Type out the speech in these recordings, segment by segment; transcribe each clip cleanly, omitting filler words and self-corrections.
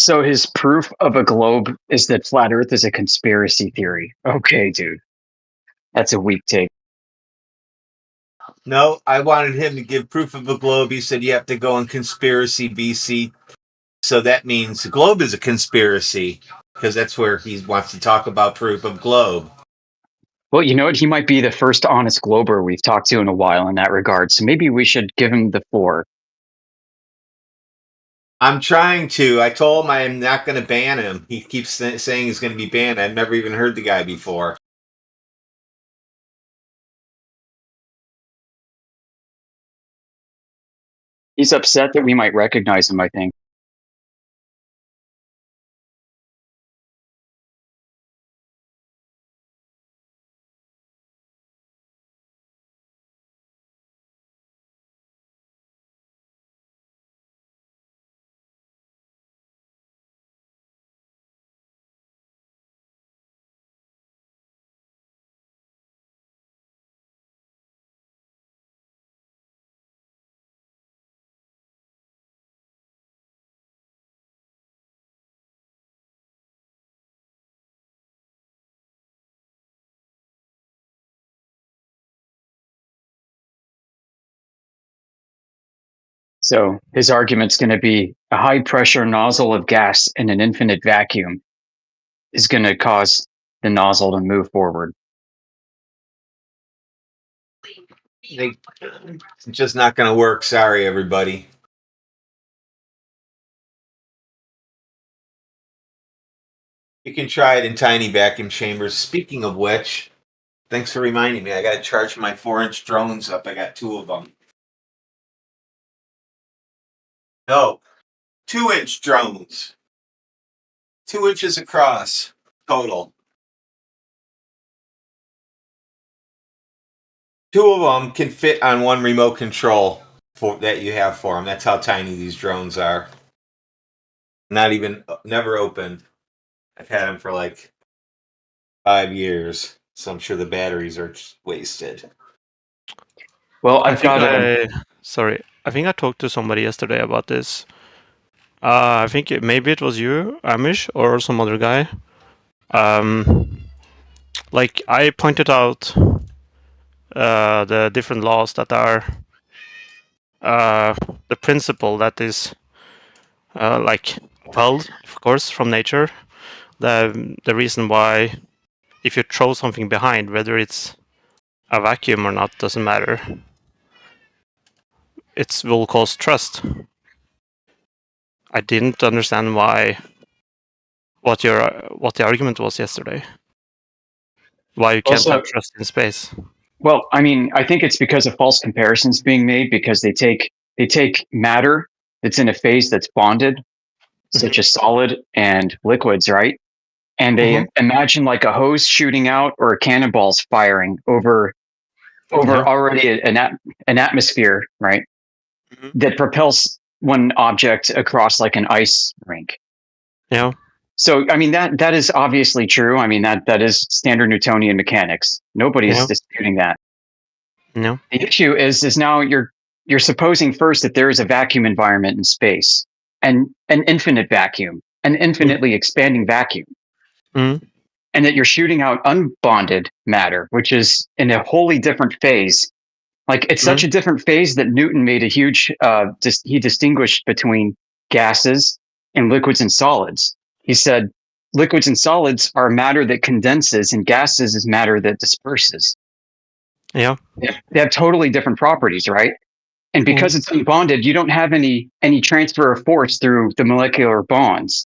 So his proof of a globe is that flat Earth is a conspiracy theory. Okay, dude, that's a weak take. No, I wanted him to give proof of a globe. He said you have to go in conspiracy BC. So that means the globe is a conspiracy because that's where he wants to talk about proof of globe. Well, you know what? He might be the first honest glober we've talked to in a while in that regard. So maybe we should give him the floor. I'm trying to. I told him I'm not going to ban him. He keeps saying he's going to be banned. I've never even heard the guy before. He's upset that we might recognize him, I think. So his argument's going to be a high pressure nozzle of gas in an infinite vacuum is going to cause the nozzle to move forward. It's just not going to work. Sorry, everybody. You can try it in tiny vacuum chambers. Speaking of which, thanks for reminding me. I got to charge my 4-inch drones up. I got 2 of them. No, 2-inch drones. 2 inches across total. 2 of them can fit on one remote control that you have for them. That's how tiny these drones are. Never opened. I've had them for like 5 years, so I'm sure the batteries are wasted. Well, I think I talked to somebody yesterday about this. I think maybe it was you, Amish, or some other guy. Like I pointed out the different laws that are the principle that is like upheld, of course, from nature. The reason why if you throw something behind, whether it's a vacuum or not, doesn't matter. It will cause trust. I didn't understand what the argument was yesterday. Why you can't have trust in space. Well, I mean, I think it's because of false comparisons being made because they take matter that's in a phase that's bonded, such as solid and liquids, right? And they imagine like a hose shooting out or cannonballs firing over already an atmosphere, right? That propels one object across like an ice rink. Yeah. So, I mean, that is obviously true. I mean, that is standard Newtonian mechanics. Nobody's disputing that. No. The issue is now you're supposing first that there is a vacuum environment in space and an infinite vacuum, an infinitely expanding vacuum. And that you're shooting out unbonded matter, which is in a wholly different phase. Like it's such a different phase that Newton made a huge, he distinguished between gases and liquids and solids. He said liquids and solids are matter that condenses and gases is matter that disperses. Yeah. They have totally different properties, right? And because it's unbonded, you don't have any transfer of force through the molecular bonds.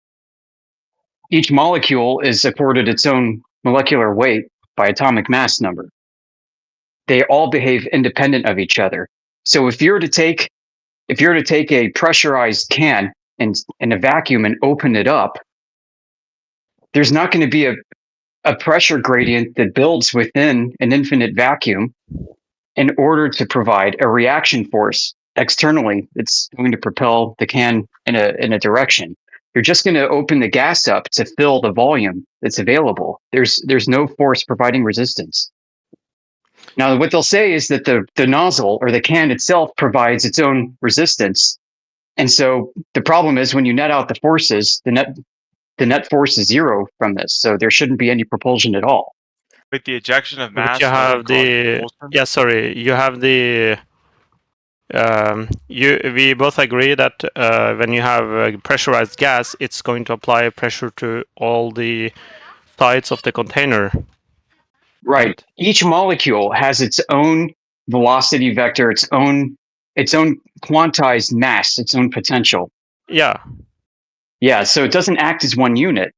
Each molecule is accorded its own molecular weight by atomic mass number. They all behave independent of each other. So if you're to take a pressurized can in a vacuum and open it up, there's not going to be a pressure gradient that builds within an infinite vacuum in order to provide a reaction force externally that's going to propel the can in a direction. You're just going to open the gas up to fill the volume that's available. There's no force providing resistance. Now, what they'll say is that the nozzle or the can itself provides its own resistance And so the problem is when you net out the forces, the net force is zero from this. So there shouldn't be any propulsion at all. With the ejection of But mass, you doesn't have cause the propulsion? you have the we both agree that when you have pressurized gas, it's going to apply pressure to all the sides of the container. Right. Each molecule has its own velocity vector, its own quantized mass, its own potential. Yeah. Yeah, so it doesn't act as one unit.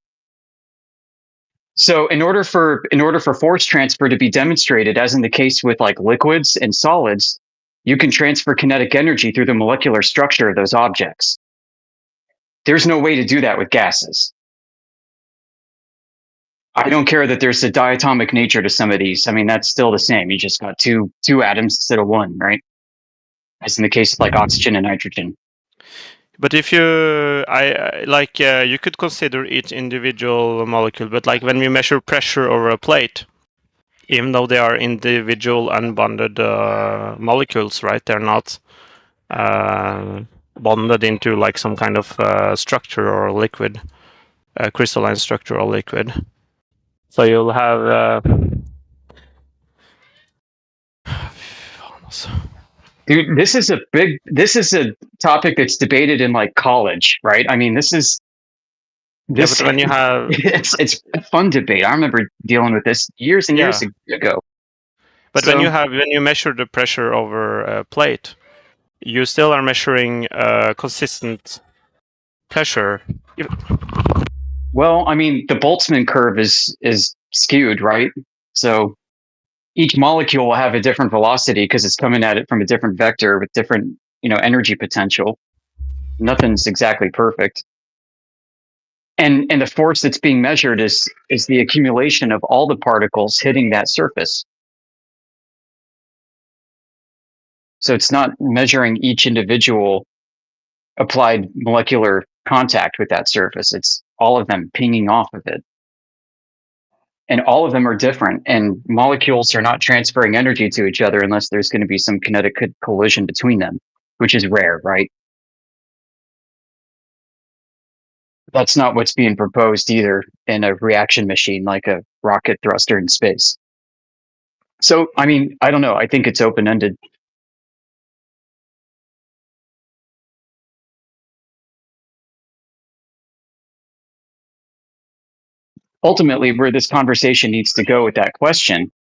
So in order for force transfer to be demonstrated, as in the case with like liquids and solids, you can transfer kinetic energy through the molecular structure of those objects. There's no way to do that with gases. I don't care that there's a diatomic nature to some of these. I mean, that's still the same. You just got two atoms instead of one, right? As in the case of like oxygen and nitrogen. But if you, you could consider each individual molecule, but like when we measure pressure over a plate, even though they are individual unbonded molecules, right? They're not bonded into like some kind of structure or liquid, crystalline structure or liquid. So you'll have. Dude, this is a topic that's debated in like college, right? I mean, this but when you have it's a fun debate. I remember dealing with this years and years ago. But when you measure the pressure over a plate, you still are measuring consistent pressure. Well, I mean, the Boltzmann curve is skewed, right? So each molecule will have a different velocity because it's coming at it from a different vector with different, energy potential. Nothing's exactly perfect. And the force that's being measured is the accumulation of all the particles hitting that surface. So it's not measuring each individual applied molecular contact with that surface. It's all of them pinging off of it. And all of them are different, and molecules are not transferring energy to each other unless there's going to be some kinetic collision between them, which is rare, right? That's not what's being proposed either in a reaction machine like a rocket thruster in space. So, I mean, I don't know. I think it's open-ended. Ultimately, where this conversation needs to go with that question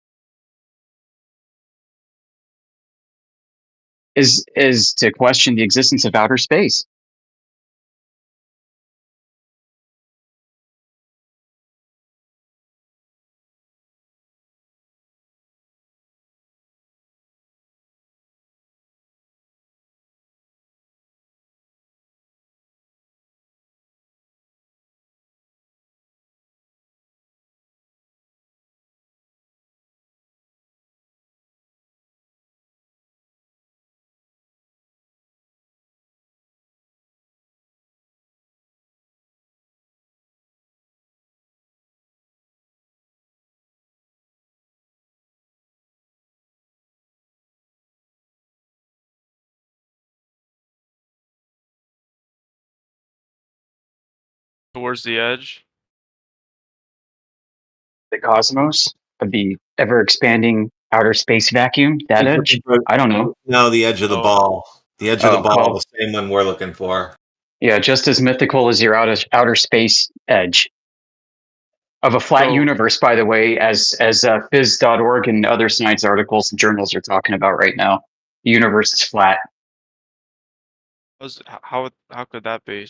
is to question the existence of outer space. Towards the edge? The cosmos of the ever-expanding outer space vacuum, that edge? I don't know. No, the edge of the ball. The edge of the ball, well, the same one we're looking for. Yeah, just as mythical as your outer space edge of a flat universe, by the way, as phys.org and other science articles and journals are talking about right now. The universe is flat. How could that be?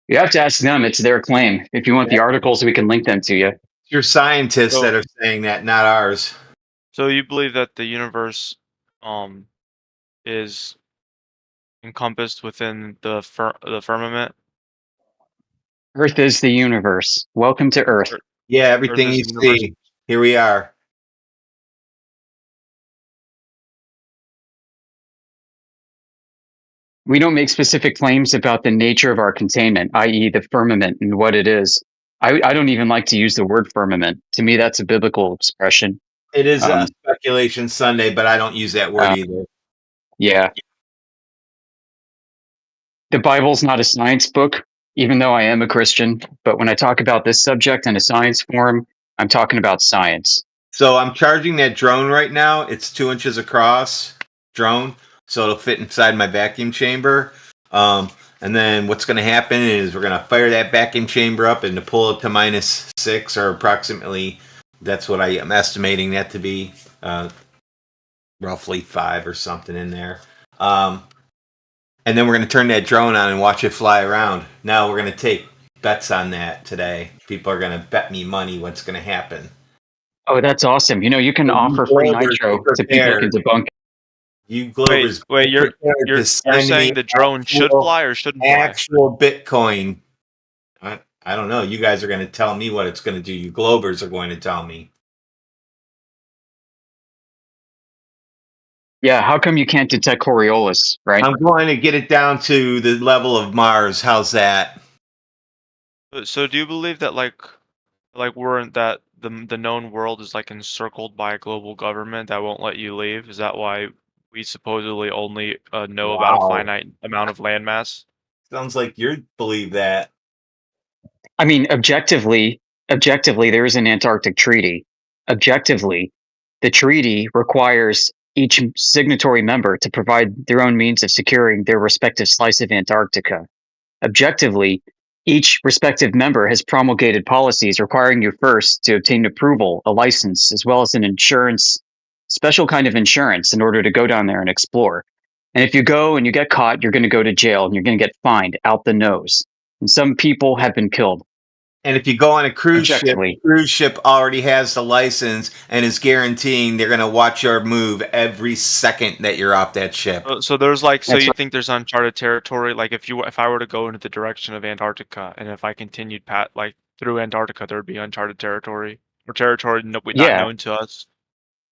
You have to ask them. It's their claim. If you want the articles, we can link them to you. It's your scientists that are saying that, not ours. So you believe that the universe is encompassed within the firmament? Earth is the universe. Welcome to Earth. Yeah, everything you see. Here we are. We don't make specific claims about the nature of our containment, i.e. the firmament and what it is. I don't even like to use the word firmament. To me, that's a biblical expression. It is a speculation Sunday, but I don't use that word either. Yeah. The Bible's not a science book, even though I am a Christian. But when I talk about this subject in a science form, I'm talking about science. So I'm charging that drone right now. It's 2 inches across drone, so it'll fit inside my vacuum chamber. And then what's going to happen is we're going to fire that vacuum chamber up and to pull it to -6 or approximately. That's what I am estimating that to be, roughly 5 or something in there. And then we're going to turn that drone on and watch it fly around. Now we're going to take bets on that today. People are going to bet me money what's going to happen. Oh, that's awesome. You can So you offer free Globers, nitro be to people who can prepared. debunk. You Globers, Wait, be you're prepared you're to you're send saying me the drone should actual- fly or shouldn't fly? actual Bitcoin. I don't know. You guys are going to tell me what it's going to do. You Globers are going to tell me. Yeah, how come you can't detect Coriolis, right? I'm going to get it down to the level of Mars. How's that? So do you believe that like we're in that the known world is like encircled by a global government that won't let you leave? Is that why we supposedly only know about a Wow. finite amount of landmass? Sounds like you believe that. I mean, objectively, there is an Antarctic treaty. Objectively, the treaty requires each signatory member to provide their own means of securing their respective slice of Antarctica. Objectively, each respective member has promulgated policies requiring you first to obtain approval, a license, as well as an insurance, special kind of insurance in order to go down there and explore. And if you go and you get caught, you're going to go to jail and you're going to get fined out the nose. And some people have been killed. And if you go on a cruise ship, Objectively. the cruise ship already has the license and is guaranteeing they're going to watch your move every second that you're off that ship. So there's like so That's you right. think there's uncharted territory? Like if I were to go into the direction of Antarctica and if I continued like through Antarctica, there would be uncharted territory or territory not Yeah. known to us.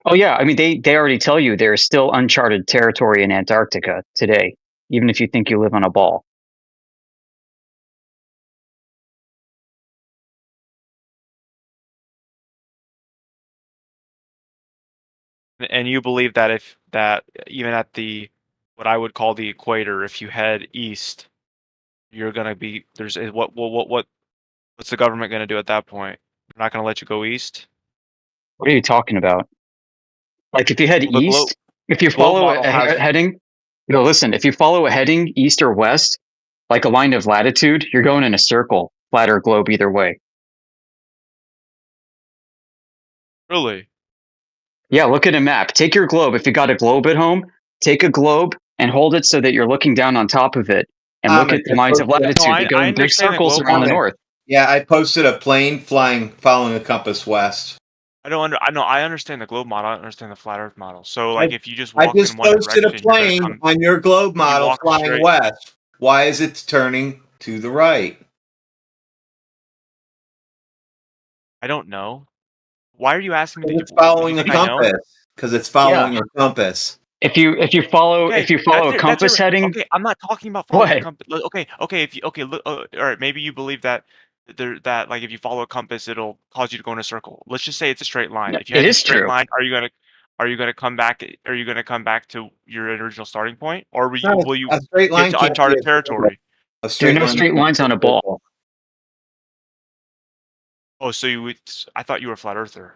Oh, yeah. I mean, they already tell you there is still uncharted territory in Antarctica today, even if you think you live on a ball. And you believe that if that even at the what I would call the equator, if you head east, you're gonna be what's the government gonna do at that point? They're not gonna let you go east? What are you talking about? Like if you head Well, the globe east, if you globe follow model has heading, listen, if you follow a heading east or west, like a line of latitude, you're going in a circle, flat or globe, either way. really. Yeah, look at a map. Take your globe. If you got a globe at home, take a globe and hold it so that you're looking down on top of it. And look at the lines of latitude. No, They go I in big understand the circles globe around the model. north. Yeah, I posted a plane following a compass west. I know I understand the globe model, I don't understand the flat earth model. So I- like if you just I walk just in one posted a direction, you're gonna plane come on your globe model walk flying straight. west. Why is it turning to the right? I don't know. Why are you asking me Because to it's following you a think I know? compass. Because it's following a compass. If you follow Okay, a compass heading, okay, I'm not talking about following a what? compass. Okay, if you look, all right, maybe you believe that that like if you follow a compass, it'll cause you to go in a circle. Let's just say it's a straight line. No, If you it head in a is straight true. line, are you gonna come back? Are you gonna come back to your original starting point, or No, will you a straight line get to can't be uncharted a circle. territory? A There are straight no line straight can't lines be a on a ball. circle. Oh, so you would? I thought you were a flat earther.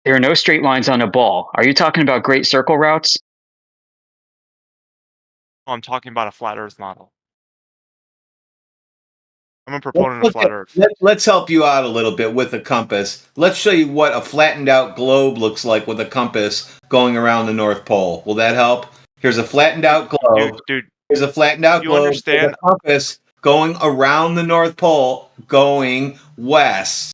There are no straight lines on a ball. Are you talking about great circle routes? Oh, I'm talking about a flat Earth model. I'm a Let's proponent of look flat at- Earth. let's help you out a little bit with a compass. Let's show you what a flattened out globe looks like with a compass going around the North Pole. Will that help? Here's a flattened out globe. Dude, Here's a flattened out you globe with understand- a compass going around the North Pole, going west.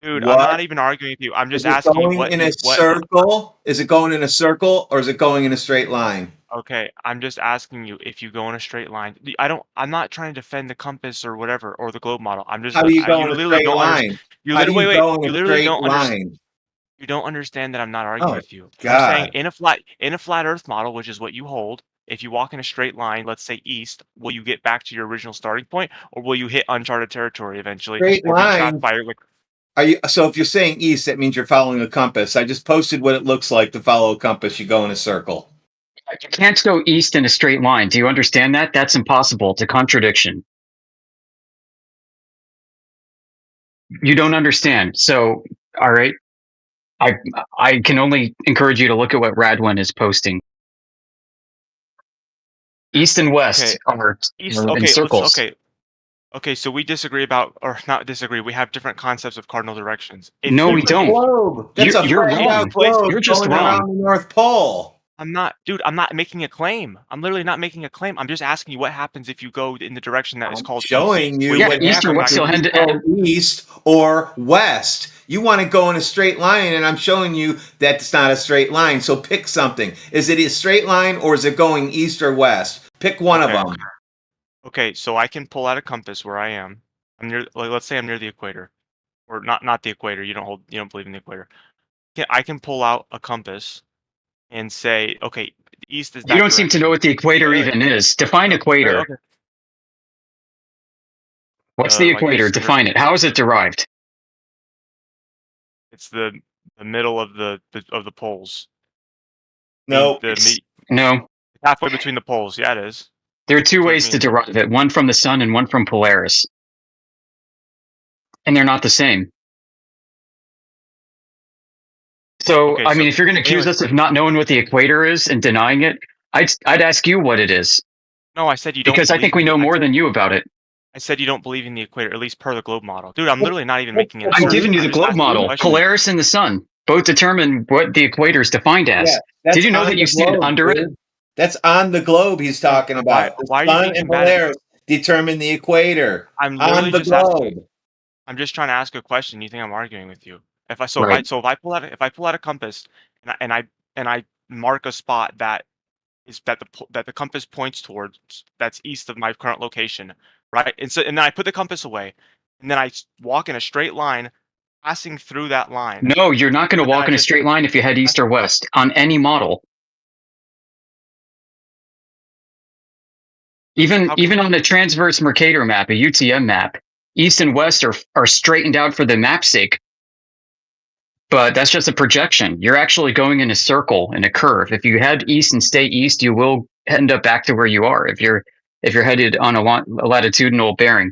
dude, What? I'm not even arguing with you. I'm just Is it asking you going what in a what. circle? Is it going in a circle or is it going in a straight line? Okay, I'm just asking you if you go in a straight line. I'm not trying to defend the compass or whatever or the globe model. I'm just. How do you go You in a literally straight don't understand. line? You How do literally you wait. go You in a literally straight don't understand. line? You don't understand that I'm not arguing Oh, with you. I'm God. saying in a flat Earth model, which is what you hold, if you walk in a straight line, let's say east, will you get back to your original starting point, or will you hit uncharted territory eventually, Straight or be trapped line. by like? So if you're saying east, that means you're following a compass. I just posted what it looks like to follow a compass. You go in a circle. You can't go east in a straight line. Do you understand that? That's impossible. It's a contradiction. You don't understand. So, all right. I can only encourage you to look at what Radwin is posting. East and west are East. in Okay. circles. Okay. So we disagree about, or not disagree. We have different concepts of cardinal directions. No, we There's a don't. globe. That's a You're flattened out wrong. globe You're just going wrong. around the North Pole. I'm not, dude. I'm not making a claim. I'm literally not making a claim. I'm just asking you what happens if you go in the direction that is called Showing you Yeah, what east or happens west, you'll if you end go east or west. You want to go in a straight line, and I'm showing you that's not a straight line. So pick something. Is it a straight line, or is it going east or west? Pick one of them. Okay, so I can pull out a compass where I am. I'm near, like, let's say I'm near the equator, or not the equator. You don't believe in the equator. I can pull out a compass and say, okay, the east is that You don't seem to know what the equator Wait. even is. Define equator. Okay. What's the Like equator? east or- Define it. How is it derived? It's the middle of the poles. No, No. Halfway between the poles. Yeah, it is. There are two What it ways to means. derive it. One from the sun and one from Polaris. And they're not the same. So, Okay, I so mean, if you're going to accuse us of not knowing what the equator is and denying it, I'd ask you what it is. No, I said you don't. Because I think we know more than you about it. I said you don't believe in the equator, at least per the globe model. Dude, I'm literally not even making an I'm assertion. giving you the I'm just globe asking you a model. question. Polaris and the sun both determine what the equator is defined as. Yeah, Did you know on that the you stand globe, under dude. it? That's on the globe he's talking about. Why are The you sun being and combative? Polaris determine the equator. I'm On literally the just asking. globe. I'm just trying to ask a question. You think I'm arguing with you? If I Right. if I pull out a compass and I mark a spot that the compass points towards, that's east of my current location, right? And then I put the compass away, and then I walk in a straight line, passing through that line. No, you're not going to And then walk I in a just- straight line if you head east or west on any model. Even on the transverse Mercator map, a UTM map, east and west are straightened out for the map's sake. But that's just a projection. You're actually going in a circle, in a curve. If you head east and stay east, you will end up back to where you are if you're headed on a latitudinal bearing.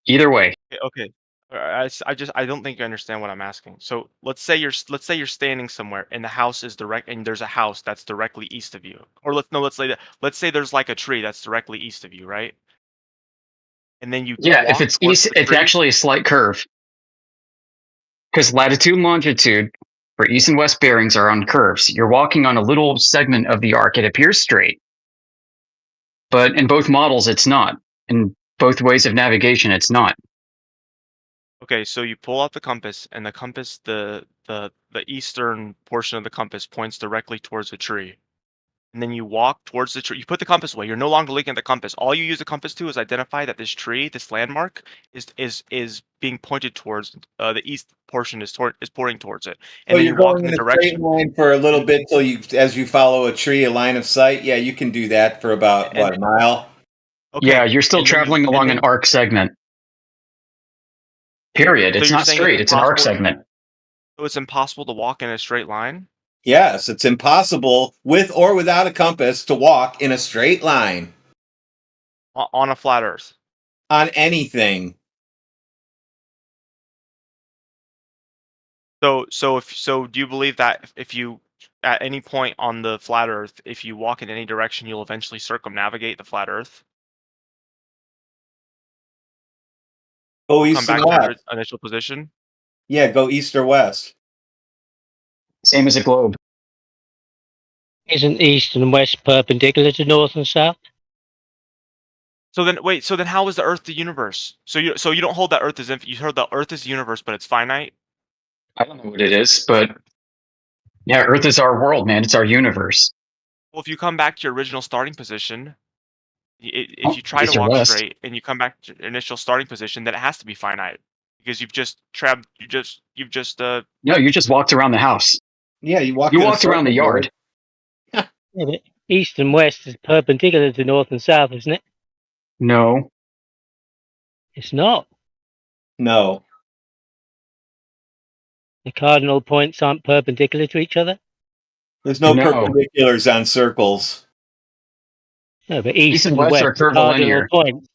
Either way. Okay. I don't think you understand what I'm asking. So let's say you're standing somewhere and the house is direct, and there's a house that's directly east of you. Or let's say there's like a tree that's directly east of you, right? And then you Yeah, if walk it's towards east, the it's tree. actually a slight curve. Because latitude and longitude for east and west bearings are on curves. You're walking on a little segment of the arc. It appears straight. But in both models, it's not. In both ways of navigation, it's not. Okay, so you pull out the compass, and the compass, the eastern portion of the compass points directly towards the tree. And then you walk towards the tree. You put the compass away. You're no longer looking at the compass. All you use the compass to is identify that this tree, this landmark, is being pointed towards. The east portion is pointing towards it. And So then you're you walk going in in the a straight direction. line for a little bit till as you follow a tree, a line of sight. Yeah, you can do that for about And- a mile. Okay. Yeah, you're still and then traveling along an arc segment. Period. So It's you're not saying straight. It's an arc impossible- segment. So it's impossible to walk in a straight line? Yes, it's impossible with or without a compass to walk in a straight line On a flat Earth. on anything. So do you believe that if you at any point on the flat Earth, if you walk in any direction, you'll eventually circumnavigate the flat Earth? Go Come east back and to your west. initial position? Yeah, go east or west. Same as a globe. Isn't east and west perpendicular to north and south? So then how is the Earth the universe? So you don't hold that Earth is infinite. You heard the Earth is the universe, but it's finite? I don't know what it is, but yeah, Earth is our world, man. It's our universe. Well, if you come back to your original starting position, if you try east to or walk west. straight and you come back to your initial starting position, then it has to be finite because you've just No, you just walked around the house. Yeah, you walk. You walked around the yard. Yeah, but east and west is perpendicular to north and south, isn't it? No. It's not. No. The cardinal points aren't perpendicular to each other. There's no No. perpendiculars on circles. No, but east and and west west, are the cardinal curvilinear. points.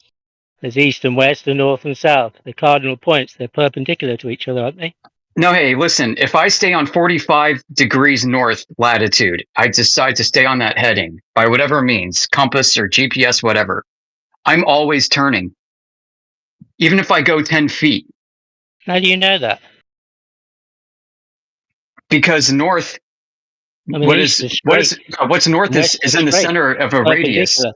There's east and west, and north and south. The cardinal points, they're perpendicular to each other, aren't they? No, hey, listen, if I stay on 45 degrees north latitude, I decide to stay on that heading by whatever means, compass or GPS, whatever, I'm always turning. Even if I go 10 feet, How do you know that? because north, I mean, east is straight. what's north and west is in the straight, center of a radius. perpendicular.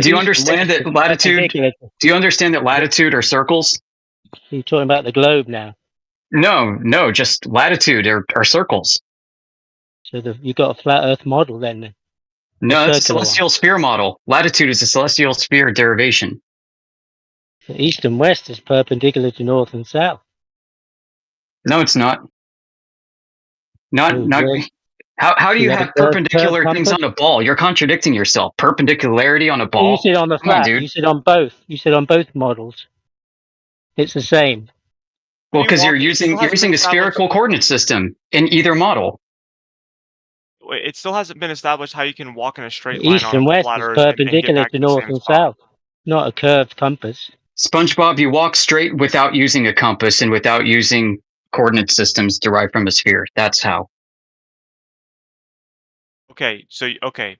Do you understand that latitude? Perpendicular. Do you understand that latitude are circles? You're talking about the globe now. No, just latitude are circles. So you've got a flat Earth model then. No, that's a circular one. celestial sphere model. Latitude is a celestial sphere derivation. So east and west is perpendicular to north and south. No, it's not. Not. Well, How do you you have have a curved perpendicular things compass? on a ball? You're contradicting yourself. Perpendicularity on a You ball? said on the Come on, flat. dude. You said on both. You said on both models. It's the same. Well, because you're It still using hasn't been a spherical coordinate system in either model. Wait, it still hasn't been established how you can walk in a straight line East on and a west flat is Earth and get perpendicular back to to the north same and spot. south, not a curved compass. SpongeBob, you walk straight without using a compass and without using coordinate systems derived from a sphere. That's how. Okay, so okay,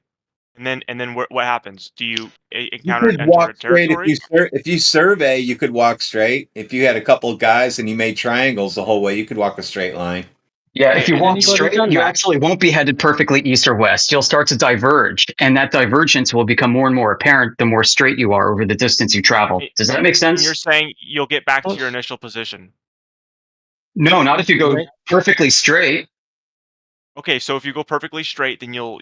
and then what happens? Do you You encounter could walk enter straight territory? if you survey. You could walk straight. If you had a couple of guys and you made triangles the whole way, you could walk a straight line. Yeah, Okay, if you and walk anybody straight, done you that? actually won't be headed perfectly east or west. You'll start to diverge, and that divergence will become more and more apparent the more straight you are over the distance you travel. Does that make And you're sense? saying you'll get back to your initial position. No, not if you go Right. perfectly straight. Okay, so if you go perfectly straight, then you'll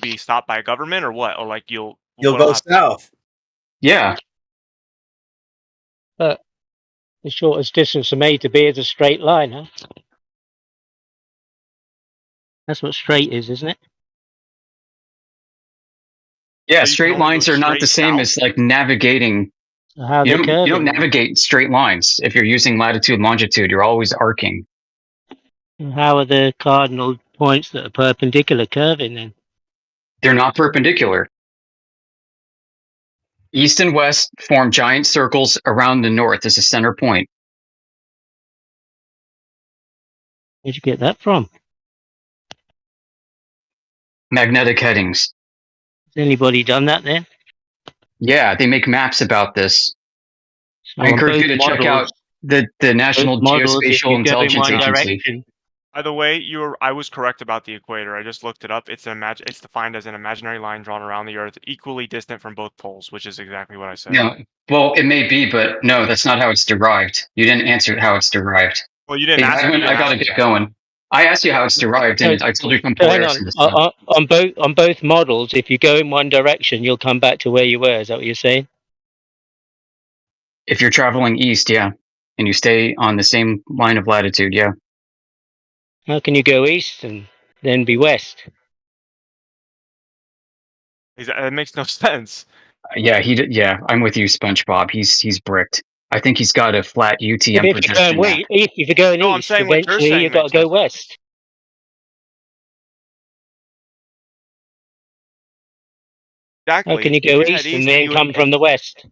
be stopped by a government or what? Or like You'll what'll go happen? south. Yeah. But the shortest distance from A to B is a straight line, huh? That's what straight is, isn't it? Yeah, So you can straight only go lines are not the straight same south? as like navigating. So how You they don't curving? navigate straight lines if you're using latitude and longitude. You're always arcing. And how are the cardinal points that are perpendicular curving then? They're not perpendicular. East and west form giant circles around the north as a center point. Where'd you get that from? Magnetic headings. Has anybody done that then? Yeah, they make maps about this. So I on encourage both you to check out models, the National if Geospatial you go in Intelligence one Agency. direction, By the way, I was correct about the equator. I just looked it up. It's defined as an imaginary line drawn around the Earth, equally distant from both poles, which is exactly what I said. No, well, it may be, but no, that's not how it's derived. You didn't answer how it's derived. Well, you didn't Hey, ask. I gotta get going. I asked you how it's derived, and I told you from so hang Polaris on. and stuff. On both models, if you go in one direction, you'll come back to where you were. Is that what you're saying? If you're traveling east, yeah, and you stay on the same line of latitude, yeah. How can you go east and then be west? That makes no sense. Yeah, I'm with you, SpongeBob. He's bricked. I think he's got a flat UTM If you're projection going map. if you're going No, I'm east, saying what you're eventually saying you've got to makes go sense. west. Exactly. How can you If go head east and then then come from the west?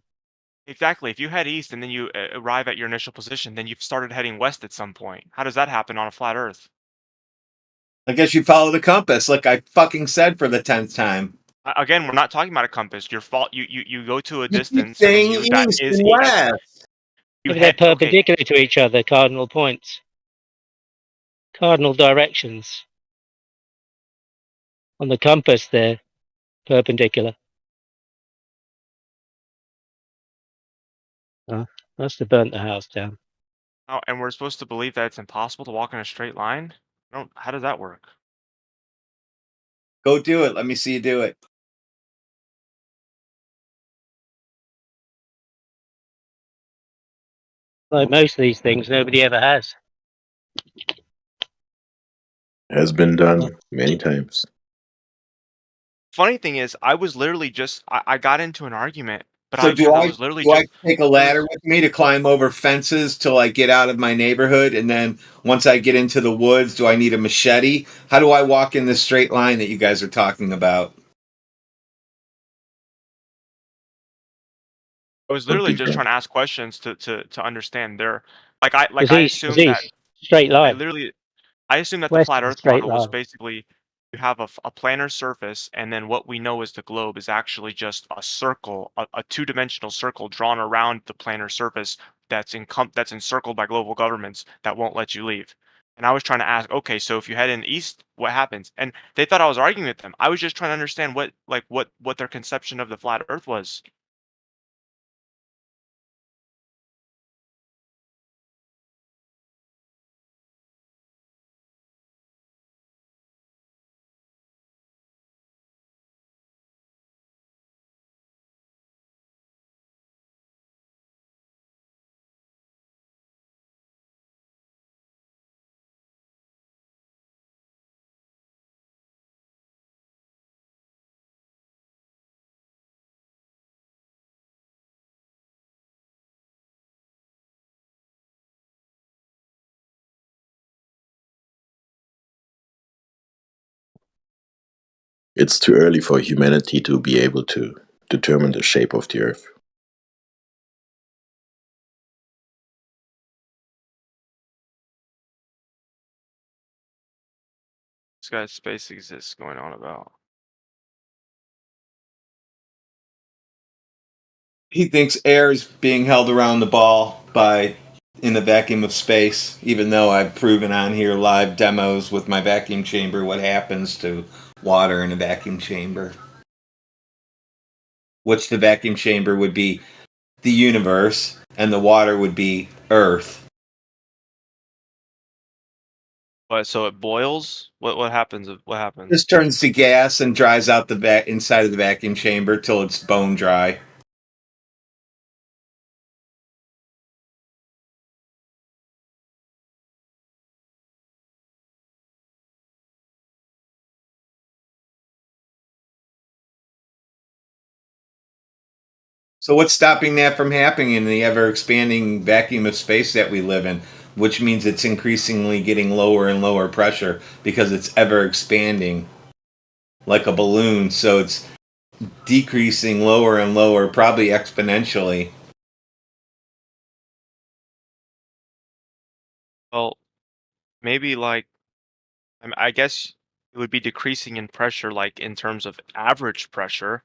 Exactly. If you head east and then you arrive at your initial position, then you've started heading west at some point. How does that happen on a flat Earth? I guess you follow the compass, like I fucking said for the 10th time. Again, we're not talking about a compass. Your fault. You go to a You keep distance saying that east is and east. west. You If they're head okay. perpendicular to each other, cardinal points. Cardinal directions. On the compass, they're perpendicular. Must have burnt the house down. Oh, and we're supposed to believe that it's impossible to walk in a straight line? How does that work? Go do it. Let me see you do it. Like most of these things, nobody ever has. Has been done many times. Funny thing is, I was literally I got into an argument But So I do I was literally do I just take a ladder with me to climb over fences till I get out of my neighborhood, and then once I get into the woods, do I need a machete? How do I walk in this straight line that you guys are talking about? I was Would literally be just trying done. to ask questions to understand their I It's east. It's assumed that east. Straight I line. literally I assumed that the West flat is a Earth straight model was line. basically you have a planar surface, and then what we know as the globe is actually just a circle, a two-dimensional circle drawn around the planar surface that's encircled by global governments that won't let you leave. And I was trying to ask, okay, so if you head in east, what happens? And they thought I was arguing with them. I was just trying to understand what their conception of the flat Earth was. It's too early for humanity to be able to determine the shape of the Earth. This guy's space exists going on about. He thinks air is being held around the ball by in the vacuum of space, even though I've proven on here live demos with my vacuum chamber what happens to water in a vacuum chamber. Which the vacuum chamber would be the universe, and the water would be Earth. But so it boils. What happens? What happens? This turns to gas and dries out the inside of the vacuum chamber till it's bone dry. So what's stopping that from happening in the ever expanding vacuum of space that we live in? Which means it's increasingly getting lower and lower pressure because it's ever expanding like a balloon. So it's decreasing lower and lower, probably exponentially. Well, maybe I guess it would be decreasing in pressure, like in terms of average pressure.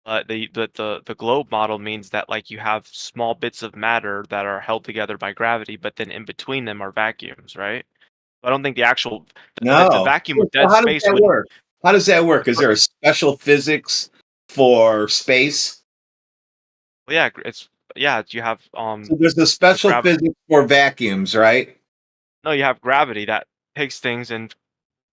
But the globe model means that like you have small bits of matter that are held together by gravity, but then in between them are vacuums, right? I don't think the No. vacuum of So dead how does space that would. work? How does that work? Is there a special physics for space? Well, yeah, you have So there's a the special gravity. physics for vacuums, right? No, you have gravity that takes things and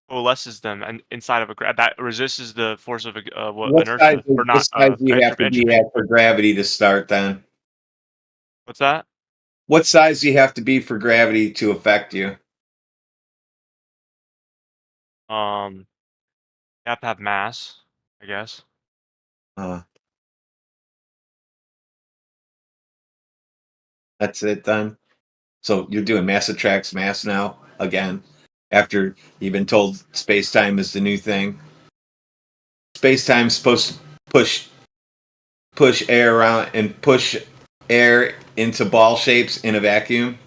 coalesces them and inside of that resists the force of What size inertia or what not size do you have to be entropy. at for gravity to start then? What's that? What size do you have to be for gravity to affect you? You have to have mass, I guess. Uh, that's it then. So you're doing mass attracts mass now again, after you've been told space time is the new thing. Space time's supposed to push air around and push air into ball shapes in a vacuum.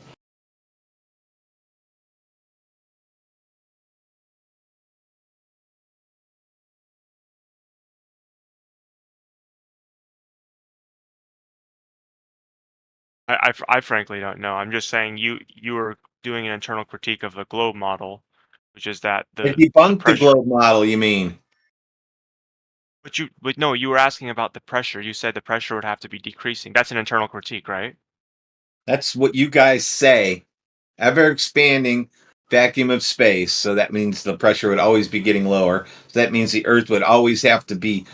I frankly don't know. I'm just saying you were doing an internal critique of the globe model, which is that It the debunked the pressure. globe model, you mean? But no, you were asking about the pressure. You said the pressure would have to be decreasing. That's an internal critique, right? That's what you guys say. Ever expanding vacuum of space. So that means the pressure would always be getting lower. So that means the Earth would always have to be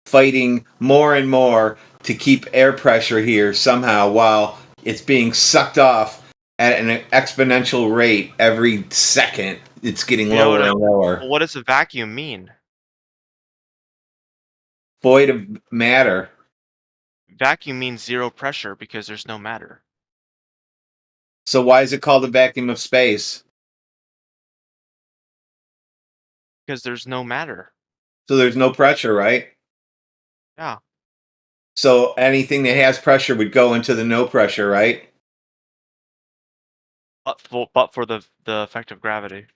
fighting more and more to keep air pressure here somehow while it's being sucked off at an exponential rate every second. It's getting You know lower and lower. what does a vacuum mean? Void of matter. vacuum means zero pressure because there's no matter. So why is it called a vacuum of space? Because there's no matter. So there's no pressure, right? Yeah. So anything that has pressure would go into the no pressure, right? But for the effect of gravity.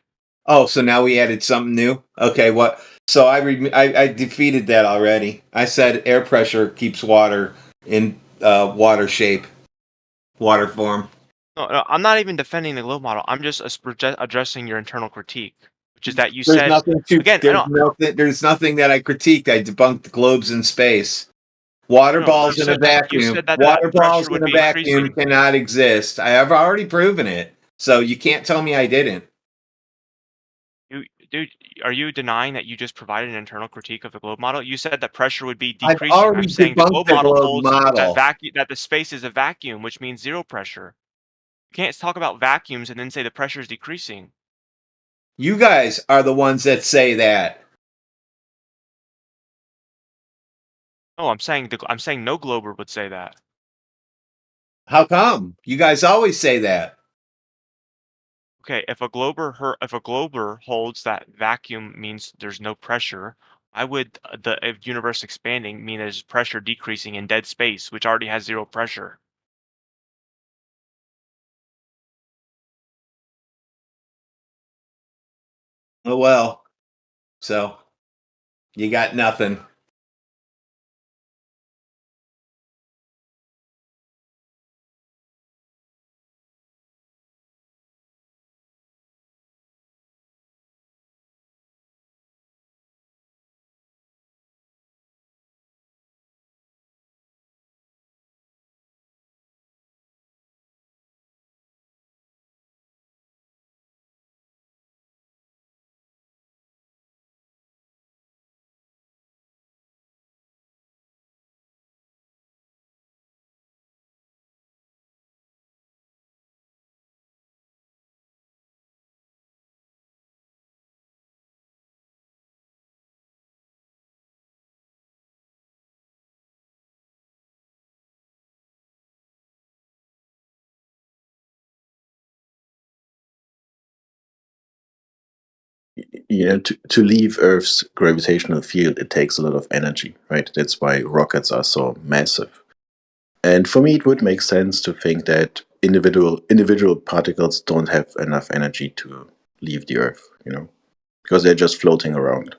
Oh, so now we added something new. Okay, what? So I defeated that already. I said air pressure keeps water in water shape, water form. No, I'm not even defending the globe model. I'm just addressing your internal critique, which is that you There's said nothing to. again. There's nothing that I critiqued. I debunked the globes in space. Water No, balls in a you vacuum. said that Water balls pressure in would a be vacuum increasing. cannot exist. I have already proven it. So you can't tell me I didn't. Dude, are you denying that you just provided an internal critique of the globe model? You said that pressure would be I've decreasing. already I'm saying the debunked globe the model globe holds model. that the space is a vacuum, which means zero pressure. You can't talk about vacuums and then say the pressure is decreasing. You guys are the ones that say that. No, I'm saying no glober would say that. How come? You guys always say that. Okay, if a glober holds that vacuum means there's no pressure, why would the universe expanding mean there's pressure decreasing in dead space, which already has zero pressure? Oh well. So you got nothing. To leave Earth's gravitational field, it takes a lot of energy, right? That's why rockets are so massive. And for me, it would make sense to think that individual particles don't have enough energy to leave the Earth, because they're just floating around.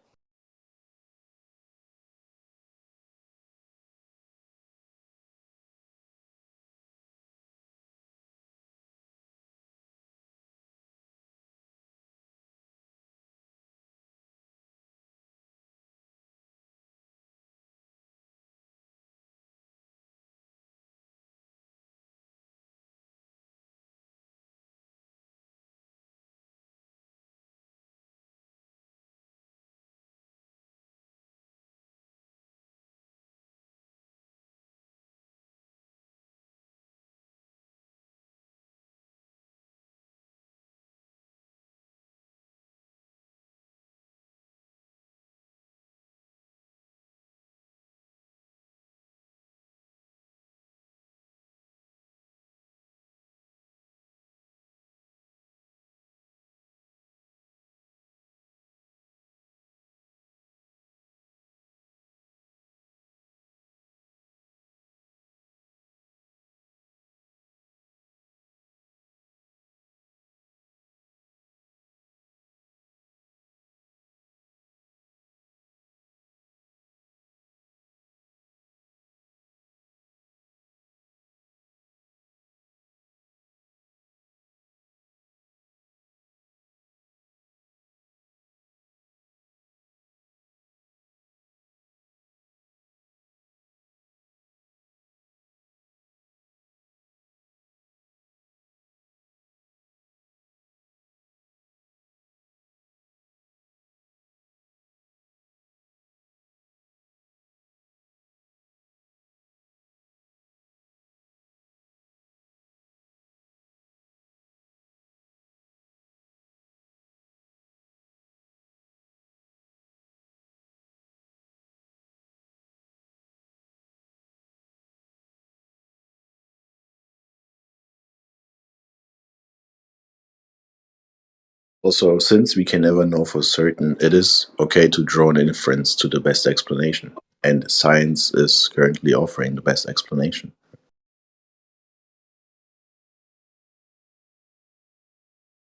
Also, since we can never know for certain, it is okay to draw an inference to the best explanation. And science is currently offering the best explanation.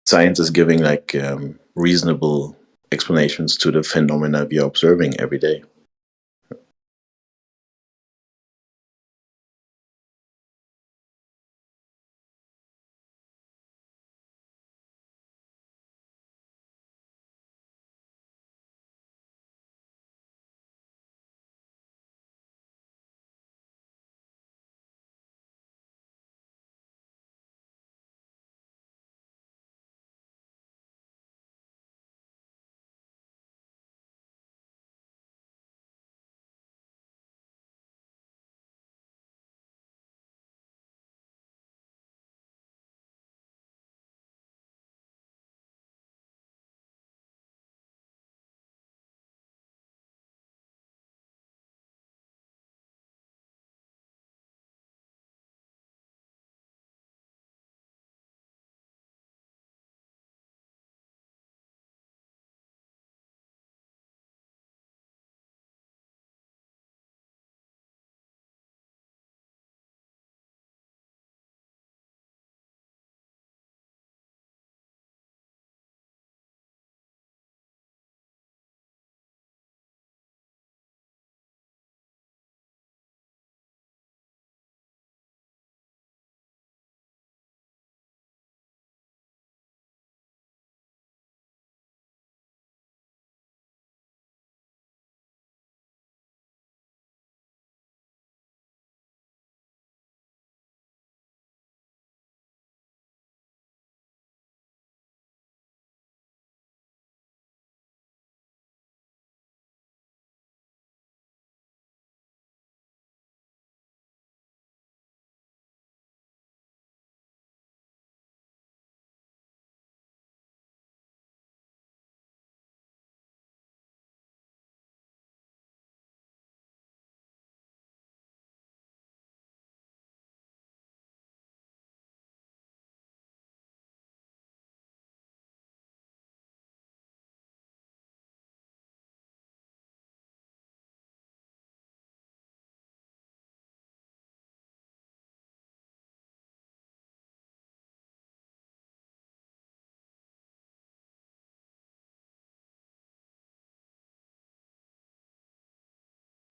Science is giving reasonable explanations to the phenomena we are observing every day.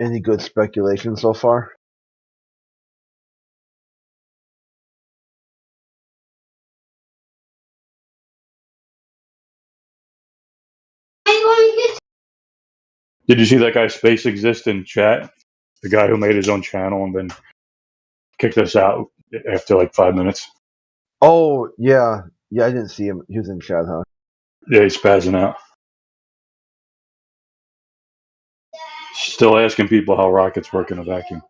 Any good speculation so far? Did you see that guy Space Exist in chat? The guy who made his own channel and then kicked us out after like 5 minutes. Oh, yeah. Yeah, I didn't see him. He was in chat, huh? Yeah, he's spazzing out. Still asking people how rockets work in a vacuum.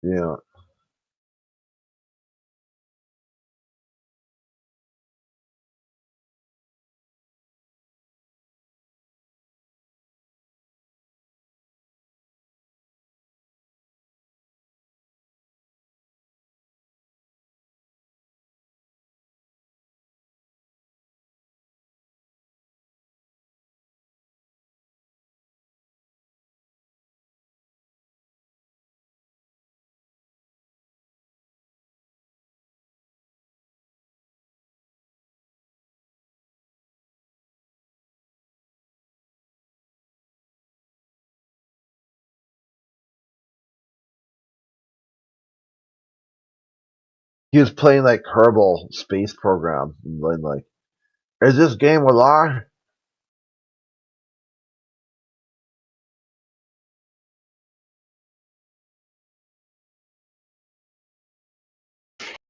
Yeah. He was playing like Kerbal Space Program. And like, is this game a lie?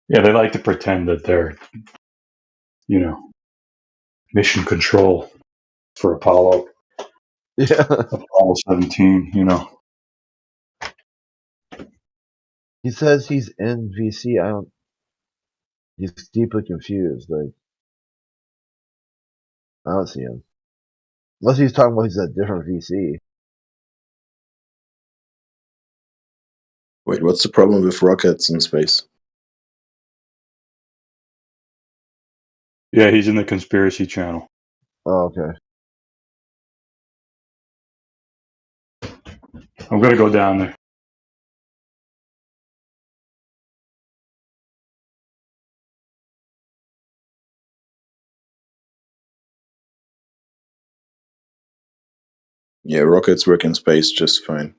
Yeah, they like to pretend that they're, mission control for Apollo Yeah. 17, He says he's in VC. He's deeply confused. Like, I don't see him. Unless he's talking about he's a different VC. Wait, what's the problem with rockets in space? Yeah, he's in the conspiracy channel. Oh, okay. I'm gonna go down there. Yeah, rockets work in space just fine.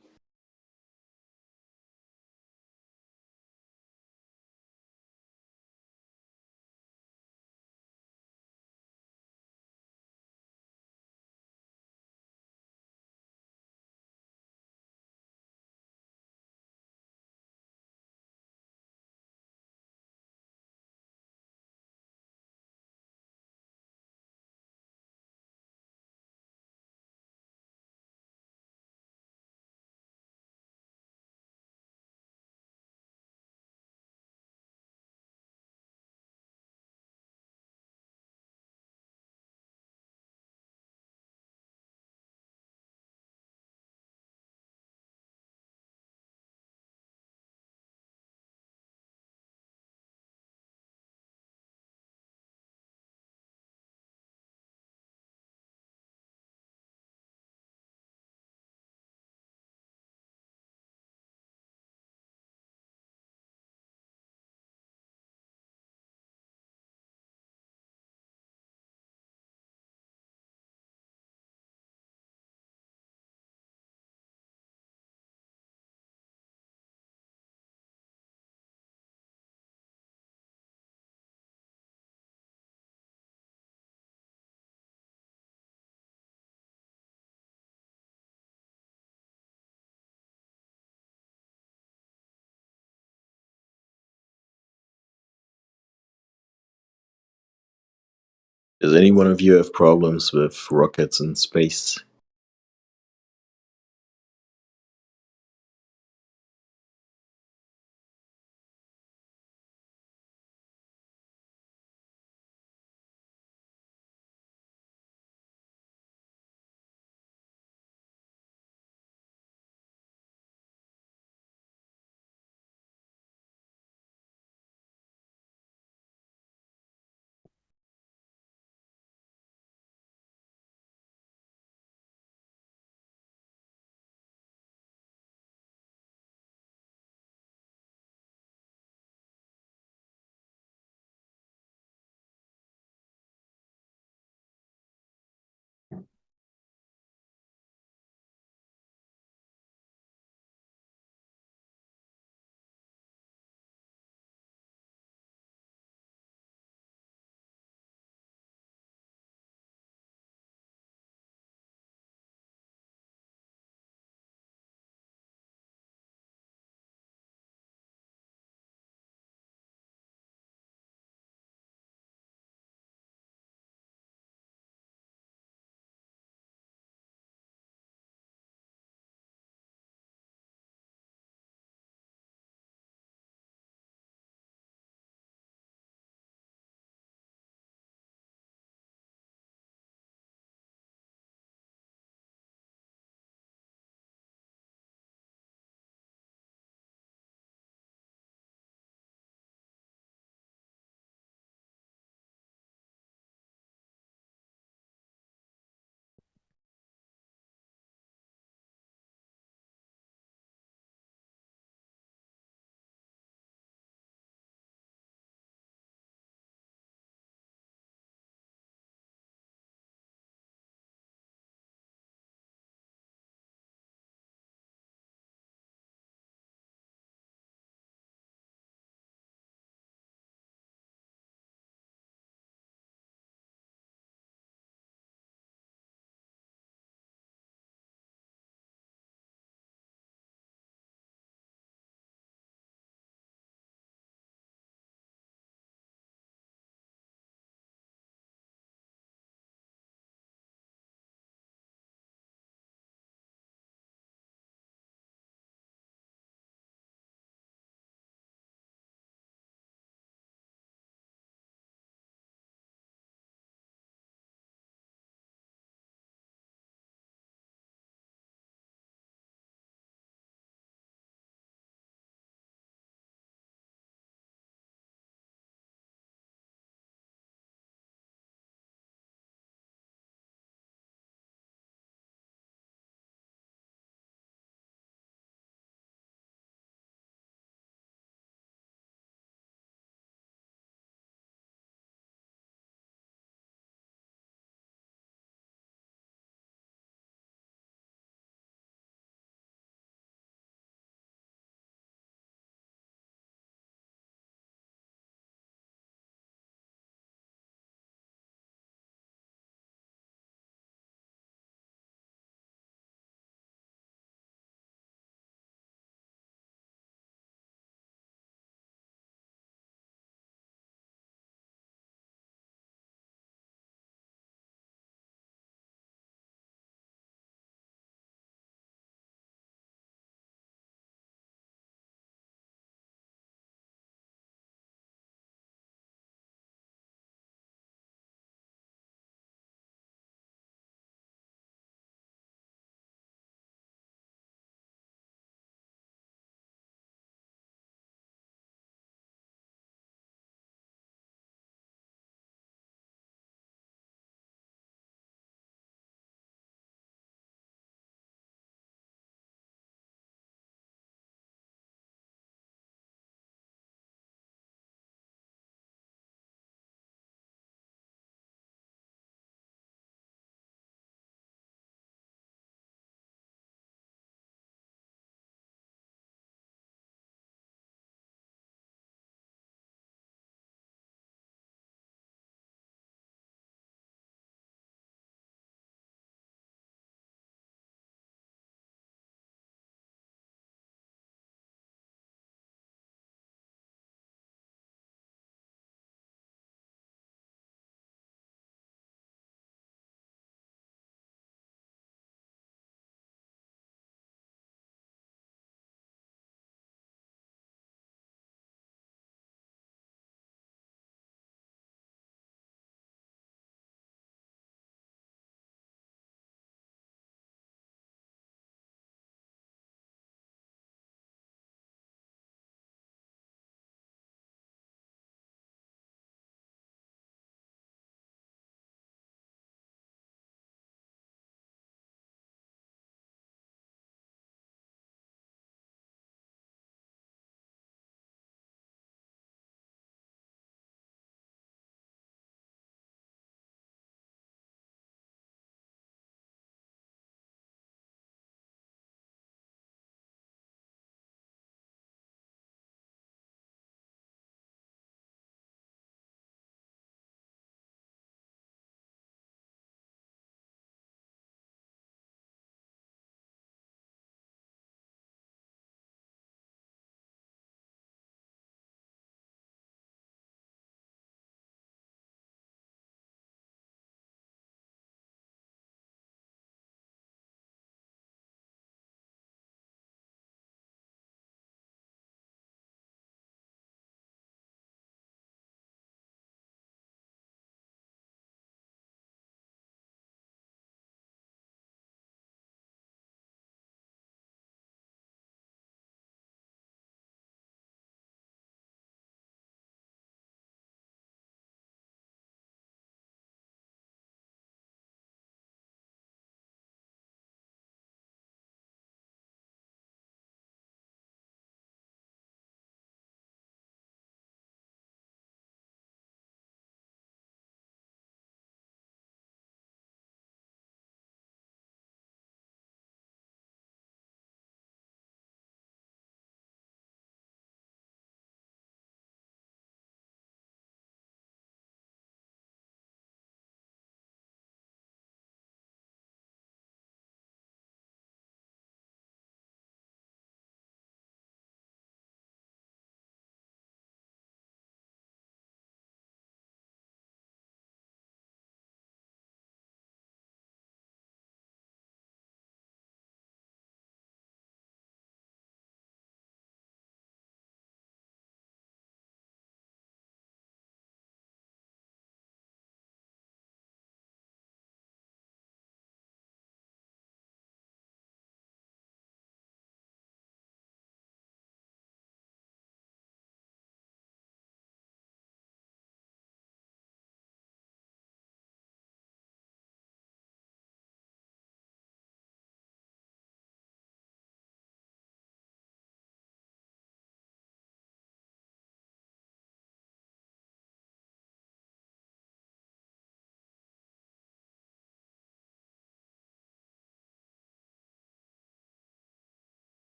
Does any one of you have problems with rockets in space?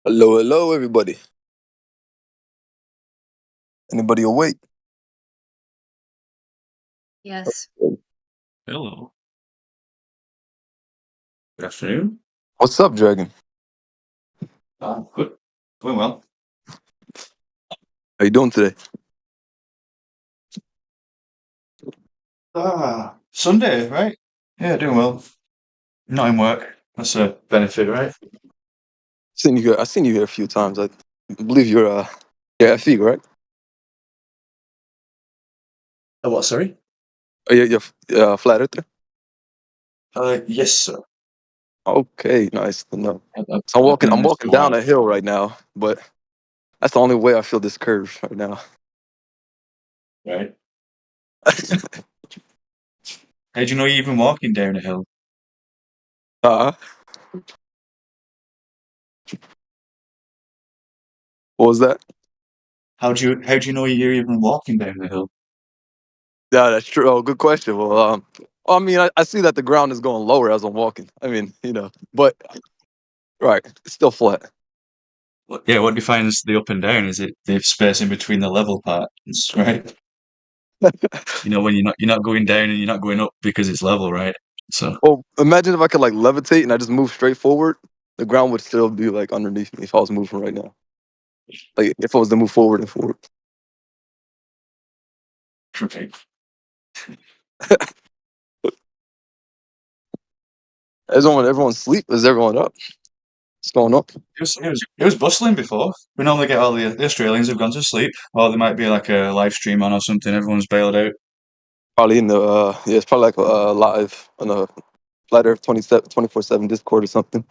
Hello, hello, everybody. Anybody awake? Yes. Hello. Good afternoon. What's up, Dragon? Good. Going well. How you doing today? Sunday, right? Yeah, doing well. Not in work. That's a benefit, right? I seen you here a few times. I believe you're FE, right? What, sorry? Oh, you're flat earther. Yes, sir. Okay, nice to know. I've So I'm walking. been in I'm this walking for a down while. a hill right now, but that's the only way I feel this curve right now. Right. How do you know you're even walking down a hill? What was that? How do you know you're even walking down the hill? Yeah, that's true. Oh, good question. Well, I mean, I see that the ground is going lower as I'm walking. I mean, but right, it's still flat. Yeah, what defines the up and down? Is it the space in between the level parts, right? When you're not going down and you're not going up because it's level, right? So Well, imagine if I could like levitate and I just move straight forward. The ground would still be like underneath me if I was moving right now. Like if I was to move forward and forward. right. Everyone's asleep. Is everyone up? What's going on? It was bustling before. We normally get all the Australians have gone to sleep, or there might be like a live stream on or something. Everyone's bailed out. Probably in the it's probably like live on the Flat Earth 24/7 Discord or something.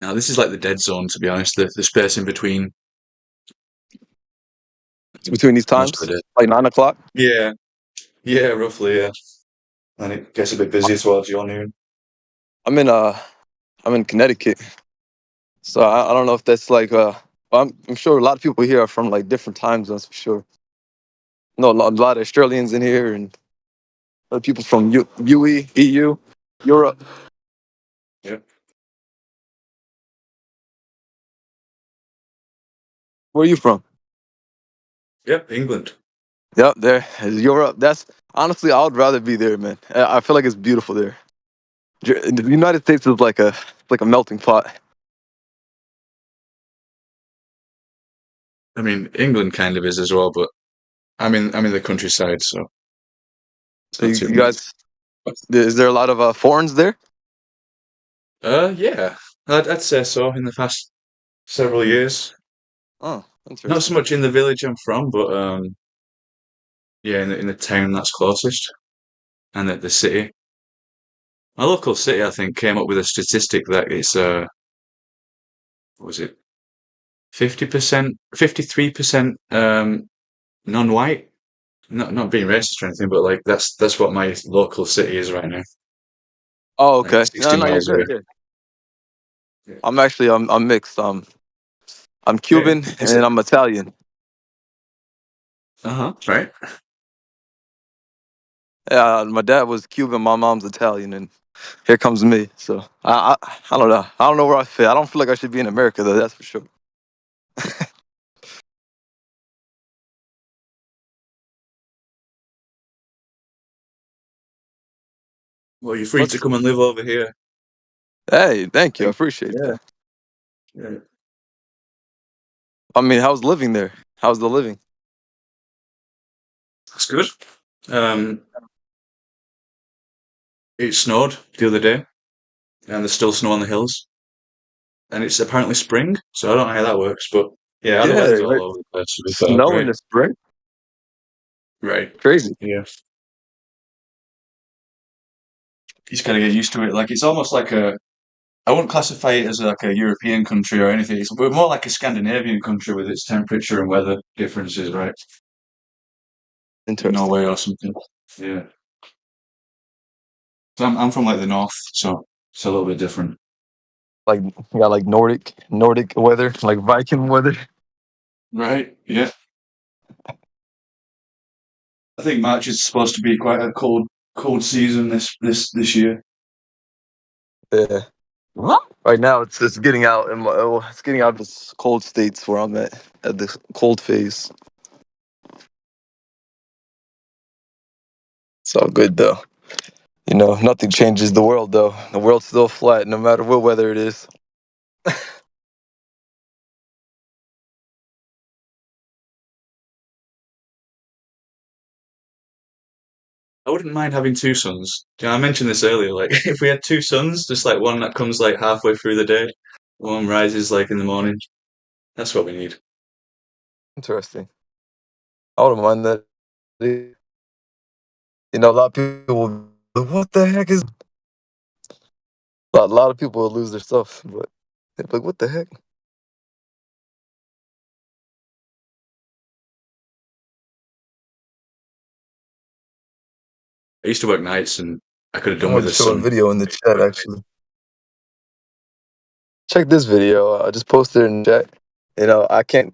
Now this is like the dead zone, to be honest. The space in between Between these most of times, the day. like 9 o'clock. Yeah, roughly, yeah. And it gets a bit busy towards your noon. I'm in Connecticut, so I don't know if that's like I'm sure a lot of people here are from like different time zones for sure. No, a lot of Australians in here and other people from UE, EU, Europe. Yeah. Where are you from? Yep, England. Yep, there is Europe. That's honestly, I would rather be there, man. I feel like it's beautiful there. The United States is like a melting pot. I mean, England kind of is as well, but I'm in the countryside, so it's So not you, too you bad. guys, is there a lot of foreigners there? Yeah, I'd say so. In the past several years, Oh, not so interesting. much in the village I'm from, but yeah, in the town that's closest, and at the city. My local city, I think, came up with a statistic that it's what was it 50%, 53% non-white. Not being racist or anything, but like that's what my local city is right now. Oh, Like okay. 60 No, you're miles away. good. Yeah. I'm mixed. I'm Yeah, Cuban and I'm Italian. right. Yeah, my dad was Cuban, my mom's Italian, and here comes me. So I don't know. I don't know where I fit. I don't feel like I should be in America though. That's for sure. Well, you're free to What's come and live over here. Hey, thank you. I Like, appreciate yeah, that. yeah. I mean, how's living there? How's the living? That's good. Um, it snowed the other day, and there's still snow on the hills, and it's apparently spring, so I don't know how that works, but yeah, the Yeah, weather's right. all over the place, to be fair. Snow in Right. the spring. Right. Crazy. Yeah. You just gotta get used to it. Like it's almost like I wouldn't classify it as like a European country or anything. It's more like a Scandinavian country with its temperature and weather differences, right? Like Interesting. Norway or something. Yeah. So I'm from like the north, so it's a little bit different. Like you got like Nordic weather, like Viking weather. Right. Yeah. I think March is supposed to be quite a cold cold season this year. Yeah. Right now, it's getting out in it's getting out of its cold states where I'm at the cold phase. It's all good though. You know, nothing changes the world though. The world's still flat no matter what weather it is. I wouldn't mind having two suns. Yeah, I mentioned this earlier. Like, if we had two suns, just like one that comes like halfway through the day, one rises like in the morning. That's what we need. Interesting. I wouldn't mind that. You know, a lot of people will be like, what the heck is a lot of people will lose their stuff, but they're like, what the heck? I used to work nights, and I could have I done with wanted the to show a sun. video in the chat actually. Check this video. I just posted it in the chat. You know, I can't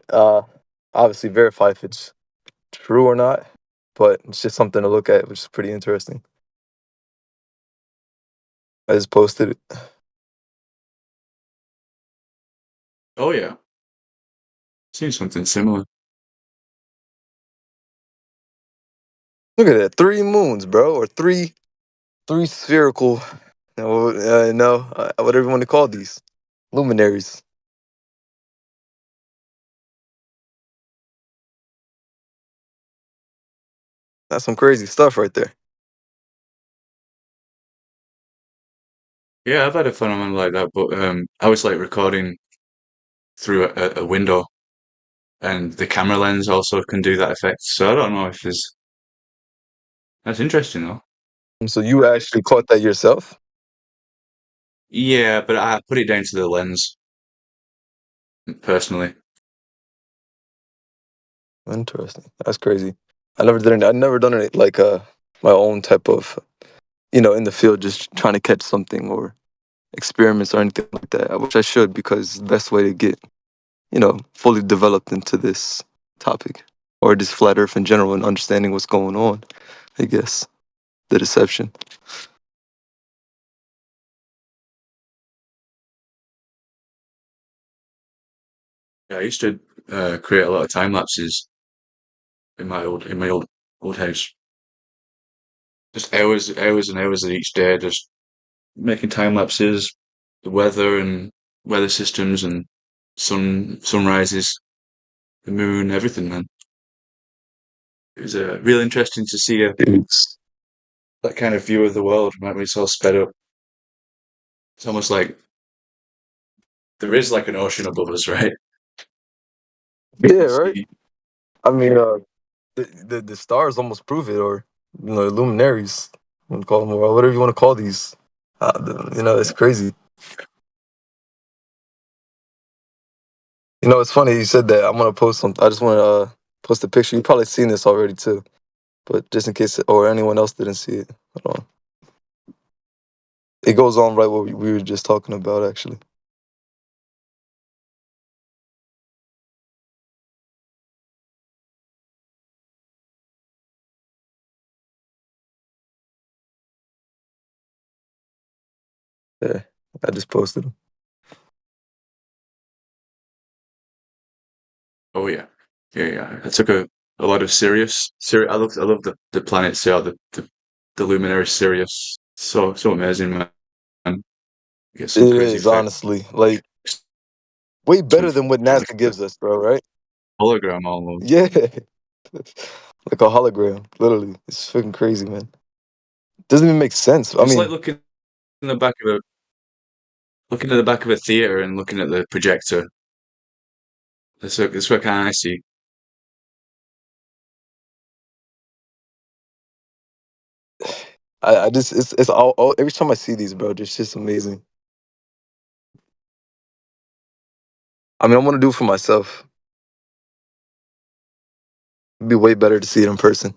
obviously verify if it's true or not, but it's just something to look at, which is pretty interesting. I just posted it. Oh yeah, seen something similar. Look at that, 3 moons, bro, or three spherical, whatever you want to call these luminaries. That's some crazy stuff right there. Yeah, I've had a phenomenon like that, but I was like recording through a window, and the camera lens also can do that effect. So I don't know if there's. That's interesting though. So you actually caught that yourself? Yeah, but I put it down to the lens personally. Interesting. That's crazy. I've never done it like my own type of, in the field, just trying to catch something or experiments or anything like that. I wish I should, because it's the best way to get, fully developed into this topic or just flat earth in general and understanding what's going on, I guess. The deception. Yeah, I used to create a lot of time lapses in my old house. Just hours and hours of each day, just making time lapses, the weather and weather systems and sunrises, the moon, everything, man. It was real interesting to see that kind of view of the world when it's all sped up. It's almost like there is like an ocean above us, right? We Yeah, can right. see. I mean, the stars almost prove it, or luminaries. You want to call them, or whatever you want to call these. It's crazy. It's funny you said that. I'm gonna post some. I just want to post a picture. You've probably seen this already too, but just in case, or anyone else didn't see it. Hold on. It goes on right what we were just talking about, actually. Yeah, I just posted them. Oh yeah, yeah. I took a lot of Sirius. I love the planet. Yeah, the luminary Sirius. So amazing, man. Get some It crazy is, effects. honestly, like way better With than what like NASA a gives us, bro. Right? hologram almost. Yeah, like a hologram. Literally, it's freaking crazy, man. Doesn't even make sense. I It's like mean, in the back of a looking at the back of a theater and looking at the projector. That's what kind I see. I just it's all every time I see these, bro, it's just amazing. I mean, I want to do it for myself. It'd be way better to see it in person.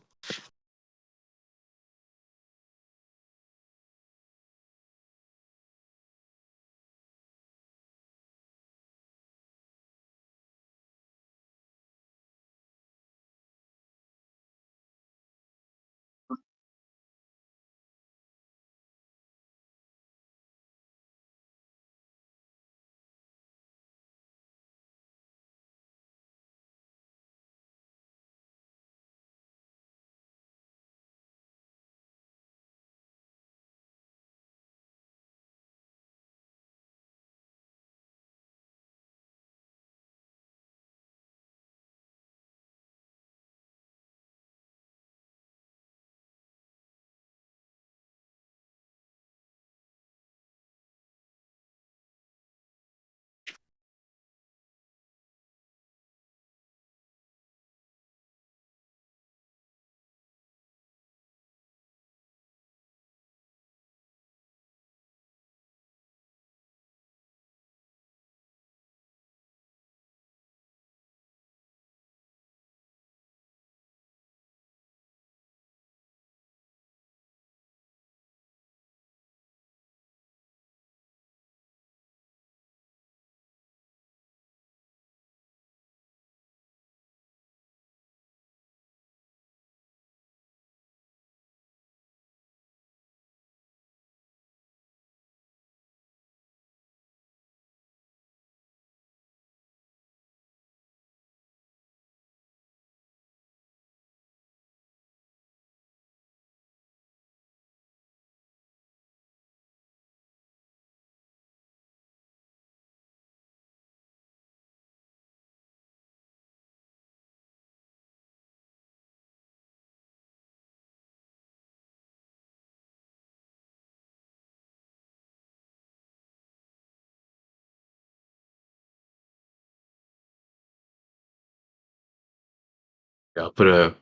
Yeah, I'll put a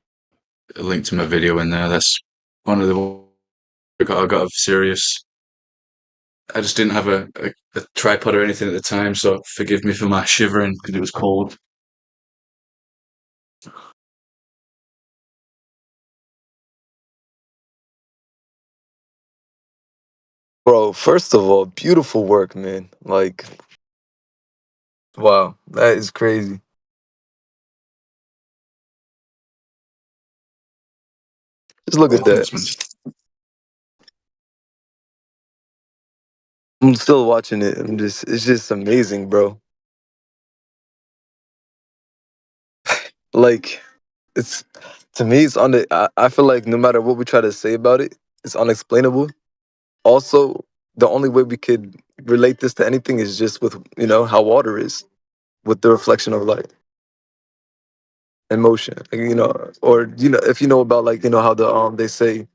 link to my video in there. That's one of the I got a serious. I just didn't have a tripod or anything at the time, so forgive me for my shivering because it was cold. Bro, first of all, beautiful work, man. Like, wow, that is crazy. Just look at Thanks, man. that. I'm still watching it. It's just amazing, bro. Like, it's to me, it's I feel like no matter what we try to say about it, it's unexplainable. Also, the only way we could relate this to anything is just with how water is, with the reflection of light and motion. Like, or if you know about like how they say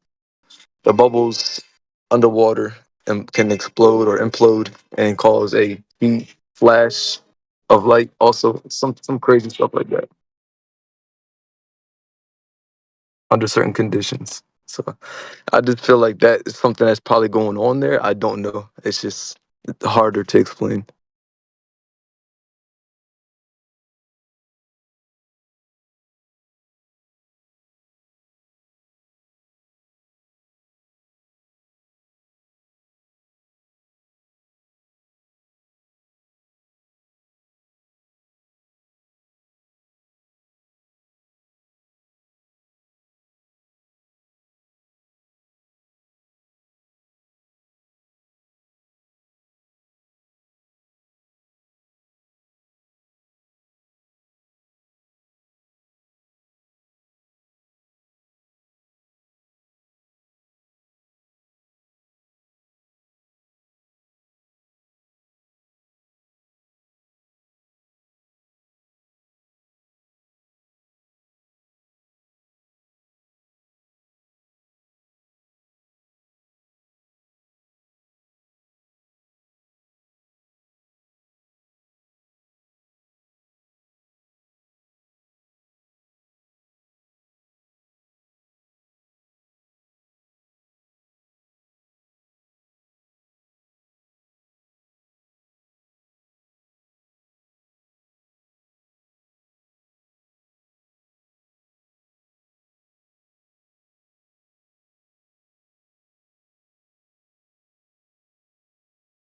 the bubbles underwater and can explode or implode and cause a heat flash of light. Also, some crazy stuff like that under certain conditions. So I just feel like that is something that's probably going on there. I don't know. It's just harder to explain.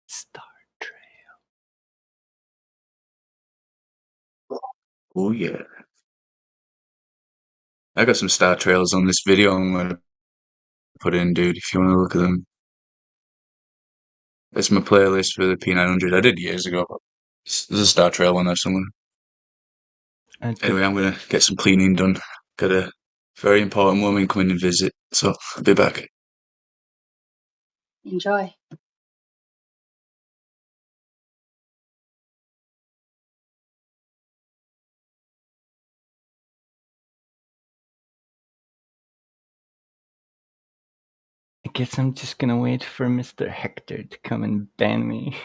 Star Trail. Oh yeah. I got some star trails on this video I'm gonna put in, dude, if you wanna look at them. It's my playlist for the P900. I did years ago. There's a star trail on there somewhere. Anyway, I'm gonna get some cleaning done. Got a very important woman coming to visit, so I'll be back. Enjoy. I guess I'm just gonna wait for Mr. Hector to come and ban me.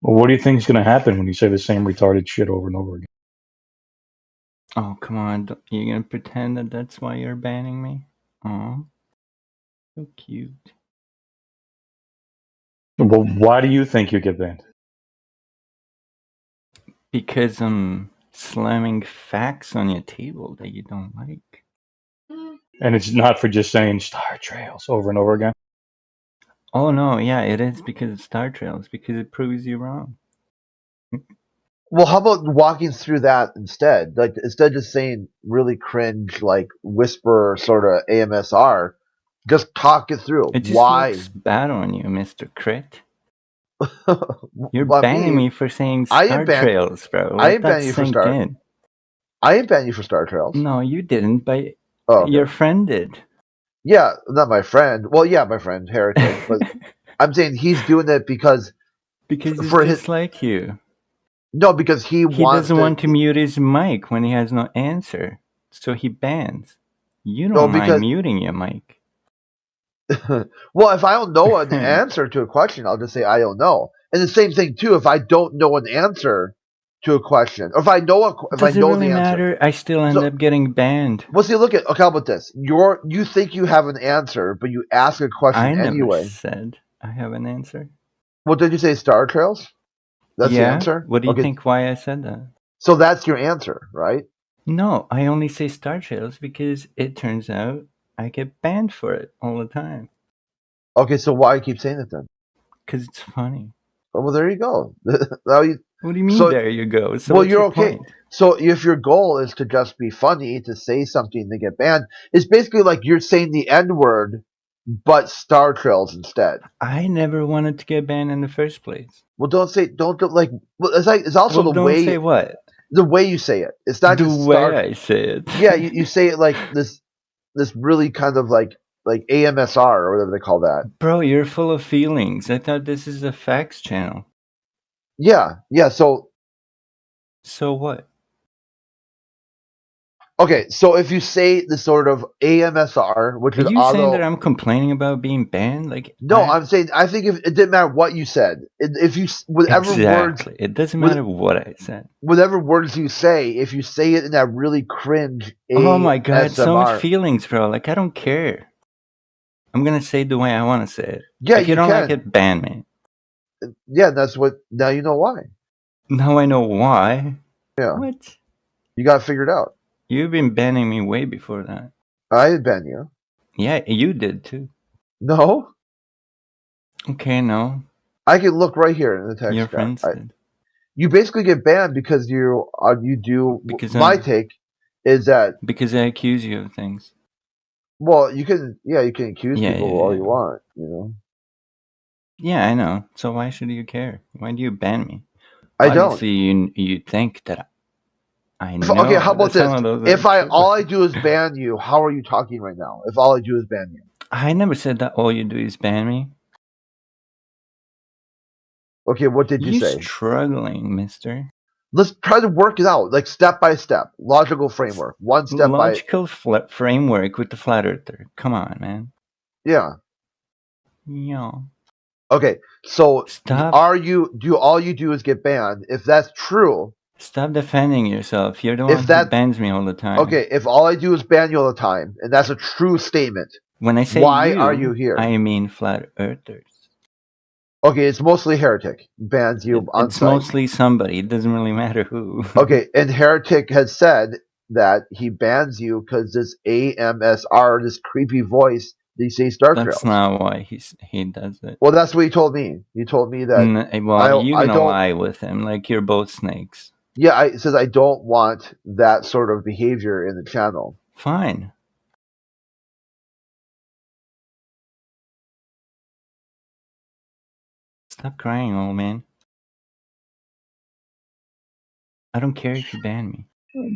Well, what do you think is going to happen when you say the same retarded shit over and over again? Oh, come on. You're gonna pretend that that's why you're banning me? Oh, so cute. Well, why do you think you get banned? Because I'm slamming facts on your table that you don't like. And it's not for just saying star trails over and over again? Oh no, yeah, it is because it's Star Trails, because it proves you wrong. Well, how about walking through that instead? Like instead of just saying really cringe, like whisper sort of AMSR, just talk it through. It just Why? looks bad on you, Mr. Crit. You're Well, banning me for saying I Star ain't ban- Trails, bro. I Let ain't ban that you for sink Star. in. I ain't ban you for Star Trails. No, you didn't, but Oh, okay. your friend did. Yeah, not my friend. Well, yeah, my friend Heretic, but I'm saying he's doing it because Because he's for just his like you. no, because he wants doesn't want to mute his mic when he has no answer, so he bans. You don't mind because muting your mic. Well, if I don't know an answer to a question, I'll just say I don't know. And the same thing too. If I don't know an answer to a question, or if I know Does it really the answer, matter? I still end So- up getting banned. well, see, look at okay. How about this? You think you have an answer, but you ask a question I never anyway. said I have an answer. What did you say? Star Trails? That's the Yeah? answer. What do you Okay, think why I said that? So that's your answer, right? No, I only say Star Trails because it turns out I get banned for it all the time. Okay, so why you keep saying it then? Because it's funny. Oh, well, there you go. Now you, What do you mean, So- there you go? So well, what's you're your okay. point? So if your goal is to just be funny, to say something to get banned, it's basically like you're saying the N word, but Star Trails instead. I never wanted to get banned in the first place. Well, don't like. Well, it's also Well, the don't way say what? the way you say it. It's not The just way Star. I say it. Yeah, you say it like this really kind of like AMSR or whatever they call that. Bro, you're full of feelings. I thought this is a facts channel. Yeah. So what? Okay, so if you say the sort of AMSR, which Are is you saying auto, that I'm complaining about being banned? Like no, I'm saying I think if it didn't matter what you said, if you whatever words exactly. It doesn't matter what I said. whatever words you say, if you say it in that really cringe Oh my god, so much ASMR, feelings, bro. Like I don't care. I'm gonna say it the way I want to say it. Yeah, if you you don't like can. it, ban me. Yeah, that's what. Now you know why. Now I know why. Yeah, What? you got it figured out. You've been banning me way before that. I didn't ban you. Yeah, you did too. No, Okay, no. I can look right here in the text. Your chat. friends did. You basically get banned because you do. Because my I'm- take is that Because I accuse you of things. well, you can accuse Yeah, people yeah, all yeah. you want, you know. Yeah, I know. So why should you care? Why do you ban me? I don't. Obviously, you think that I know. Okay, how about that this? some of those If are true. all I do is ban you, how are you talking right now? If all I do is ban you, I never said that all you do is ban me. okay, what did you You're say? struggling, mister. Let's try to work it out, like step by step, logical framework, one step by. Logical framework with the flat earther. Come on, man. Yeah. Yeah. Okay, so Stop. all you do is get banned. If that's true, Stop defending yourself. You're the one who that- bans me all the time. okay, if all I do is ban you all the time, and that's a true statement, When I say why are you here? I mean flat earthers. Okay, it's mostly Heretic bans you on It's site. mostly somebody. It doesn't really matter who. Okay, and Heretic has said that he bans you because this AMSR, this creepy voice, they say Star That's Trails. not why he does it. Well, that's what he told me. He told me that. Well, you're I gonna don't- lie with him, like you're both snakes. Yeah, it says I don't want that sort of behavior in the channel. Fine. Stop crying, old man. I don't care if you ban me.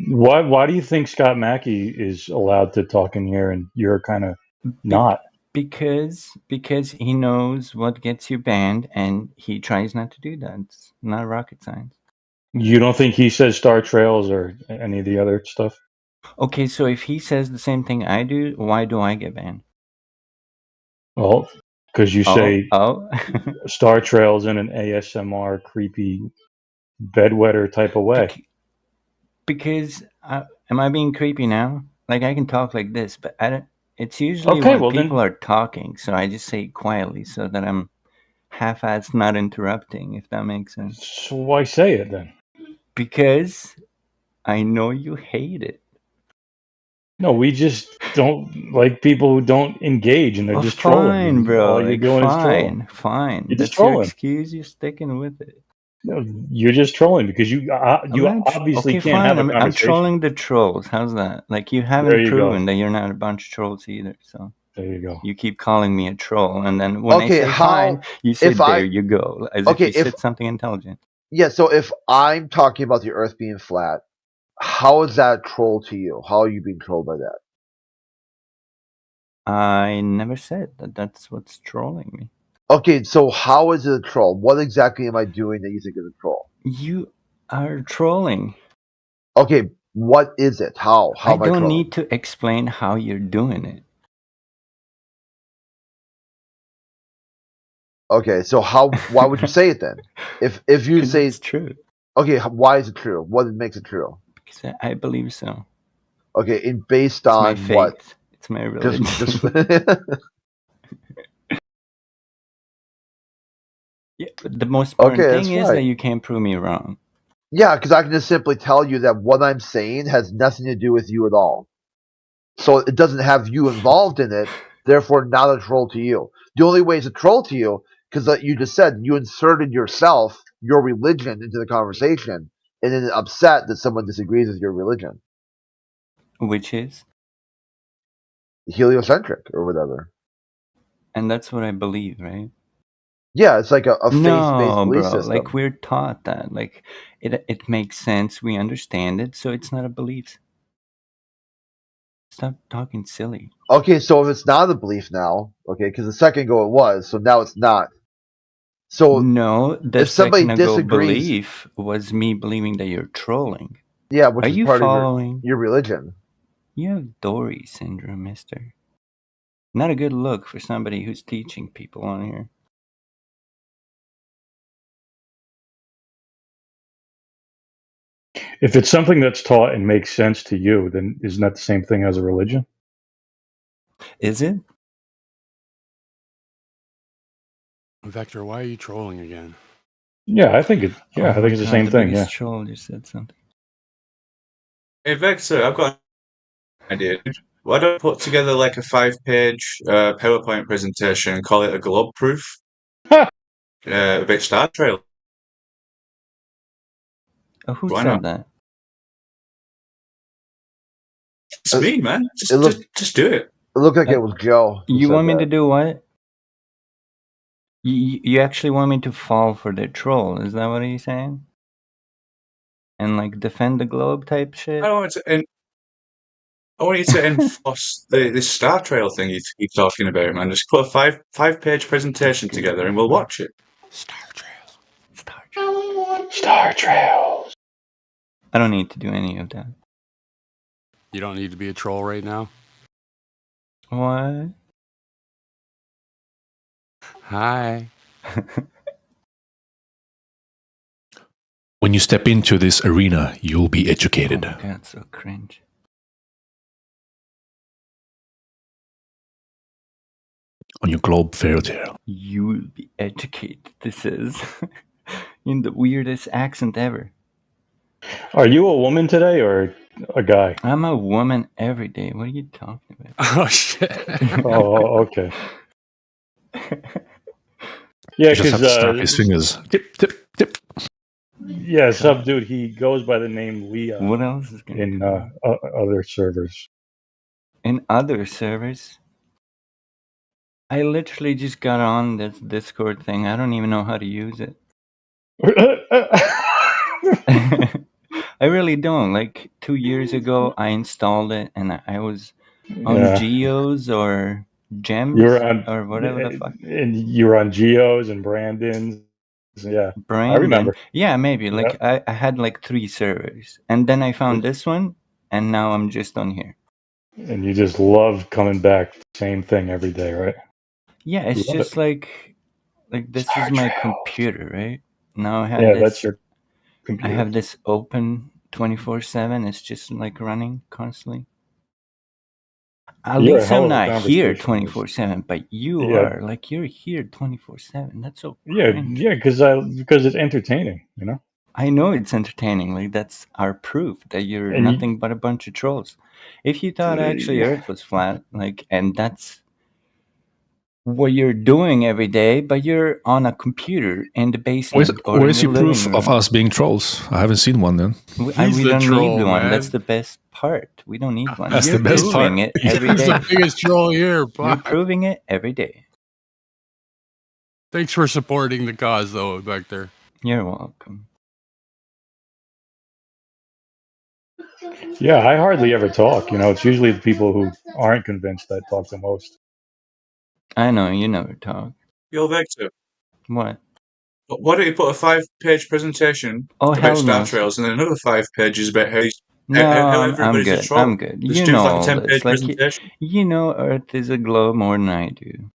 Why do you think Scott Mackey is allowed to talk in here and you're kind of not? Because he knows what gets you banned, and he tries not to do that. It's not rocket science. You don't think he says Star Trails or any of the other stuff? Okay, so if he says the same thing I do, why do I get banned? Well, because you say Oh. Star Trails in an ASMR creepy bedwetter type of way. Because am I being creepy now? Like I can talk like this, but I don't. It's usually Okay, when well then- people are talking, so I just say it quietly so that I'm half-assed not interrupting, if that makes sense. So why say it then? Because I know you hate it. No, we just don't like people who don't engage and they're Well, just trolling. fine, And bro. all you're Like, doing is trolling. fine. You're just That's your trolling. excuse. You're sticking with it. No, you're just trolling because you I'm not obviously okay, can't fine. have a I'm conversation. trolling the trolls. How's that? Like you There haven't you proven go. that you're not a bunch of trolls either. So There you go. you keep calling me a troll, and then when I Okay, say how- fine, you say if I- there you go, as Okay, if you if- said something intelligent. Yeah, so if I'm talking about the Earth being flat, how is that troll to you? How are you being trolled by that? I never said that. That's what's trolling me. Okay, so how is it a troll? What exactly am I doing that you think is a troll? You are trolling. Okay, what is it? How? How I am I don't trolling? need to explain how you're doing it. Okay, so why would you say it then? If you 'Cause say it's true. okay, why is it true? What makes it true? Because I believe so. Okay, and based It's my on what? faith. It's my religion. Just Yeah, but the most important okay, that's thing is that right. you can't prove me wrong. Yeah, because I can just simply tell you that what I'm saying has nothing to do with you at all. So it doesn't have you involved in it, therefore not a troll to you. The only way it's a troll to you, because like you just said, you inserted yourself, your religion into the conversation, and then upset that someone disagrees with your religion. Which is? Heliocentric or whatever. And that's what I believe, right? Yeah, it's like a faith-based No, belief bro. system. Like we're taught that. Like it makes sense. We understand it, so it's not a belief. Stop talking silly. Okay, so if it's not a belief now, okay, because a second ago it was, so now it's not. So No, the if somebody second ago disagrees, belief was me believing that you're trolling. yeah, which Are is you part following? of your religion. You have Dory syndrome, mister. Not a good look for somebody who's teaching people on here. If it's something that's taught and makes sense to you, then isn't that the same thing as a religion? Is it? Vector, why are you trolling again? Yeah, I think it. Yeah, Oh I my think it's the God, same the thing. biggest Yeah. troll just said something. Hey Vector, I've got an idea. Why don't I put together like a 5-page PowerPoint presentation and call it a globe proof? A bit Star Trail. Oh, who Why said not? that? It's me, man. It looked Just do it. It looked like it was Joe. who You said want me that. to do what? You actually want me to fall for the troll? Is that what he's saying? And like defend the globe type shit? I want you to enforce this Star Trail thing you keep talking about, man. Just put a five-page presentation together and we'll watch it. Star Trails. Star Trails. Star Trails. I don't need to do any of that. You don't need to be a troll right now. What? Hi. When you step into this arena, you'll be educated. Oh my God, so cringe. On your globe fairy tale. You'll be educated, this is. In the weirdest accent ever. Are you a woman today or a guy? I'm a woman every day. What are you talking about? Oh shit. Oh, okay. You Yeah, just have because to snap his fingers. Tip, tip, tip. yeah, sub dude, he goes by the name Leah What else is going in to other servers. In other servers? I literally just got on this Discord thing. I don't even know how to use it. I really don't. Like 2 years ago, I installed it and I was on Yeah. Geos or Gems You're on, or whatever the fuck. and you're on Geos and Brandon's. Yeah, Brandon. I remember. Yeah, maybe. Like Yeah. I had like 3 servers, and then I found this one, and now I'm just on here. And you just love coming back, same thing every day, right? Yeah, it's Love just it. like this Star is my Trails. computer, right? Now I have Yeah, this. that's your I computer. have this open 24/7. It's just like running constantly. At You're a least hell I'm of a not here conversationalist. 24/7, but you Yeah. are. Like you're here 24/7. That's so Yeah, cringe. yeah, because it's entertaining, you know. I know it's entertaining. Like that's our proof that you're And nothing but a bunch of trolls. If you thought actually Earth was flat, like, and that's what you're doing every day, but you're on a computer in the basement or in Where's the your living proof room. of us being trolls? I haven't seen one then. We He's the don't troll, need one. man. That's the best part. We don't need one. That's You're the best proving part. it every He's day. the biggest troll here, You're but proving it every day. thanks for supporting the cause, though, Vector. You're welcome. Yeah, I hardly ever talk. You know, it's usually the people who aren't convinced that talk the most. I know you never talk. Yo, Vector, What? why don't you put a 5-page presentation Oh, about hell Star no. Trails and then another 5 pages about how No, how I'm everybody's a good. troll? I'm good. Just You do know like a all 10-page this. Like presentation. you know, Earth is a globe more than I do.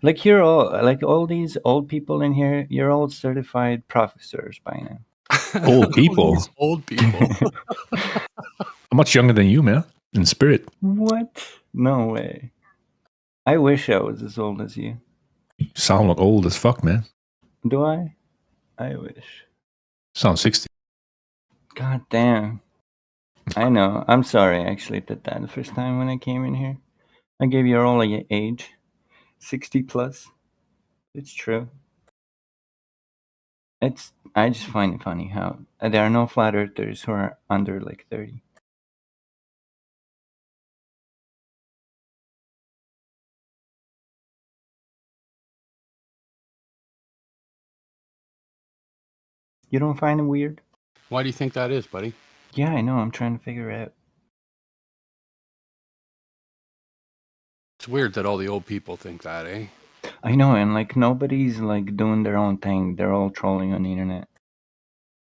Like you're all like all these old people in here. You're all certified professors by now. Old people. These old people. I'm much younger than you, man. In spirit. What? No way. I wish I was as old as you. You sound like old as fuck, man. Do I? I wish. Sound 60. God damn. I know. I'm sorry I actually did that the first time when I came in here. I gave you all your age. 60 plus. It's true. I just find it funny how there are no flat earthers who are under like 30. You don't find it weird? Why do you think that is, buddy? Yeah, I know. I'm trying to figure it out. It's weird that all the old people think that, eh? I know, and like nobody's like doing their own thing. They're all trolling on the internet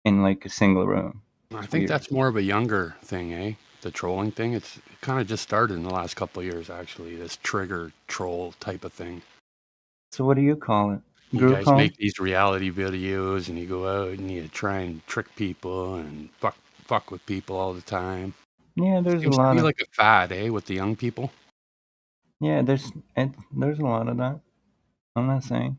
in like a single room. I think that's more of a younger thing, eh? The trolling thing. It kind of just started in the last couple of years, actually. This trigger troll type of thing. So what do you call it? You Group guys home? make these reality videos, and you go out and you try and trick people and fuck with people all the time. Yeah, there's Seems a to lot be of like a fad, eh, with the young people. yeah. There's a lot of that. I'm not saying.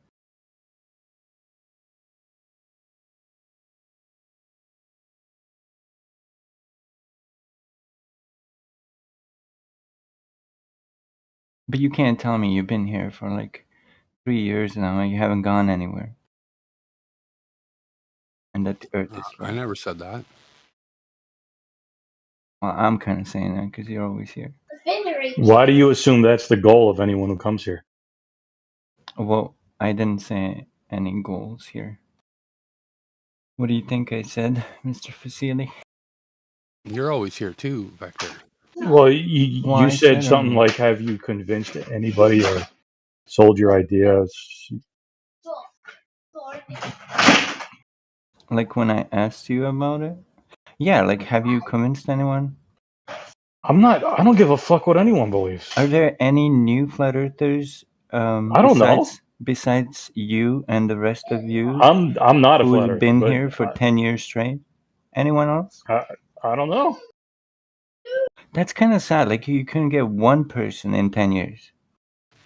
But you can't tell me you've been here for like 3 years now and you haven't gone anywhere. And that the Earth is I flat. never said that. Well, I'm kind of saying that because you're always here. Why do you assume that's the goal of anyone who comes here? Well, I didn't say any goals here. What do you think I said, Mr. Facili? You're always here too, Vector. Well, you I said said something like, "Have you convinced anybody or sold your ideas?" like when I asked you about it. Yeah, like have you convinced anyone? I don't give a fuck what anyone believes. Are there any new flat earthers I don't know. besides you and the rest of you I'm not a who's flat earther, been but here for 10 years straight? Anyone else? I don't know. That's kind of sad. Like you couldn't get one person in 10 years.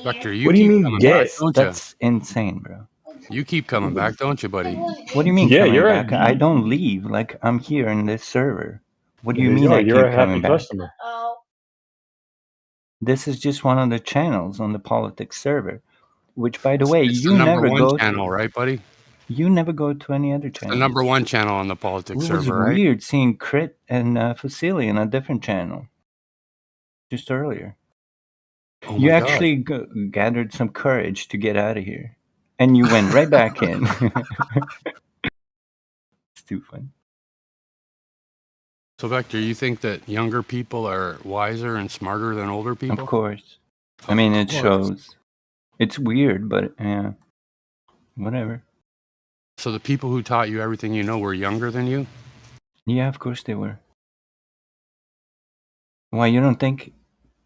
Vector, What do you keep mean coming get? back, don't you? That's insane, bro. You keep coming back, don't you, buddy? What do you mean Yeah, coming you're back? I don't leave. Like I'm here in this server. What do you There mean go. I You're keep a coming happy back? customer. This is just one of the channels on the politics server. Which, by the way, It's you the number never one go. channel, right, buddy? You never go to any other It's the channel. number one channel on the politics It was server, right? weird seeing Crit and Facili on a different channel just earlier. Oh You my God. actually gathered some courage to get out of here, and you went right back in. It's too fun. So, Vector, you think that younger people are wiser and smarter than older people? Of course. I mean, it course. shows. It's weird, but yeah, whatever. So the people who taught you everything you know were younger than you? Yeah, of course they were. Why, you don't think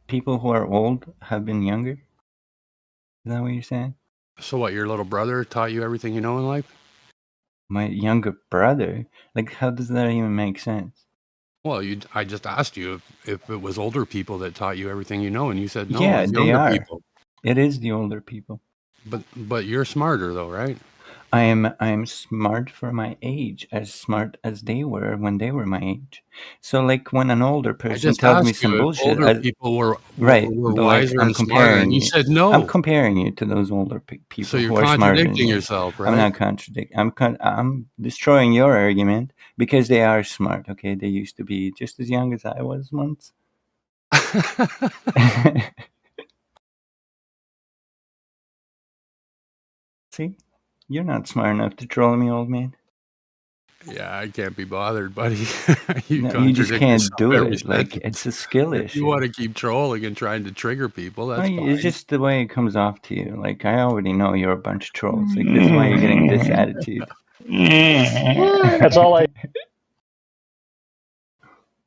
people who are old have been younger? Is that what you're saying? So what, your little brother taught you everything you know in life? My younger brother? Like, how does that even make sense? Well, I just asked you if it was older people that taught you everything you know, and you said no, Yeah, it's they younger are. people. It is the older people. But you're smarter though, right? I am smart for my age, as smart as they were when they were my age. So, like, when an older I person just tells me asked some you if bullshit, older people were right? were But like, wiser I'm and smarter, and comparing you you. said I'm no. comparing you to those older people So you're who are smarter than contradicting you. yourself, I'm right? not contradicting. I'm destroying your argument because they are smart. Okay, they used to be just as young as I was once. See, you're not smart enough to troll me, old man. Yeah, I can't be bothered, buddy. You No, you just contradict can't yourself do every it. Like, sentence. it's a skill If you issue. want to keep trolling and trying to trigger people, that's No, fine. it's just the way it comes off to you. Like, I already know you're a bunch of trolls. Like, this is why you're getting this attitude. That's all I.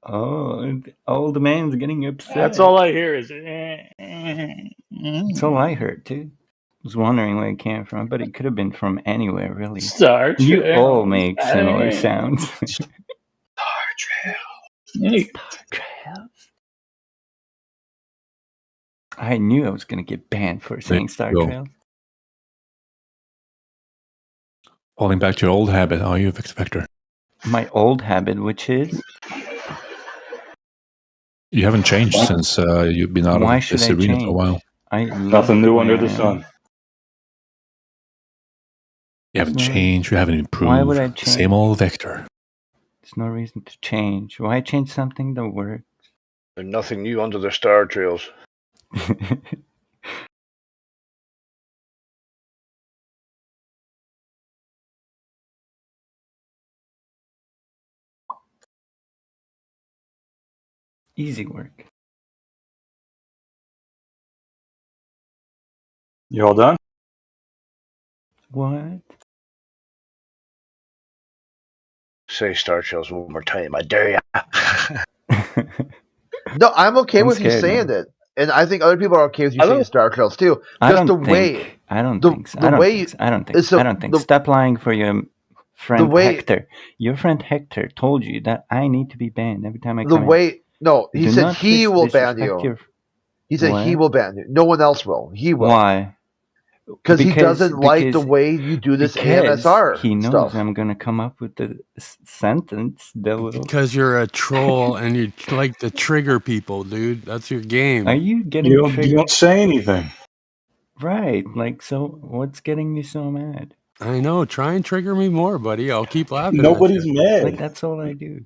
Oh, old man's getting upset. That's all I hear is. That's all I heard too. was wondering where it came from, but it could have been from anywhere, really. Star You all Trails. make similar sounds. Star Trails. Hey. Star Trails. I knew I was going to get banned for saying Star go. Trails. Falling back to your old habit, are you, Victor? My old habit, which is? You haven't changed since you've been out Why of should this I arena change? for a while. I love Nothing new the way under I the am. sun. You haven't There's no changed, you haven't improved. Why would I change? Same old Victor. There's no reason to change. Why change something that works? There's nothing new under the Star Trails. Easy work. You all done? What? Say Star Trails one more time. I dare ya. No, I'm okay I'm with you scared saying now. it, and I think other people are okay with you I saying don't- Star Trails too. I Just don't the think. way, I don't the- think so. the I don't way think so. I don't think it's so. a- I don't think. the- Stop lying for your friend way- Hector. Your friend Hector told you that I need to be banned every time I the come in. way. No, he Do said not he will ban disrespect you. your- He said he What? will ban you. No one else will. He will. Why? Because he doesn't like the because- way you do this because AMSR he knows stuff. I'm gonna come up with the sentence that will. Because you're a troll and you like to trigger people, dude. That's your game. Are you getting You triggered? don't say anything. Right. Like, so what's getting you so mad? I know. Try and trigger me more, buddy. I'll keep laughing. Nobody's at you. mad. Like, that's all I do.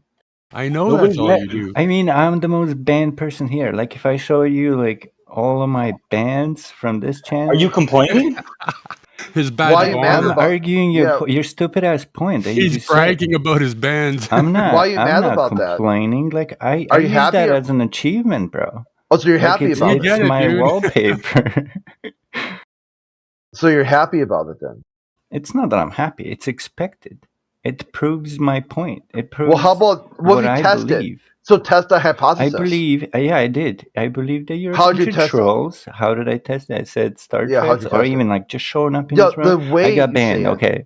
I know Nobody's that's all mad. you do. I mean, I'm the most banned person here. Like, if I show you, like, all of my bans from this channel. Are you complaining? His badge Why of you mad honor. I'm about- arguing yeah. your stupid ass point that you He's just said. bragging about his bands. I'm not. Why are you I'm mad not about that? complaining. Like, I Are you use happy that or- as an achievement, bro. Oh, so you're Like, happy it's, about it's it. get it, my dude. wallpaper. So you're happy about it then. It's not that I'm happy. It's expected. It proves my point. It proves Well, how about what what if you I test it? believe. So test the I hypothesis. believe, yeah, I did. I believe that you're How'd a you bunch of test it? trolls. How did I test it? I said Star Yeah, how'd Trails, you or test it? even like just showing up in Yeah, this the room. way I got you banned. say it. Okay,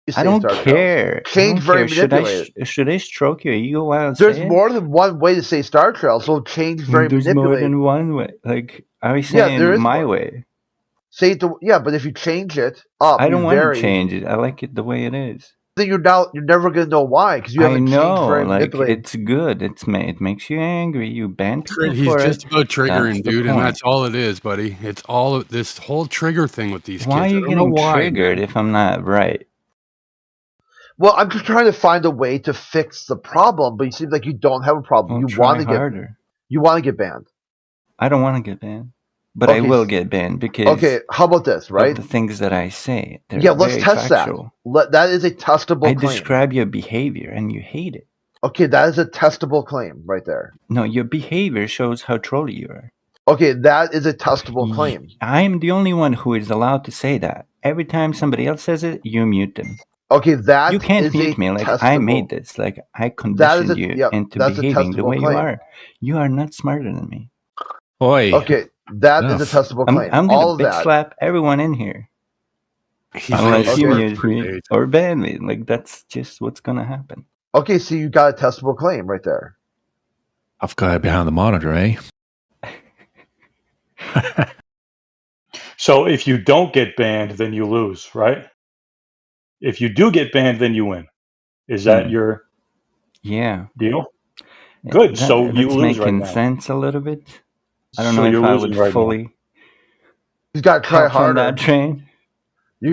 You say I don't Star Trails. care. I Change don't very care. Should I manipulate. should I stroke your ego while I There's say it? more than one way to say Star Trails, so change very There's more manipulate. than one way. Like, are we Yeah, saying there is my more. way? Say it. Yeah, but if you change it up, I don't you want vary, to change it. I like it the way it is. then you're never gonna know why because you I haven't changed know, very like manipulate. it's good. It makes you angry. You ban people He's for just it. about That's triggering, the dude, and point. that's all it is, buddy. It's all of this whole trigger thing with these Why are kids. you I don't know getting why, triggered man. if I'm not right? Well, I'm just trying to find a way to fix the problem, but it seems like you don't have a problem. Well, You want try to harder. get banned. I don't want to get banned, but I Okay, will get banned because Okay, how about this, of right? the things that I say. They're Yeah, let's very test factual. that. That is a testable I claim. describe your behavior and you hate it. Okay, that is a testable claim right there. No, your behavior shows how trolly you are. Okay, that is a testable claim. I'm the only one who is allowed to say that. Every time somebody else says it, you mute them. Okay, that You can't is mute a me. Like, I testable- made this. Like, I That is conditioned a you yeah, into that's a behaving the testable way you claim. are. You are not smarter than me. Oi. Okay, that is a Enough. testable I'm claim. going All to of bitch that. slap everyone in here. He's Unless really you Okay. mute me or ban me. Like, that's just what's going to happen. Okay, so you got a testable claim right there. Tough guy behind the monitor, eh? So if you don't get banned, then you lose, right? If you do get banned, then you win. Is that your Yeah. deal? Good. That- So you that's lose right making now. sense a little bit. I don't So know you're if I losing would right now. fully He's got to try hop on harder. that train.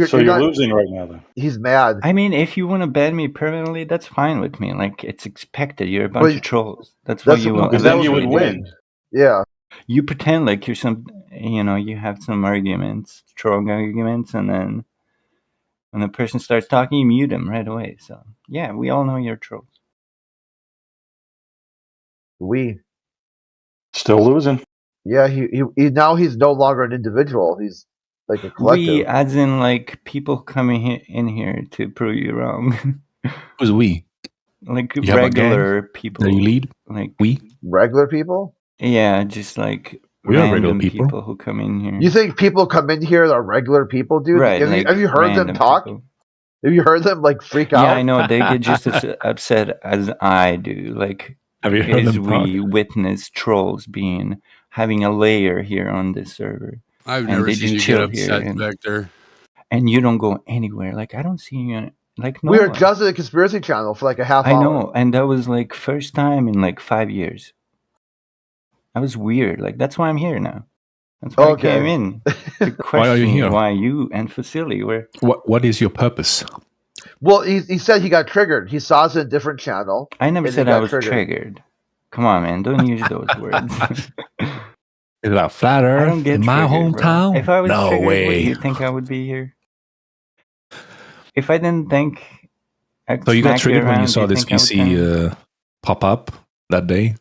So you're losing right now, then. He's mad. I mean, if you want to ban me permanently, that's fine with me. Like, it's expected. You're a bunch But of trolls. That's what you will. because then you would eventually do. win. Yeah. You pretend like you're some, you have some arguments, troll arguments, and then when the person starts talking, you mute them right away. So, yeah, we all know you're trolls. We. Still losing. Yeah, he now he's no longer an individual. He's like a collective. We, as in, like, people coming in here to prove you wrong. Who's we? Like, You have a gang regular people. that you lead? Like, We? Regular people? Yeah, just like We are regular random people. who come in here. You think people come in here that are regular people, dude? Right, Have you heard them random talk? people. Have you heard them like freak Yeah, out? I know they get just as upset as I do. Like, Have you heard as them we talk? witness trolls having a lair here on this server, I've and never they seen just you get chill here, upset, Vector. and you don't go anywhere. Like, I don't see you. Like, no We were one. just at a conspiracy channel for like a half I hour. know, and that was like first time in like 5 years. That was weird. Like, that's why I'm here now. That's why I came Okay. in to Why are you question here? why you and Facili were. What is your purpose? Well, he said he got triggered. He saw us in a different channel. I never and he said I got was triggered. Come on, man. Don't use those words. Is that flat I Earth don't get in my triggered, bro. hometown? If I was No triggered, way. would you think I would be here? If I didn't think I'd So you got smack you triggered when you around, saw do this think I would come? VC pop up that day?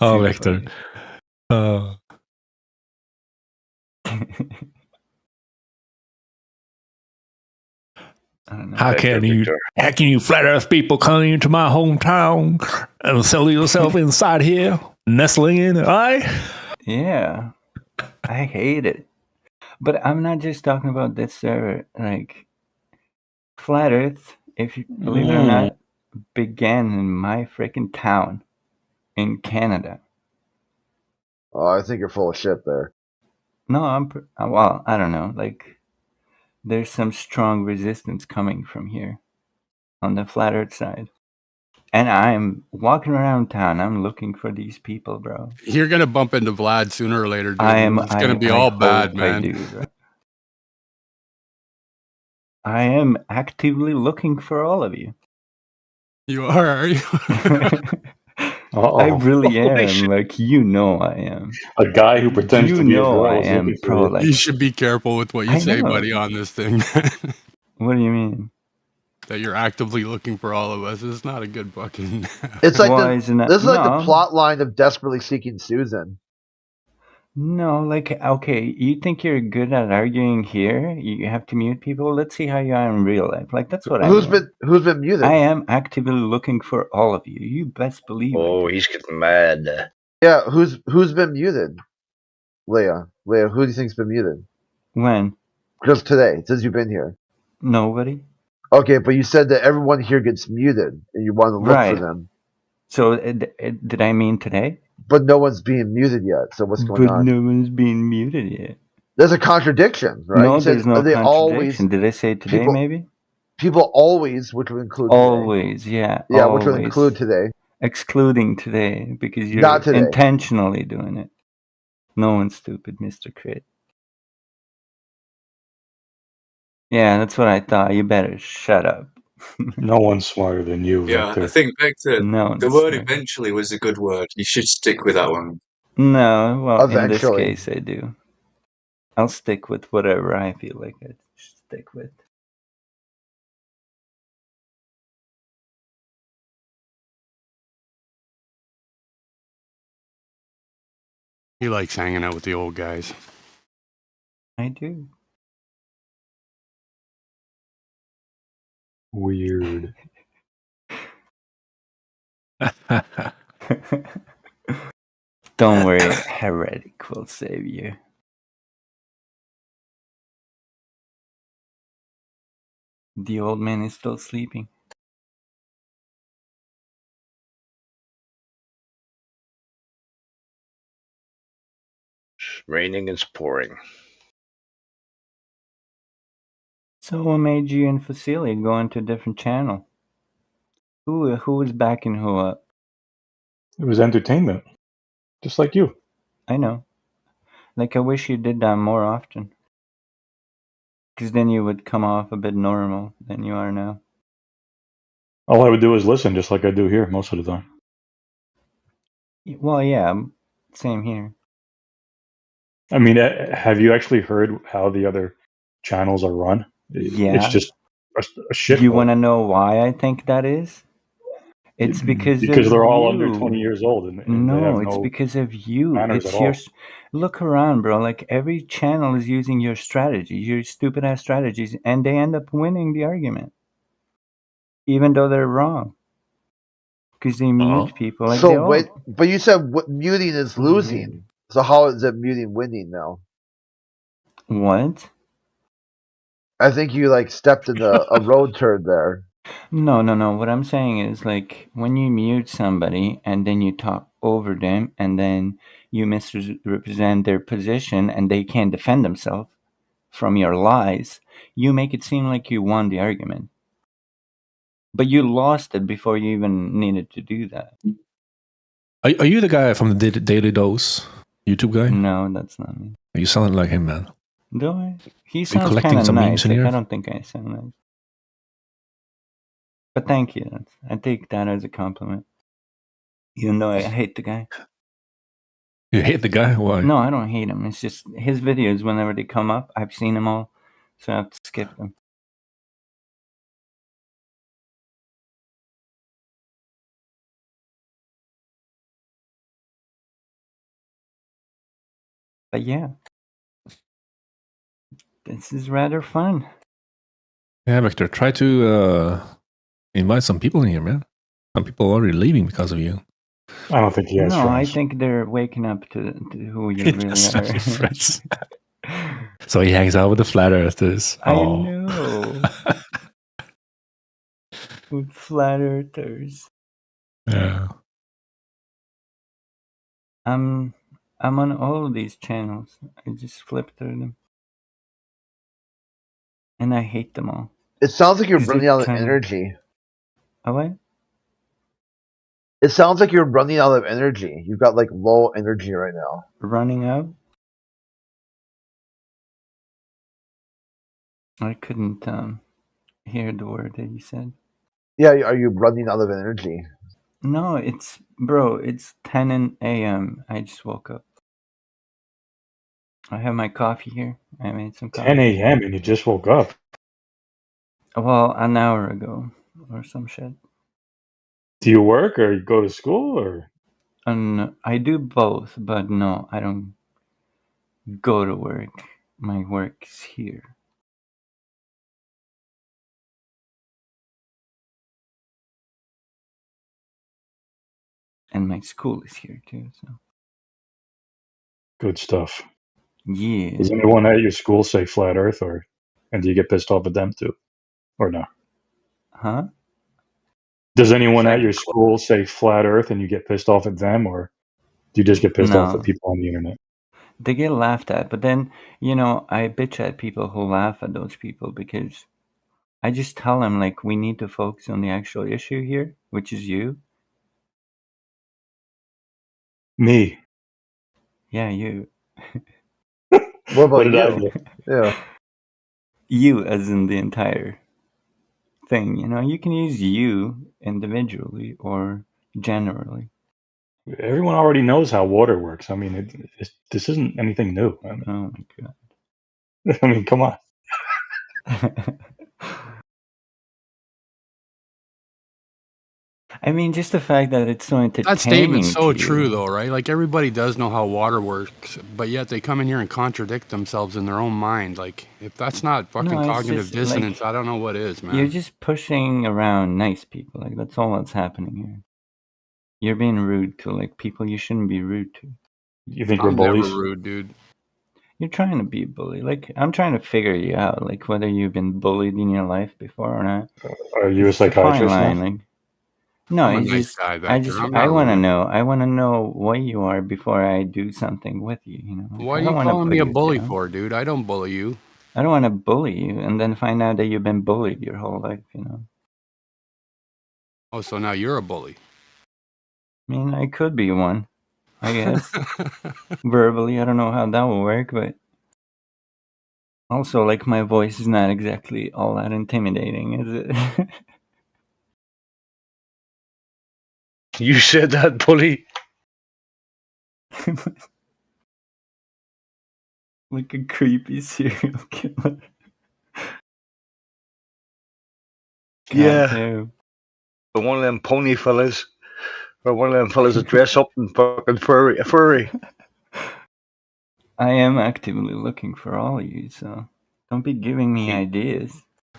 Oh, too Vector. Uh, I don't know. how Vector, can you? Victor. How can you flat Earth people come into my hometown and sell yourself inside here, nestling in? Yeah, I hate it. But I'm not just talking about this server. Like, Flat Earth, if you believe it or not, began in my freaking town in Canada. Oh, I think you're full of shit there. No, well, I don't know. Like, there's some strong resistance coming from here on the Flat Earth side. And I'm walking around town. I'm looking for these people, bro. You're gonna bump into Vlad sooner or later, dude. It's gonna be I all hope bad, I man. do, bro. I am actively looking for all of you. You are you? I really Holy am. shit. Like, you know I am. A guy who pretends You to be a know girl I is am, looking for bro. you. Like, You should be careful with what you I say, know. buddy, on this thing. What do you mean? That you're actively looking for all of us. It's not a good fucking. It's like Why isn't that? this is like the No. plot line of Desperately Seeking Susan. No, like, okay, you think you're good at arguing here? You have to mute people? Let's see how you are in real life. Like, that's what I Who's mean. been muted? I am actively looking for all of you. You best believe Oh, it. he's getting mad. Yeah, who's been muted? Leah, who do you think's been muted? When? Just today, since you've been here. Nobody? Okay, but you said that everyone here gets muted, and you want to look Right. for them. So, did I mean today? But no one's being muted yet. So what's going But on? no one's being muted yet. There's a contradiction, right? No, You said there's no they contradiction. Did I say today, people- maybe? People always, which would include today. Always, yeah. Yeah, always. which would include today. Excluding today, because you're Not today. intentionally doing it. No one's stupid, Mr. Crit. Yeah, that's what I thought. You better shut up. No one's smarter than you, Yeah, Victor. I think Vector, No the one's word smart. eventually was a good word. You should stick with that one. No, well, in this Eventually. case, I do. I'll stick with whatever I feel like I should stick with. He likes hanging out with the old guys. I do. Weird. Don't worry, Heretic will save you. The old man is still sleeping. It's raining and it's pouring. So what made you and Facili go into a different channel? Who was backing who up? It was entertainment. Just like you. I know. Like, I wish you did that more often. Because then you would come off a bit normal than you are now. All I would do is listen, just like I do here most of the time. Well, yeah, same here. I mean, have you actually heard how the other channels are run? Yeah. It's just a shit. You want to know why I think that is? It's because they're all you. under 20 years old. And they No, have it's no because of you. manners It's at your. all. Look around, bro. Like, every channel is using your strategy, your stupid ass strategies, and they end up winning the argument, even though they're wrong. Because they mute people like So they all. wait, but you said muting is losing. So how is it muting winning now? What? I think you like stepped in a road turd there. No. What I'm saying is like when you mute somebody and then you talk over them and then you misrepresent their position and they can't defend themselves from your lies, you make it seem like you won the argument. But you lost it before you even needed to do that. Are you the guy from the Daily Dose YouTube guy? No, that's not me. You sound like him, man. Do I? He Are you sounds collecting kind of some memes nice. in Like, here? I don't think I sound nice. But thank you. I take that as a compliment. Even though I hate the guy. You hate the guy? Why? No, I don't hate him. It's just his videos, whenever they come up, I've seen them all. So I have to skip them. But yeah. This is rather fun. Yeah, Victor, try to invite some people in here, man. Some people are already leaving because of you. I don't think he has No, I friends. think they're waking up to who you He really doesn't have any are. friends. So he hangs out with the flat earthers. I Oh. know. With flat earthers. Yeah. I'm on all of these channels. I just flip through them. And I hate them all. It sounds like you're 'Cause running they're out of kinda- energy. Oh, what? It sounds like you're running out of energy. You've got like low energy right now. Running out? I couldn't hear the word that you said. Yeah, are you running out of energy? No, it's 10 a.m. I just woke up. I have my coffee here. I made some coffee. 10 a.m. and you just woke up. Well, an hour ago or some shit. Do you work or you go to school or? I do both, but no, I don't go to work. My work's here. And my school is here too, so. Good stuff. Yeah. Does anyone at your school say flat earth and do you get pissed off at them too? Or no? Huh? Does anyone at your school say flat earth and you get pissed off at them or do you just get pissed off No. at people on the internet? They get laughed at, but then, I bitch at people who laugh at those people because I just tell them, like, we need to focus on the actual issue here, which is you. Me. Yeah, you. What about What did I you? do? Yeah. You as in the entire thing, you can use you individually or generally. Everyone already knows how water works. I mean, this isn't anything new. I mean, Oh my god. I mean, come on. I mean, just the fact that it's so entertaining. That statement's so to you. true, though, right? Like, everybody does know how water works, but yet they come in here and contradict themselves in their own mind. Like, if that's not fucking No, it's cognitive just, dissonance, like, I don't know what is, man. You're just pushing around nice people. Like, that's all that's happening here. You're being rude to, like, people you shouldn't be rude to. You think we're I'm never bullies? rude, dude. You're trying to be a bully. Like, I'm trying to figure you out, like, whether you've been bullied in your life before or not. Are you a It's a fine psychiatrist line, now? like. No, I'm a it's nice just guy, Vector. I'm I not want to rude. know. I want to know what you are before I do something with you. Like, Why I are don't you want to calling put me a you bully down. for, dude? I don't bully you. I don't want to bully you and then find out that you've been bullied your whole life. Oh, so now you're a bully. I mean, I could be one, I guess. Verbally, I don't know how that will work, but also, like, my voice is not exactly all that intimidating, is it? You said that, bully. Like a creepy serial killer. Yeah. Damn. But one of them pony fellas, or one of them fellas that dress up in fucking furry. I am actively looking for all of you, so don't be giving me ideas.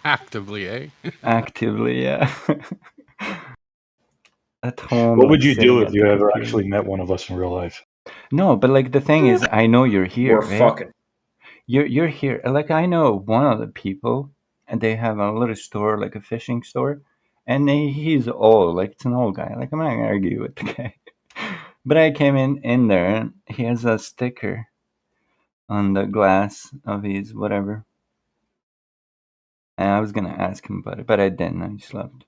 Actively, eh? Actively, yeah. at home. What would like, you do sitting if at you the ever computer. actually met one of us in real life? No, but like the thing is, I know you're here, We're right? fucking. You're here. Like I know one of the people, and they have a little store, like a fishing store, and he's old, like it's an old guy. Like I'm not gonna argue with the guy. But I came in there, and he has a sticker on the glass of his whatever. And I was gonna ask him about it, but I didn't. I just left.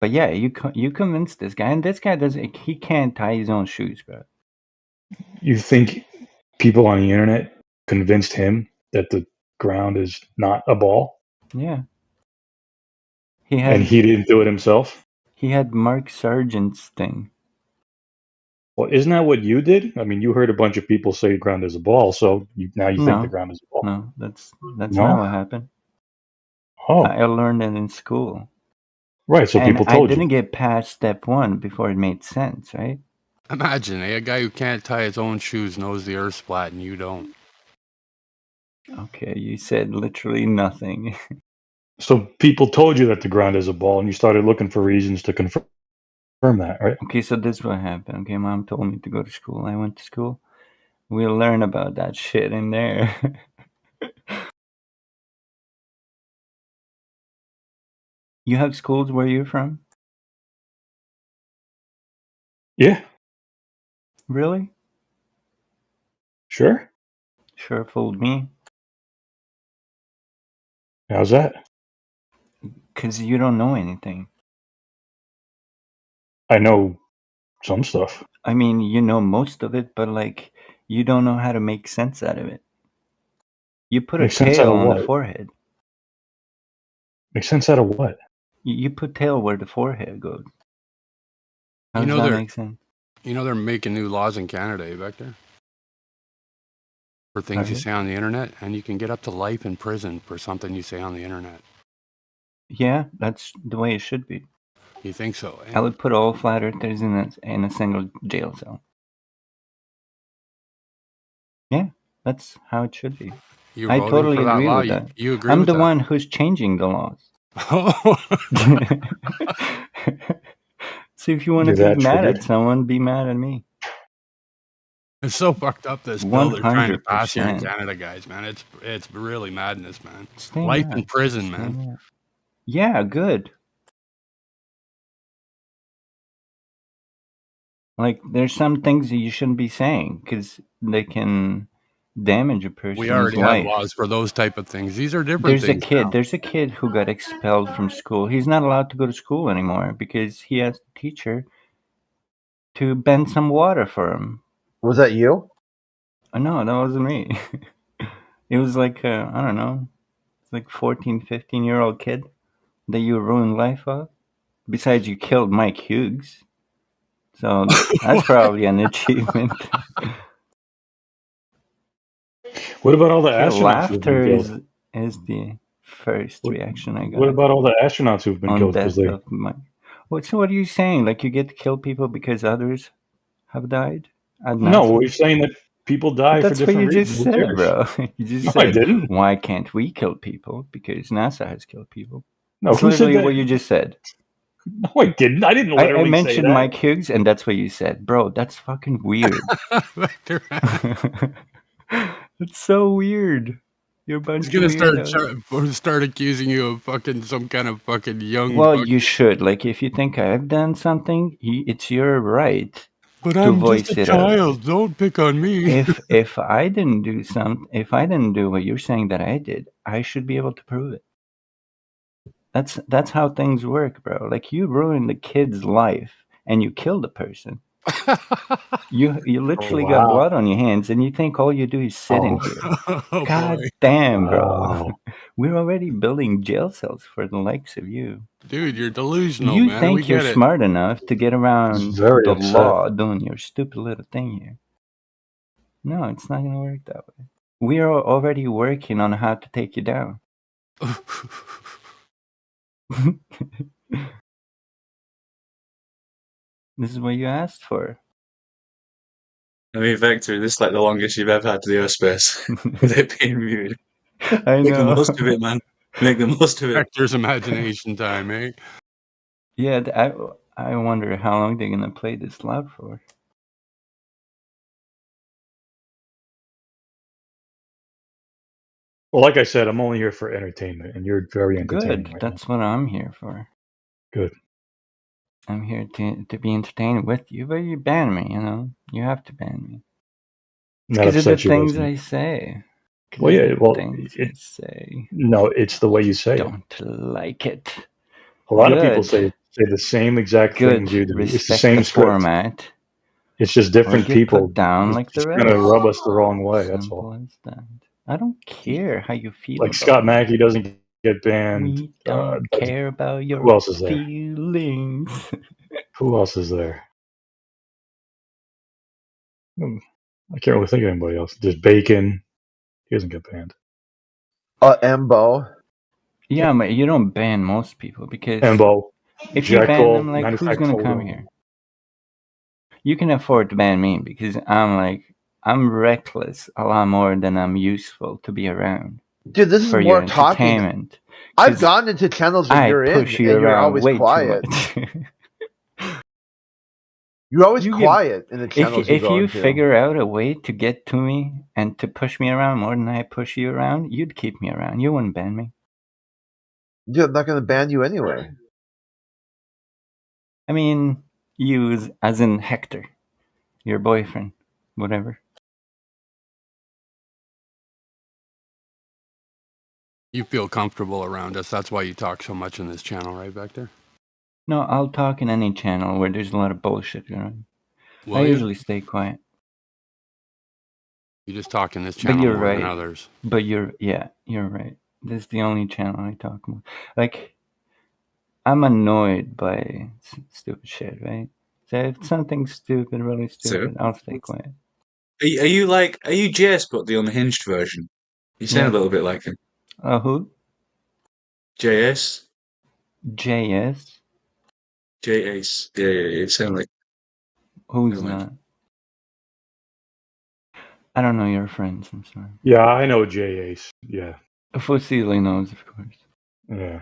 But yeah, you convinced this guy, and this guy doesn't. He can't tie his own shoes, bro. You think people on the internet convinced him that the ground is not a ball? Yeah. And he didn't do it himself? He had Mark Sargent's thing. Well, isn't that what you did? I mean, you heard a bunch of people say the ground is a ball, so now you think the ground is a ball. No, that's No? not what happened. Oh. I learned it in school. Right, so And people told I you. didn't get past step 1 before it made sense, right? Imagine, a guy who can't tie his own shoes knows the Earth's flat, and you don't. Okay, you said literally nothing. So people told you that the ground is a ball, and you started looking for reasons to confirm that, right? Okay, so this is what happened. Okay, mom told me to go to school. I went to school. We learn about that shit in there. You have schools where you're from? Yeah, Really? sure. Sure fooled me. How's that? Because you don't know anything. I know some stuff. I mean, you know most of it, but like, you don't know how to make sense out of it. You put Make a sense out tail of on the what? forehead. Make sense out of what? You put tail where the forehead goes. How You does know that they're make sense? you know they're making new laws in Canada, eh, Vector? For things Are you they? say on the internet, and you can get up to life in prison for something you say on the internet. Yeah, that's the way it should be. You think so, eh? I would put all flat earthers in a single jail cell. Yeah, that's how it should be. You're I voting totally for that agree law? with that. You agree I'm with the that? one who's changing the laws. So if you want to You're be that mad triggered? at someone, be mad at me. It's so fucked up, this bill they're trying to pass here in 100%. Canada, guys, man. It's really madness, man. Stay Life mad. in prison, Stay man. mad. Yeah, good. Like, there's some things that you shouldn't be saying because they can damage a We person's already have life. laws for those type of things. These are different things now. There's a kid who got expelled from school. He's not allowed to go to school anymore because he asked the teacher to bend some water for him. Was that you? No, that wasn't me. It was like, I don't know, it's like 14, 15-year-old kid that you ruined life of. Besides, you killed Mike Hughes. So that's probably an achievement. What about all the Yeah, astronauts who've been laughter killed? is the first reaction I got. What about all the astronauts who've been on killed because death they? of Mike? So what are you saying? Like you get to kill people because others have died? At No, NASA? we're saying that people But die for that's what different you reasons. just Who said, cares? bro. You just No, I said, didn't. why can't we kill people? Because NASA has killed people. No, That's who said literally that? what you just said. No, I didn't. I didn't I literally say mentioned that. Mike Hughes, and that's what you said. Bro, that's fucking weird. Vector, It's so weird. You're a bunch he's of gonna weirdos. start accusing you of fucking some kind of fucking young. Well, you should. Like, if you think I've done something, it's your right But to I'm voice just a it out. child. Don't pick on me. If I didn't do if I didn't do what you're saying that I did, I should be able to prove it. That's how things work, bro. Like you ruined the kid's life and you killed a person. You literally got wow. blood on your hands, and you think all you do is sit in here. Oh, God boy. damn, bro. Wow. We're already building jail cells for the likes of you. Dude, you're delusional, You man. think We you're get it. smart enough to get He's around very the upset. law doing your stupid little thing here. No, it's not going to work that way. We are already working on how to take you down. This is what you asked for. I mean, Vector, this is like the longest you've ever had to the airspace with it being muted. I Make the know. most of it, man. Make the most of it. Hector's imagination time, eh? Yeah, I wonder how long they're gonna play this loud for. Well, like I said, I'm only here for entertainment, and you're very entertaining. Good. Right That's what I'm here for. Good. I'm here to be entertained with you, but you ban me. You know, you have to ban me. It's That because of the upsets you, things doesn't it? I say. 'Cause Well, of yeah. the Well, things I say. no, it's the way you say it. Don't like it. A lot of people Good. say the same exact Good. things you do. It's the Respect same the script. format. It's just Or different get people put down like the just kind of rest. rub us the wrong way. That's Simple all. as that. I don't care how you feel Like about Scott me. Mackey doesn't get banned. We don't care about Who your else is there? feelings. Who else is there? I can't really think of anybody else. There's Bacon. He doesn't get banned. Embo. Yeah, but you don't ban most people because Embo. if you ban Jekyll, them, like who's gonna come Manufactorum. here? You can afford to ban me because I'm reckless a lot more than I'm useful to be around. Dude, this is for more your talking. entertainment. I've 'Cause gone into channels that I you're in, push you and you're around always way quiet. too much. You're always You get- quiet in the channels if go you into. figure out a way to get to me and to push me around more than I push you around, you'd keep me around. You wouldn't ban me. Dude, I'm not going to ban you anyway. I mean, you as in Hector, your boyfriend, whatever. You feel comfortable around us. That's why you talk so much in this channel, right, Vector? No, I'll talk in any channel where there's a lot of bullshit going on. Will I you? usually stay quiet. You just talk in this But channel you're more right. than others. But you're right. This is the only channel I talk more. Like, I'm annoyed by stupid shit, right? So if something's stupid, really stupid, I'll stay quiet. Are you Jace but the unhinged version? You sound Yeah. a little bit like him. Who? JS? JS? JS. Yeah, you sound like. Who's not? I don't know your friends, I'm sorry. Yeah, I know J Ace. Yeah. Fusili knows, of course. Yeah.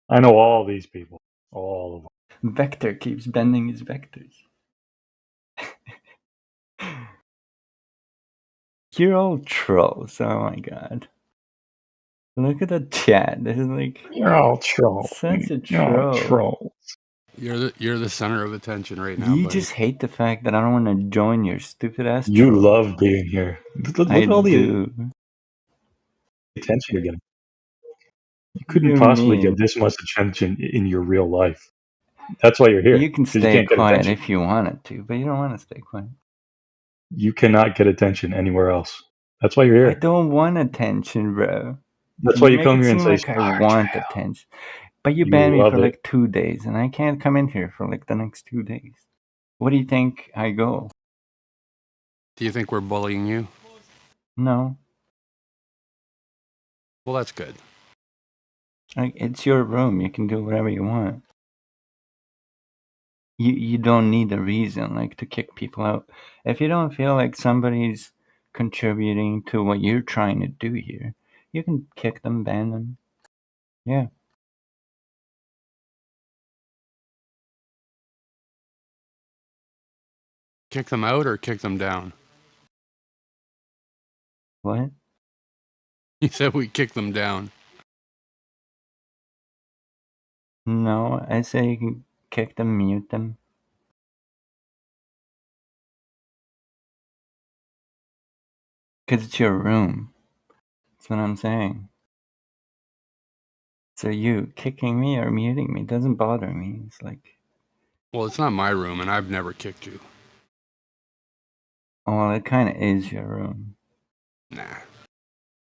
I know all these people. All of them. Vector keeps bending his vectors. You're all trolls, oh my god. Look at the chat. This is like You're all trolls. Such a You're all troll. trolls. You're the center of attention right now, You buddy. just hate the fact that I don't want to join your stupid ass You troll. love being here. Look I at all the do. attention you're getting. You couldn't You're possibly mean. get this much attention in your real life. That's why you're here. You can 'cause you stay can't get quiet attention. if you wanted to, but you don't want to stay quiet. You cannot get attention anywhere else. That's why you're here. I don't want attention, bro. That's why you make come it here and seem say like I want attention. But you You banned me love for it. like 2 days, and I can't come in here for like the next 2 days. What do you think I go? Do you think we're bullying you? No. Well, that's good. Like, it's your room. You can do whatever you want. You don't need a reason like to kick people out. If you don't feel like somebody's contributing to what you're trying to do here, you can kick them, ban them. Yeah. Kick them out or kick them down? What? You said we kick them down. No, I say you can kick them, mute them. Because it's your room. That's what I'm saying. So you kicking me or muting me doesn't bother me. It's like, Well, it's not my room, and I've never kicked you. oh, well, it kind of is your room. Nah.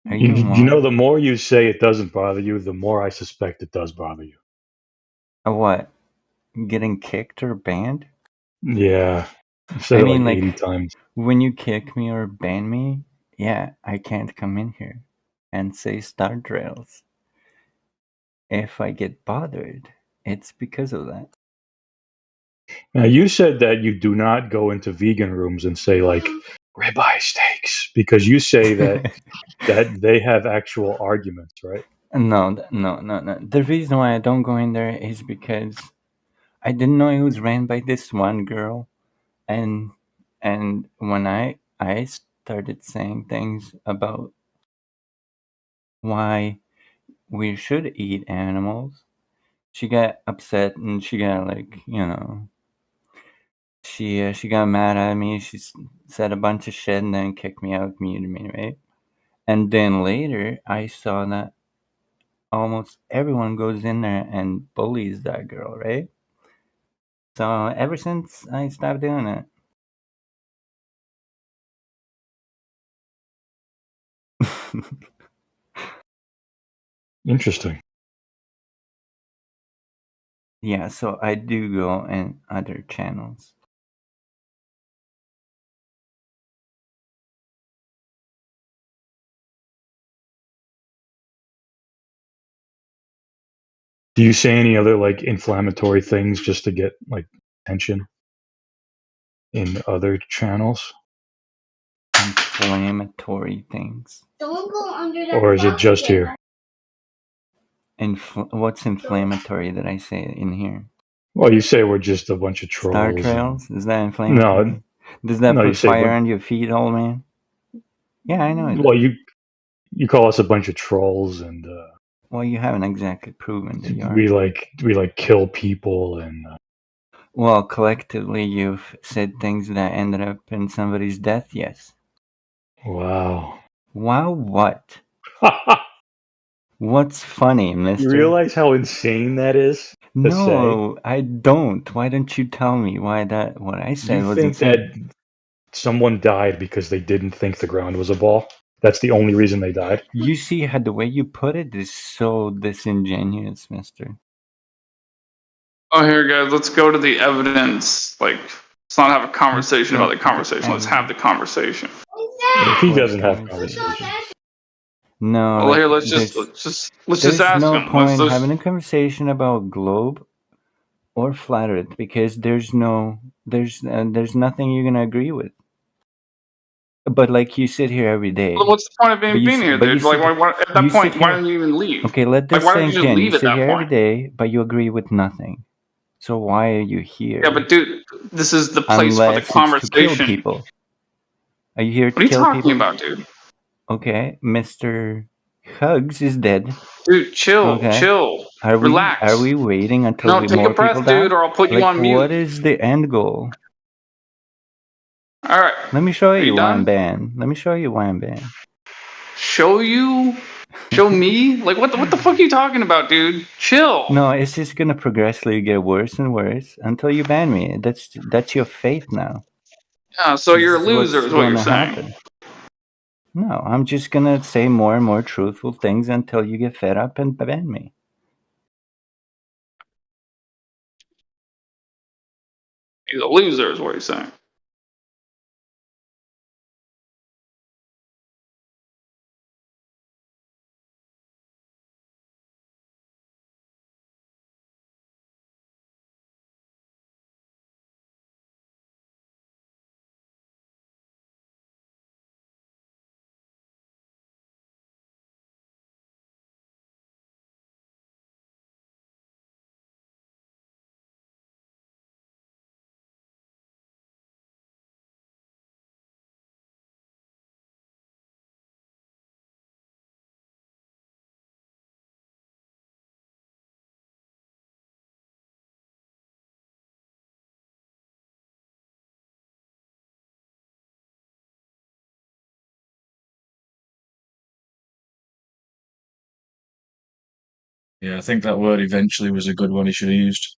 Are You, you you know, more? the more you say it doesn't bother you, the more I suspect it does bother you. What? Getting kicked or banned? Yeah. I've said I it mean, like like, 80 times. when you kick me or ban me, yeah, I can't come in here and say Star Trails. If I get bothered, it's because of that. Now, you said that you do not go into vegan rooms and say, like, ribeye steaks, because you say that they have actual arguments, right? No, no. The reason why I don't go in there is because I didn't know it was ran by this one girl, and when I started saying things about why we should eat animals, she got upset and she got like, she got mad at me. She said a bunch of shit and then kicked me out, muted me, right? And then later I saw that almost everyone goes in there and bullies that girl, right? So ever since I stopped doing it. Interesting. Yeah, so I do go in other channels. Do you say any other like inflammatory things just to get like attention in other channels? Inflammatory things. Don't go under that Or is it just basket. here? What's inflammatory that I say in here? Well, you say we're just a bunch of Star trolls. trails? Is that inflammatory? Does that No, you put say fire under your feet, old man? Yeah, I know it well, does. you call us a bunch of trolls, and Well, you haven't exactly proven that you are. we like kill people, and Well, collectively, you've said things that ended up in somebody's death, yes. wow. Wow, what? What's funny, mister? You realize how insane that is to say? No, I don't. Why don't you tell me why what I said You was think insane? that someone died because they didn't think the ground was a ball? That's the only reason they died? You see how the way you put it is so disingenuous, mister. Oh, here, guys, let's go to the evidence. Like, let's not have a conversation about the conversation. Let's have the conversation. He doesn't have conversations. No, Well, like, here, let's just there's ask no him. point having a conversation about globe or flat Earth because there's nothing you're gonna agree with. But like you sit here every day. Well, what's the point of being here, dude? Like, at that point, why don't you even leave? Okay, let this Like, why don't sink you just in. You leave at sit that here every point? day, but you agree with nothing. So why are you here? Yeah, but dude, this is the place for the Unless it's to kill conversation. people. Are you here to What are you kill talking people? about, dude? Okay, Mr. Hugs is dead. Dude, chill, Okay. chill, Are relax. we waiting until No, take a more breath, people die? dude, or I'll put you Like, on mute. what is the end goal? All right. Let me show Are you you why I'm done? banned. Let me show you why I'm banned. Show you? Show me? Like, what the fuck are you talking about, dude? Chill. No, it's just gonna progressively get worse and worse until you ban me. That's your fate now. Yeah, so you're a This is loser, what's is what you're gonna saying. happen. No, I'm just gonna say more and more truthful things until you get fed up and ban me. He's a loser, is what you're saying. Yeah, I think that word eventually was a good one he should have used.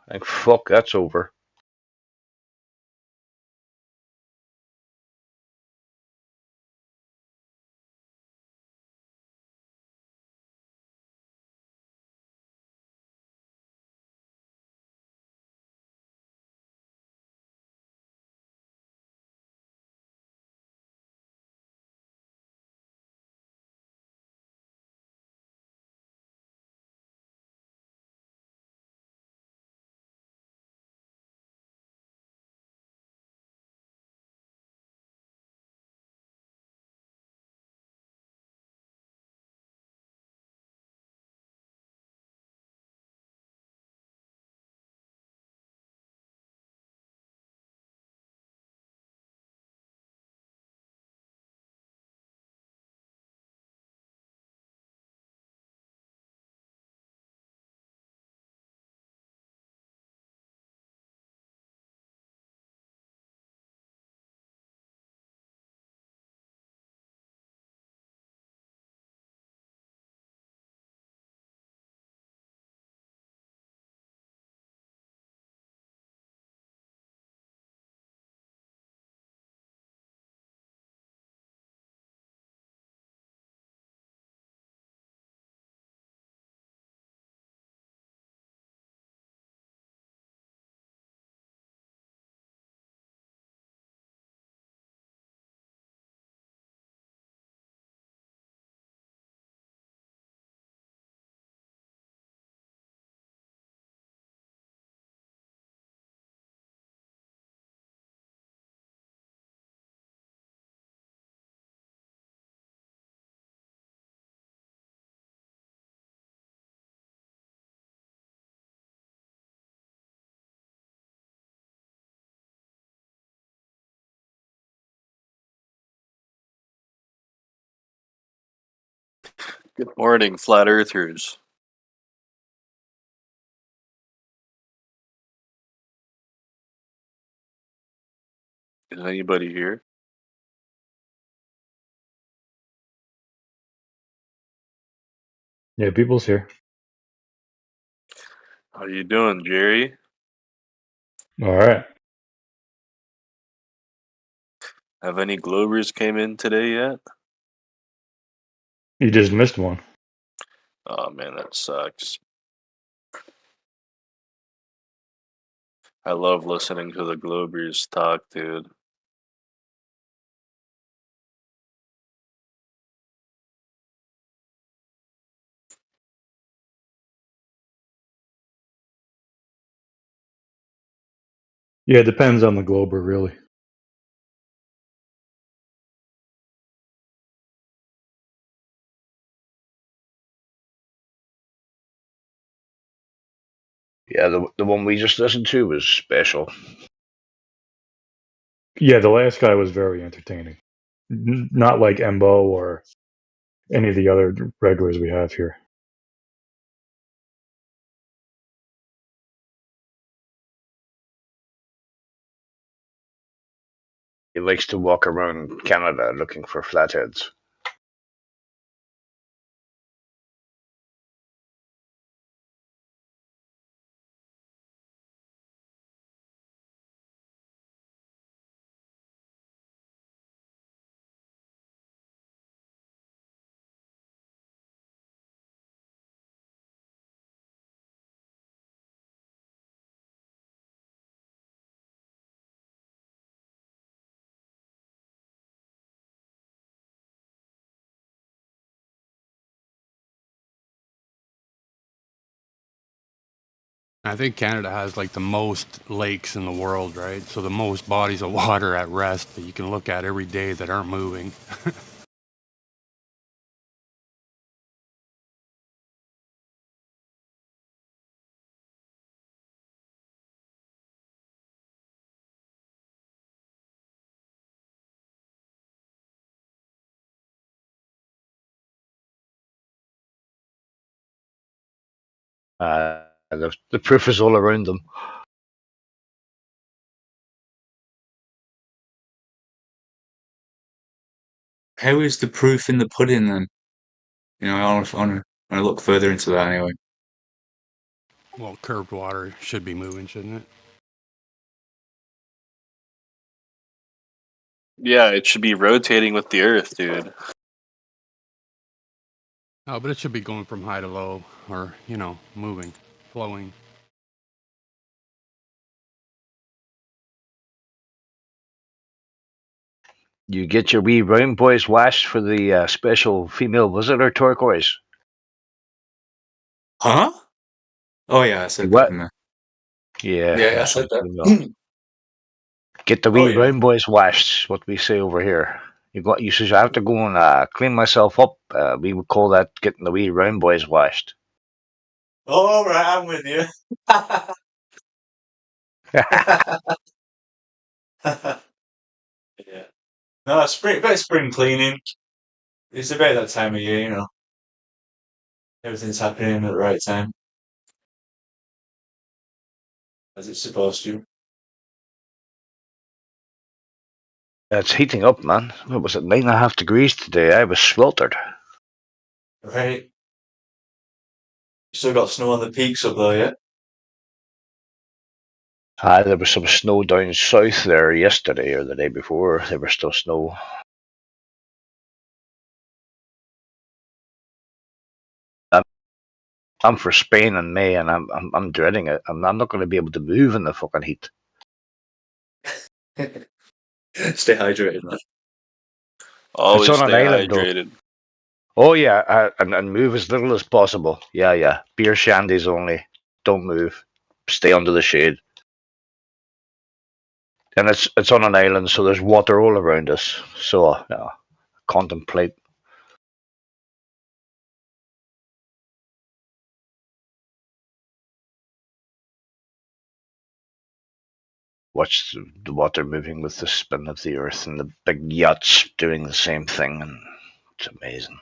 Like, fuck, that's over. Good morning, flat earthers. Is anybody here? Yeah, people's here. How you doing, Jerry? All right. Have any Globers came in today yet? You just missed one. Oh man, that sucks. I love listening to the Globers talk, dude. Yeah, it depends on the Glober, really. Yeah, the one we just listened to was special. Yeah, the last guy was very entertaining. Not like Embo or any of the other regulars we have here. He likes to walk around Canada looking for flatheads. I think Canada has like the most lakes in the world, right? So the most bodies of water at rest that you can look at every day that aren't moving. The proof is all around them. How is the proof in the pudding then? You know, I want to look further into that anyway. Well, curved water should be moving, shouldn't it? Yeah, it should be rotating with the Earth, dude. Oh, but it should be going from high to low, or moving, flowing. You get your wee round boys washed for the special female visitor turquoise. Huh? Oh yeah, I said What? that. Didn't I? Yeah, Yeah, I that's said what we know. that. Get the Oh wee yeah. round boys washed. What we say over here. You says I have to go and clean myself up. We would call that getting the wee round boys washed. Oh, all right, I'm with you. Yeah. No, spring, bit of spring cleaning. It's about that time of year, Everything's happening at the right time, as it's supposed to. It's heating up, man. What was it, 9.5 degrees today? I was sweltered. Right. Still got snow on the peaks up there yet? There was some snow down south there yesterday or the day before. There was still snow. I'm for Spain in May, and I'm dreading it. I'm not going to be able to move in the fucking heat. Stay hydrated, man. Always It's on stay an island, though. hydrated. Oh yeah, and move as little as possible. Yeah. Beer shandies only. Don't move. Stay under the shade. And it's on an island, so there's water all around us. So contemplate. Watch the water moving with the spin of the earth, and the big yachts doing the same thing, and it's amazing.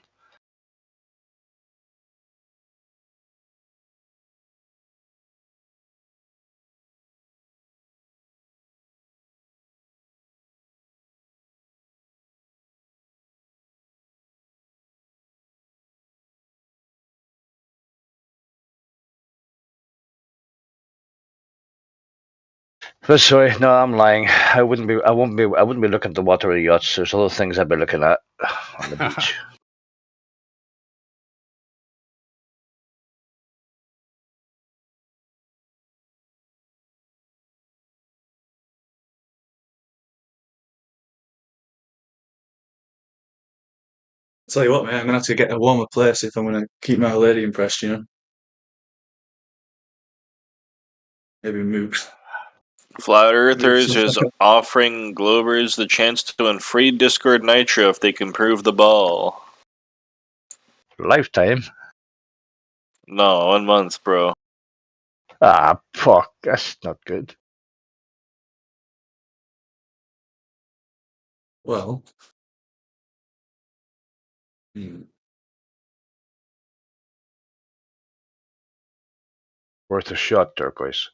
But sorry, no, I'm lying. I wouldn't be looking at the water of the yachts. There's other things I'd be looking at on the beach. Tell you what, man, I'm gonna have to get a warmer place if I'm gonna keep my lady impressed, Maybe move. Flat Earthers Move is offering Globers the chance to win free Discord Nitro if they can prove the ball. Lifetime. No, 1 month, bro. Ah, fuck. That's not good. Well. Worth a shot, turquoise.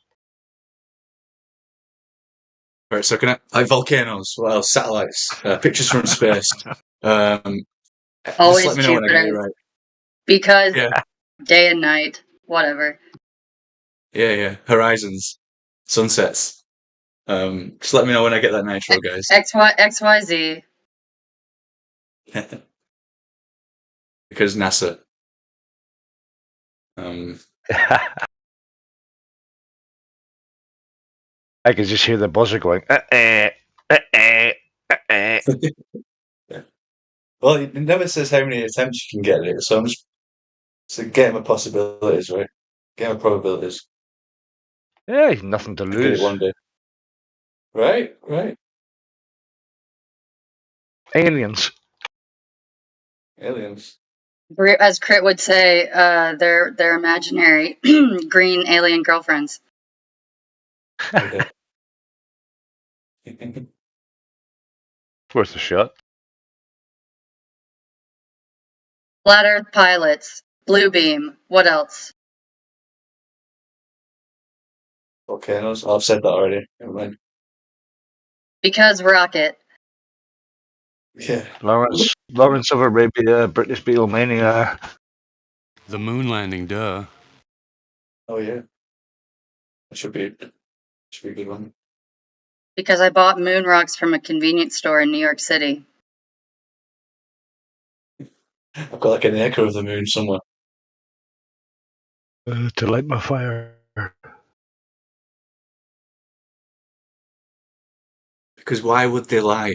Right, so volcanoes, what else? Satellites, pictures from space. Just Always let me know when I get it Jupiter. right. Because Yeah. day and night, whatever. Yeah. Horizons, sunsets. Just let me know when I get that nitro, guys. XYZ. Because NASA. I can just hear the buzzer going. Well, it never says how many attempts you can get at it, so it's a game of possibilities, right? Game of probabilities. Yeah, nothing to I'll get it lose. one day. Right. Aliens. As Crit would say, they're imaginary green alien girlfriends. Worth a shot. Flat Earth pilots. Blue beam. What else? Volcanoes. I've said that already. Never mind. Because rocket. Yeah. Lawrence of Arabia, British Beatlemania. The moon landing, duh. Oh yeah. That should be a good one. Because I bought moon rocks from a convenience store in New York City. I've got like an echo of the moon somewhere. To light my fire. Because why would they lie?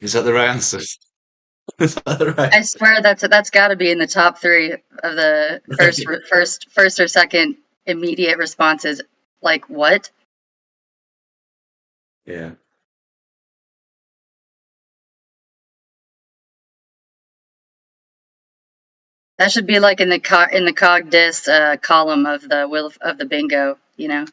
Is that the right answer? Is that the right? I swear that's got to be in the top 3 of the first or second immediate responses. Like what? Yeah. That should be like in the cog dis column of the wheel of the bingo. You know.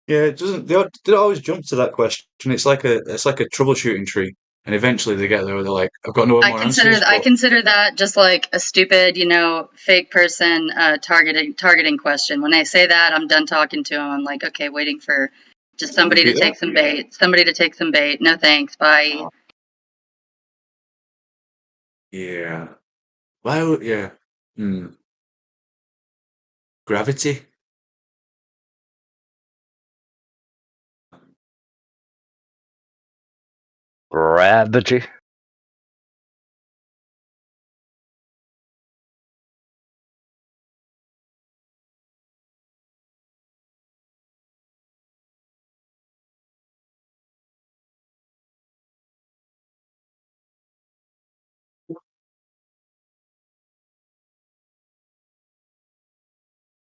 Yeah, it doesn't. They don't always jump to that question. It's like a troubleshooting tree, and eventually they get there. Where they're like, "I've got no more answers." I consider that just like a stupid, fake person targeting question. When they say that, I'm done talking to them. I'm like, okay, waiting for just somebody to take some bait. Somebody to take some bait. No thanks. Bye. Yeah. Why would yeah? Gravity. Gravity.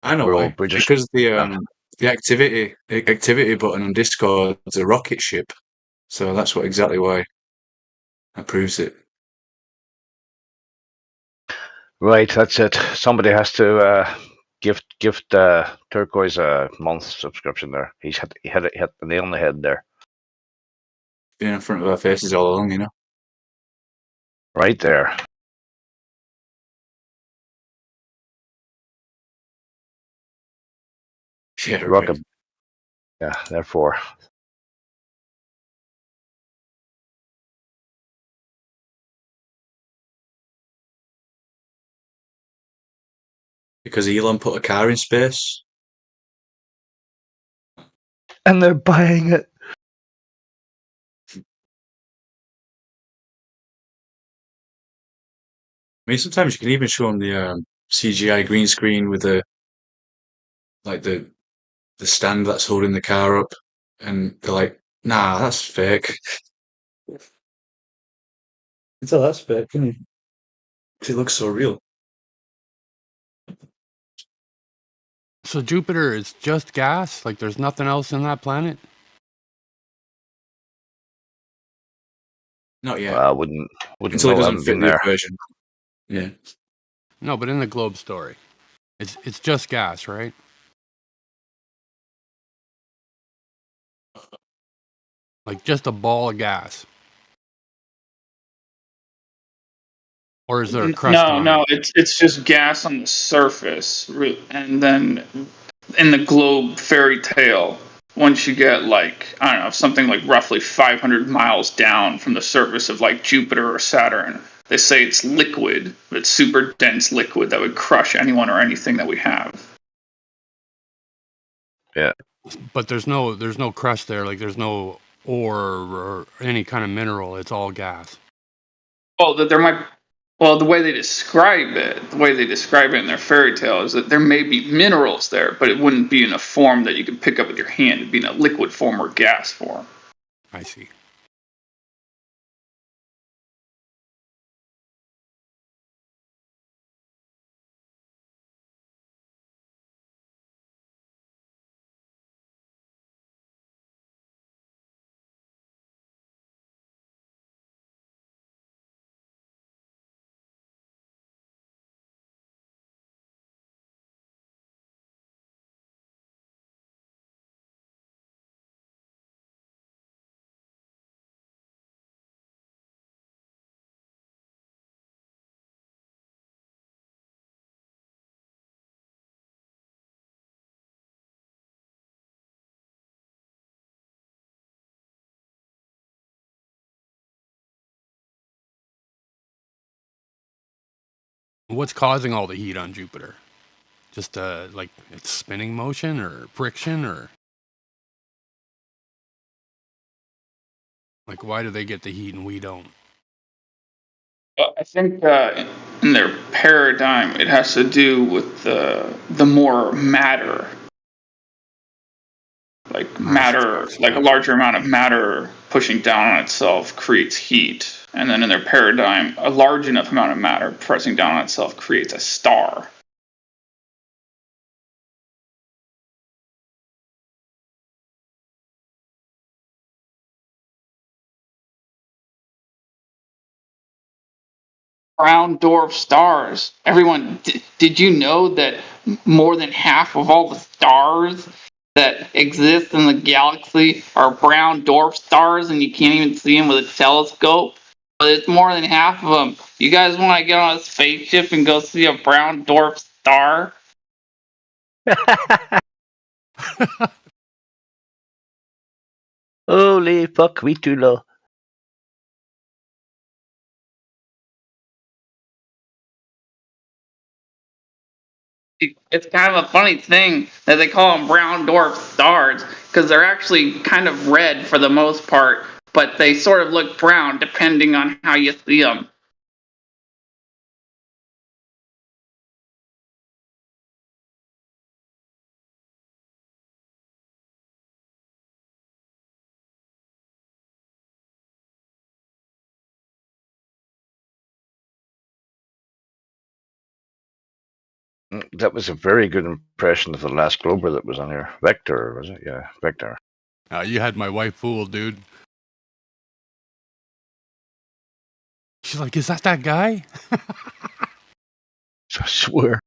I know We're all why. British. Because the activity button on Discord is a rocket ship, so that's exactly why. That proves it. Right, that's it. Somebody has to gift Turquoise a month subscription there. He hit the nail on the head there. Being in front of our faces all along, you know. Right there. Yeah, Rocket. Yeah, therefore. Because Elon put a car in space. And they're buying it. I mean, sometimes you can even show them the CGI green screen with the stand that's holding the car up, and they're like, "Nah, that's fake." You can tell that's fake, can you? Because it looks so real. So Jupiter is just gas? Like there's nothing else in that planet? Not yet. Well, wouldn't Until it know. I doesn't haven't fit been the there. equation. Yeah. No, but in the globe story, it's just gas, right? Like just a ball of gas. Or is there a crust on No, it? it's just gas on the surface, and then in the globe fairy tale, once you get like I don't know something like roughly 500 miles down from the surface of like Jupiter or Saturn, they say it's liquid, but it's super dense liquid that would crush anyone or anything that we have. Yeah. But there's no crust there, like there's no ore or any kind of mineral, it's all gas. Well, that there might. Well, the way they describe it in their fairy tale is that there may be minerals there, but it wouldn't be in a form that you could pick up with your hand. It'd be in a liquid form or gas form. I see. What's causing all the heat on Jupiter? Just like it's spinning motion or friction or like why do they get the heat and we don't? I think in their paradigm, it has to do with the more matter, like matter, like a larger amount of matter pushing down on itself creates heat, and then in their paradigm, a large enough amount of matter pressing down on itself creates a star. Brown dwarf stars. Everyone, did you know that more than half of all the stars that exist in the galaxy are brown dwarf stars and you can't even see them with a telescope? But it's more than half of them. You guys want to get on a spaceship and go see a brown dwarf star? Holy fuck, we too low. It's kind of a funny thing that they call them brown dwarf stars because they're actually kind of red for the most part, but they sort of look brown depending on how you see them. That was a very good impression of the last Glober that was on here. Vector, was it? Yeah, Vector. You had my wife fooled, dude. She's like, is that guy? I swear.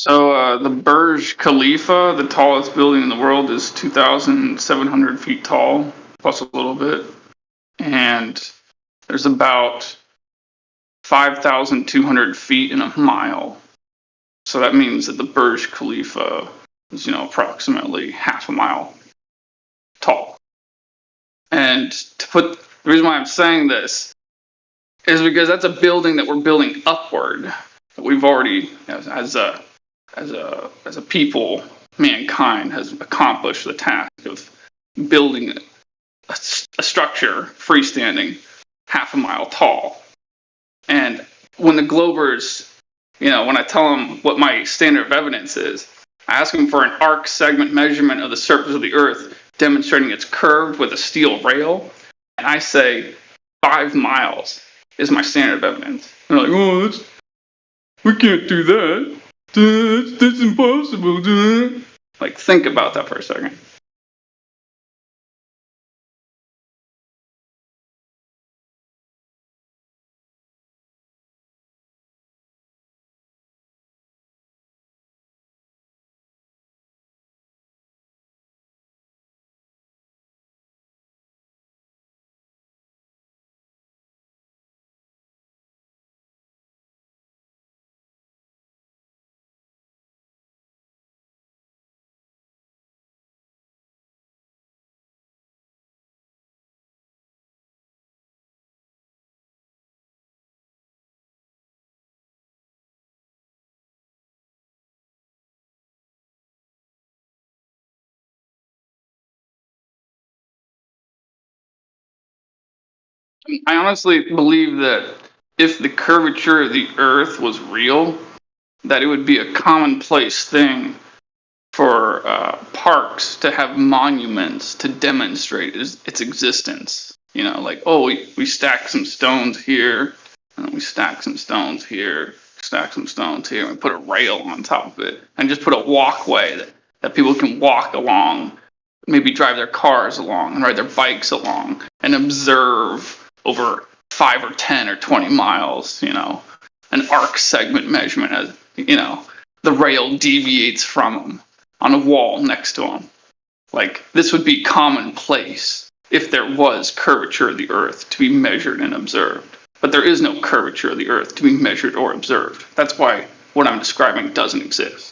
So the Burj Khalifa, the tallest building in the world, is 2,700 feet tall, plus a little bit, and there's about 5,200 feet in a mile. So that means that the Burj Khalifa is, approximately half a mile tall. And the reason why I'm saying this is because that's a building that we're building upward. That we've already, as a people, mankind has accomplished the task of building a structure freestanding half a mile tall. And when the Globers, when I tell them what my standard of evidence is, I ask them for an arc segment measurement of the surface of the Earth, demonstrating it's curved with a steel rail, and I say 5 miles is my standard of evidence. They're like, oh, we can't do that. That's impossible. Like, think about that for a second. I honestly believe that if the curvature of the Earth was real, that it would be a commonplace thing for parks to have monuments to demonstrate its existence. Like, oh, we stack some stones here, and then we stack some stones here, stack some stones here, and we put a rail on top of it, and just put a walkway that people can walk along, maybe drive their cars along, and ride their bikes along, and observe over 5 or 10 or 20 miles, an arc segment measurement as, the rail deviates from them on a wall next to them. Like, this would be commonplace if there was curvature of the Earth to be measured and observed. But there is no curvature of the Earth to be measured or observed. That's why what I'm describing doesn't exist.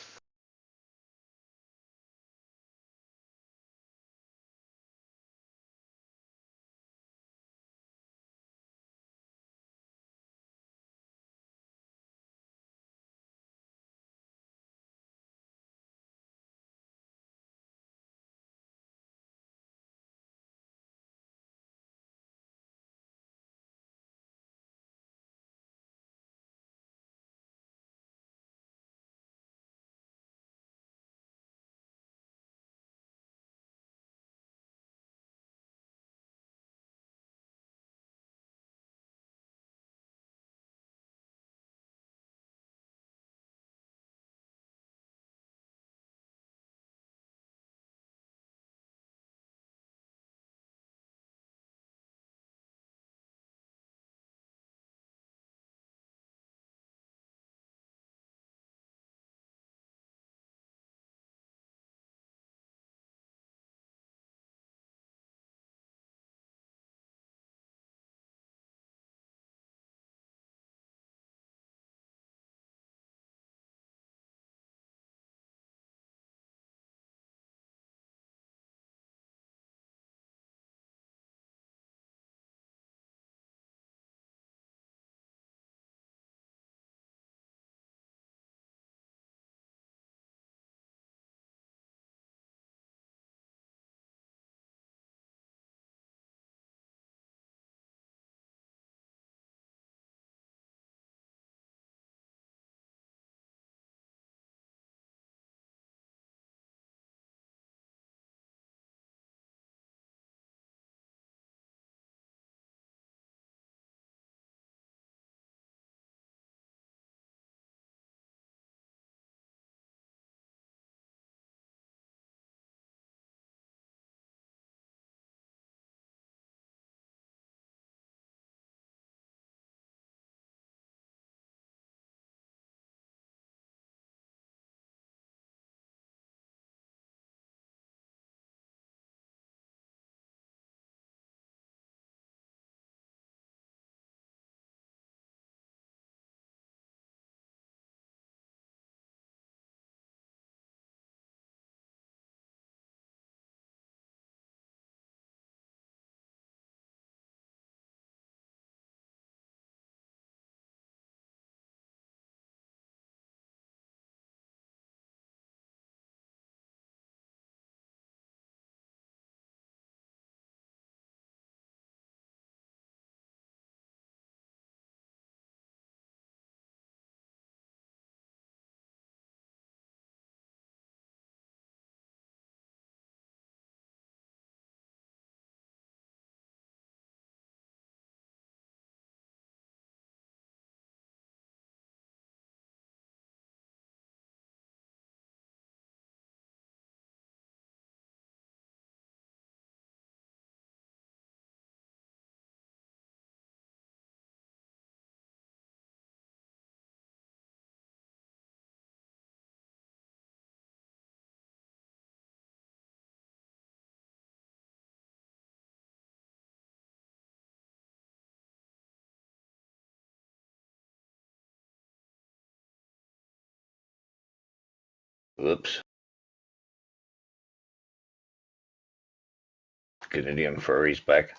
Oops. Canadian furries back.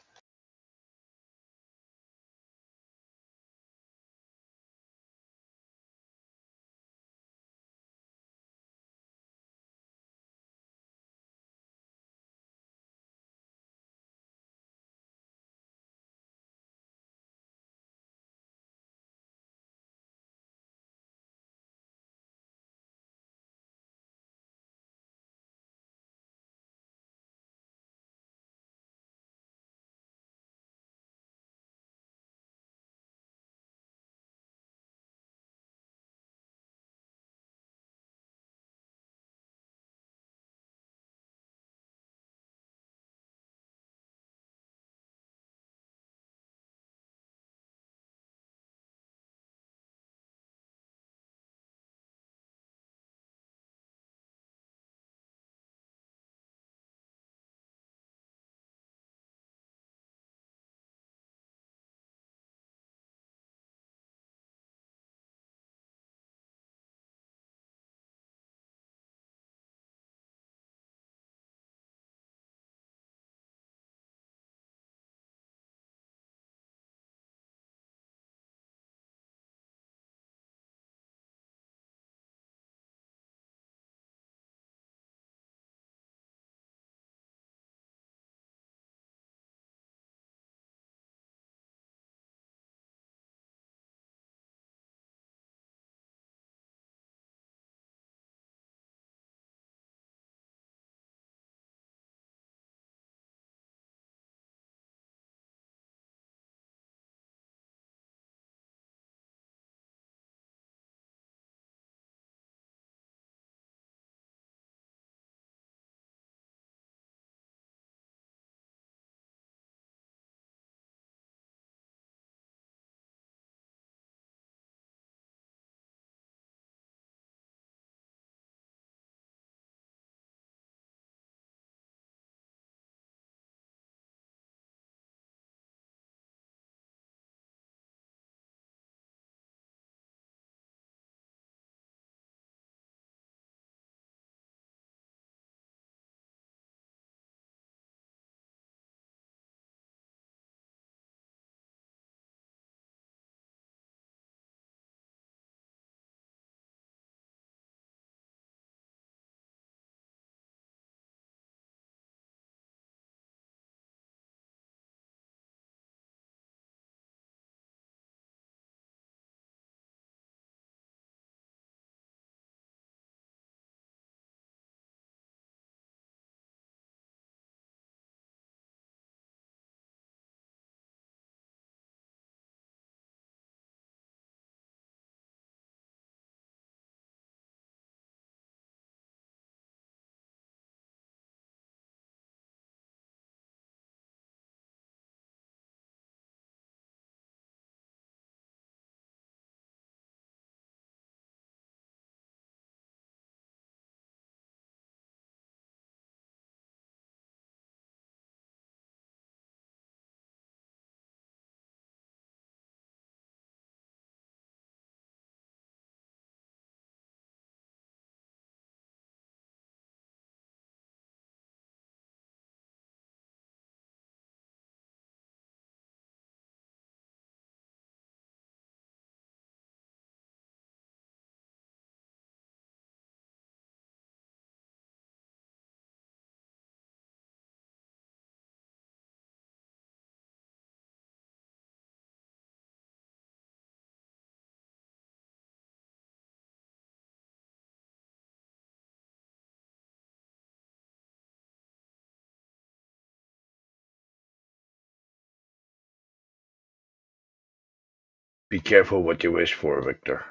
Be careful what you wish for, Vector.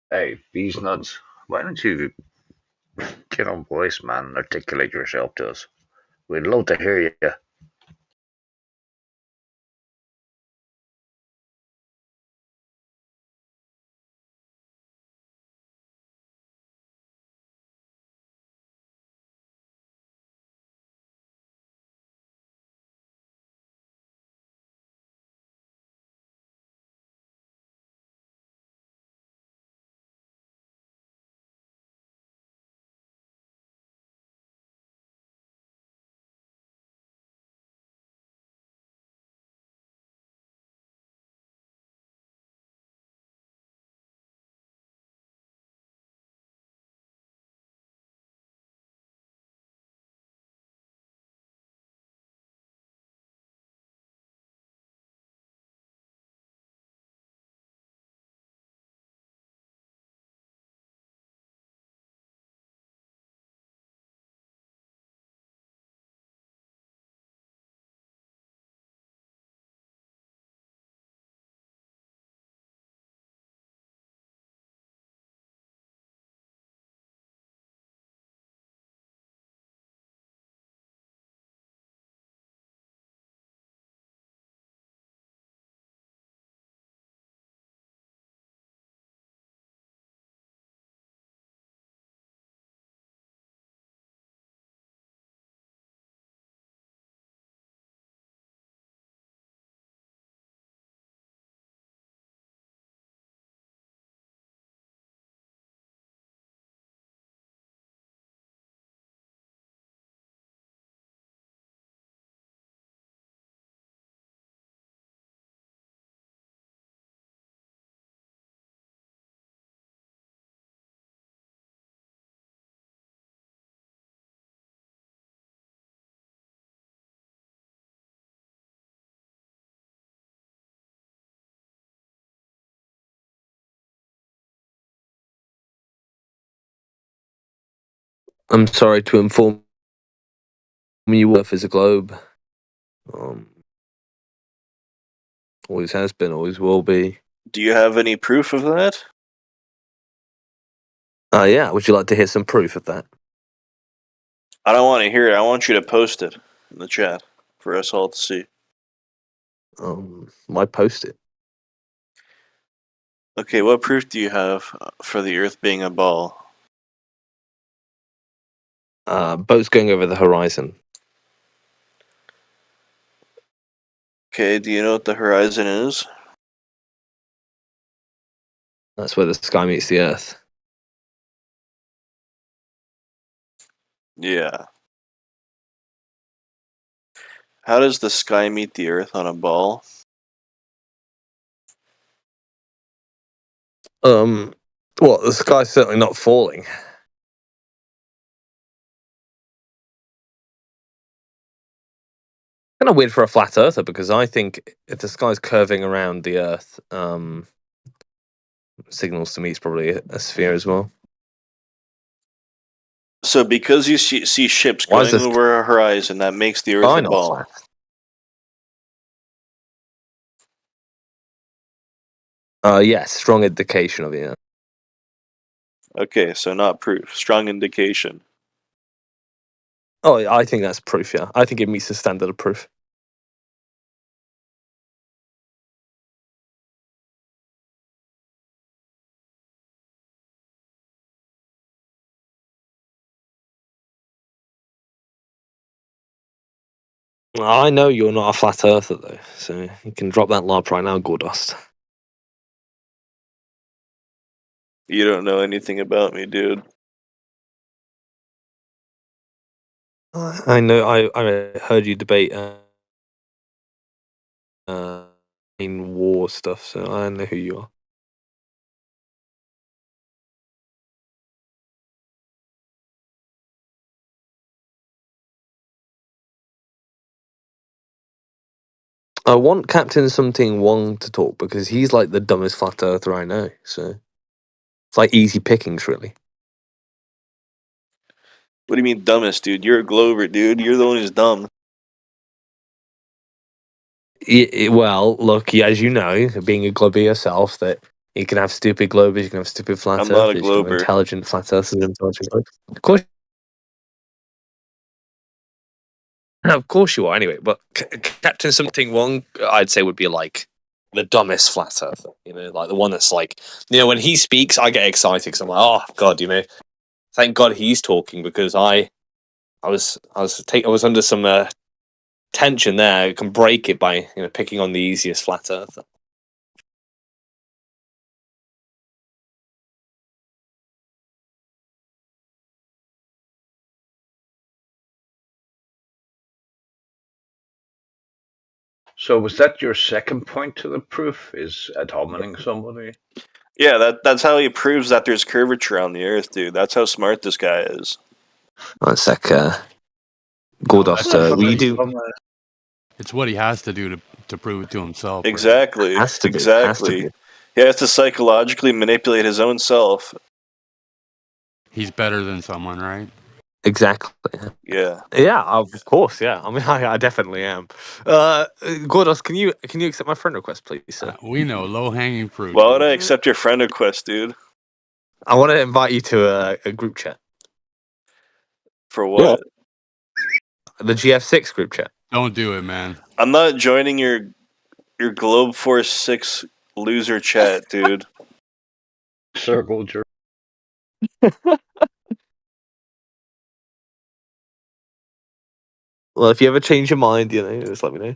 Hey, these nuts. Why don't you get on voice, man, and articulate yourself to us? We'd love to hear you. I'm sorry to inform you, Earth is a globe. Um, always has been, always will be. Do you have any proof of that? Yeah, would you like to hear some proof of that? I don't want to hear it. I want you to post it in the chat for us all to see. Why post it? Okay, what proof do you have for the Earth being a ball? Boats going over the horizon. Okay, do you know what the horizon is? That's where the sky meets the earth. Yeah. How does the sky meet the Earth on a ball? Well, the sky's certainly not falling. Kind of weird for a flat earther, because I think if the sky's curving around the earth, signals to me it's probably a sphere as well. So because you see ships Why is going this over a horizon, that makes the Earth sky a not ball. flat? Yes, strong indication of it. Okay, so not proof. Strong indication. Oh, I think that's proof, yeah. I think it meets the standard of proof. I know you're not a flat earther, though, so you can drop that LARP right now, Goldust. You don't know anything about me, dude. I know, I heard you debate in war stuff, so I know who you are. I want Captain Something Wong to talk, because he's like the dumbest flat earther I know, so it's like easy pickings, really. What do you mean dumbest, dude? You're a Glover, dude. You're the one who's dumb. Well, look, as you know, being a globby yourself, that You can have stupid globers, you can have stupid flat I'm not a earthers, you can have glober. intelligent flat earthers, intelligent globers. Of course you are. Anyway, but Captain Something Wrong, I'd say would be like the dumbest flat earther. You know, like the one that's like, you know, when he speaks, I get excited because I'm like, oh god, you know, thank God he's talking because I was under some tension there. I can break it by picking on the easiest flat earther. So was that your second point to the proof? Is ad hominem somebody? Yeah, that's how he proves that there's curvature on the Earth, dude. That's how smart this guy is. One sec, Gordos, we do. It's what he has to do to prove it to himself. Right? Exactly. Exactly. He has to psychologically manipulate his own self. He's better than someone, right? Exactly. Yeah. Yeah, of course. Yeah, I mean, I definitely am. Gordos, can you accept my friend request, please, sir? We know low hanging fruit. Why would I accept your friend request, dude? I want to invite you to a group chat. For what? The GF6 group chat. Don't do it, man. I'm not joining your Globe Force 6 loser chat, dude. Circle jerk. Well, if you ever change your mind, just let me know.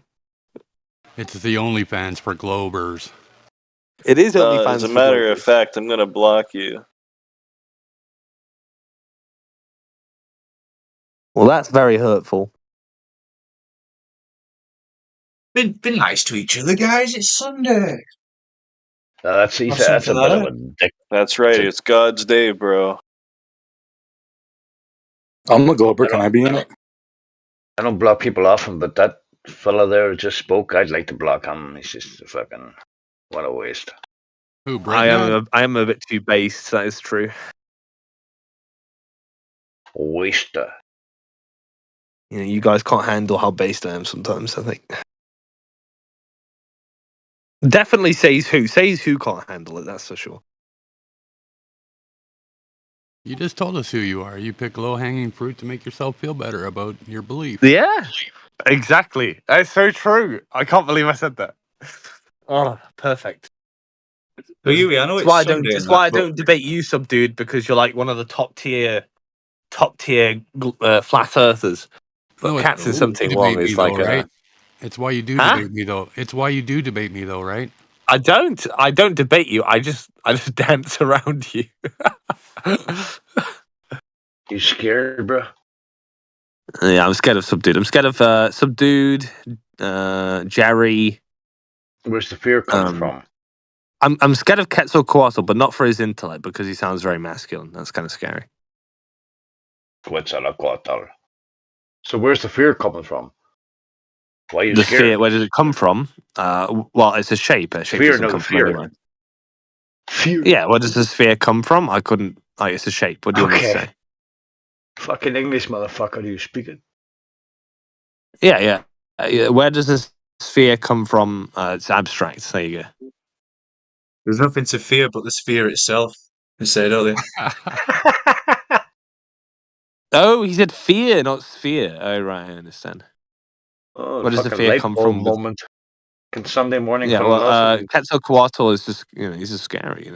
It's the OnlyFans for Globers. It is OnlyFans. As a matter of fact, I'm gonna block you. Well, that's very hurtful. Be nice to each other, guys. It's Sunday. That's a bit of a dick. That's right. It's God's day, bro. I'm a Glober. Can I be in it? I don't block people often, but that fella there just spoke. I'd like to block him. He's just a fucking what a waste. Who? I am a bit too based. That is true. Waster. You guys can't handle how based I am sometimes. I think. Definitely says who. Says who can't handle it. That's for sure. You just told us who you are. You pick low hanging fruit to make yourself feel better about your belief. Yeah, exactly. That's so true. I can't believe I said that. Oh, perfect. But you, I know That's it's why I Sunday don't. That's and why I that, but don't debate you, sub dude, because you're like one of the top tier flat earthers. But No, Cats is you something debate wrong. me, It's though, like right? It's why you do Huh? debate me, though. It's why you do debate me, though, right? I don't debate you. I just dance around you. You scared, bro? Yeah, I'm scared of Subdude. I'm scared of Subdude, Jerry. Where's the fear coming from? I'm scared of Quetzalcoatl, but not for his intellect, because he sounds very masculine. That's kind of scary. Quetzalcoatl. So where's the fear coming from? Why are you The scared? fear, where does it come from? Well, it's a shape. A shape Fear, doesn't no come fear. from anywhere. Fear. Yeah, where does the sphere come from? I couldn't. It's a shape. What do you want me to say? Fucking English, motherfucker. Do you speak it? Yeah. Where does this sphere come from? It's abstract. There you go. there's nothing to fear but the sphere itself. They say, don't they? Oh, he said fear, not sphere. Oh, right, I understand. Oh, Where does the fucking fear light come bulb from? moment. Can Sunday morning Yeah, well, philosophy? Quetzalcoatl is just, he's just scary,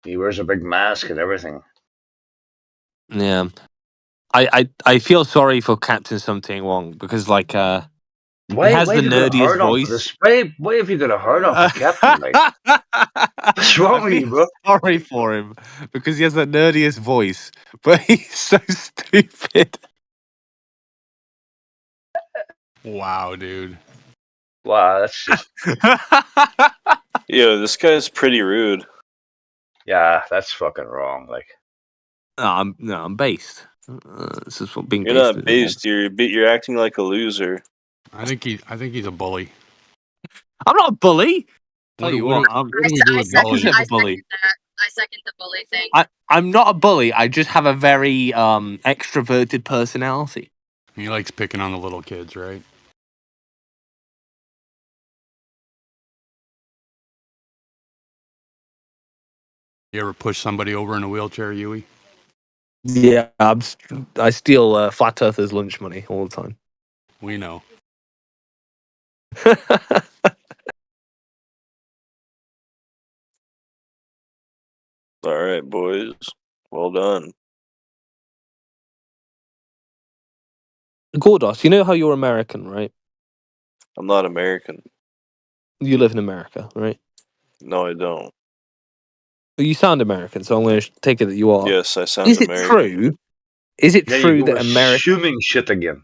He wears a big mask and everything. Yeah. I feel sorry for Captain Something Wrong because, like, he has Why the have you got a nerdiest hard on for voice. this? Why have you got a hard on for Captain? Like, what's wrong with you, bro? Sorry for him because he has the nerdiest voice, but he's so stupid. Wow, dude. Wow, that's just. Yo, this guy's pretty rude. Yeah, that's fucking wrong. Like, No, I'm based. This is what being You're based not is. based. You're acting like a loser. I think he's a bully. I'm not a bully. What Tell do- you what what, do- I'm what do we do with bullies? opposite of a bully. I second the bully thing. I'm not a bully. I just have a very extroverted personality. He likes picking on the little kids, right? You ever push somebody over in a wheelchair, Yui? Yeah, I steal flat earthers' lunch money all the time. We know. All right, boys. Well done. Gordos, you know how you're American, right? I'm not American. You live in America, right? No, I don't. Well, you sound American, so I'm going to take it that you are. Yes, I sound Is it American. true? Is it There true you go, that America? assuming shit again.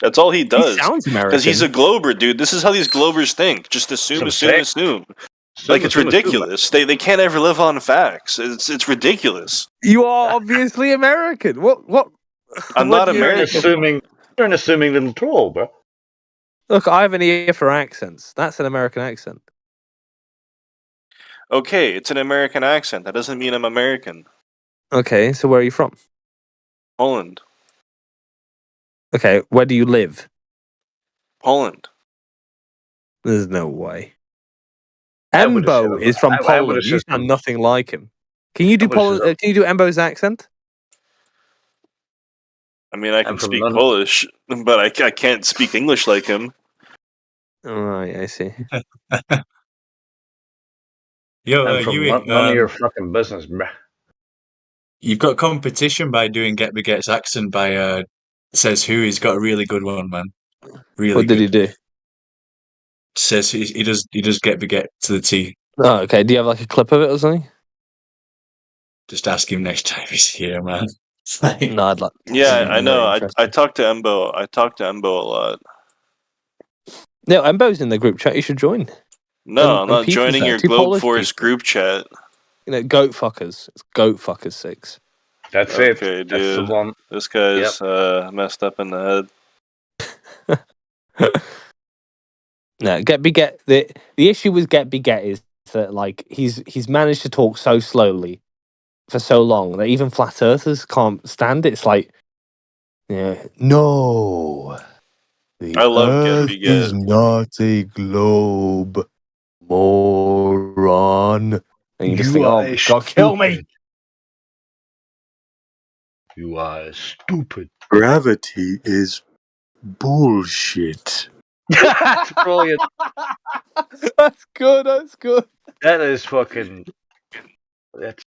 That's all he does. sounds Because he's a American. glober, dude. This is how these glovers think. Just assume, Some assume, sick. assume. Assume, Like it's assume, assume, ridiculous. They can't ever live on facts. It's ridiculous. You are obviously American. What? I'm what not do you- You're an American. assuming little troll, bro. Look, I have an ear for accents. That's an American accent. Okay, it's an American accent. That doesn't mean I'm American. Okay, so where are you from? Poland. Okay, where do you live? Poland. There's no way. I would have said Embo is from I would Poland. have You said sound nothing like him. Can you do I would have Poland? said Can you do Embo's accent? I mean, I I'm can from speak London. Polish, but I can't speak English like him. All right, I see. Yo, I'm from Yui, none of your fucking business, bro. you've got competition by doing Get Baguette's accent by Says Who. He's got a really good one, man. Really What did good. he do? Says he does Get Baguette to the T. Oh, okay. Do you have like a clip of it or something? Just ask him next time he's here, man. No, I'd like. Yeah, I I'm know. very I interested. talk to Embo. I talk to Embo a lot. No, Embo's in the group chat. You should join. No, I'm And not Peter's joining there. your Two Globe Polish Force people. group chat. You know, goat fuckers. It's goat fuckers 6. That's Okay, it. That's the dude. one. This guy's messed up in the head. No, Get Beget. The issue with Get Beget is that like he's managed to talk so slowly for so long that even flat earthers can't stand it. It's like, yeah, no, the I love Get Earth is Beget. not a globe, moron. And you just think, oh my god, kill me! You are stupid. Gravity is bullshit. That's brilliant. That's good. That's good. That is fucking. That's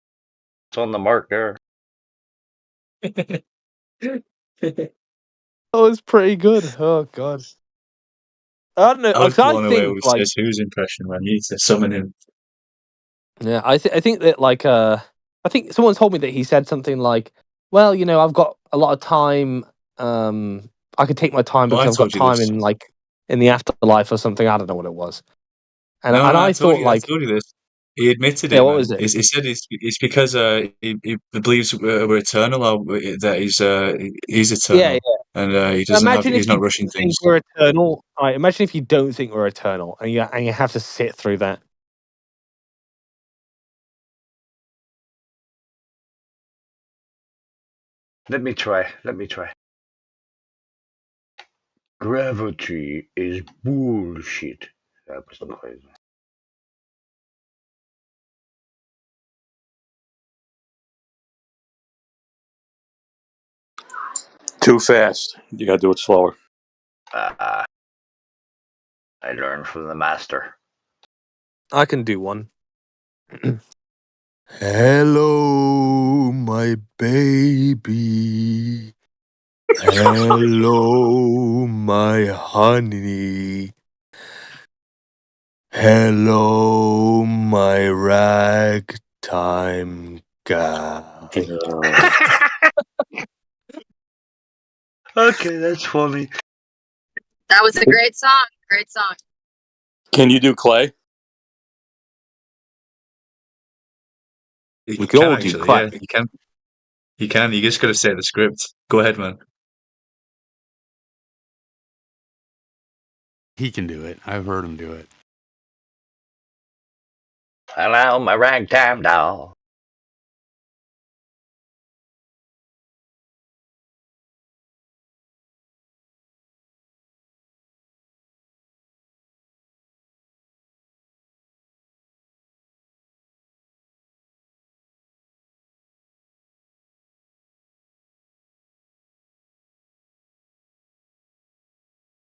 it's on the mark there. That was pretty good. Oh god. I don't know. I was 'Cause I blown away think with like Says Who's impression, man. You need to summon him. yeah, I think that like I think someone told me that he said something like, well, you know, I've got a lot of time. I could take my time Oh, because I I've got told you time this. in like in the afterlife or something. I don't know what it was. And No, and I I told thought you. I like, told you this. He admitted yeah, it, what man. was it? He said it's because he believes we're eternal, or that he's Yeah, eternal, yeah. and he doesn't have. Imagine if He's you not rushing don't think things. we're eternal. All right, imagine if you don't think we're eternal, and you have to sit through that. Let me try. Gravity is bullshit. That was the noise. Too fast. You gotta do it slower. I learned from the master. I can do one. Hello, my baby. Hello, my honey. Hello, my ragtime gal. Okay, that's funny. That was a great song. Great song. Can you do Clay? He We can can all do actually, clap. yeah, he can. He can. You just got to say the script. Go ahead, man. He can do it. I've heard him do it. Hello, my ragtime doll.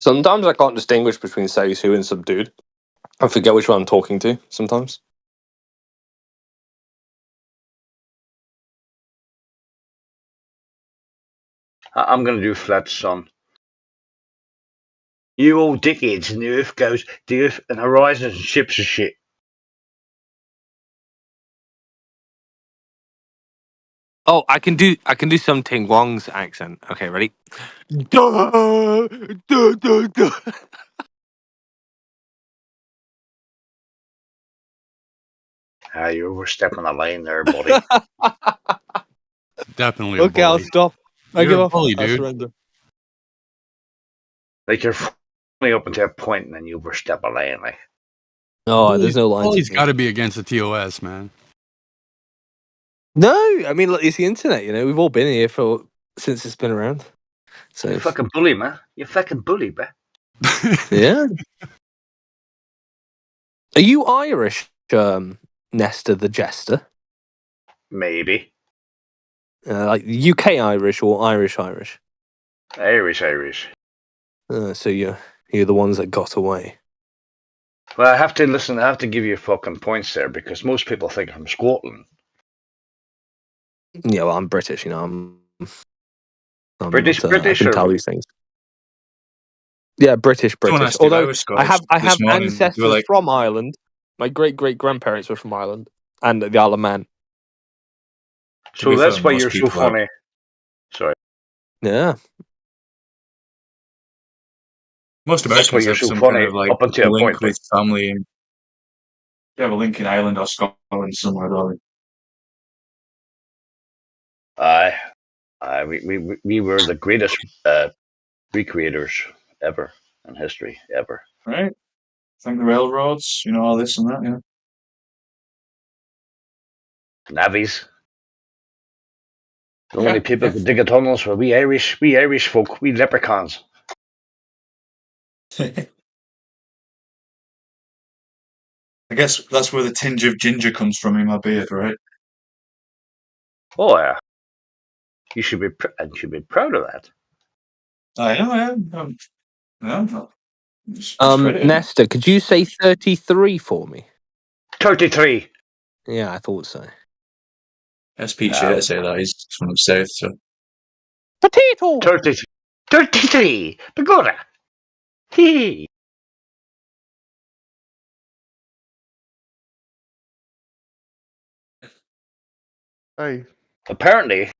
Sometimes I can't distinguish between says who and subdued. I forget which one I'm talking to sometimes. I'm going to do flat sun. You old dickheads, and the Earth goes, the Earth and horizons and ships are shit. Oh, I can do some Ting Wong's accent. Okay, ready? Duh, duh, duh, duh. You're overstepping the line there, buddy. Definitely a Okay, I'll bully. stop. I You're give a up. bully, I dude. surrender. Like you're only up until a point, and then you overstep a line. Like, No, there's no lines. Bully's got to be against the TOS, man. No, I mean, look, it's the internet. You know, we've all been here since it's been around. So you fucking bully, man. You fucking bully, man. yeah. Are you Irish, Nestor the Jester? Maybe. Like UK Irish or Irish Irish? Irish. So you're the ones that got away. Well, I have to give you fucking points there because most people think I'm from Scotland. Yeah, well, I'm British. You know, I'm British, not, I can or tell what? these things. Yeah, British. Someone asked if I Although was Scottish I this have morning. They ancestors were like, from Ireland. My great grandparents were from Ireland and the Isle of Man. So that's why you're so funny. Sorry. Yeah. Most That's why Americans you're have so some funny kind of like up until a link point. with family. And they have a link in Ireland or Scotland somewhere, don't Aye. We were the greatest recreators ever in history, ever. they? Right? Think the railroads, you know, all this and that, yeah. Navvies. The only people who dig a tunnels were we Irish folk, we leprechauns. I guess that's where the tinge of ginger comes from in my beard, right? Oh yeah. You should be proud of that. I am. Nestor, could you say 33 for me? 33. Yeah, I thought so. That's Pete Shea to say that. He's from the south, so. Potato! 33. Pagoda. Hee. Hi. Apparently,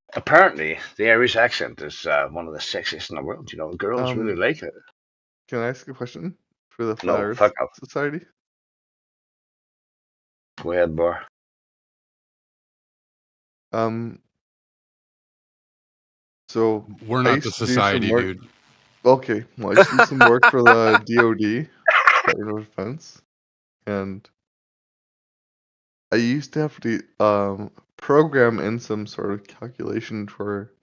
the Irish accent is one of the sexiest in the world. You know, girls really like it. Can I ask a question for the No, Flat Earth fuck off. Society? Go ahead, Bar. So We're I not used the to do some society, work- dude. Okay, well, I used to do some work for the DoD, Department of Defense, and I used to have to program in some sort of calculation for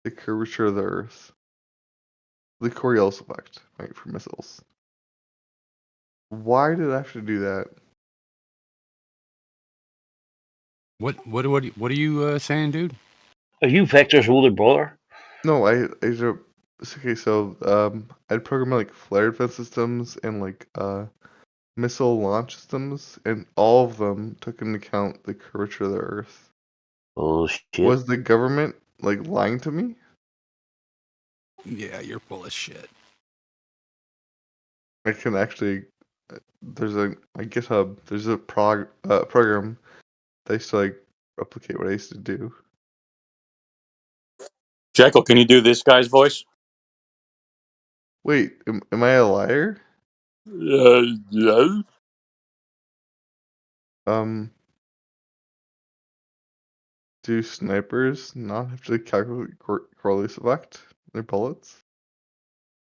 the curvature of the Earth, the Coriolis effect, right, for missiles. Why did I have to do that? What are you saying, dude? Are you Vector's older brother? No, okay, so I'd program like flare defense systems and like missile launch systems, and all of them took into account the curvature of the Earth. Oh shit! Was the government like lying to me? Yeah, you're full of shit. I can actually. There's a my GitHub. There's a program that used to like replicate what I used to do. Jekyll, can you do this guy's voice? Wait, am I a liar? Yeah. Do snipers not have to calculate Coriolis effect their bullets?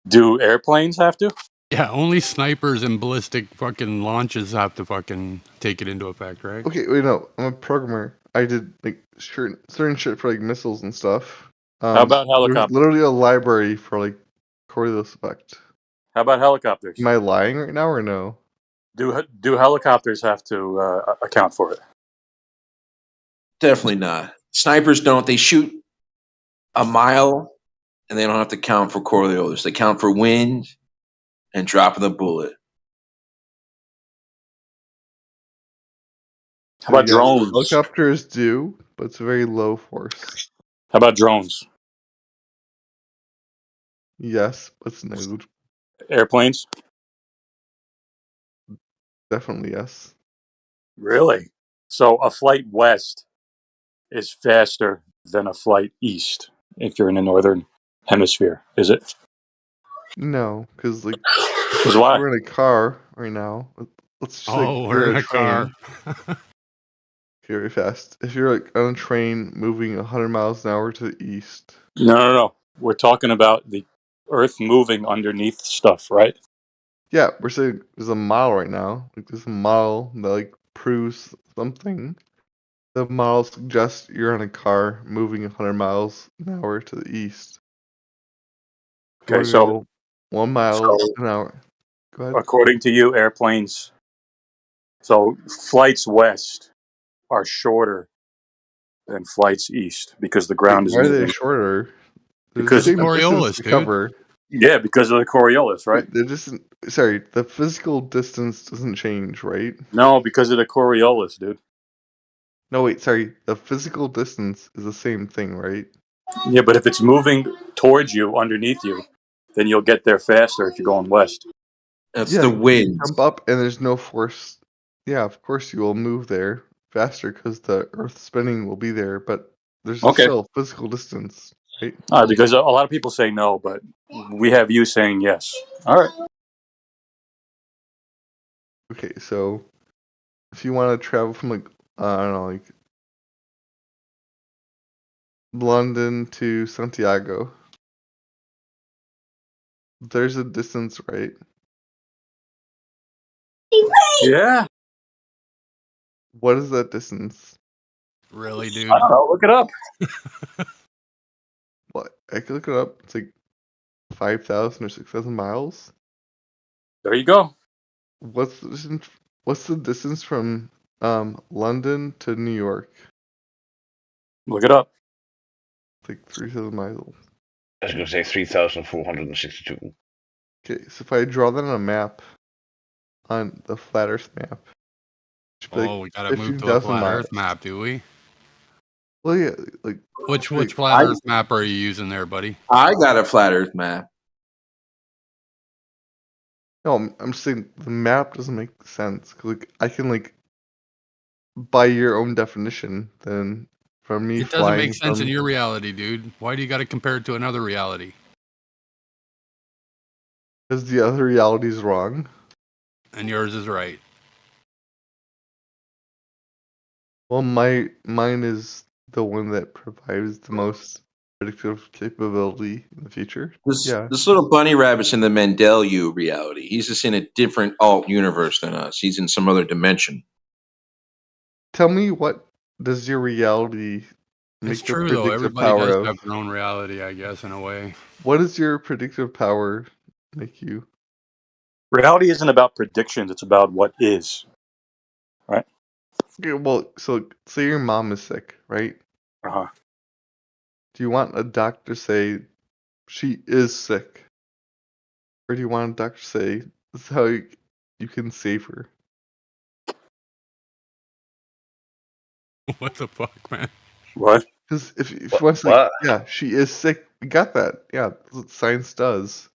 Do airplanes have to? Yeah, only snipers and ballistic fucking launches have to fucking take it into effect, right? Okay, wait, no, I'm a programmer. I did like certain shit for like missiles and stuff. How about There's helicopters? literally a library for like Coriolis effect. How about helicopters? Am I lying right now or no? Do helicopters have to account for it? Definitely not. Snipers don't. They shoot a mile, and they don't have to count for Coriolis. They count for wind, and dropping the bullet. How about yes, drones? helicopters do, but it's a very low force. How about drones? Yes, but it's no. Airplanes? Definitely yes. Really? So a flight west is faster than a flight east if you're in the northern hemisphere, is it? No, because like, Because why? we're in a car right now. Let's just Oh, like we're you're in a a car. train. Very fast. If you're like on a train moving 100 miles an hour to the east, No. We're talking about the Earth moving underneath stuff, right? yeah, we're saying there's a model right now. Like there's a model that like proves something. The model suggests you're in a car moving 100 miles an hour to the east. Okay, We're gonna go 1 mile an hour. Go ahead. according to you, airplanes. So flights west are shorter than flights east because the Wait, ground is why are they moving. shorter? There's Because the same distance to dude. cover. Yeah, because of the Coriolis, right? They're just sorry. The physical distance doesn't change, right? No, because of the Coriolis, dude. No, wait, sorry. The physical distance is the same thing, right? Yeah, but if it's moving towards you, underneath you, then you'll get there faster if you're going west. That's Yeah, the you wind. jump up and there's no force. Yeah, of course you will move there faster because the Earth spinning will be there, but there's Okay. still physical distance, right? Because a lot of people say no, but we have you saying yes. All right. Okay, so if you want to travel from like I don't know, like London to Santiago, there's a distance, right? Yeah. What is that distance? Really, dude? I don't know. Look it up. What? I could look it up. It's like 5,000 or 6,000 miles. There you go. What's the distance? What's the distance from London to New York? Look it up. It's like 3,000 miles. I was going to say 3,462. Okay, so if I draw that on a map, on the flat Earth map, it should be Oh, like we gotta move to a 15,000 flat miles. Earth map, do we? Well, yeah, like Which like, flat Earth map are you using there, buddy? I got a flat Earth map. no, I'm saying the map doesn't make sense. 'Cause, like I can like by your own definition, then from me It doesn't flying make sense in from your reality, dude. Why do you got to compare it to another reality? because the other reality is wrong. And yours is right. Well, mine is the one that provides the most predictive capability in the future. Yeah. This little bunny rabbit's in the Mendeleev reality. He's just in a different alt universe than us. He's in some other dimension. Tell me, what does your reality It's make the true though. predictive Everybody power does of? have their own reality, I guess, in a way. What does your predictive power make you? Reality isn't about predictions. It's about what is. Right? Okay, well, so say your mom is sick, right? Uh-huh. Do you want a doctor to say she is sick? Or do you want a doctor to say this is how you can save her? What the fuck, man? What? Because if she wants to, like, yeah, she is sick. We got that. Yeah, that's what science does.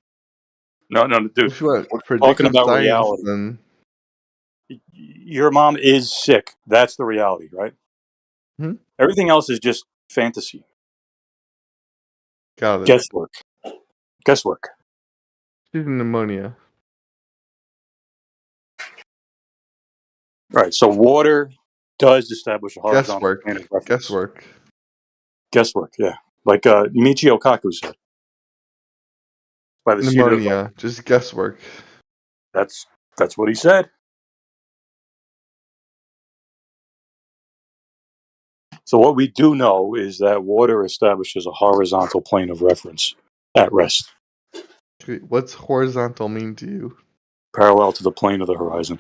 No, dude. If you want We're talking predictive about science, reality. then Your mom is sick. That's the reality, right? Hmm? Everything else is just fantasy. got it. Guesswork. She's pneumonia. Right. So water does establish a horizontal Guesswork. plane of reference. Guesswork. Yeah. Like Michio Kaku said. By the seat of Pneumonia. Just guesswork. That's what he said. So what we do know is that water establishes a horizontal plane of reference at rest, Okay, what's horizontal mean to you? parallel to the plane of the horizon.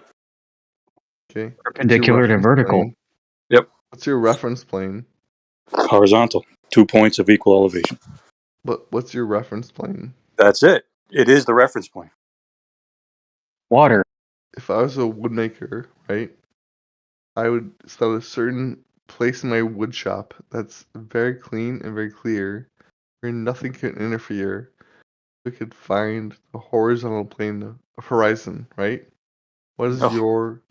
Okay. Perpendicular to vertical. Plane? Yep. What's your reference plane? Horizontal. 2 points of equal elevation. What's your reference plane? That's it. It is the reference plane. Water. If I was a woodmaker, right, I would set a certain place in my wood shop that's very clean and very clear, where nothing can interfere. We could find the horizontal plane of horizon, right? What is Oh, your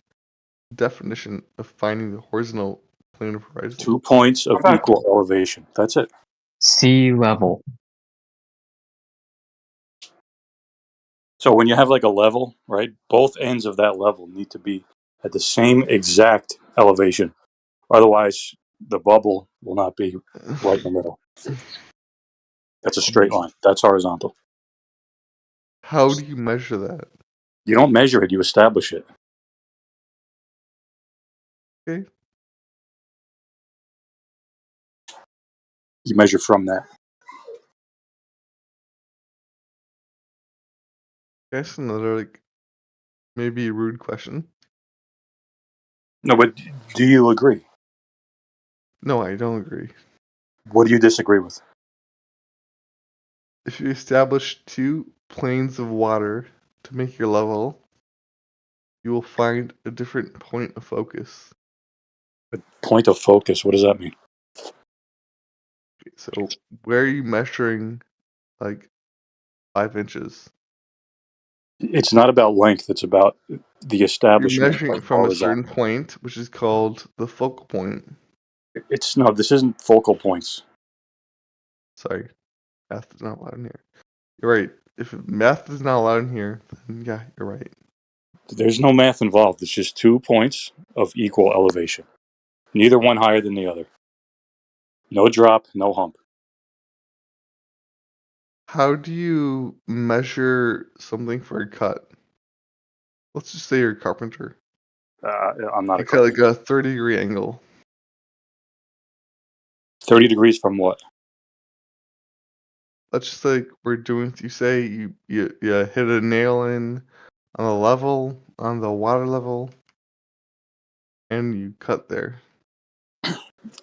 definition of finding the horizontal plane of horizon? 2 points How of about equal elevation. That's it. sea level? So when you have like a level, right, both ends of that level need to be at the same exact elevation. Otherwise, the bubble will not be right in the middle. That's a straight line. That's horizontal. How do you measure that? You don't measure it, you establish it. Okay. You measure from that. That's another like maybe rude question. No, but do you agree? No, I don't agree. What do you disagree with? If you establish 2 planes of water to make your level, you will find a different point of focus. A point of focus, what does that mean? So where are you measuring like 5 inches? It's not about length, it's about the You're establishment measuring of it from a horizontal. certain point, which is called the focal point. No, this isn't focal points. Sorry, math is not allowed in here. You're right. If math is not allowed in here, then yeah, you're right. There's no math involved. It's just 2 points of equal elevation. Neither one higher than the other. No drop, no hump. How do you measure something for a cut? Let's just say you're a carpenter. I'm not You a cut like carpenter. a 30-degree angle. 30 degrees from what? Let's just say we're doing. You say you hit a nail in on the level, on the water level, and you cut there.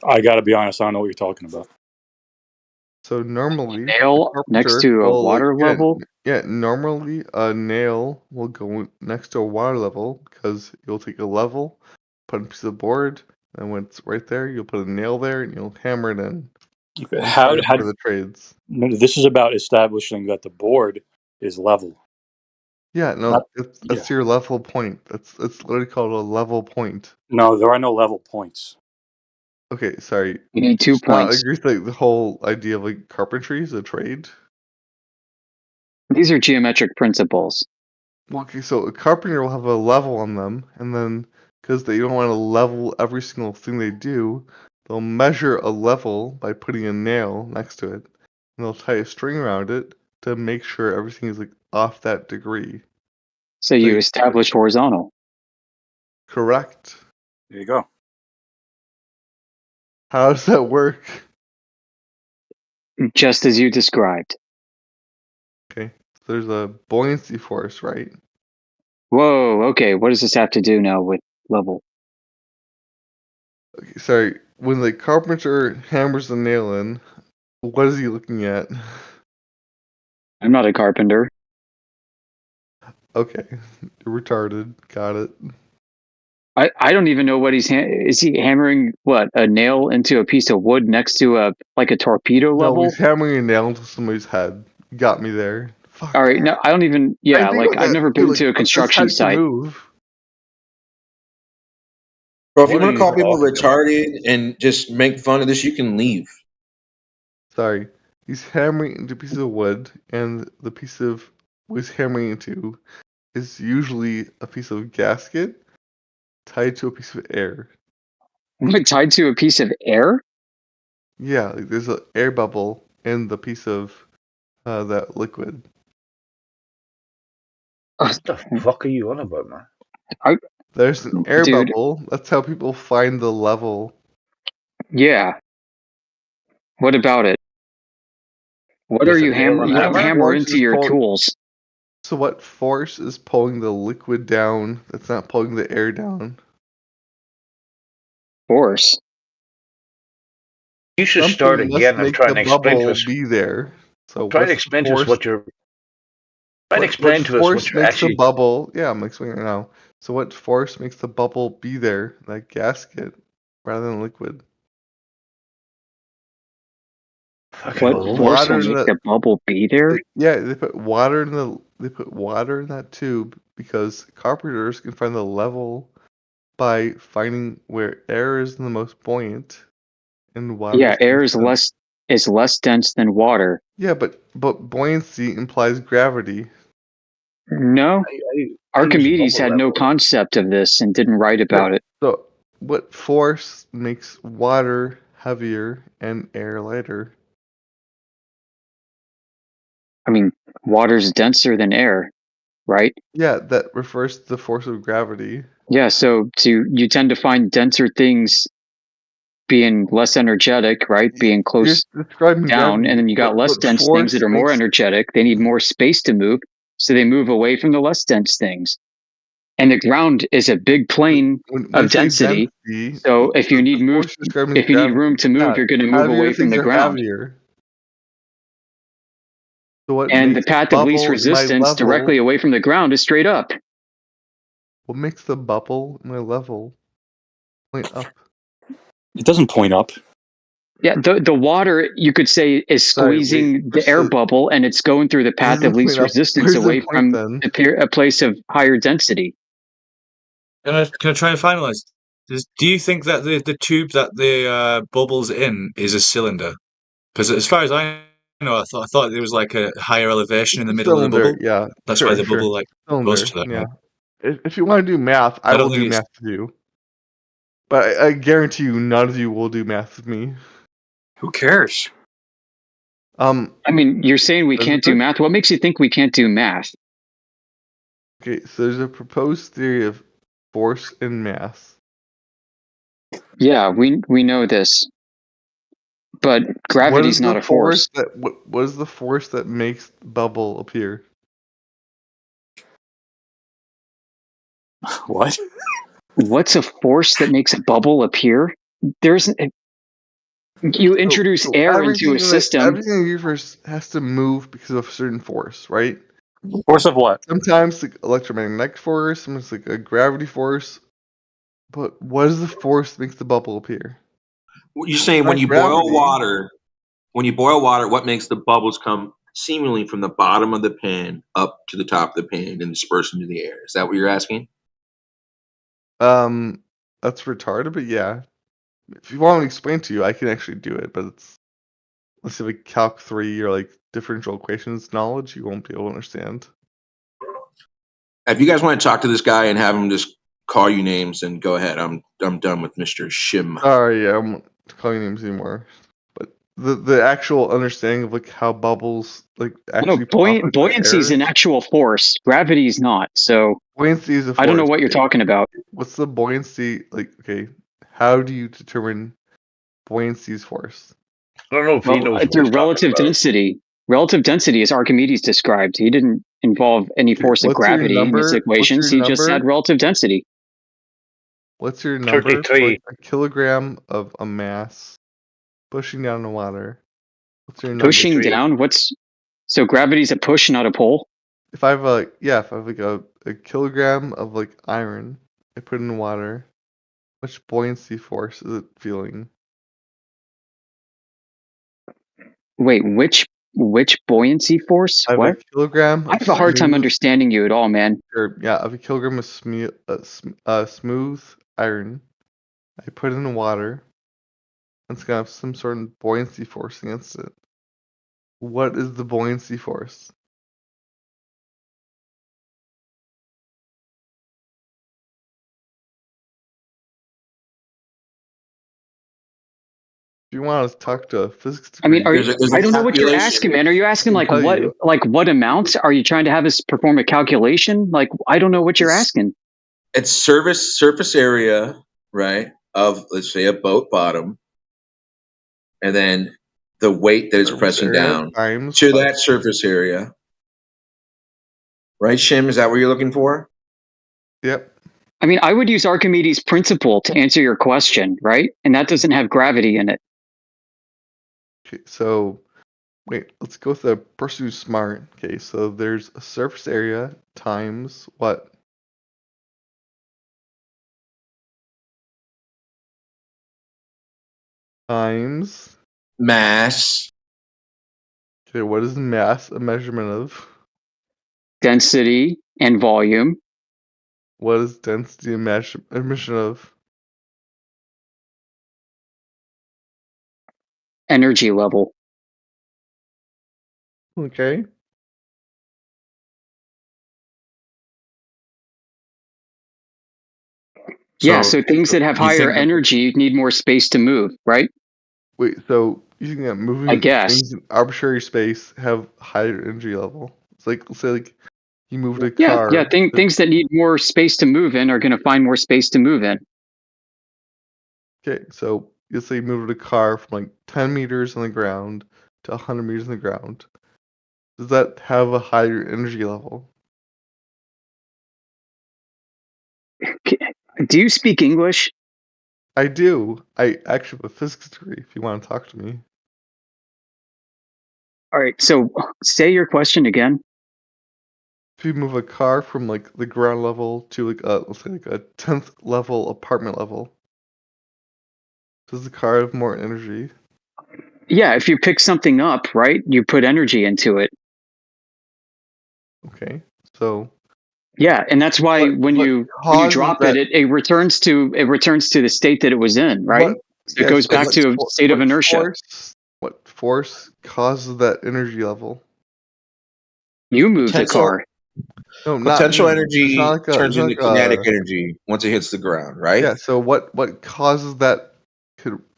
I gotta be honest, I don't know what you're talking about. So normally, Nail next to a water level? Yeah, normally a nail will go next to a water level because you'll take a level, put a piece of board, and when it's right there, you'll put a nail there and you'll hammer it in. Okay, how for the trades? No, this is about establishing that the board is level. Yeah, no, Not- that's your level point. It's literally called a level point. No, there are no level points. Okay, sorry. You need 2 points. I agree with like the whole idea of like carpentry is a trade. These are geometric principles. Well, okay, so a carpenter will have a level on them, and then because they don't want to level every single thing they do, they'll measure a level by putting a nail next to it, and they'll tie a string around it to make sure everything is like off that degree. So you establish horizontal. Correct. There you go. How does that work? Just as you described. Okay, so there's a buoyancy force, right? Whoa, okay. What does this have to do now with level? Okay, sorry. When the carpenter hammers the nail in, what is he looking at? I'm not a carpenter. Okay, you're retarded. Got it. I don't even know what is he hammering what, a nail into a piece of wood next to a torpedo No, level? he's hammering a nail into somebody's head. You got me there. Fuck. All right, no, I don't even. Yeah, like I've never been to a construction site. Bro, if you What are want to you call people talking about? retarded and just make fun of this, you can leave. Sorry, he's hammering into a piece of wood, and the piece of what he's hammering into is usually a piece of gasket tied to a piece of air. Tied to a piece of air? Yeah, like there's an air bubble in the piece of that liquid. What the fuck are you on about, man? There's an air Dude. bubble. That's how people find the level. Yeah. What about it? What are you hammering? You don't hammer into your tools. So what force is pulling the liquid down that's not pulling the air down? Force. You should Something start must again and make try the and explain to bubble us. be there. So Try and what's the explain to us force? what you're Try and explain to us force what you're makes the actually. bubble? Yeah, I'm explaining right now. So what force makes the bubble be there, that gasket, rather than liquid? Okay, What well, force will Water in make the the bubble be there? yeah, they put water in that tube because carpenters can find the level by finding where air is the most buoyant and water Yeah, is air the most is less dense than water. Yeah, but buoyancy implies gravity. No, I Archimedes bubble had no level. concept of this and didn't write about it. So what force makes water heavier and air lighter? I mean, water's denser than air, right? Yeah, that refers to the force of gravity. Yeah, so you tend to find denser things being less energetic, right? Being You're close describing down, gravity, and then you got less but dense things force that are more makes energetic. They need more space to move, so they move away from the less dense things. And the ground is a big plane when you of say density. density, So if you need force describing if you need gravity. room to move, Yeah, you're going to move heavier away from things the are ground. heavier. So what And the makes path of least bubble my resistance directly level? away from the ground is straight up. What makes the bubble my level point up? It doesn't point up. Yeah, the water, you could say, is Sorry, wait. squeezing the air bubble, and it's going through the It path doesn't of least point up. resistance Where's away the point from then? a place of higher density. Can I try and finalize? Do you think that the tube that the bubble's in is a cylinder? Because as far as I know, I thought there was like a higher elevation in the middle of the Cylinder, bubble. yeah, That's why sure, the bubble sure. like goes Cylinder, to that. yeah. Right? If you want to do math, I I don't will think do it's. math with you. But I guarantee you, none of you will do math with me. Who cares? I mean, you're saying we Does can't do it? math. What makes you think we can't do math? Okay, so there's a proposed theory of force in mass. Yeah, we know this, but gravity's not a force. What is the force that makes the bubble appear? What? What's a force that makes a bubble appear? There's you introduce So air into a system. everything in the universe has to move because of a certain force, right? Force of what? Sometimes like electromagnetic force, sometimes like a gravity force. But what is the force that makes the bubble appear? You're saying when Not you boil gravity. water, what makes the bubbles come seemingly from the bottom of the pan up to the top of the pan and disperse into the air? Is that what you're asking? That's retarded, but yeah. If you want me to explain to you, I can actually do it, but it's let's say like Calc 3 or like differential equations knowledge, you won't be able to understand. If you guys want to talk to this guy and have him just call you names, then go ahead. I'm done with Mr. Shim. Sorry, yeah, I won't call you names anymore. But the actual understanding of like how bubbles like actually No, pop into buoyancy is air. an actual force. Gravity is not. So Buoyancy is a force. I don't know what you're talking about. What's the buoyancy like? Okay, how do you determine buoyancy's force? I don't know if he knows what Through he's talking relative about. density. Relative density, as Archimedes described, he didn't involve any force of What's your gravity in his number? equations. He just had relative density. What's your number for 33. like a kilogram of a mass pushing down the water? What's your number? Pushing down? So gravity's a push, not a pull? If I have like a kilogram of like iron, I put it in water, which buoyancy force is it feeling? Wait, which buoyancy force? I have What? a kilogram. I have a hard time understanding you at all, man. I have a kilogram of smooth iron. I put it in water. It's gonna have some sort of buoyancy force against it. What is the buoyancy force? If you want to talk to a physics I mean, degree, I don't know what you're asking, man. Are you asking like what amounts? Are you trying to have us perform a calculation? Like, I don't know what you're asking. It's surface area, right, of let's say a boat bottom, and then the weight that is pressing down to that surface area. Right, Shim? Is that what you're looking for? Yep. I mean, I would use Archimedes' principle to answer your question, right? And that doesn't have gravity in it. Okay, so Wait, let's go with the person who's smart. Okay, so there's a surface area times what? Times mass. Okay, what is mass a measurement of? Density and volume. What is density a measurement of? Energy level. Okay. Yeah, so things that have you higher think- energy need more space to move, right? Wait, so you think that moving I guess. things in arbitrary space have higher energy level? It's like, let's say, like you moved a Yeah, car. yeah. Things that need more space to move in are going to find more space to move in. Okay, so let's say you moved a car from like 10 meters on the ground to 100 meters on the ground. Does that have a higher energy level? Do you speak English? I do. I actually have a physics degree if you want to talk to me. All right, so say your question again. If you move a car from like the ground level to like let's say like a 10th level apartment level, does the car have more energy? Yeah, if you pick something up, right, you put energy into it. Okay, so yeah, and that's why when you drop it, it returns to the state that it was in, right? So it goes back to a state of inertia. What force causes that energy level? You move the car. No, not Potential me. energy It's not like turns it's not into like kinetic energy once it hits the ground, right? Yeah. So what causes that?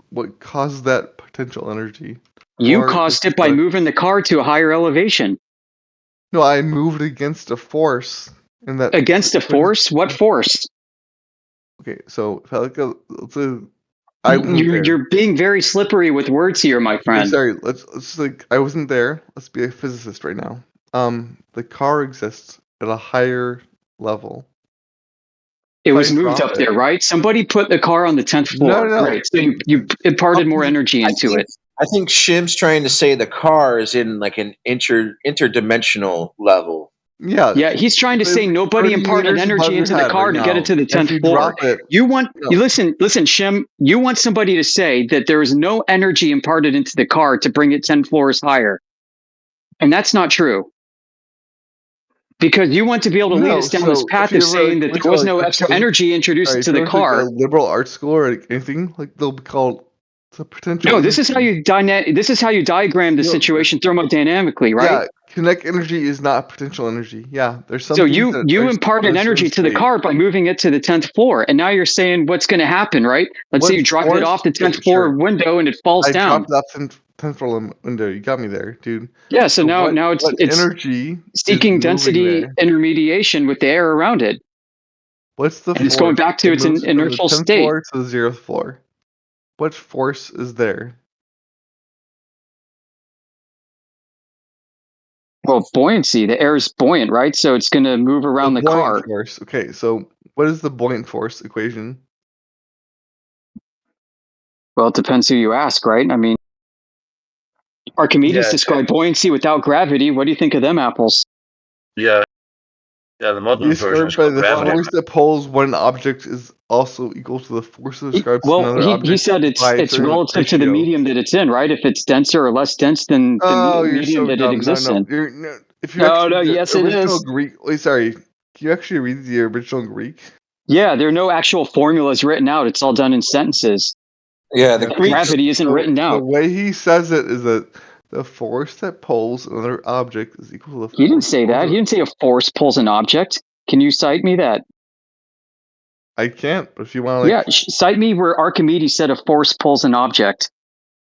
What causes that potential energy? You Or caused just it by like- moving the car to a higher elevation. No, I moved against a force, and that Against a force? What force? Okay, so if I look at, let's say I wasn't there. You're being very slippery with words here, my Okay, friend. sorry, let's like I wasn't there. Let's be a physicist right now. The car exists at a higher level. It If was I moved drop up there, right? Somebody put the car on the 10th floor, No. right? So you imparted more energy into it. I think Shim's trying to say the car is in like an interdimensional level. Yeah. Yeah, he's trying to say nobody 30 imparted meters above energy your into the head car right to get now. it to the If 10th you floor. drop it, You want no. you listen, Shim, you want somebody to say that there is no energy imparted into the car to bring it 10 floors higher. And that's not true. Because you want to be able to lead us down this path of saying that there was no extra energy introduced Sorry, into if the you went to, car. like, a liberal arts school or like anything, like they'll be called the potential. No, this is how you diagram the situation thermodynamically, right? Yeah, kinetic energy is not potential energy. Yeah, there's some. So things you that you are imparted still energy to the state. car by moving it to the 10th floor, and now you're saying what's going to happen, right? Let's say you drop it off the 10th floor window and it falls I down. dropped off 10th floor window. You got me there, dude. Yeah, so now what it's energy seeking is moving density there? intermediation with the air around it. What's the And it's going force back to that its moves from the inertial 10th state. floor to the 0th floor? What force is there? Well, buoyancy. The air is buoyant, right? So it's going to move around the buoyant car. force. Okay, so what is the buoyant force equation? Well, it depends who you ask, right? I mean, Archimedes Yeah, described buoyancy without gravity. What do you think of them apples? Yeah, the modern version is Described by called the gravity. force that pulls one object is also equal to the force that describes Well, another object. he said it's by a it's certain relative to the ratio. medium that it's in, right? If it's denser or less dense than the Oh, you're medium so that dumb. it exists in. If you No, actually no, read the yes, it original is. Greek. Wait, sorry. Can you actually read the original Greek? Yeah, there are no actual formulas written out. It's all done in sentences. Yeah, the Gravity isn't written The out. way he says it is that the force that pulls another object is equal to the force. He didn't say that. pulls He didn't say a force pulls an object. Can you cite me that? I can't, but if you want to, Yeah, cite me where Archimedes said a force pulls an object.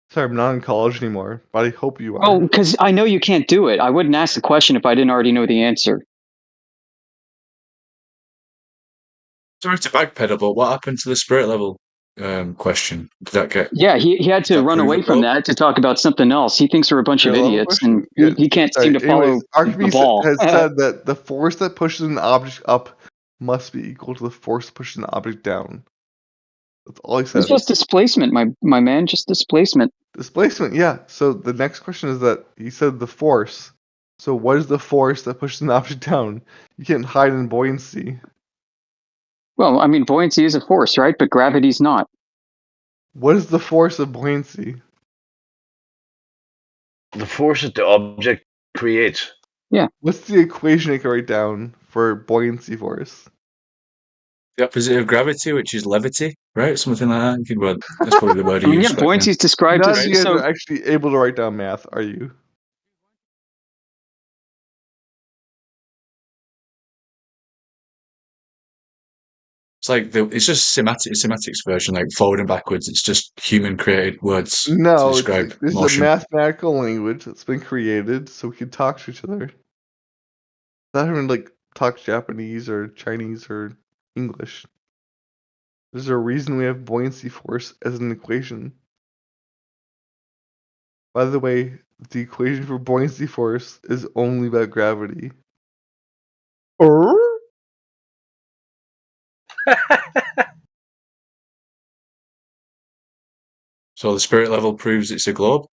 Sorry, I'm not in college anymore, but I hope you are. Oh, because I know you can't do it. I wouldn't ask the question if I didn't already know the answer. Sorry to backpedal, but what happened to the spirit level question? Did that get? Yeah, he had to run away from that to talk about something else. He thinks we're a bunch of idiots, and he can't seem to follow the Archimedes ball. has said that the force that pushes an object up must be equal to the force pushing the object down. That's all he said. It's just displacement, my man. Just displacement. Displacement, yeah. So the next question is that he said the force. So what is the force that pushes an object down? You can't hide in buoyancy. Well, I mean, buoyancy is a force, right? But gravity's not. What is the force of buoyancy? The force that the object creates. Yeah. What's the equation I can write down for buoyancy force? The opposite of gravity, which is levity, right? Something like that. You could word, that's probably the word I you mean, use. yeah, buoyancy is described None as of you guys so. are actually able to write down math, are you? It's like it's just semantics version, like forward and backwards. It's just human created words to No, describe this is a motion. mathematical language that's been created so we can talk to each other. Not even like talk Japanese or Chinese or English. There's a reason we have buoyancy force as an equation. By the way, the equation for buoyancy force is only about gravity. So the spirit level proves it's a globe?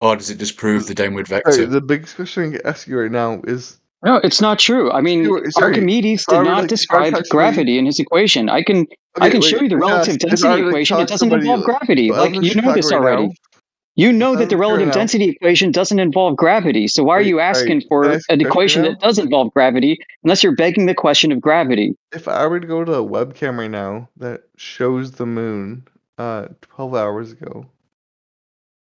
Or does it just prove the downward vector? Sorry, the biggest question I can ask you right now is... No, it's not true. I mean, Archimedes did not describe gravity in his equation. I can show you the relative density equation. It doesn't involve gravity. Like, you know this already. You know that the relative density equation doesn't involve gravity. So why are you asking for an equation that does involve gravity unless you're begging the question of gravity? If I were to go to a webcam right now that shows the moon 12 hours ago,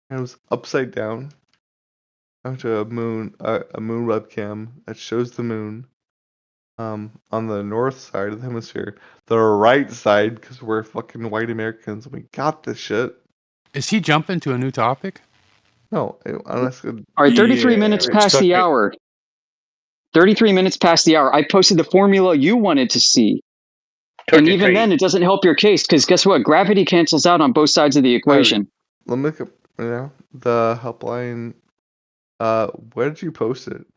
and it was upside down, onto a moon webcam that shows the moon on the north side of the hemisphere, the right side, because we're fucking white Americans and we got this shit. Is he jumping to a new topic? No, unless all right, 33 minutes past the hour. 33 minutes past the hour. I posted the formula you wanted to see. 33. And even then, it doesn't help your case, because guess what? Gravity cancels out on both sides of the equation. Let me look up the helpline. Where did you post it?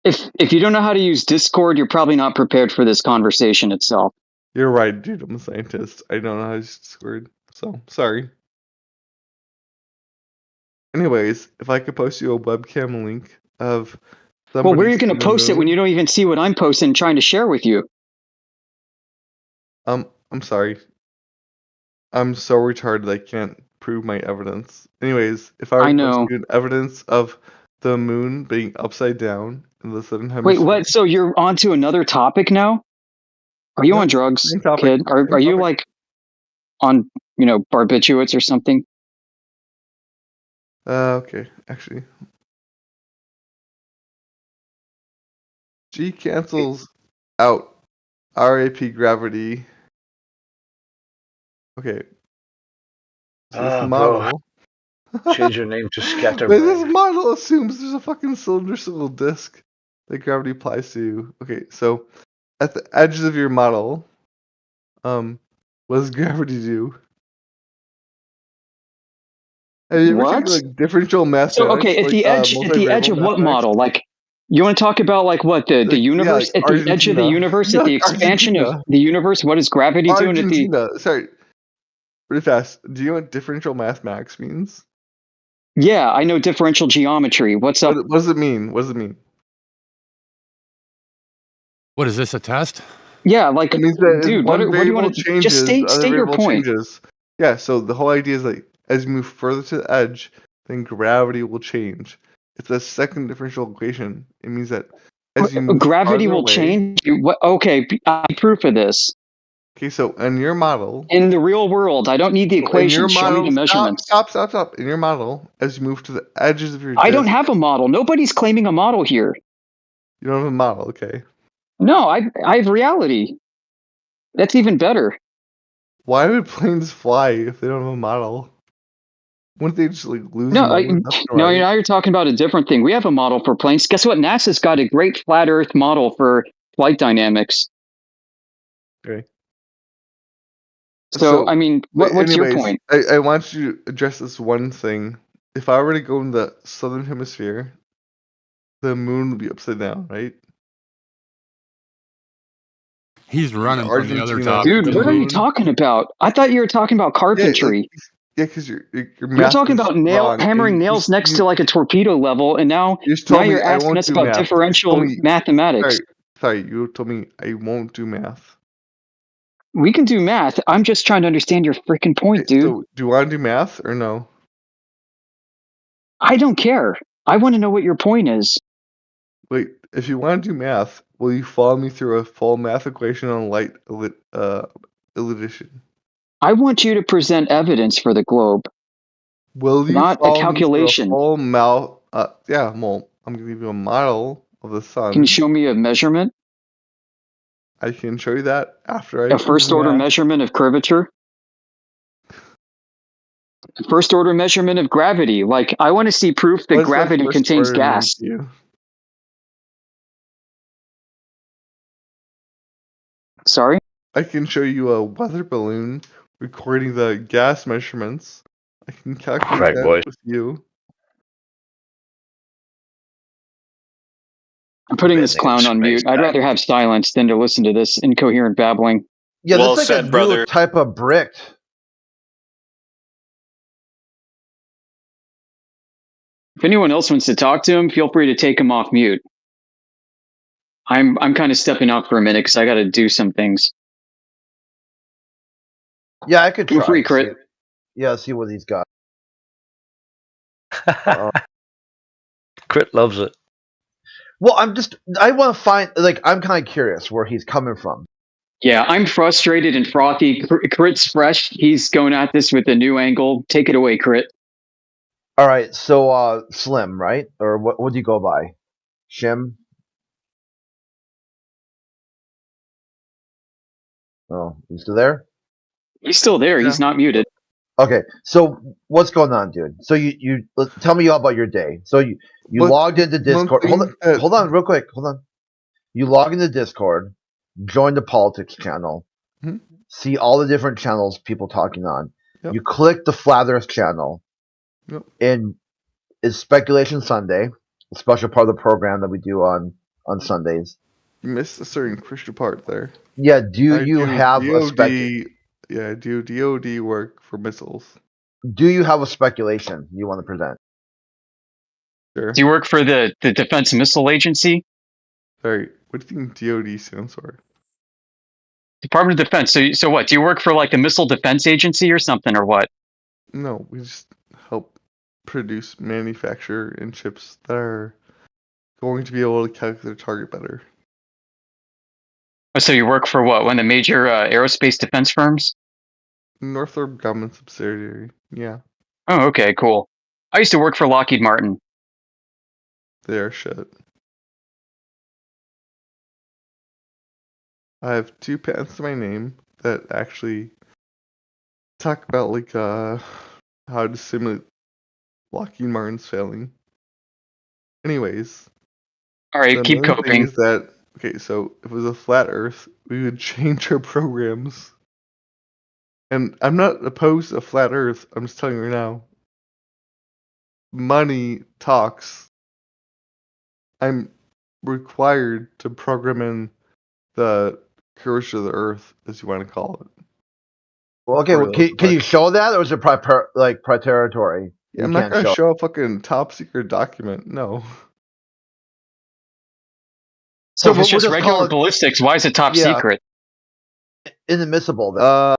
If you don't know how to use Discord, you're probably not prepared for this conversation itself. You're right, dude. I'm a scientist. I don't know how to use Discord, so sorry. Anyways, if I could post you a webcam link of... Well, where are you going to post it when you don't even see what I'm posting and trying to share with you? I'm sorry. I'm so retarded I can't prove my evidence. Anyways, if I were to post you an evidence of the moon being upside down in the southern hemisphere... Wait, what? So you're onto another topic now? Are you on drugs, kid? Are you like on, barbiturates or something? Okay, actually. G cancels out RAP gravity. Okay. So this model... Change your name to Scatterbrain. This model assumes there's a fucking cylindrical disk that gravity applies to. Okay, so at the edges of your model, what does gravity do? Have you ever taken, like, differential mathematics? So okay, at the edge of what model? Like, you want to talk about like what the universe at the edge of the universe, at the expansion of the universe? What is gravity doing at the? Sorry, really fast. Do you know what differential mathematics means? Yeah, I know differential geometry. What's up? What does it mean? What does it mean? What is this, a test? Yeah, like, it means that dude, what do you want to just state your point? Yeah, so the whole idea is like as you move further to the edge, then gravity will change. It's a second differential equation. It means that as you move gravity will away, change. Okay, I need proof of this. Okay, so in your model, in the real world, I don't need the equation. Show me the measurements. Stop. In your model, as you move to the edges of your disk, I don't have a model. Nobody's claiming a model here. You don't have a model, okay? No, I have reality. That's even better. Why would planes fly if they don't have a model? Wouldn't they just like lose? No, now you're talking about a different thing. We have a model for planes. Guess what? NASA's got a great flat Earth model for flight dynamics. Okay. So I mean, what's your point? I want you to address this one thing. If I were to go in the southern hemisphere, the moon would be upside down, right? He's running from the other Argentina, topic. Dude, what are you talking about? I thought you were talking about carpentry. Yeah, because your You're math talking is about wrong. hammering nails next to like a torpedo level, and now You just told me you're I asking won't us do about math. You differential told me- mathematics. Sorry, you told me I won't do math. We can do math. I'm just trying to understand your freaking point, dude. So, do you want to do math or no? I don't care. I want to know what your point is. Wait, if you want to do math, will you follow me through a full math equation on light elucidation? I want you to present evidence for the globe, Will you not a follow me calculation. through a full yeah, well, I'm going to give you a model of the sun. Can you show me a measurement? I can show you that after I A first do order math. measurement of curvature? A first order measurement of gravity. Like, I want to see proof that What does that gravity first contains order mean gas. to you? Sorry? I can show you a weather balloon recording the gas measurements. I can calculate Right, that boys. with you. I'm putting this Bending clown on space mute. I'd rather have silence than to listen to this incoherent babbling. Yeah, Well that's like a said, brother. new type of brick. If anyone else wants to talk to him, feel free to take him off mute. I'm kind of stepping out for a minute because I got to do some things. Yeah, I could Feel try. free, See- Crit. Yeah, see what he's got. Crit loves it. Well, I want to find, like, I'm kind of curious where he's coming from. Yeah, I'm frustrated and frothy. Crit's fresh. He's going at this with a new angle. Take it away, Crit. All right, so Slim, right? Or what do you go by? Shim? Oh, you still there? He's still there. He's not muted. Okay, so what's going on, dude? So tell me all about your day. So you But logged into Discord. one thing Hold on, real quick. Hold on. You log into Discord, join the politics channel, Mhm. see all the different channels people talking on. Yep. You click the Flat Earth channel, Yep. and it's Speculation Sunday, a special part of the program that we do on Sundays. You missed a certain crucial part there. Yeah, do I you do have a I do DoD work for missiles. Do you have a speculation you want to present? Sure. Do you work for the Defense Missile Agency? Sorry, what do you think DoD stands for? Department of Defense. So what? Do you work for like the Missile Defense Agency or something, or what? No, we just help produce, manufacture, and chips that are going to be able to calculate their target better. Oh, so you work for what? One of the major aerospace defense firms? Northrop Grumman subsidiary. Yeah, Oh, okay, cool. I used to work for Lockheed Martin. they are shit. I have 2 patents to my name that actually talk about like how to simulate Lockheed Martin's failing. Anyways, All right, the keep main thing coping. is that okay, so if it was a flat Earth, we would change our programs. And I'm not opposed to a flat Earth. I'm just telling you right now. Money talks. I'm required to program in the curvature of the Earth, as you want to call it. Well, okay, Or well, can you show that, or is it preparatory? Yeah, I'm not gonna show a fucking top secret document. No. So if we'll it's just just regular call it- ballistics, why is it top Yeah. secret? Inadmissible. Then.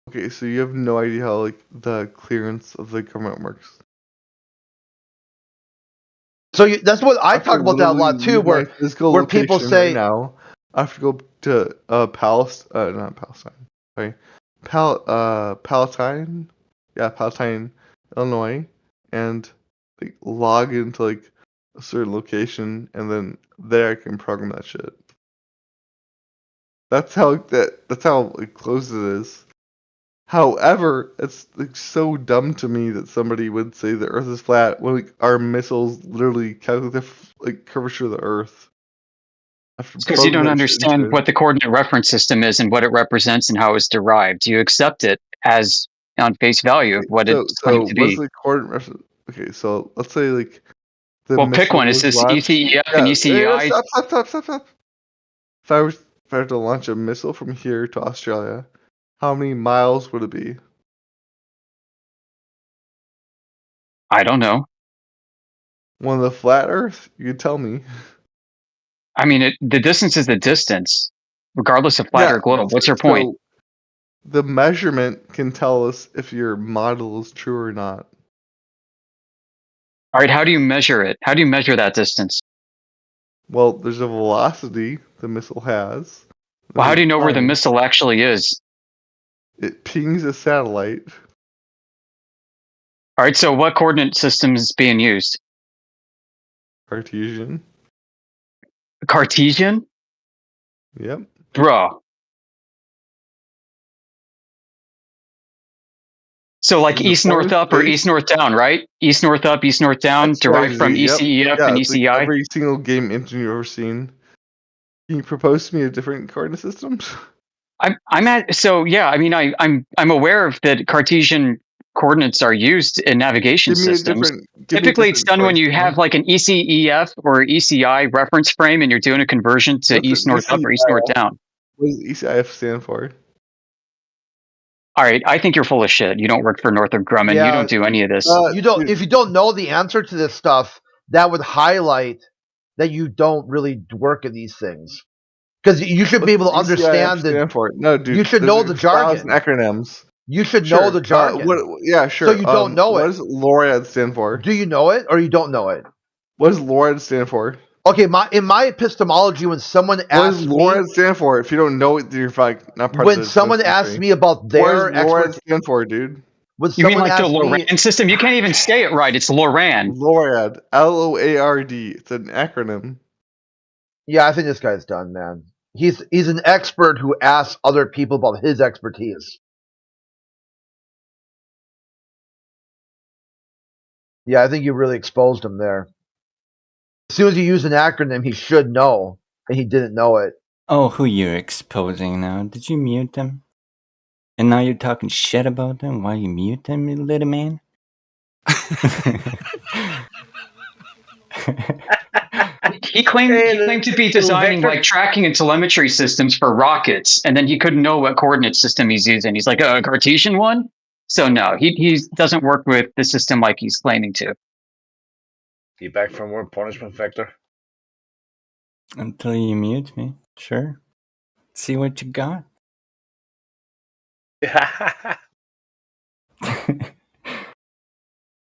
Okay, so you have no idea how like the clearance of the government works. So that's what I have talk to about that a lot literally too, leave where my physical where people location say right now I have to go to not Palestine. Sorry, Palatine, yeah, Palatine, Illinois, and like log into like a certain location, and then there I can program that shit. That's how like, close it is. However, it's like so dumb to me that somebody would say the Earth is flat when like our missiles literally calculate the like curvature of the Earth. Because you don't understand what the coordinate reference system is and what it represents and how it's derived. You accept it as on face value of what it's claimed to what's be. the coordinate reference? Okay, so let's say like Well, pick one. Is this ECEF and ECEI? Stop. If I was if I had to launch a missile from here to Australia, how many miles would it be? I don't know. One of the flat Earth? You could tell me. I mean, the distance is the distance, regardless of flat or globe. What's your point? So the measurement can tell us if your model is true or not. All right, how do you measure it? How do you measure that distance? Well, there's a velocity the missile has. Well, how do you know where the missile actually is? It pings a satellite. All right, so what coordinate system is being used? Cartesian. Cartesian? Yep. Bro. So like east north up or east north down, right? East north up, east north down, derived from ECEF and it's like ECI. every single game engine you've ever seen. Can you propose to me a different coordinate system? I'm at so yeah. I mean, I'm aware of that Cartesian coordinates are used in navigation systems. Typically, it's done when you have like an ECEF or ECI reference frame, and you're doing a conversion to east north up or east north down. What does ECIF stand for? All right, I think you're full of shit. You don't work for Northrop Grumman. You don't do any of this. You don't. If you don't know the answer to this stuff, that would highlight that you don't really work in these things. Because you should be able to understand the. No, dude. You should know the jargon. Acronyms. You should know the jargon. Yeah, sure. So you don't know it. What does LORAD stand for? Do you know it or you don't know it? What does LORAD stand for? Okay, in my epistemology, when someone asks me, what does LORAD stand for? If you don't know it, you're like not part of the. When someone asks me about their what does LORAD stand for, dude? You mean like the LORAN system? You can't even say it right. It's LORAN. LORAD. LOARD. It's an acronym. Yeah, I think this guy's done, man. He's an expert who asks other people about his expertise. Yeah, I think you really exposed him there. As soon as you use an acronym, he should know, and he didn't know it. Oh, who you're exposing now? Did you mute them? And now you're talking shit about them while you mute them, you little man? He claimed to be designing like tracking and telemetry systems for rockets, and then he couldn't know what coordinate system he's using. He's like, a Cartesian one? So no, he doesn't work with the system like he's claiming to. You back from work punishment, Vector? Until you mute me, sure. See what you got.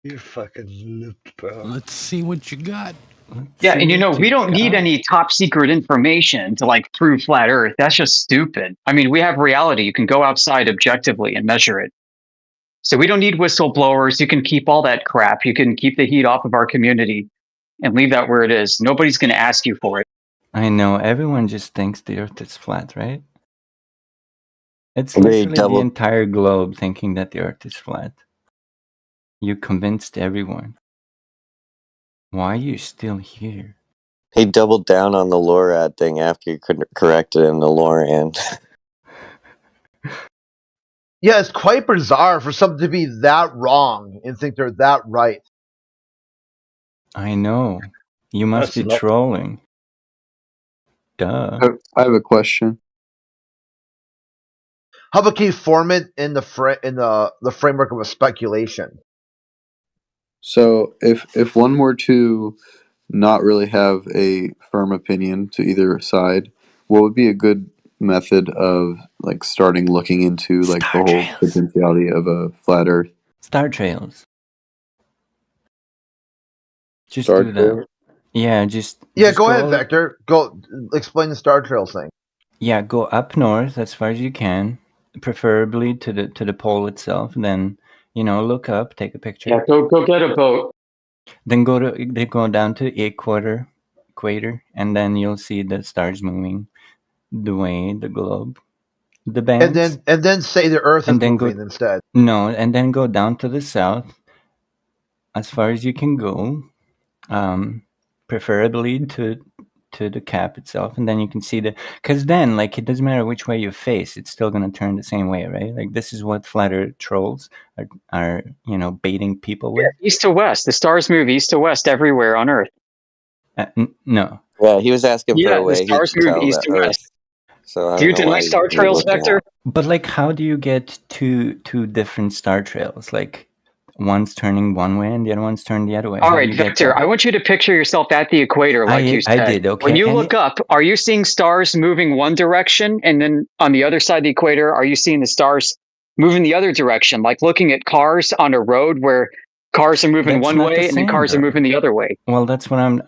You fucking loop, bro. Let's see what you got. Yeah, and we don't need any top secret information to like prove flat Earth. That's just stupid. I mean, we have reality. You can go outside objectively and measure it. So we don't need whistleblowers. You can keep all that crap. You can keep the heat off of our community and leave that where it is. Nobody's going to ask you for it. I know. Everyone just thinks the Earth is flat, right? It's They literally the entire globe thinking that the Earth is flat. You convinced everyone. Why are you still here? He doubled down on the LORAD thing after you corrected him to LORAN. Yeah, it's quite bizarre for something to be that wrong and think they're that right. I know. You must be trolling. Duh. I have a question. How about can you form it in the framework of a speculation? So if one were to not really have a firm opinion to either side, what would be a good method of like starting looking into like the whole potentiality of a flat Earth? Star Trails. Just Star do Trails? that. Yeah, just Go ahead, Vector. Go explain the Star Trails thing. Yeah, go up north as far as you can, preferably to the pole itself. And then look up, take a picture. Yeah, go get a boat. Then go down to equator, and then you'll see the stars moving the way the globe, the bands. And then say the Earth is moving instead. No, and then go down to the south as far as you can go, preferably to the cap itself, and then you can see because then like it doesn't matter which way you face, it's still going to turn the same way, right? Like this is what flat Earth trolls are baiting people with. Yeah, east to west. The stars move east to west everywhere on Earth. No. Yeah, he was asking for a way. The stars move east to west. So I Do you don't know deny why star you're trails, looking Vector? at. But like, how do you get two different star trails? Like, one's turning one way and the other one's turning the other way. All How do right, you get Vector, that? I want you to picture yourself at the equator, like you I said. did, okay. When you And look up, are you seeing stars moving one direction, and then on the other side of the equator, are you seeing the stars moving the other direction? Like looking at cars on a road where cars are moving that's one not the way and then same, cars are bro. moving the other way. Well, that's what I'm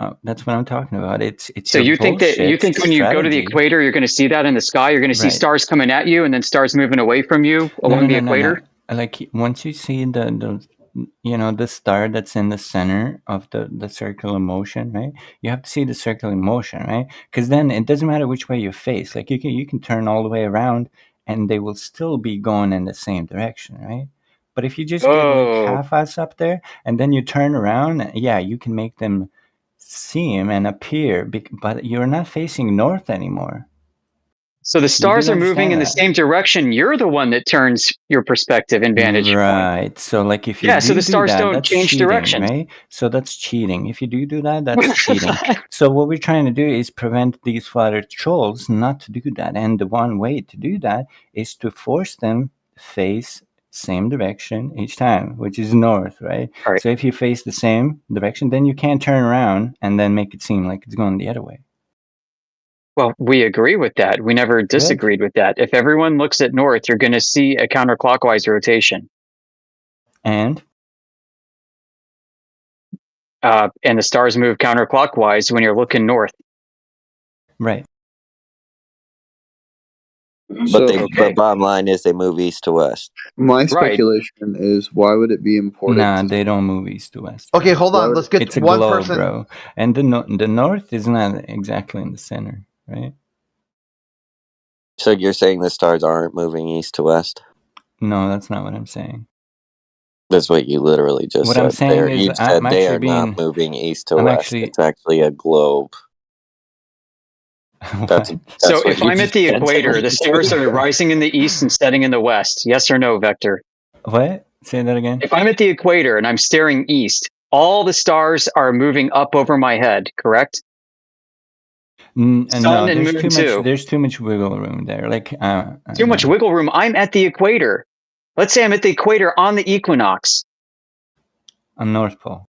talking about. It's So your you think bullshit when you go to the strategy. equator, you're going to see that in the sky? You're going to see Right. stars coming at you and then stars moving away from you along the equator? No. Like, once you see the the star that's in the center of the circular motion, right? You have to see the circular motion, right? Because then it doesn't matter which way you face. Like, you can turn all the way around and they will still be going in the same direction, right? But if you just get like half-ass up there and then you turn around, yeah, you can make them see him and appear, but you're not facing north anymore. So the stars do are moving in the understand same direction. You're the one that turns your perspective and vantage point. Right. So like, if you Yeah, so the do stars that, don't that's change cheating, direction. right? So that's cheating. If you do that, that's cheating. So what we're trying to do is prevent these flatter trolls not to do that. And the one way to do that is to force them to face same direction each time, which is north, right? So if you face the same direction, then you can't turn around and then make it seem like it's going the other way. Well, we agree with that. We never disagreed with that. If everyone looks at north, you're going to see a counterclockwise rotation. And the stars move counterclockwise when you're looking north. Right. But bottom line is they move east to west. My speculation is, why would it be important? Nah, they don't move east to west. Okay, hold on. Let's get It's a one globe, person. bro. And the north is not exactly in the center, right? So you're saying the stars aren't moving east to west? No, that's not what I'm saying. That's what you literally just What said. I'm saying is, you said I'm they actually are being. not moving east to I'm west. actually. It's actually a globe. That's So what if you I'm at the just said. equator, the stars are rising in the east and setting in the west. Yes or no, Vector? What? Say that again. If I'm at the equator and I'm staring east, all the stars are moving up over my head, correct? And Sun no, and there's moon too too. much. There's too much wiggle room there. Like Too much wiggle room. I'm at the equator. Let's say I'm at the equator on the equinox. on North Pole.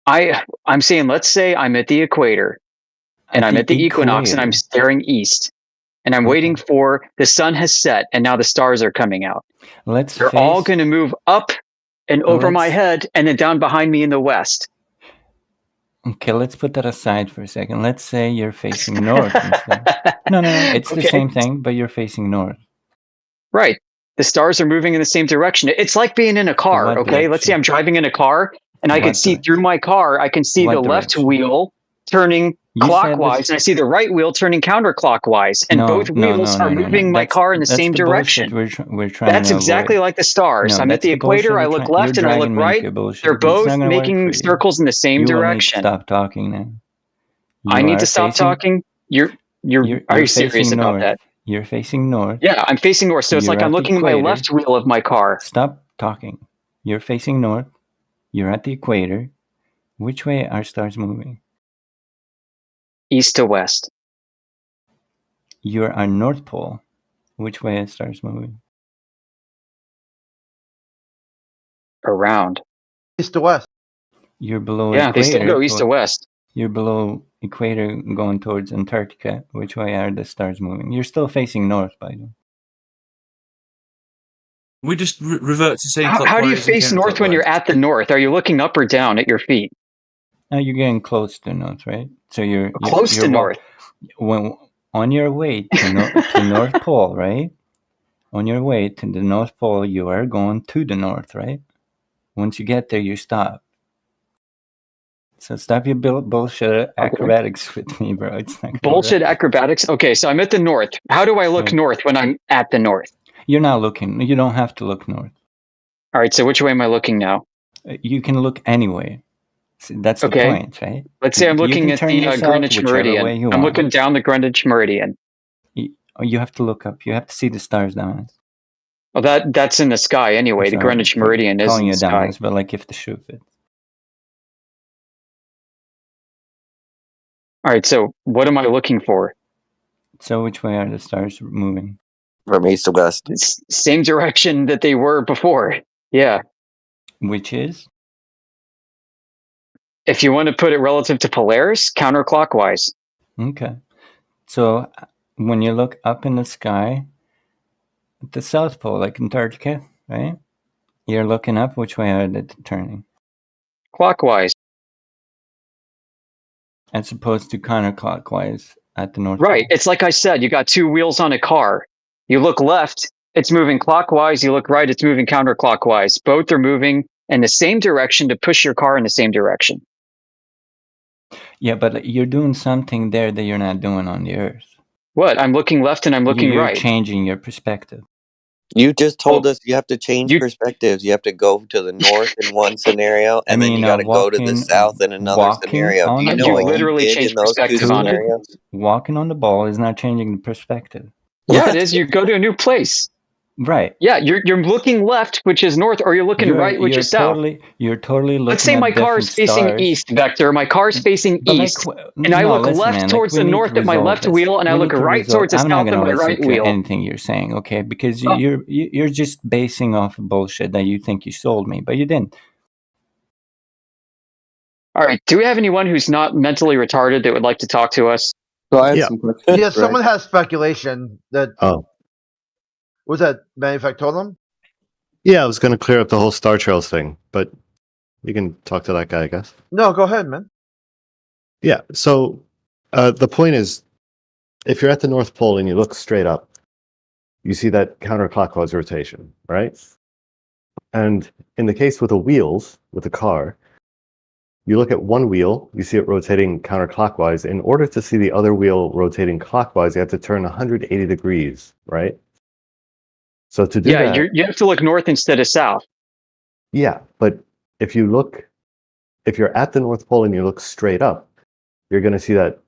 I'm saying, let's say I'm at the equator and I'm at the equinox and I'm staring east and I'm waiting for the sun has set and now the stars are coming out. They're all going to move up and over my head and then down behind me in the west. Okay, let's put that aside for a second. Let's say you're facing north instead. No, it's the same thing, but you're facing north. Right. The stars are moving in the same direction. It's like being in a car, What okay? Let's say I'm driving in a car and I can What see through my car, I can see What the left direction? wheel turning You said clockwise this- and I see the right wheel turning counterclockwise and both wheels are moving my car in the same direction. We're trying That's to exactly avoid. like the stars. No, I'm at that's the the bullshit equator, I we're look trying- left you're and I look dragging me right. into bullshit. They're It's both not gonna work making for you. circles in the same You will need to direction. stop talking now. I You need are to stop facing- talking. Are you serious facing about north. that? You're facing north. Yeah, I'm facing north, so it's You're like I'm at the looking at my equator. left wheel of my car. Stop talking. You're facing north. You're at the equator. Which way are stars moving? East to west. You're on North Pole. Which way are stars moving? Around. East to west. You're below Yeah, equator. they still go east to west. You're below equator going towards Antarctica. Which way are the stars moving? You're still facing north, by the way. We just revert to saying How do you clockwise and face north when counterclockwise. you're at the north? Are you looking up or down at your feet? Now you're getting close to north, right? So you're Close to north. When on your way to, to North Pole, right? On your way to the North Pole, you are going to the north, right? Once you get there, you stop. So stop your bullshit acrobatics with me, bro. It's not gonna Bullshit work. acrobatics. Okay, so I'm at the north. How do I look north when I'm at the north? You're not looking. You don't have to look north. All right, so which way am I looking now? You can look anyway. See, that's the Okay. point, right? Let's say I'm You looking can at turn the yourself Greenwich whichever way Meridian. you I'm want. looking down the Greenwich Meridian. You have to look up. You have to see the stars down. Well, that's in the sky anyway. The Greenwich Meridian is calling in you the sky. dumbass, but like if the shoe fits. All right, so what am I looking for? So which way are the stars moving? From east to west. Same direction that they were before. Yeah. Which is? If you want to put it relative to Polaris, counterclockwise. Okay. So when you look up in the sky at the South Pole, like Antarctica, right? You're looking up, which way are they turning? Clockwise. As opposed to counterclockwise at the North Right. Pole. It's like I said, you got two wheels on a car. You look left, it's moving clockwise. You look right, it's moving counterclockwise. Both are moving in the same direction to push your car in the same direction. Yeah, but you're doing something there that you're not doing on the Earth. What? I'm looking left and I'm looking You're right. changing your perspective. You just told us you have to change perspectives. You have to go to the north in one scenario, and then you got to go to the south in another scenario. Do you know what you did in those two scenarios? Walking on the ball is not changing the perspective. Yeah, it is. You go to a new place. Right. Yeah, you're looking left, which is north, or you're looking right, which is south. You're totally looking. Let's say my car is facing east, Vector. My car is facing east, and I look left towards the north at my left wheel, and I look right towards the south at my right wheel. Anything you're saying, okay? Because you're just basing off of bullshit that you think you sold me, but you didn't. All right. Do we have anyone who's not mentally retarded that would like to talk to us? So I have some questions. Yeah, someone has speculation that. Oh. Was that Manufactorum? Yeah, I was going to clear up the whole Star Trails thing, but you can talk to that guy, I guess. No, go ahead, man. Yeah, so the point is, if you're at the North Pole and you look straight up, you see that counterclockwise rotation, right? And in the case with the wheels, with the car, you look at one wheel, you see it rotating counterclockwise. In order to see the other wheel rotating clockwise, you have to turn 180 degrees, right? So to do that, you have to look north instead of south. Yeah, but if you're at the North Pole and you look straight up, you're going to see that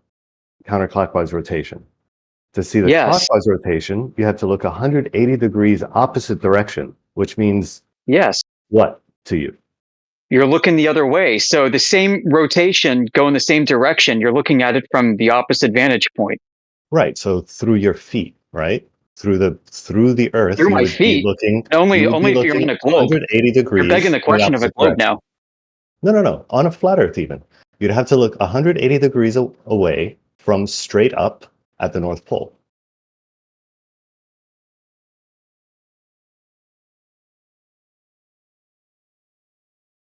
counterclockwise rotation. To see the clockwise rotation, you have to look 180 degrees opposite direction, which means what to you? You're looking the other way. So the same rotation go in the same direction. You're looking at it from the opposite vantage point. Right. So through your feet, right? Through the Earth, through my feet. Only if you're on a globe. 180 degrees. You're begging the question of a globe now. No. On a flat Earth, even you'd have to look 180 degrees away from straight up at the North Pole.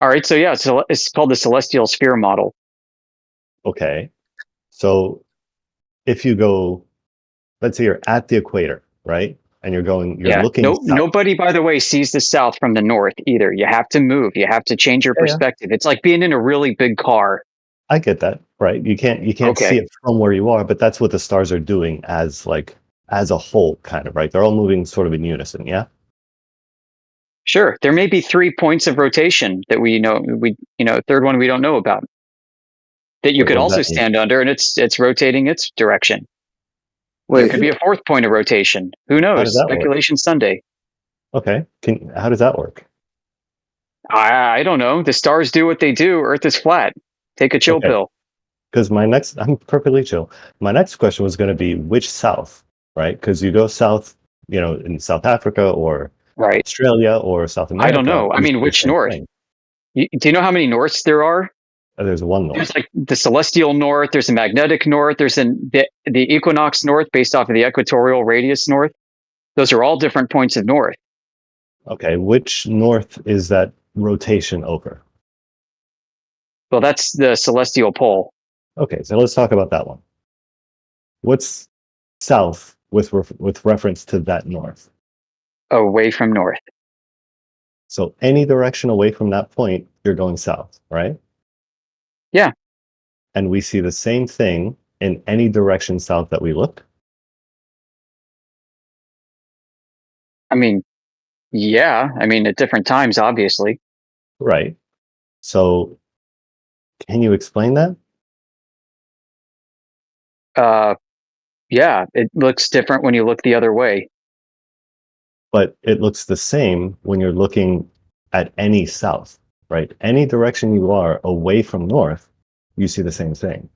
All right. So it's called the celestial sphere model. Okay. So if you go, let's say you're at the equator, right? And you're looking south. Nobody, by the way, sees the south from the north either. You have to move. You have to change your perspective. It's like being in a really big car. I get that, right? You can't see it from where you are, but that's what the stars are doing as a whole, kind of, right? They're all moving sort of in unison, yeah? Sure. There may be 3 points of rotation that third one we don't know about. That you could also stand under, and it's rotating its direction. There could be a fourth point of rotation. Who knows? Speculation Sunday. Okay. How does that work? I don't know. The stars do what they do. Earth is flat. Take a chill pill. Because I'm perfectly chill. My next question was going to be which south, right? Because you go south, in South Africa or Australia or South America. I don't know. I mean, which north? Do you know how many norths there are? There's one north. There's like the celestial north. There's a magnetic north. There's the equinox north based off of the equatorial radius north. Those are all different points of north. Okay, which north is that rotation over? Well, that's the celestial pole. Okay, so let's talk about that one. What's south with reference to that north? Away from north. So any direction away from that point, you're going south, right? Yeah. And we see the same thing in any direction south that we look? I mean, yeah. I mean, at different times, obviously. Right. So can you explain that? Yeah. It looks different when you look the other way. But it looks the same when you're looking at any south, right? Any direction you are away from north, you see the same thing.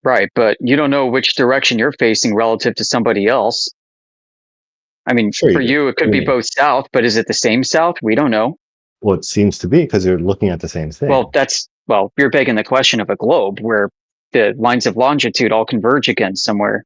Right, but you don't know which direction you're facing relative to somebody else. I mean, Sure for you do. you, it could What do be you mean? both south, but is it the same south? We don't know. Well, it seems to be because you're looking at the same thing. Well, you're begging the question of a globe where the lines of longitude all converge again somewhere.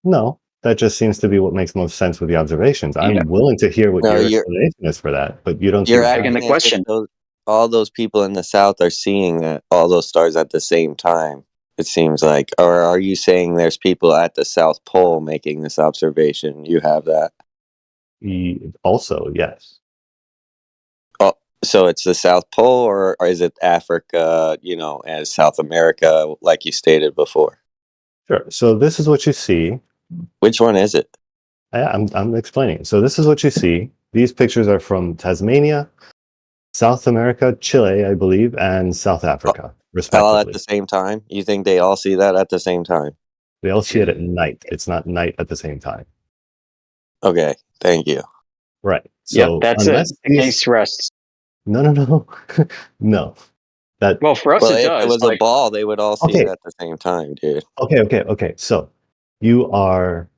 No, that just seems to be what makes most sense with the observations. I'm willing to hear what No, your you're explanation is for that, but you don't you're seem to begging have the it. acting as if all those people in the south are seeing all those stars at the same time. It seems like, or are you saying there's people at the South Pole making this observation? You have that. Also, yes. Oh, so it's the South Pole, or is it Africa? As South America, like you stated before. Sure. So this is what you see. Which one is it? I'm explaining. So this is what you see. These pictures are from Tasmania, South America, Chile, I believe, and South Africa, respectively. All at the same time? You think they all see that at the same time? They all see it at night. It's not night at the same time. Okay, thank you. Right. Yeah, So that's it. Case rests. No. No. Well, for us, it if does. it was a ball, they would all see it at the same time, dude. Okay. So you are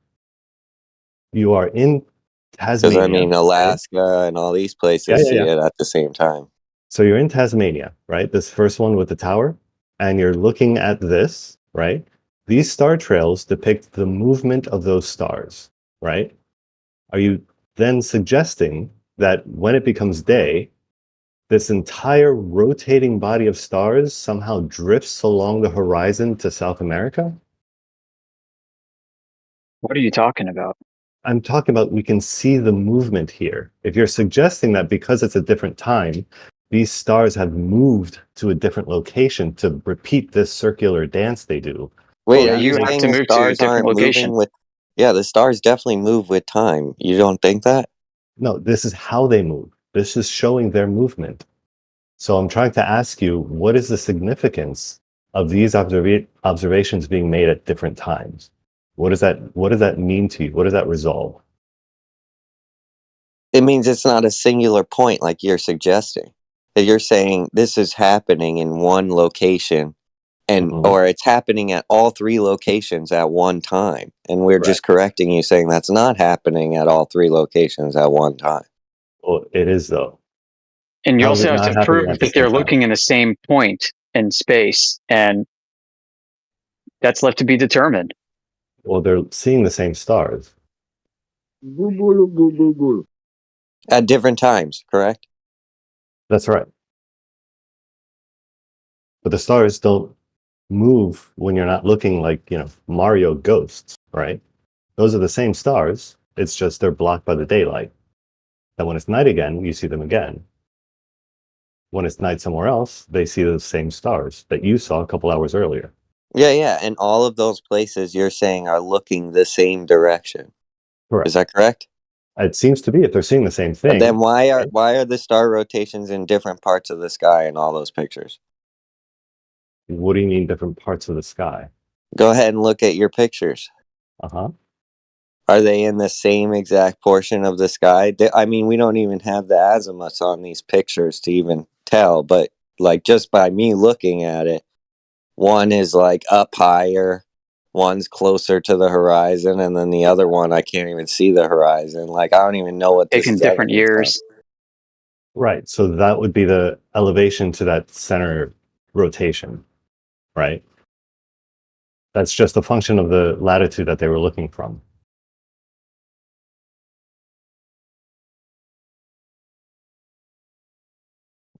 in Tasmania. Because I mean, Alaska and all these places see it at the same time. So you're in Tasmania, right? This first one with the tower, and you're looking at this, right? These star trails depict the movement of those stars, right? Are you then suggesting that when it becomes day, this entire rotating body of stars somehow drifts along the horizon to South America? What are you talking about? I'm talking about we can see the movement here. If you're suggesting that because it's a different time, these stars have moved to a different location to repeat this circular dance they do. Wait, are you saying the stars aren't moving with... Yeah, the stars definitely move with time. You don't think that? No, this is how they move. This is showing their movement. So I'm trying to ask you, what is the significance of these observations being made at different times? What does that mean to you? What does that resolve? It means it's not a singular point like you're suggesting. That you're saying this is happening in one location, and or it's happening at all three locations at one time, and we're just correcting you, saying that's not happening at all three locations at one time. Well, it is though. And you also have to prove that they're looking in the same point in space, and that's left to be determined. Well, they're seeing the same stars. At different times, correct? That's right. But the stars don't move when you're not looking like, Mario ghosts, right? Those are the same stars. It's just they're blocked by the daylight. And when it's night again, you see them again. When it's night somewhere else, they see the same stars that you saw a couple hours earlier. Yeah. And all of those places you're saying are looking the same direction. Correct. Is that correct? It seems to be if they're seeing the same thing. But then why are the star rotations in different parts of the sky in all those pictures? What do you mean different parts of the sky? Go ahead and look at your pictures. Uh-huh. Are they in the same exact portion of the sky? I mean, we don't even have the azimuths on these pictures to even tell, but like just by me looking at it, one is like up higher, one's closer to the horizon, and then the other one I can't even see the horizon. Like I don't even know what this taking is different years. Right. So that would be the elevation to that center rotation, right? That's just a function of the latitude that they were looking from.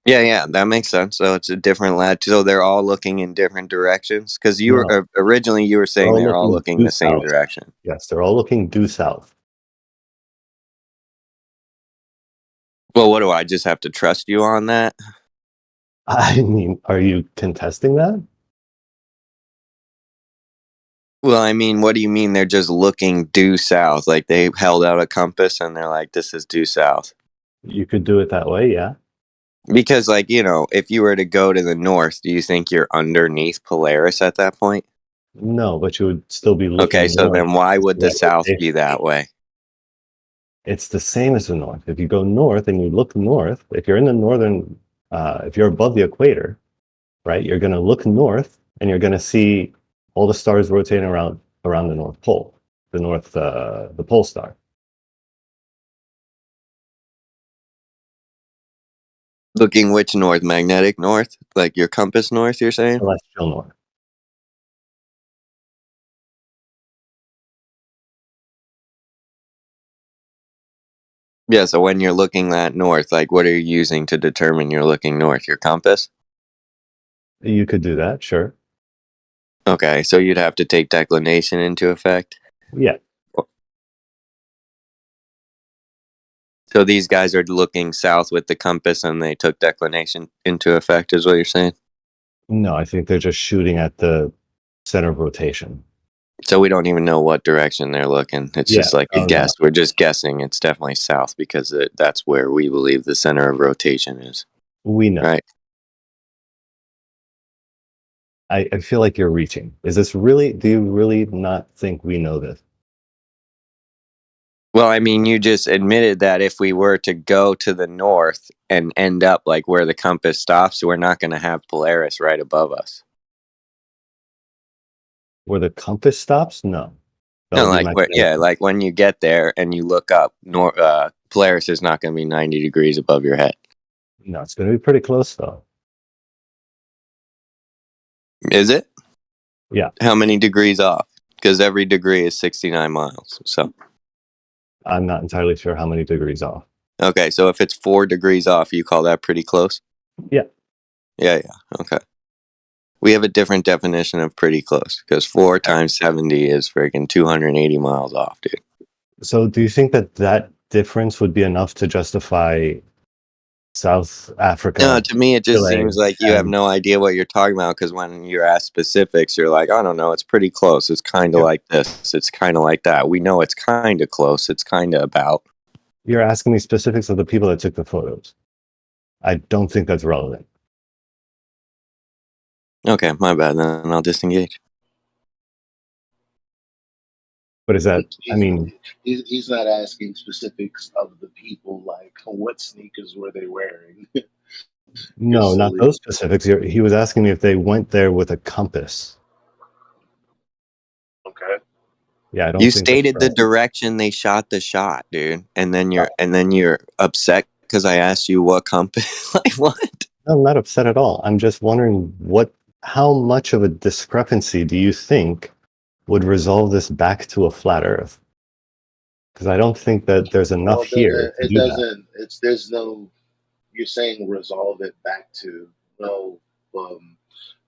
Yeah, that makes sense. So it's a different latitude. So they're all looking in different directions? Because you were originally you were saying they're all looking the same direction. Yes, they're all looking due south. Well, what do I just have to trust you on that? I mean, are you contesting that? Well, I mean, what do you mean they're just looking due south? Like they held out a compass and they're like, this is due south. You could do it that way, yeah. Because, like, if you were to go to the north, do you think you're underneath Polaris at that point? No, but you would still be looking. Okay, so then why would the south be that way? It's the same as the north. If you go north and you look north, if you're in the northern, if you're above the equator, right, you're going to look north and you're going to see all the stars rotating around the North Pole, the pole star. Looking which north? Magnetic north? Like your compass north, you're saying? Celestial north. Yeah, so when you're looking that north, like what are you using to determine you're looking north? Your compass? You could do that, sure. Okay, so you'd have to take declination into effect? Yeah. So these guys are looking south with the compass and they took declination into effect, is what you're saying? No, I think they're just shooting at the center of rotation. So we don't even know what direction they're looking. It's just like a guess. No. We're just guessing it's definitely south because that's where we believe the center of rotation is. We know. Right. I feel like you're reaching. Do you really not think we know this? Well, I mean, you just admitted that if we were to go to the north and end up like where the compass stops, we're not going to have Polaris right above us. Where the compass stops? No. No, like when you get there and you look up, Polaris is not going to be 90 degrees above your head. No, it's going to be pretty close though. Is it? Yeah. How many degrees off? Because every degree is 69 miles. So I'm not entirely sure how many degrees off. Okay, so if it's 4 degrees off, you call that pretty close? Yeah. Yeah. Okay. We have a different definition of pretty close because 4 times 70 is freaking 280 miles off, dude. So do you think that difference would be enough to justify South Africa? No, to me, it just Chile, seems like you have no idea what you're talking about because when you're asked specifics, you're like, I don't know, it's pretty close. It's kind of like this. It's kind of like that. We know it's kind of close. It's kind of about. You're asking me specifics of the people that took the photos. I don't think that's relevant. Okay, my bad. Then I'll disengage. But is that, I mean... He's not asking specifics of the people, like what sneakers were they wearing. No, not those specifics. He was asking me if they went there with a compass. Okay. Yeah, I don't You think stated the direction they shot the shot, dude, and then you're upset because I asked you what compass. Like what? No, I'm not upset at all. I'm just wondering how much of a discrepancy do you think would resolve this back to a flat Earth? Because I don't think that there's enough here. It doesn't. There's no. You're saying resolve it back to no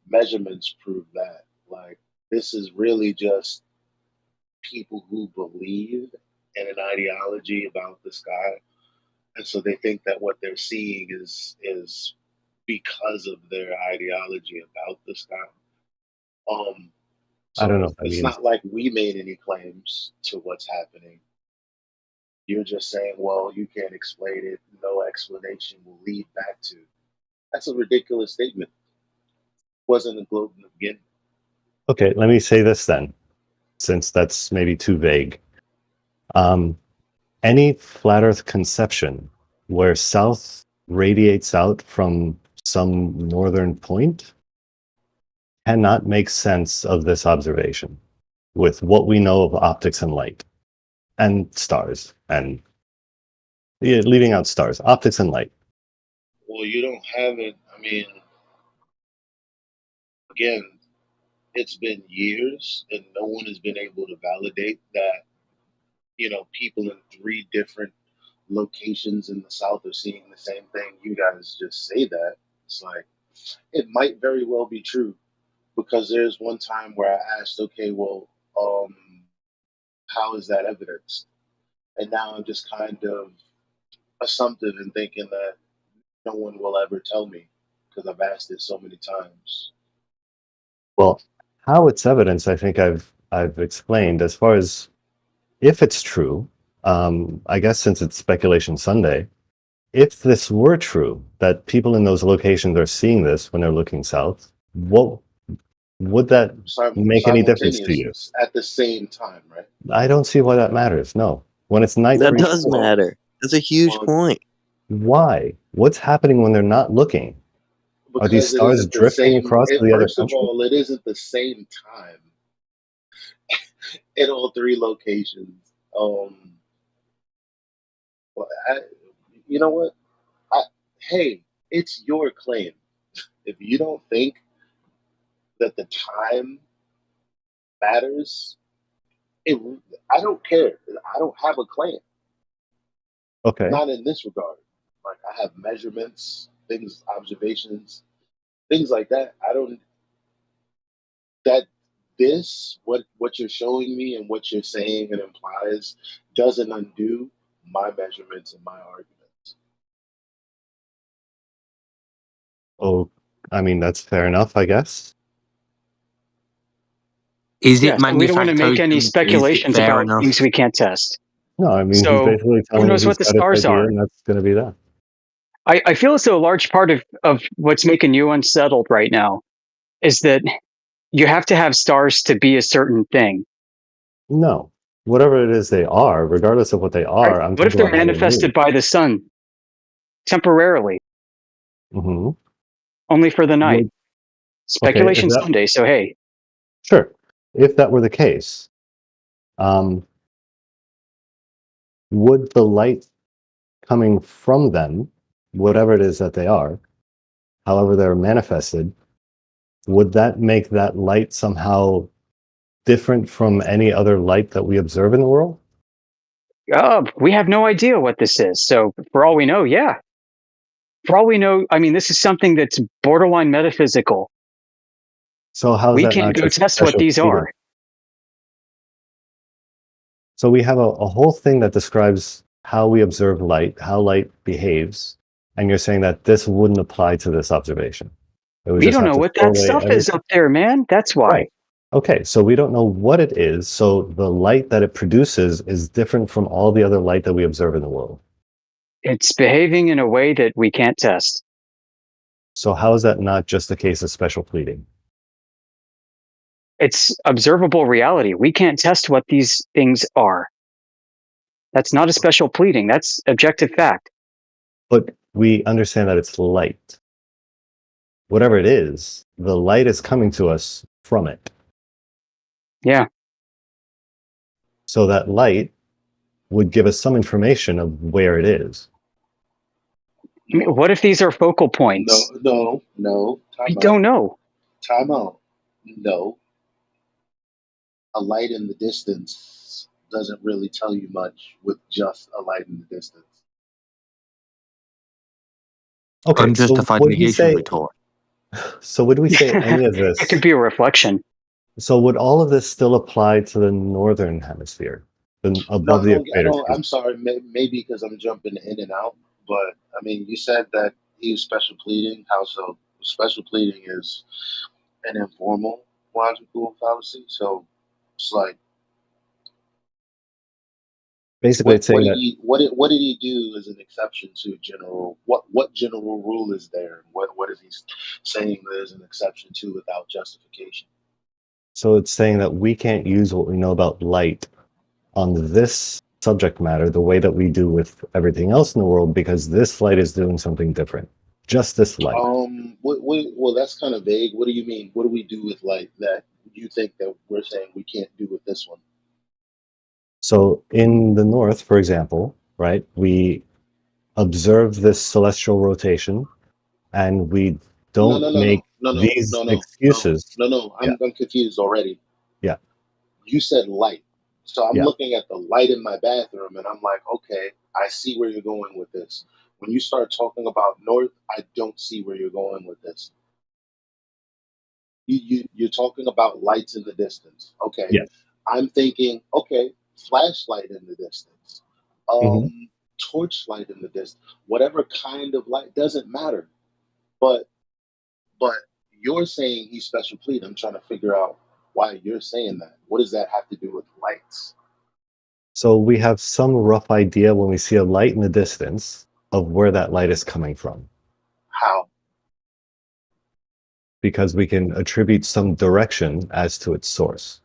measurements prove that. Like this is really just people who believe in an ideology about the sky, and so they think that what they're seeing is because of their ideology about the sky. I don't know. So it's not like we made any claims to what's happening. You're just saying, well, you can't explain it. No explanation will lead back to. That's a ridiculous statement. It wasn't a globe in the beginning. Okay, let me say this then, since that's maybe too vague. Any flat Earth conception where south radiates out from some northern point cannot make sense of this observation with what we know of optics and light and stars and leaving out stars, optics and light. Well, you don't have it. I mean, again, it's been years and no one has been able to validate that, people in 3 different locations in the South are seeing the same thing. You guys just say that. It's like, it might very well be true. Because there's one time where I asked, okay, well, how is that evidenced? And now I'm just kind of assumptive in thinking that no one will ever tell me because I've asked it so many times. Well, how it's evidence, I think I've explained. As far as if it's true, I guess since it's Speculation Sunday, if this were true, that people in those locations are seeing this when they're looking south, what would that make any difference to you? At the same time, right? I don't see why that matters. No. When it's night. That does matter. That's a huge point. Why? What's happening when they're not looking? Are these stars drifting across to the other country? First of all, it isn't the same time. in all three locations. Well, you know what? Hey, it's your claim. If you don't think that the time matters, I don't care. I don't have a claim. Okay. Not in this regard. Like I have measurements, things, observations, things like that. I don't. That this what you're showing me and what you're saying and implies doesn't undo my measurements and my arguments. Oh, I mean, that's fair enough, I guess. Is Yes, it and we don't want to make any manufactured? Is it speculations fair about enough? things we can't test. No, I mean, he's So basically who telling you knows he's what the got his stars idea, are? and that's going to be that. I feel as though a large part of what's making you unsettled right now is that you have to have stars to be a certain thing. No, whatever it is they are, regardless of what they Right? are, I'm What if talking they're about how they manifested by the sun temporarily, move. only for the night? Okay, if Speculation that Sunday. So hey, sure, if that were the case, would the light coming from them, whatever it is that they are, however they're manifested, would that make that light somehow different from any other light that we observe in the world? we have no idea what this is. So for all we know, yeah. For all we know, I mean, this is something that's borderline metaphysical. So how is We that can't not go just test what special these pleading? are. So we have a whole thing that describes how we observe light, how light behaves, and you're saying that this wouldn't apply to this observation. It would We just don't have know to what throw that away stuff is everything. up there, man. That's why. Right. Okay, so we don't know what it is, so the light that it produces is different from all the other light that we observe in the world. It's behaving in a way that we can't test. So how is that not just a case of special pleading? It's observable reality. We can't test what these things are. That's not a special pleading. That's objective fact. But we understand that it's light. Whatever it is, the light is coming to us from it. Yeah. So that light would give us some information of where it is. I mean, what if these are focal points? No. We don't know. Time out. No. A light in the distance doesn't really tell you much with just a light in the distance. Okay, Unjustified negation retort. So would we say any of this? It could be a reflection. So would all of this still apply to the northern hemisphere, above the equator? I'm sorry, maybe because I'm jumping in and out, but I mean, you said that he was special pleading. How so? Special pleading is an informal logical fallacy. So it's like, Basically, it's saying that what did he do as an exception to general? What general rule is there? What is he saying there's an exception to without justification? so it's saying that we can't use what we know about light on this subject matter the way that we do with everything else in the world, because this light is doing something different. Just this light. Well, that's kind of vague. What do you mean? What do we do with light that you think that we're saying we can't do with this one? So in the north, for example, right, we observe this celestial rotation and we don't make these excuses. No. I'm confused already. Yeah. You said light. So I'm Yeah. looking at the light in my bathroom and I'm like, okay, I see where you're going with this. When you start talking about north, I don't see where you're going with this. You're talking about lights in the distance. Okay. Yes. I'm thinking, okay, flashlight in the distance. Mhm. Torchlight in the distance. Whatever kind of light doesn't matter. But you're saying he's special plead. I'm trying to figure out why you're saying that. What does that have to do with lights? So we have some rough idea when we see a light in the distance of where that light is coming from, How? because we can attribute some direction as to its source.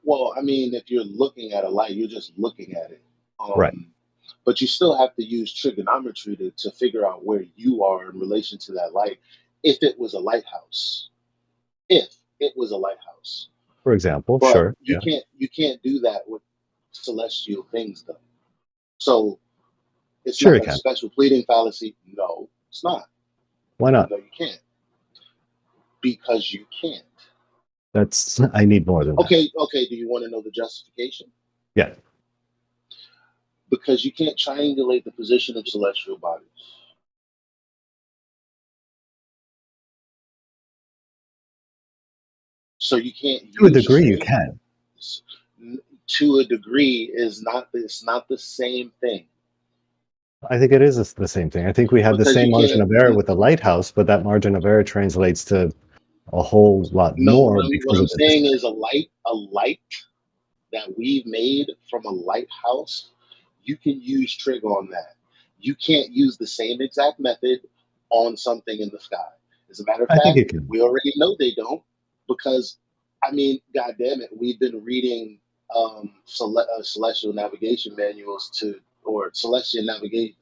Well, I mean, if you're looking at a light, you're just looking at it. Right. But you still have to use trigonometry to figure out where you are in relation to that light. If it was a lighthouse, if it was a lighthouse, For example, But sure. you Yeah. can't do that with celestial things though. So it's Sure, not you a can. special pleading fallacy. No, it's not. Why not? No, you can't. Because you can't. I need more than that. Okay, do you want to know the justification? Yeah. Because you can't triangulate the position of celestial bodies. So you can't To a use degree, you trig. can. To a degree is not it's not the same thing. I think it is the same thing. I think we have the Because same you margin can't of error with the lighthouse, but that margin of error translates to a whole lot no more what because I'm of the saying distance. is a light that we've made from a lighthouse, you can use trig on that. You can't use the same exact method on something in the sky. As a matter of I think fact, it can. we already know they don't because, I mean, God damn it, we've been reading celestial navigation manuals or celestial navigation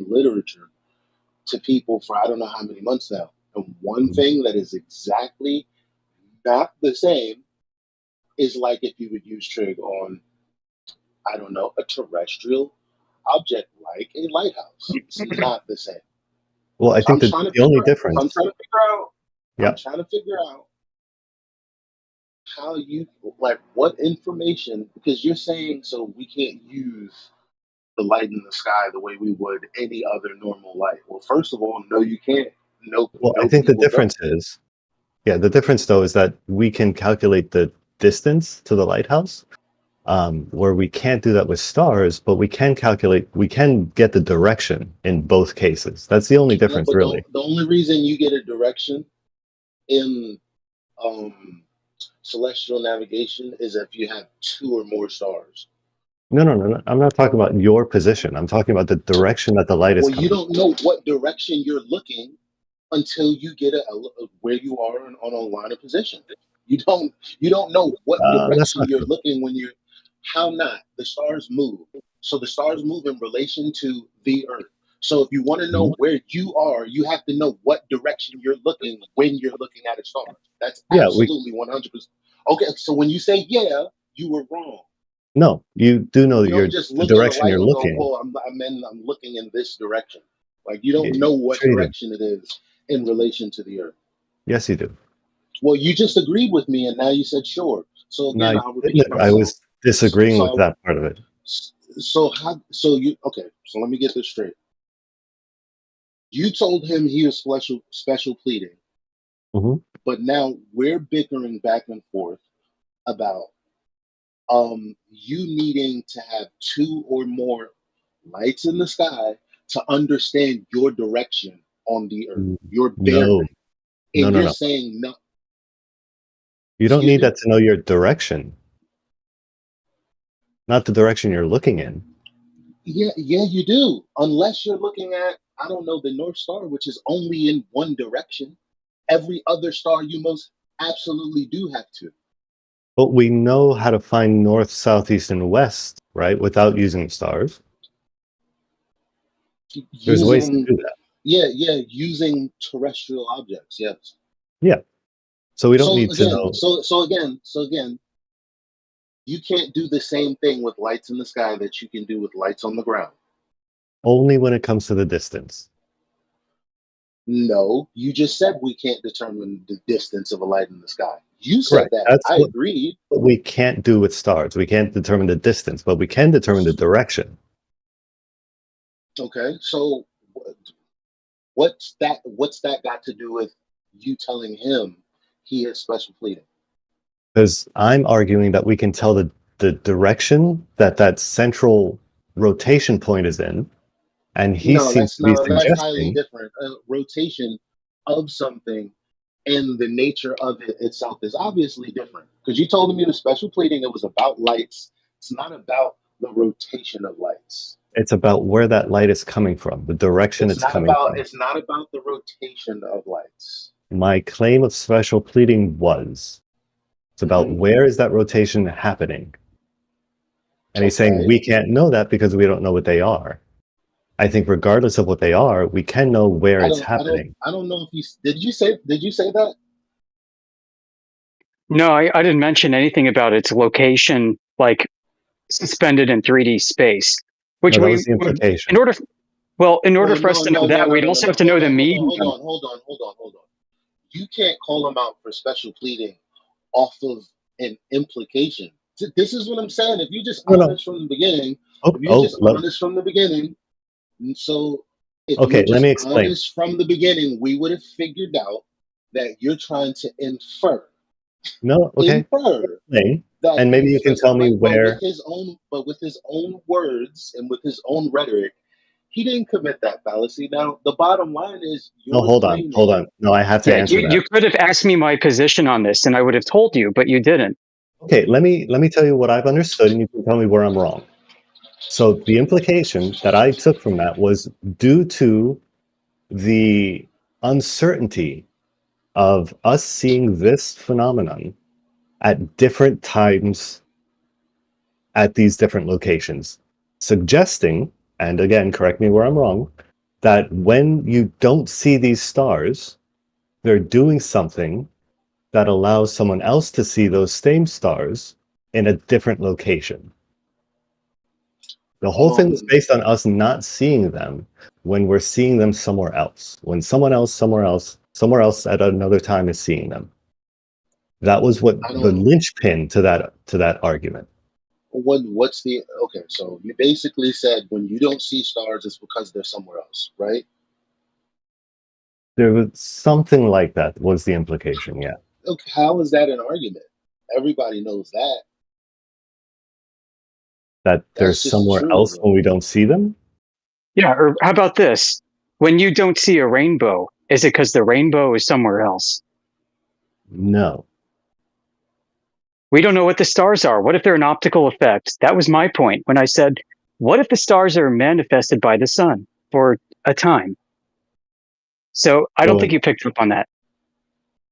literature to people for I don't know how many months now. And one thing that is exactly not the same is like if you would use trig on, I don't know, a terrestrial object like a lighthouse. It's not the same. Well, I So I'm think that trying to the only figure out. So I'm difference. trying to figure out. Yeah. I'm trying to figure out how you like what information because you're saying so we can't use the light in the sky the way we would any other normal light. Well, first of all, no, you can't. No, Well, I no think the people don't. difference is, the difference though is that we can calculate the distance to the lighthouse, where we can't do that with stars, but we can get the direction in both cases. That's the only Yeah, difference, but really. the only reason you get a direction in celestial navigation is if you have two or more stars. No. I'm not talking about your position. I'm talking about the direction that the light is Well, you coming. don't know what direction you're looking until you get where you are on a line of position. You don't know what That's direction not you're true. looking when you're. How not? The stars move. So the stars move in relation to the earth. So if you want to know Mhm. where you are, you have to know what direction you're looking when you're looking at a star. That's Yeah, absolutely 100%. Okay, so when you say yeah, you were wrong. no, you do know You don't just the look at a direction light you're and go, looking. "Well, I'm looking in this direction." Like you don't Yeah, know what sure you do. direction it is in relation to the earth. Yes, you do. Well, you just agreed with me, and now you said sure. So No, again, I I'll repeat didn't. I myself. was disagreeing with So, that part of it. so you okay? So let me get this straight. You told him he was special pleading, hmm but now we're bickering back and forth about you needing to have two or more lights in the sky to understand your direction on the earth, your No, bearing, and you're no. saying no. You don't Excuse need me. that to know your direction, not the direction you're looking in. Yeah, you do. Unless you're looking at, I don't know, the North Star, which is only in one direction. Every other star you most absolutely do have to. But we know how to find north, south, east, and west, right? Without using stars. There's ways to Using, do that. yeah, using terrestrial objects, yes. Yeah. So we don't So need to again, know. so again, you can't do the same thing with lights in the sky that you can do with lights on the ground. Only when it comes to the distance. No, you just said we can't determine the distance of a light in the sky. You said Correct. that. That's I what agreed. we can't do with stars. We can't determine the distance, but we can determine the direction. Okay, so what's that got to do with you telling him he is special pleading? Because I'm arguing that we can tell the direction that central rotation point is in, and he No, seems to be that's highly suggesting. different. Rotation of something and the nature of it itself is obviously different. Because you told me the special pleading, it was about lights. It's not about the rotation of lights. It's about where that light is coming from, the direction it's coming from. It's not about the rotation of lights. My claim of special pleading was it's about where is that rotation happening. And he's saying we can't know that because we don't know what they are. I think regardless of what they are, we can know where it's happening. I don't know if did you say that? No, I didn't mention anything about its location, like suspended in 3D space. Which No, that we was the would, implication. in order, well, in order Well, for us no, to know no, no, that, no, we'd no, no, also no. have to know Hold the on, hold on, medium. hold on, hold on, hold on, hold on. You can't call them out for special pleading off of an implication. This is what I'm saying. If you're just No, no. honest from the beginning, Oh, if you're oh, just honest from the beginning, so if you okay. were Let just me explain. honest from the beginning, we would have figured out that you're trying to infer, No, okay. Explain, that and maybe you can tell me but where. with his own words and with his own rhetoric, he didn't commit that fallacy. Now, the bottom line is No, you're hold on, hold claiming. on. No, I have to Yeah, answer that. you could have asked me my position on this, and I would have told you, but you didn't. Okay, let me tell you what I've understood, and you can tell me where I'm wrong. So the implication that I took from that was due to the uncertainty of us seeing this phenomenon at different times at these different locations, suggesting, and again, correct me where I'm wrong, that when you don't see these stars, they're doing something that allows someone else to see those same stars in a different location. The whole thing was based on us not seeing them when we're seeing them somewhere else. When someone else, somewhere else at another time is seeing them. That was what the linchpin to that argument. What's the okay? So you basically said when you don't see stars, it's because they're somewhere else, right? There was something like that was the implication, yeah. Okay, how is that an argument? Everybody knows that. That they're That's just a somewhere else truism. when we don't see them? Yeah, or how about this? When you don't see a rainbow, is it because the rainbow is somewhere else? No. We don't know what the stars are. What if they're an optical effect? That was my point when I said, what if the stars are manifested by the sun for a time? So I don't think you picked up on that.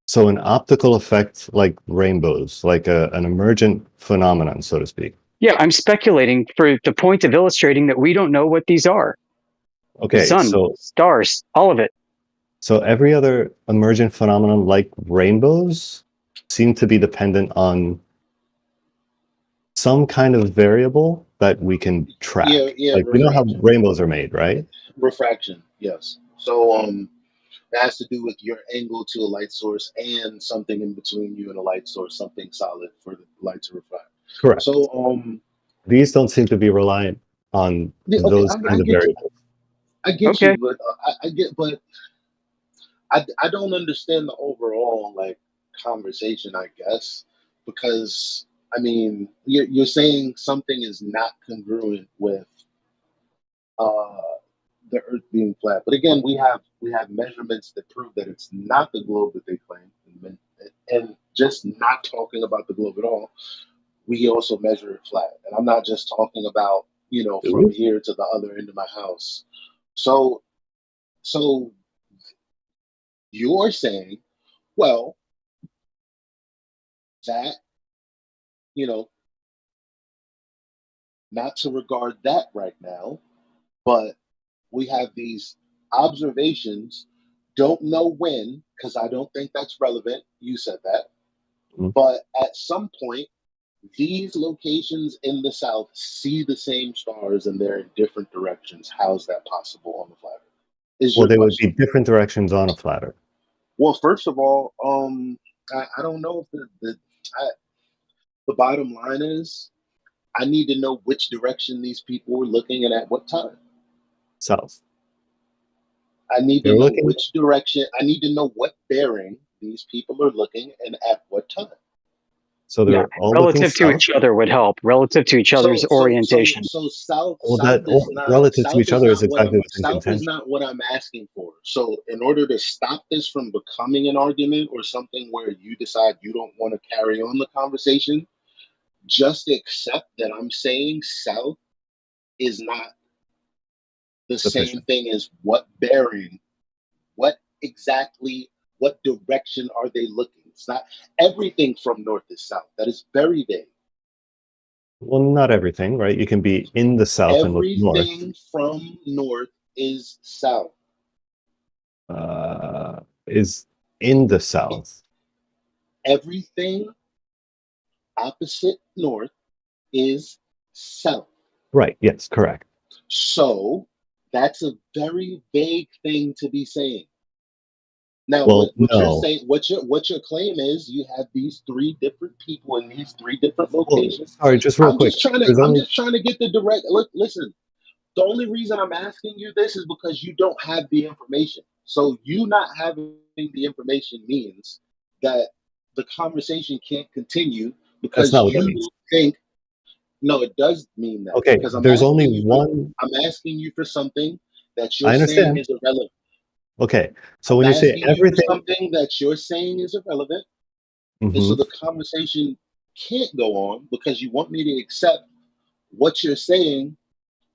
So an optical effect like rainbows, like an emergent phenomenon, so to speak. Yeah, I'm speculating for the point of illustrating that we don't know what these are. Okay, The sun, so stars, all of it. So every other emergent phenomenon like rainbows seem to be dependent on some kind of variable that we can track. Yeah, Like we know how refraction. rainbows are made, right? Refraction, yes. So it has to do with your angle to a light source and something in between you and a light source, something solid for the light to refract. Correct. So these don't seem to be reliant on those I kinds of get you. variables. I get Okay. you, but I don't understand the overall like conversation, I guess, because I mean you're saying something is not congruent with uh the Earth being flat. But again, we have measurements that prove that it's not the globe that they claim, and just not talking about the globe at all, we also measure it flat. And I'm not just talking about from here to the other end of my house. So so you're saying, well, that you know, not to regard that right now, but we have these observations. Don't know when, because I don't think that's relevant. You said that. But at some point, these locations in the south see the same stars and they're in different directions. How's that possible on the flat Earth? Is Well, your they would question. be different directions on a flat Earth. Well, first of all, I don't know if the bottom line is I need to know which direction these people were looking and at what time. South. I need to They're know looking. which direction. I need to know what bearing these people are looking and at what time. So they're all looking Relative to south. each other would help. Relative to each other's orientation. So south Well, south that is not relative to south each is other is not what exactly I'm what's in south is contention. not what I'm asking for. So in order to stop this from becoming an argument or something where you decide you don't want to carry on the conversation, just accept that I'm saying south is not the same Sufficient. thing as what bearing, what exactly, what direction are they looking? It's not everything from north is south. That is very vague. Well, not everything, right? You can be in the south and look north. Everything from north is south. Is in the south. Everything opposite north is south. Right. Yes. Correct. So that's a very vague thing to be saying. Now, Well, what you're no. saying, what your claim is, you have these three different people in these three different Well, locations. sorry, just real I'm quick. just trying to There's I'm only just trying to get the direct look. Listen, the only reason I'm asking you this is because you don't have the information. So you not having the information means that the conversation can't continue that's because not what that you means. think no, it does mean that Okay. because There's only one. I'm asking you for something that I you're saying understand. is irrelevant. Okay. So I'm when you say asking you for everything, something that you're saying is irrelevant, and hmm so the conversation can't go on because you want me to accept what you're saying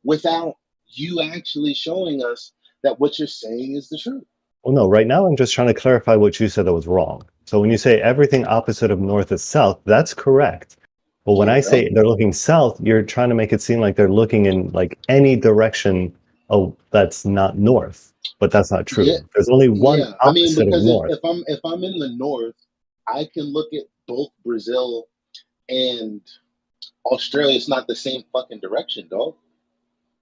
without you actually showing us that what you're saying is the truth. well, no, right now I'm just trying to clarify what you said that was wrong. So when you say everything opposite of north is south, that's correct. But when There I you go. say they're looking south, you're trying to make it seem like they're looking in like any direction. Oh, that's not north, but that's not true. Yeah, There's only one yeah. I mean, opposite of because north. if I'm in the north, I can look at both Brazil and Australia. It's not the same fucking direction, dog.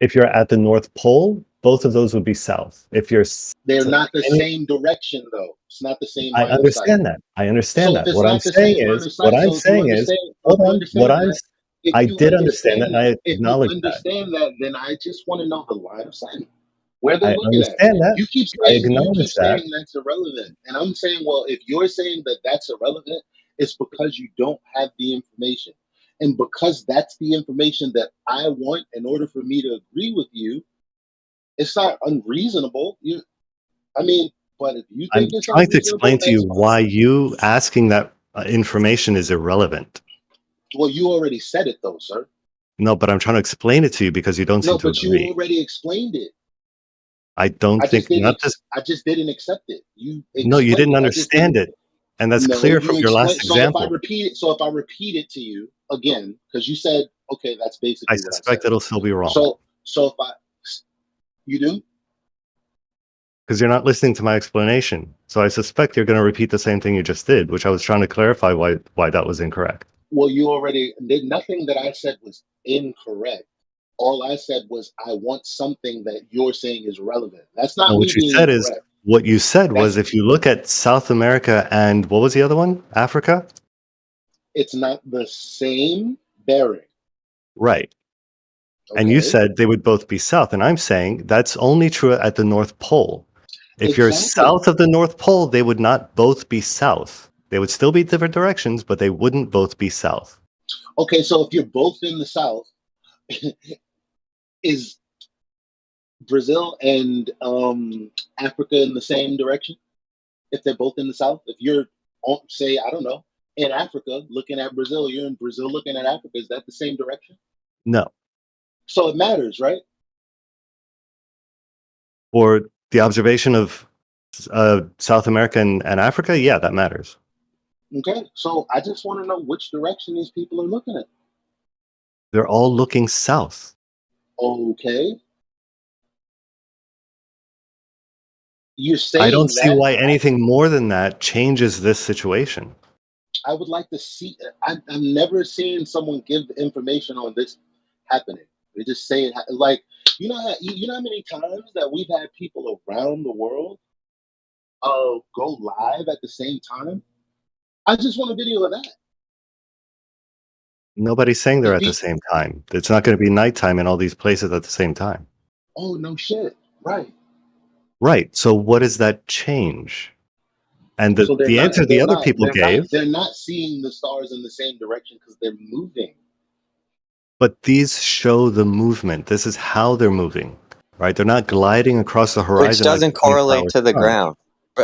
If you're at the North Pole, both of those would be south. If you're They're not the any, same direction, though. It's not the same I line of sight. understand that. I understand So if that. it's What I'm not the saying same line is, of sight, so hold if you on. What understand that, I did understand that, and I acknowledge that. then I just want to know the line of sight. Where they're I looking at. understand that. I You keep acknowledge that. saying that's irrelevant. And I'm saying, well, if you're saying that that's irrelevant, it's because you don't have the information. And because that's the information that I want in order for me to agree with you, it's not unreasonable. I mean, but if you I'm think it's trying to explain unreasonable, to you that's fine. why you asking that information is irrelevant. Well, you already said it though, sir. No, but I'm trying to explain it to you because you don't seem No, to but you agree. already explained it. I don't think not this. I just didn't accept it. You No, you explained didn't it. I just didn't. understand it, and that's No, clear from you your last explained. example. So if I repeat it to you again, because you said, okay, that's I basically what I said. suspect it'll still be wrong. So if you do, Because you're not listening to my explanation. So I suspect you're going to repeat the same thing you just did, which I was trying to clarify why that was incorrect. well, you already did. Nothing that I said was incorrect. All I said was I want something that you're saying is relevant. That's And not me being incorrect. what you said was That's if you look at South America and what was the other one? Africa? it's not the same bearing. Right. And you said they would both be south. And I'm saying that's only true at the North Pole. If you're Exactly. south of the North Pole, they would not both be south. They would still be different directions, but they wouldn't both be south. Okay, so if you're both in the south, is Brazil and Africa in the same direction? If they're both in the south, if you're say I don't know in Africa looking at Brazil, you're in Brazil looking at Africa. Is that the same direction? No. So it matters, right? Or the observation of South America and Africa, yeah, that matters. Okay, so I just want to know which direction these people are looking at. They're all looking south. Okay. You're saying I don't see that. why anything more than that changes this situation. I would like to see. I'm never seeing someone give information on this happening. They just say it like you know how many times that we've had people around the world go live at the same time. I just want a video of that. Nobody's saying they're Just at the be same time. It's not going to be nighttime in all these places at the same time. oh no shit right. Right. So what does that change? And So the answer the other people gave, they're not seeing the stars in the same direction because they're moving. but these show the movement. This is how they're moving, right? They're not gliding across the horizon. Which doesn't like correlate to the star. ground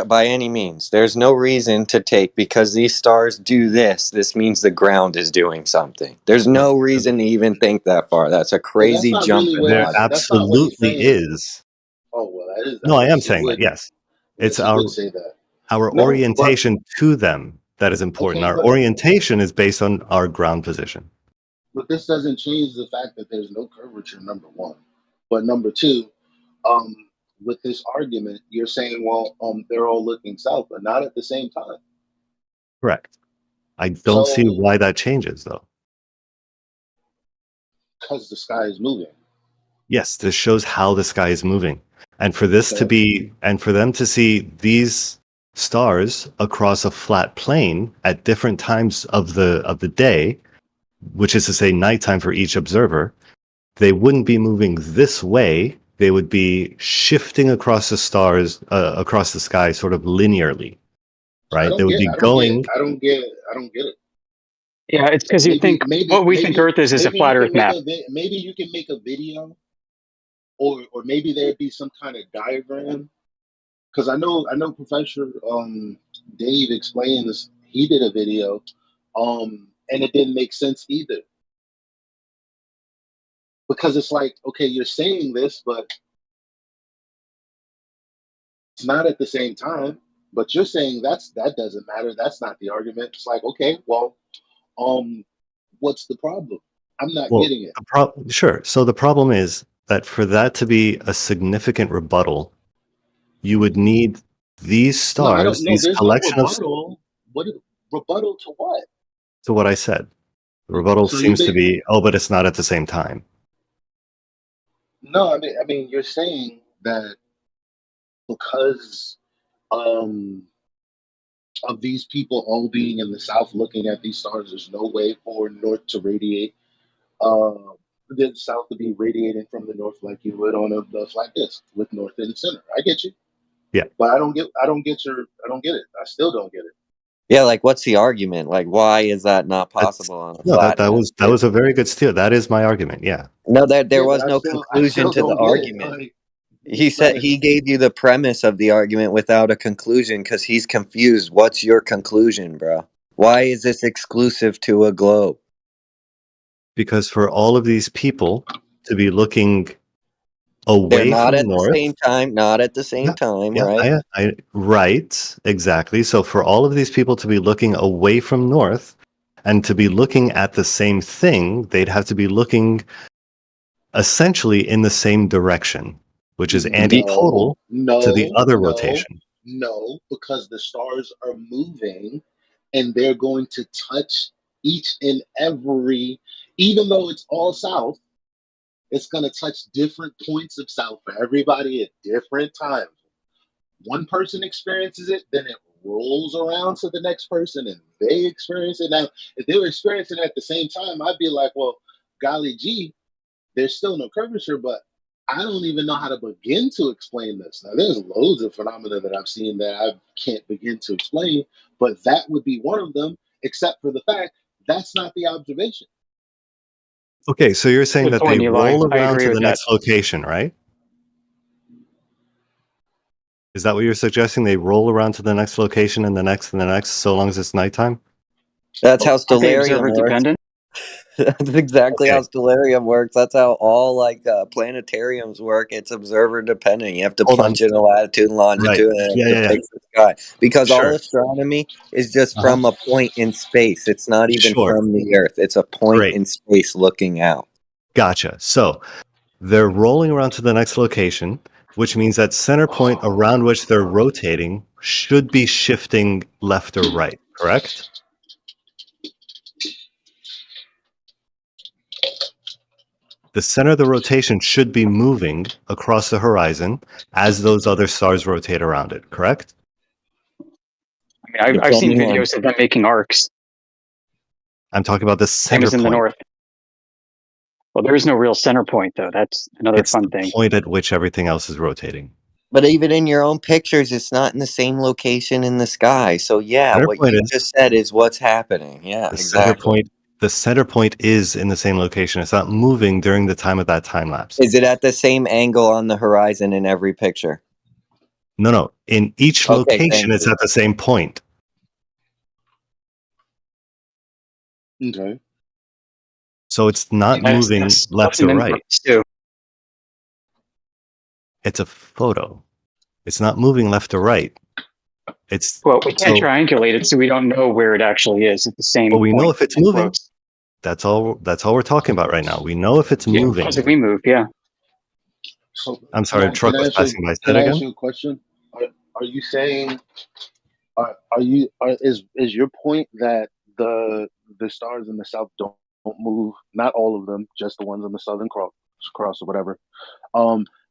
by any means. There's no reason to take because these stars do this means the ground is doing something. There's no reason to even think that far. That's a crazy That's not jump really in what There he's, logic. that's not what he's absolutely saying. is. Oh well, that is. No, I I am guess he saying that. would. Yes, it's Yes, he would say that. our No, but orientation to them that is important. okay, Our but orientation is based on our ground position. this doesn't change the fact that there's no curvature. Number one, but number two, with this argument, you're saying, well, they're all looking south, but not at the same time. Correct. I don't see why that changes, though. Because the sky is moving. Yes, this shows how the sky is moving. And for this to be, and for them to see these stars across a flat plane at different times of the day, which is to say nighttime for each observer, they wouldn't be moving this way. They would be shifting across the stars, across the sky, sort of linearly, right? They would be going. I don't get it. Yeah, it's because you think what we think Earth is a flat Earth map. Maybe you can make a video, or maybe there'd be some kind of diagram. Because I know Professor Dave explained this. He did a video, and it didn't make sense either. Because it's like, okay, you're saying this, but it's not at the same time. But you're saying that doesn't matter. That's not the argument. It's like, okay, well, what's the problem? I'm not getting it. Sure. So the problem is that for that to be a significant rebuttal, you would need these stars, these collection of. What rebuttal to what? To what I said. The rebuttal seems to be, but it's not at the same time. No, I mean, you're saying that because of these people all being in the south looking at these stars, there's no way for north to radiate. The south to be radiating from the north like you would on a flat disk with north in the center. I get you. Yeah. But I don't get it. I still don't get it. Yeah, like what's the argument? Like why is that not possible on a flat disk? that was a very good steal. That is my argument. Yeah. No, there was no conclusion to the argument. He said he gave you the premise of the argument without a conclusion because he's confused. What's your conclusion, bro? Why is this exclusive to a globe? Because for all of these people to be looking away not from at north, the same time, not at the same time, right? Right, exactly. So for all of these people to be looking away from north and to be looking at the same thing, they'd have to be looking essentially in the same direction, which is antipodal to the other rotation. No, because the stars are moving and they're going to touch each and every, even though it's all south, it's going to touch different points of south for everybody at different times. One person experiences it, then it rolls around to the next person and they experience it. Now, if they were experiencing it at the same time, I'd be like, well, golly gee, there's still no curvature, but I don't even know how to begin to explain this. Now, there's loads of phenomena that I've seen that I can't begin to explain, but that would be one of them, except for the fact that's not the observation. Okay, so you're saying that they roll around to the next location, right? Is that what you're suggesting? They roll around to the next location and the next and the next, so long as it's nighttime? That's how stellarium works. Dependent? That's exactly how stellarium works. That's how all planetariums work. It's observer dependent. You have to punch in a latitude and longitude and it depicts the sky. Because all astronomy is just from a point in space. It's not even from the Earth. It's a point in space looking out. Gotcha. So they're rolling around to the next location, which means that center point around which they're rotating should be shifting left or right, correct? The center of the rotation should be moving across the horizon as those other stars rotate around it, correct? I mean, I've seen videos of them making arcs. I'm talking about the center point. In the north. Well, there is no real center point, though. That's another fun thing. It's the point at which everything else is rotating. But even in your own pictures, it's not in the same location in the sky. So yeah, what you just said is what's happening. Yeah, exactly. The center point is in the same location. It's not moving during the time of that time lapse. Is it at the same angle on the horizon in every picture? No. In each location, it's at the same point. Okay. So it's not moving left or right. It's a photo. It's not moving left or right. Well, we can't triangulate it, so we don't know where it actually is at the same. But we know if it's moving. Quotes. That's all we're talking about right now. We know if it's moving. Because if we move, yeah. So, I'm sorry, a truck was passing by. Can I ask you a question? Are you saying? Is your point that the stars in the south don't move. Not all of them, just the ones on the southern cross or whatever.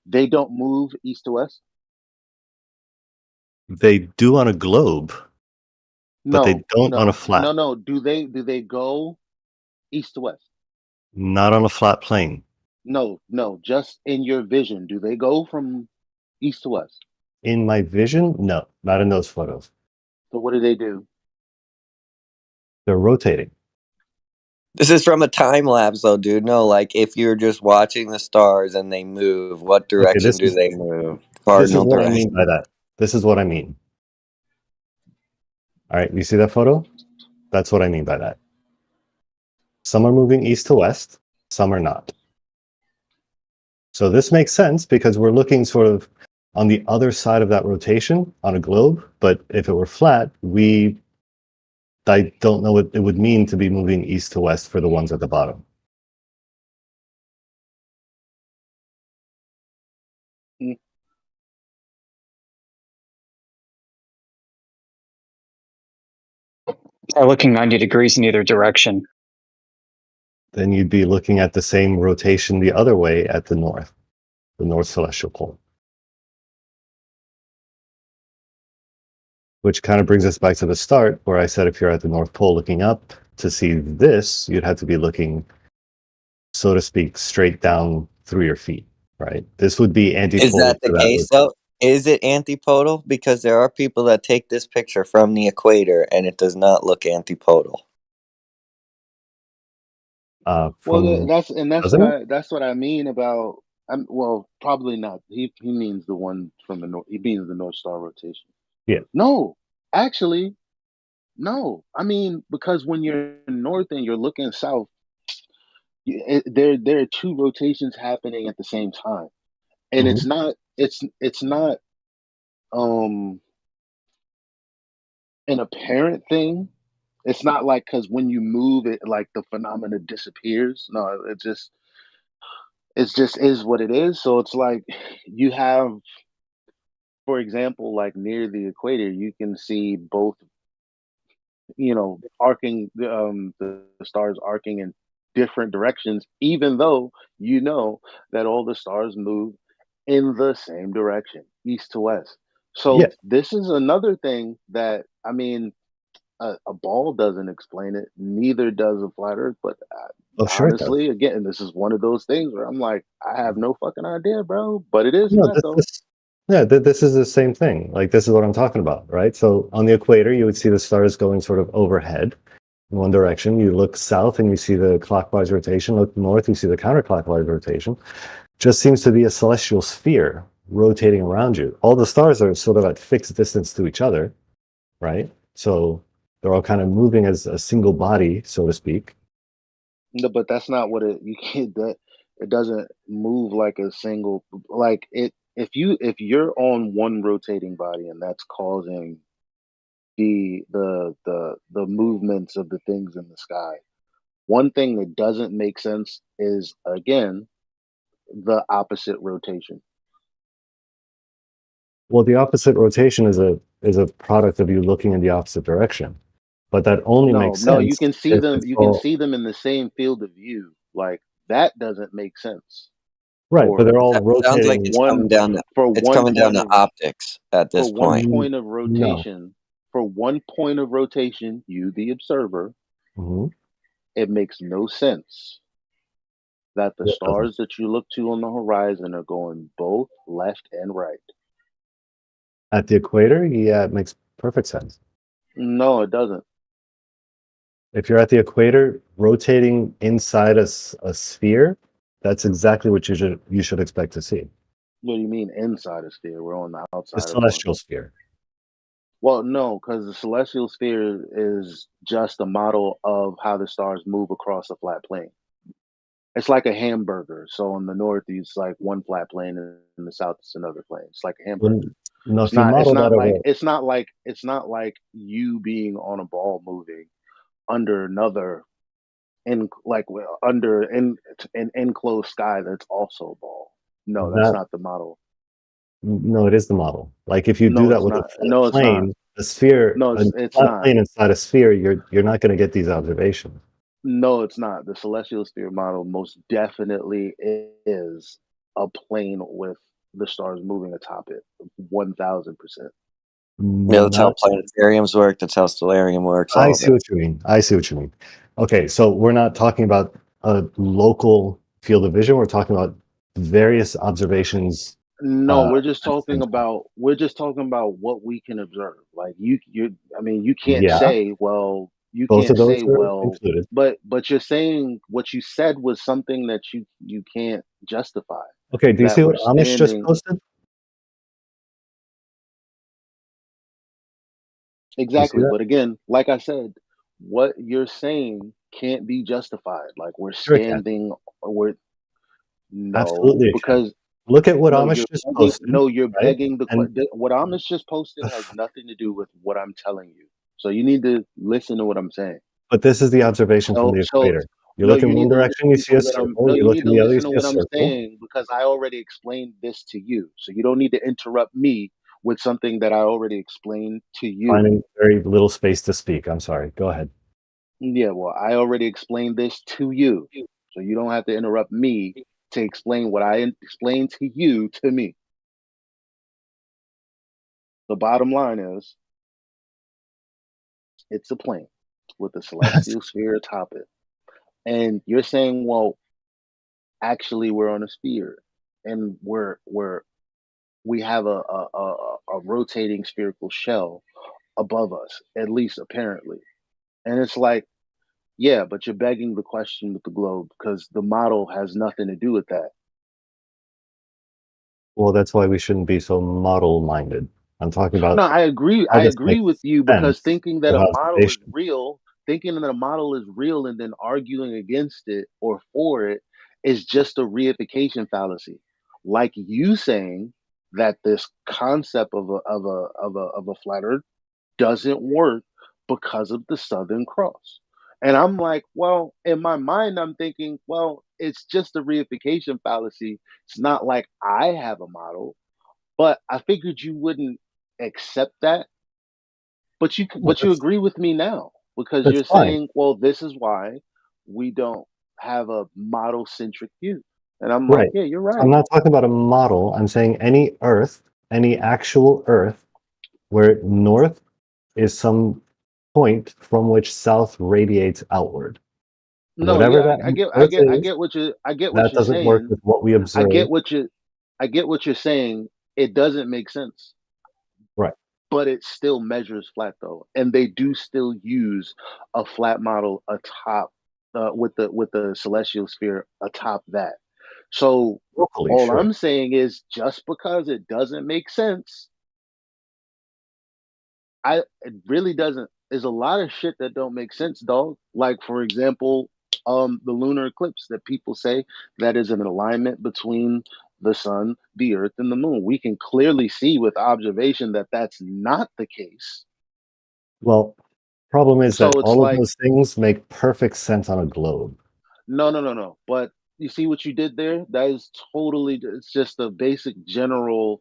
They don't move east to west. They do on a globe, but they No, don't on a flat. no. Do they go east to west? Not on a flat plane. No. Just in your vision, do they go from east to west? In my vision, no, not in those photos. So what do they do? They're rotating. This is from a time lapse, though, dude. No, like if you're just watching the stars and they move, what direction do they move? Cardinal what direction. I mean by that. This is what I mean. All right, you see that photo? That's what I mean by that. Some are moving east to west, some are not. So this makes sense because we're looking sort of on the other side of that rotation on a globe, but if it were flat, I don't know what it would mean to be moving east to west for the ones at the bottom. Are looking 90 degrees in either direction. Then you'd be looking at the same rotation the other way at the north celestial pole. Which kind of brings us back to the start where I said if you're at the North Pole looking up to see this, you'd have to be looking, so to speak, straight down through your feet, right? This would be antipodal. Is that the case, though? Is it antipodal? Because there are people that take this picture from the equator and it does not look antipodal. Well, that's what I mean about. Well, probably not. He means the one from the north. He means the North Star rotation. Yeah. No, actually, no. I mean, because when you're north and you're looking south, there are two rotations happening at the same time, and it's not an apparent thing. It's not like because when you move it, like the phenomena disappears. No, it just is what it is. So it's like you have, for example, like near the equator, you can see both, arcing, the stars arcing in different directions, even though you know that all the stars move in the same direction, east to west. So this is another thing that, I mean, a ball doesn't explain it, neither does a flat earth, but honestly, again, this is one of those things where I'm like, I have no fucking idea, bro, but it is flat though. This is the same thing. Like, this is what I'm talking about, right? So on the equator, you would see the stars going sort of overhead in one direction. You look south and you see the clockwise rotation. Look north, you see the counterclockwise rotation. Just seems to be a celestial sphere rotating around you. All the stars are sort of at fixed distance to each other, right? So they're all kind of moving as a single body, so to speak. No, but that's not what you can't. That it doesn't move like a single. Like it. If you're on one rotating body and that's causing the movements of the things in the sky, one thing that doesn't make sense is, again, the opposite rotation. Well, the opposite rotation is a product of you looking in the opposite direction, but that only makes sense. No, you can see them. You can see them in the same field of view. Like that doesn't make sense. Right, but they're all rotating. Sounds like it's coming down to optics at this point. For one point of rotation, for one point of rotation, you, the observer, it makes no sense that the stars that you look to on the horizon are going both left and right. At the equator, yeah, it makes perfect sense. No, it doesn't. If you're at the equator, rotating inside a sphere, that's exactly what you should expect to see. What do you mean inside a sphere? We're on the outside. The celestial sphere. Well, no, because the celestial sphere is just a model of how the stars move across a flat plane. It's like a hamburger. So in the north, it's like one flat plane, and in the south, it's another plane. It's like a hamburger. No, it's not like you being on a ball moving under another under an enclosed sky that's also a ball. No, that's not the model. No, it is the model. Like if you do that with a plane, a sphere, No, a it's flat not. plane inside a sphere, you're not going to get these observations. No, it's not. The celestial sphere model most definitely is a plane with the stars moving atop it. 1000%. Yeah, that's how planetariums work. That's how stellarium works. I All of see it. what you mean. I see what you mean. Okay, so we're not talking about a local field of vision. We're talking about various observations. No, we're just at the talking same time. about what we can observe. Like I mean, you can't Yeah, say, well, both of those are included. but you're saying what you said was something that you can't justify. Okay, do you That see we're what Amish just standing posted? You see exactly, that? but again, like I said, what you're saying can't be justified. Like we're Sure it can. standing we're no, Absolutely it can. because Look at what no, Amish just posted, you're right? begging And what Amish just posted has nothing to do with what I'm telling you. So you need to listen to what I'm saying. but this is the observation from So the so equator. You no, look in you one need to direction, you listen see to a what I'm circle. no, You you look need in to the other, you listen to see a what I'm circle. saying because I already explained this to you. So you don't need to interrupt me with something that I already explained to you. Finding very little space to speak. I'm sorry. Go ahead. Yeah, well, I already explained this to you. So you don't have to interrupt me to explain what I explained to you to me. The bottom line is it's a plane with a celestial sphere atop it. And you're saying, well, actually we're on a sphere and we have a rotating spherical shell above us, at least apparently. And it's like, yeah, but you're begging the question with the globe because the model has nothing to do with that. Well, that's why we shouldn't be so model-minded. I'm talking about No, I agree. how I this agree with makes you because sense thinking that with a model is observation. real, and then arguing against it or for it is just a reification fallacy. Like you saying that this concept of a flat Earth doesn't work because of the Southern Cross. And I'm like, well, in my mind, I'm thinking, well, it's just a reification fallacy. It's not like I have a model. But I figured you wouldn't accept that. Well, But you agree with me now because that's you're fine. saying, well, this is why we don't have a model centric view. And I'm like, Right. yeah, you're So I'm right. not talking about a model. I'm saying any Earth, any actual Earth, where north is some point from which south radiates outward. No, Whatever yeah, that Earth I is, get I get what that you're doesn't work saying. with what we I observe. get I get what you're saying. It doesn't make sense. Right. But it still measures flat though, and they do still use a flat model atop with the celestial sphere atop that. So Locally, all sure. I'm saying is just because it doesn't make sense, it really doesn't. There's a lot of shit that don't make sense, dog. Like for example, the lunar eclipse that people say that is an alignment between the sun, the earth, and the moon. We can clearly see with observation that that's not the case. Well, problem is So that it's all of like, those things make perfect sense on a globe. no. But you see what you did there? That is totally, it's just a basic general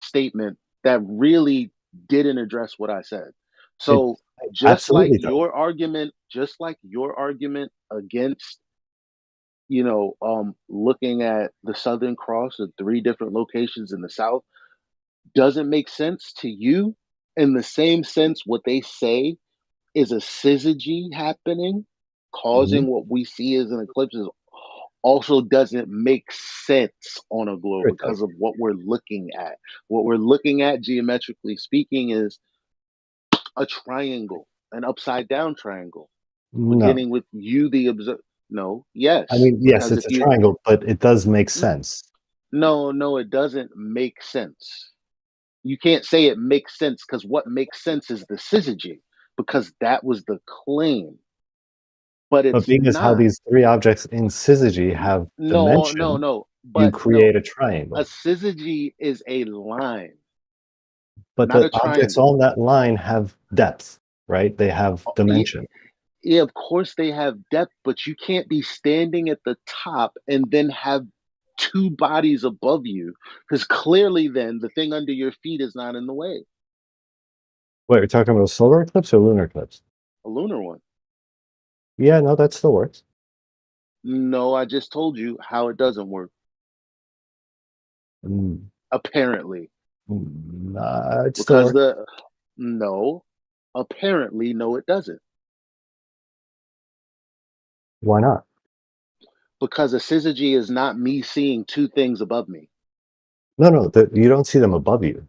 statement that really didn't address what I said. It So absolutely does. just like your argument against, looking at the Southern Cross at 3 different locations in the South doesn't make sense to you in the same sense what they say is a syzygy happening, Mhm. causing what we see as an eclipse is also doesn't make sense on a globe Sure it because does. of what we're looking at. What we're looking at geometrically speaking is a triangle, an upside down triangle, No. beginning with you, the observer. No, I yes, mean, yes, because it's if a you, triangle, but it does make sense. no, it doesn't make sense. You can't say it makes sense because what makes sense is the syzygy, because that was the claim, but But it's being as how not. these 3 objects in syzygy have dimension, No. you But no, create a a triangle. syzygy is a line, But not the a objects triangle. on that line have depth, right? They have dimension. Yeah, of course they have depth, but you can't be standing at the top and then have 2 bodies above you, because clearly then the thing under your feet is not in the way. Wait, you're talking about a solar eclipse or lunar eclipse? A lunar one. Yeah, no, that still works. No, I just told you how it doesn't work. Apparently. It still Because works. no, apparently no, it doesn't. Why not? Because a syzygy is not me seeing two things above me. No, you don't see them above you.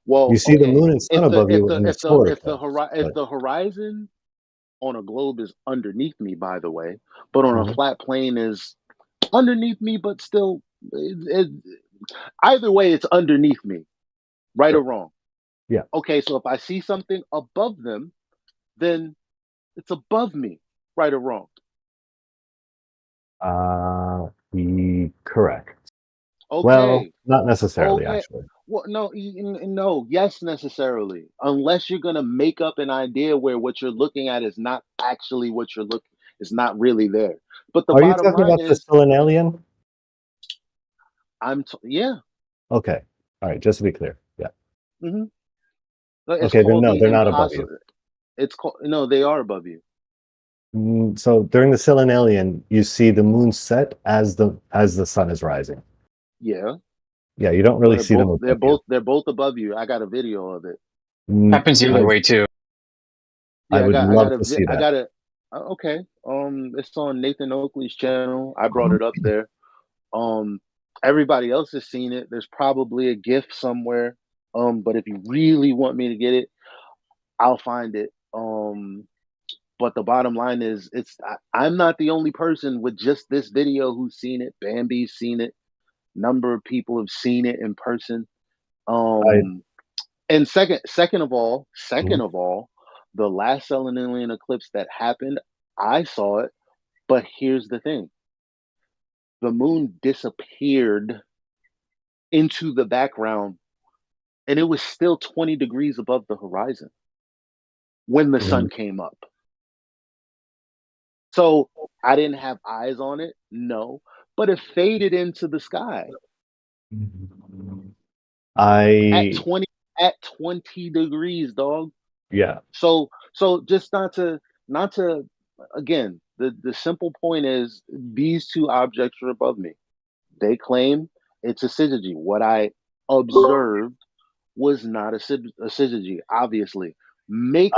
Well, you see the moon and sun above you in the solar eclipse. If the horizon on a globe is underneath me, by the way, but on a flat plane is underneath me, but still, either way, it's underneath me, right or wrong. Yeah. Okay, so if I see something above them, then it's above me, right or wrong. Correct. Okay. Well, not necessarily, Okay. actually. Well, no, yes, necessarily. Unless you're gonna make up an idea where what you're looking at is not actually what you're looking, is not really there. But the Are you bottom talking line about the is, Stellanalian? yeah. Okay. All right. Just to be clear. Yeah. Mm-hmm. Okay. Then no, they're not above you. It's called no. They are above you. So during the Stellanalian, you see the moon set as the sun is rising. Yeah. Yeah, you don't really see them above They're both above you. I got a video of it. Happens the other way too. I would love to see I that. got it. Okay. It's on Nathan Oakley's channel. I brought it up there. Everybody else has seen it. There's probably a GIF somewhere. But if you really want me to get it, I'll find it. But the bottom line is, I'm not the only person with just this video who's seen it. Bambi's seen it. Number of people have seen it in person. And second of all, the last Stellanalian eclipse that happened, I saw it. But here's the thing: the moon disappeared into the background, and it was still 20 degrees above the horizon when the sun came up. So I didn't have eyes on it, no, but it faded into the sky. At 20 degrees, dog. Yeah. So just not to again, the simple point is these two objects are above me. They claim it's a syzygy. What I observed was not a syzygy, obviously. Makes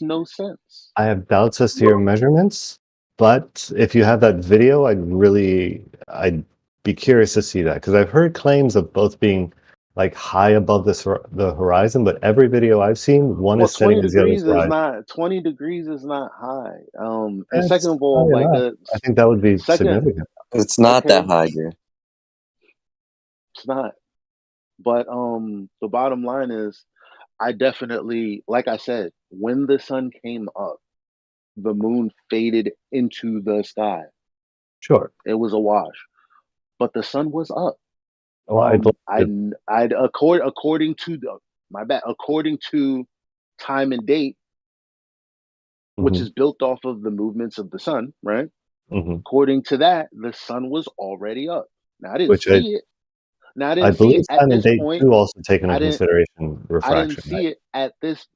no sense. I have doubts as to your measurements, but if you have that video, I'd be curious to see that, because I've heard claims of both being like high above the horizon, but every video I've seen, one is setting as the other is rising. 20 degrees is not high. And It's second of all, high enough. I think that would be significant. It's not that high, dude. It's not. But the bottom line is, I definitely, like I said, when the sun came up, the moon faded into the sky. Sure. It was a wash, but the sun was up. Well, according to time and date, which is built off of the movements of the sun, right? According to that, the sun was already up. Now I didn't see it. Now I didn't see it at this point. Do also take into consideration refraction. I didn't see it at this.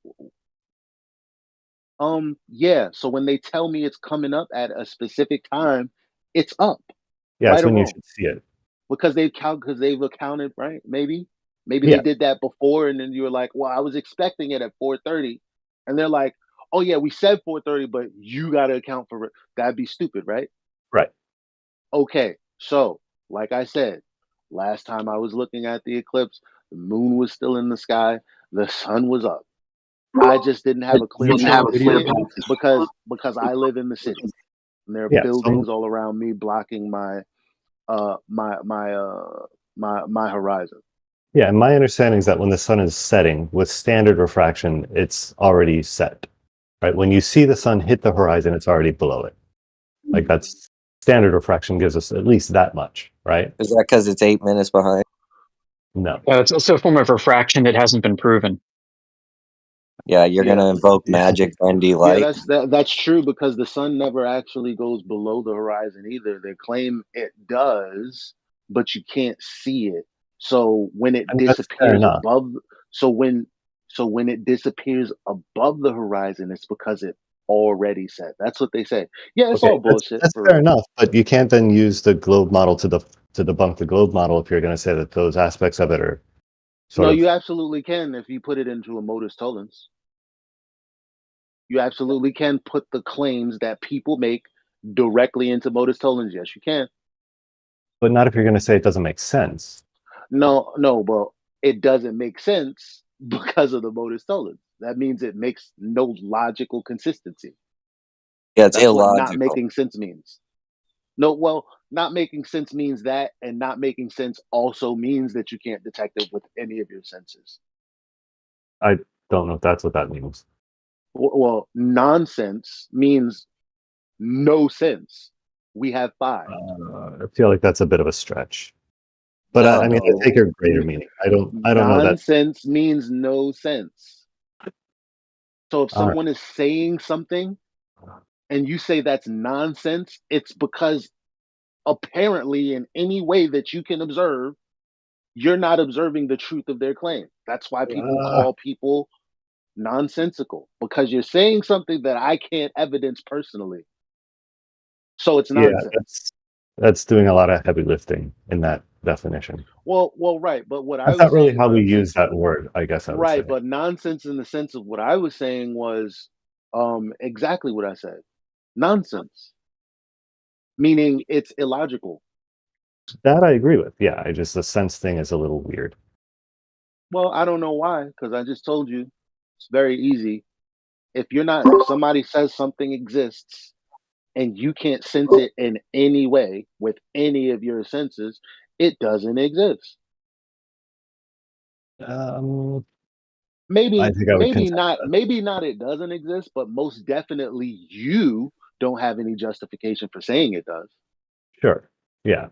Yeah. So when they tell me it's coming up at a specific time, it's up. Yeah, that's when you should see it. Because they've accounted, right? Maybe they did that before, and then you were like, "Well, I was expecting it at 4:30," and they're like, "Oh yeah, we said 4:30, but you got to account for it." That'd be stupid, right? Right. Okay, so like I said, last time I was looking at the eclipse, the moon was still in the sky, the sun was up. I just didn't have a clear because I live in the city, and there are buildings all around me blocking my horizon. Yeah, and my understanding is that when the sun is setting with standard refraction, it's already set. Right? When you see the sun hit the horizon, it's already below it. Like that's standard refraction gives us at least that much, right? Is that because it's 8 minutes behind? No. It's also a form of refraction that hasn't been proven. Yeah, you're gonna invoke magic bendy light. Yeah, that's true, because the sun never actually goes below the horizon either. They claim it does, but you can't see it. So when it disappears above, So when it disappears above the horizon, it's because it already set. That's what they say. Yeah, it's Okay, all bullshit that's for fair real. enough, but you can't then use the globe model to debunk the globe model if you're going to say that those aspects of it are sort No, of. you absolutely can if you put it into a modus tollens. You absolutely can put the claims that people make directly into modus tollens. Yes, you can. But not if you're going to say it doesn't make sense. No, but it doesn't make sense because of the modus tollens. That means it makes no logical consistency. Yeah, it's That's what not illogical. making sense means. No, well, not making sense means that, and not making sense also means that you can't detect it with any of your senses. I don't know if that's what that means. Well, nonsense means no sense. We have 5. I feel like that's a bit of a stretch. But I mean, I take your greater meaning. I don't know that. Nonsense means no sense. So if All right. someone is saying something and you say that's nonsense, it's because apparently in any way that you can observe, you're not observing the truth of their claim. That's why people call people nonsensical, because you're saying something that I can't evidence personally. So it's Yeah, nonsense. that's doing a lot of heavy lifting in that definition. Well, right. But what I That's was not really saying how we was use that word, I guess I would say. right, but nonsense in the sense of what I was saying was exactly what I said. Nonsense, meaning it's illogical. That I agree with. Yeah, the sense thing is a little weird. Well, I don't know why, because I just told you it's very easy. If somebody says something exists and you can't sense it in any way with any of your senses, it doesn't exist. Maybe I think I would contest not. that. Maybe not. It doesn't exist, but most definitely you don't have any justification for saying it does. Sure. Yeah.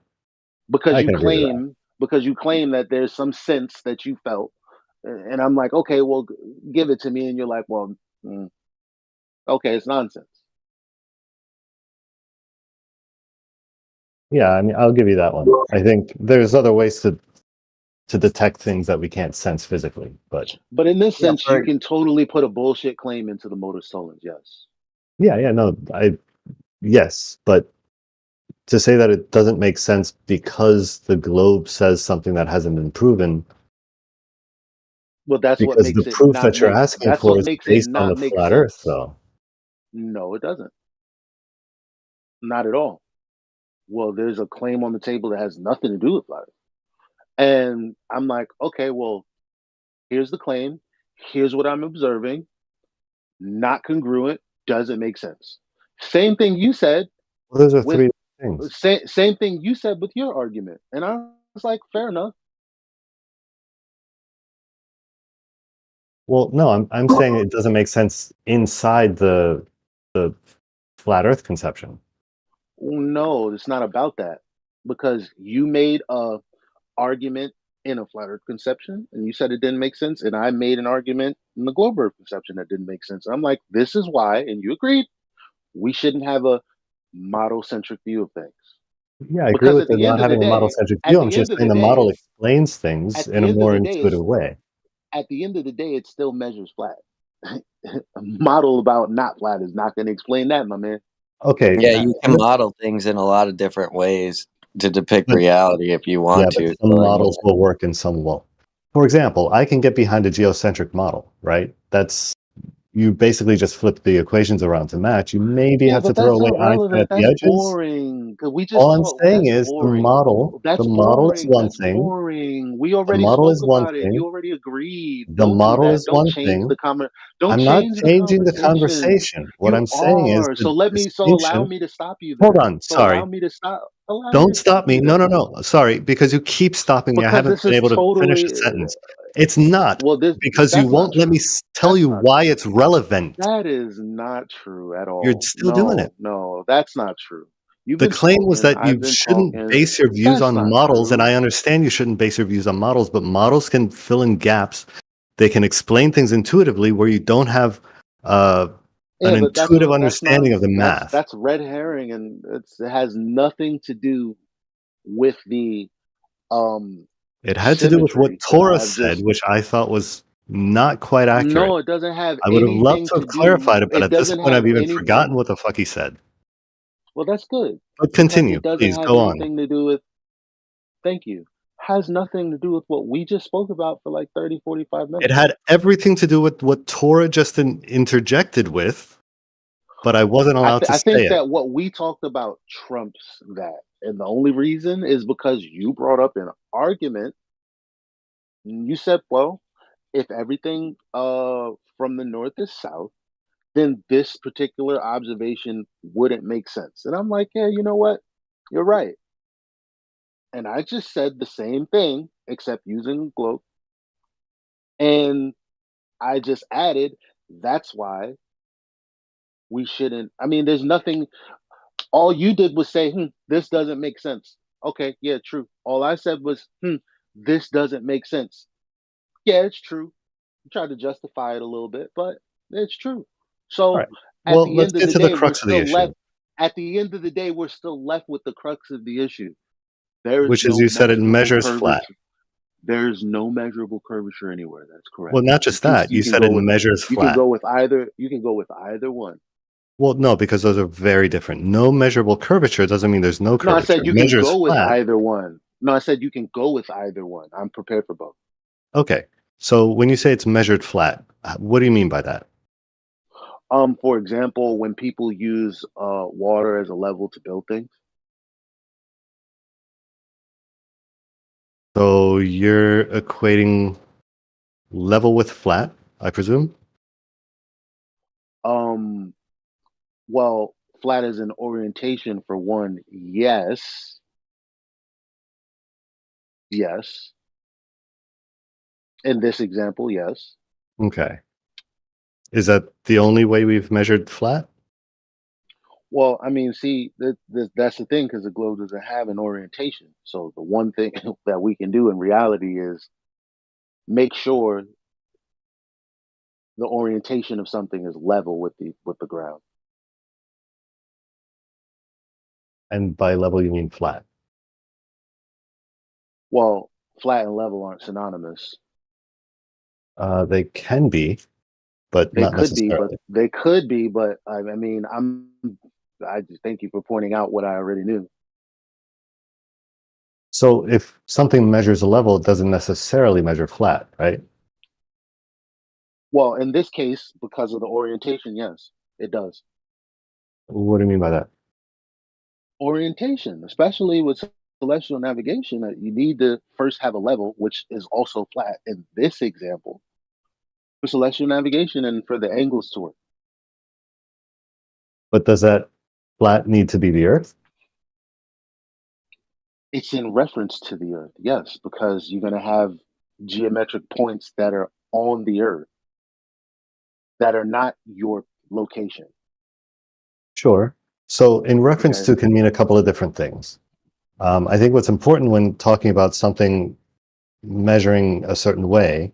Because I you can agree with that. claim that there's some sense that you felt, and I'm like, okay, well, give it to me, and you're like, well, okay, it's nonsense. Yeah, I mean, I'll give you that one. I think there's other ways to detect things that we can't sense physically, but in this sense, you can totally put a bullshit claim into the modus tollens. Yes. yeah, no, yes, but to say that it doesn't make sense because the globe says something that hasn't been proven. Well, that's what because makes the it proof not that you're make. asking That's for what is makes it based on not the make flat sense. Earth, though. No, it doesn't. Not at all. Well, there's a claim on the table that has nothing to do with flat Earth. And I'm like, okay, well, here's the claim. Here's what I'm observing. Not congruent. Doesn't make sense. Same thing you said. Well, those are three things. Same thing you said with your argument. And I was like, fair enough. Well, no, I'm saying it doesn't make sense inside the flat Earth conception. No, it's not about that, because you made a argument in a flat Earth conception, and you said it didn't make sense, and I made an argument in the globe Earth conception that didn't make sense. I'm like, this is why, and you agreed, we shouldn't have a model-centric view of things. Yeah, I agree Because with at the not end of the having a day, model-centric at view. I'm the just end of saying the the day, model explains things at in the a end of more the day, intuitive way. at the end of the day, it still measures flat. A model about not flat is not going to explain that, my man. Okay. Yeah, you can model things in a lot of different ways to depict But- reality if you want to. But some So, I mean, models will work and some won't. For example, I can get behind a geocentric model, right? That's you basically just flip the equations around to match. You maybe Yeah, have to but throw that's away Einstein at irrelevant. the That's edges. boring. Cause we just All I'm talked. saying That's is boring. the model That's is boring. one That's thing. boring. We The already model spoke is one about it. You thing. already agreed. The Don't do model that. is Don't one change thing. the comment. Don't I'm not change the changing the conversation. conversation. What You I'm saying is are. the So allow distinction. me to stop you Hold then. on, So allow sorry. me to stop. Allow me to Don't stop stop me. you No, then. no, no. Sorry, because you keep stopping me. I Because haven't this been is able to finish a totally. sentence. It's not because you That's not won't let me true. tell That's you not why true. it's relevant. That is not true at You're all. still doing it. No, that's not true. You've The been claim was talking. that I've you been shouldn't talking. base your views That's on not models, and true. I understand you shouldn't base your views on models, but models can fill in gaps. They can explain things intuitively where you don't have an Yeah, but intuitive understanding of the math. that's red herring, and it has nothing to do with the It had to do with what symmetry that Torah I've said, just. which I thought was not quite accurate. No, it doesn't have I would have loved anything to to have do. clarified it, but It at this doesn't point, have I've even anything. forgotten what the fuck he said. Well, that's good But because continue, it doesn't please. have Go on. anything to do with. Thank you. Has nothing to do with what we just spoke about for like 30, 45 minutes. It had everything to do with what Torah just interjected with, but I wasn't allowed to I say think it. that what we talked about trumps that. And the only reason is because you brought up an argument. You said, well, if everything from the north is south, then this particular observation wouldn't make sense. And I'm like, yeah, you know what? You're right. And I just said the same thing, except using globe. And I just added, that's why we shouldn't. I mean, there's nothing. All you did was say, this doesn't make sense. Okay, yeah, true. All I said was, this doesn't make sense. Yeah, it's true. You tried to justify it a little bit, but it's true. So Right. at Well, the let's end of get the to the day, we're crux of the still issue, left. At the end of the day, we're still left with the crux of the issue. There is which is no you said it measurable measures curvature. flat. There's no measurable curvature anywhere. That's correct. Well, not just that. You said it measures You can flat. go with either. You can go with either one. Well, no, because those are very different. No measurable curvature doesn't mean there's no No, curvature. I said you It can measures go with flat. either one. No, I said you can go with either one. I'm prepared for both. Okay. So when you say it's measured flat, what do you mean by that? For example, when people use water as a level to build things. So you're equating level with flat, I presume? Well, flat as an orientation for one, yes. Yes. In this example, yes. Okay. Is that the only way we've measured flat? Well, I mean, see, that's the thing because the globe doesn't have an orientation. So the one thing that we can do in reality is make sure the orientation of something is level with the ground. And by level, you mean flat? Well, flat and level aren't synonymous. They can be, but They not could be, necessarily. but they could be, but I mean, I just thank you for pointing out what I already knew. So if something measures a level, it doesn't necessarily measure flat, right? Well, in this case, because of the orientation, yes, it does. What do you mean by that? Orientation, especially with celestial navigation, you need to first have a level, which is also flat in this example, for celestial navigation and for the angles to work. But does that flat need to be the Earth? It's in reference to the Earth, yes, because you're going to have geometric points that are on the Earth that are not your location. Sure. So in reference Okay. to can mean a couple of different things. I think what's important when talking about something measuring a certain way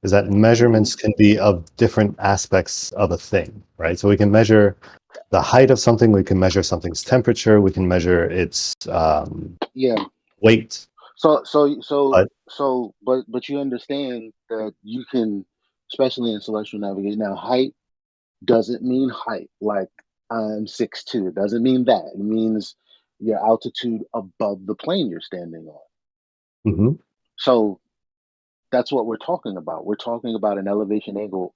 is that measurements can be of different aspects of a thing, right? So we can measure the height of something, we can measure something's temperature, we can measure its Yeah. weight. But you understand that you can, especially in celestial navigation. Now, height doesn't mean height like I'm 6'2". It doesn't mean that. It means your altitude above the plane you're standing on. Mm-hmm. So that's what we're talking about. We're talking about an elevation angle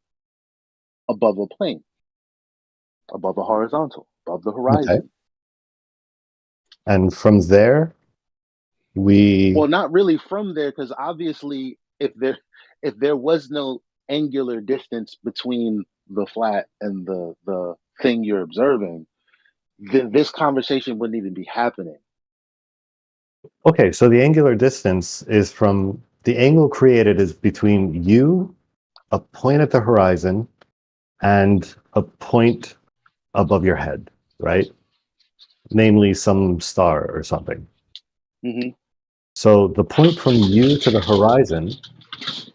above a plane, above a horizontal, above the horizon. Okay. And from there, Well, not really from there, because obviously, if there was no angular distance between the flat and the thing you're observing, then this conversation wouldn't even be happening. Okay, so the angular distance is from the angle created is between you, a point at the horizon, and a point above your head, right? Namely, some star or something. Mm-hmm. So the point from you to the horizon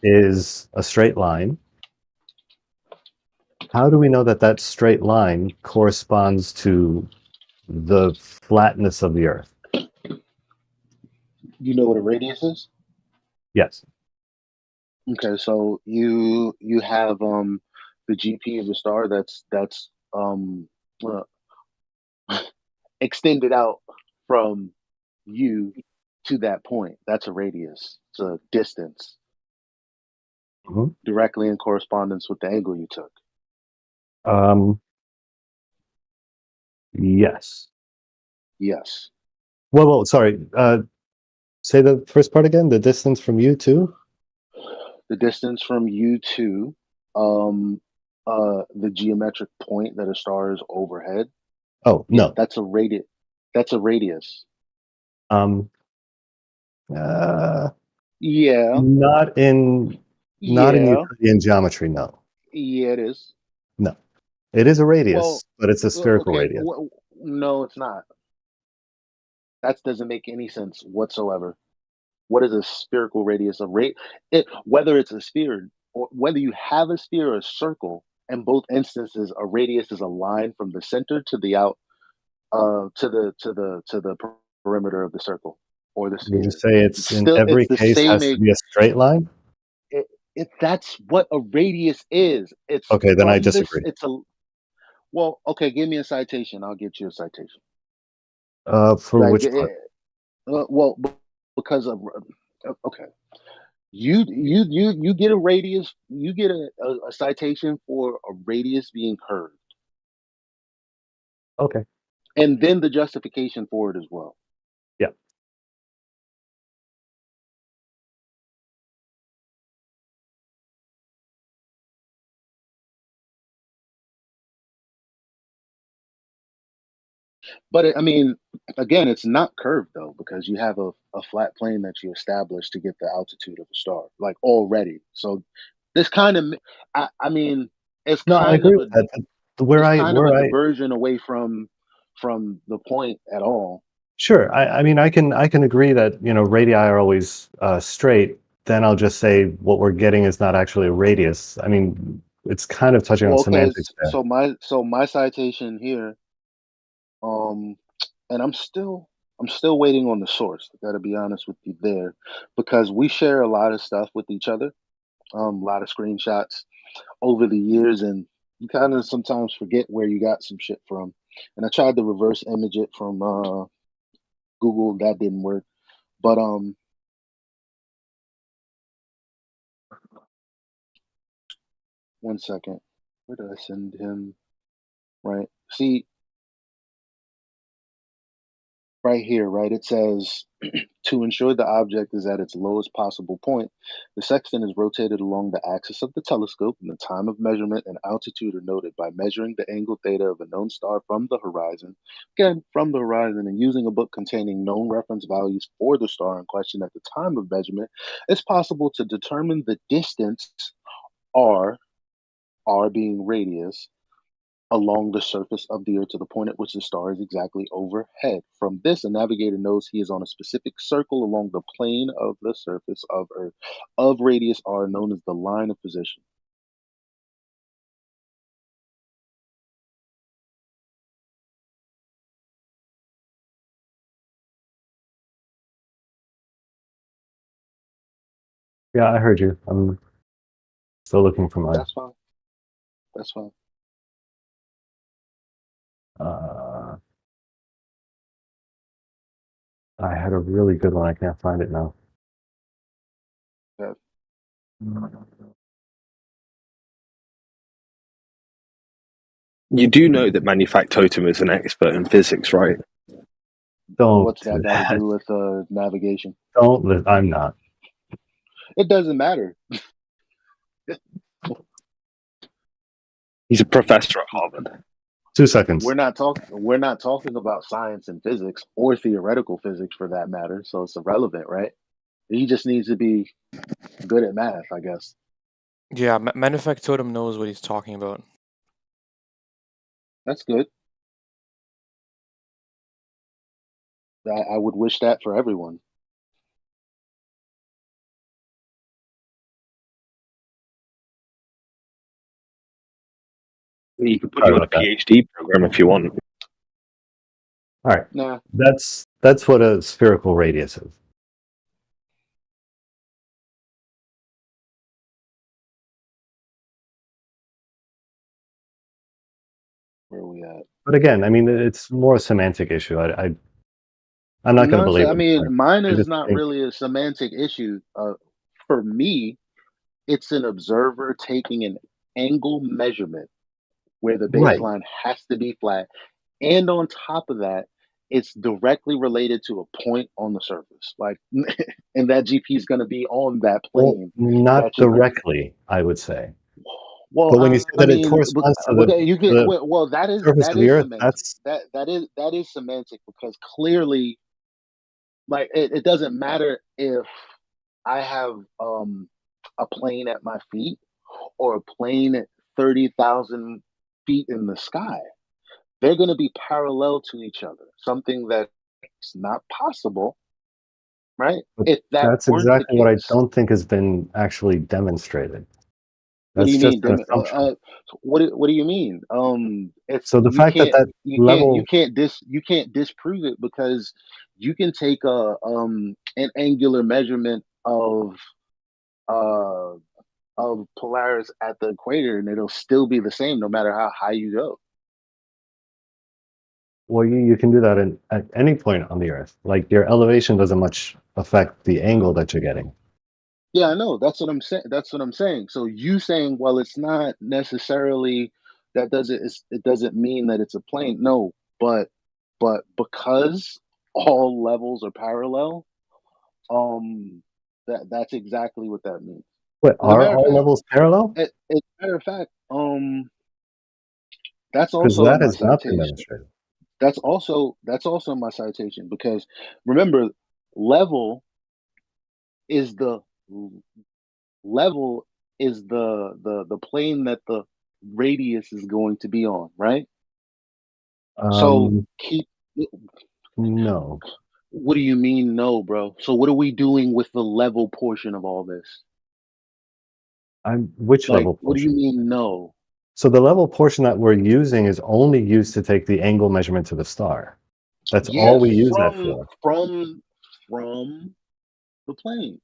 is a straight line. How do we know that that straight line corresponds to the flatness of the Earth? You know what a radius is? Yes. Okay, so you have the GP of the star that's uh, extended out from you to that point. That's a radius. It's a distance Mhm. directly in correspondence with the angle you took. Um, yes. Yes. Well, sorry. Say the first part again. The distance from you to. The distance from you to the geometric point that a star is overhead. Oh Yeah, no. that's a radius. That's a radius. Um. Yeah. Not in Yeah. Euclidean geometry. No. Yeah, it is. No. It is a Well, radius, but it's a spherical okay. radius. No, it's not. That doesn't make any sense whatsoever. What is a spherical radius of rate? Whether it's a sphere or whether you have a sphere or a circle, in both instances, a radius is a line from the center to the out, to the perimeter of the circle or the Would you sphere. say It's it's in still every it's the case same. has to be a straight line? That's what a radius is. It's Okay, then I from this. disagree. It's a well. Okay, give me a citation. I'll get you a citation. For Like, which part? well, because of okay. You get a radius. You get a citation for a radius being curved, Okay. and then the justification for it as well. Yeah. But I mean, again, it's not curved though because you have a flat plane that you establish to get the altitude of a star, like already. So this kind of, I mean, it's No, I kind agree of a with that. Where it's I kind of where a I diversion away from the point at all. Sure. I mean, I can agree that, radii are always straight. Then I'll just say what we're getting is not actually a radius. I mean, it's kind of touching on Well, okay, semantics there. so my citation here, um, and I'm still waiting on the source. I got to be honest with you there, because we share a lot of stuff with each other, a lot of screenshots over the years, and you kind of sometimes forget where you got some shit from. And I tried to reverse image it from Google. That didn't work. But one second. Where did I send him? Right. See, right here, right? It says to ensure the object is at its lowest possible point, the sextant is rotated along the axis of the telescope, and the time of measurement and altitude are noted by measuring the angle theta of a known star from the horizon. Again, from the horizon, and using a book containing known reference values for the star in question at the time of measurement, it's possible to determine the distance r, r being radius, along the surface of the Earth to the point at which the star is exactly overhead. From this, a navigator knows he is on a specific circle along the plane of the surface of Earth of radius r, known as the line of position. Yeah, I heard you. I'm still looking for mine. That's fine. That's fine. I had a really good one. I can't find it now. Yeah. You do know that Manufactotum is an expert in physics, right? Don't What's that do got to that. do with navigation? I'm not. It doesn't matter. He's a professor at Harvard. 2 seconds. We're not talking about science and physics or theoretical physics for that matter, so it's irrelevant, right? He just needs to be good at math, I guess. Yeah, Manufactotum knows what he's talking about. That's good. I would wish that for everyone. You could put Sorry you on a about that. PhD program if you want. All right. Nah. That's what a spherical radius is. where are we at? But again, I mean, it's more a semantic issue. I'm not going to No, so, believe I it. mean, mine I is just not think, really a semantic issue. For me, it's an observer taking an angle measurement where the right. baseline has to be flat. And on top of that, it's directly related to a point on the surface. Like, and that GP is going to be on that Well, plane not that you're going to. directly, I would say. Well, But when you say I that it mean, corresponds to okay, you to get the well. surface That of the is Earth, semantic. that's That is semantic because clearly, like, it doesn't matter if I have a plane at my feet or a plane at 30,000 feet in the sky. They're going to be parallel to each other. Something that's not possible, right? but If that that's weren't the exactly what I case. don't think has been actually demonstrated. What do That's you just mean? an assumption. What do you mean? It's So the fact that that level, you can't disprove it because you can take an angular measurement uh of Polaris at the equator and it'll still be the same no matter how high you go. well, you can do that at any point on the Earth. Like your elevation doesn't much affect the angle that you're getting. Yeah, I know. That's what I'm saying. That's what I'm saying. So you saying, well, it's not necessarily it doesn't mean that it's a plane. No, but because all levels are parallel, um, that's exactly what that means. What, As a are matter of all fact, levels parallel? as a matter of fact, that's Because also in that my has not been citation. demonstrated. That's also in my citation because remember, level is the level is the plane that the radius is going to be on, right? So Um, keep no. what do you mean no, bro? So what are we doing with the level portion of all this? Which Like, level what do you portion? mean no? So the level portion that we're using is only used to take the angle measurement to the star. That's Yeah, all we use that from for. from the plane.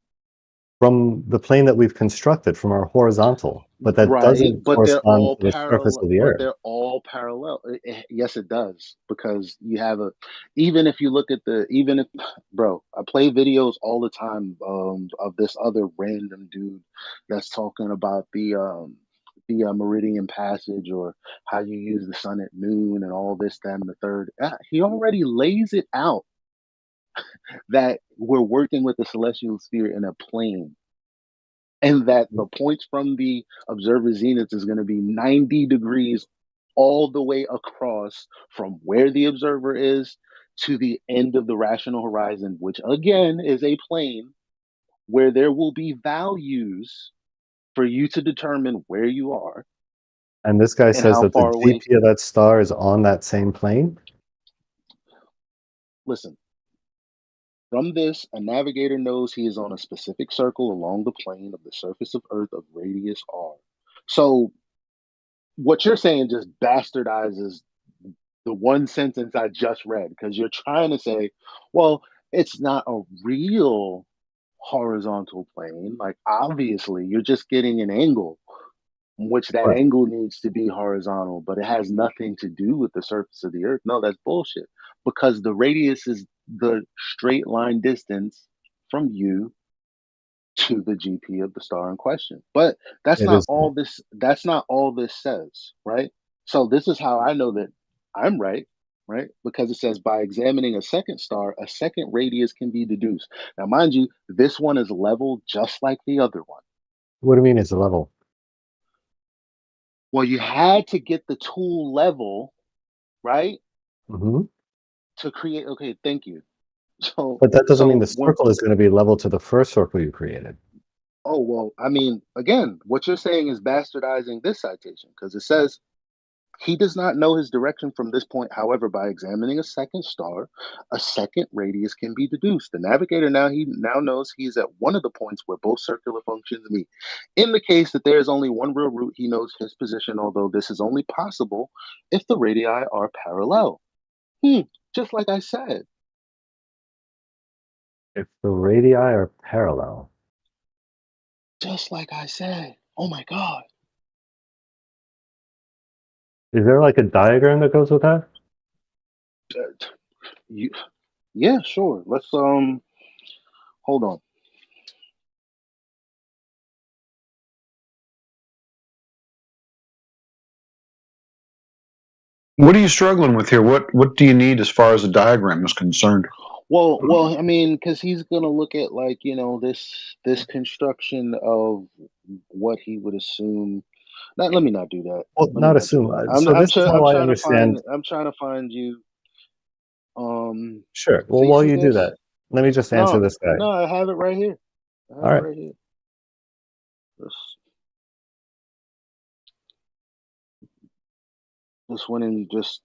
From the plane that we've constructed from our horizontal, but that Right, doesn't correspond to the surface of the but Earth. they're all parallel. Yes, it does because you have a. Even if you look at even if, bro, I play videos all the time of this other random dude that's talking about the meridian passage or how you use the sun at noon and all this, that, and the third. He already lays it out that we're working with the celestial sphere in a plane and that the points from the observer zenith is going to be 90 degrees all the way across from where the observer is to the end of the rational horizon, which again is a plane where there will be values for you to determine where you are And this guy and says how that the far away. GP of that star is on that same plane? Listen, from this, a navigator knows he is on a specific circle along the plane of the surface of Earth of radius r. So what you're saying just bastardizes the one sentence I just read because you're trying to say, well, it's not a real horizontal plane. Like, obviously, you're just getting an angle, which that Right. angle needs to be horizontal, but it has nothing to do with the surface of the Earth. No, that's bullshit because the radius is the straight line distance from you to the GP of the star in question. But that's It not is. all this says, right? So this is how I know that I'm right, right? Because it says by examining a second star, a second radius can be deduced. Now, mind you, this one is level just like the other one. What do you mean it's a level? Well, you had to get the tool level, right? Hmm. To create, okay, thank you. So But that doesn't mean the when circle is going to be level to the first circle you created. oh well, I mean, again, what you're saying is bastardizing this citation because it says he does not know his direction from this point. However, by examining a second star, a second radius can be deduced. The navigator now knows he's at one of the points where both circular functions meet. In the case that there is only one real route, he knows his position, although this is only possible if the radii are parallel. Just like I said. If the radii are parallel. Just like I said. Oh my God. Is there like a diagram that goes with that? Yeah, sure. Let's hold on. What are you struggling with here? What do you need as far as the diagram is concerned? Well, I mean, because he's gonna look at like this construction of what he would assume. Let me not do that. Well, Let me not not do assume. that. So this is I'm how I trying to find. understand. I'm trying to find you. Sure. Well, See, while see you do this? that, let me just answer No, this guy. no, I have it right here. I have All it right. right here. Just went and just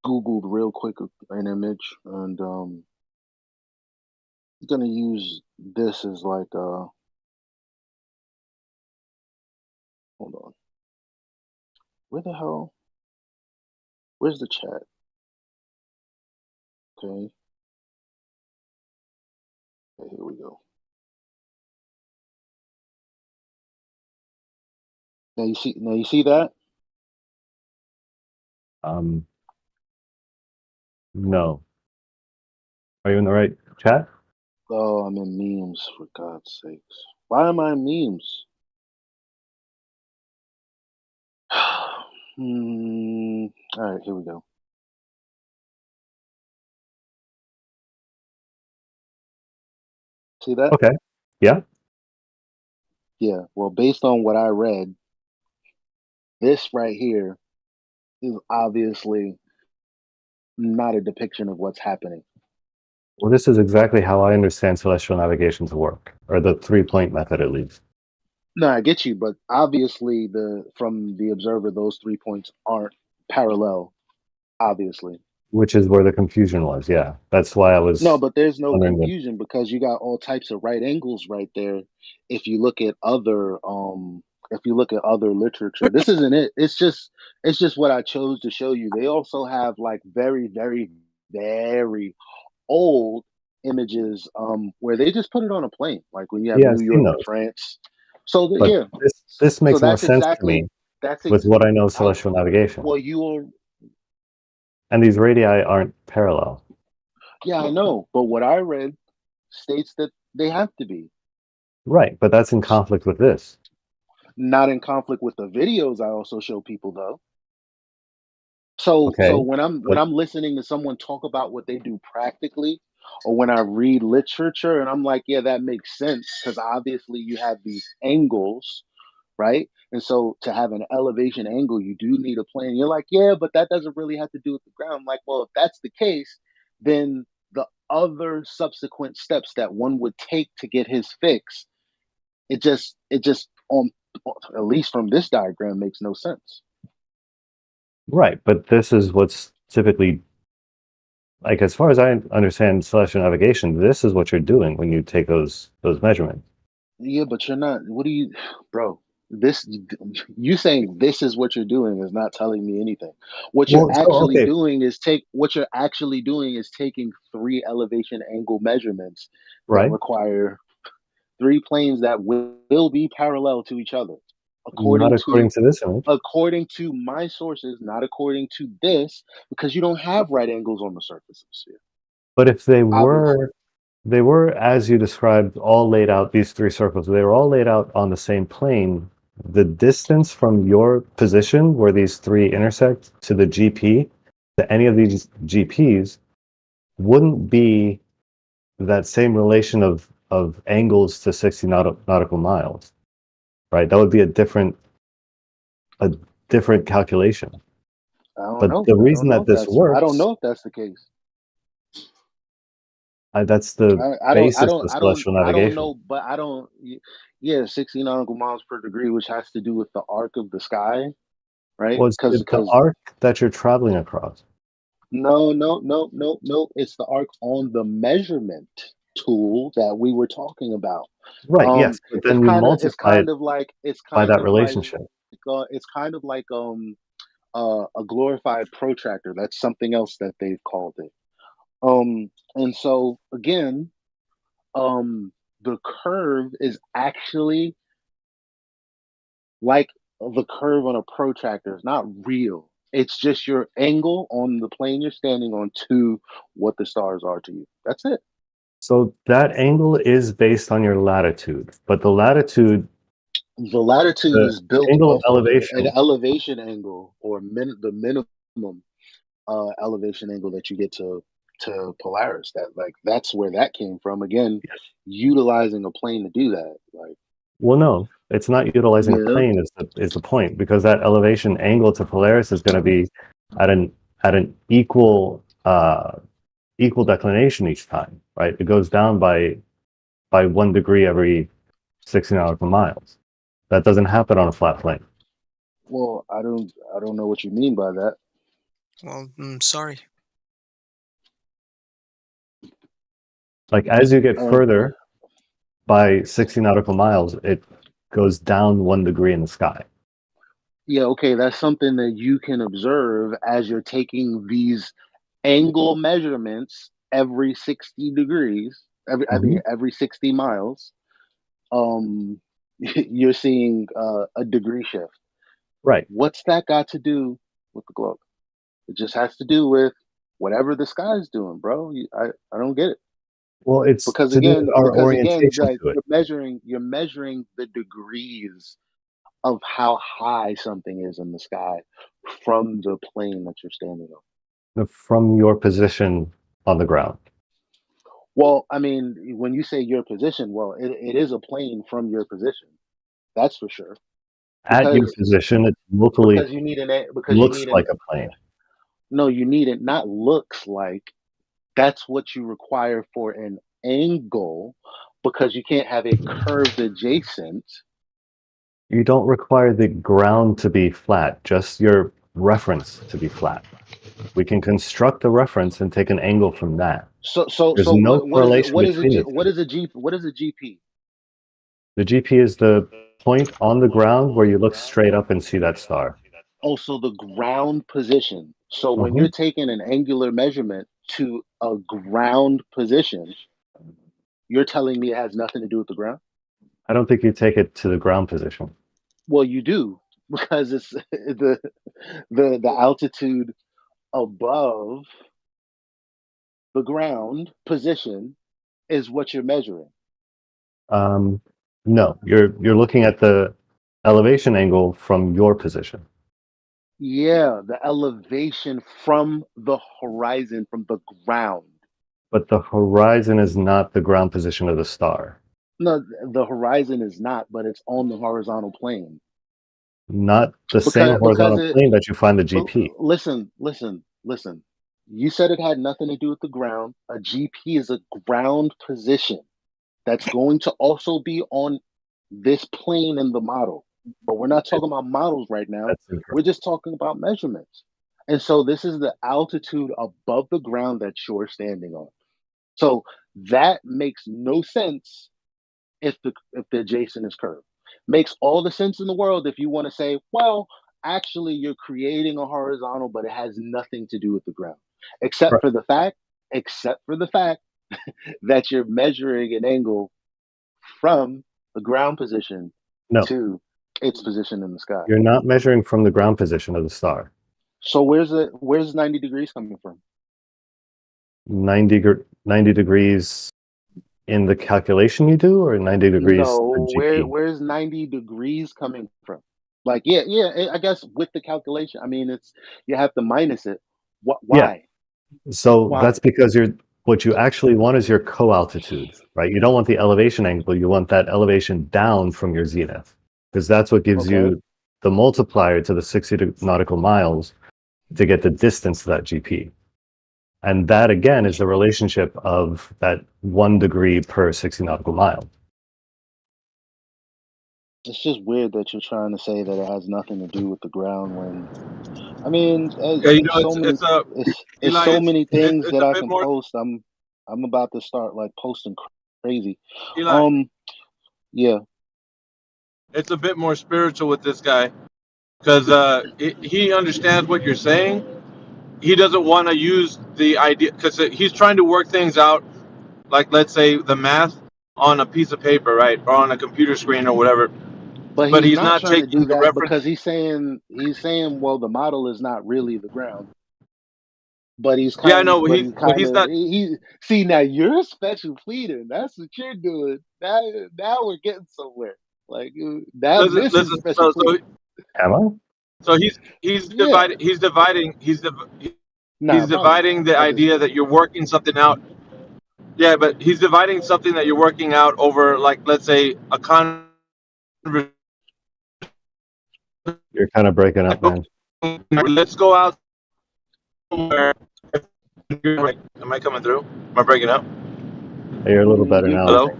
Googled real quick an image, and I'm gonna use this as like hold on. Where the hell? Where's the chat? Okay. Okay, here we go. Now you see that? No. Are you in the right chat? Oh, I'm in memes, for God's sakes. Why am I in memes? All right, here we go. See that? Okay. Yeah. Yeah. Well, based on what I read, this right here is obviously not a depiction of what's happening. Well, this is exactly how I understand celestial navigation to work, or the 3-point method at least. No, I get you, but obviously from the observer, those 3 points aren't parallel, obviously. Which is where the confusion was. Yeah, that's why I was. No, but there's no wondering confusion because you got all types of right angles right there. If you look at other literature, this isn't it. It's just what I chose to show you. They also have like very, very, very old images where they just put it on a plane, like when you have Yeah, I've New seen York to those. France. So But yeah, this so makes more that's sense to exactly me with what I know of celestial navigation. well, you are. And these radii aren't parallel. Yeah, I know, but what I read states that they have to be. Right, but that's in conflict with this. Not in conflict with the videos I also show people though. So Okay, when I'm listening to someone talk about what they do practically, or when I read literature and I'm like, yeah, that makes sense because obviously you have these angles, right? And so to have an elevation angle, you do need a plane. You're like, yeah, but that doesn't really have to do with the ground. I'm like, well, if that's the case, then the other subsequent steps that one would take to get his fix, it just at least from this diagram makes no sense. Right, but this is what's typically, like, as far as I understand celestial navigation, this is what you're doing when you take those measurements. Yeah, but you're not. What do you, bro? You saying this is what you're doing is not telling me anything. What you're Well, so, actually okay, doing is taking 3 elevation angle measurements that right? require 3 planes that will be parallel to each other, Not according to this image. according to my sources, not according to this, because you don't have right angles on the surface of the sphere. But if they Obviously. were, as you described, all laid out, these 3 circles, they were all laid out on the same plane. The distance from your position where these 3 intersect to the GP, to any of these GPs, wouldn't be that same relation of angles to 60 nautical miles, right? That would be a different calculation. I don't But know. the I reason don't know that if this I don't works, know if that's the case. that's the basis of celestial I don't navigation. know, but yeah, 60 nautical miles per degree, which has to do with the arc of the sky, right? Well, it's the arc that you're traveling across. No, it's the arc on the measurement tool that we were talking about. Right, yes, but then you multiply it by that relationship. It's kind of like a glorified protractor. That's something else that they've called it. And so again, the curve is actually like the curve on a protractor is not real. It's just your angle on the plane you're standing on to what the stars are to you. That's it. So that angle is based on your latitude, but the latitude is built angle off of of elevation. an elevation angle, or the minimum elevation angle that you get to Polaris. That's where that came from. Again, utilizing a plane to do that. Well, no, it's not utilizing a Yeah. plane is the point, because that elevation angle to Polaris is going to be at an equal declination each time, right? It goes down by 1 degree every 60 nautical miles. That doesn't happen on a flat plane. Well, I don't know what you mean by that. Well, sorry. Like as you get further by 60 nautical miles, it goes down 1 degree in the sky. Yeah, okay, that's something that you can observe as you're taking these angle measurements every 60 degrees, every 60 miles. You're seeing a degree shift. Right. What's that got to do with the globe? It just has to do with whatever the sky's doing, bro. I don't get it. Well, it's Because to do again, with our orientation like to it. you're measuring the degrees of how high something is in the sky from the plane that you're standing on. From your position on the ground. Well, I mean, when you say your position, well, it is a plane from your position. That's for sure. At your position, it locally because you need looks like a plane. No, you need it not looks like. That's what you require for an angle, because you can't have a curved adjacent. You don't require the ground to be flat, just your reference to be flat. We can construct a reference and take an angle from that. So There's so no what is correlation between the two. what is a GP? The GP is the point on the ground where you look straight up and see that star. Oh, so the ground position. So when you're taking an angular measurement to a ground position, you're telling me it has nothing to do with the ground? I don't think you take it to the ground position. Well, you do, because it's the altitude above the ground position is what you're measuring. No, you're looking at the elevation angle from your position. Yeah, the elevation from the horizon, from the ground. But the horizon is not the ground position of the star. No, the horizon is not, but it's on the horizontal plane. Not the same horizontal plane that you find the GP. Listen. You said it had nothing to do with the ground. A GP is a ground position that's going to also be on this plane in the model. But we're not talking about models right now. We're just talking about measurements. And so this is the altitude above the ground that you're standing on. So that makes no sense if the adjacent is curved. Makes all the sense in the world if you want to say, well, actually you're creating a horizontal, but it has nothing to do with the ground. Except for the fact that you're measuring an angle from the ground position to its position in the sky. You're not measuring from the ground position of the star. So where's 90 degrees coming from? 90 degrees in the calculation you do, or 90 degrees? No, where's 90 degrees coming from? Like, yeah, I guess with the calculation, I mean, you have to minus it. Why? Yeah. So that's because what you actually want is your co-altitude, right? You don't want the elevation angle. You want that elevation down from your zenith, because that's what gives you the multiplier to the 60 nautical miles to get the distance to that GP. And that, again, is the relationship of that 1 degree per 60 nautical mile. It's just weird that you're trying to say that it has nothing to do with the ground when, I mean, it's so many things that I can post. I'm about to start like posting crazy. Eli, yeah. it's a bit more spiritual with this guy, because he understands what you're saying. He doesn't want to use the idea, because he's trying to work things out, like let's say the math on a piece of paper, right, or on a computer screen or whatever. But but he's he's not not trying to taking do the that reference. because he's saying, well, the model is not really the ground. But he's Yeah, I kind know. of, but he's But kind he's of, not. he see now you're a special pleader. That's what you're doing. Now we're getting somewhere. Like now Listen, this is listen. special pleading. Am I? So he's Yeah. dividing. He's Nah, probably dividing not. the I just idea that you're working something out. Yeah, but he's dividing something that you're working out over, like, let's say, a conversation. You're kind of breaking up, man. Let's go out somewhere. Am I coming through? Am I breaking up? You're a little better you're now, I good. Hello? think.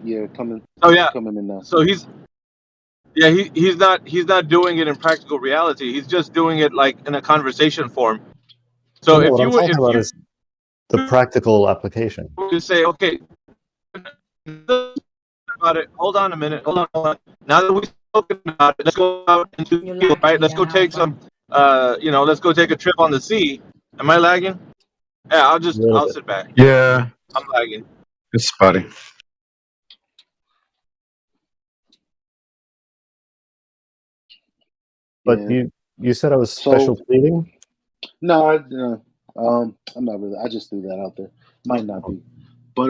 Yeah, coming. Oh You're yeah. coming in now. So he's not doing it in practical reality. He's just doing it like in a conversation form. So Well, no, what I'm talking if about you is the practical application. to say, okay, about it. Hold on a minute. Hold on. Now that we've spoken about it, let's go out into the field, right? Let's go take some, let's go take a trip on the sea. Am I lagging? Yeah, A little I'll bit. sit back. Yeah, I'm lagging. it's spotty. But Yeah. you said I was So special pleading? no, I'm not really. I just threw that out there. Might not be, but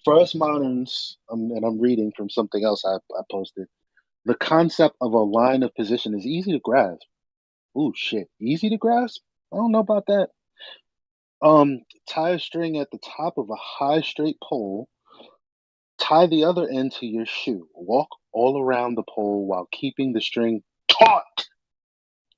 for us moderns, and I'm reading from something else I posted. The concept of a line of position is easy to grasp. Ooh, shit, easy to grasp? I don't know about that. Tie a string at the top of a high straight pole. Tie the other end to your shoe. Walk all around the pole while keeping the string taut.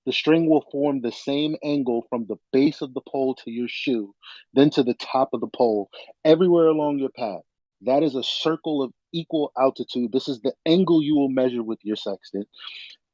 The string will form the same angle from the base of the pole to your shoe, then to the top of the pole, everywhere along your path. That is a circle of equal altitude. This is the angle you will measure with your sextant.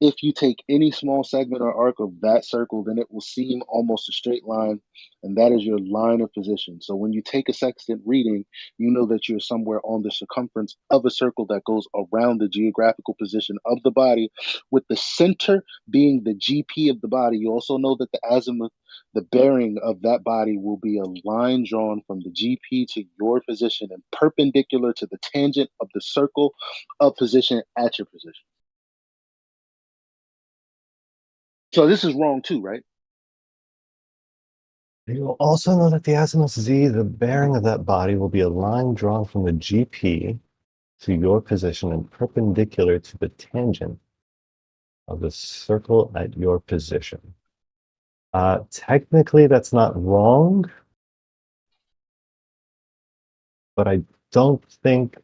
If you take any small segment or arc of that circle, then it will seem almost a straight line, and that is your line of position. So when you take a sextant reading, you know that you're somewhere on the circumference of a circle that goes around the geographical position of the body, with the center being the GP of the body. You also know that the azimuth, the bearing of that body, will be a line drawn from the GP to your position and perpendicular to the tangent of the circle of position at your position. So this is wrong too, right? You will also know that the azimuth z, the bearing of that body, will be a line drawn from the GP to your position and perpendicular to the tangent of the circle at your position. Technically, that's not wrong, but I don't think.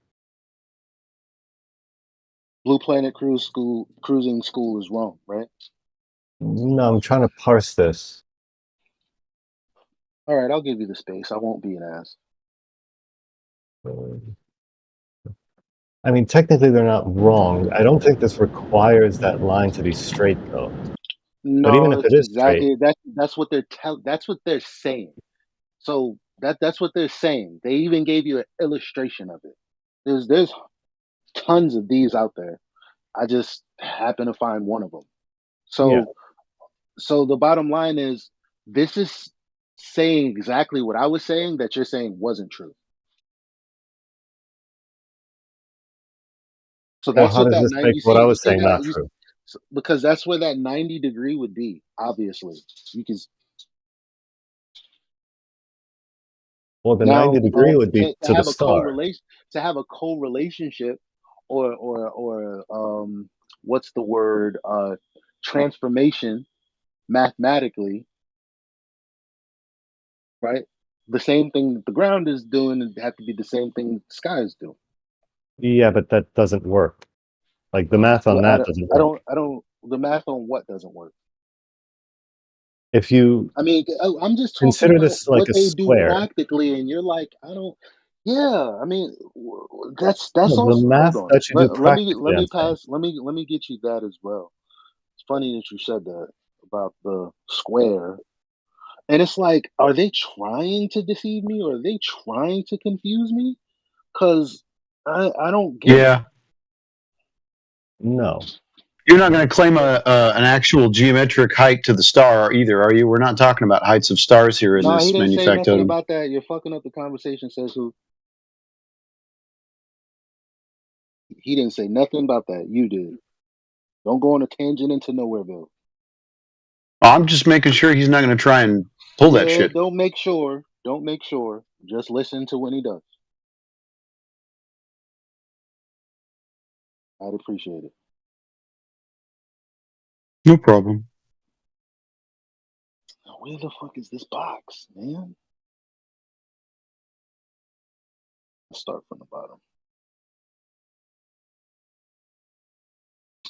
Blue Planet Cruising School is wrong, right? No, I'm trying to parse this. All right, I'll give you the space. I won't be an ass. I mean, technically, they're not wrong. I don't think this requires that line to be straight, though. But even No, if it's it is straight, exactly that's what that's what they're saying. So that's what they're saying. They even gave you an illustration of it. There's tons of these out there. I just happen to find one of them. yeah. So the bottom line is this is saying exactly what I was saying that you're saying wasn't true. So Well, that's how what does that this 90 make you what I see was saying not true? because that's where that 90 degree would be, obviously. You can Well, the now 90 degree would be to to the have a star. correlationship or what's the word transformation mathematically, right? The same thing that the ground is doing would have to be the same thing the sky is doing. Yeah, but that doesn't work. Like the math on Well, that doesn't work. I don't. The math on what doesn't work. If you I mean, I'm just talking consider about this like what a they do square, practically, and you're like, I don't. Yeah, I mean, that's no, the also. Hold math on. that you do Let me practically, I'm saying. let me get you that as well. It's funny that you said that about the square, and it's like, are they trying to deceive me, or are they trying to confuse me? Because I don't get it. Yeah, No. you're not going to claim an actual geometric height to the star either, are you? We're not talking about heights of stars here in No, he this didn't say nothing manufactotum. about that. You're fucking up the conversation. Says who? He didn't say nothing about that. You did. Don't go on a tangent into Nowhereville. I'm just making sure he's not going to try and pull that Yeah, shit. don't make sure. Don't make sure. Just listen to when he does. I'd appreciate it. No problem. Now, where the fuck is this box, man? Let's start from the bottom.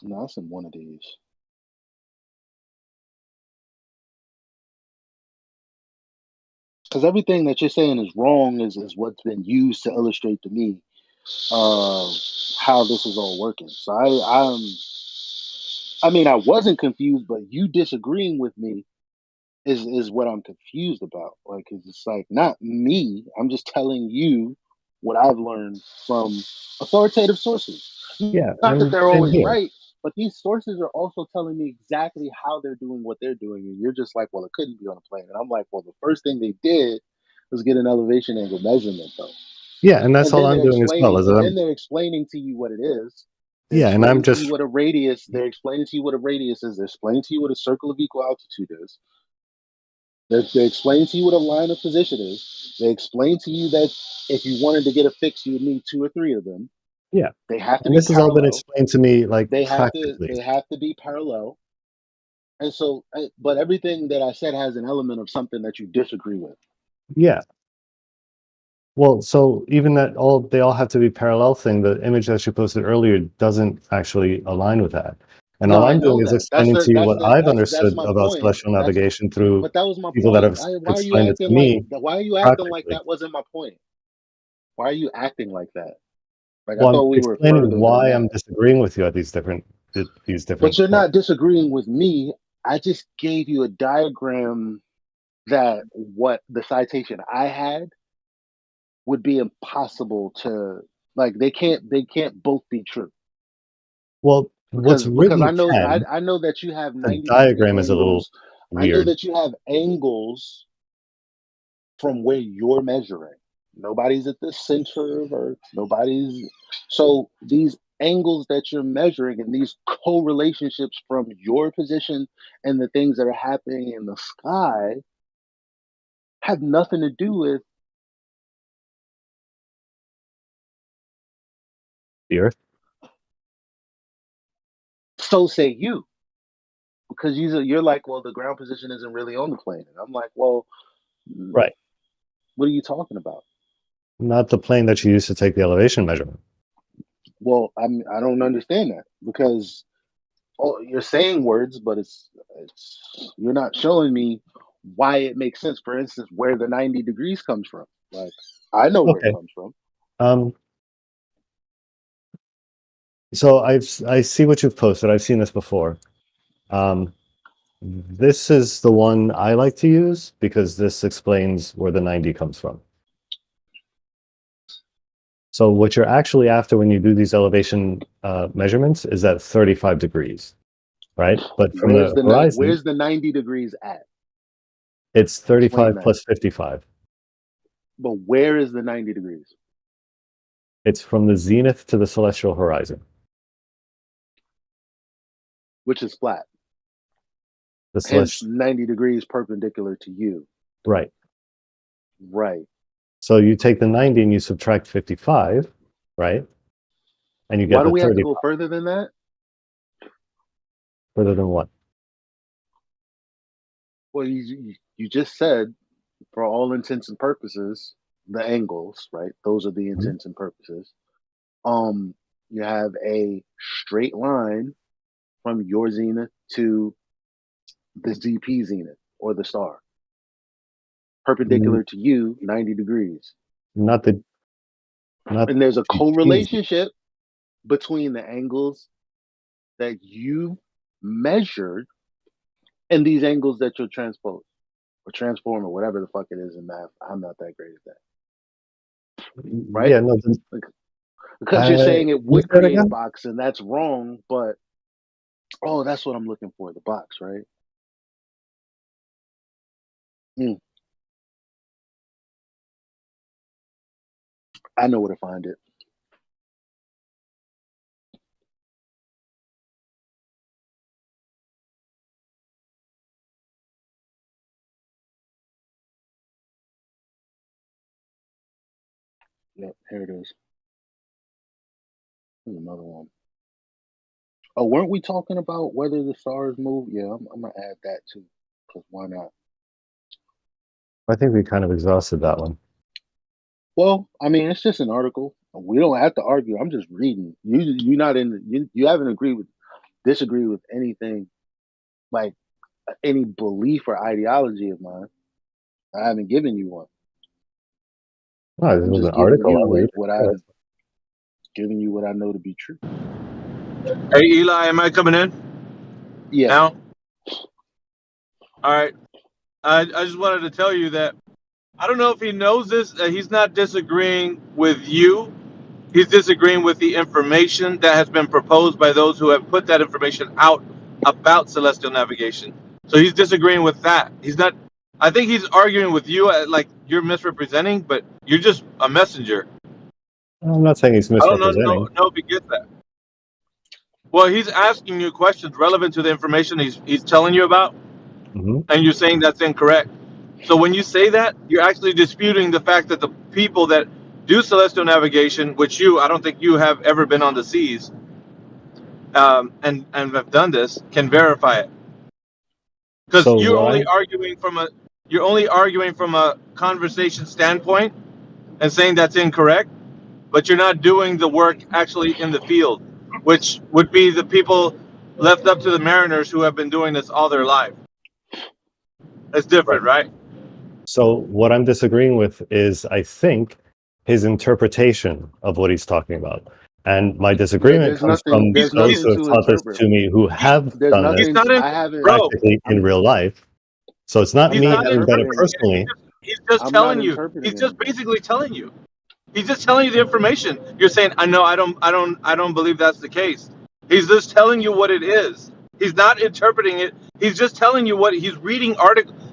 No, it's in one of these. Because everything that you're saying is wrong is what's been used to illustrate to me how this is all working. So I mean, I wasn't confused, but you disagreeing with me is what I'm confused about. Like, it's like not me. I'm just telling you what I've learned from authoritative sources. Yeah, Not that and they're same always here. right, but these sources are also telling me exactly how they're doing what they're doing, and you're just like, well, it couldn't be on a plane. And I'm like, well, the first thing they did was get an elevation angle measurement, though. Yeah, and that's And all then I'm they're doing as well. explaining, Is and I'm then they're explaining to you what it is. They're yeah, and I'm explaining to you just what a radius. They're explaining to you what a radius is. They're explaining to you what a circle of equal altitude is. They're explaining to you what a line of position is. They explain to you that if you wanted to get a fix, you would need 2 or 3 of them. yeah, They have to and be this has all been parallel. explained to me like They have to. practically. They have to be parallel. And so, but everything that I said has an element of something that you disagree with. Yeah. Well, so even that they all have to be parallel thing, the image that you posted earlier doesn't actually align with that. And No, all I I'm know doing is that. That's explaining the to you that's what the I've that's understood my about point. celestial That's navigation through but that was my people that point. have Why are you explained it to acting like me why are you acting like practically. that wasn't my point? Why are you acting like that? Like I Well, I'm thought we were explaining further than why I'm that. disagreeing with you at these But different you're points. not disagreeing with me. I just gave you a diagram that what the citation I had would be impossible to like they can't both be true. Well, what's Because written can, I know that you have the 90-degree diagram is a little angles. I know weird. that you have angles from where you're measuring. Nobody's at the center of Earth. Nobody's so these angles that you're measuring and these correlationships from your position and the things that are happening in the sky have nothing to do with The Earth. so say you. Because you're like, well, the ground position isn't really on the plane. And I'm like, well, Right. what are you talking about? Not the plane that you use to take the elevation measurement. Well, I don't understand that because you're saying words, but it's you're not showing me why it makes sense. For instance, where the 90 degrees comes from. Like I know where it Okay. comes from. So I see what you've posted. I've seen this before. This is the one I like to use because this explains where the 90 comes from. So what you're actually after when you do these elevation measurements is at 35 degrees, right? But from the horizon, Where's the 90 degrees at? it's Explain 35 that. plus 55. But where is the 90 degrees? It's from the zenith to the celestial horizon. Which is flat. The Hence celestial, 90 degrees perpendicular to you. right. Right. So you take the 90 and you subtract 55, right? And you Why get do the we have to 35. go further than that? Further than what? Well, you just said, for all intents and purposes, the angles, right? Those are the Mhm. intents and purposes. You have a straight line from your zenith to the ZP zenith or the star, perpendicular to you, 90 degrees. Not And there's a easy. correlationship between the angles that you measured and these angles that you're transpose or transform or whatever the fuck it is in math. I'm not that great at that. Right? Yeah, no. Because you're saying it Use would that create a again? box and that's wrong, but that's what I'm looking for, the box, right? Mm, I know where to find it. Yep, here it is. Here's another one. Oh, weren't we talking about whether the stars move? Yeah, I'm gonna add that too. Cause why not? I think we kind of exhausted that one. Well, I mean, it's just an article. We don't have to argue. I'm just reading. You not in. You haven't disagree with anything like any belief or ideology of mine. I haven't given you one. Oh, this I'm was just an giving article. you giving you what I know to be true. Hey, Eli, am I coming in? Yeah. Now? All right. I just wanted to tell you that I don't know if he knows this. He's not disagreeing with you. He's disagreeing with the information that has been proposed by those who have put that information out about celestial navigation. So he's disagreeing with that. He's not. I think he's arguing with you, like you're misrepresenting, but you're just a messenger. I'm not saying he's I don't know misrepresenting. if he gets that. Well, he's asking you questions relevant to the information he's telling you about, and you're saying that's incorrect. So when you say that, you're actually disputing the fact that the people that do celestial navigation, which I don't think you have ever been on the seas, and have done this, can verify it. Because So you're why? only arguing from a conversation standpoint and saying that's incorrect, but you're not doing the work actually in the field, which would be the people left up to the mariners who have been doing this all their life. It's different, right? So what I'm disagreeing with is, I think, his interpretation of what he's talking about. And my disagreement comes from those who have taught this to me, who have done this practically in real life. So it's not me having done it personally. He's just telling you. He's just basically telling you. He's just telling you the information. You're saying, I know, I don't believe that's the case. He's just telling you what it is. He's not interpreting it. He's just telling you what he's reading.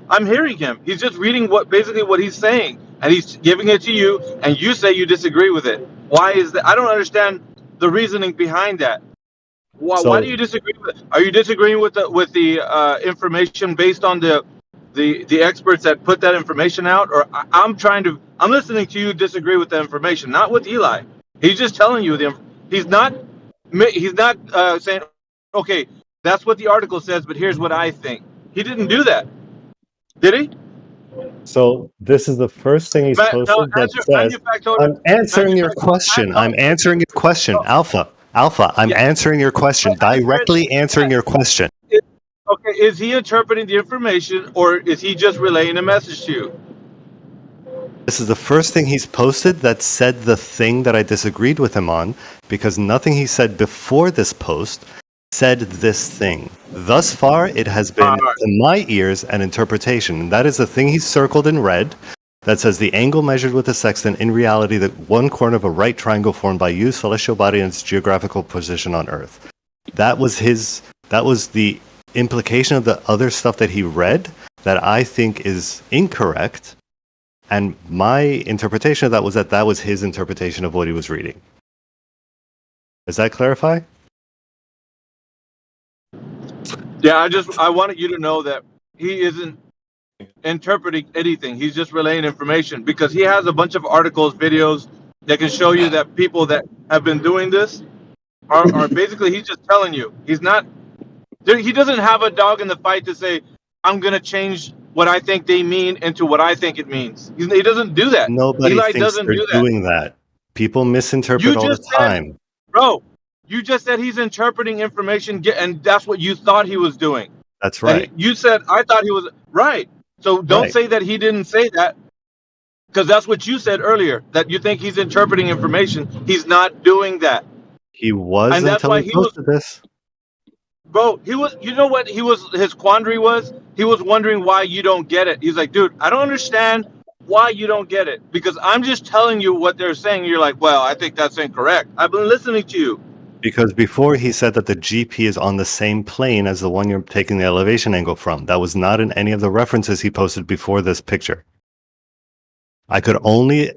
I'm hearing him. He's just reading what he's saying, and he's giving it to you, and you say you disagree with it. Why is that? I don't understand the reasoning behind that. Why do you disagree with it? Are you disagreeing with the information based on the experts that put that information out, or I'm listening to you disagree with the information, not with Eli. He's just telling you he's not saying, okay, that's what the article says, but here's what I think. He didn't do that, did he? So this is the first thing he's posted that says, I'm answering your question. I'm answering your question. Alpha, I'm answering your question. Directly answering your question. Okay, is he interpreting the information, or is he just relaying a message to you? This is the first thing he's posted that said the thing that I disagreed with him on, because nothing he said before this post said this thing. Thus far, it has been, to my ears, an interpretation. And that is the thing he's circled in red that says the angle measured with the sextant, in reality, the one corner of a right triangle formed by U's celestial body and its geographical position on Earth. That was the implication of the other stuff that he read that I think is incorrect. And my interpretation of that was his interpretation of what he was reading. Does that clarify? Yeah, I wanted you to know that he isn't interpreting anything. He's just relaying information, because he has a bunch of articles, videos that can show you that people that have been doing this are basically, he's just telling you. He doesn't have a dog in the fight to say, I'm going to change what I think they mean into what I think it means. He doesn't do that. Nobody Eli thinks doesn't they're do that. doing that. People misinterpret all the time. Bro, you just said he's interpreting information, and that's what you thought he was doing. That's right. You said, I thought he was right. So don't say that he didn't say that, because that's what you said earlier, that you think he's interpreting information. He's not doing that. He was, and that's until why he posted this. Bro, you know what his quandary was? He was wondering why you don't get it. He's like, dude, I don't understand why you don't get it, because I'm just telling you what they're saying. You're like, well, I think that's incorrect. I've been listening to you. Because before he said that the GP is on the same plane as the one you're taking the elevation angle from. That was not in any of the references he posted before this picture. I could only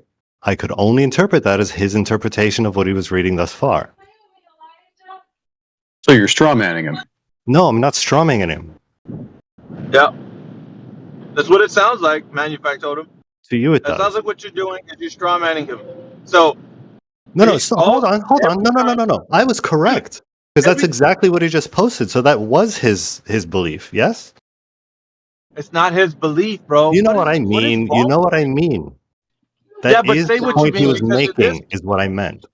interpret that as his interpretation of what he was reading thus far. So you're strawmanning him? No, I'm not strawmanning him. Yeah. That's what it sounds like, Manufactotum. To you it That does. sounds like what you're doing is you're strawmanning him. So No. So hold on. No. I was correct because that's exactly what he just posted. So that was his belief. Yes. it's not his belief, bro. You know what I What is mean. You wrong? know what I mean. Yeah, That but is say the what you point he mean was because in this making. Is what I meant.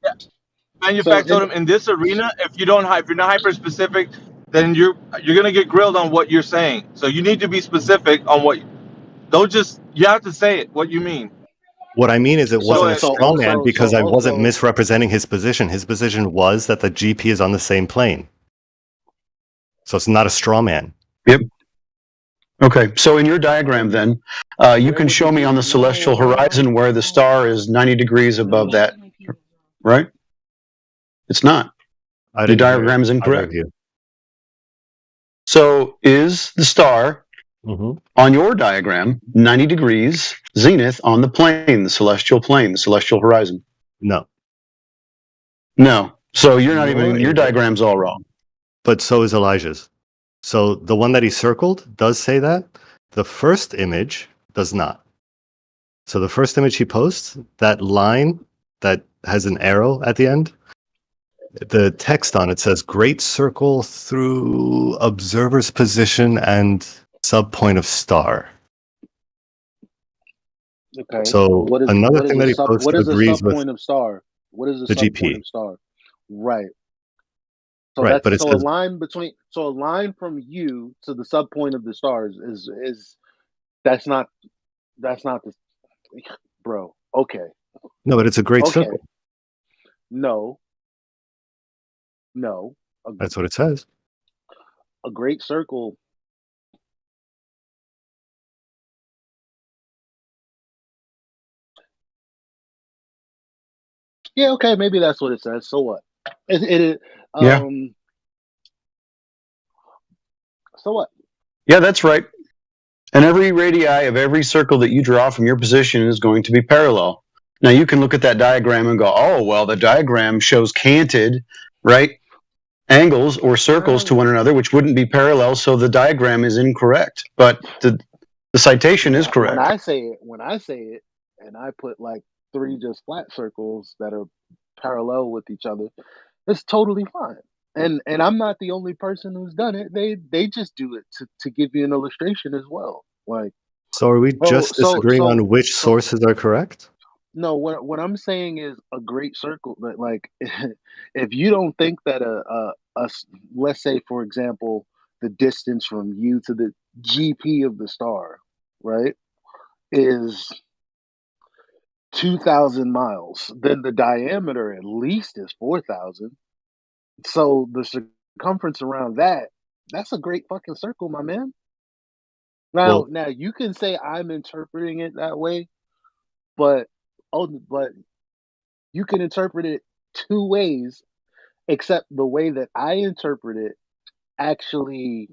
Manufacturer told him in this arena, if you're not hyper specific, then you're gonna get grilled on what you're saying. So you need to be specific on what. Don't just you have to say it. What you mean? What I mean is it So wasn't a straw man because I wasn't misrepresenting his position. His position was that the GP is on the same plane. So it's not a straw man. Yep. Okay, so in your diagram then, you can show me on the celestial horizon where the star is 90 degrees above that, right? It's not. Your diagram is incorrect. So is the star on your diagram 90 degrees zenith on the plane, the celestial horizon? No. No. So you're not even, your diagram's all wrong. But so is Elijah's. So the one that he circled does say that. The first image does not. So the first image he posts, that line that has an arrow at the end, the text on it says great circle through observer's position and subpoint of star. Okay. So another thing that he posted what is a agrees with subpoint of star? What is a the subpoint GP. of star? Right. So Right, that's but it so says a line between a line from you to the subpoint of the stars is that's not the bro. Okay. no, but it's a great Okay. circle. No. That's what it says. A great circle. Yeah, okay, maybe that's what it says. So what? It Yeah. So what? Yeah, that's right. And every radii of every circle that you draw from your position is going to be parallel. Now you can look at that diagram and go, oh, well, the diagram shows canted, right, angles or circles to one another, which wouldn't be parallel, so the diagram is incorrect. But the citation is correct. When I say it, and I put like 3 just flat circles that are parallel with each other, it's totally fine. And I'm not the only person who's done it. They just do it to give you an illustration as well. Like So are we just disagreeing on which so sources are correct? no, what I'm saying is a great circle that like if you don't think that let's say for example the distance from you to the GP of the star, right, is 2,000 miles, then the diameter at least is 4,000. So the circumference around that's a great fucking circle, my man. Now, Well, you can say I'm interpreting it that way, but you can interpret it 2 ways, except the way that I interpret it actually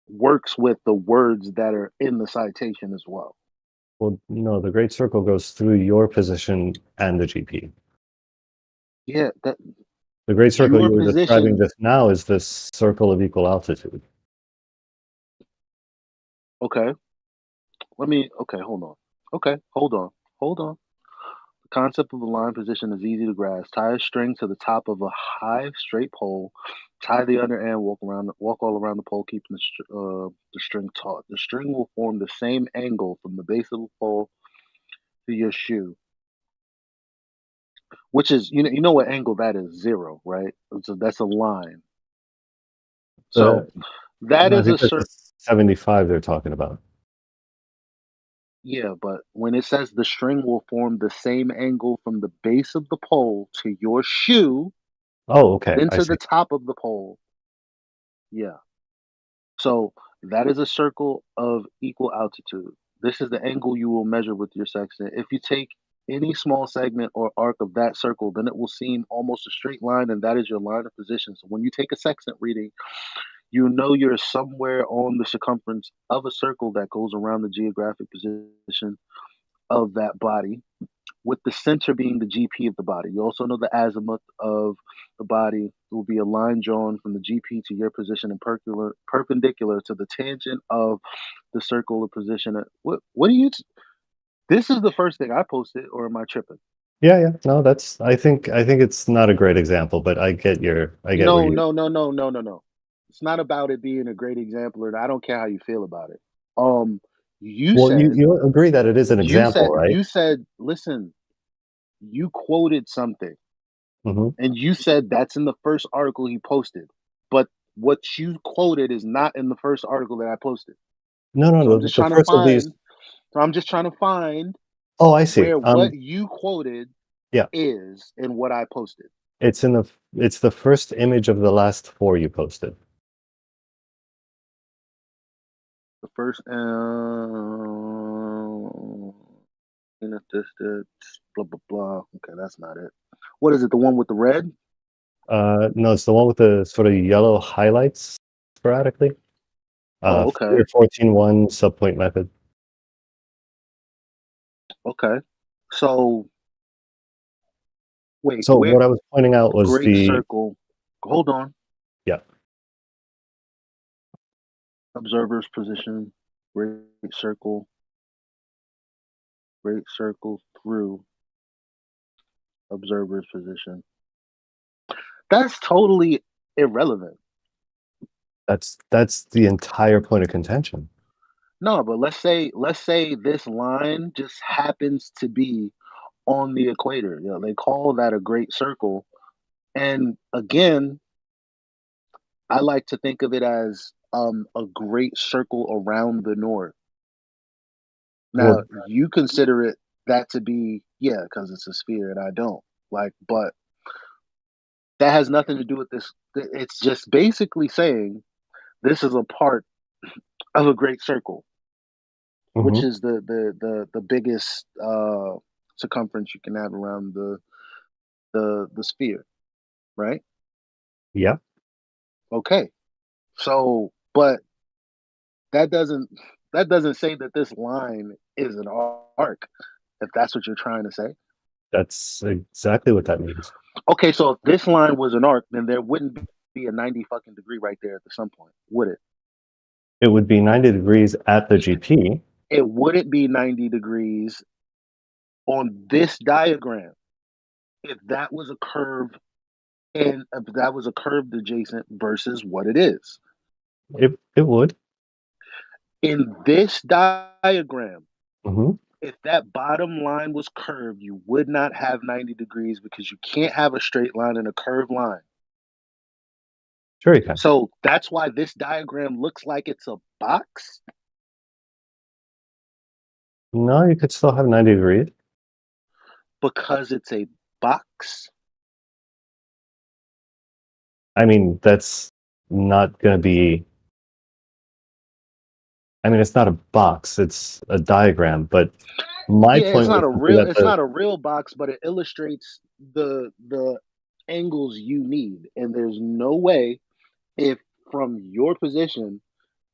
works with the words that are in the citation as well. well, no, the great circle goes through your position and the GP. Yeah, that The great circle your you were describing position. just now is this circle of equal altitude. Okay. Okay, hold on. Okay, hold on. The concept of a line position is easy to grasp. Tie a string to the top of a high straight pole. Tie the other end. Walk all around the pole, keeping the string taut. The string will form the same angle from the base of the pole to your shoe, which is you know what angle that is? 0, right? So that's a line. So that I is a think that's certain. the 75 they're talking about. Yeah, but when it says the string will form the same angle from the base of the pole to your shoe, Oh, okay. then I to see. the top of the pole. Yeah. So that is a circle of equal altitude. This is the angle you will measure with your sextant. If you take any small segment or arc of that circle, then it will seem almost a straight line, and that is your line of position. So when you take a sextant reading, you know you're somewhere on the circumference of a circle that goes around the geographic position of that body, with the center being the GP of the body. You also know the azimuth of the body will be a line drawn from the GP to your position and perpendicular to the tangent of the circle of position. What do you? This is the first thing I posted, or am I tripping? Yeah. No, I think it's not a great example, but I get where No, you. no, no, no, no, no, no. It's not about it being a great example, or I don't care how you feel about it. Um, you Well, said, you agree that it is an example, right? listen, you quoted something, Hmm. and you said that's in the first article he posted, but what you quoted is not in the first article that I posted. No, So I'm just the trying to first of these. find. So I'm just trying to find Oh, I see. where what you quoted Yeah, is in what I posted. it's the first image of the last 4 you posted. The first, in a distance, blah blah blah. Okay, that's not it. What is it? The one with the red? No, it's the one with the sort of yellow highlights sporadically. Oh, okay, Figure 14.1 subpoint method. okay. So wait, So where what I was pointing out was great circle? Hold on. yeah, Observer's position, great circle through observer's position. That's totally irrelevant. that's the entire point of contention. No, but let's say this line just happens to be on the equator. You know, they call that a great circle. And again, I like to think of it as a great circle around the north. Now, Well, you consider it that to be, yeah, because it's a sphere and I don't. Like, but that has nothing to do with this. It's just basically saying this is a part of a great circle, which mhm, is the biggest circumference you can have around the sphere, right? yeah, Okay. So, but that doesn't that doesn't say that this line is an arc, if that's what you're trying to say. that's exactly what that means. Okay, so if this line was an arc, then there wouldn't be a 90 fucking degree right there at some point, would it? It would be 90 degrees at the GP. It wouldn't be 90 degrees on this diagram if that was a curve and if that was a curved adjacent versus what it is. It would. In this diagram, Hmm. if that bottom line was curved, you would not have 90 degrees because you can't have a straight line and a curved line. Sure you can. So that's why this diagram looks like it's a box. No, you could still have 90 degrees. Because it's a box. I mean, that's not going to be. I mean, it's not a box; it's a diagram. But my Yeah, point was simply that it's not a real box, but it illustrates the angles you need. And there's no way if from your position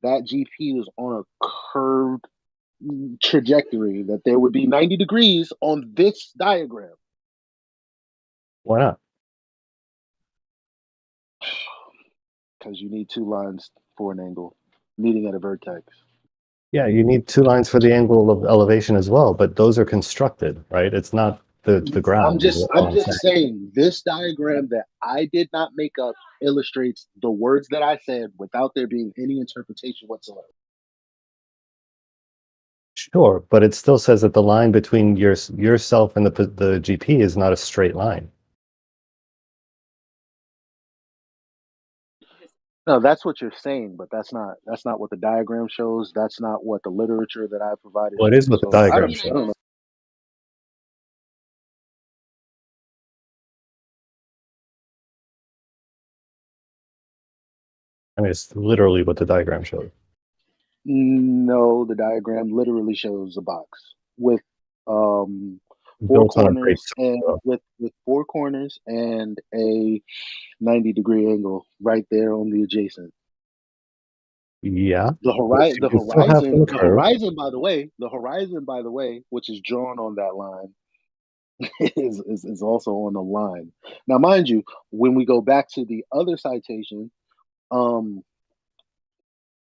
that GP was on a curved trajectory that there would be 90 degrees on this diagram. Why not? Because you need two lines for an angle meeting at a vertex. Yeah, you need 2 lines for the angle of elevation as well, but those are constructed, right? It's not the ground. I'm just saying this diagram that I did not make up illustrates the words that I said without there being any interpretation whatsoever. Sure, but it still says that the line between yourself and the GP is not a straight line. No, that's what you're saying, but that's not what the diagram shows. That's not what the literature that I provided Well, it is shows. what the So I diagram don't shows. know. I mean, it's literally what the diagram shows. No, the diagram literally shows a box with four Built on a great corners and circle. with 4 corners and a 90-degree angle right there on the adjacent. Yeah. The Which you can still have from the curve. horizon, by the way, which is drawn on that line, is also on the line. Now, mind you, when we go back to the other citation,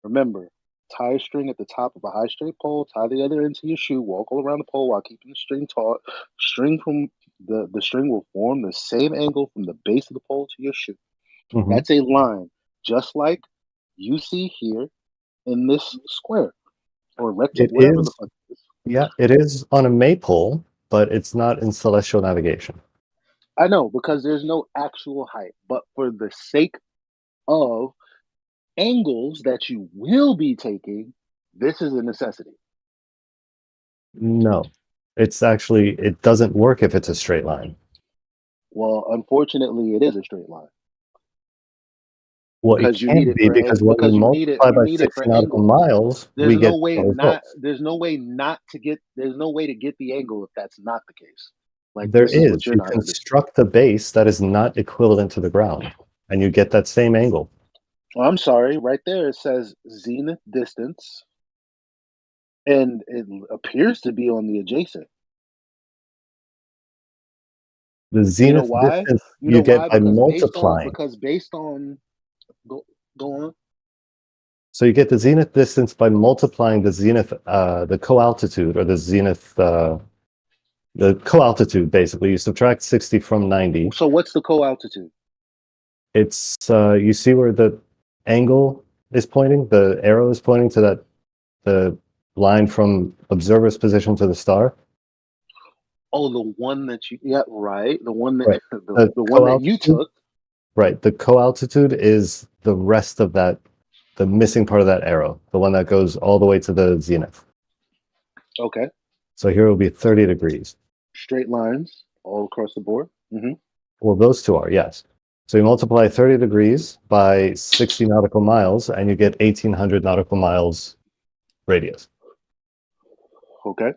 remember, tie a string at the top of a high straight pole, tie the other end to your shoe, walk all around the pole while keeping the string taut, string from the string will form the same angle from the base of the pole to your shoe. Mhm. That's a line, just like you see here in this square or It rectangle, whatever the is, fuck it is. yeah, it is on a maypole, but it's not in celestial navigation. I know, because there's no actual height, but for the sake of angles that you will be taking, this is a necessity. No, it's actually, it doesn't work if it's a straight line. Well, unfortunately, it is a straight line Well, it because you need can't it be for because when we because multiply you by need it for 60 nautical angles. miles, we get the results. There's no way not to get there's no way to get the angle if that's not the case. Like There this is what is. you're You not understanding. construct the base that is not equivalent to the ground, and you get that same angle. Well, I'm sorry, right there it says zenith distance, and it appears to be on the adjacent. The You know zenith why? distance You know you get why? by multiplying. Because based on go go on. So you get the zenith distance by multiplying the zenith, the co-altitude, or the zenith, the co-altitude. Basically, you subtract 60 from 90. So what's the co-altitude? It's you see where the angle is pointing. The arrow is pointing to the line from observer's position to the star. Oh, the one that you right. The one that Right. the one that you took. Right. The co-altitude is the rest of that, the missing part of that arrow, the one that goes all the way to the zenith. Okay. So here it will be 30 degrees. Straight lines all across the board. Mm-hmm. Well, those two are, yes. So you multiply 30 degrees by 60 nautical miles, and you get 1,800 nautical miles radius. Okay.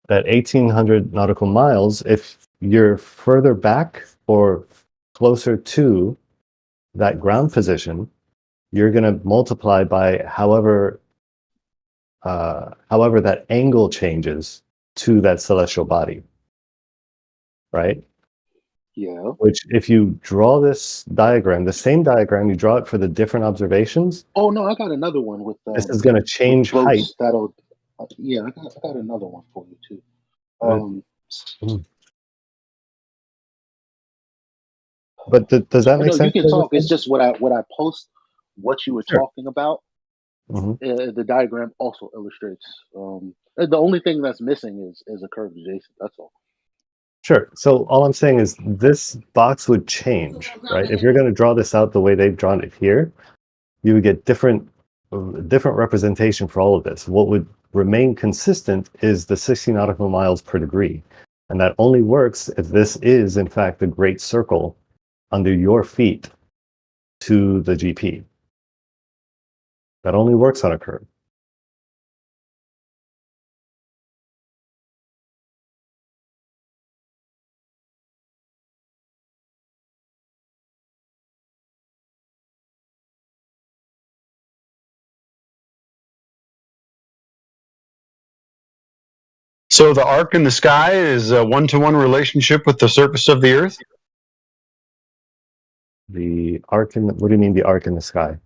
That 1,800 nautical miles, if you're further back or closer to that ground position, you're going to multiply by however that angle changes to that celestial body, right? Yeah. Which, if you draw this diagram, the same diagram, you draw it for the different observations. Oh no, I got another one with This is going to change height. that'll yeah, I got another one for you too. But does that make No, sense? you can talk. It's just what I post what you were Sure. talking about. Mhm. The diagram also illustrates. The only thing that's missing is a curved adjacent. That's all. Sure. So all I'm saying is this box would change, right? If you're going to draw this out the way they've drawn it here, you would get different representation for all of this. What would remain consistent is the 60 nautical miles per degree. And that only works if this is, in fact, the great circle under your feet to the GP. That only works on a curve. So the arc in the sky is a one-to-one relationship with the surface of the Earth? The arc in, what do you mean the arc in the sky?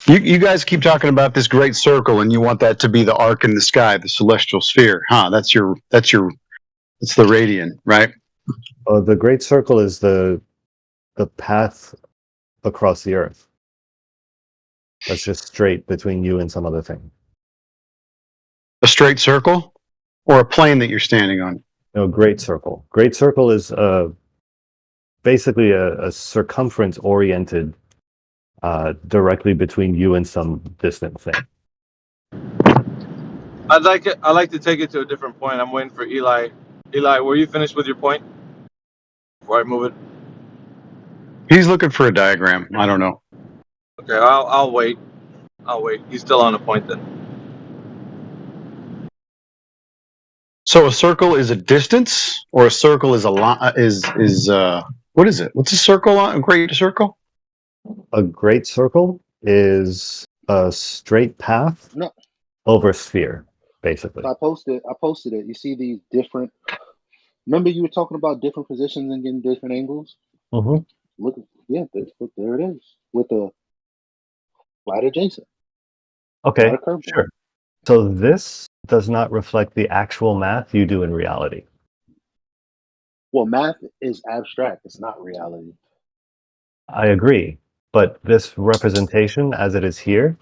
You guys keep talking about this great circle, and you want that to be the arc in the sky, the celestial sphere, huh? That's the radian, right? The great circle is the path across the Earth. That's just straight between you and some other thing. A straight circle, or a plane that you're standing on? No, great circle. Great circle is basically a circumference oriented directly between you and some distant thing. I like to take it to a different point. I'm waiting for Eli. Eli, were you finished with your point before I move it? He's looking for a diagram. I don't know. Okay, I'll wait. I'll wait. He's still on the point then. So a circle is a distance, or a circle is a line? What is it? What's a circle? A great circle? A great circle is a straight path No. over a sphere, basically. I posted it. You see these different. Remember, you were talking about different positions and getting different angles. Mm-hmm. Look, look, there it is with the flat adjacent. Okay, Not a curved one. sure. So this does not reflect the actual math you do in reality. Well, math is abstract. It's not reality. I agree, but this representation, as it is here,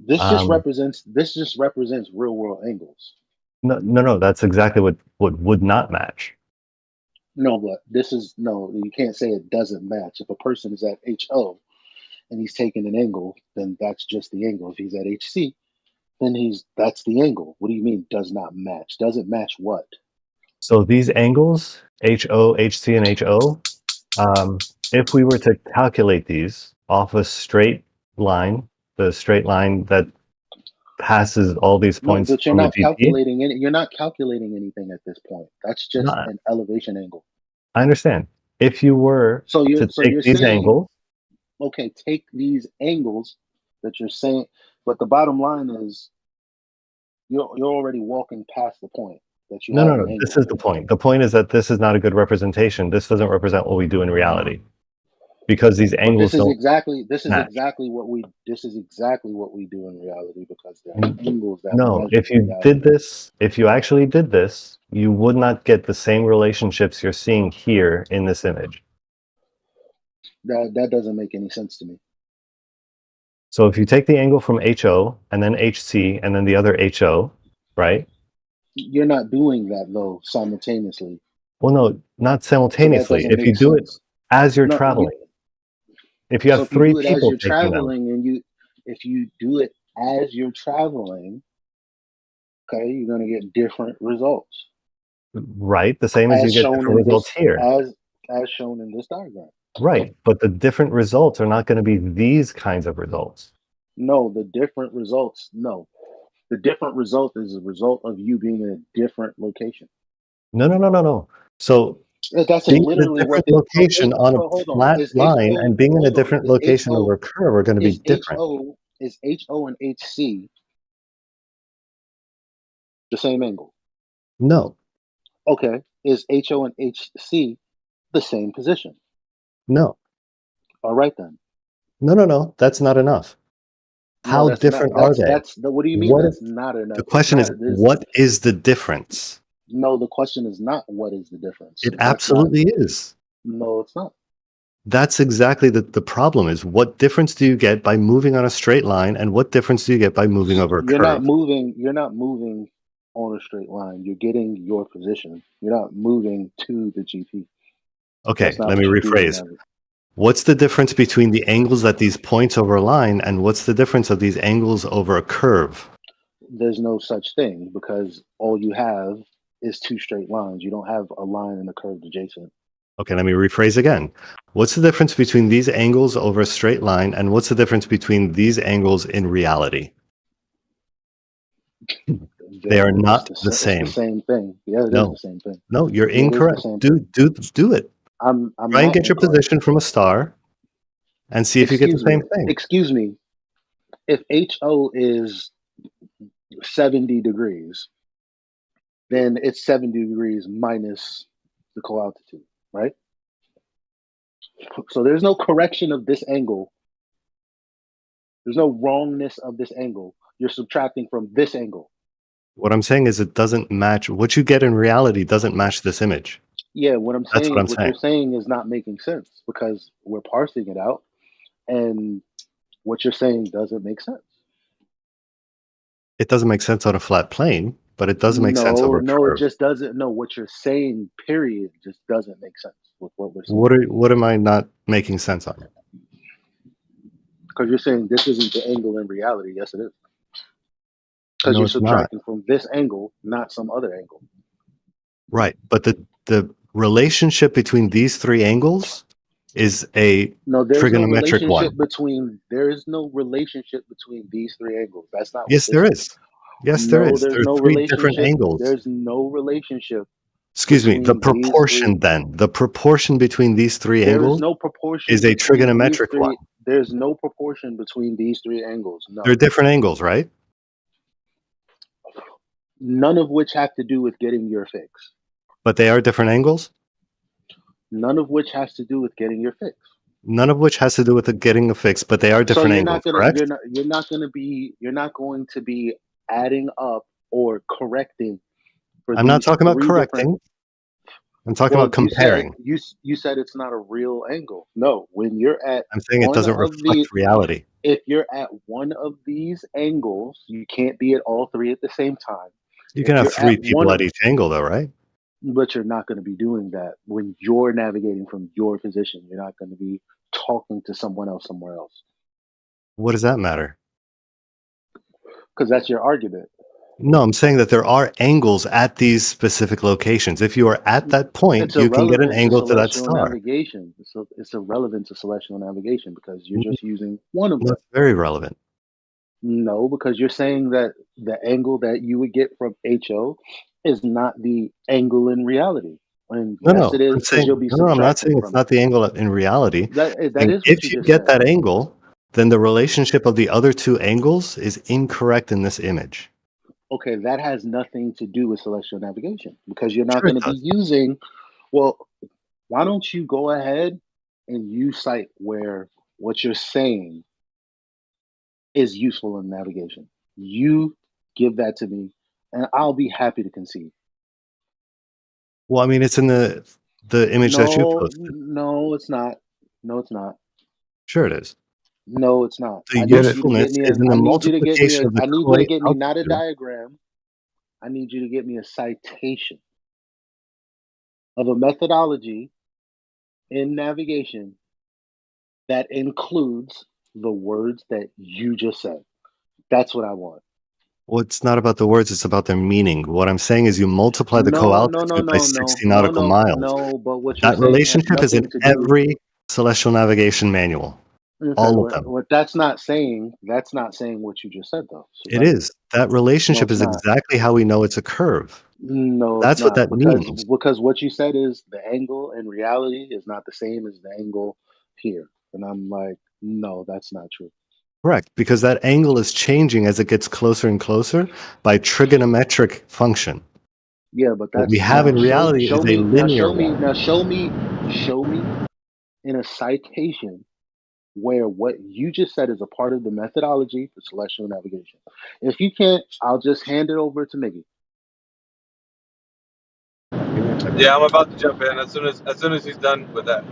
This just represents real world angles. no, that's exactly what would not match. No, but you can't say it doesn't match. If a person is at HO and he's taking an angle, then that's just the angle. If he's at HC, then that's the angle. What do you mean does not match? Doesn't match what? So these angles, HO, HC, and HO, if we were to calculate these off a straight line, the straight line that passes all these No, points but you're from the not GP, calculating any. You're not calculating anything at this point. That's just no, an elevation angle. I understand. If you were So to you're take these saying, angles, okay, take these angles that you're saying, but the bottom line is you're already walking past the point that you no, have no, an no, angle. this is the point. The point is that this is not a good representation. This doesn't represent what we do in reality, because these But angles this is don't exactly match. exactly what we do in reality because there are angles that No, measure if you reality. did this, if you actually did this, you would not get the same relationships you're seeing here in this image. That doesn't make any sense to me. So if you take the angle from HO and then HC and then the other HO, right? You're not doing that though simultaneously. Well, no, not So that simultaneously. doesn't If you make do it sense. as you're No, traveling, if you so have if you three do it as people you're taking them, traveling and if you do it as you're traveling, okay, you're gonna get different results. right? The same as you As get shown different in results here. as shown in this diagram. Right, but the different results are not going to be these kinds of results. No, the different results, no. The different result is a result of you being in a different location. No. So That's being in a literally what different this. location on a Hold on. flat Is line HO? and being in a Hold on. different Is location over HO? a curve are going to be Is different. HO and HC the same angle? No, Okay. Is HO and HC the same position? no, All right then. no. That's not enough. No, How that's not. different are they? What do you mean What that's not enough? the It's question is, not. what is the difference? No, the question is not what is the difference. It That's not. absolutely is. No, it's not. That's exactly the problem is what difference do you get by moving on a straight line and what difference do you get by moving over a You're not curve? moving. You're not moving on a straight line. You're getting your position. You're not moving to the GP. Okay, That's not let me what you're doing. rephrase. What's the difference between the angles at these points over a line and what's the difference of these angles over a curve? There's no such thing because all you have is two straight lines. You don't have a line and a curve adjacent. Okay, let me rephrase again. What's the difference between these angles over a straight line and what's the difference between these angles in reality? They are not the same. It's the same thing. Yeah, it is No, the same thing. no, you're Yeah, it is the incorrect. same Do it. I'm Try and not get your incorrect. position from a star and see if you get the same thing. Excuse me. If HO is 70 degrees, then it's 70 degrees minus the co-altitude, right? So there's no correction of this angle. There's no wrongness of this angle. You're subtracting from this angle. What I'm saying is it doesn't match. What you get in reality doesn't match this image. Yeah, what I'm That's saying, what I'm what saying. you're saying is not making sense because we're parsing it out, and what you're saying doesn't make sense. It doesn't make sense on a flat plane, but it does make sense over a No, it curve. just doesn't. No, what you're saying, period, just doesn't make sense with what we're saying. What am I not making sense on? Because you're saying this isn't the angle in reality. Yes, it is. Because No, you're it's not. subtracting from this angle, not some other angle. Right, but the relationship between these three angles is a No, there's no trigonometric relationship one. between. There is no relationship between these three angles. That's not what Yes, this there is. is. Yes, there No, is. there's There are no three different relationship. angles. There's no relationship. Excuse me, the between these proportion three. then. The proportion between these three There is angles no proportion is a between these trigonometric one. three. There's no proportion between these three angles. No. They're different angles, right? None of which have to do with getting your fix. But they are different angles? None of which has to do with getting your fix. None of which has to do with getting a fix, but they are different angles, correct? You're not going to be adding up or correcting. I'm not talking about correcting. I'm talking Well, about comparing. you said it's not a real angle. No, when you're at I'm saying it one doesn't of reflect the reality. if you're at one of these angles, you can't be at all three at the same time. You If can have you're three at one people of at each angle, though, right? but you're not going to be doing that when you're navigating from your position. You're not going to be talking to someone else somewhere else What does that matter? because that's your argument. No, I'm saying that there are angles at these specific locations. If you are at that point, It's you can get an irrelevant to angle to that celestial star. navigation. It's irrelevant to celestial navigation because you're just using one of them. That's very relevant. No, because you're saying that the angle that you would get from HO is not the angle in reality. And No, yes, no, it is I'm because saying you'll be no, I'm not subtracting saying it's from it. not the angle in reality. That And is what if you you just get said. that angle, then the relationship of the other two angles is incorrect in this image. Okay, that has nothing to do with celestial navigation because you're not Sure going it to be does. using. Well, why don't you go ahead and you cite where what you're saying is useful in navigation? You give that to me, and I'll be happy to concede. Well, I mean, it's in the image that you posted. No, it's not. No, it's not. Sure it is. No, it's not. The I need you to usefulness get me is a. in the I need you to get me multiplication a. of the I need you to Coy get me not a altitude. diagram. I need you to get me a citation of a methodology in navigation that includes the words that you just said. That's what I want. Well, it's not about the words, it's about their meaning. What I'm saying is you multiply the co-altitude by 60 nautical miles. no. But what you're That saying has relationship is in nothing to do. every celestial navigation manual. Okay, All of them. what that's not saying. That's not saying what you just said, though. So It is. That no, relationship it's is not. exactly how we know it's a curve. No, it's That's what not that means. because what you said is the angle in reality is not the same as the angle here, and I'm like, no, that's not true. Correct, because that angle is changing as it gets closer and closer by trigonometric function. Yeah, but What we that's have now in reality show is a me now linear show me one. now show me show me in a citation where what you just said is a part of the methodology for celestial navigation. If you can't, I'll just hand it over to Miggy. Yeah, I'm about to jump in as soon as he's done with that.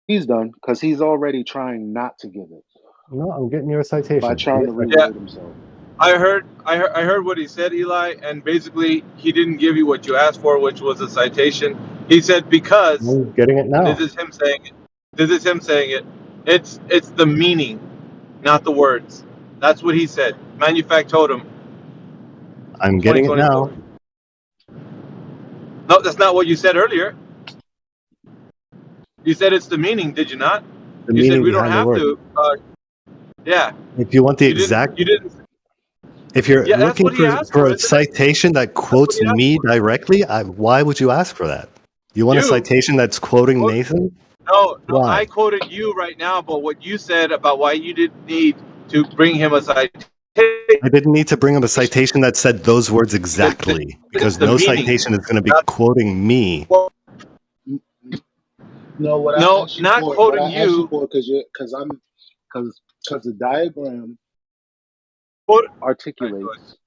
He's done because he's already trying not to give it No, I'm getting your citation. by trying to Yeah, reword himself. I heard what he said, Eli, and basically he didn't give you what you asked for, which was a citation. He said because I'm getting it now. this is him saying it. This is him saying it. It's the meaning, not the words. That's what he said. Manufactotum. I'm getting it now. 2024. No, that's not what you said earlier. You said it's the meaning, did you not? The You said meaning we don't behind the have word. to. Yeah. If you want the You didn't. exact, You didn't. if you're Yeah, that's looking what he asked for for, a isn't it? citation that That's what quotes he asked me for. directly, why would you ask for that? You want a You. citation that's quoting Well, Nathan? no, Why? I quoted you right now, but what you said about why you didn't need to bring him a citation. I didn't need to bring up a citation that said those words exactly, because the no meaning. citation is going to be Not, quoting me. No, what I no, asked you not for, quoting you. Because the diagram Quote, articulates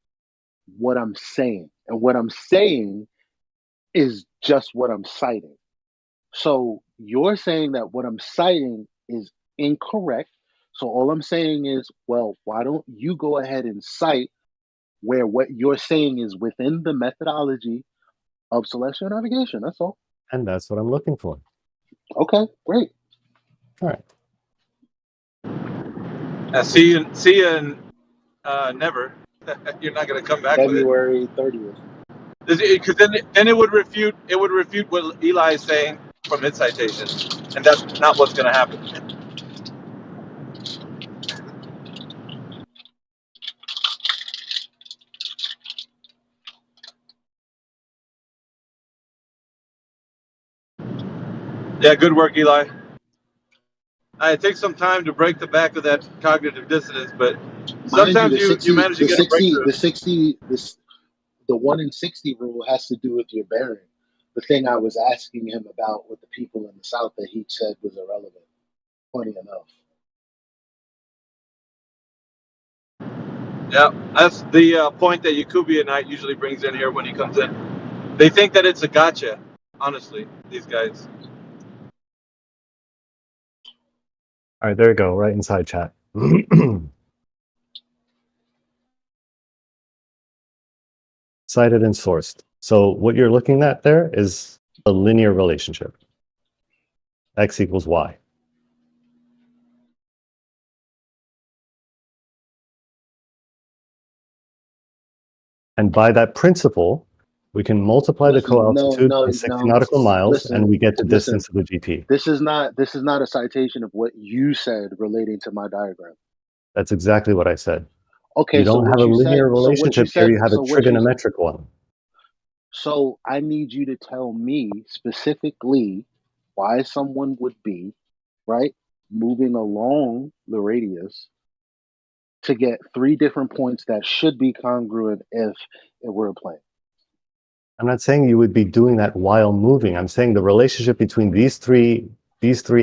what I'm saying, and what I'm saying is just what I'm citing. So you're saying that what I'm citing is incorrect. So all I'm saying is, well, why don't you go ahead and cite where what you're saying is within the methodology of celestial navigation? That's all. And that's what I'm looking for. Okay, great. All right. See you in never. You're not going to come back with it. February 30th. Because then it would refute what Eli is saying from his citation, and that's not what's going to happen. Yeah, good work, Eli. It takes some time to break the back of that cognitive dissonance, but Mind sometimes you, you manage to get a breakthrough. the 1 in 60 rule has to do with your bearing. The thing I was asking him about with the people in the South that he said was irrelevant. Funny enough. Yeah, that's the point that Yakubianite usually brings in here when he comes in. They think that it's a gotcha. Honestly, these guys. All right, there you go, right inside chat. Cited and sourced. So what you're looking at there is a linear relationship. X equals Y. And by that principle, we can multiply the co-altitude by 60 nautical miles, and we get the distance of the GP. This is not a citation of what you said relating to my diagram. That's exactly what I said. Okay, You don't have a linear relationship here, you have a trigonometric one. So I need you to tell me specifically why someone would be, right, moving along the radius to get 3 different points that should be congruent if it were a plane. I'm not saying you would be doing that while moving. I'm saying the relationship between these three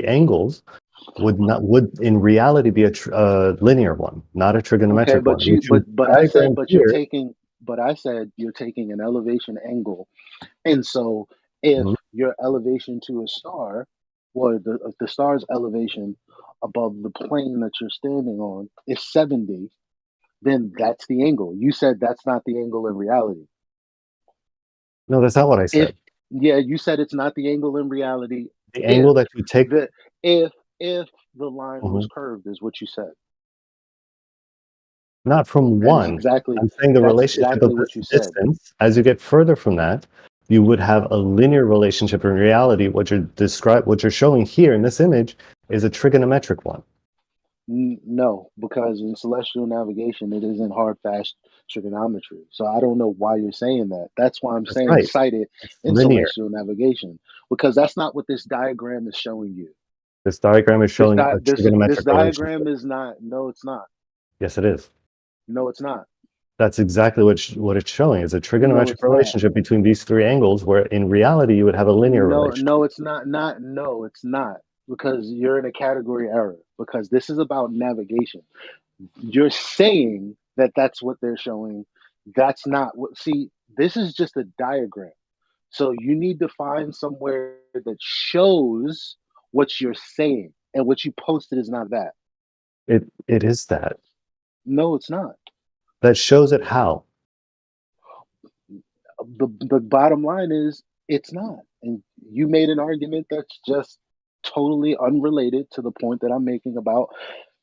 angles would in reality be a linear one, not a trigonometric one. But I said you're taking an elevation angle, and so if your elevation to a star, or the star's elevation above the plane that you're standing on is 70, then that's the angle. You said that's not the angle in reality. No, that's not what I said. You said it's not the angle in reality. The angle that you take. If the line was curved, is what you said. Not from one. Exactly. I'm saying the relationship of this distance. As you get further from that, you would have a linear relationship. In reality, what you're showing here in this image is a trigonometric one. No, because in celestial navigation, it isn't hard, fast trigonometry. So I don't know why you're saying that. That's why I'm saying cite it in celestial navigation, because that's not what this diagram is showing you. This diagram is showing a trigonometric this diagram is not. No, it's not. Yes, it is. No, it's not. That's exactly what it's showing. Is a trigonometric relationship between these 3 angles, where in reality you would have a linear relationship. No, it's not. No, it's not. Because you're in a category error. Because this is about navigation. You're saying that that's what they're showing. That's not what. See, this is just a diagram. So you need to find somewhere that shows what you're saying, and what you posted is not that. It is that. No, it's not. That shows it how. The bottom line is it's not. And you made an argument that's just totally unrelated to the point that I'm making about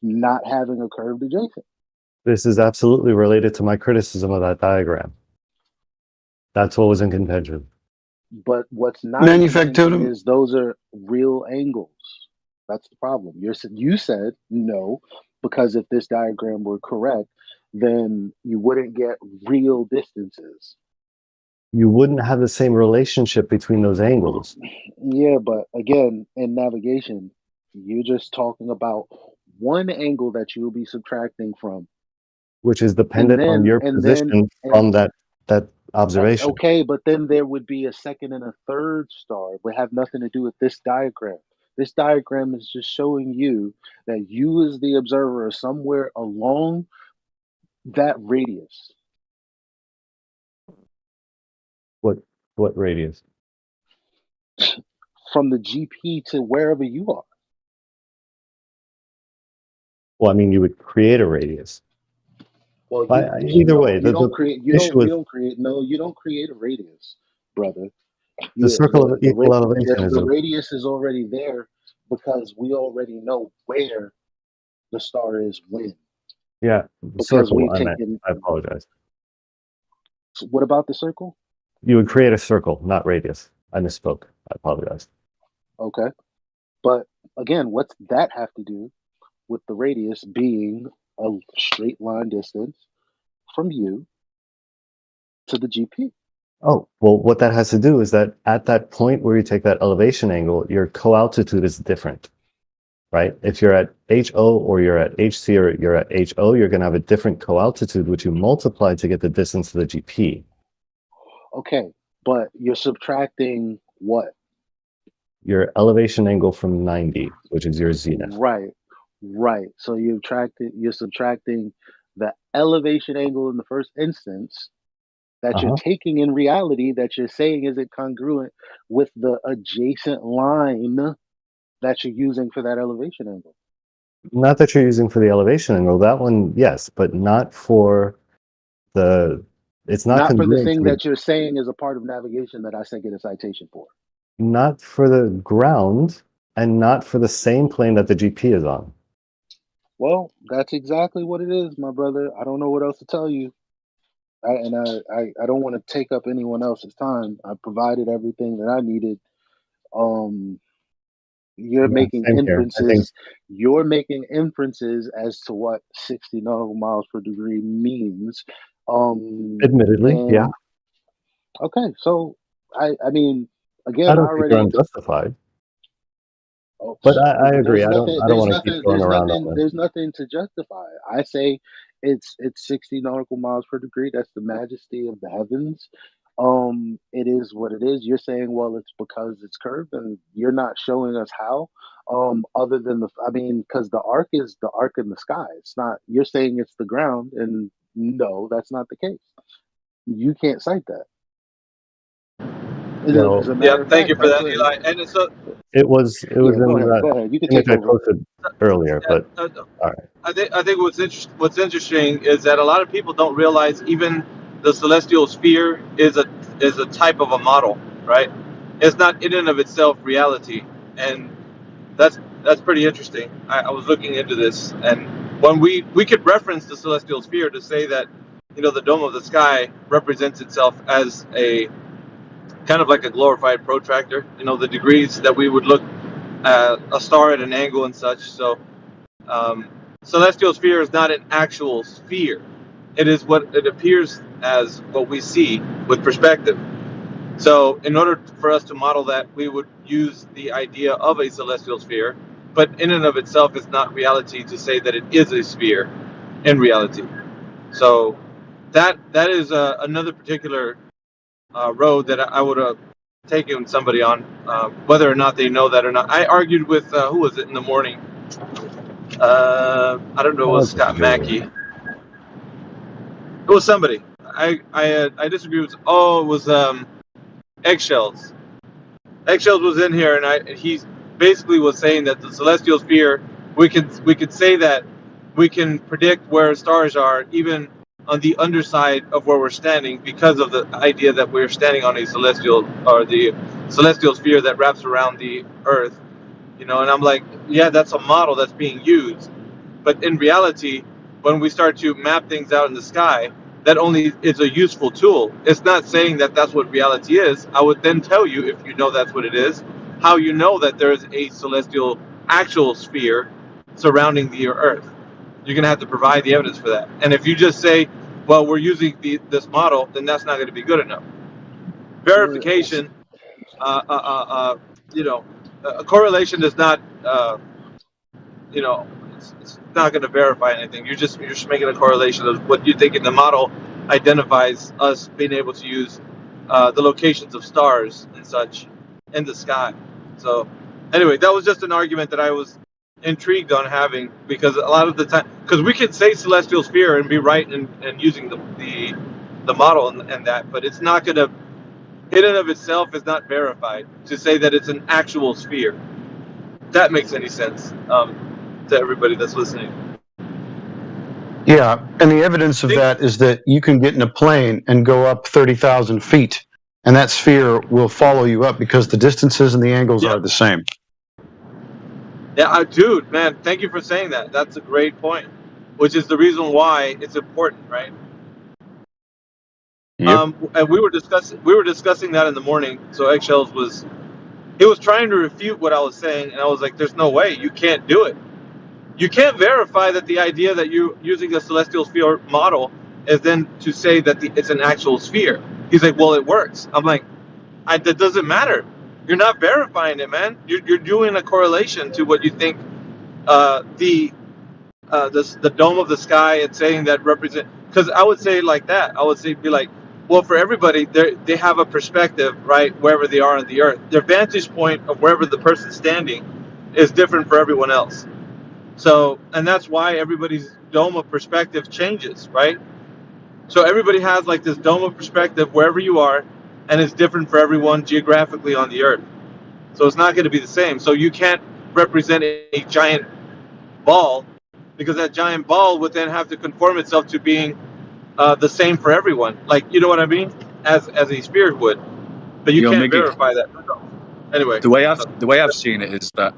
not having a curved adjacent. This is absolutely related to my criticism of that diagram. That's what was in contention. But what's not in contention is those are real angles. That's the problem. You said no, because if this diagram were correct, then you wouldn't get real distances. You wouldn't have the same relationship between those angles. Yeah, but again, in navigation, you're just talking about one angle that you'll be subtracting from. Which is dependent on your position from that observation. Okay, but then there would be a second and a third star. It would have nothing to do with this diagram. This diagram is just showing you that you as the observer are somewhere along that radius. What radius? From the GP to wherever you are. Well, I mean, you would create a radius. Well, either way, you don't create a radius, brother. The circle of equal elevation is the radius is already there because we already know where the star is when. Yeah, circle. I apologize. So what about the circle? You would create a circle, not radius. I misspoke. I apologize. Okay. But again, what's that have to do with the radius being a straight line distance from you to the GP? Oh, well, what that has to do is that at that point where you take that elevation angle, your co-altitude is different, right? If you're at HO or you're at HC or you're at HO, you're going to have a different co-altitude, which you multiply to get the distance to the GP. Okay, but you're subtracting what? Your elevation angle from 90, which is your zenith. Right. So you're subtracting the elevation angle in the first instance that you're taking in reality that you're saying isn't congruent with the adjacent line that you're using for that elevation angle. Not that you're using for the elevation angle. That one, yes, but not for the. It's not Not for the congruent thing to that you're saying is a part of navigation that I sent you a citation for. not for the ground, and not for the same plane that the GP is on. Well, that's exactly what it is, my brother. I don't know what else to tell you. I don't want to take up anyone else's time. I provided everything that I needed. You're Yeah, making same here. I think inferences. You're making inferences as to what 60 nautical miles per degree means. admittedly, yeah. And okay, so I mean, again, I I don't think they're already. unjustified. Oh, But I agree. there's I nothing. don't want to keep going around on this. There's nothing to justify it. I say it's 60 nautical miles per degree. That's the majesty of the heavens. It is what it is. You're saying, well, it's because it's curved, and you're not showing us how. Other than because the arc is the arc in the sky. It's not. You're saying it's the ground, and no, that's not the case. You can't cite that. Well, As a Yeah, matter of thank fact, you for that's that, what. Eli. And so, it was Yeah, in go ahead. that Go ahead. You can image take I over. posted earlier. But all right. I think what's interesting is that a lot of people don't realize even the celestial sphere is a type of a model, right? It's not in and of itself reality, and that's pretty interesting. I was looking into this, and when we could reference the celestial sphere to say that the dome of the sky represents itself as a kind of like a glorified protractor. The degrees that we would look at a star at an angle and such. So. Celestial sphere is not an actual sphere. It is what it appears as, what we see with perspective. So in order for us to model that, we would use the idea of a celestial sphere, but in and of itself is not reality to say that it is a sphere in reality. So that is another particular road that I would have taken somebody on, whether or not they know that or not. I argued with, who was it in the morning? I don't know, it was Scott Mackey. It was somebody. I disagree with. Oh, it was Eggshells. Eggshells was in here, and he basically was saying that the celestial sphere, we could say that we can predict where stars are even on the underside of where we're standing because of the idea that we're standing on a celestial, or the celestial sphere that wraps around the Earth. And I'm like, yeah, that's a model that's being used. But in reality, when we start to map things out in the sky, that only is a useful tool. It's not saying that that's what reality is. I would then tell you, if you know that's what it is, how you know that there is a celestial actual sphere surrounding the Earth. You're going to have to provide the evidence for that. And if you just say, well, we're using this model, then that's not going to be good enough. Verification, a correlation does not, it's not going to verify anything. You're just making a correlation of what you think in the model identifies us being able to use the locations of stars and such in the sky. So anyway, that was just an argument that I was intrigued on having, because a lot of the time, because we could say celestial sphere and be right in using the model and that, but it's not going to, in and of itself, is not verified to say that it's an actual sphere. If that makes any sense to everybody that's listening. Yeah, and the evidence of that is that you can get in a plane and go up 30,000 feet, and that sphere will follow you up because the distances and the angles are the same. Yeah, dude, man, thank you for saying that. That's a great point, which is the reason why it's important, right? Yep. And we were discussing that in the morning. So Eggshells was trying to refute what I was saying, and I was like, "There's no way, you can't do it. You can't verify that the idea that you're using a celestial sphere model is then to say that it's an actual sphere." He's like, "Well, it works." I'm like, "That doesn't matter. You're not verifying it, man. You're doing a correlation to what you think the dome of the sky and saying that represent." Because I would say it like that. I would say be like, well, for everybody, they have a perspective, right, wherever they are on the Earth. Their vantage point of wherever the person's standing is different for everyone else. So, and that's why everybody's dome of perspective changes, right? So everybody has like this dome of perspective wherever you are, and it's different for everyone geographically on the Earth. So it's not going to be the same. So you can't represent a giant ball, because that giant ball would then have to conform itself to being the same for everyone. Like, you know what I mean? As a sphere would. But you Yo, can't Miggy, verify that. Anyway. the way I've seen it is that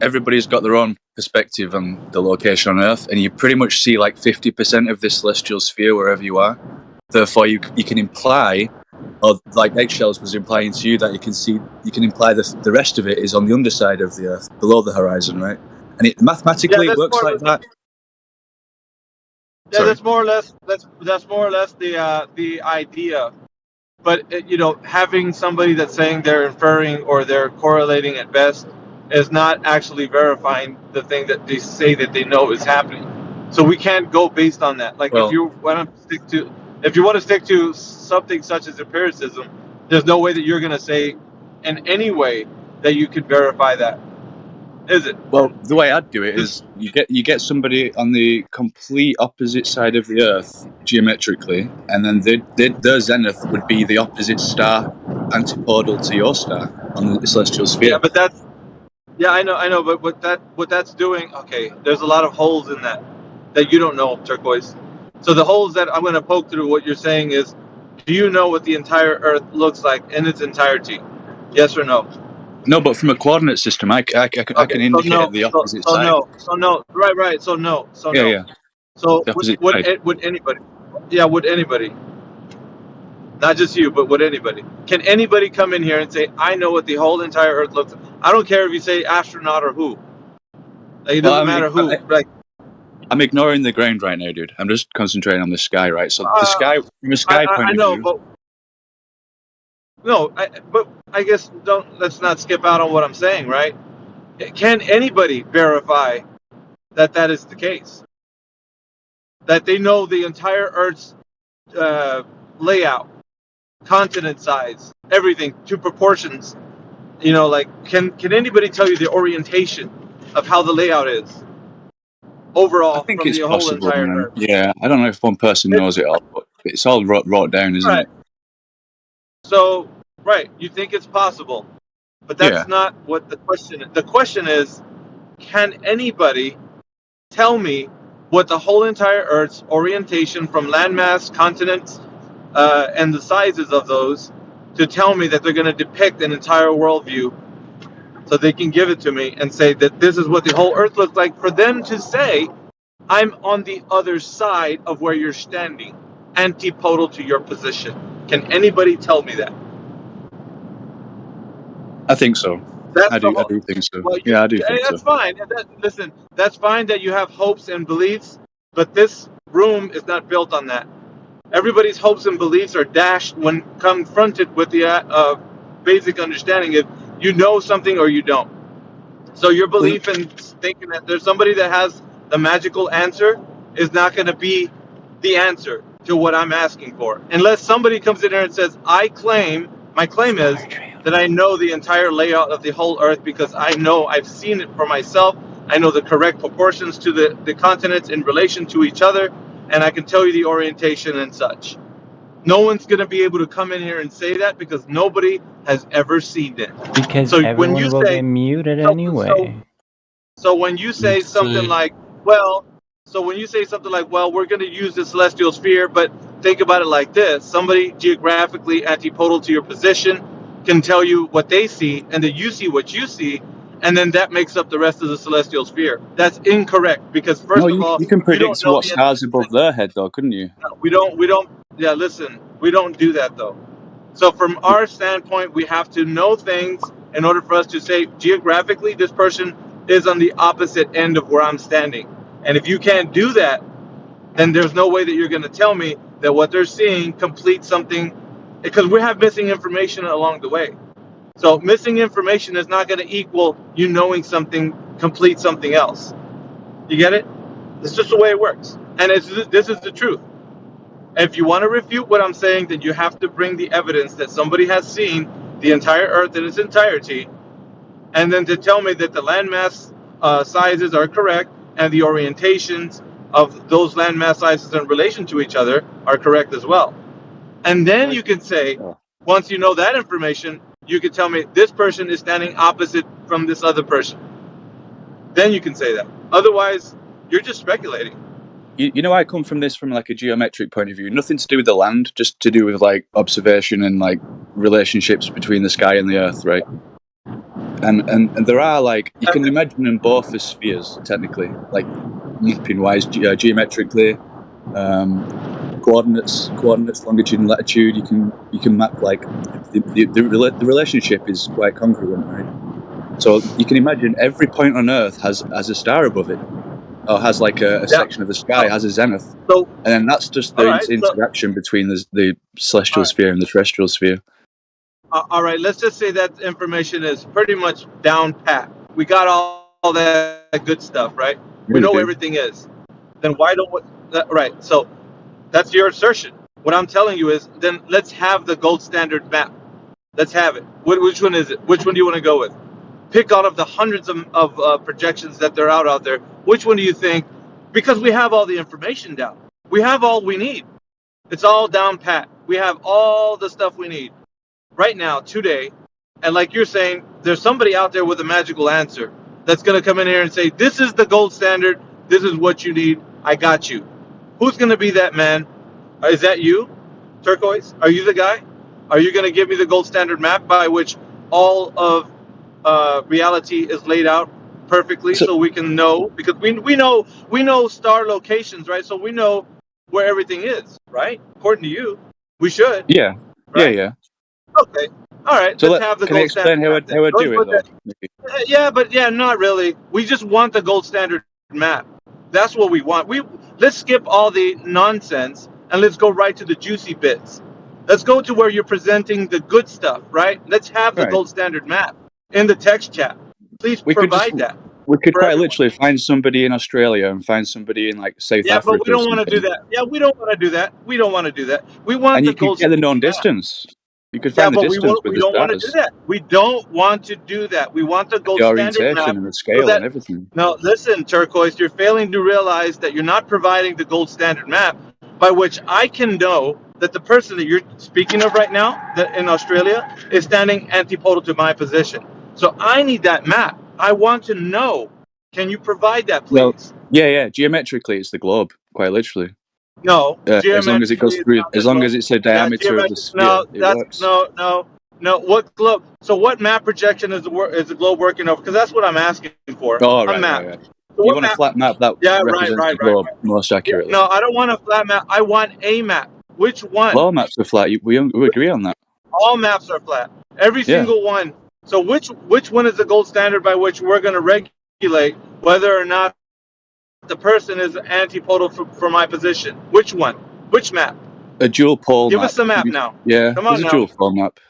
everybody's got their own perspective on the location on Earth, and you pretty much see like 50% of this celestial sphere wherever you are. Therefore, you can imply, or like Eggshells was implying to you, that you can imply that the rest of it is on the underside of the Earth, below the horizon, right? And it mathematically it works like that. Yeah, that's more or less the idea. But you know, having somebody that's saying they're inferring or they're correlating at best is not actually verifying the thing that they say that they know is happening. So we can't go based on that. Like, if you want to stick to something such as empiricism, there's no way that you're going to say in any way that you could verify that, is it? Well, the way I'd do it is you get somebody on the complete opposite side of the Earth geometrically, and then their zenith would be the opposite star, antipodal to your star on the celestial sphere. Yeah, but that's I know, but what that's doing, okay, there's a lot of holes in that you don't know, Turquoise. So the holes that I'm going to poke through what you're saying is, do you know what the entire Earth looks like in its entirety? Yes or no? No, but from a coordinate system, I can indicate the opposite side. Right. So no. Yeah. So The opposite would side. anybody? Yeah, would anybody? Not just you, but would anybody? Can anybody come in here and say, I know what the whole entire Earth looks like? I don't care if you say astronaut or who. Like, it doesn't matter who. Like, I'm ignoring the ground right now, dude. I'm just concentrating on the sky, right? So the sky, from a sky point I know, of view. but no, but I guess let's not skip out on what I'm saying, right? Can anybody verify that is the case? That they know the entire Earth's layout, continent size, everything to proportions. You know, like, can anybody tell you the orientation of how the layout is overall I think from it's the whole possible, entire man. Earth? Yeah, I don't know if one person knows it all, but it's all wrote down, isn't Right. it? So, right, you think it's possible, but that's not what the question is. The question is, can anybody tell me what the whole entire Earth's orientation from landmass, continents, and the sizes of those, to tell me that they're going to depict an entire worldview, so they can give it to me and say that this is what the whole Earth looks like, for them to say, I'm on the other side of where you're standing, antipodal to your position. Can anybody tell me that? I think so. I do think so. Well, Yeah, I do think so. that's fine. Listen, that's fine that you have hopes and beliefs, but this room is not built on that. Everybody's hopes and beliefs are dashed when confronted with the basic understanding if you know something or you don't. So your belief in thinking that there's somebody that has the magical answer is not going to be the answer to what I'm asking for. Unless somebody comes in here and says, my claim is that I know the entire layout of the whole Earth because I know I've seen it for myself. I know the correct proportions to the continents in relation to each other, and I can tell you the orientation and such. No one's going to be able to come in here and say that because nobody has ever seen it. Because So when everyone you will say, get muted anyway. so when you say something like, well, we're going to use the celestial sphere, but think about it like this. Somebody geographically antipodal to your position can tell you what they see, and then you see what you see, and then that makes up the rest of the celestial sphere. That's incorrect, because first of all, you can you predict don't know what stars above their head, though, couldn't you? we don't yeah, listen, we don't do that though. So from our standpoint, we have to know things in order for us to say geographically this person is on the opposite end of where I'm standing. And if you can't do that, then there's no way that you're going to tell me that what they're seeing completes something, because we have missing information along the way. So missing information is not going to equal you knowing something complete something else. You get it? It's just the way it works. And this is the truth. If you want to refute what I'm saying, then you have to bring the evidence that somebody has seen the entire Earth in its entirety, and then to tell me that the landmass sizes are correct and the orientations of those landmass sizes in relation to each other are correct as well. And then you can say, once you know that information, you can tell me this person is standing opposite from this other person. Then you can say that. Otherwise, you're just speculating. You know, I come from this from like a geometric point of view. Nothing to do with the land, just to do with like observation and like relationships between the sky and the earth, right? And there are like, you can imagine them both as spheres, technically, like mapping wise, geometrically, coordinates, longitude and latitude. You can map like the relationship is quite congruent, right? So you can imagine every point on Earth has a star above it, or has like a section of the sky, has a zenith, and then that's just the interaction between the celestial sphere and the terrestrial sphere. All right, let's just say that information is pretty much down pat. We got all that good stuff, right? We know everything is. Then why don't we, right? So that's your assertion. What I'm telling you is, then let's have the gold standard map. Let's have it. Which one is it? Which one do you want to go with? Pick out of the hundreds of projections that are out there. Which one do you think? Because we have all the information down. We have all we need. It's all down pat. We have all the stuff we need right now, today. And like you're saying, there's somebody out there with a magical answer that's going to come in here and say, this is the gold standard. This is what you need. I got you. Who's going to be that man? Is that you, Turquoise? Are you the guy? Are you going to give me the gold standard map by which all of reality is laid out perfectly, so we can know? Because we know star locations, right? So we know where everything is, right? According to you, we should. Yeah. Right? Yeah. Okay. All right. So let's have the can I gold explain standard how I do it? Yeah, not really. We just want the gold standard map. That's what we want. Let's skip all the nonsense and let's go right to the juicy bits. Let's go to where you're presenting the good stuff, right? Let's have the gold standard map in the text chat. Please provide that. We could quite literally find somebody in Australia and find somebody in like South Africa. But we don't want to do that. Yeah, we don't want to do that. We don't want to do that. We want and the you could gold get the known standard distance. You could find the distance with the stars. We don't want to do that. We don't want to do that. We want the gold the standard orientation map. and the scale and everything. No, listen, Turquoise, you're failing to realize that you're not providing the gold standard map by which I can know that the person that you're speaking of right now, that in Australia, is standing antipodal to my position. So I need that map. I want to know. Can you provide that, please? Well, yeah. Geometrically, it's the globe, quite literally. No, as long as it goes through, as long as it's a diameter of the sphere, it works. No. What globe? So what map projection is the globe working over? Because that's what I'm asking for. Oh, a right, map. right. So you want a flat map that represents the globe most accurately. No, I don't want a flat map. I want a map. Which one? All maps are flat. We agree on that. All maps are flat. Every single one. So which one is the gold standard by which we're going to regulate whether or not the person is antipodal for my position? Which one? Which map? A dual pole Give map. us the map now. Yeah, come on there's now. a dual pole map.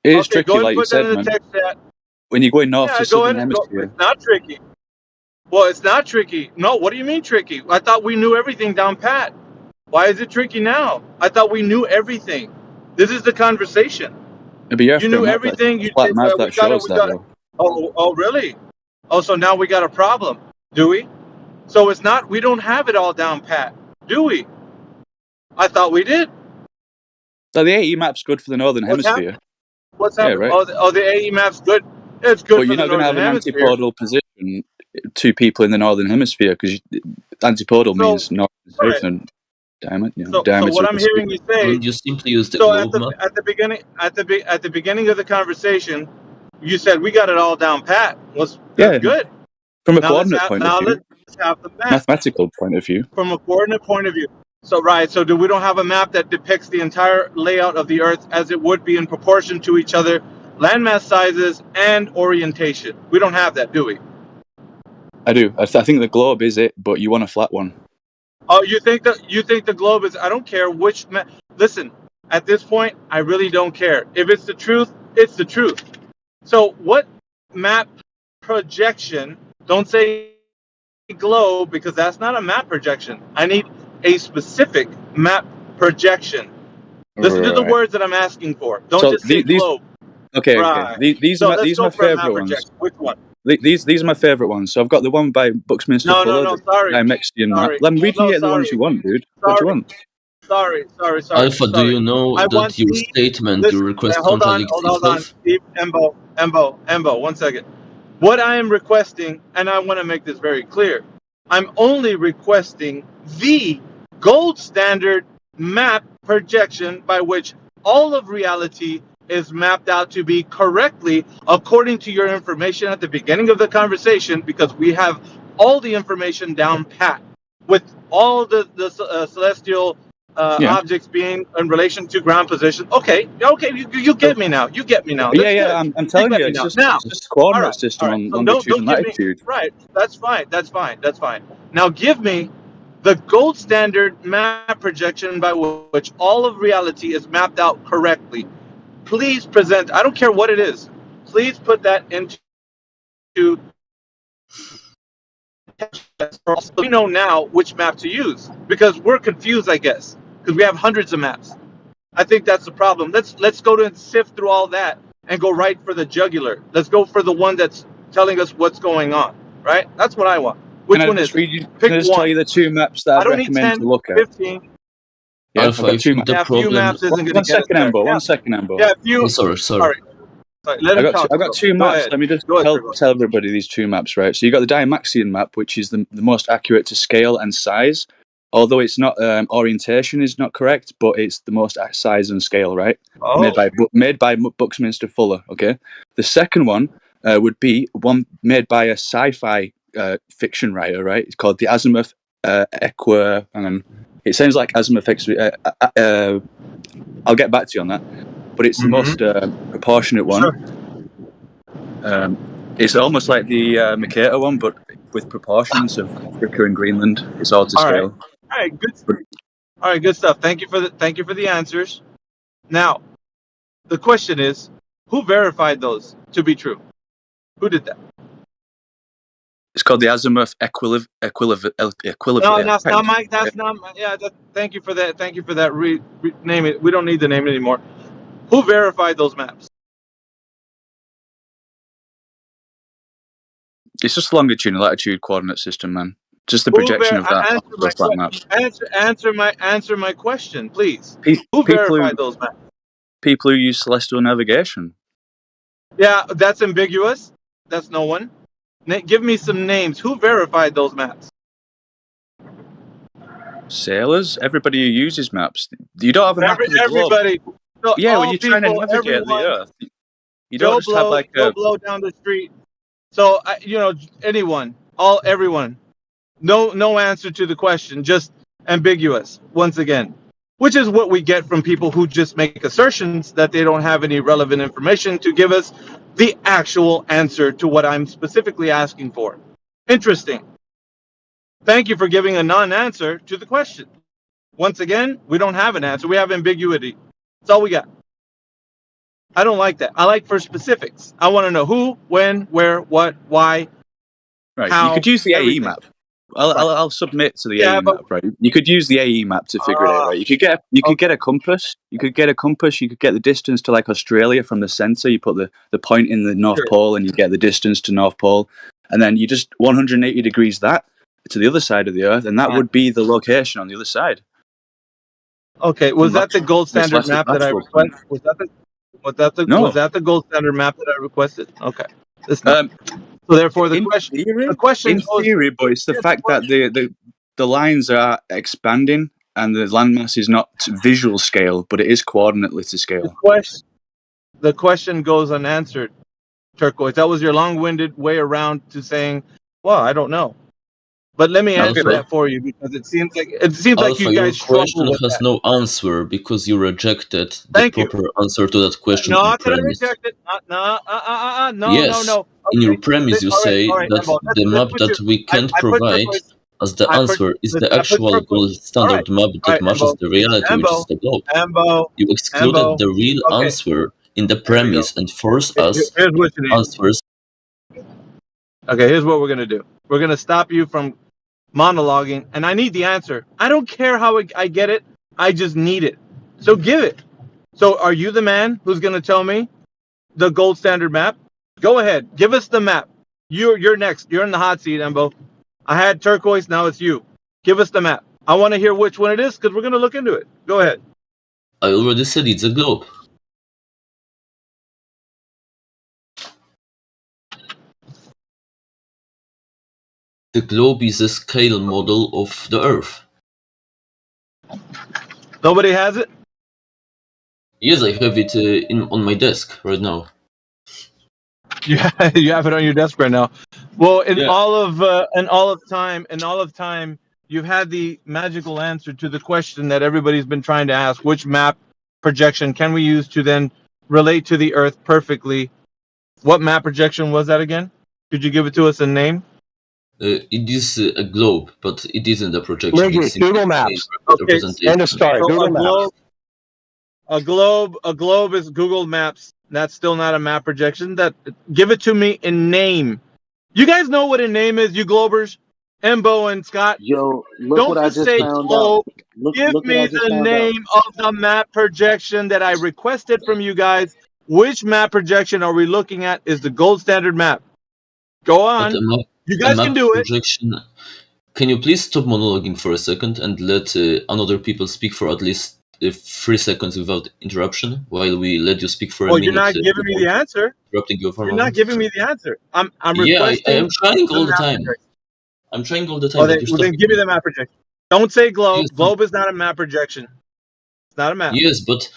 It is tricky, like you said, man. When you're going north to southern hemisphere. It's not tricky. Well, it's not tricky. No, what do you mean tricky? I thought we knew everything down pat. Why is it tricky now? I thought we knew everything. This is the conversation. You knew everything. You flat map that shows that. Oh, really? Oh, so now we got a problem, do we? So it's not. We don't have it all down pat, do we? I thought we did. So the AE map's good for the northern hemisphere. What's happening? Right. The AE map's good. It's good. But you're not going to have an antipodal position to people in the northern hemisphere because antipodal means north and south and diameter. So what I'm hearing you say, you simply use the globe map. At the beginning of the conversation, you said we got it all down pat. That's good. From a coordinate point of view. Let's have the map. Mathematical point of view. From a coordinate point of view. So we don't have a map that depicts the entire layout of the Earth as it would be in proportion to each other, landmass sizes and orientation. We don't have that, do we? I do. I think the globe is it, but you want a flat one. Oh, you think the globe is? I don't care which. Listen, at this point, I really don't care. If it's the truth, it's the truth. So what map projection? Don't say globe because that's not a map projection. I need a specific map projection. Listen to the words that I'm asking for. Don't just say globe. Okay. Right. These are my favorite ones. Which one? These are my favourite ones. So I've got the one by Buckminster No, Fuller, no, the sorry. Dimexian map. Sorry. Let me read No, you the ones sorry. you want, dude. What do you want? Sorry. Alpha, do you know I that want your the statement, listen, your request hold on, contradicts hold on. itself? Steve, Embo, 1 second. What I am requesting, and I want to make this very clear, I'm only requesting the gold standard map projection by which all of reality is mapped out to be correctly according to your information at the beginning of the conversation, because we have all the information down pat with all the celestial objects being in relation to ground position. Okay, you get me now. You get me now. That's good. I'm telling you, get me it's now. just Now, it's just a coordinate all system right. on So longitude don't and give me latitude. right. That's fine. Now give me the gold standard map projection by which all of reality is mapped out correctly. Please present. I don't care what it is. Please put that into. We know now which map to use because we're confused, I guess, because we have hundreds of maps. I think that's the problem. Let's go to and sift through all that and go right for the jugular. Let's go for the one that's telling us what's going on. Right? That's what I want. Which one is it? Pick Can I just one. tell you the two maps that I I'd don't need recommend 10, to look at? 15. Yeah, Alpha, I've got I two think maps. the Yeah, a few problem. maps isn't going to One get us second, there. Ambo. Yeah. One second, Ambo. Yeah, a few. Oh, sorry. Sorry, let him talk. I got two Go maps. ahead. Let me just Go ahead, Trevor. tell everybody these two maps, right? So you got the Dimaxian map, which is the most accurate to scale and size. Although it's not orientation is not correct, but it's the most size and scale, right? Oh. Made by Buckminster Fuller. Okay. The second one would be one made by a sci-fi fiction writer, right? It's called the Azimuth Equa. And it sounds like Azimuth. I'll get back to you on that, but it's the most proportionate one. Sure. It's almost like the Mercator one, but with proportions of Africa and Greenland. It's all to All right. scale. All right, good. All right, good stuff. Thank you for the answers. Now, the question is, who verified those to be true? Who did that? It's called the Azimuth equivalent. No, that's not my. That's not. Yeah. Thank you for that. Thank you for that. Name it. We don't need the name anymore. Who verified those maps? It's just longitude and latitude coordinate system, man. Just the projection of that on those flat maps. Answer my question, please. People Who verified those maps? People who use celestial navigation. Yeah, that's ambiguous. That's no one. Give me some names. Who verified those maps? Sailors. Everybody who uses maps. You don't have a map of the globe. Everybody. So yeah, when all you're trying to people, navigate everyone, the Earth, you don't just have like Joe Blow down the street. So anyone, everyone. No answer to the question. Just ambiguous. Once again, which is what we get from people who just make assertions that they don't have any relevant information to give us the actual answer to what I'm specifically asking for. Interesting. Thank you for giving a non-answer to the question. Once again, we don't have an answer. We have ambiguity. That's all we got. I don't like that. I like for specifics. I want to know who, when, where, what, why, right. how. You could use the everything. AE map. I'll submit to the Yeah, AE map, right? You could use the AE map to figure it out, right? You could get a compass. You could get a compass. You could get the distance to like Australia from the center. You put the point in the North Pole, and you get the distance to North Pole, and then you just 180 degrees that to the other side of the Earth, and that would be the location on the other side. Okay, was that the gold standard map that I requested? Was that the gold standard map that I requested? Okay, it's not. So therefore, the question in theory, but it's the fact that the lines are expanding and the landmass is not visual scale, but it is coordinately to scale. The question goes unanswered, Turquoise. That was your long-winded way around to saying, "Well, I don't know." But let me answer that for you because it seems like you guys struggle with that. Your question has no answer because you rejected the proper answer to that question. Not that I rejected. No. Yes. No. In your premise, you say that the map that we can't provide as the answer is the actual gold standard map that matches the reality, which is the globe. You excluded the real answer in the premise and forced us answers. Okay, here's what we're going to do. We're going to stop you from monologuing, and I need the answer. I don't care how I get it. I just need it. So give it. So are you the man who's going to tell me the gold standard map? Go ahead. Give us the map. You're next. You're in the hot seat, Embo. I had turquoise. Now it's you. Give us the map. I want to hear which one it is because we're going to look into it. Go ahead. I already said it's a globe. The globe is a scale model of the Earth. Nobody has it? Yes, I have it on my desk right now. You have it on your desk right now. Well, in Yeah. all of time, you've had the magical answer to the question that everybody's been trying to ask: which map projection can we use to then relate to the Earth perfectly? What map projection was that again? Could you give it to us in name? It is a globe, but it isn't a projection. Lindsay, It's simply Google Maps. a representation. End of story. So Google Maps. a globe is Google Maps. That's still not a map projection. Give it to me in name. You guys know what a name is, you globers? Embo and Scott. Yo, look Don't what I just say found globe. out. Look Give what me I just the found out. name of the map projection that I requested from you guys. Which map projection are we looking at is the gold standard map? Go on. You guys can do it. Projection. Can you please stop monologuing for a second and let other people speak for at least 3 seconds without interruption while we let you speak for a minute? You're not giving me the answer. Interrupting you for a You're moment. not giving me the answer. I'm Yeah, I requesting. am trying all the map time. projection. I'm trying all the time. Oh, but you then stop. give me the map projection. Don't say globe. Yes. Globe is not a map projection. It's not a map. Yes, but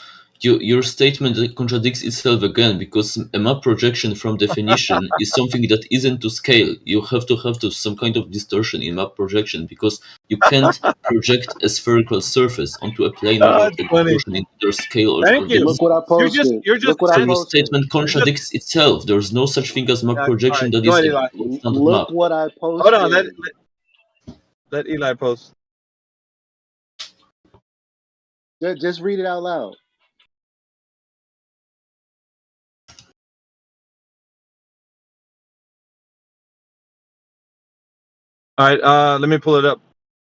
your statement contradicts itself again, because a map projection from definition is something that isn't to scale. You have some kind of distortion in map projection, because you can't project a spherical surface onto a plane without a distortion in either scale or Thank you. depth. Look what I posted. You're just Look what I So your posted. statement contradicts itself. There's no such thing as map Yeah, projection alright. that Go is ahead, a Eli. standard Look map. what I posted. Hold on. Let Eli post. Just read it out loud. All right, let me pull it up.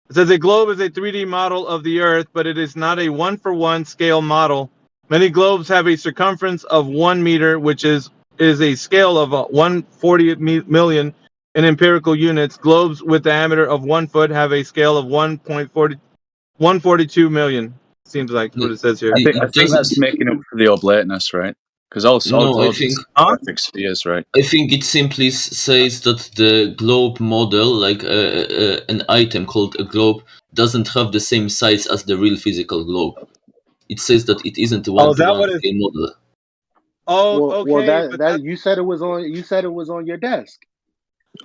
It says a globe is a 3D model of the Earth, but it is not a one-for-one scale model. Many globes have a circumference of 1 meter, which is a scale of 140 million in empirical units. Globes with diameter of 1 foot have a scale of 142 million. Seems like what it says here. I think that's making up for the oblateness, right? Because all globes are perfect spheres, right? I think it simply says that the globe model, like an item called a globe, doesn't have the same size as the real physical globe. It says that it isn't a one-to-one scale model. Oh, well, okay. Well, that you said it was on. You said it was on your desk.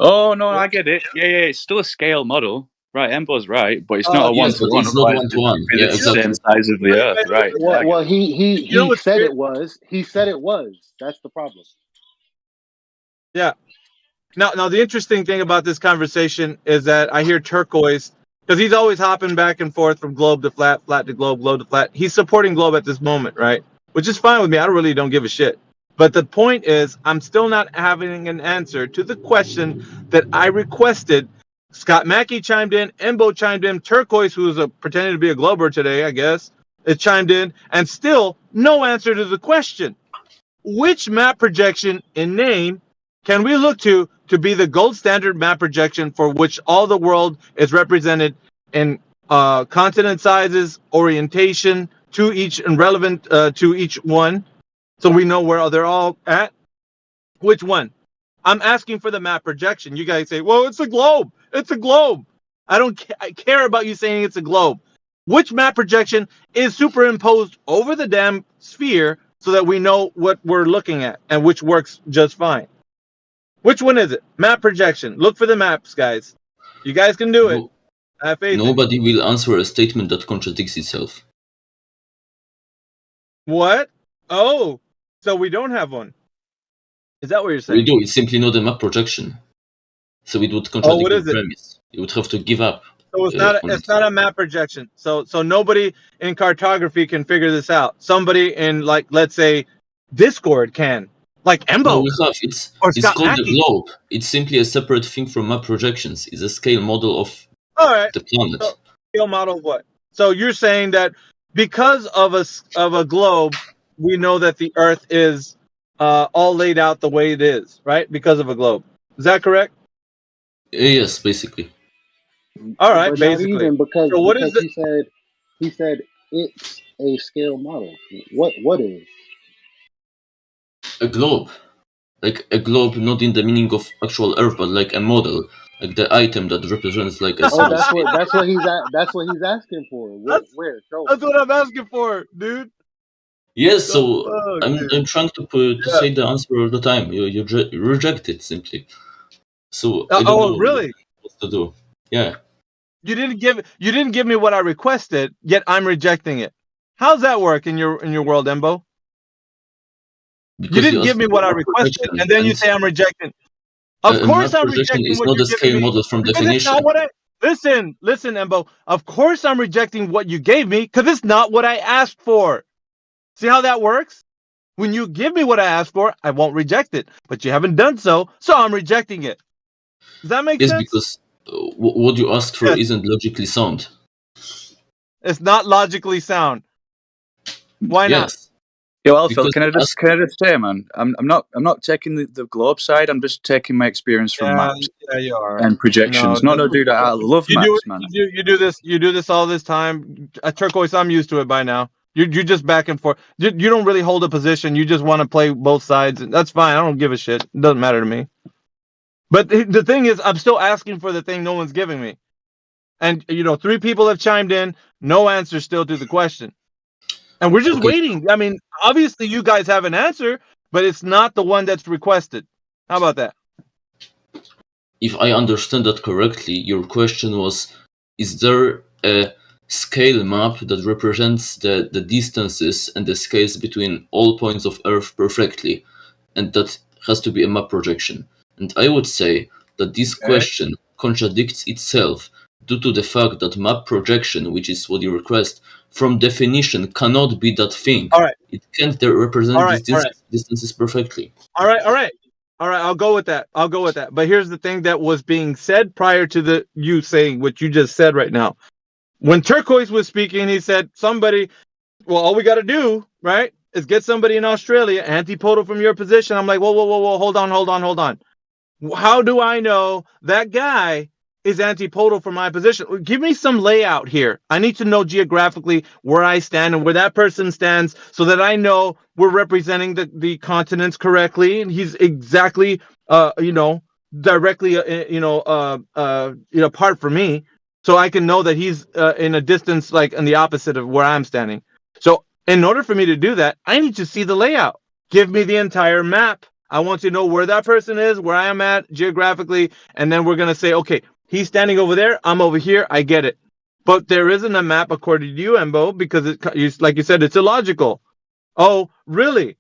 Oh no, I get it. Yeah, it's still a scale model. Right, Embo's right, but it's not a yes, but one-to-one. it's not one-to-one. It's Yeah, the exactly. same size of the Earth, right? Well, he said it was. He said it was. That's the problem. Yeah. Now the interesting thing about this conversation is that I hear Turquoise, because he's always hopping back and forth from globe to flat, flat to globe, globe to flat. He's supporting globe at this moment, right? Which is fine with me. I really don't give a shit. But the point is, I'm still not having an answer to the question that I requested. Scott Mackey chimed in, Embo chimed in, Turquoise, who's pretending to be a glober today, I guess, it chimed in, and still no answer to the question. Which map projection in name can we look to be the gold standard map projection for which all the world is represented in continent sizes, orientation to each and relevant to each one, so we know where they're all at? Which one? I'm asking for the map projection. You guys say, well, it's a globe. It's a globe. I care about you saying it's a globe. Which map projection is superimposed over the damn sphere so that we know what we're looking at and which works just fine? Which one is it? Map projection. Look for the maps, guys. You guys can do it. I have faith. Nobody will answer a statement that contradicts itself. What? Oh, so we don't have one. Is that what you're saying? We do. It's simply not a map projection. So it would contradict what the is it? premise. You would have to give up. So it's not a map projection. So nobody in cartography can figure this out. Somebody in, like, let's say Discord can. Like Embo. No, we have. It's Scott called Mackey. a globe. It's simply a separate thing from map projections. It's a scale model of All right. the planet. So, scale model of what? So you're saying that because of a globe, we know that the Earth is all laid out the way it is, right? Because of a globe. Is that correct? Yes, basically. All right, But not basically. even because So what is it? he said it's a scale model. What is? A globe. Like a globe, not in the meaning of actual Earth, but like a model. Like the item that represents like a Oh, small that's scale. what he's asking for. Where? Show That's me. what I'm asking for, dude. Yes, The so fuck, I'm dude. trying to say the answer all the time. You reject it simply. So I don't Oh, know really? what to do. Yeah. You didn't give me what I requested, yet I'm rejecting it. How's that work in your world, Embo? Because You didn't asked give me for what I map requested, projection, and then you and say I'm rejecting. Of a course map I'm projection rejecting is what not you're a giving scale me model from because it's not definition. what I listen, Embo. Of course I'm rejecting what you gave me because it's not what I asked for. See how that works? When you give me what I asked for, I won't reject it. But you haven't done so, so I'm rejecting it. Does that make Yes, sense? because what you asked for Yes. isn't logically sound. It's not logically sound. Why not? Yes. Yeah, well, Phil, Because can I just say, man, I'm not taking the globe side. I'm just taking my experience from maps Yeah, you are. and projections. No, dude, I love maps, man. You do this all this time. Turquoise, I'm used to it by now. You just back and forth. You don't really hold a position. You just want to play both sides. That's fine. I don't give a shit. It doesn't matter to me. But the thing is, I'm still asking for the thing no one's giving me. And 3 people have chimed in. No answer still to the question. And we're just waiting. I mean, obviously you guys have an answer, but it's not the one that's requested. How about that? If I understand that correctly, your question was, is there a scale map that represents the distances and the scales between all points of Earth perfectly, and that has to be a map projection? And I would say that this question contradicts itself due to the fact that map projection, which is what you request, from definition cannot be that thing. All right. It can't represent these distances perfectly. All right. I'll go with that. But here's the thing that was being said prior to you saying what you just said right now. When Turquoise was speaking, he said all we got to do, right, is get somebody in Australia, antipodal from your position. I'm like, whoa, hold on. How do I know that guy is antipodal from my position? Give me some layout here. I need to know geographically where I stand and where that person stands so that I know we're representing the continents correctly and he's exactly directly apart from me, so I can know that he's in a distance like in the opposite of where I'm standing. So in order for me to do that, I need to see the layout. Give me the entire map. I want to know where that person is, where I am at geographically, and then we're going to say, okay, he's standing over there, I'm over here, I get it. But there isn't a map according to you, Embo, because like you said, it's illogical. Oh, really?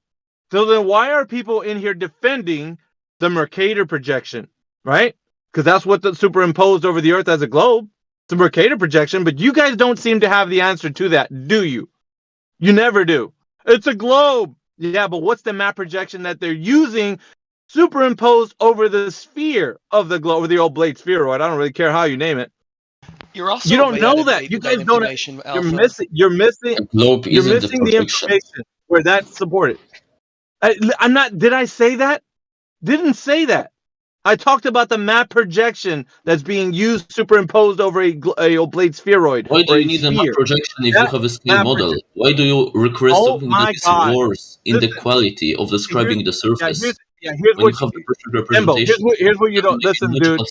So then why are people in here defending the Mercator projection, right? Because that's what the superimposed over the Earth as a globe. It's a Mercator projection, but you guys don't seem to have the answer to that, do you? You never do. It's a globe. Yeah, but what's the map projection that they're using superimposed over the sphere of the globe, or the old Blade spheroid? I don't really care how you name it. You're also You don't way know out of that. date You with that guys don't. information, You're Alpha. missing. A globe You're isn't the missing the projection. information where that's supported. I'm not. Did I say that? Didn't say that. I talked about the map projection that's being used superimposed over a Blade spheroid. Why do or you a need sphere. a map projection if you have a scale map model? Why do you request Oh something that my is God. worse in the Listen, quality of describing the surface? Here's when what you have the perfect Embo, representation, here's what you don't listen, dude.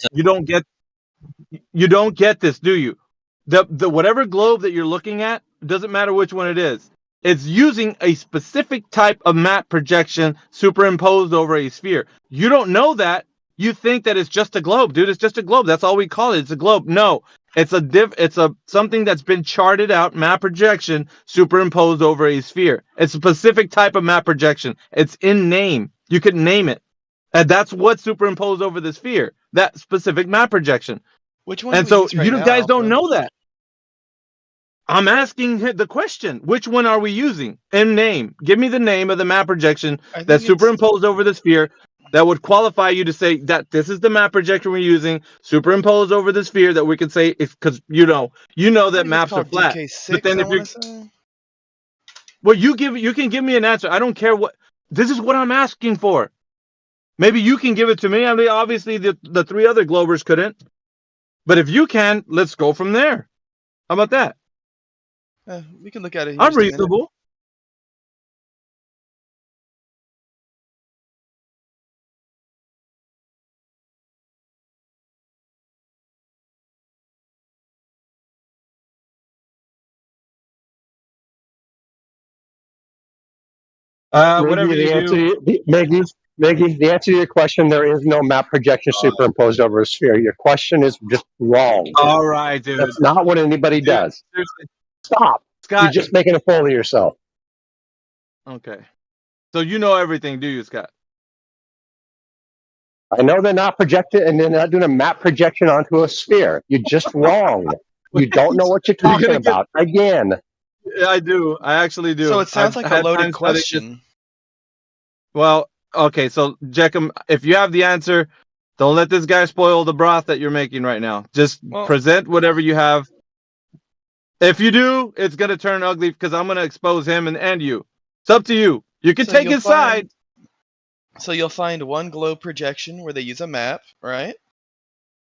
You don't get this, do you? The whatever globe that you're looking at, doesn't matter which one it is. It's using a specific type of map projection superimposed over a sphere. You don't know that. You think that it's just a globe, dude. It's just a globe. That's all we call it. It's a globe. No, it's a something that's been charted out, map projection superimposed over a sphere. It's a specific type of map projection. It's in name. You can name it. And that's what's superimposed over the sphere. That specific map projection. Which one And do we so use right you now, guys don't Alpha? know that. I'm asking the question. Which one are we using? In name. Give me the name of the map projection that's superimposed over the sphere that would qualify you to say that this is the map projection we're using, superimposed over the sphere, that we can say, because you know that maps are flat. DK6, But then I if you want to say. well, you can give me an answer. I don't care what. This is what I'm asking for. Maybe you can give it to me. I mean, obviously the three other Globers couldn't. But if you can, let's go from there. How about that? We can look at it here. I'm just a minute. reasonable. Whatever you do. Maggie, the answer to your question, there is no map projection superimposed over a sphere. Your question is just wrong. All right, dude. That's not what anybody does. Seriously. Stop. Scott. You're just making a fool of yourself. Okay. So you know everything, do you, Scott? I know they're not projected, and they're not doing a map projection onto a sphere. You're just wrong. You don't know what you're talking about. Again. Yeah, I do. I actually do. So it sounds like a loaded question. Well, okay. So, Jeckham, if you have the answer, don't let this guy spoil the broth that you're making right now. Just present whatever you have. If you do, it's going to turn ugly because I'm going to expose him and you. It's up to you. You can take his side. So you'll find one globe projection where they use a map, right?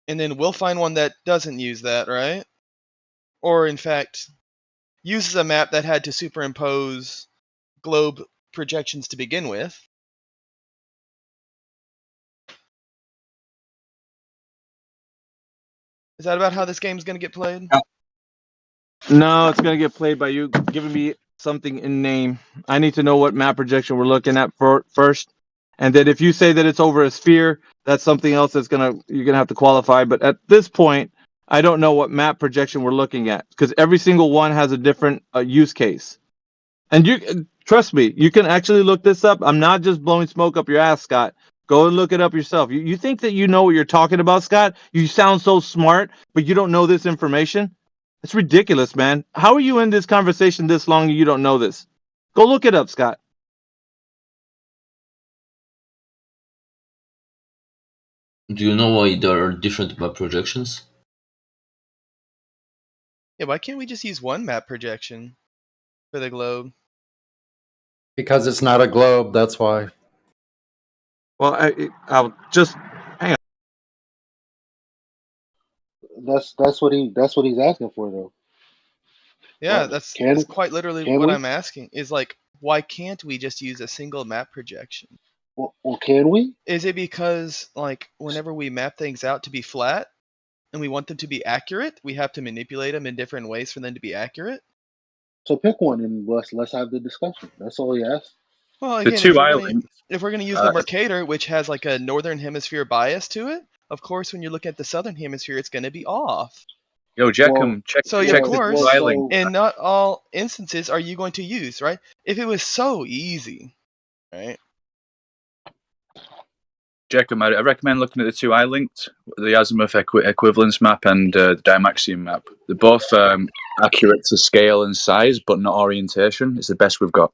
And then we'll find one that doesn't use that, right? Or in fact, uses a map that had to superimpose globe projections to begin with. Is that about how this game's going to get played? No, it's going to get played by you giving me something in name. I need to know what map projection we're looking at first. And then if you say that it's over a sphere, that's something else you're going to have to qualify. But at this point, I don't know what map projection we're looking at because every single one has a different use case. And you trust me, you can actually look this up. I'm not just blowing smoke up your ass, Scott. Go and look it up yourself. You think that you know what you're talking about, Scott? You sound so smart, but you don't know this information? It's ridiculous, man. How are you in this conversation this long and you don't know this? Go look it up, Scott. Do you know why there are different map projections? Yeah, why can't we just use one map projection for the globe? Because it's not a globe, that's why. Well, I'll just hang on. That's what he's asking for, though. Yeah, that's quite literally what I'm asking. Is like, why can't we just use a single map projection? Well, can we? Is it because, like, whenever we map things out to be flat, and we want them to be accurate, we have to manipulate them in different ways for them to be accurate? So pick one and let's have the discussion. That's all he asked. Well, again, if we're going to use the Mercator, which has like a northern hemisphere bias to it, of course, when you look at the southern hemisphere, it's going to be off. Yo, Jeckham, check of course, the link. in not all instances are you going to use, right? If it was so easy, right? Jeckham, I recommend looking at the two I linked, the azimuth equivalence map and the Dymaxion map. They're both accurate to scale and size, but not orientation. It's the best we've got.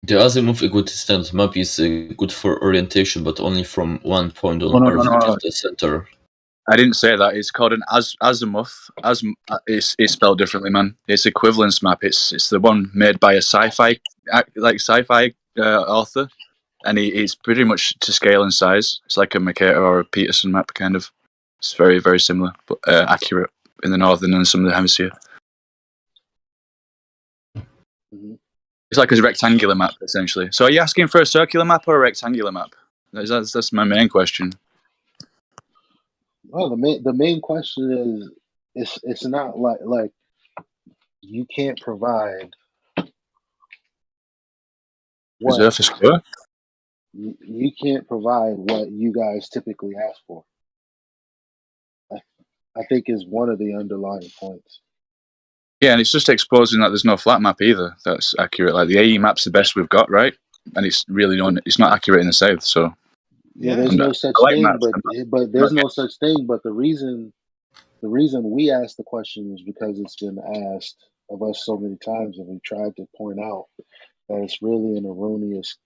The azimuth equidistant map is good for orientation, but only from one point on Earth, which is the center. I didn't say that. It's called an azimuth. It's spelled differently, man. It's equivalence map. It's the one made by a sci-fi author, and it's pretty much to scale and size. It's like a Mercator or a Peterson map, kind of. It's very, very similar, but accurate in the northern and some of the hemisphere. Mm-hmm. It's like a rectangular map, essentially. So, are you asking for a circular map or a rectangular map? That's my main question. Well, the main question is it's not like you can't provide what Earth is square? You can't provide what you guys typically ask for. I think is one of the underlying points. Yeah, and it's just exposing that there's no flat map either that's accurate. Like the AE map's the best we've got, right? And it's really it's not accurate in the south, so. Yeah, there's no such thing, but there's no such thing. But the reason we asked the question is because it's been asked of us so many times, and we tried to point out that it's really an erroneous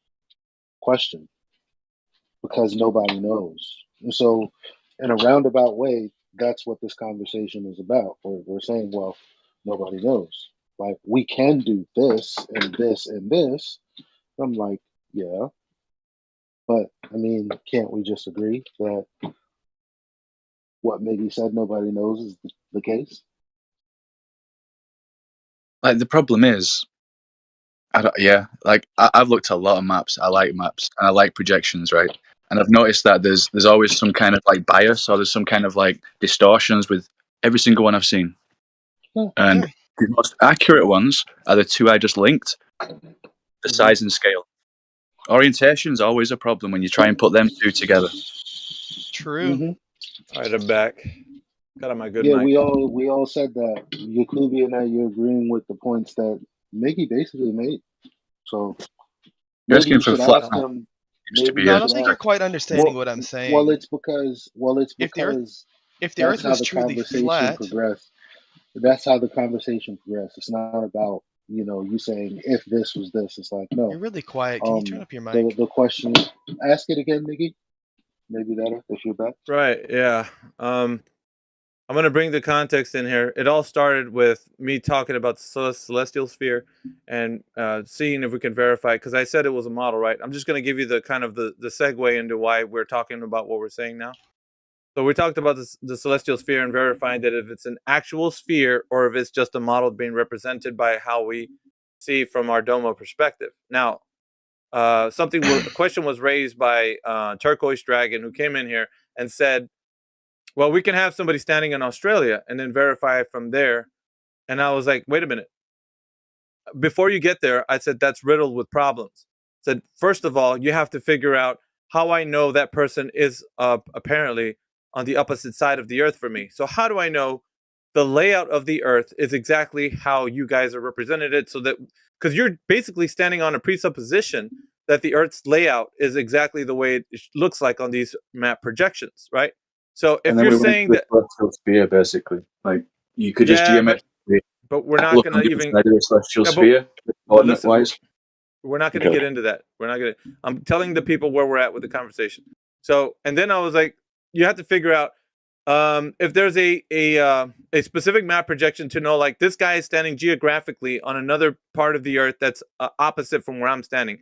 question because nobody knows. And so, in a roundabout way, that's what this conversation is about. We're saying, well, nobody knows. Like, we can do this and this and this. I'm like, yeah, but I mean, can't we just agree that what Miggy said nobody knows is the case? Like, the problem is, I've looked at a lot of maps. I like maps and I like projections, right? And I've noticed that there's always some kind of like bias, or there's some kind of like distortions with every single one I've seen. And the most accurate ones are the two I just linked: the size and scale. Orientation is always a problem when you try and put them two together. True. All right, I'm back. Got on my good Yeah, mic. we all said that. Yakubi and I, you're agreeing with the points that Miggy basically made. So You're maybe asking you for should flat ask map. him. Used to Maybe be you I a don't should think you're ask. quite understanding what I'm saying. Well, it's because If the Earth that's was how the truly conversation flat, progressed. That's how the conversation progressed. It's not about, you saying if this was this. It's like, no. you're really quiet. Can you turn up your mic? The question. Ask it again, Miggy. Maybe better if you're back. Right, yeah. I'm going to bring the context in here. It all started with me talking about the celestial sphere and seeing if we can verify, because I said it was a model, right? I'm just going to give you the kind of the segue into why we're talking about what we're saying now. So we talked about the celestial sphere and verifying that if it's an actual sphere or if it's just a model being represented by how we see from our Domo perspective. Now, a question was raised by Turquoise Dragon, who came in here and said, well, we can have somebody standing in Australia and then verify it from there. And I was like, wait a minute. Before you get there, I said, that's riddled with problems. I said, first of all, you have to figure out how I know that person is apparently on the opposite side of the earth for me. So how do I know the layout of the earth is exactly how you guys are represented it? So that, because you're basically standing on a presupposition that the earth's layout is exactly the way it looks like on these map projections, right? So if you're saying that celestial sphere, basically, like you could just geometrically, but we're not look going on to the even side of the celestial Yeah, sphere, coordinate wise. we're not going to Okay. get into that. We're not going to. I'm telling the people where we're at with the conversation. So, and then I was like, you have to figure out if there's a specific map projection to know, like, this guy is standing geographically on another part of the earth that's opposite from where I'm standing.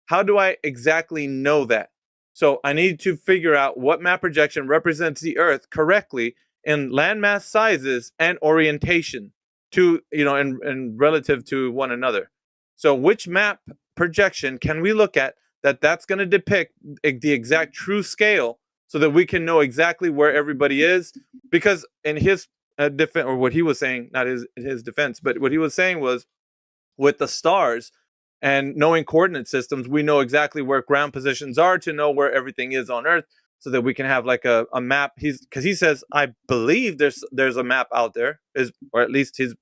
How do I exactly know that? So I need to figure out what map projection represents the earth correctly in landmass sizes and orientation to, and relative to one another. So which map projection can we look at that's going to depict the exact true scale so that we can know exactly where everybody is? Because in his defense, or what he was saying, not his defense, but what he was saying was, with the stars and knowing coordinate systems, we know exactly where ground positions are to know where everything is on Earth, so that we can have like a map. Because he says, I believe there's a map out there, or at least his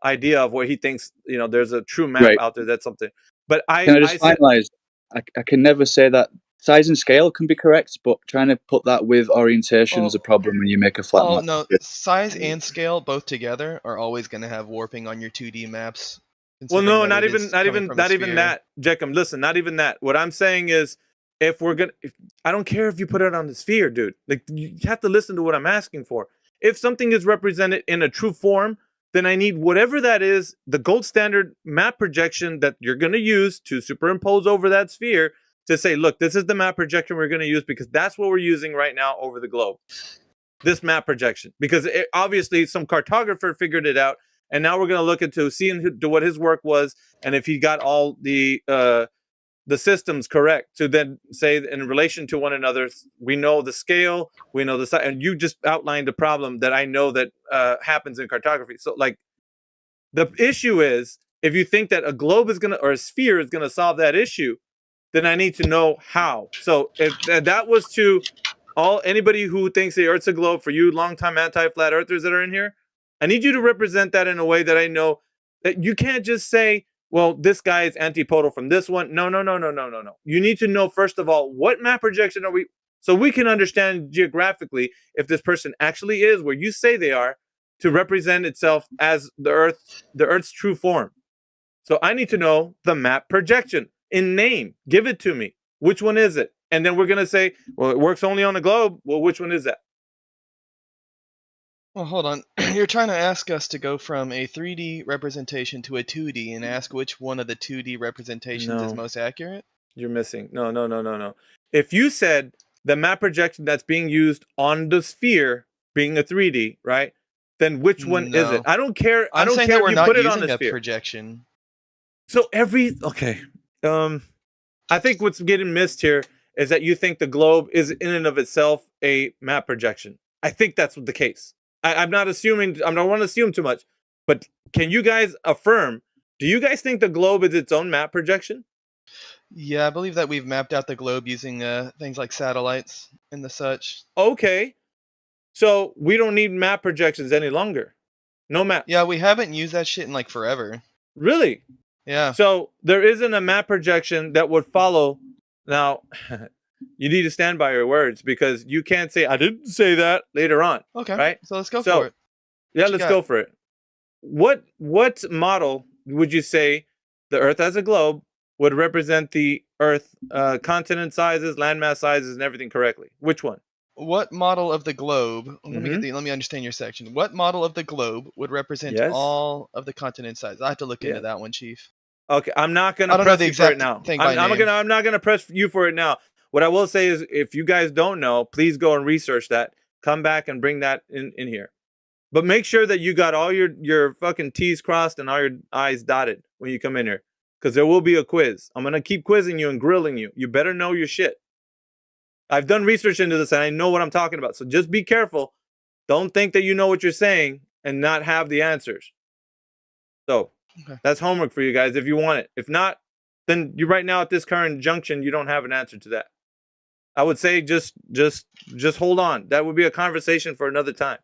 idea of where he thinks, there's a true map Right. out there. That's something. But Can I just finalize? I can never say that size and scale can be correct, but trying to put that with orientation is a problem when you make a flat map. No, size and scale both together are always going to have warping on your 2D maps. Well, no, considering not that it even is coming from a sphere. that, Jeckham. Listen, not even that. What I'm saying is, if I don't care if you put it on the sphere, dude. Like, you have to listen to what I'm asking for. If something is represented in a true form, then I need whatever that is, the gold standard map projection that you're going to use to superimpose over that sphere to say, look, this is the map projection we're going to use, because that's what we're using right now over the globe. This map projection, because obviously some cartographer figured it out, and now we're going to look into seeing what his work was, and if he got all the systems correct, to then say in relation to one another, we know the scale, we know the size. And you just outlined a problem that I know that happens in cartography. So, like, the issue is, if you think that a globe is going to, or a sphere is going to solve that issue, then I need to know how. So if that was to anybody who thinks the Earth's a globe, for you longtime anti-flat earthers that are in here, I need you to represent that in a way that I know that you can't just say, well, this guy is antipodal from this one. No. You need to know, first of all, what map projection are we, so we can understand geographically if this person actually is where you say they are, to represent itself as the Earth's true form. So I need to know the map projection in name. Give it to me. Which one is it? And then we're going to say, well, it works only on the globe. Well, which one is that? Well, hold on. You're trying to ask us to go from a 3D representation to a 2D and ask which one of the 2D representations is No, most accurate? you're missing. No. If you said the map projection that's being used on the sphere being a 3D, right? Then which one is it? No. I don't care. I I'm don't saying care that if we're you not put it on using the a sphere. projection. So okay. I think what's getting missed here is that you think the globe is in and of itself a map projection. I think that's the case. I'm not assuming. I don't want to assume too much, but can you guys affirm? Do you guys think the globe is its own map projection? Yeah, I believe that we've mapped out the globe using things like satellites and the such. Okay, so we don't need map projections any longer. No maps. Yeah, we haven't used that shit in like forever. Really? Yeah. So there isn't a map projection that would follow. Now, you need to stand by your words because you can't say I didn't say that later on. Okay. Right? So let's go for it. Yeah, What you let's got? go for it. What model would you say the Earth as a globe would represent the Earth continent sizes, landmass sizes, and everything correctly? Which one? What model of the globe? Let Mhm. me understand your section. What model of the globe would represent Yes. all of the continent sizes? I have to look into Yeah. that one, Chief. Okay, I'm not I gonna don't know press the you for it exact now. thing by I'm name. not gonna press you for it now. What I will say is, if you guys don't know, please go and research that. Come back and bring that in here. But make sure that you got all your fucking T's crossed and all your I's dotted when you come in here, because there will be a quiz. I'm gonna keep quizzing you and grilling you. You better know your shit. I've done research into this and I know what I'm talking about. So just be careful. Don't think that you know what you're saying and not have the answers. So Okay. that's homework for you guys if you want it. If not, then you right now at this current junction, you don't have an answer to that. I would say just hold on. That would be a conversation for another time.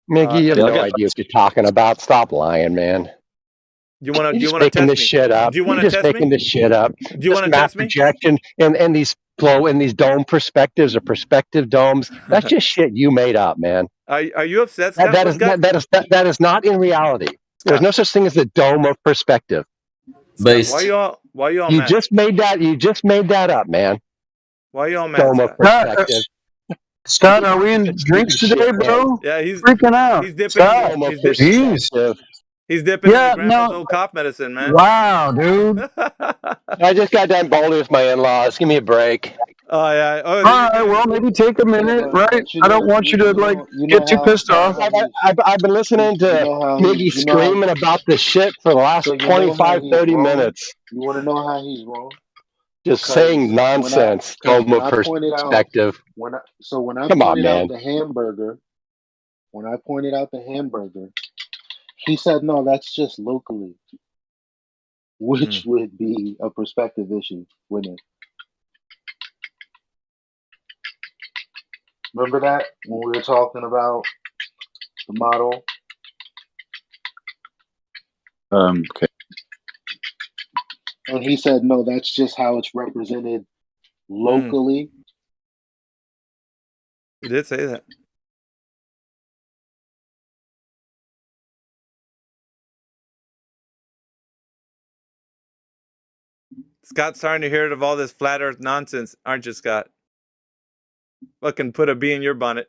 Mickey, you have and no idea what you're talking about. Stop lying, man. Do you want You're to just making test this me? shit up. Do you want You're to just test making me? this shit up. Do you This want to map test me? projection and these flow and these dome perspectives or perspective domes. That's just shit you made up, man. Are you upset, Scott? That is not in reality. There's no such thing as the dome of perspective. Based. Why you all You mad? just made that up, man. Why you all mad, Dome of Scott? perspective. Scott, are we in drinks today, bro? Yeah, he's Freaking out. He's dipping. Scott, He's perspective. He's dipping Yeah, into Grandpa's no. old cough medicine, man. Wow, dude. I just got done bowling with my in-laws. Give me a break. Oh yeah. Oh, All right, well, maybe take a minute, right? I don't want you to like get too pissed off. I've been listening to Miggy screaming about this shit for the last 25, 30 minutes. You want to know how he's wrong? Just Because saying nonsense. Dome of perspective. When I Come on, pointed out man. the hamburger, he said, no, that's just locally, which would be a perspective issue, wouldn't it? Remember that when we were talking about the model? Okay. And he said, no, that's just how it's represented locally. He did say that. Scott's starting to hear of all this flat Earth nonsense, aren't you, Scott? Fucking put a bee in your bonnet.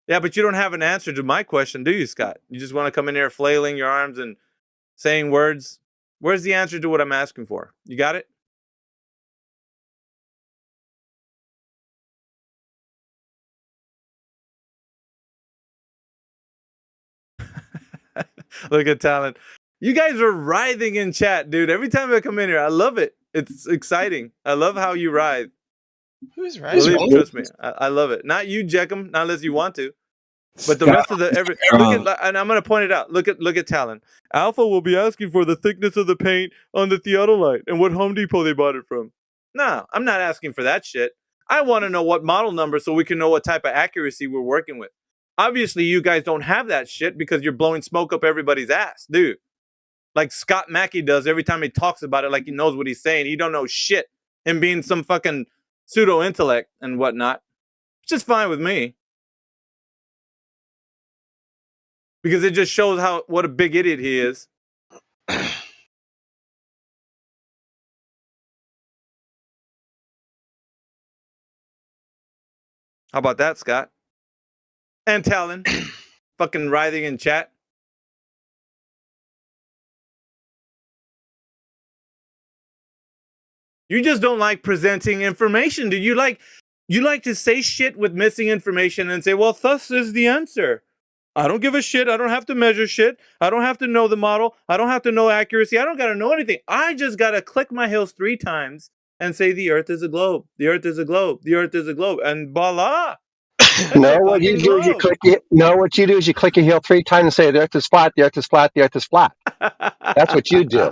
Yeah, but you don't have an answer to my question, do you, Scott? You just want to come in here flailing your arms and saying words. Where's the answer to what I'm asking for? You got it? Look at Talon. You guys are writhing in chat, dude. Every time I come in here, I love it. It's exciting. I love how you writhe. Who's right? Trust me, I love it. Not you, Jeckum, not unless you want to. But the rest of the look at, and I'm gonna point it out. Look at Talon. Alpha will be asking for the thickness of the paint on the theodolite and what Home Depot they bought it from. No, I'm not asking for that shit. I want to know what model number so we can know what type of accuracy we're working with. Obviously, you guys don't have that shit because you're blowing smoke up everybody's ass, dude. Like Scott Mackey does every time he talks about it, like he knows what he's saying. He don't know shit. Him being some fucking pseudo intellect and whatnot. It's just fine with me. Because it just shows what a big idiot he is. How about that, Scott? And Talon. fucking writhing in chat? You just don't like presenting information. Do you like to say shit with missing information and say, well, thus is the answer. I don't give a shit. I don't have to measure shit. I don't have to know the model. I don't have to know accuracy. I don't got to know anything. I just got to click my heels 3 times and say the earth is a globe. The earth is a globe. The earth is a globe. And voila. No, what you do is you click it. No, what you do is you click your heel 3 times and say the earth is flat. The earth is flat. The earth is flat. That's what you do.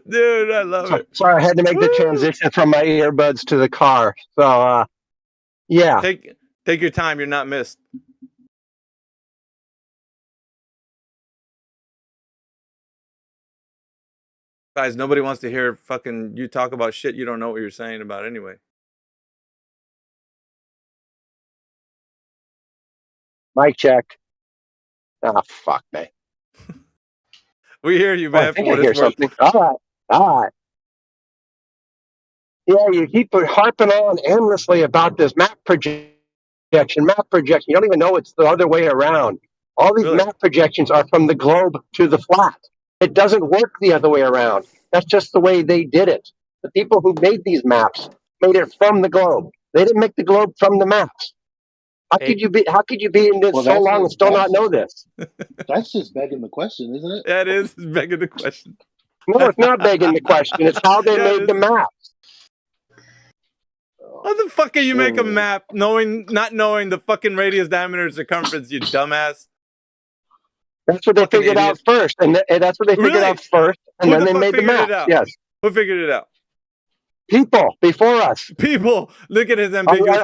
Dude, I love it. Sorry, I had to make the transition from my earbuds to the car. So, yeah. Take your time. You're not missed. Guys, nobody wants to hear fucking you talk about shit you don't know what you're saying about anyway. Mic check. Ah, fuck me. We hear you, man. I think I hear something. All right. Yeah, you keep harping on endlessly about this map projection. You don't even know it's the other way around. All these map projections are from the globe to the flat. It doesn't work the other way around. That's just the way they did it. The people who made these maps made it from the globe. They didn't make the globe from the maps. How could you be in this so long and still not know this? That's just begging the question, isn't it? Yeah, it is begging the question. No, it's not begging the question. It's how they made the maps. How the fuck can you make a map not knowing the fucking radius, diameter, and circumference, you dumbass? That's what they figured out first, and that's what they figured out first, and then they made the map. Yes. Who figured it out? People before us. People. Look at his ambiguous.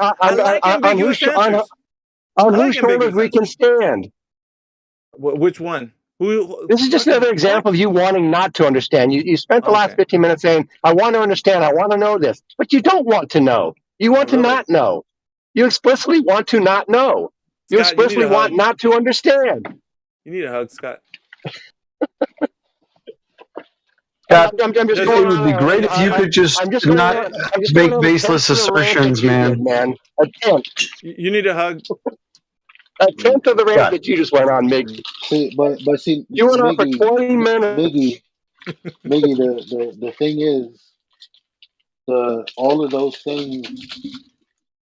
On whose shoulders we can stand. Which one? This is just another example of you wanting not to understand. You spent the last 15 minutes saying, I want to understand, I want to know this. But you don't want to know. You want to not know. You explicitly want to not know. You explicitly want not to understand. You need a hug, Scott. Scott, it would be great if you could just not make baseless assertions, man. You need a hug. A tenth of the rate that you just went on, Miggy. See, but see, you went on for 20 minutes. Miggy, the thing is, all of those things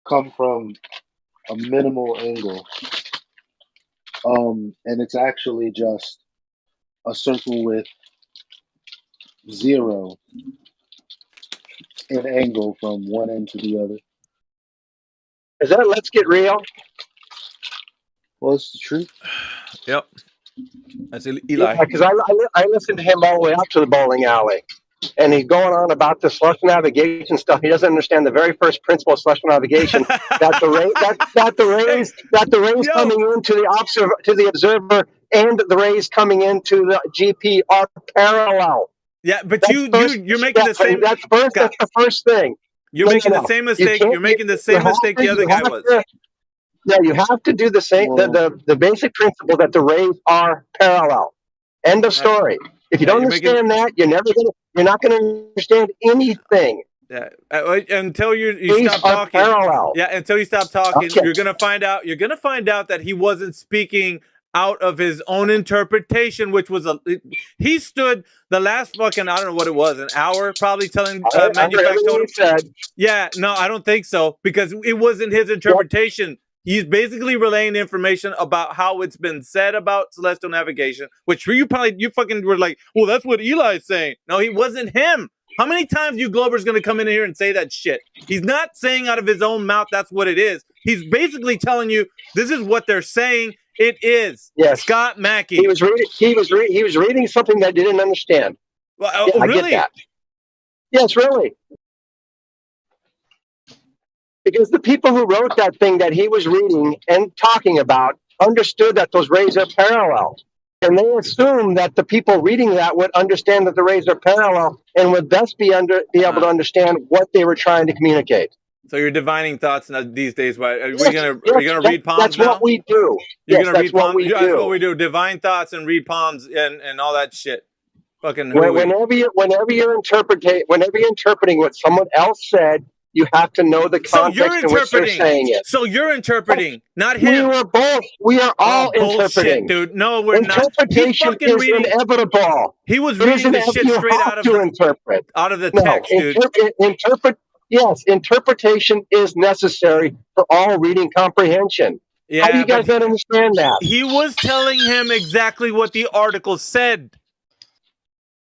come from a minimal angle, and it's actually just a circle with 0 in angle from one end to the other. Is that Let's Get Real? Well, it's the truth. Yep. That's Eli. Because I listened to him all the way out to the bowling alley. And he's going on about the celestial navigation stuff. He doesn't understand the very first principle of celestial navigation, that the rays coming into the observer and the rays coming into the GP are parallel. Yeah, but you're making the same. That's the first thing. You're making the same mistake. You're making the same mistake the other guy was. Yeah, you have to do the same. The basic principle that the rays are parallel. End of story. If you don't understand that, you're not going to understand anything. Yeah, until you stop talking. Parallel. Yeah, until you stop talking, you're gonna find out. You're gonna find out that he wasn't speaking out of his own interpretation, which was he stood the last fucking, I don't know what it was, an hour probably telling manufacturer. Yeah, no, I don't think so, because it wasn't his interpretation. He's basically relaying information about how it's been said about celestial navigation, which you fucking were like, well, that's what Eli's saying. No, he wasn't him. How many times you Globers going to come in here and say that shit? He's not saying out of his own mouth that's what it is. He's basically telling you this is what they're saying it is. Yes. Scott Mackey. He was reading something that I didn't understand. Well, I really? get that. Yes, really. Because the people who wrote that thing that he was reading and talking about understood that those rays are parallel. And they assumed that the people reading that would understand that the rays are parallel and would thus be able to understand what they were trying to communicate. So you're divining thoughts these days. Are you gonna read palms? That's now? what we do. You're gonna that's read what palms. we That's do. what we do. Divine thoughts and read palms and all that shit. Fucking Whenever you're interpreting what someone else said, You have to know the So you're context in which they're interpreting. saying it. So you're interpreting, not We him. were both. We are all Bullshit, interpreting. dude. No, we're not. He's Interpretation fucking is reading. inevitable. He was It is reading the inevitable. shit You straight have to interpret. out of the No, text, dude. Yes, interpretation is necessary for all reading comprehension. Yeah, How do you guys but not understand that? he was telling him exactly what the article said.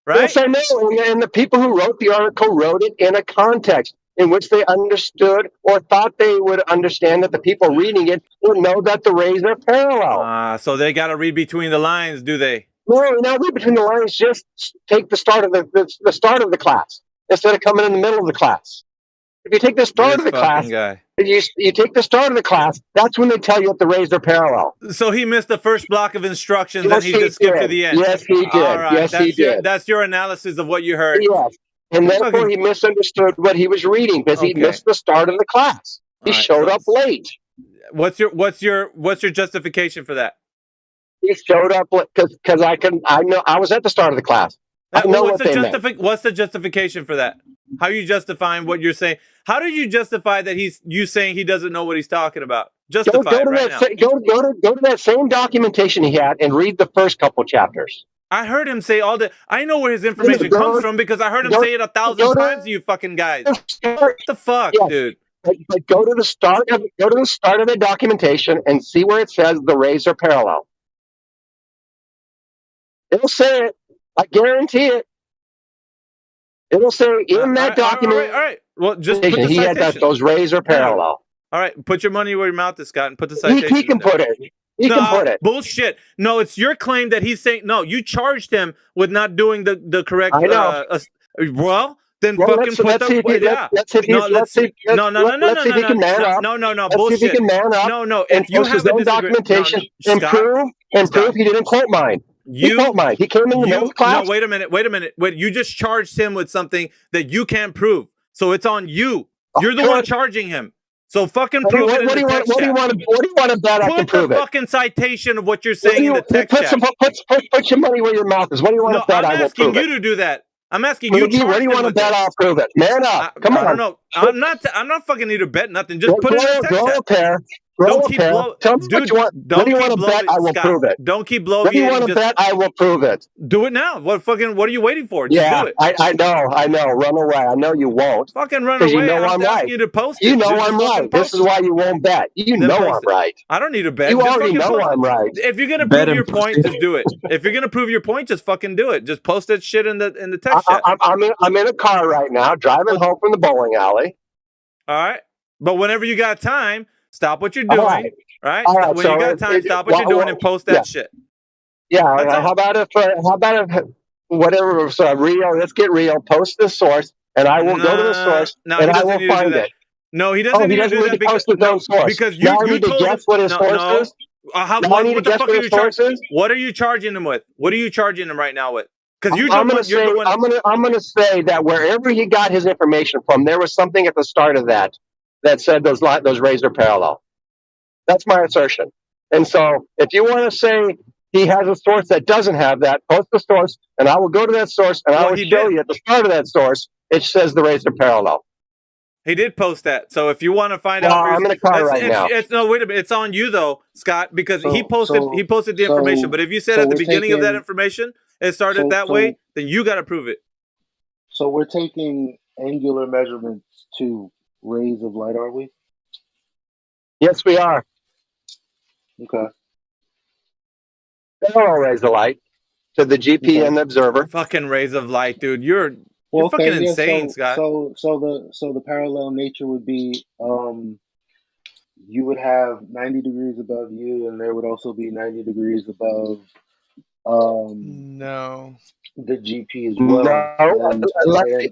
Right? Yes, I know. And the people who wrote the article wrote it in a context in which they understood or thought they would understand that the people reading it would know that the rays are parallel. So they got to read between the lines, do they? No, not read between the lines. Just take the start of the start of the class instead of coming in the middle of the class. If you take the start This of the fucking class, guy. you take the start of the class. That's when they tell you that the rays are parallel. So he missed the first block of instructions Yes, and he just skipped to did. the end. Yes, he did. All right, Yes, he did. That's your analysis of what you heard. Yes, and You therefore fucking- he misunderstood what he was reading because he Okay. missed the start of the class. He All right, showed so- up late. What's your justification for that? He showed up because I know I was at the start of the class. I know what they meant. What's the justification for that? How are you justifying what you're saying? How do you justify that you saying he doesn't know what he's talking about? Justify it right now. Go to that same documentation he had and read the first couple chapters. I heard him say all the. I know where his information comes from because I heard him say it 1,000 times to you fucking guys. What the fuck, dude? But go to the start of the documentation and see where it says the rays are parallel. It'll say it. I guarantee it. It'll say in that document. All right. Well, just put the he had citation. those rays are parallel. All right, put your money where your mouth is, Scott, and put the citation. He can put it. He can put it. Bullshit. No, it's your claim that he's saying no. You charged him with not doing the correct. I know. Well, then Well, fucking let's put see if he- yeah. let's see if he's- let's see if he can man up. No, Let's see bullshit. if he can man up No. and If you post have his a own documentation and prove he didn't quote mine. He quote mine. He came in the middle of class. No, wait a minute. Wait, you just charged him with something that you can't prove. So it's on you. You're the one charging him. So fucking prove it in the text chat. What do you want to bet I can Put prove the it? fucking citation of what you're saying in the text chat. Put your money where your mouth is. What do you want to bet I will prove I'm asking you it? to do that. I'm asking you. What do you want to bet I'll prove it? Man up. Come on. I don't know. I'm not fucking need to bet nothing. Just put it in the text Grow chat. a pair. Don't keep blow. Tell me what you want. What do you want to bet? I will prove it. Don't keep What do you bloviating. want to bet? I will prove it. Do it now. What are you waiting for? Just Yeah, do it. I know. Run away. I know you won't. Fucking run Because away. you know I'm I'm asking right. you to post it. You know Just I'm fucking right. This post is it. why you won't bet. You Then know post I'm it. right. I don't need to bet. You Just already fucking know post it. I'm right. If you're gonna Bet prove your and point, post it. just do it. If you're gonna prove your point, just fucking do it. Just post that shit in the text chat. I'm in a car right now, driving home from the bowling alley. All right. But whenever you got time, stop what you're doing. All right. Right? All right, When so you got time, stop what you're doing and post that shit. Yeah. That's all. How about if whatever? So real. Let's get real. Post the source, and I will go to the source, No, and he I doesn't will need to do find that. it. No, he doesn't Oh, need he to do doesn't that need to post his own source. because Now I you need to told guess him, what his no, source no. is. Now I need to what the guess fuck what are his you source charging? is? What are you charging him with? What are you charging him right now with? Because you're I'm the going one. You're the one. to say that wherever he got his information from, there was something at the start of that said those rays are parallel. That's my assertion. And so, if you want to say he has a source that doesn't have that, post the source, and I will go to that source, and I will show you at the start of that source, it says the rays are parallel. He did post that. So if you want to find Well, out, I'm in a car right now. No, wait a minute. It's on you though, Scott, because he posted the so- information. But if you said so at the we're beginning of that taking- information it started that way, then you got to prove it. So we're taking angular measurements to rays of light, are we? Yes, we are. Okay. Parallel rays of light to the GP and the observer. Fucking rays of light, dude. You're Well, fucking yeah, insane, Scott. So the parallel nature would be you would have 90 degrees above you, and there would also be 90 degrees above No. the GP as well. No,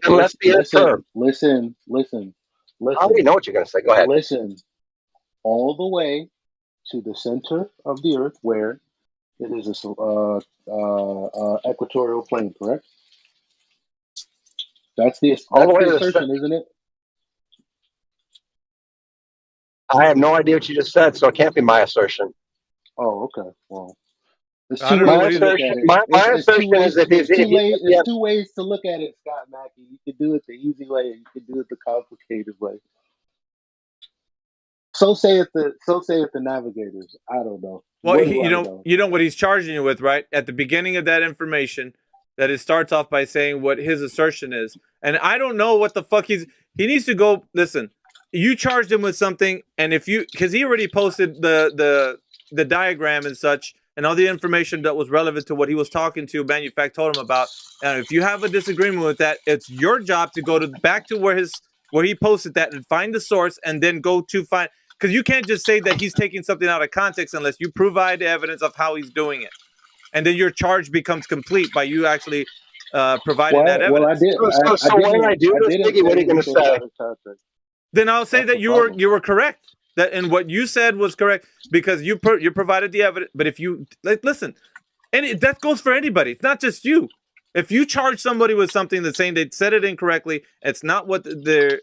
unless the Earth curve. Listen. I already know what you're going to say. Go ahead. Listen, all the way to the center of the Earth, where it is a equatorial plane, correct? That's the assertion, isn't it? I have no idea what you just said, so it can't be my assertion. Oh, okay. Well, There's I two don't know ways what to he's. look at it. My It's two assertion ways. is that It's if it's 2 ways to look at it, Scott Mackey. You can do it the easy way, and you can do it the complicated way. So say it the navigators. I don't know. Well, What do I know? you know what he's charging you with, right? At the beginning of that information, that it starts off by saying what his assertion is, and I don't know what the fuck he needs to go. Listen, you charged him with something, and because he already posted the diagram and such, and all the information that was relevant to what he was talking to Manufact told him about. And if you have a disagreement with that, it's your job to go back to where he posted that and find the source, and then go to find. Because you can't just say that he's taking something out of context unless you provide evidence of how he's doing it. And then your charge becomes complete by you actually providing that evidence. Well, I did. So when I do this, Biggie, what are you going to say? Then I'll say that you were correct. That and what you said was correct because you provided the evidence. But if you listen, and that goes for anybody. It's not just you. If you charge somebody with something that's saying they said it incorrectly, it's not what the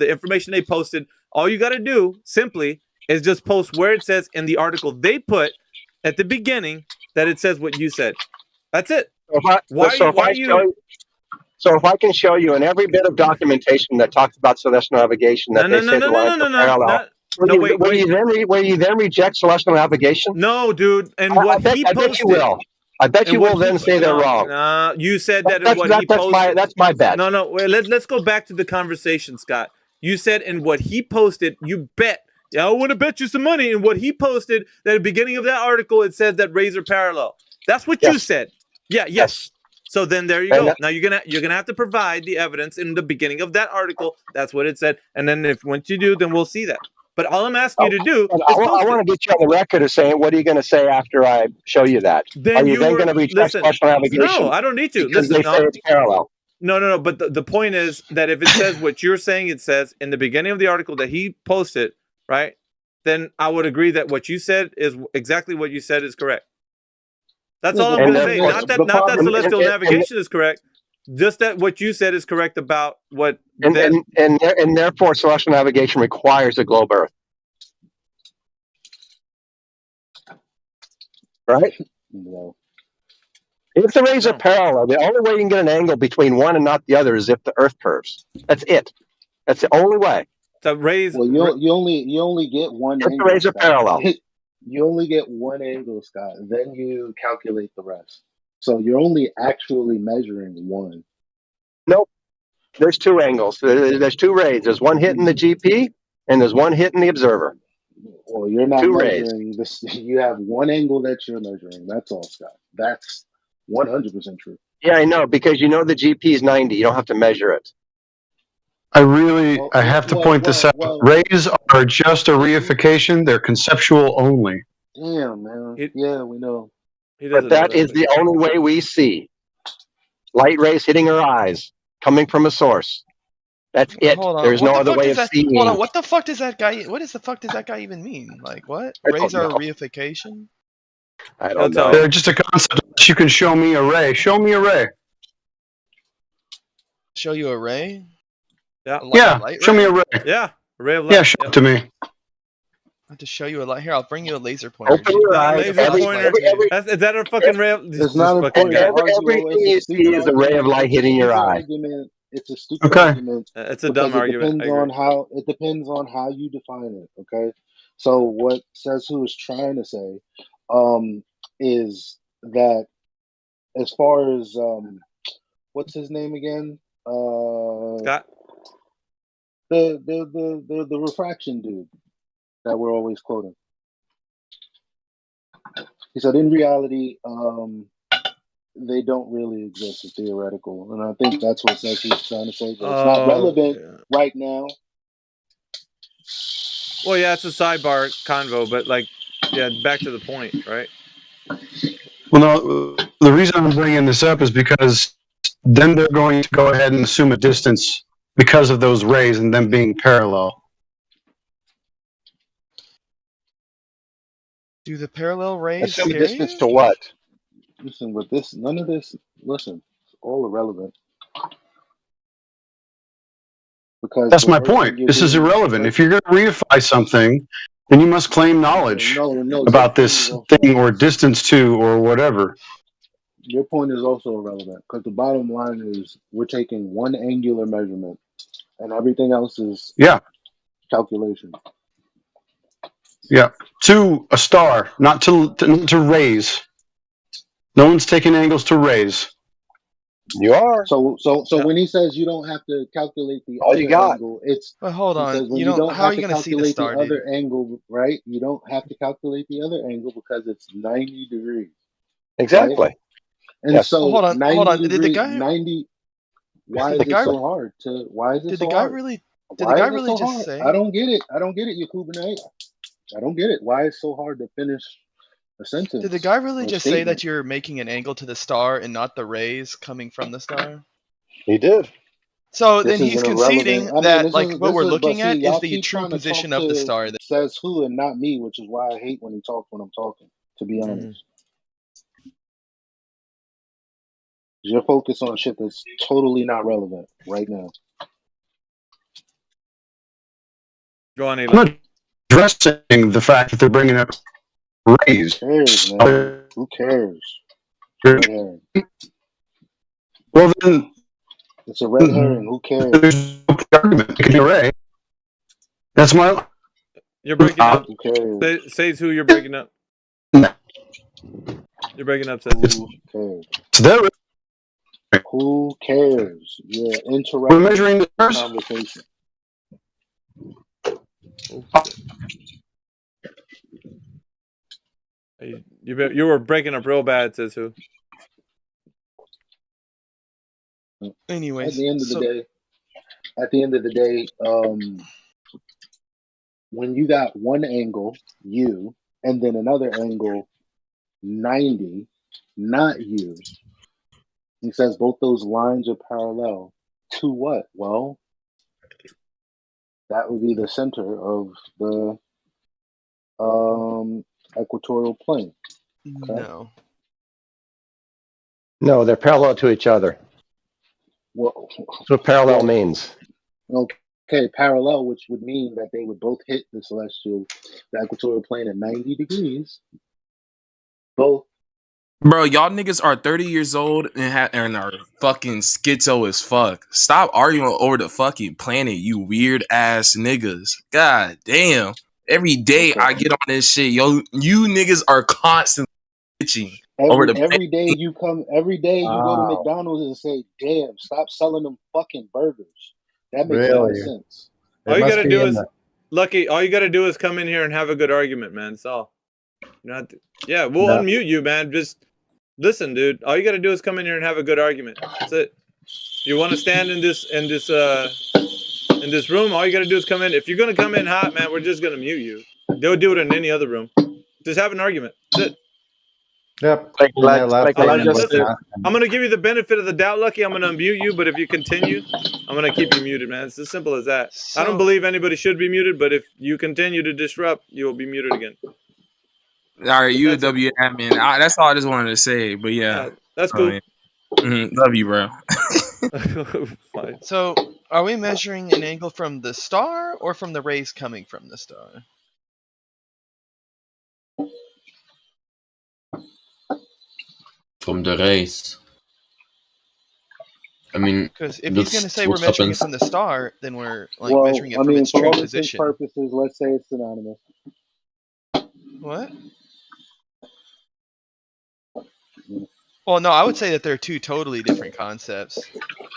information they posted. All you got to do simply is just post where it says in the article they put at the beginning that it says what you said. That's it. So if I can show you in every bit of documentation that talks about celestial navigation that they say the lines are parallel. Will you then reject celestial navigation? No, dude. And I bet you will. I bet you will then say they're wrong. You said that in what he posted. That's my bet. No. Wait, let's go back to the conversation, Scott. You said in what he posted, you bet. Yeah, I want to bet you some money. In what he posted, that at the beginning of that article, it says that rays are parallel. That's what you said. Yeah. Yes. So then there you go. Now you're gonna have to provide the evidence in the beginning of that article. That's what it said. And then once you do, then we'll see that. But all I'm asking you to do is I want to get you on the record of saying, what are you going to say after I show you that? Are you then going to reject celestial navigation? No, I don't need to. Because they say it's parallel. No. But the point is that if it says what you're saying it says in the beginning of the article that he posted, right? Then I would agree that what you said is exactly what you said is correct. That's all I'm going to say. Not that celestial navigation is correct. Just that what you said is correct about what. And therefore, celestial navigation requires a globe Earth. Right? No. If the rays are parallel, the only way you can get an angle between one and not the other is if the Earth curves. That's it. That's the only way. The rays. Well, you only get one. If the rays are parallel. You only get one angle, Scott. Then you calculate the rest. So you're only actually measuring one. Nope. There's two angles. There's two rays. There's one hitting the GP, and there's one hitting the observer. Well, you're not two measuring this. You have one angle that you're measuring. That's all, Scott. That's 100% true. Yeah, I know, because you know the GP is 90. You don't have to measure it. I have to point this out. Rays are just a reification. They're conceptual only. Damn, man. Yeah, we know. But that is the only way we see. Light rays hitting our eyes, coming from a source. That's it. There's no other way of seeing. Hold on, what the fuck does that guy even mean? Like what? Rays are a reification? I don't know. They're just a concept. You can show me a ray. Show me a ray. Show you a ray? Yeah, show me a ray. Yeah, a ray of light. Yeah, show it to me. I have to show you a light. Here, I'll bring you a laser pointer. Open your eyes. Is that a fucking ray? It's not a point. Everything you see is a ray of light hitting your eye. It's a stupid argument. It's a dumb argument. It depends on how you define it. Okay, so what Sezu is trying to say is that as far as what's his name again? Scott. The refraction dude that we're always quoting. He said, in reality, they don't really exist. It's theoretical, and I think that's what Sezu's trying to say. But it's not relevant right now. Well, yeah, it's a sidebar convo, but back to the point, right? Well, no, the reason I'm bringing this up is because then they're going to go ahead and assume a distance because of those rays and them being parallel. Do the parallel rays assume a distance to what? Listen, with this, none of this. Listen, it's all irrelevant. Because that's my point. This is irrelevant. If you're going to reify something, then you must claim knowledge No, about this thing or distance to or whatever. your point is also irrelevant because the bottom line is we're taking one angular measurement and everything else is calculation. Yeah, to a star, not to rays. No one's taking angles to rays. You are. So when he says you don't have to calculate the All other you got. angle, it's But hold he on, says when you you don't. don't How are have you to going to see the calculate the star, dude? other angle, right? You don't have to calculate the other angle because it's 90 degrees. Exactly. Right? And Yes. so Hold on, 90 hold on. degrees, Did the guy? 90. Why Did is the it guy? so hard to? Why is it Did the so guy hard? really? Did Why the guy is it really so just hard? say? I don't get it. I don't get it, Yakubinite. I don't get it. Why is it so hard to finish a sentence? Did the guy really or a just say statement? that you're making an angle to the star and not the rays coming from the star? He did. So This then is he's an irrelevant. conceding I mean, that like what we're looking see, at is y'all the keep true trying to talk position of the to star. says who and not me, which is why I hate when he talks when I'm talking. To be honest, you're focused on shit that's totally not relevant right now. Go on, I'm Eli. not addressing the fact that they're bringing up rays. Who cares, man? Who cares? Red herring. Well, then It's a red herring. Who cares? there's no argument. It can be a ray. That's my. You're breaking up. Who cares? Say who you're breaking up. You're breaking up, says Who cares? So there. Who cares? You're We're interrupting measuring the the stars. conversation. You were breaking up real bad, says who. Anyways, at the end of the day, when you got one angle, you, and then another angle, 90, not you, he says both those lines are parallel to what? Well, that would be the center of the equatorial plane. Okay? No. No, they're parallel to each other. Well, That's what parallel means. Okay, parallel, which would mean that they would both hit the equatorial plane at 90 degrees. Both. Bro, y'all niggas are 30 years old and are fucking schizo as fuck. Stop arguing over the fucking planet, you weird ass niggas. God damn. Every day I get on this shit, yo, you niggas are constantly bitching over the planet. Every day you go to McDonald's and say, damn, stop selling them fucking burgers. That makes a lot of sense. All you gotta do is Lucky. All you gotta do is come in here and have a good argument, man. That's all. We'll unmute you, man. Just listen, dude. All you gotta do is come in here and have a good argument. That's it. If you want to stand in this room, all you gotta do is come in. If you're gonna come in hot, man, we're just gonna mute you. They'll do it in any other room. Just have an argument. That's it. Yep. I'm gonna give you the benefit of the doubt, Lucky. I'm gonna unmute you, but if you continue, I'm gonna keep you muted, man. It's as simple as that. I don't believe anybody should be muted, but if you continue to disrupt, you will be muted again. All right, you a W admin. That's all I just wanted to say. But yeah, that's cool. Love you, bro. Fine. So, are we measuring an angle from the star or from the rays coming from the star? From the rays. I mean, because if he's going to say we're measuring it from the star, then we're like measuring it from its for true all position. purposes, let's say it's synonymous. What? Well, no, I would say that they're two totally different concepts.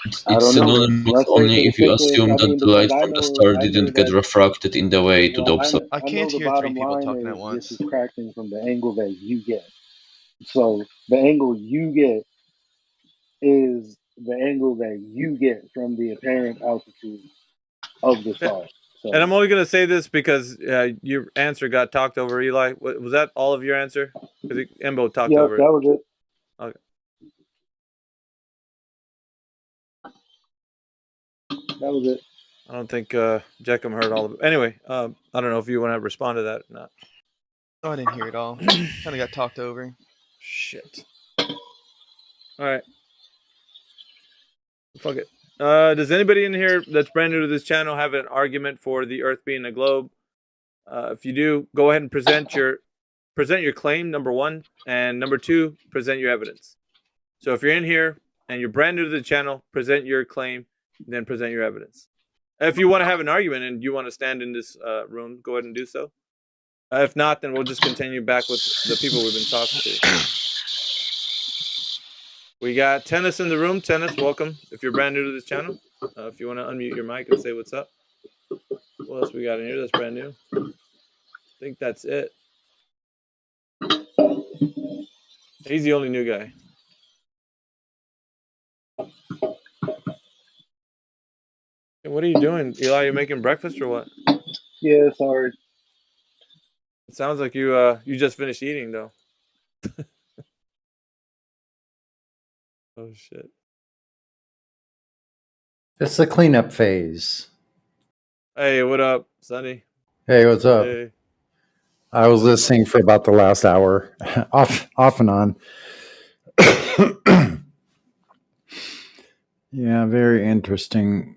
It's synonymous only if you assume that the light from the star didn't get refracted in the way to the observer. I can't hear three people talking at once. This is correcting from the angle that you get. So the angle you get is the angle that you get from the apparent altitude of the star. So, and I'm only going to say this because your answer got talked over, Eli. Was that all of your answer? Because Embo talked over it. Yeah, that was it. Okay. That was it. I don't think Jeckham heard all of it. Anyway, I don't know if you want to respond to that or not. Oh, I didn't hear it all. Kind of got talked over. Shit. All right. Fuck it. Does anybody in here that's brand new to this channel have an argument for the Earth being a globe? If you do, go ahead and present your claim, number one, and number two, present your evidence. So if you're in here and you're brand new to the channel, present your claim, then present your evidence. If you want to have an argument and you want to stand in this room, go ahead and do so. If not, then we'll just continue back with the people we've been talking to. We got Tennis in the room. Tennis, welcome. If you're brand new to this channel, if you want to unmute your mic and say what's up. What else we got in here that's brand new? I think that's it. He's the only new guy. Hey, what are you doing, Eli? You making breakfast or what? Yeah, sorry. It sounds like you just finished eating though. Oh shit. It's the cleanup phase. Hey, what up, Sonny? Hey, what's up? Hey. I was listening for about the last hour, off and on. Yeah, very interesting.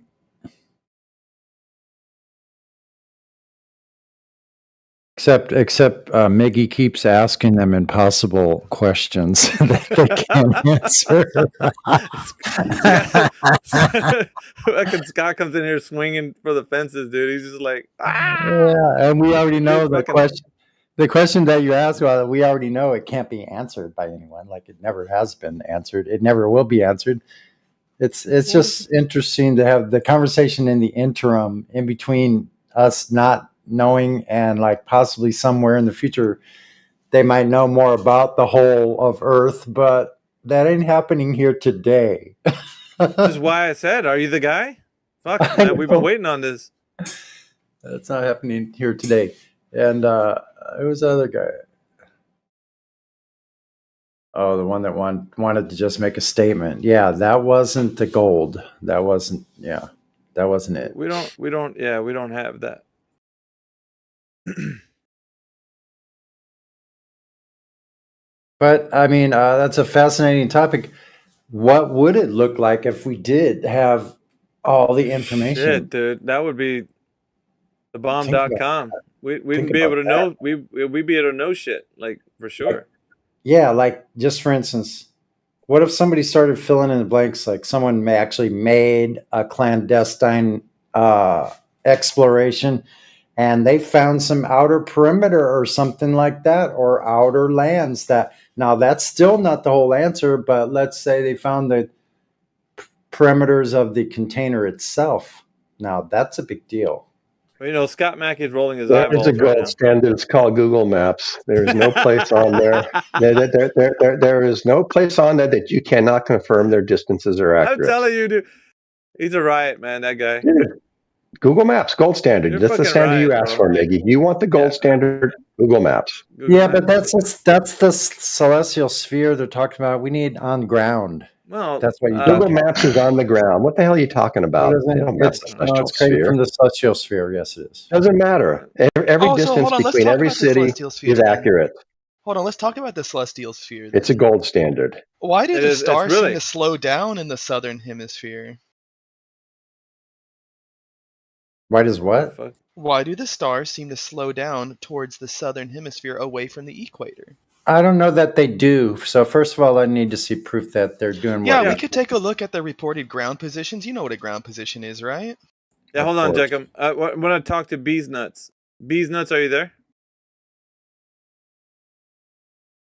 Except Miggy keeps asking them impossible questions that they can't answer. Fucking Scott comes in here swinging for the fences, dude. He's just like, Yeah, and we already know the question. The question that you asked, well, we already know it can't be answered by anyone. Like it never has been answered. It never will be answered. It's just interesting to have the conversation in the interim, in between us not knowing and like possibly somewhere in the future they might know more about the whole of Earth, but that ain't happening here today. This is why I said, are you the guy? Fuck, man, we've been waiting on this. That's not happening here today. And it was the other guy. Oh, the one that wanted to just make a statement. Yeah, that wasn't the gold. That wasn't it. We don't have that. But I mean, that's a fascinating topic. What would it look like if we did have all the information? Shit, dude, that would be the bomb.com. We'd be able to know. We'd be able to know shit, like for sure. Yeah, like just for instance, what if somebody started filling in the blanks? Like someone actually made a clandestine exploration, and they found some outer perimeter or something like that, or outer lands that. Now that's still not the whole answer, but let's say they found the perimeters of the container itself. Now that's a big deal. Well, you know, Scott Mackey is rolling his There's eyeballs a gold right standard. It's called Google Maps. There's no place on there. There is no place on there that you cannot confirm their distances are now. accurate. I'm telling you, dude, he's a riot, man. That guy. Dude, Google Maps, gold standard. You're That's the standard you asked for, Miggy. You want the gold standard, Google Maps. Yeah, but that's the celestial sphere they're talking about. We need on ground. Well, that's what you Google Maps is on the ground. What the hell are you talking about? It's created from the celestial sphere. Yes, it is. Doesn't matter. Every distance between every city is accurate. Hold on, let's talk about the celestial sphere. It's a gold standard. Why do the stars seem to slow down in the southern hemisphere? Why does what? Why do the stars seem to slow down towards the southern hemisphere away from the equator? I don't know that they do. So first of all, I need to see proof that they're doing what. Yeah, we could take a look at the reported ground positions. You know what a ground position is, right? Yeah, hold on, Jacob. I want to talk to Bees Nuts. Bees Nuts, are you there?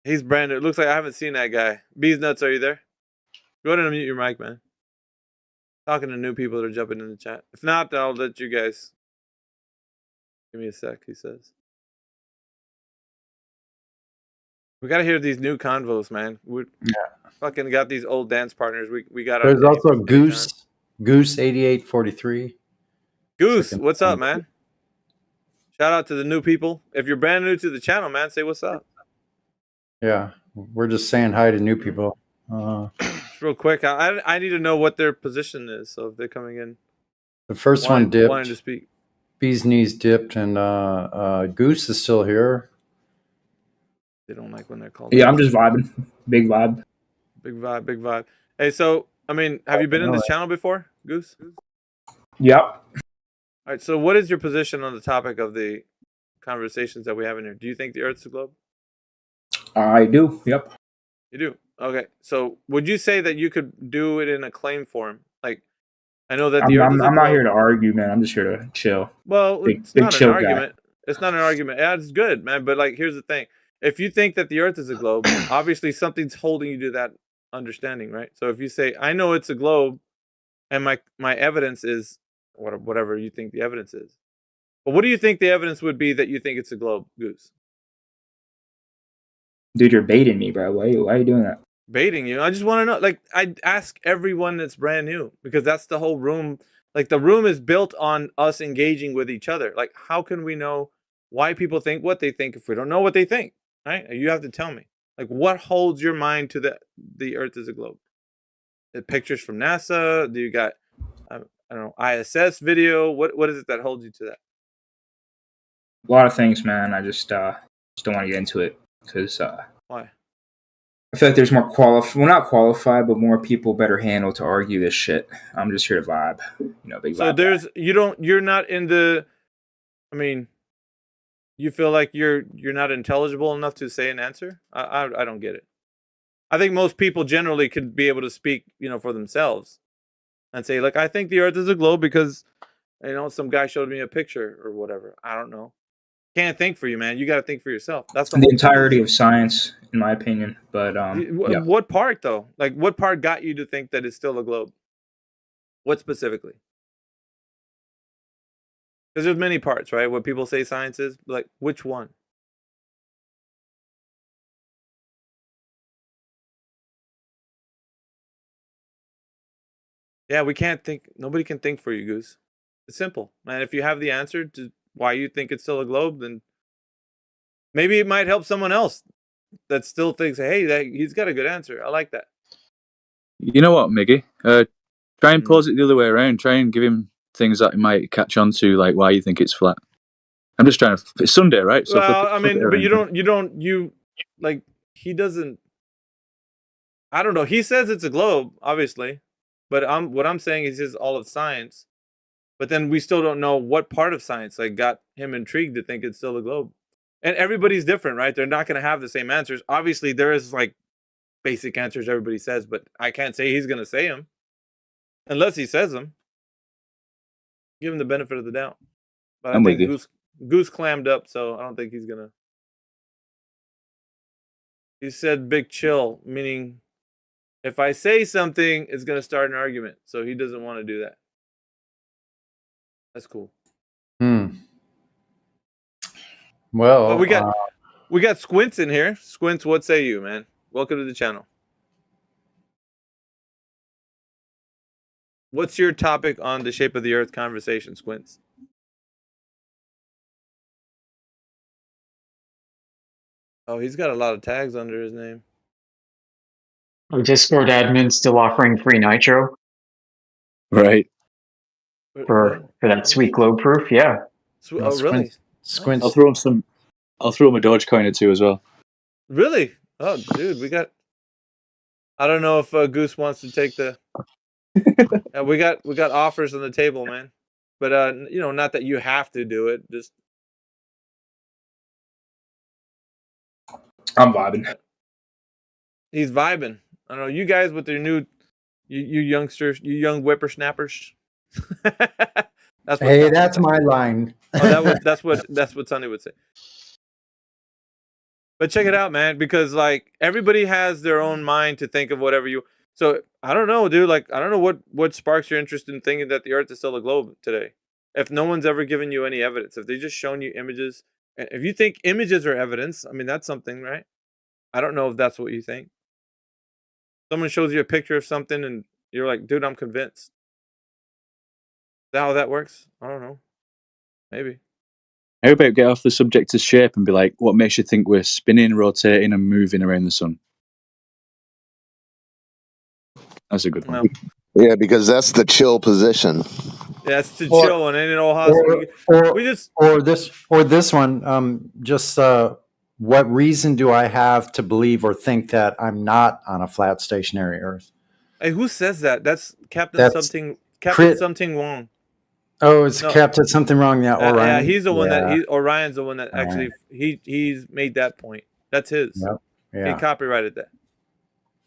He's brand new. It looks like I haven't seen that guy. Bees Nuts, are you there? Go ahead and unmute your mic, man. Talking to new people that are jumping in the chat. If not, I'll let you guys. Give me a sec, he says. We gotta hear these new convos, man. We fucking got these old dance partners. We got. There's also Goose 8843. Goose, what's up, man? Shout out to the new people. If you're brand new to the channel, man, say what's up. Yeah, we're just saying hi to new people. Just real quick, I need to know what their position is. So if they're coming in, the first one dipped. Wanting to speak. Bee's knees dipped, and Goose is still here. They don't like when they're called. Yeah, I'm just vibing. Big vibe. Big vibe, big vibe. Hey, so I mean, have you been in this channel before, Goose? Yep. All right. So, what is your position on the topic of the conversations that we have in here. Do you think the Earth's a globe? I do. Yep. You do. Okay. So would you say that you could do it in a claim form? Like, I know that the Earth is a I'm not globe. here to argue, man. I'm just here to chill. Well, Big it's not an chill guy. argument. It's not an argument. Yeah, it's good, man. But like, here's the thing: if you think that the Earth is a globe, obviously something's holding you to that understanding, right? So if you say, "I know it's a globe," and my evidence is whatever you think the evidence is, but what do you think the evidence would be that you think it's a globe, Goose? Dude, you're baiting me, bro. Why are you doing that? Baiting you. I just want to know. Like, I ask everyone that's brand new because that's the whole room. Like, the room is built on us engaging with each other. Like, how can we know why people think what they think if we don't know what they think? Right? You have to tell me. Like, what holds your mind to the Earth as a globe? The pictures from NASA? Do you got I don't know, ISS video? What is it that holds you to that? A lot of things, man. I just don't want to get into it because why? I feel like there's more not qualified, but more people better handled to argue this shit. I'm just here to vibe, big So vibe. you're not in the. I mean, you feel like you're not intelligible enough to say an answer. I don't get it. I think most people generally could be able to speak, for themselves, and say, like, I think the Earth is a globe because, some guy showed me a picture or whatever. I don't know. Can't think for you, man. You got to think for yourself. That's the entirety of science, in my opinion. But yeah. What part though? Like, what part got you to think that it's still a globe? What specifically? Because there's many parts, right? What people say science is, like, which one? Yeah, we can't think. Nobody can think for you, Goose. It's simple, man. If you have the answer to why you think it's still a globe, then maybe it might help someone else that still thinks, hey, he's got a good answer. I like that. You know what, Miggy? Try and pose it the other way around. Try and give him things that he might catch on to, like why you think it's flat. I'm just trying to. It's Sunday, right? So well, I mean, but you like, he doesn't. I don't know. He says it's a globe, obviously, but what I'm saying is just all of science. But then we still don't know what part of science got him intrigued to think it's still a globe. And everybody's different, right? They're not going to have the same answers. Obviously, there is basic answers everybody says, but I can't say he's going to say them unless he says them. Give him the benefit of the doubt. But I think Goose clammed up, so I don't think he's going to. He said big chill, meaning if I say something, it's going to start an argument. So he doesn't want to do that. That's cool. Well, we got Squints in here. Squints, what say you, man? Welcome to the channel. What's your topic on the shape of the Earth conversation, Squints? Oh, he's got a lot of tags under his name. Our Discord admin still offering free nitro. Right. For that sweet globe proof, yeah. Oh, really? Squints. I'll throw him a Dogecoin or two as well. Really? Oh, dude, we got. I don't know if Goose wants to take the. We got offers on the table, man. But not that you have to do it. Just. I'm vibing. He's vibing. I don't know, you guys with your new, you youngsters, you young whippersnappers. That's my line. That's what Sonny would say. But check it out, man, because everybody has their own mind to think of whatever you. So I don't know, dude. I don't know what sparks your interest in thinking that the Earth is still a globe today. If no one's ever given you any evidence, if they just shown you images, if you think images are evidence, I mean that's something, right? I don't know if that's what you think. Someone shows you a picture of something and you're like, dude, I'm convinced. Is that how that works? I don't know. Maybe. How about get off the subject of shape and be like, what makes you think we're spinning, rotating, and moving around the sun? That's a good one. Yeah, because that's the chill position. Yeah, it's to chill and in all house. Or this one. What reason do I have to believe or think that I'm not on a flat stationary Earth? Hey, who says that? That's Captain Something Wong. Oh, it's Captain something wrong. Yeah, Orion. Yeah, he's the one that Orion's the one that actually he's made that point. That's his. Yep. Yeah. He copyrighted that.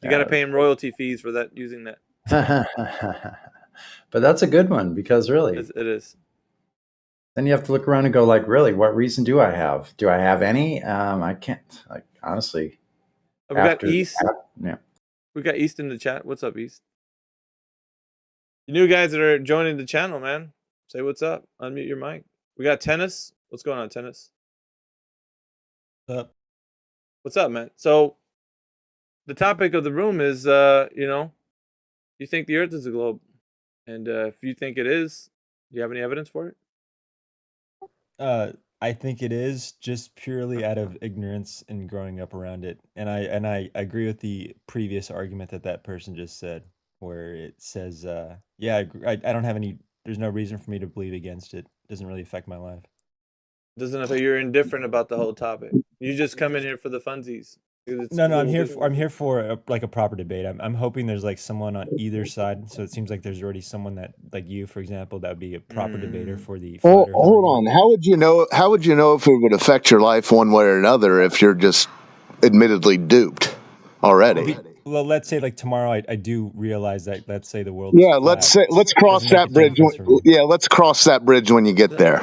You got to pay him royalty fees for that using that. But that's a good one because really, it is. Then you have to look around and go like, really, what reason do I have? Do I have any? I can't. Like honestly. We got East. We got East in the chat. What's up, East? You new guys that are joining the channel, man. Say what's up. Unmute your mic. We got Tennis. What's going on, Tennis? What's up? What's up, man? So the topic of the room is, you think the Earth is a globe, and if you think it is, do you have any evidence for it? I think it is just purely out of ignorance and growing up around it, and I agree with the previous argument that person just said, where it says, I don't have any. There's no reason for me to believe against it. It doesn't really affect my life. Doesn't affect. You're indifferent about the whole topic. You just come in here for the funsies. No, I'm here for a proper debate. I'm hoping there's like someone on either side. So it seems like there's already someone that, like you, for example, that would be a proper debater for the. Well, hold on. How would you know if it would affect your life one way or another if you're just admittedly duped already? Well, let's say like tomorrow I do realize that, let's say the world. Yeah, let's cross that bridge. Let's cross that bridge when you get there.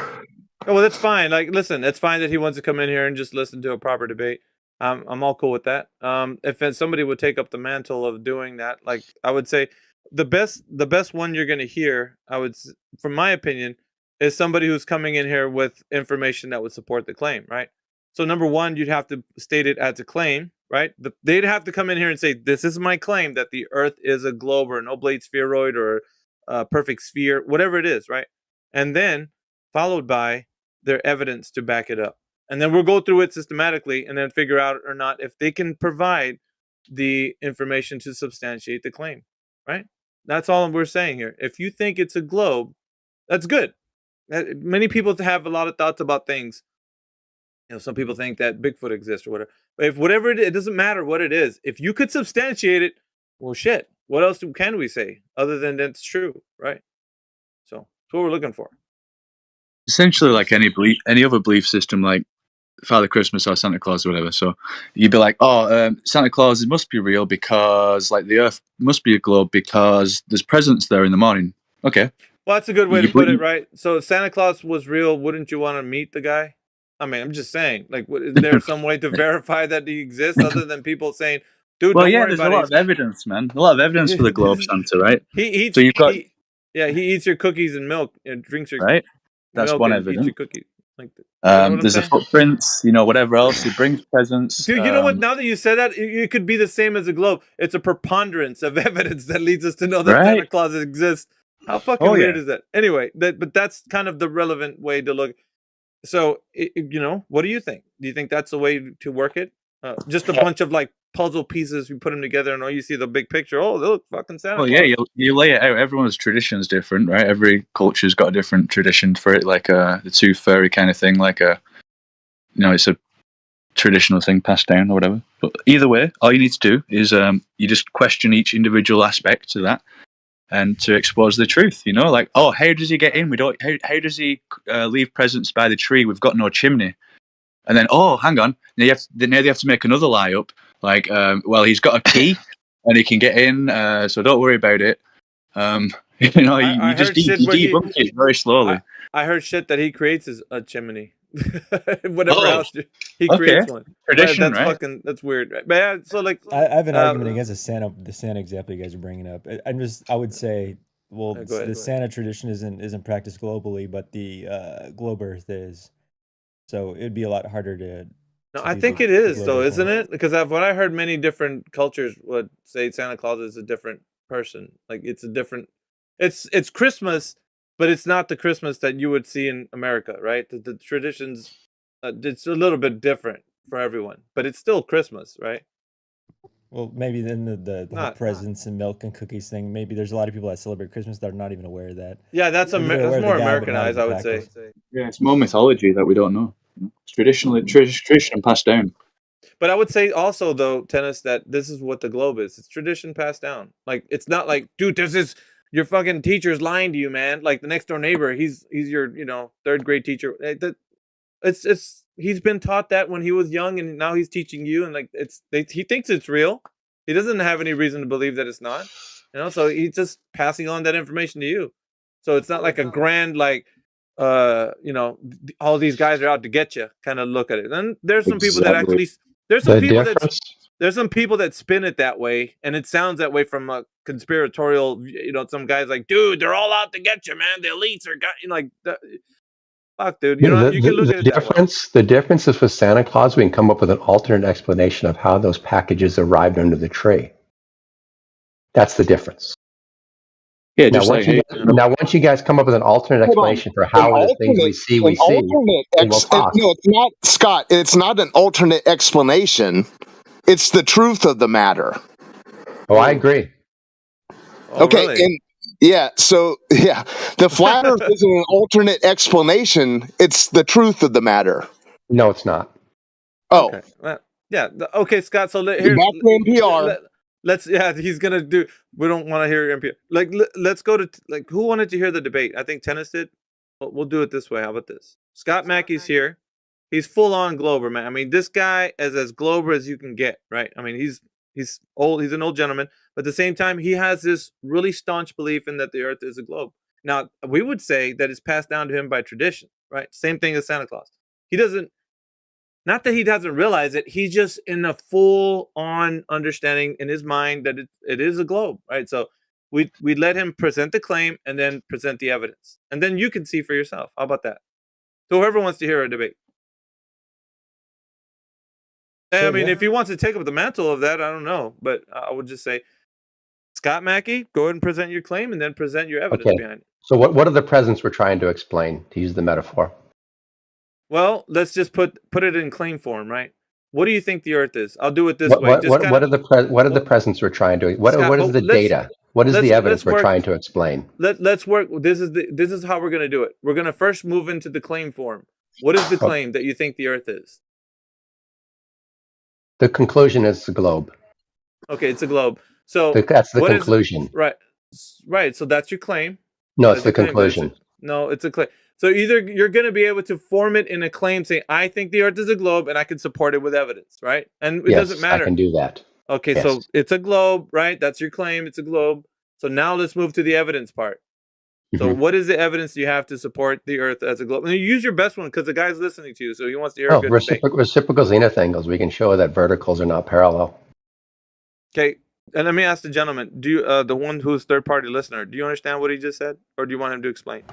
Oh, well, that's fine. Like, listen, it's fine that he wants to come in here and just listen to a proper debate. I'm all cool with that. If somebody would take up the mantle of doing that, like I would say, the best one you're going to hear, from my opinion, is somebody who's coming in here with information that would support the claim, right? So number one, you'd have to state it as a claim, right? They'd have to come in here and say, this is my claim that the Earth is a globe or an oblate spheroid or a perfect sphere, whatever it is, right? And then followed by their evidence to back it up. And then we'll go through it systematically and then figure out or not if they can provide the information to substantiate the claim, right? That's all we're saying here. If you think it's a globe, that's good. Many people have a lot of thoughts about things. Some people think that Bigfoot exists or whatever. But if whatever it doesn't matter what it is. If you could substantiate it, well, shit. What else can we say other than that's true, right? So that's what we're looking for. Essentially, like any other belief system, like Father Christmas or Santa Claus or whatever. So you'd be like, Santa Claus, it must be real because like the Earth must be a globe because there's presents there in the morning. Okay. Well, that's a good way to put it, right? So if Santa Claus was real, wouldn't you want to meet the guy? I mean, I'm just saying, like, is there some way to verify that he exists other than people saying, dude, well, don't yeah, worry there's about a lot of evidence, man. A lot of evidence for the globe Santa, right? He eats, so you've got... he eats your cookies and milk and drinks your right. That's milk one and evidence. Eats your cookies. Like, there's a footprints, whatever else. He brings presents. Dude, you know what? Now that you said that, it could be the same as a globe. It's a preponderance of evidence that leads us to know that Santa Claus exists. How fucking weird is that? Anyway, but that's kind of the relevant way to look. So, what do you think? Do you think that's the way to work it? Just a bunch of like puzzle pieces, you put them together, and all you see the big picture. Oh, they look fucking Santa Claus. Well, yeah, you lay it out. Everyone's tradition is different, right? Every culture's got a different tradition for it, like the tooth fairy kind of thing, like it's a traditional thing passed down or whatever. But either way, all you need to do is you just question each individual aspect to that, and to expose the truth. Like, how does he get in? We don't. How does he leave presents by the tree? We've got no chimney. And then, hang on. Now they have to make another lie up. Like, he's got a key and he can get in, so don't worry about it. You just debunk it very slowly. I heard shit that he creates a chimney. Whatever else he creates one. Tradition, right? That's weird. Right? But yeah, so like, I have an argument against the Santa example you guys are bringing up. I would say, the Santa tradition isn't practiced globally, but the globe Earth is. So it'd be a lot harder to. No, I think it is though, isn't it? Because what I heard, many different cultures would say Santa Claus is a different person. Like it's a different. It's Christmas, but it's not the Christmas that you would see in America, right? The traditions, it's a little bit different for everyone, but it's still Christmas, right? Well, maybe then the whole presents and milk and cookies thing. Maybe there's a lot of people that celebrate Christmas that are not even aware of that. Yeah, that's more Americanized, I would say. Yeah, it's more mythology that we don't know. It's tradition passed down. But I would say also, though, Tennis, that this is what the globe is. It's tradition passed down. Like, it's not like, dude, there's this your fucking teacher's lying to you, man. Like the next door neighbor, he's your third grade teacher. He's been taught that when he was young, and now he's teaching you, and like he thinks it's real. He doesn't have any reason to believe that it's not. So he's just passing on that information to you. So it's not like a grand all these guys are out to get you kind of look at it. And there's some people that actually there's some people that spin it that way, and it sounds that way from a conspiratorial. Some guys like, dude, they're all out to get you, man. The elites are like that. Fuck, dude. You can look at it that way. The difference is with Santa Claus, we can come up with an alternate explanation of how those packages arrived under the tree. That's the difference. Yeah, now, once you guys come up with an alternate explanation for how the things we see, no, it's not, Scott. It's not an alternate explanation. It's the truth of the matter. Oh, I agree. Okay, really? and the flat Earth isn't an alternate explanation. It's the truth of the matter. No, it's not. Oh, okay. Well, yeah. Okay, Scott. So here's back to NPR. He's gonna do. We don't want to hear NPR. Like, let's go to who wanted to hear the debate? I think Tennis did. We'll do it this way. How about this? Scott Mackey's here. He's full on Glober, man. I mean, this guy is as Glober as you can get, right? I mean, he's old. He's an old gentleman, but at the same time, he has this really staunch belief in that the Earth is a globe. Now, we would say that it's passed down to him by tradition, right? Same thing as Santa Claus. He doesn't. Not that he doesn't realize it, he's just in a full-on understanding in his mind that it is a globe, right? So we let him present the claim and then present the evidence. And then you can see for yourself. How about that? So whoever wants to hear a debate. I mean, if he wants to take up the mantle of that, I don't know. But I would just say, Scott Mackey, go ahead and present your claim and then present your evidence behind it. So what are the presents we're trying to explain, to use the metaphor? Well, let's just put it in claim form, right? What do you think the Earth is? I'll do it this way. What are the presents we're trying to? What is the data? What is the evidence we're trying to explain? Let's work. This is how we're going to do it. We're going to first move into the claim form. What is the claim that you think the Earth is? The conclusion is the globe. Okay, it's a globe. So that's the conclusion. Right. So that's your claim. No, it's the conclusion. No, it's a claim. So either you're going to be able to form it in a claim saying, I think the Earth is a globe, and I can support it with evidence, right? And it doesn't matter. I can do that. Okay, yes. So it's a globe, right? That's your claim. It's a globe. So now let's move to the evidence part. So what is the evidence you have to support the Earth as a globe? And you use your best one because the guy's listening to you, so he wants to hear a good reciprocal zenith angles. We can show that verticals are not parallel. Okay, and let me ask the gentleman, do you, the one who's third-party listener, do you understand what he just said? Or do you want him to explain?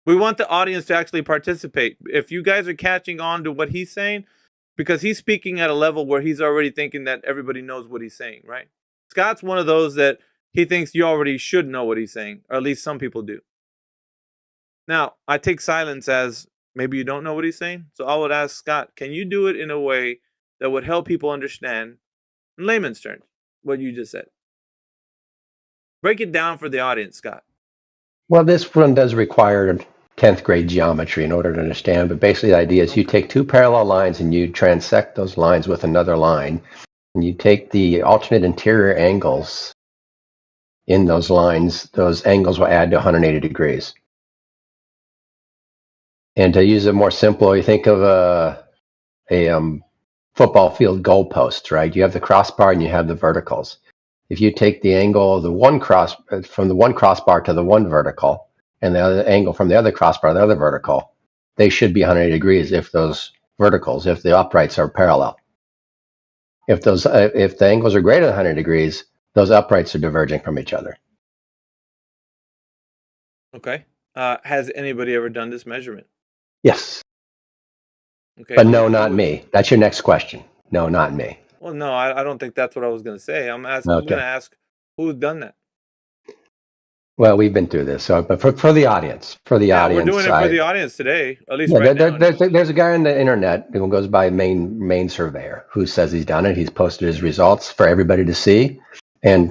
We want the audience to actually participate. If you guys are catching on to what he's saying, because he's speaking at a level where he's already thinking that everybody knows what he's saying, right? Scott's one of those that he thinks you already should know what he's saying, or at least some people do. Now, I take silence as maybe you don't know what he's saying. So I would ask Scott, can you do it in a way that would help people understand, in layman's terms, what you just said? Break it down for the audience, Scott. Well, this one does require 10th grade geometry in order to understand, but basically the idea is you take two parallel lines and you transect those lines with another line, and you take the alternate interior angles in those lines, those angles will add to 180 degrees. And to use it more simple, you think of a football field goalpost, right? You have the crossbar and you have the verticals. If you take the angle of from the one crossbar to the one vertical, and the other angle from the other crossbar to the other vertical, they should be 180 degrees if the uprights are parallel. If the angles are greater than 100 degrees, those uprights are diverging from each other. Okay. Has anybody ever done this measurement? Yes. Okay. But no, not me. That's your next question. No, not me. Well, no, I don't think that's what I was going to say. I'm going to ask who's done that. Well, we've been through this, but for the audience, we're doing it for the audience today, at least right now. There's a guy on the internet who goes by Main Surveyor who says he's done it. He's posted his results for everybody to see, and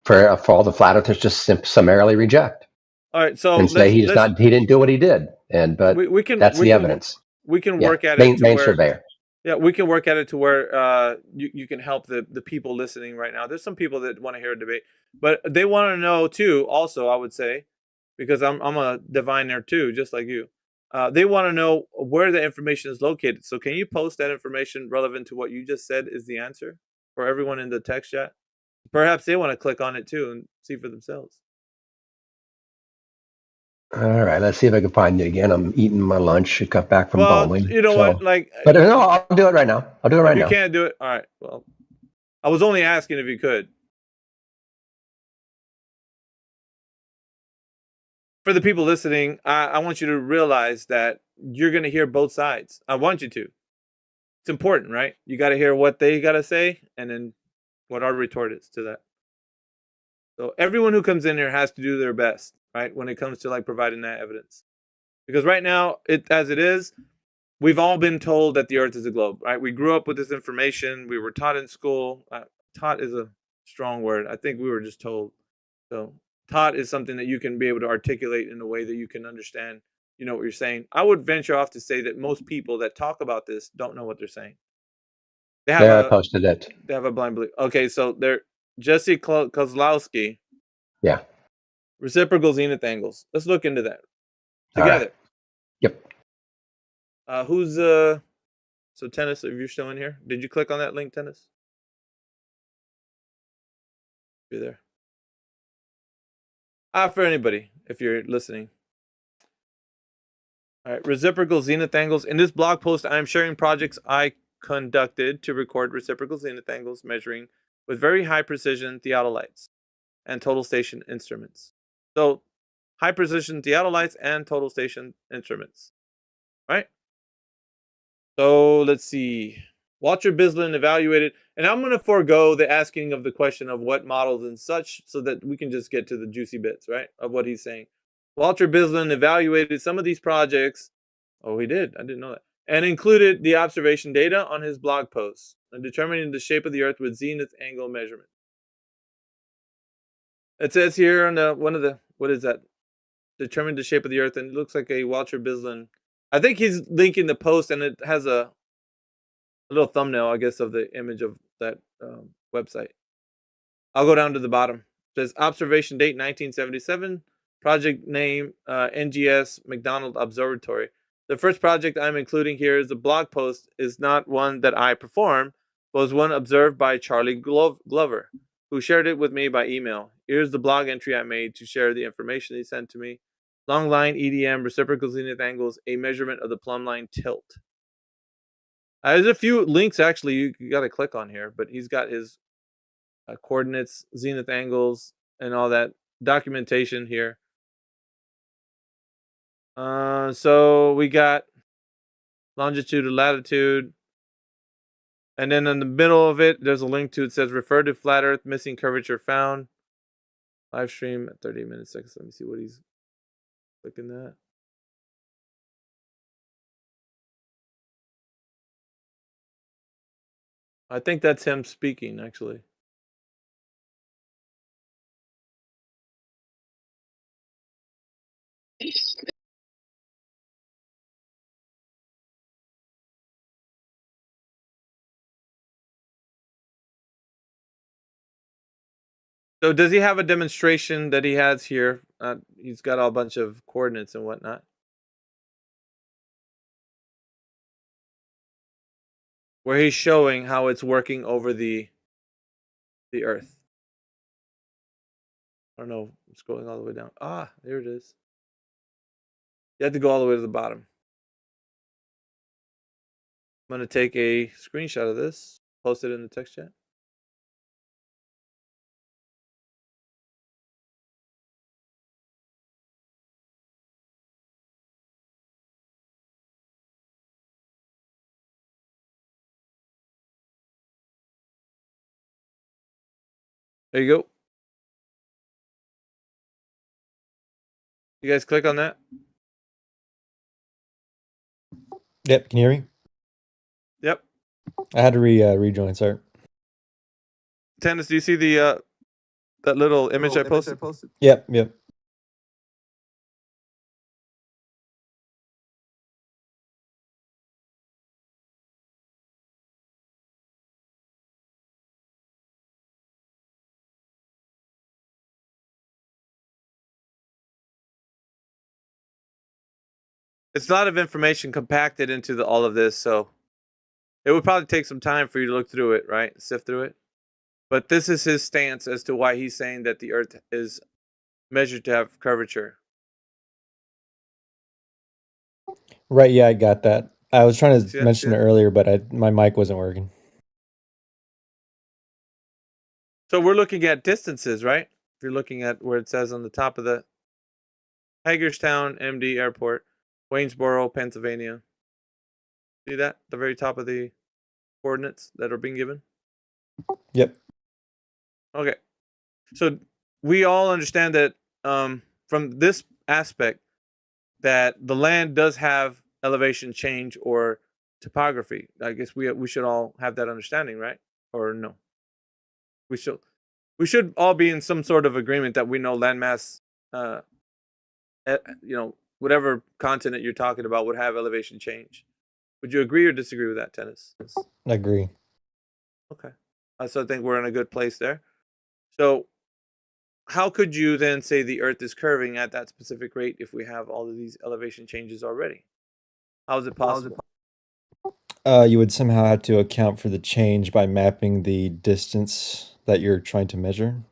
for all the flat earthers just summarily reject. All right, so and say he didn't do what he did, but that's the evidence. We can work at it. Main Surveyor. Yeah, we can work at it to where you can help the people listening right now. There's some people that want to hear a debate, but they want to know too. Also, I would say, because I'm a diviner too, just like you. They want to know where the information is located. So can you post that information relevant to what you just said is the answer for everyone in the text chat? Perhaps they want to click on it too and see for themselves. All right, let's see if I can find it again. I'm eating my lunch. I got back from Well, bowling. you know what? Like, but no, I'll do it right now. I'll do it right if you now. can't do it, all right. Well, I was only asking if you could. For the people listening, I want you to realize that you're going to hear both sides. I want you to. It's important, right? You got to hear what they got to say and then what our retort is to that. So everyone who comes in here has to do their best, right? When it comes to like providing that evidence. Because right now, as it is, we've all been told that the earth is a globe, right? We grew up with this information. We were taught in school. Taught is a strong word. I think we were just told. So taught is something that you can be able to articulate in a way that you can understand, you know, what you're saying. I would venture off to say that most people that talk about this don't know what they're saying. They have There, I posted it. They have a blind belief. Okay, so they're Jesse Kozlowski. Yeah. Reciprocal zenith angles. Let's look into that All together. right. Yep. Who's so Tennis? If you're still in here, did you click on that link, Tennis? You're there. For anybody, if you're listening. All right, reciprocal zenith angles. In this blog post, I am sharing projects I conducted to record reciprocal zenith angles measuring with very high precision theodolites and total station instruments. So, high precision theodolites and total station instruments, right? So, let's see. Walter Bislin evaluated, and I'm going to forego the asking of the question of what models and such so that we can just get to the juicy bits, right, of what he's saying. Walter Bislin evaluated some of these projects. Oh, he did. I didn't know that. And included the observation data on his blog posts and determining the shape of the Earth with zenith angle measurement. It says here on what is that? Determined the shape of the Earth, and it looks like a Walter Bislin. I think he's linking the post, and it has a little thumbnail, I guess, of the image of that website. I'll go down to the bottom. It says observation date 1977, project name NGS McDonald Observatory. The first project I'm including here is a blog post is not one that I performed, but was one observed by Charlie Glover, who shared it with me by email. Here's the blog entry I made to share the information he sent to me. Long line EDM, reciprocal zenith angles, a measurement of the plumb line tilt. There's a few links actually you got to click on here, but he's got his coordinates, zenith angles, and all that documentation here. So we got longitude and latitude. And then in the middle of it, there's a link to it says refer to flat earth, missing curvature found. Live stream at 30 minutes seconds. Let me see what he's clicking at. I think that's him speaking, actually. So does he have a demonstration that he has here? He's got a bunch of coordinates and whatnot. Where he's showing how it's working over the Earth. I don't know. I'm scrolling all the way down. There it is. You have to go all the way to the bottom. I'm going to take a screenshot of this, post it in the text chat. There you go. You guys click on that? Yep, can you hear me? Yep. I had to rejoin, sorry. Tennis, do you see the that little image I posted? Yep. it's a lot of information compacted into all of this, so it would probably take some time for you to look through it, right? Sift through it. But this is his stance as to why he's saying that the Earth is measured to have curvature. Right, yeah, I got that. I was trying to mention it earlier, but my mic wasn't working. So we're looking at distances, right? If you're looking at where it says on the top of the Hagerstown MD Airport, Waynesboro, Pennsylvania. See that? The very top of the coordinates that are being given? Yep. Okay. So we all understand that from this aspect that the land does have elevation change or topography. I guess we should all have that understanding, right? Or no? We should all be in some sort of agreement that we know landmass, whatever continent you're talking about would have elevation change. Would you agree or disagree with that, Tennis? I agree. Okay. So I think we're in a good place there. So how could you then say the Earth is curving at that specific rate if we have all of these elevation changes already? How is it possible? You would somehow have to account for the change by mapping the distance that you're trying to measure.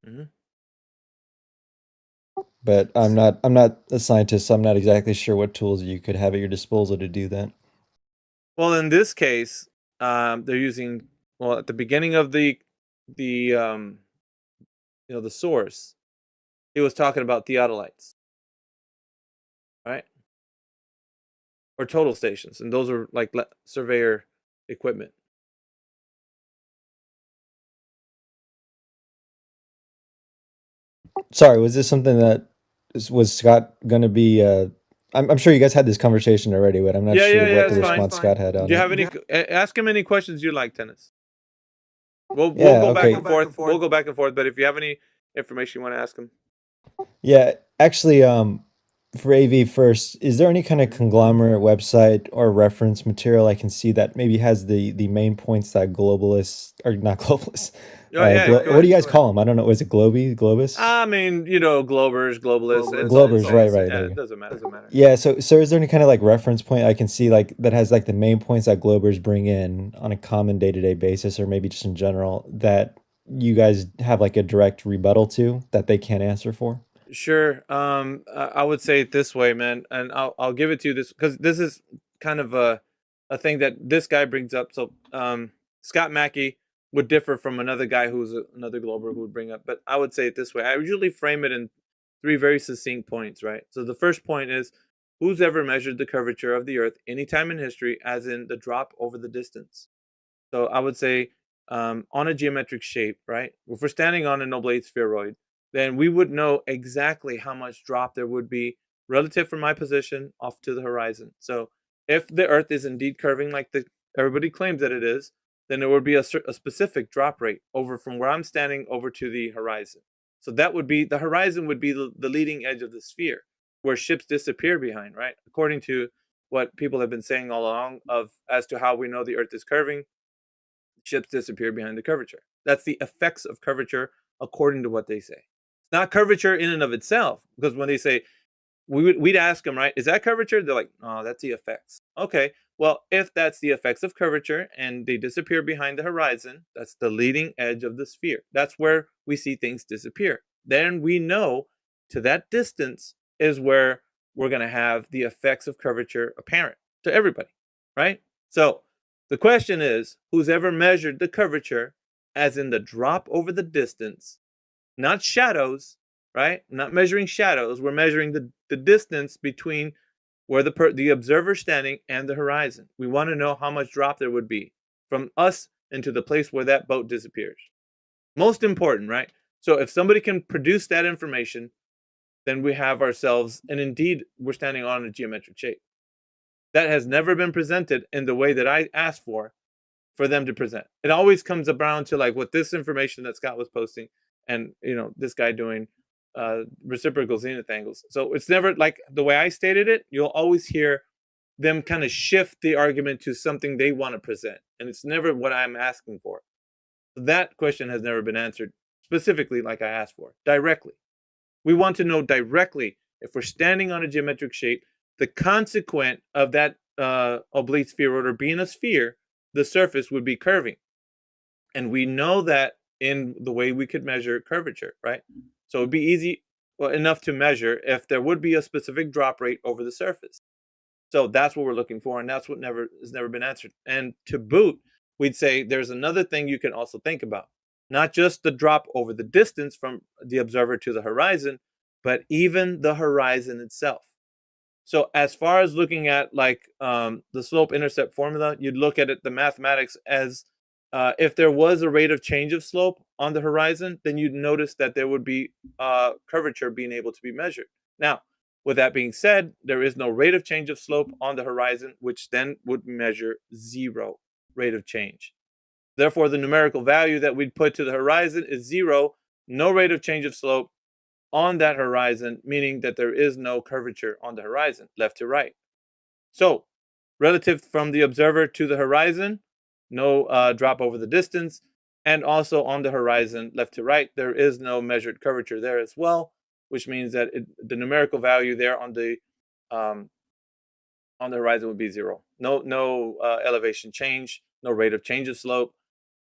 Mm-hmm. But I'm not a scientist, so I'm not exactly sure what tools you could have at your disposal to do that. Well, in this case, they're using at the beginning of the source, he was talking about theodolites, right? Or total stations, and those are like surveyor equipment. Sorry, was this something that was Scott going to be? I'm sure you guys had this conversation already, but I'm not sure what the response Scott had on Do you it. have any? Ask him any questions you like, Tennis. We'll Yeah, go okay. back and forth. We'll go back and forth. But if you have any information you want to ask him, Yeah, actually, for AV first, is there any kind of conglomerate website or reference material I can see that maybe has the main points that globalists or not globalists? What do you guys call them? I don't know. Is it Globus? I mean, globers, globalists, Globers, right. Yeah, there you it go. doesn't matter. Yeah, so is there any kind of like reference point I can see like that has like the main points that Globers bring in on a common day-to-day basis, or maybe just in general, that you guys have like a direct rebuttal to that they can't answer for? Sure. I would say it this way, man, and I'll give it to you this because this is kind of a thing that this guy brings up. So Scott Mackey would differ from another guy who's another Glober who would bring up, but I would say it this way. I usually frame it in 3 very succinct points, right? So the first point is who's ever measured the curvature of the Earth anytime in history, as in the drop over the distance. So I would say on a geometric shape, right? If we're standing on an oblate spheroid, then we would know exactly how much drop there would be relative from my position off to the horizon. So if the Earth is indeed curving like everybody claims that it is, then there would be a specific drop rate over from where I'm standing over to the horizon. So that would be, the horizon would be the leading edge of the sphere where ships disappear behind, right? According to what people have been saying all along as to how we know the Earth is curving, ships disappear behind the curvature. That's the effects of curvature according to what they say. It's not curvature in and of itself, because when they say, we'd ask them, right, is that curvature? They're like, oh, that's the effects. Okay, well, if that's the effects of curvature and they disappear behind the horizon, that's the leading edge of the sphere. That's where we see things disappear. Then we know to that distance is where we're going to have the effects of curvature apparent to everybody, right? So the question is, who's ever measured the curvature as in the drop over the distance, not shadows, right? Not measuring shadows. We're measuring the distance between where the observer standing and the horizon. We want to know how much drop there would be from us into the place where that boat disappears. Most important, right? So if somebody can produce that information, then we have ourselves, and indeed, we're standing on a geometric shape. That has never been presented in the way that I asked for them to present. It always comes around to like what this information that Scott was posting and this guy doing reciprocal zenith angles. So it's never like the way I stated it. You'll always hear them kind of shift the argument to something they want to present, and it's never what I'm asking for. That question has never been answered specifically like I asked for, directly. We want to know directly if we're standing on a geometric shape, the consequent of that oblique sphere order being a sphere, the surface would be curving. And we know that in the way we could measure curvature, right? So it'd be easy enough to measure if there would be a specific drop rate over the surface. So that's what we're looking for, and that's what has never been answered. And to boot, we'd say there's another thing you can also think about. Not just the drop over the distance from the observer to the horizon, but even the horizon itself. So as far as looking at like the slope-intercept formula, you'd look at it, the mathematics, as if there was a rate of change of slope on the horizon, then you'd notice that there would be curvature being able to be measured. Now, with that being said, there is no rate of change of slope on the horizon, which then would measure 0 rate of change. Therefore, the numerical value that we'd put to the horizon is 0, no rate of change of slope on that horizon, meaning that there is no curvature on the horizon, left to right. So, relative from the observer to the horizon, no drop over the distance, and also on the horizon, left to right, there is no measured curvature there as well, which means that the numerical value there on the horizon would be 0. No elevation change, no rate of change of slope.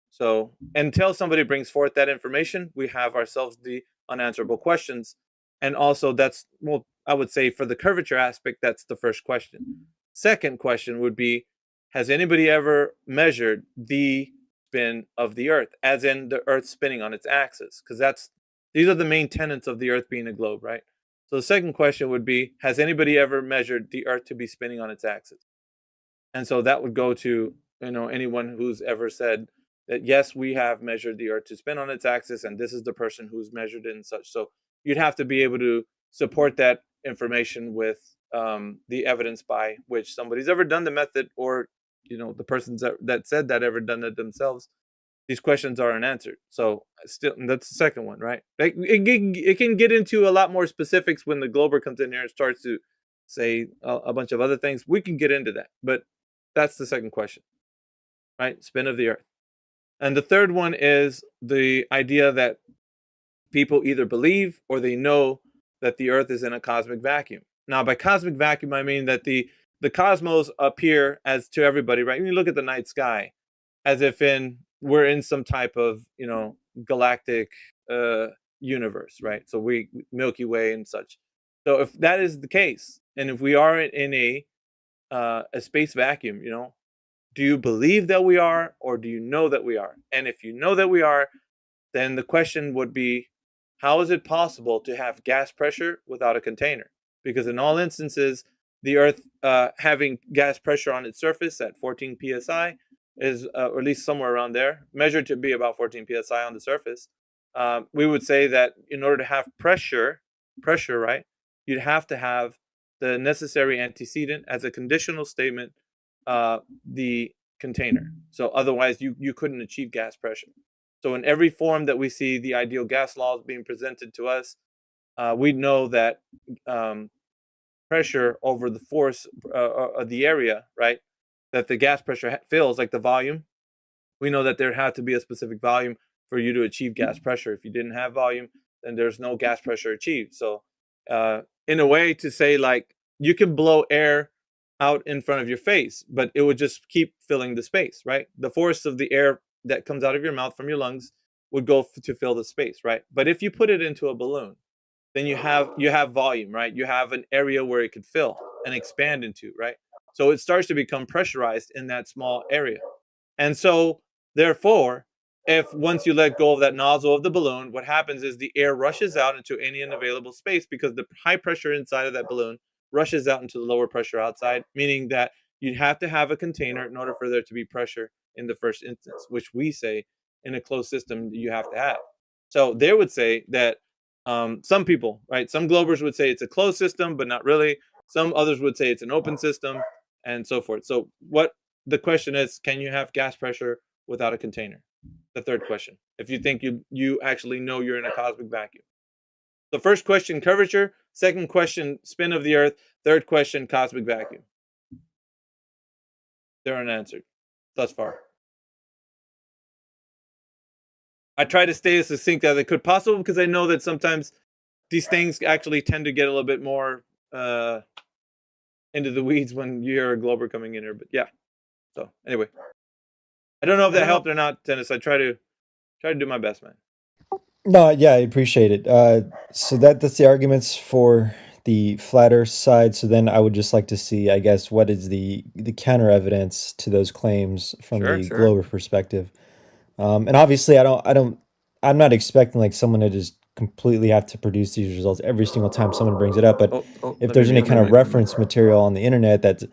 So until somebody brings forth that information, we have ourselves the unanswerable questions. And also that's, well, I would say for the curvature aspect, that's the first question. Second question would be, has anybody ever measured the spin of the Earth, as in the Earth spinning on its axis? Because these are the main tenets of the Earth being a globe, right? So the second question would be, has anybody ever measured the Earth to be spinning on its axis? And so that would go to, anyone who's ever said that, yes, we have measured the Earth to spin on its axis, and this is the person who's measured it and such. So you'd have to be able to support that information with the evidence by which somebody's ever done the method, or the persons that said that ever done it themselves. These questions are unanswered. So still, that's the second one, right? Like, it can get into a lot more specifics when the Glober comes in here and starts to say a bunch of other things. We can get into that, but that's the second question, right? Spin of the Earth. And the third one is the idea that people either believe or they know that the Earth is in a cosmic vacuum. Now, by cosmic vacuum, I mean that the cosmos appear as to everybody, right? When you look at the night sky, as if we're in some type of, galactic universe, right? So Milky Way and such. So if that is the case, and if we are in a space vacuum, do you believe that we are, or do you know that we are? And if you know that we are, then the question would be, how is it possible to have gas pressure without a container? Because in all instances, the Earth having gas pressure on its surface at 14 psi is, or at least somewhere around there, measured to be about 14 psi on the surface. We would say that in order to have pressure, right, you'd have to have the necessary antecedent as a conditional statement, the container. So otherwise, you couldn't achieve gas pressure. So in every form that we see the ideal gas laws being presented to us, we know that pressure over the force of the area, right, that the gas pressure fills, like the volume, we know that there had to be a specific volume for you to achieve gas pressure. If you didn't have volume, then there's no gas pressure achieved. So in a way to say, like, you can blow air out in front of your face, but it would just keep filling the space, right? The force of the air that comes out of your mouth from your lungs would go to fill the space, right? But if you put it into a balloon, then you have volume, right? You have an area where it could fill and expand into, right? So it starts to become pressurized in that small area. And so therefore, if once you let go of that nozzle of the balloon, what happens is the air rushes out into any unavailable space, because the high pressure inside of that balloon rushes out into the lower pressure outside, meaning that you'd have to have a container in order for there to be pressure in the first instance, which we say in a closed system you have to have. So they would say that some people, right, some Globers would say it's a closed system, but not really. Some others would say it's an open system, and so forth. So what the question is, can you have gas pressure without a container? The third question, if you think you actually know you're in a cosmic vacuum. The first question, curvature. Second question, spin of the Earth. Third question, cosmic vacuum. They're unanswered thus far. I try to stay as succinct as I could possible, because I know that sometimes these things actually tend to get a little bit more into the weeds when you hear a Glober coming in here. But yeah. So anyway, I don't know if that helped or not, Dennis. I try to do my best, man. No, yeah, I appreciate it. So that's the arguments for the flat Earth side. So then I would just like to see, I guess, what is the counter evidence to those claims from Sure, the sure. Glober perspective. And obviously, I'm not expecting like someone to just completely have to produce these results every single time someone brings it up. But if let there's me any kind of reference material on the internet that's,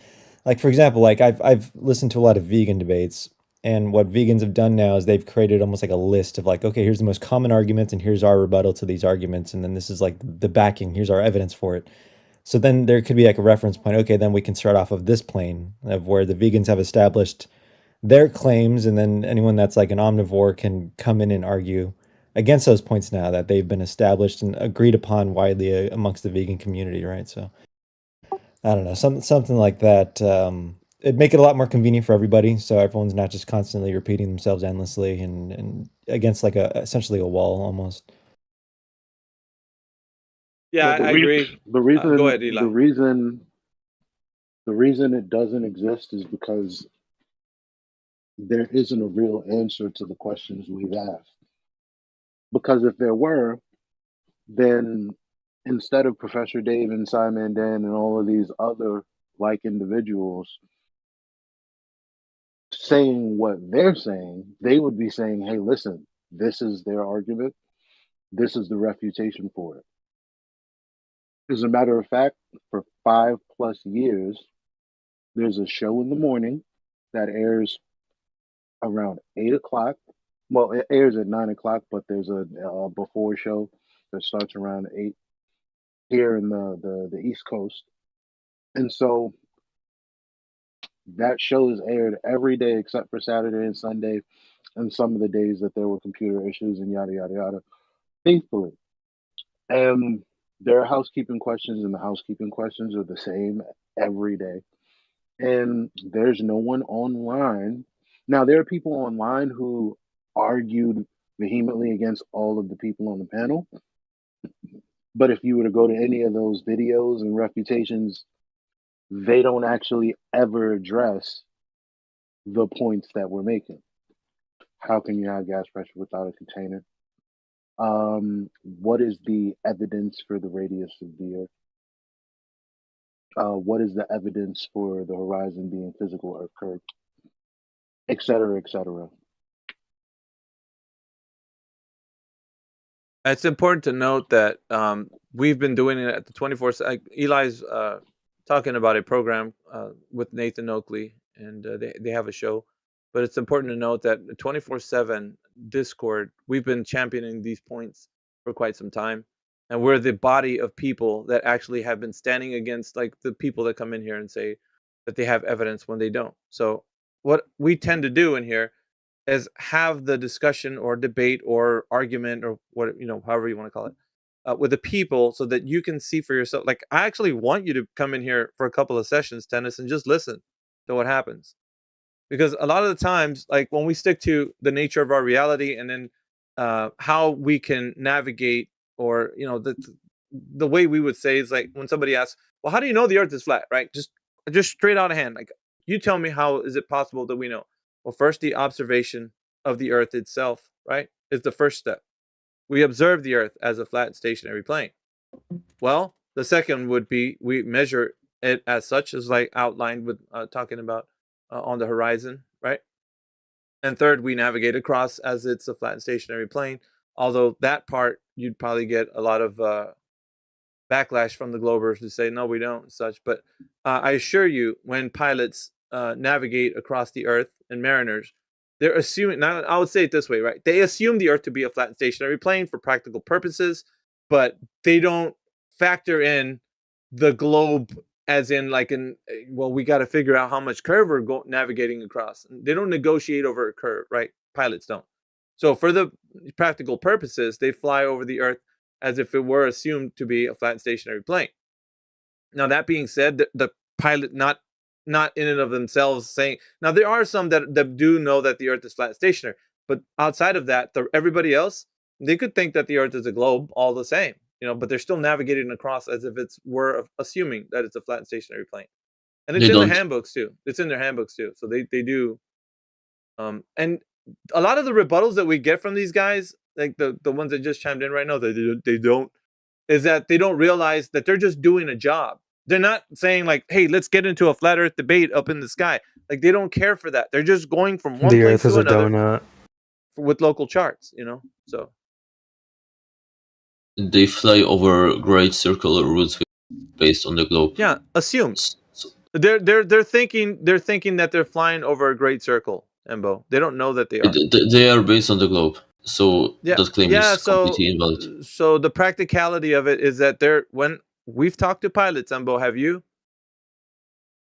like, for example, like I've listened to a lot of vegan debates. And what vegans have done now is they've created almost like a list of like, okay, here's the most common arguments and here's our rebuttal to these arguments. And then this is like the backing, here's our evidence for it. So then there could be like a reference point. Okay, then we can start off of this plane of where the vegans have established their claims. And then anyone that's like an omnivore can come in and argue against those points now that they've been established and agreed upon widely amongst the vegan community, right? So I don't know, something like that. It'd make it a lot more convenient for everybody, so everyone's not just constantly repeating themselves endlessly and against like essentially a wall almost. Yeah, I agree. The reason, go ahead, Eli. the reason it doesn't exist is because there isn't a real answer to the questions we've asked. Because if there were, then instead of Professor Dave and Simon Dan and all of these other like individuals saying what they're saying, they would be saying, hey, listen, this is their argument. This is the refutation for it. As a matter of fact, for 5+ years, there's a show in the morning that airs around 8 o'clock. Well, it airs at 9 o'clock, but there's a before show that starts around 8 here in the East Coast. And so that show is aired every day except for Saturday and Sunday and some of the days that there were computer issues and yada, yada, yada, faithfully. And their housekeeping questions and the housekeeping questions are the same every day. And there's no one online. Now, there are people online who argued vehemently against all of the people on the panel. But if you were to go to any of those videos and refutations, they don't actually ever address the points that we're making. How can you have gas pressure without a container? What is the evidence for the radius of the Earth? What is the evidence for the horizon being physical Earth curve? Et cetera, et cetera. It's important to note that we've been doing it at the 24. Eli's talking about a program with Nathan Oakley, and they have a show. But it's important to note that 24/7 Discord, we've been championing these points for quite some time, and we're the body of people that actually have been standing against like the people that come in here and say that they have evidence when they don't. So what we tend to do in here is have the discussion or debate or argument or what, however you want to call it, with the people so that you can see for yourself. Like, I actually want you to come in here for a couple of sessions, Tennis, and just listen to what happens. Because a lot of the times, like when we stick to the nature of our reality and then how we can navigate, or the way we would say is like when somebody asks, well, how do you know the Earth is flat, right? Just straight out of hand, like, you tell me, how is it possible that we know? Well, first, the observation of the Earth itself, right, is the first step. We observe the Earth as a flat stationary plane. Well, the second would be we measure it as such, as like outlined with talking about on the horizon, right? And third, we navigate across as it's a flat and stationary plane. Although that part, you'd probably get a lot of backlash from the Globers who say, no, we don't, and such. But I assure you, when pilots navigate across the Earth, and mariners, they're assuming, now I would say it this way, right? They assume the Earth to be a flat and stationary plane for practical purposes, but they don't factor in the globe as in like well, we got to figure out how much curve we're navigating across. They don't negotiate over a curve, right? Pilots don't. So for the practical purposes, they fly over the Earth as if it were assumed to be a flat and stationary plane. Now, that being said, the pilot not in and of themselves saying, now there are some that do know that the Earth is flat and stationary, but outside of that, everybody else, they could think that the Earth is a globe all the same, but they're still navigating across as if we're assuming that it's a flat and stationary plane. And it's They in the don't. handbooks too. It's in their handbooks too. So they do. And a lot of the rebuttals that we get from these guys, like the ones that just chimed in right now, they don't, is that they don't realize that they're just doing a job. They're not saying like, hey, let's get into a flat earth debate up in the sky. Like they don't care for that. They're just going from one The place Earth is to a another donut. with local charts, you know? So They fly over great circular routes based on the globe. yeah, assume. They're thinking that they're flying over a great circle, Embo. They don't know that they are. They are based on the globe, so Yeah, that claim yeah. is completely invalid. So the practicality of it is that when we've talked to pilots, Embo, have you?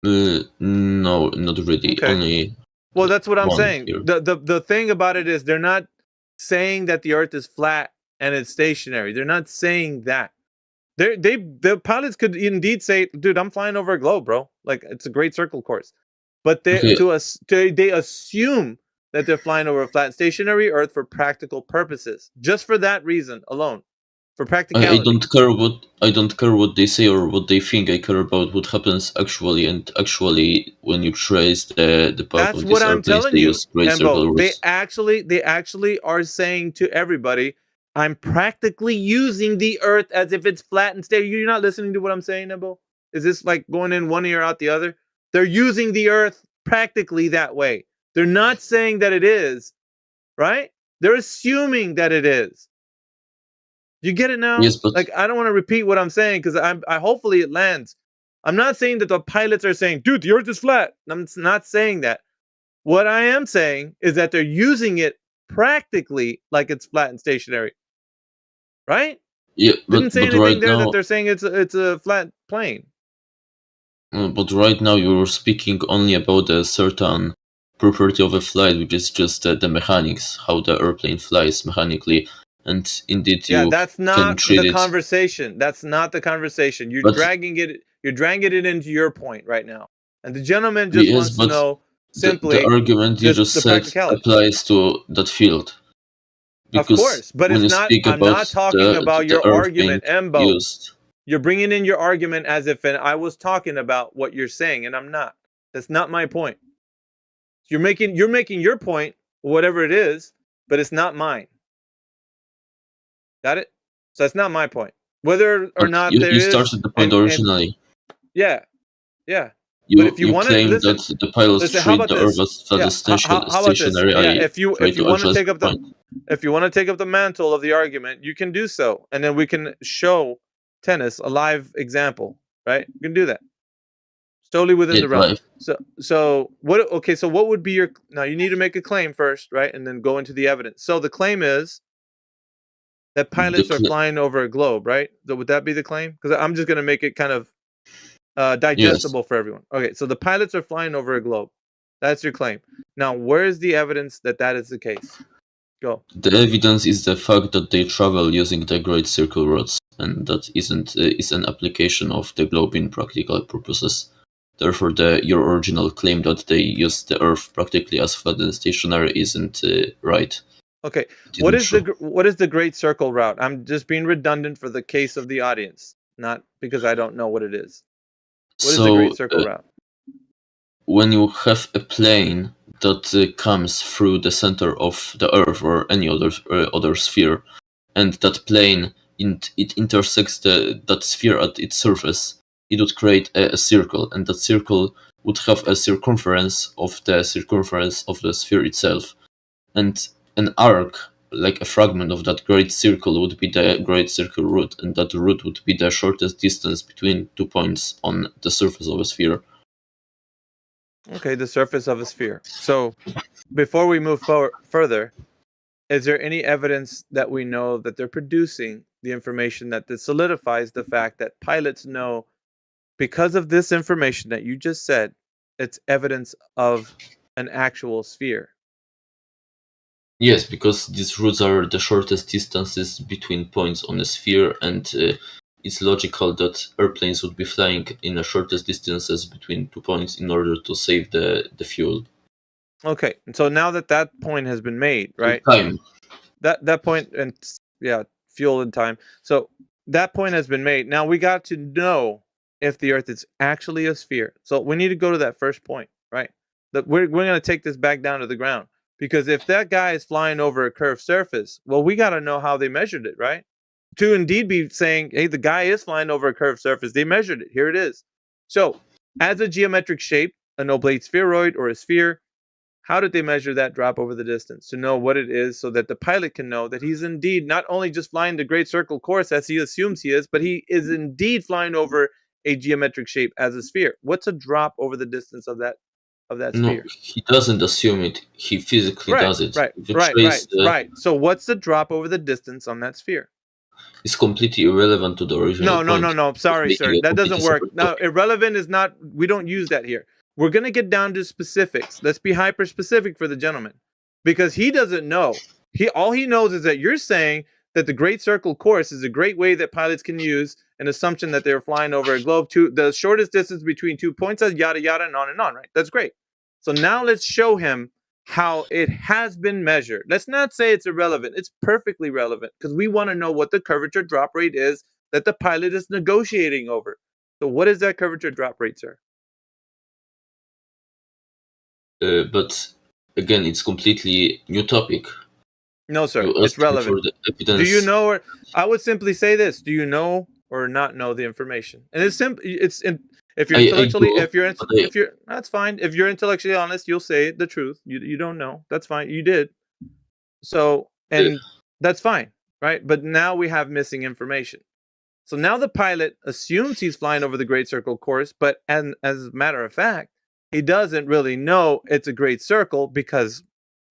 No, not really. Okay. Only. Well, that's what I'm one saying. here. The thing about it is they're not saying that the Earth is flat and it's stationary. They're not saying that. The pilots could indeed say, "Dude, I'm flying over a globe, bro. Like it's a great circle course." But they assume that they're flying over a flat and stationary Earth for practical purposes. Just for that reason alone, for practicality. I don't care what they say or what they think. I care about what happens actually, and actually, when you trace the path That's of what these I'm airplanes, telling they you, use great circle Embo. They routes. actually are saying to everybody, I'm practically using the Earth as if it's flat and steady. You're not listening to what I'm saying, Embo? Is this like going in one ear out the other? They're using the Earth practically that way. They're not saying that it is, right? They're assuming that it is. You get it now? Yes, but like I don't want to repeat what I'm saying because I hopefully it lands. I'm not saying that the pilots are saying, dude, the Earth is flat. I'm not saying that. What I am saying is that they're using it practically like it's flat and stationary. Right? yeah, Didn't say but anything right there that now, they're saying it's a flat plane. But right now you're speaking only about a certain property of a flight, which is just the mechanics, how the airplane flies mechanically, and indeed Yeah, you that's can not treat the it. conversation. That's not the conversation. You're But dragging it into your point right now. And the gentleman just yes, wants to but know the simply argument you just the said practicality. applies to that field. Of Because course, but when it's you not. speak I'm about not talking about the your earth being argument, Embo. used, You're bringing in your argument as if I was talking about what you're saying, and I'm not. That's not my point. You're making your point, whatever it is, but it's not mine. Got it? So that's not my point. Whether or but not you there is, started the point and originally. yeah. But You if you you want to claim listen, that the pilots listen. How treat about the earth this? as flat Yeah. as How about this? stationary. Yeah. I try If you to want to address take the up the point. if you want to take up the mantle of the argument, you can do so, and then we can show tennis a live example. Right? You can do that. It's totally within Yeah, the realm. live. So what? Okay. So what would be your? Now you need to make a claim first, right, and then go into the evidence. So the claim is that The pilots are cl- flying over a globe, right? So would that be the claim? Because I'm just going to make it kind of yes, digestible for everyone. Okay, so the pilots are flying over a globe. That's your claim. Now, where is the evidence that that is the case? Go. the evidence is the fact that they travel using the great circle routes, and that is an application of the globe in practical purposes. Therefore, your original claim that they use the Earth practically as flat and stationary isn't right. Okay, It what isn't is true. what is the great circle route? I'm just being redundant for the case of the audience, not because I don't know what it is. What is the great So, circle route? when you have a plane that comes through the center of the Earth or any other sphere, and that plane it intersects that sphere at its surface, it would create a circle, and that circle would have a circumference of the sphere itself, and an arc, like a fragment of that great circle, would be the great circle route, and that route would be the shortest distance between 2 points on the surface of a sphere. Okay, the surface of a sphere. So, before we move further, is there any evidence that we know that they're producing the information that solidifies the fact that pilots know, because of this information that you just said, it's evidence of an actual sphere? Yes, because these routes are the shortest distances between points on a sphere, and it's logical that airplanes would be flying in the shortest distances between 2 points in order to save the fuel. Okay, so now that point has been made, right? Time. That point, and yeah, fuel and time. So that point has been made. Now we got to know if the Earth is actually a sphere. So we need to go to that first point, right? That we're going to take this back down to the ground, because if that guy is flying over a curved surface, well, we got to know how they measured it, right? To indeed be saying, hey, the guy is flying over a curved surface. They measured it. Here it is. So as a geometric shape, an oblate spheroid or a sphere, how did they measure that drop over the distance to know what it is, so that the pilot can know that he's indeed not only just flying the great circle course as he assumes he is, but he is indeed flying over a geometric shape as a sphere? What's a drop over the distance of that No, sphere? he doesn't assume it. He physically does it. Right. So what's the drop over the distance on that sphere? It's completely irrelevant to the original point. No. Sorry, Making sir. a That doesn't completely work. separate No, topic. irrelevant is not, we don't use that here. We're going to get down to specifics. Let's be hyper specific for the gentleman, because he doesn't know. All he knows is that you're saying that the great circle course is a great way that pilots can use an assumption that they're flying over a globe to the shortest distance between 2 points, yada, yada, and on, right? That's great. So now let's show him how it has been measured. Let's not say it's irrelevant. It's perfectly relevant, because we want to know what the curvature drop rate is that the pilot is negotiating over. So what is that curvature drop rate, sir? But again, it's completely new topic. No, sir. You It's asked me for relevant. the evidence. Do you know, or I would simply say this: do you know or not know the information? And it's simple. If you're intellectually, if you're that's fine. If you're intellectually honest, you'll say the truth. You don't know. That's fine. You did. So, and that's fine, right? But now we have missing information. So now the pilot assumes he's flying over the great circle course, but as a matter of fact, he doesn't really know it's a great circle, because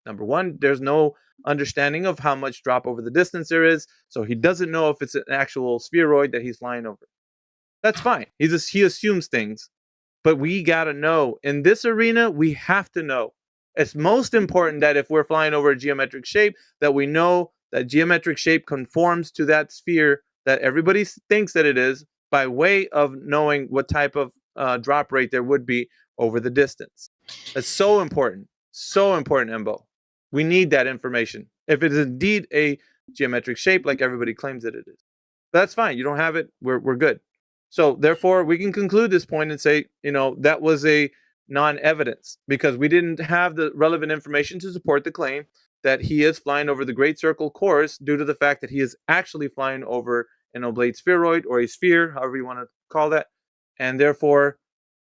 number one, there's no understanding of how much drop over the distance there is. So he doesn't know if it's an actual spheroid that he's flying over. That's fine. He assumes things, but we got to know. In this arena, we have to know. It's most important that if we're flying over a geometric shape, that we know that geometric shape conforms to that sphere that everybody thinks that it is, by way of knowing what type of drop rate there would be over the distance. That's so important. So important, Embo. We need that information. If it is indeed a geometric shape like everybody claims that it is. That's fine. You don't have it. We're good. So therefore, we can conclude this point and say, that was a non-evidence, because we didn't have the relevant information to support the claim that he is flying over the great circle course, due to the fact that he is actually flying over an oblate spheroid or a sphere, however you want to call that. And therefore,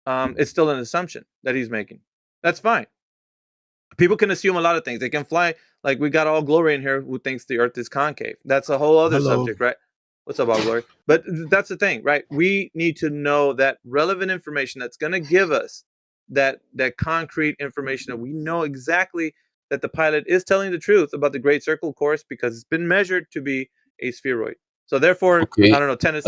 it's still an assumption that he's making. That's fine. People can assume a lot of things. They can fly, like we got All Glory in here who thinks the Earth is concave. That's a whole other subject, right? What's up, All Glory? But that's the thing, right? We need to know that relevant information that's going to give us that concrete information, that we know exactly that the pilot is telling the truth about the great circle course, because it's been measured to be a spheroid. So therefore, Okay. I don't know, tennis.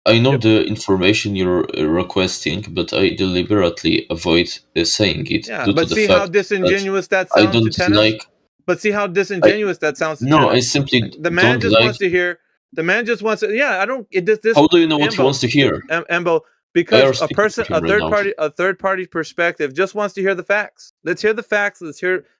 I know the information you're requesting, but I deliberately avoid saying it. Yeah, due but to the see fact how disingenuous that I sounds to don't tennis. like. But see how disingenuous that sounds to No, tennis. I simply The man don't just like. wants to hear. The man just wants to. Yeah, I don't. This. How do you know what he Embo, wants to hear? Embo, I are because speaking to him right now. a third party perspective just wants to hear the facts. Let's hear the facts.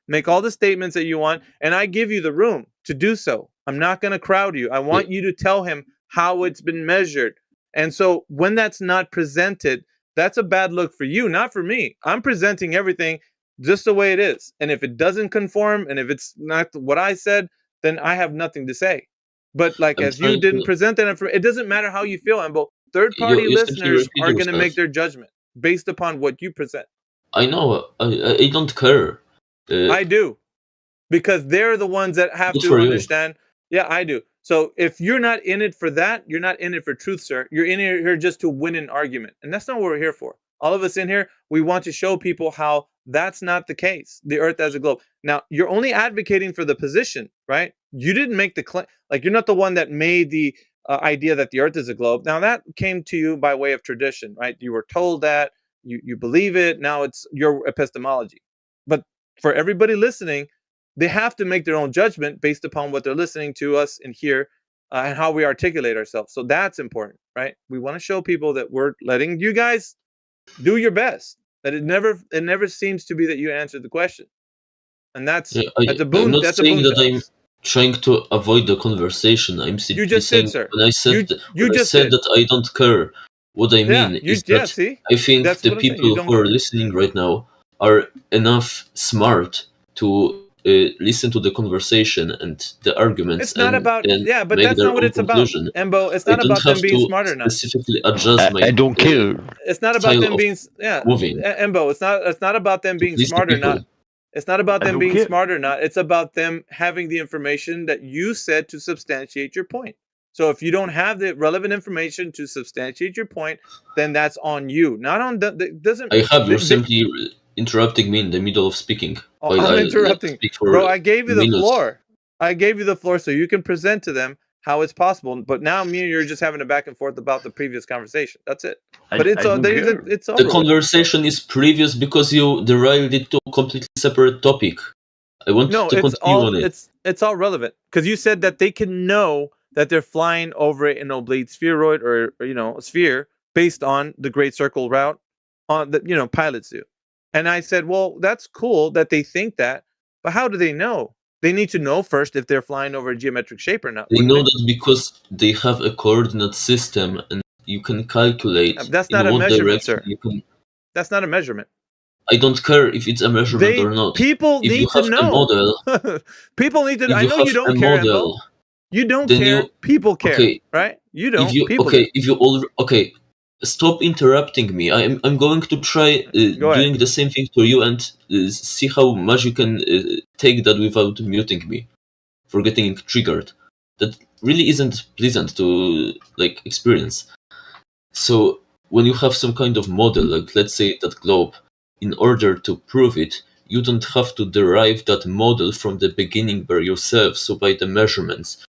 Make all the statements that you want, and I give you the room to do so. I'm not going to crowd you. I want you to tell him how it's been measured. And so when that's not presented, that's a bad look for you, not for me. I'm presenting everything just the way it is. And if it doesn't conform, and if it's not what I said, then I have nothing to say. But like, I'm as you trying didn't to. present that information, it doesn't matter how you feel, Embo. Third-party You simply listeners repeat are going to make yourself. their judgment based upon what you present. I know. I don't care. I do, because they're the ones that have Good to for you. understand. Yeah, I do. So if you're not in it for that, you're not in it for truth, sir. You're in here just to win an argument. And that's not what we're here for. All of us in here, we want to show people how that's not the case. The Earth as a globe. Now, you're only advocating for the position, right? You didn't make the claim. Like, you're not the one that made the idea that the Earth is a globe. Now, that came to you by way of tradition, right? You were told that. You believe it. Now it's your epistemology. But for everybody listening, they have to make their own judgment based upon what they're listening to us and hear, and how we articulate ourselves. So that's important, right? We want to show people that we're letting you guys do your best. That it never seems to be that you answered the question, and that's Yeah, a boon. I'm not That's a saying boon that to I'm us. trying to avoid the conversation. I'm You simply just saying did, sir. when I said You just said did. that I don't care. What I mean is that see? I think That's the what I'm saying. You people don't who are care. listening right now are enough smart to listen to the conversation and the arguments It's not and about then but make that's their not what own it's about, conclusion. Embo. It's I not don't about them have being to smart or not. specifically adjust my I don't care. It's not about style them of being moving Embo. It's not about them to being please the smart or not. people. It's not about I them don't being care. smart or not. It's about them having the information that you said to substantiate your point. So if you don't have the relevant information to substantiate your point, then that's on you, not on the doesn't. I have, you're simply interrupting me in the middle of speaking while I'm I let interrupting, speak for bro. I gave you the minutes. floor. I gave you the floor so you can present to them how it's possible. But now me and you're just having a back and forth about the previous conversation. That's it. But it's all it's over. The conversation is previous because you derived it to a completely separate topic. I want No, to continue on it. it's all relevant because you said that they can know that they're flying over an oblate spheroid or a sphere based on the Great Circle route on the pilots do. And I said, well, that's cool that they think that, but how do they know? They need to know first if they're flying over a geometric shape or not. They know that because they have a coordinate system and you can calculate That's in not a what measurement, direction sir. you can. That's not a measurement. I don't care if it's a measurement or not. People If need you to have a know. model, People need to. if I you know have you don't a care, model, Embo. You don't then care. you People care, okay. right? You don't. If you People okay, do. if you all okay, stop interrupting me. I'm going to try doing the same thing to you and see how much you can take that without muting me for getting triggered. That really isn't pleasant to experience. So when you have some kind of model, like let's say that globe, in order to prove it, you don't have to derive that model from the beginning by yourself, so by the measurements.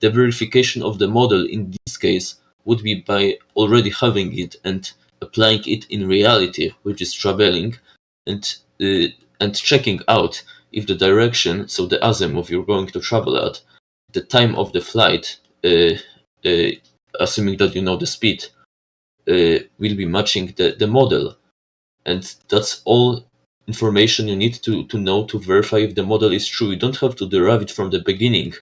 The verification of the model in this case would be by already having it and applying it in reality, which is traveling, and checking out if the direction, so the azimuth you're going to travel at, the time of the flight, assuming that you know the speed, will be matching the model. And that's all information you need to know to verify if the model is true. You don't have to derive it from the beginning.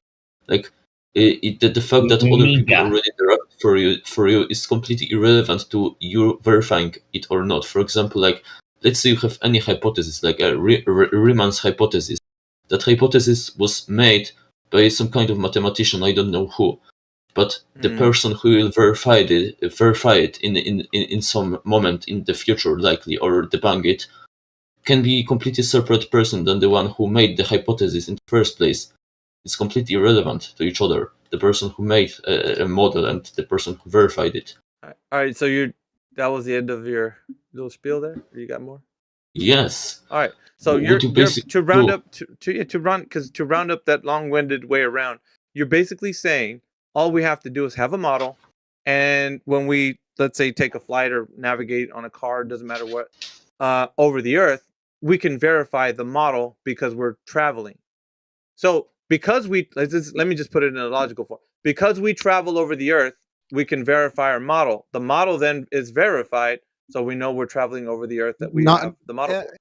Like the fact that other people already derived for you is completely irrelevant to you verifying it or not. For example, like let's say you have any hypothesis, like a Riemann's hypothesis. That hypothesis was made by some kind of mathematician, I don't know who, but the person who will verify it in some moment in the future, likely, or debunk it, can be a completely separate person than the one who made the hypothesis in the first place. It's completely irrelevant to each other. The person who made a model and the person who verified it. All right. So that was the end of your little spiel there. Or you got more? Yes. All right. So What you're to round up to round up that long-winded way around. You're basically saying all we have to do is have a model, and when we, let's say, take a flight or navigate on a car, doesn't matter what, over the Earth, we can verify the model because we're traveling. So because let me just put it in a logical form. Because we travel over the Earth, we can verify our model. The model then is verified, so we know we're traveling over the Earth that we have the model for.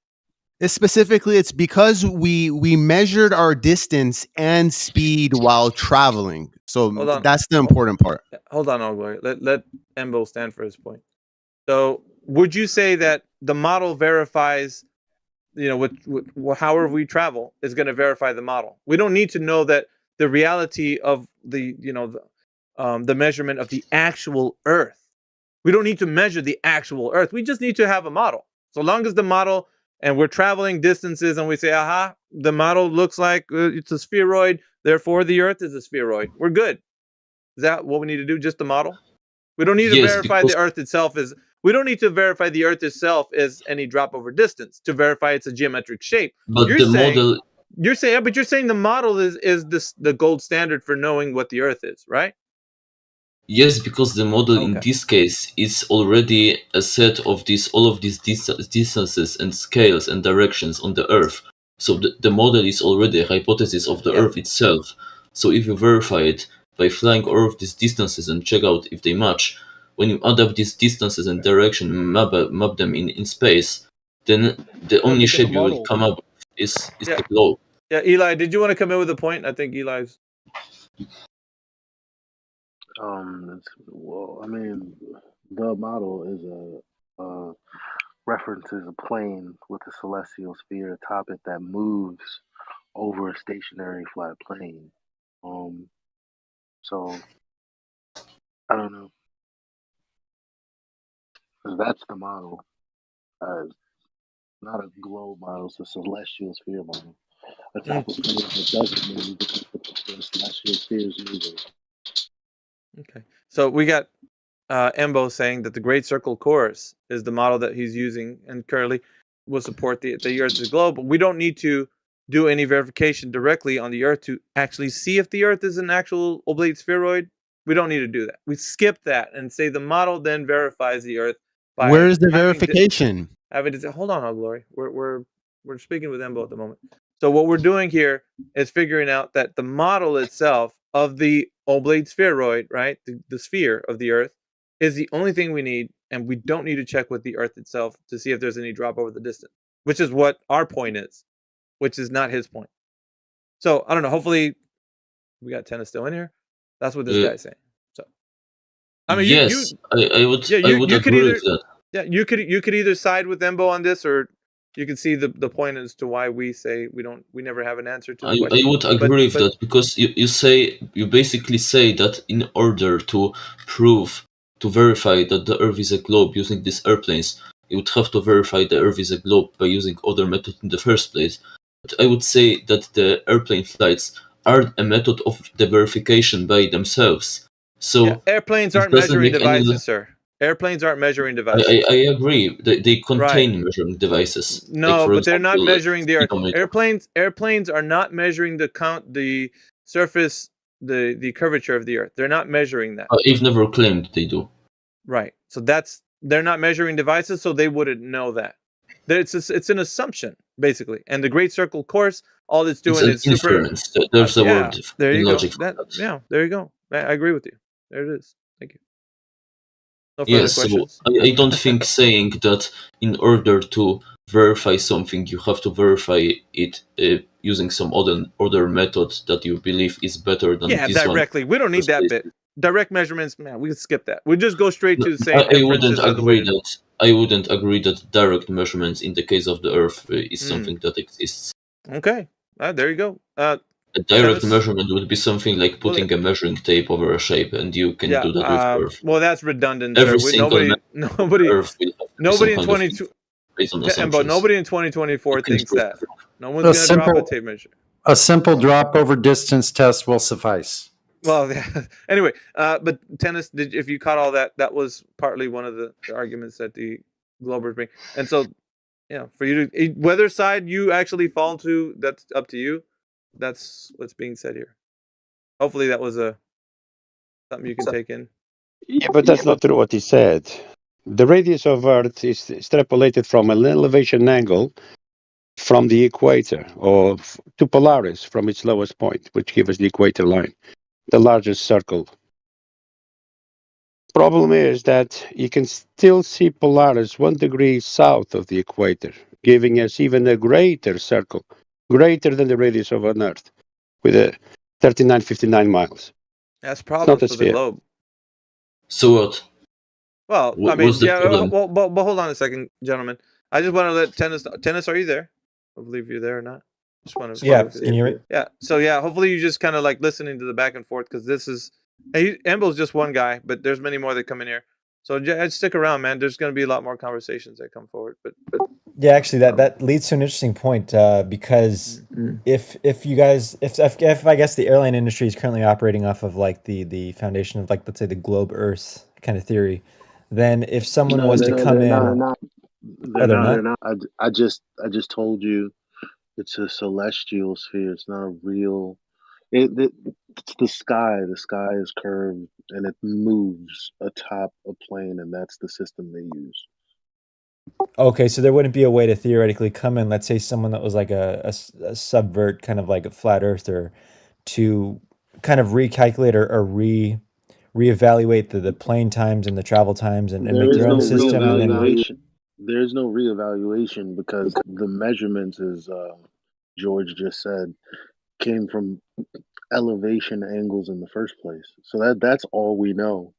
Specifically, it's because we measured our distance and speed while traveling. So that's the important part. Hold on, Oglory. Let Embo stand for his point. So would you say that the model verifies, with however we travel is going to verify the model? We don't need to know that the reality of the measurement of the actual Earth. We don't need to measure the actual Earth. We just need to have a model. So long as the model, and we're traveling distances and we say, aha, the model looks like it's a spheroid, therefore the Earth is a spheroid. We're good. Is that what we need to do? Just the model? We don't need to verify the Earth itself as we don't need to verify the Earth itself as any drop over distance to verify it's a geometric shape. But you're the saying, model. You're saying, but you're saying the model is the gold standard for knowing what the Earth is, right? Yes, because the model in this case is already a set of all of these distances and scales and directions on the Earth. So the model is already a hypothesis of the Earth itself. So if you verify it by flying all of these distances and check out if they match, when you add up these distances and direction, map them in space, then the only shape you will come up with is the globe. Yeah, Eli, did you want to come in with a point? I think Eli's. Well, I mean, The model is references a plane with a celestial sphere atop it that moves over a stationary flat plane. So I don't know. 'Cause that's the model. Not a globe model, it's a celestial sphere model. Atop a plane that doesn't move because the celestial sphere is moving. Okay. So we got Embo saying that the Great Circle Course is the model that he's using and currently will support the Earth as a globe. But we don't need to do any verification directly on the Earth to actually see if the Earth is an actual oblate spheroid. We don't need to do that. We skip that and say the model then verifies the Earth by Where is the having verification? hold on, Glory. We're speaking with Embo at the moment. So what we're doing here is figuring out that the model itself of the oblate spheroid, right, the sphere of the Earth, is the only thing we need, and we don't need to check with the Earth itself to see if there's any drop over the distance, which is what our point is, which is not his point. So I don't know. Hopefully, we got Tennis still in here. That's what this guy's saying. So I mean, yes, I would agree with that. Yeah, you could either side with Embo on this, or you can see the point as to why we say we never have an answer to the question. I would agree with that, because you basically say that in order to verify that the Earth is a globe using these airplanes, you would have to verify the Earth is a globe by using other methods in the first place. But I would say that the airplane flights are a method of the verification by themselves. So airplanes aren't measuring devices, sir. Airplanes aren't measuring devices. I agree. They contain measuring devices. No, but they're not measuring the Earth. Airplanes are not measuring the surface, the curvature of the Earth. They're not measuring that. I've never claimed they do. Right. So they're not measuring devices, so they wouldn't know that. It's an assumption, basically. And the Great Circle Course, all it's doing is inference. There's a word. There you logic go. There you go. I agree with you. There it is. Thank you. No yes, so I don't think saying that in order to verify something, you have to verify it using some other method that you believe is better than this directly. one. We don't need that bit. Direct measurements, man, we can skip that. We just go straight to the same. I wouldn't agree that. I wouldn't agree that direct measurements in the case of the Earth is something that exists. Okay, there you go. A direct measurement would be something like putting a measuring tape over a shape, and you can do that with Earth. Well, that's redundant. Every sir. single Nobody in 22. Nobody in 2024 thinks that. No one's going to drop a tape measure. A simple drop over distance test will suffice. Well, anyway, but Tennis, if you caught all that, that was partly one of the arguments that the Globers bring. And so, for you to, whether side you actually fall to, that's up to you. That's what's being said here. Hopefully that was something you can take in. Yeah, but that's not true what he said. The radius of Earth is extrapolated from an elevation angle from the equator, or to Polaris from its lowest point, which gives us the equator line, the largest circle. Problem is that you can still see Polaris 1 degree south of the equator, giving us even a greater circle, greater than the radius of an Earth, with a 3959 miles. That's problem for the globe. So what? Well, I mean, but hold on a second, gentlemen. I just want to let Tennis, are you there? I believe you're there or not. Just want to. Yeah, can you hear me? Yeah. So hopefully you just kind of like listening to the back and forth, because this is Embo's just one guy, but there's many more that come in here. So stick around, man. There's going to be a lot more conversations that come forward. But yeah, actually, that leads to an interesting point, because if I guess the airline industry is currently operating off of like the foundation of, like, let's say the globe Earth kind of theory, then if someone was to come in, they're not. I just told you it's a celestial sphere. It's not a real. It's the sky. The sky is curved and it moves atop a plane, and that's the system they use. Okay, so there wouldn't be a way to theoretically come in, let's say someone that was like a subvert, kind of like a flat earther, to kind of recalculate or reevaluate the plane times and the travel times and make their own system. There's no reevaluation, because the measurements, as George just said, came from elevation angles in the first place. So that's all we know.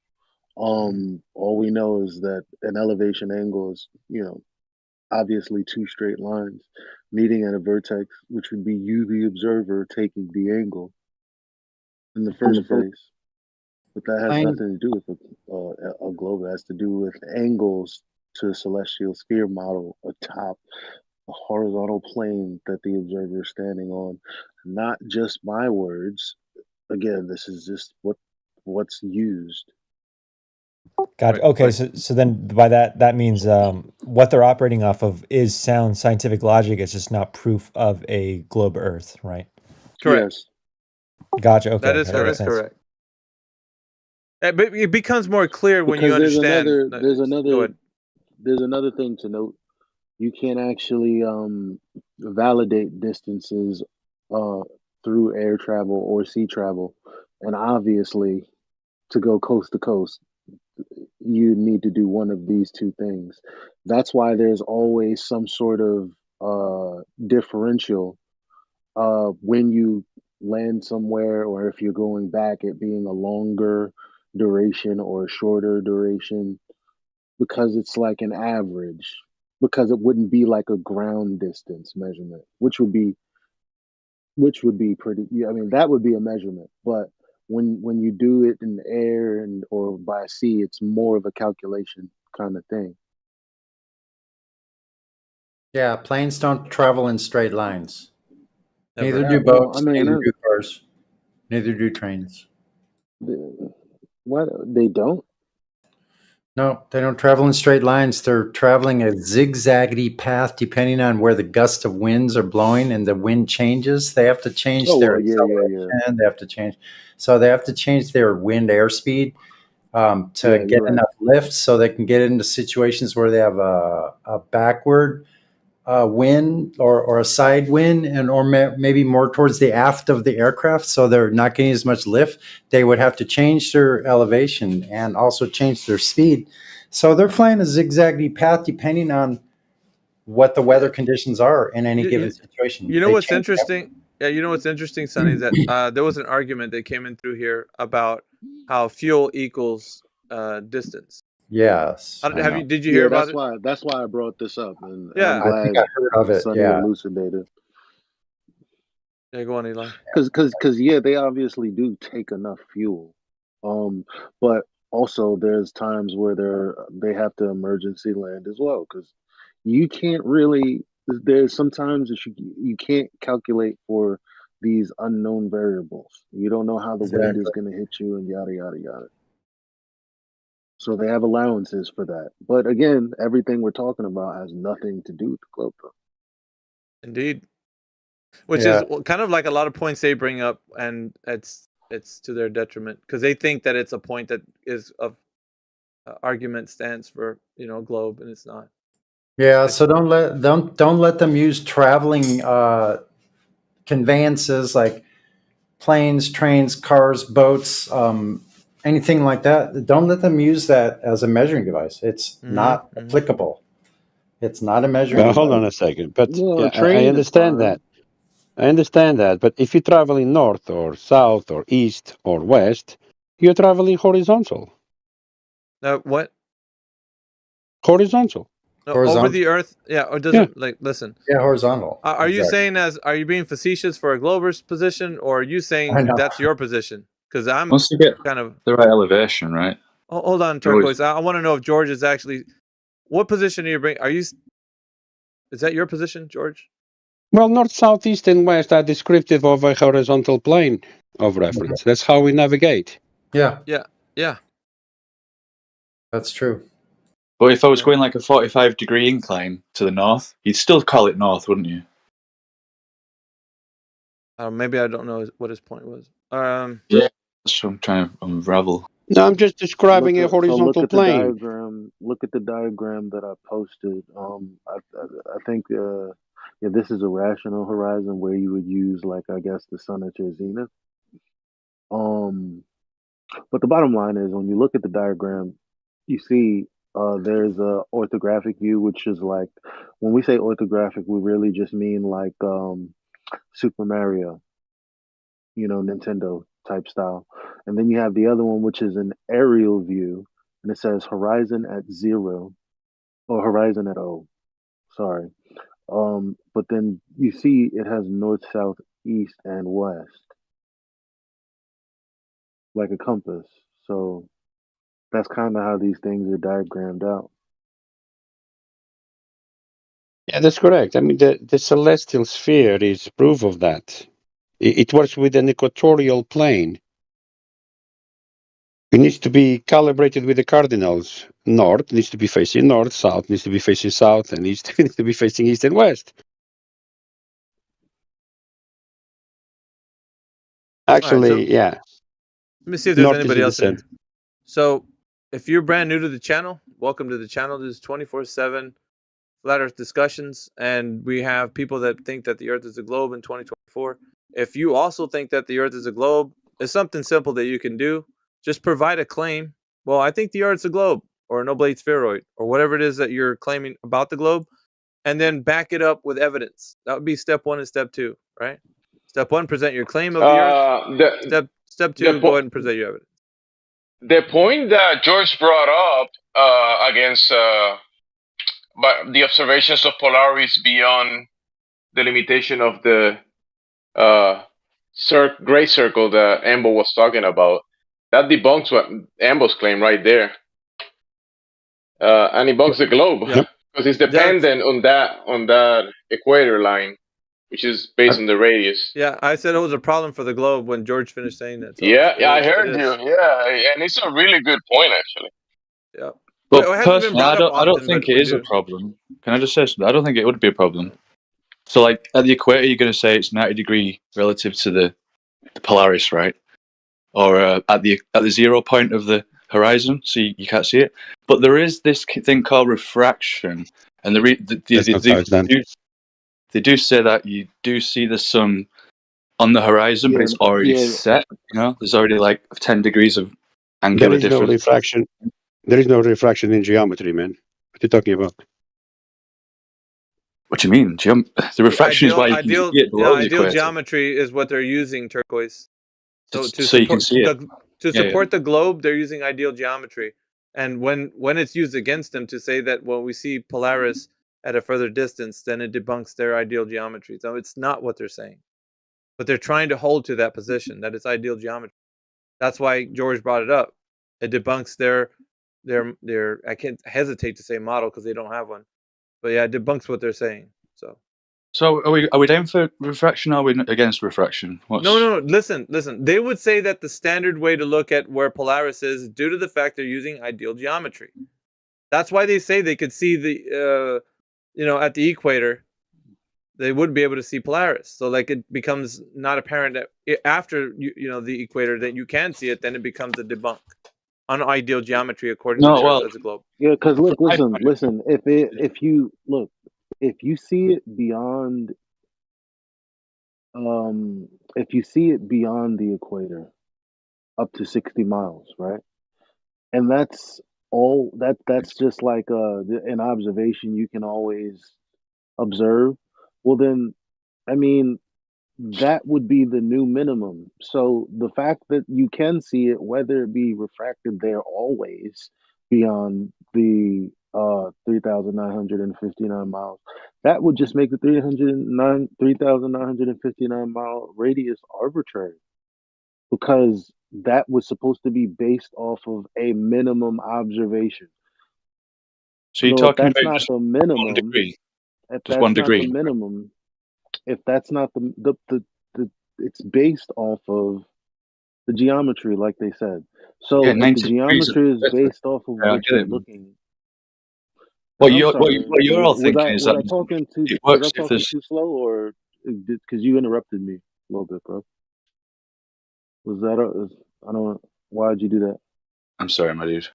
All we know is that an elevation angle is, obviously two straight lines meeting at a vertex, which would be you, the observer, taking the angle in the first place. But that has nothing to do with a globe. It has to do with angles to a celestial sphere model atop a horizontal plane that the observer is standing on. Not just my words. Again, this is just what's used. Gotcha. Okay, so then by that means what they're operating off of is sound scientific logic. It's just not proof of a globe Earth, right? Correct. Yes. Gotcha. Okay, That is correct. But it becomes more clear when you Because understand. there's another thing to note. You can't actually validate distances through air travel or sea travel, and obviously, to go coast to coast, you need to do one of these two things. That's why there's always some sort of differential when you land somewhere, or if you're going back, it being a longer duration or a shorter duration, because it's like an average, because it wouldn't be like a ground distance measurement, which would be pretty, I mean, that would be a measurement. But when you do it in the air and or by sea, it's more of a calculation kind of thing. Yeah, planes don't travel in straight lines. Neither Yeah, do well, boats, I mean, neither do cars, neither do trains. What, they don't? No, they don't travel in straight lines. They're traveling a zigzaggy path depending on where the gust of winds are blowing and the wind changes. They have to change Oh, their well, yeah. acceleration. They have to change. So they have to change their wind airspeed to Yeah, get you're right. enough lift so they can get into situations where they have a backward wind or a side wind, and or maybe more towards the aft of the aircraft, so they're not getting as much lift. They would have to change their elevation and also change their speed. So they're flying a zigzaggy path depending on what the weather conditions are in any given situation. You know They what's change interesting? Yeah, you know what's interesting, Sonny, is that there was an argument that came in through here about how fuel equals distance. Yes. Did you hear about it? That's why I brought this up, and Yeah. I'm glad I think I heard of it. Sonny Yeah. elucidated. Yeah, go on, Eli. Because yeah, they obviously do take enough fuel, but also there's times where they have to emergency land as well, because you can't really. There's sometimes that you can't calculate for these unknown variables. You don't know how the wind is going to hit you, and yada yada yada. So they have allowances for that. But again, everything we're talking about has nothing to do with the globe, though. Indeed. Which is kind of like a lot of points they bring up, and it's to their detriment, because they think that it's a point that is of argument stands for globe, and it's not. Yeah, so don't let them use traveling conveyances like planes, trains, cars, boats, anything like that. Don't let them use that as a measuring device. It's not applicable. It's not a measuring Well, device. hold on a second. But Well, yeah, a train I is understand fine. that. I understand that. But if you're traveling north or south or east or west, you're traveling horizontal. What? Horizontal. No, over the Earth, yeah, or does it listen? Yeah, horizontal. Are you saying are you being facetious for a glober's position, or are you saying that's your position? Because I'm Once you get kind of the right elevation, right? Hold on, Turquoise. I want to know if George is actually. What position are you bringing? Is that your position, George? Well, north, south, east, and west are descriptive of a horizontal plane of reference. That's how we navigate. Yeah. Yeah. That's true. But if I was going like a 45-degree incline to the north, you'd still call it north, wouldn't you? Maybe I don't know what his point was. Yeah, that's what I'm trying to unravel. No, I'm just describing a horizontal plane. Look at the diagram that I posted. I think this is a rational horizon where you would use, like, I guess, the sun at your zenith. But the bottom line is, when you look at the diagram, you see there's a orthographic view, which is like, when we say orthographic, we really just mean like Super Mario, Nintendo type style. And then you have the other one, which is an aerial view, and it says horizon at 0 or horizon at O. Sorry. But then you see it has north, south, east, and west, like a compass. So that's kind of how these things are diagrammed out. Yeah, that's correct. I mean, the celestial sphere is proof of that. It works with an equatorial plane. It needs to be calibrated with the cardinals. North needs to be facing north, south needs to be facing south, and east needs to be facing east and west. Actually, yeah. Let me see if there's North is anybody in the else in here. center. So, if you're brand new to the channel, welcome to the channel. This is 24/7 Flat Earth discussions, and we have people that think that the Earth is a globe in 2024. If you also think that the Earth is a globe, it's something simple that you can do. Just provide a claim. Well, I think the Earth's a globe, or an oblate spheroid, or whatever it is that you're claiming about the globe, and then back it up with evidence. That would be step 1 and step 2, right? Step 1, present your claim of the Earth. Step 2, go ahead and present your evidence. The point that George brought up against but the observations of Polaris beyond the limitation of the gray circle that Ambo was talking about, that debunks what Ambo's claim right there. And debunks the globe because it's dependent on that equator line, which is based on the radius. Yeah, I said it was a problem for the globe when George finished saying that. So Yeah, I heard you. Yeah, and it's a really good point, actually. Yeah. Well, Well, it hasn't been personally, brought up I don't often, think but it we is a do. problem. Can I just say something? I don't think it would be a problem. So, like, at the equator, you're going to say it's 90 degree relative to the Polaris, right? Or at the 0 point of the horizon, so you can't see it. But there is this thing called refraction, and they do say that you do see the sun on the horizon, but it's already set. You know, there's already like 10 degrees of angular There is no difference. refraction. There is no refraction in geometry, man. What are you talking about? What do you mean? The refraction is why you can see it below the ideal equator. geometry is what they're using, Turquoise. So to So you can see it. support the globe, they're using ideal geometry. And when it's used against them to say that, well, we see Polaris at a further distance, then it debunks their ideal geometry. So it's not what they're saying. But they're trying to hold to that position, that it's ideal geometry. That's why George brought it up. It debunks their I can't hesitate to say model because they don't have one. But yeah, it debunks what they're saying. So are we down for refraction? Or are we against refraction? No. Listen. They would say that the standard way to look at where Polaris is due to the fact they're using ideal geometry. That's why they say they could see the, at the equator, they would be able to see Polaris. So like it becomes not apparent that after the equator that you can see it, then it becomes a debunk on ideal geometry according to the Earth as a globe. Yeah, because listen. If you see it beyond, if you see it beyond the equator, up to 60 miles, right? And that's all. That's just like an observation you can always observe. Well, then, I mean, that would be the new minimum. So the fact that you can see it, whether it be refracted there always beyond the 3,959 miles, that would just make the 3,959 mile radius arbitrary, because that was supposed to be based off of a minimum observation. So you're talking about just 1 degree? If Just that's 1 not degree. the minimum, if that's not the it's based off of the geometry, like they said. So Yeah, if the 90 degrees geometry is better. based off of Yeah, I what get you're it, man. looking. What I'm you're sorry, all was thinking is that I talking too? it Was works I if talking there's. too slow, or because you interrupted me a little bit, bro? Was that I don't. Why did you do that? I'm sorry, my dude.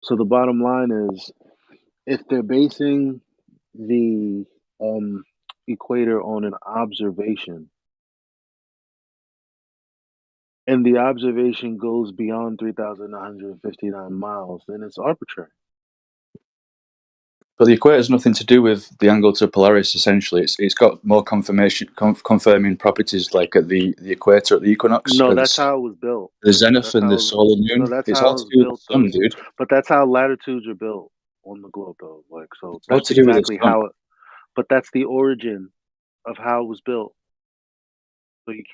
So the bottom line is, if they're basing the equator on an observation, and the observation goes beyond 3,959 miles, then it's arbitrary. But the equator has nothing to do with the angle to Polaris. Essentially, it's got more confirming properties, like at the equator, at the equinox, No, at that's how it was built. the zenith That's and how the it was, solar no, moon. that's It's how all it to was do with built the sun, though. dude. But that's how latitudes are built on the globe though. Like so, It's all that's to do with the exactly sun. how it. But that's the origin of how it was built. So you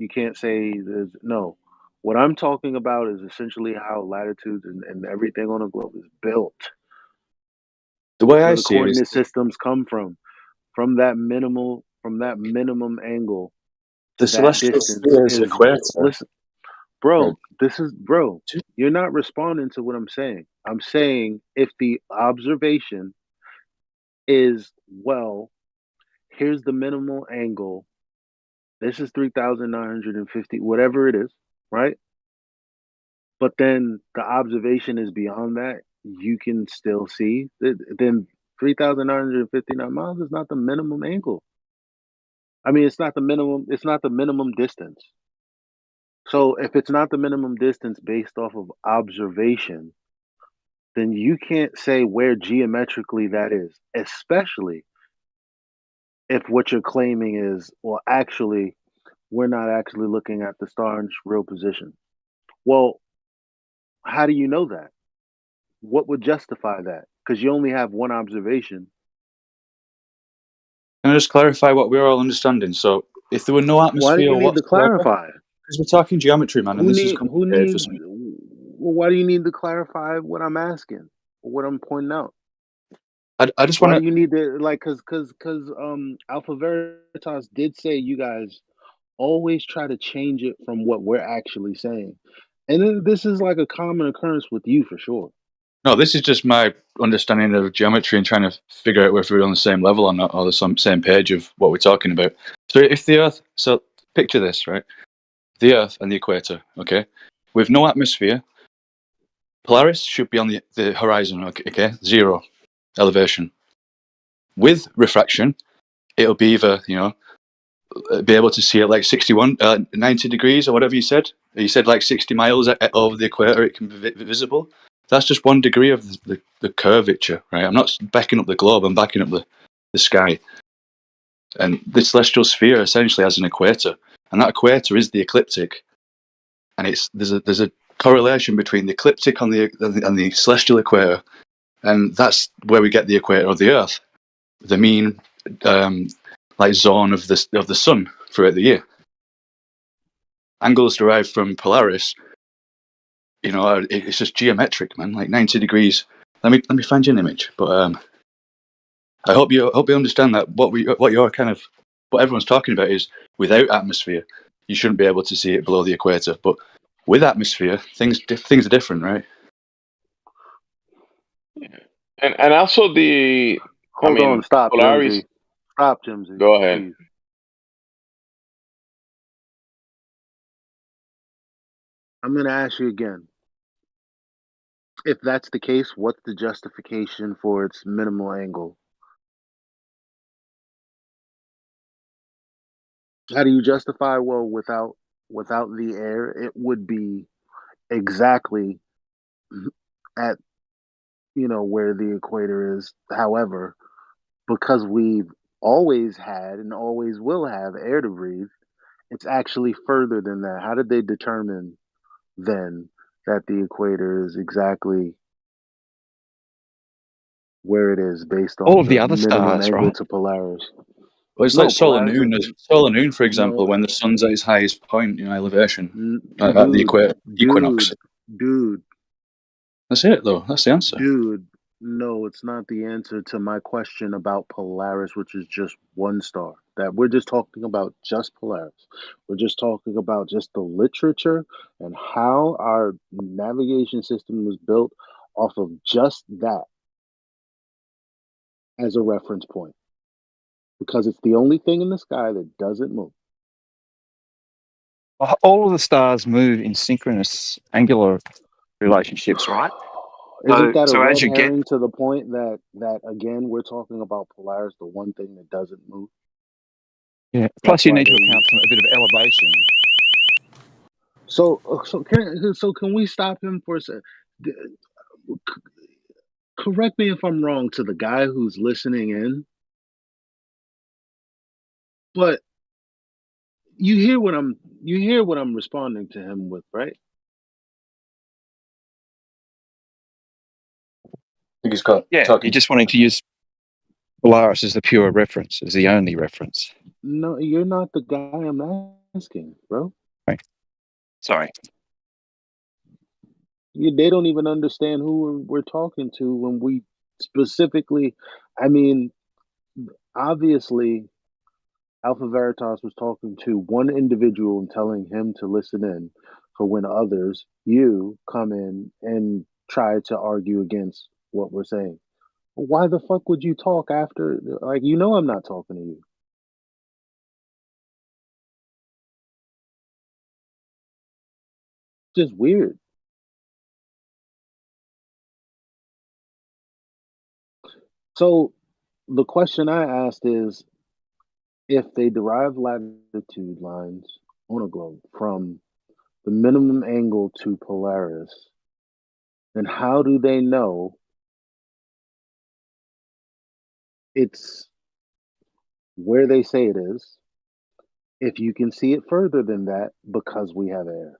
can't say there's no. What I'm talking about is essentially how latitudes and everything on the globe is built. The way Where I the see it is coordinate systems come from that minimum angle the to that celestial distance sphere is the is equator. listen, bro. You're not responding to what I'm saying. I'm saying if the observation is here's the minimal angle. This is 3,950, whatever it is, right? But then the observation is beyond that. You can still see that. Then 3,959 miles is not the minimum angle. I mean, it's not the minimum. It's not the minimum distance. So if it's not the minimum distance based off of observation, then you can't say where geometrically that is, especially if what you're claiming is, well, actually, we're not actually looking at the star in its real position. Well, how do you know that? What would justify that? Because you only have one observation. Can I just clarify what we're all understanding? So, if there were no Why do atmosphere you need to whatsoever, clarify? because we're talking geometry, man, and this is Who complicated for needs? some. Well, why do you need to clarify what I'm asking, or what I'm pointing out? I just Why want do you need to like? Because Alpha Veritas did say you guys always try to change it from what we're actually saying, and then this is like a common occurrence with you for sure. No, this is just my understanding of geometry and trying to figure out if we're on the same level or not, or the same page of what we're talking about. So if the Earth, so picture this, right? The Earth and the equator, okay? With no atmosphere, Polaris should be on the horizon, okay? 0 elevation. With refraction, it'll be either, be able to see at like 90 degrees or whatever you said. You said like 60 miles over the equator, it can be visible. That's just 1 degree of the curvature, right? I'm not backing up the globe, I'm backing up the sky. And the celestial sphere essentially has an equator, and that equator is the ecliptic. And there's a correlation between the ecliptic and the celestial equator, and that's where we get the equator of the Earth, the mean zone of the sun throughout the year. Angles derived from Polaris, it's just geometric, man. Like 90 degrees. Let me find you an image. But I hope you understand that what everyone's talking about is without atmosphere, you shouldn't be able to see it below the equator. But with atmosphere, things are different, right? And also Hold on, stop, Polaris. Jimsy. Stop, Jimsy. Go ahead. Please. I'm going to ask you again. If that's the case, what's the justification for its minimal angle? How do you justify? Well, without the air, it would be exactly at where the equator is. However, because we've always had and always will have air to breathe, it's actually further than that. How did they determine then that the equator is exactly where it is based All off of the the other minimum stars, angle right? to Polaris? Well, it's No, like solar Polaris noon. is Solar noon, for example, no, when the sun's at its highest point, elevation, at the dude, equinox. dude. That's it, though. That's the answer. Dude, no, it's not the answer to my question about Polaris, which is just one star. That we're just talking about just Polaris. We're just talking about just the literature and how our navigation system was built off of just that as a reference point. Because it's the only thing in the sky that doesn't move. All of the stars move in synchronous angular relationships, right? Isn't that a So red as you get, herring to the point that again we're talking about Polaris, the one thing that doesn't move? yeah. That's Plus, you why need to they account for a bit of elevation. So can we stop him for a second? correct me if I'm wrong to the guy who's listening in, but you hear what I'm responding to him with, right? I think he's got Yeah, talking. you're just wanting to use Polaris as the pure reference, as the only reference. No, you're not the guy I'm asking, bro. Right. Sorry. They don't even understand who we're talking to when we specifically. I mean, obviously, Alpha Veritas was talking to one individual and telling him to listen in for when others, you, come in and try to argue against what we're saying. Why the fuck would you talk after? Like, I'm not talking to you. Just weird. So the question I asked is, if they derive latitude lines on a globe from the minimum angle to Polaris, then how do they know it's where they say it is if you can see it further than that because we have air?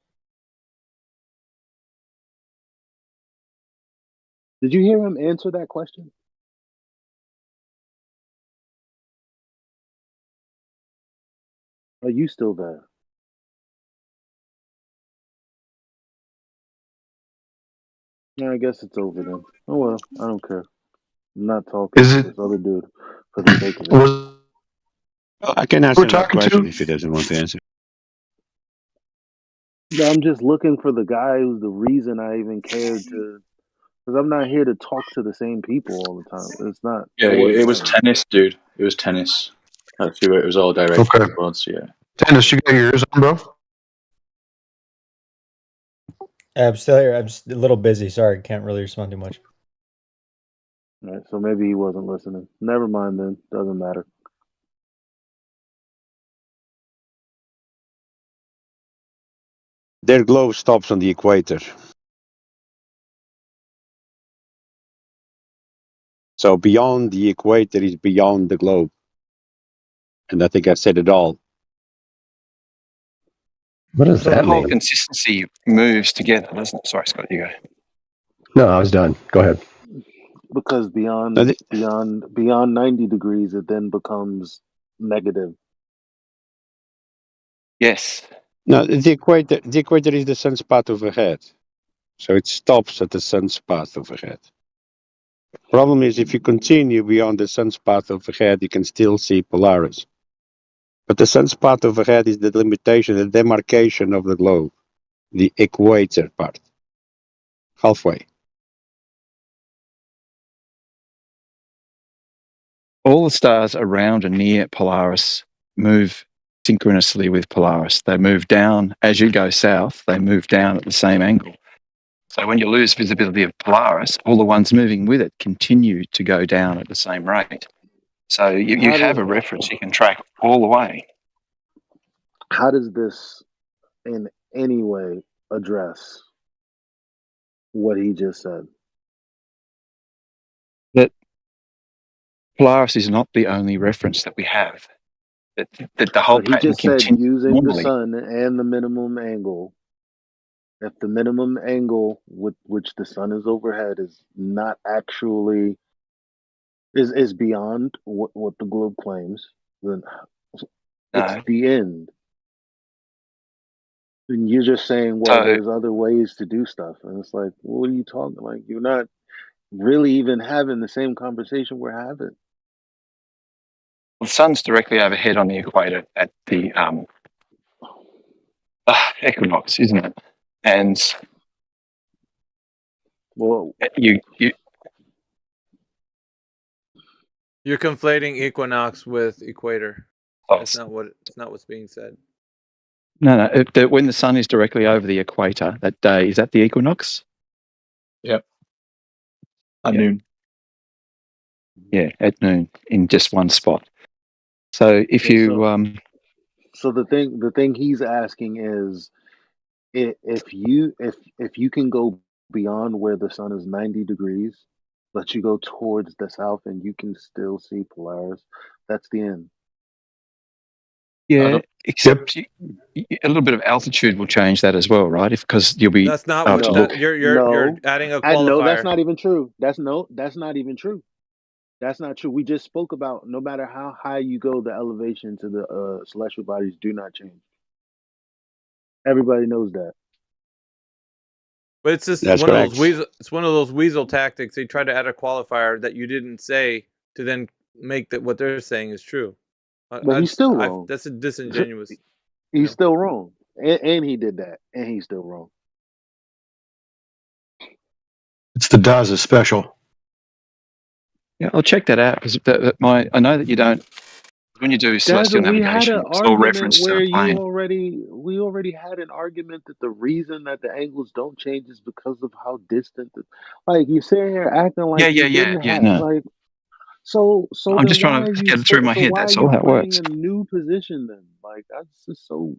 Did you hear him answer that question? Are you still there? Yeah, I guess it's over then. Oh well, I don't care. I'm not talking to this other dude for the sake of it. Well, I can answer that talking question to? if he doesn't want to answer. Yeah, I'm just looking for the guy who's the reason I even cared to, because I'm not here to talk to the same people all the time. It's not. Yeah, It wasn't it was that. tennis, dude. It was tennis. It was all direct Okay. towards, yeah. Dennis, you got yours on, bro? I'm still here. I'm just a little busy. Sorry, can't really respond too much. All right, so maybe he wasn't listening. Never mind then. Doesn't matter. Their globe stops on the equator. So beyond the equator is beyond the globe. And I think I said it all. What does So that the whole mean? consistency moves together, doesn't it? Sorry, Scott, you go. No, I was done. Go ahead. Because beyond 90 degrees, it then becomes negative. Yes. No, the equator is the sun's path overhead. So it stops at the sun's path overhead. Problem is, if you continue beyond the sun's path overhead, you can still see Polaris. But the sun's path overhead is the limitation, the demarcation of the globe, the equator part, halfway. All the stars around and near Polaris move synchronously with Polaris. They move down as you go south, they move down at the same angle. So when you lose visibility of Polaris, all the ones moving with it continue to go down at the same rate. So you have a reference you can track all the way. How does this in any way address what he just said? That Polaris is not the only reference that we have. That the whole But he pattern just said continues using normally. the sun and the minimum angle. If the minimum angle with which the sun is overhead is not actually is beyond what the globe claims, then it's No. the end. And you're just saying, well, So there's other ways to do stuff, and it's like, what are you talking? Like, you're not really even having the same conversation we're having. the sun's directly overhead on the equator at the equinox, isn't it? And well, You're conflating equinox with equator. That's not what's being said. No. When the sun is directly over the equator that day, is that the equinox? Yep. At noon. Yeah, at noon in just one spot. So if you so the thing he's asking is, if you can go beyond where the sun is 90 degrees, But you go towards the south and you can still see Polaris. That's the end. Yeah, except a little bit of altitude will change that as well, right? Because you'll be That's not able what to No, look. you're adding a no, that's qualifier. not even true. That's not even true. That's not true. We just spoke about no matter how high you go, the elevation to the celestial bodies do not change. Everybody knows that. But it's just That's one of correct. those weasel. It's one of those weasel tactics. They try to add a qualifier that you didn't say to then make that what they're saying is true. But he's still wrong. That's a disingenuous. He's still wrong, and he did that, and he's still wrong. It's the Daza special. Yeah, I'll check that out because I know that you don't. When you do celestial We had navigation, an it's all argument reference to where the plane. we already had an argument that the reason that the angles don't change is because of how distant. Like you sitting here acting like you didn't have No. like. So I'm then just why trying are to you get it through my head. why are That's you all how it playing works. a new position then? Like that's just so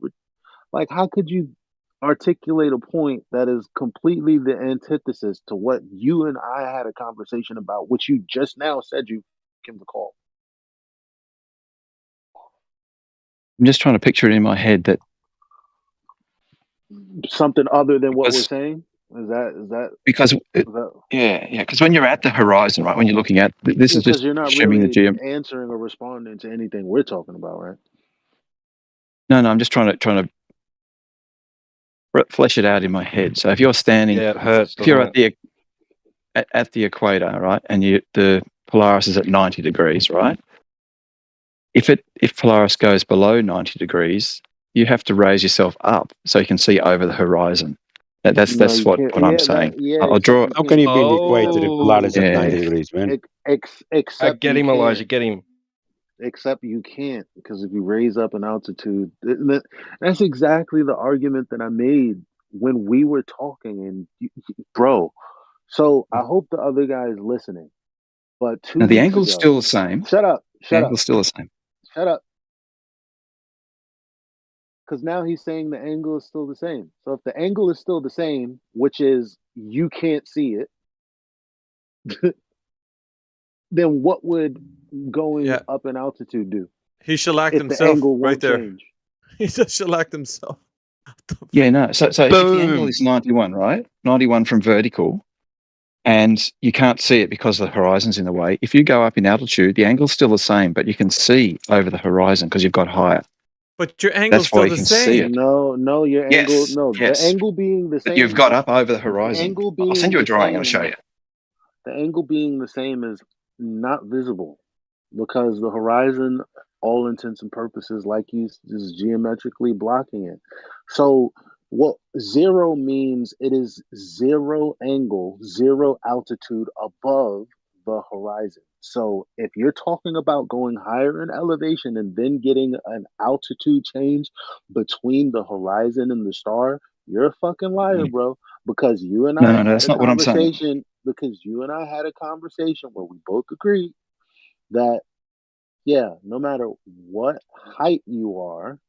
like how could you articulate a point that is completely the antithesis to what you and I had a conversation about, which you just now said you can recall. I'm just trying to picture it in my head that Something other than what we're saying? Is that because because when you're at the horizon, right? When you're looking at this is because just you're not assuming really the answering or responding to anything we're talking about, right? No, I'm just trying to flesh it out in my head. So if you're standing, Yeah, it hurts. if you're doesn't at the equator, right, and the Polaris is at 90 degrees, right? If Polaris goes below 90 degrees, you have to raise yourself up so you can see over the horizon. That's you what can't. I'm saying. I'll Except draw. you How can you be in the equator if Oh, Polaris at 90 degrees, man? Except Get you him, Elijah. can't. Get him. Except you can't because if you raise up in altitude, that's exactly the argument that I made when we were talking. And bro, so I hope the other guy is listening. But 2 Now the weeks angle's ago, still the same. shut up, The shut up, angle's still the same. shut up. Because now he's saying the angle is still the same. So if the angle is still the same, which is you can't see it, then what would going up in altitude do? He shellacked if himself the angle right won't there. change? He just shellacked himself. Yeah, no. So if the angle Boom. is 91, right? 91 from vertical, and you can't see it because the horizon's in the way. If you go up in altitude, the angle's still the same, but you can see over the horizon because you've got higher. But your angle's That's why still you the can see same. it. No, your angle. No, Yes. the angle being the That same. you've got up over the The horizon. angle I'll being send you a the drawing. I'll same. show you. The angle being the same is not visible because the horizon, all intents and purposes, like you, is geometrically blocking it. So what zero means, it is zero angle, zero altitude above the horizon. So if you're talking about going higher in elevation and then getting an altitude change between the horizon and the star, you're a fucking liar, bro. Because you and I No, had that's a not what I'm saying. conversation. Because you and I had a conversation where we both agreed that no matter what height you are,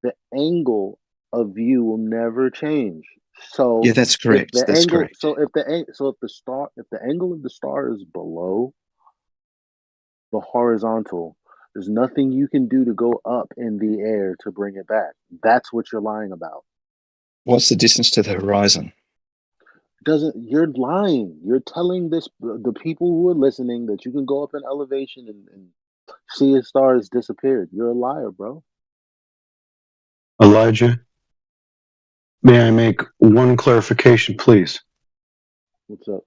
the angle of view will never change. So Yeah, that's correct. If the That's angle, correct. so if the angle of the star is below the horizontal, there's nothing you can do to go up in the air to bring it back. That's what you're lying about. What's the distance to the horizon? You're lying. You're telling the people who are listening that you can go up in elevation and see a star has disappeared. You're a liar, bro. Elijah, may I make one clarification, please? What's up?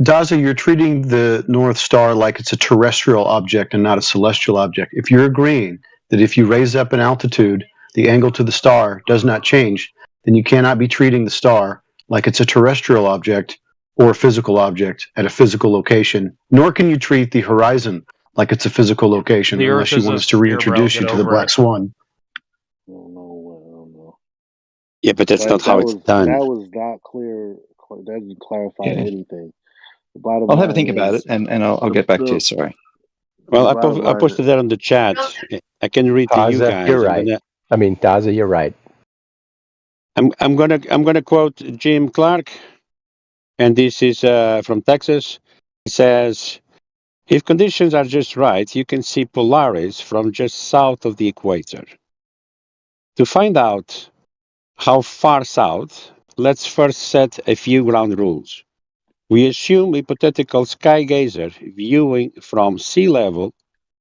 Daza, you're treating the North Star like it's a terrestrial object and not a celestial object. If you're agreeing that if you raise up in altitude, the angle to the star does not change, then you cannot be treating the star like it's a terrestrial object or a physical object at a physical location, nor can you treat the horizon like it's a physical location The unless Earth you is want a us to sphere, reintroduce bro. you Get to the over Black it. Swan. I don't know. Yeah, but that's not how it's done. That was not clear. That didn't clarify Yeah. anything. The bottom I'll have a line think about is it and I'll get back to you. Sorry. Well, the I bottom line posted that on the chat. I can read to you Daza, guys. you're right. Daza, you're right. I'm gonna quote Jim Clark, and this is from Texas. It says, if conditions are just right, you can see Polaris from just south of the equator. To find out how far south, let's first set a few ground rules. We assume hypothetical sky gazer viewing from sea level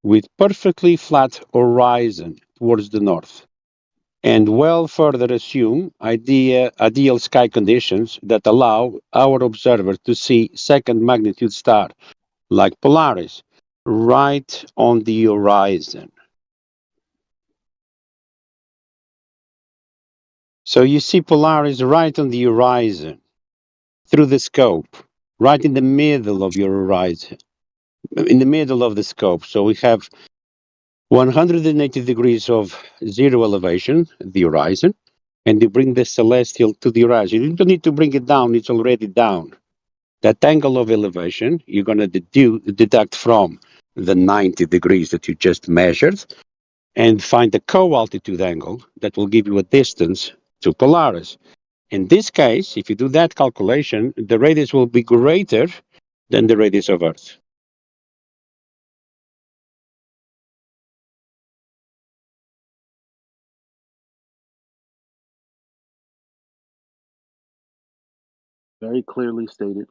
with perfectly flat horizon towards the north, and well further assume ideal sky conditions that allow our observer to see second magnitude star, like Polaris, right on the horizon. So you see Polaris right on the horizon, through the scope, right in the middle of your horizon, in the middle of the scope. So we have 180 degrees of zero elevation, the horizon, and you bring the celestial to the horizon. You don't need to bring it down, it's already down. That angle of elevation, you're going to deduct from the 90 degrees that you just measured, and find the co-altitude angle that will give you a distance to Polaris. In this case, if you do that calculation, the radius will be greater than the radius of Earth. Very clearly stated.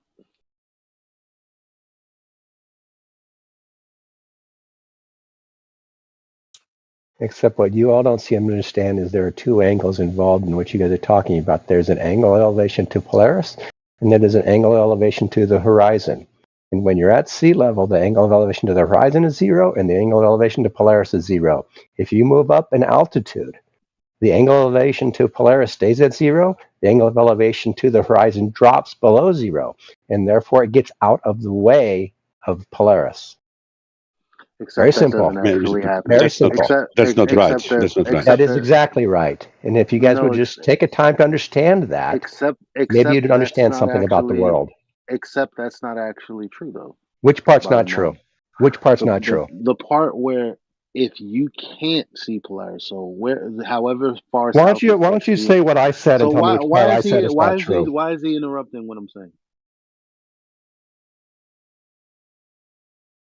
Except what you all don't seem to understand is there are two angles involved in what you guys are talking about. There's an angle elevation to Polaris, and then there's an angle elevation to the horizon. And when you're at sea level, the angle of elevation to the horizon is 0, and the angle of elevation to Polaris is 0. If you move up in altitude, the angle of elevation to Polaris stays at 0, the angle of elevation to the horizon drops below 0, and therefore it gets out of the way of Polaris. Except Very that simple. doesn't actually happen. Very simple. That's not right. Except that, That's not right. except That is that, exactly right. And if you guys no, would just take a time to understand that, maybe you'd except understand that's not something about the actually, world. except that's not actually true though. Which part's not Bottom true? line. Which part's not true? The part where if you can't see Polaris, so however far Why south don't you say what I said and so tell me which part I said is not true? why is he interrupting what I'm saying?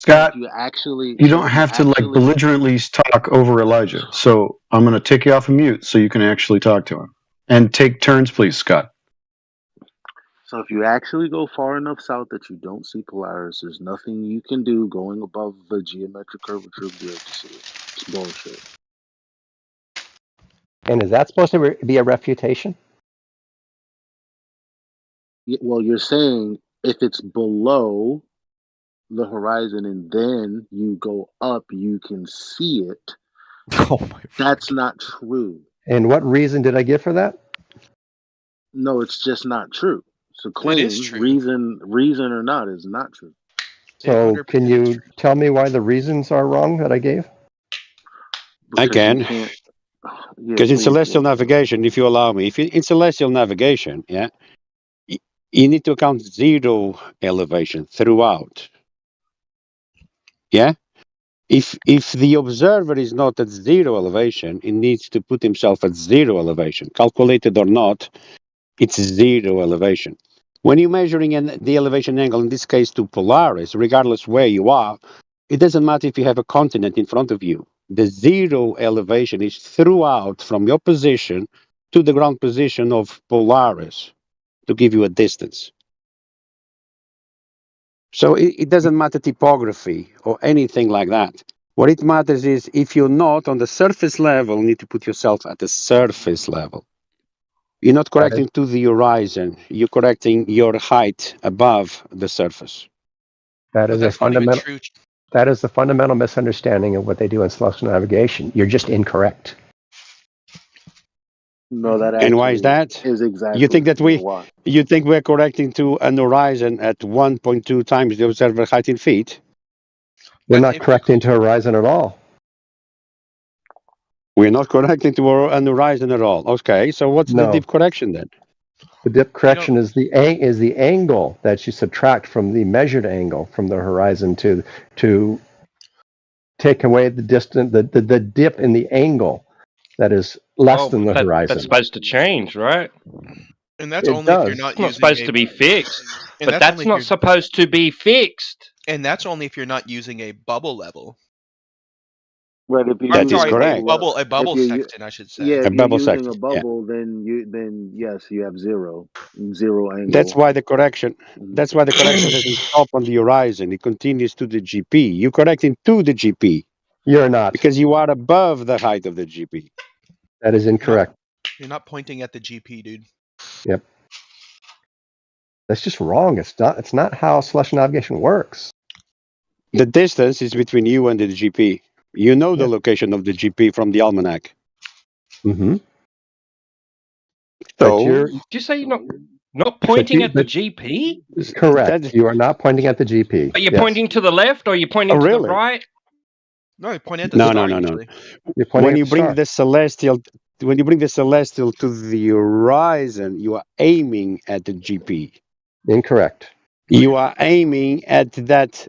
Scott, you don't have to like belligerently talk over Elijah. So I'm going to take you off of mute so you can actually talk to him. And take turns, please, Scott. So if you actually go far enough south that you don't see Polaris, there's nothing you can do going above the geometric curvature to be able to see it. It's bullshit. And is that supposed to be a refutation? Well, you're saying if it's below the horizon and then you go up, you can see it. Oh my! That's not true. And what reason did I give for that? No, it's just not true. So claim is true. reason or not is not true. So can you tell me why the reasons are wrong that I gave? I can. Because in celestial navigation, if you allow me, in celestial navigation, yeah, you need to count 0 elevation throughout. Yeah? If the observer is not at 0 elevation, he needs to put himself at 0 elevation. Calculated or not, it's 0 elevation. When you're measuring the elevation angle, in this case to Polaris, regardless where you are, it doesn't matter if you have a continent in front of you. The 0 elevation is throughout from your position to the ground position of Polaris to give you a distance. So it doesn't matter typography or anything like that. What it matters is if you're not on the surface level, you need to put yourself at the surface level. You're not correcting to the horizon. You're correcting your height above the surface. That is a fundamental. That is the fundamental misunderstanding of what they do in celestial navigation. You're just incorrect. No, that and why is that? Is exactly. You think that you think we're correcting to an horizon at 1.2 times the observer height in feet? We're not correcting to horizon at all. We're not correcting to an horizon at all. Okay, so what's the dip correction then? The dip correction is the angle that you subtract from the measured angle from the horizon to take away the distance, the dip in the angle that is less than the horizon. That's supposed to change, right? And that's It only if you're does. not It's not using supposed a. to be fixed, And but that's that's only if not you're. supposed to be fixed. And that's only if you're not using a bubble level. Right, if you're I'm That is sorry, using correct. a bubble if you're sextant, I should yeah, say. if A you're bubble using a section. Yeah. bubble, then yes, you have zero That's angle. why the correction. Mhm. That's why the correction doesn't stop on the horizon. It continues to the GP. You're correcting to the GP You're not. because you are above the height of the GP. That is incorrect. You're not pointing at the GP, dude. Yep. That's just wrong. It's not how celestial navigation works. The distance is between you and the GP. You know the Yeah. location of the GP from the almanac. Mm-hmm. But So you're Did you say you're not but pointing you at the but GP? correct. that. You are not pointing at the GP. Are you Yes. pointing to the left or are you pointing Oh, to the really? right? No, you point at the No, star no. usually. You're pointing When at you the bring star. the celestial, to the horizon, you are aiming at the GP. Incorrect. You are aiming at that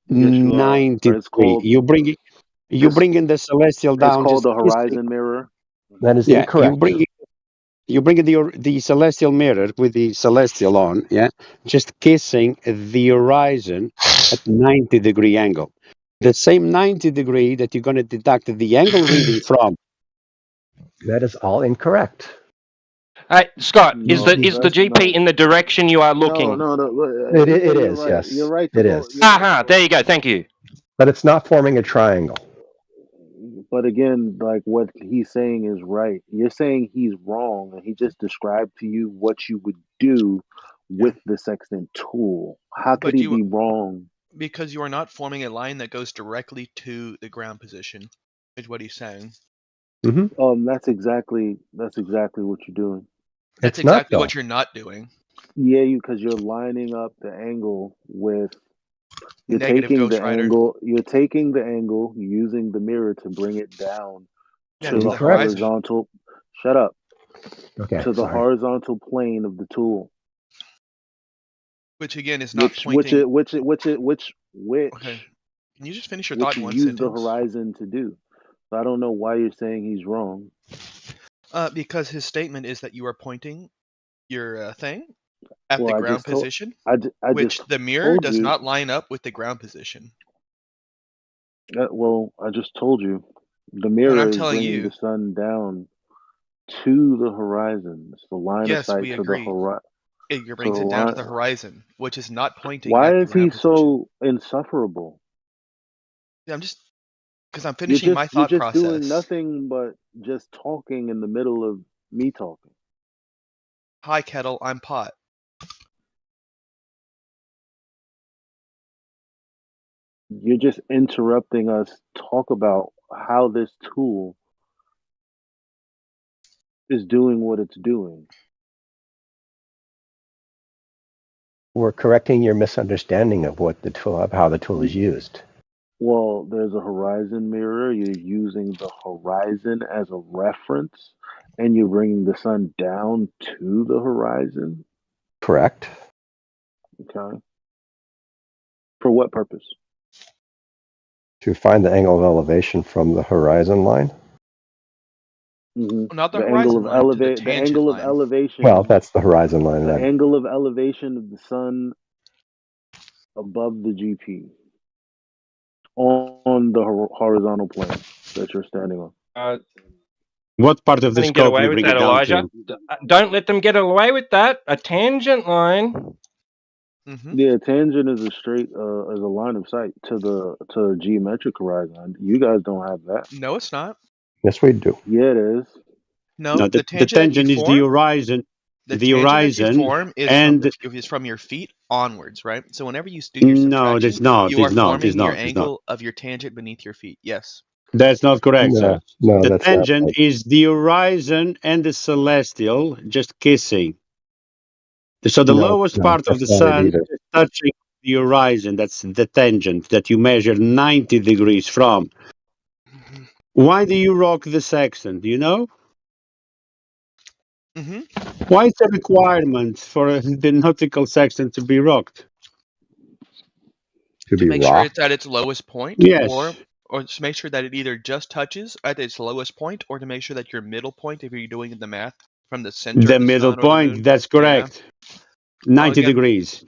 Yes, you are. 90 It's degree. called You bringing the celestial it's down, called just the kissing. horizon mirror. That is Yeah, incorrect. you bring the celestial mirror with the celestial on. Yeah, just kissing the horizon at 90 degree angle. The same 90 degree that you're going to deduct the angle reading from. That is all incorrect. Scott, is No, the that's GP not. in the direction you are No, looking? no, no. It You're is, right. yes. You're right to It go. is. Aha, there you go. Thank you. But it's not forming a triangle. But again, like what he's saying is right. You're saying he's wrong, and he just described to you what you would do with the sextant tool. How could But he you be wrong? because you are not forming a line that goes directly to the ground position, is what he's saying. Mm-hmm. That's exactly what you're doing. That's It's not exactly though. what you're not doing. Yeah, because you're lining up the angle with you're Negative, taking Ghost the Rider. angle. You're taking the angle using the mirror to bring it down Yeah, to to the the horizon. horizontal. Shut up. Okay. To the Sorry. horizontal plane of the tool. Which again is not Which pointing. Okay. Can you just finish your Which thought in you one use sentence? the horizon to do. So I don't know why you're saying he's wrong. Because his statement is that you are pointing your thing at Well, the I ground just told position, I which just the mirror told does you. not line up with the ground position. Well, I just told you. The And mirror I'm is telling bringing you, the sun down to the horizon. It's the line of yes, sight we to the agree. horizon. It brings it down to the horizon, which is not pointing Why at the is he ground position. so insufferable? Yeah, I'm just because I'm You're finishing my just you're thought just doing process. nothing but just talking in the middle of me talking. Hi, Kettle. I'm Pot. You're just interrupting us talk about how this tool is doing what it's doing. We're correcting your misunderstanding of what the tool, of how the tool is used. Well, there's a horizon mirror. You're using the horizon as a reference, and you're bringing the sun down to the horizon. Correct. Okay. For what purpose? To find the angle of elevation from the horizon line. Mm-hmm. Not the The horizon angle of line, to the the tangent angle of line. elevation. Well, that's the horizon line. The And angle of elevation of the sun above the GP on the horizontal plane that you're standing on. What part of the Let him get scope away you with bring that, it down Elijah. to? Don't let them get away with that. A tangent line. Yeah, tangent is a straight is a line of sight to the geometric horizon. You guys don't have that. No, it's not. yes, we do. Yeah, it is. No, No, the the tangent that you tangent is the form. horizon. The The tangent that you horizon form is and from your feet onwards, right? So whenever you do your no, subtraction, there's not. you There's are not. There's forming your not. There's not. angle of your tangent beneath your feet. Yes. That's not correct, sir. No, The that's not tangent right. is the horizon and the celestial just kissing. So the lowest No, part of that's the not it sun either. is touching the horizon. That's the tangent that you measure 90 degrees from. Why do you rock the sextant? Do you know? Why is a requirement for the nautical sextant to be rocked? To To be make sure rocked? it's at its lowest point, Yes. or to make sure that it either just touches at its lowest point, or to make sure that your middle point, if you're doing the math from the center The of the middle sun or the point. moon. That's correct. 90 again, degrees.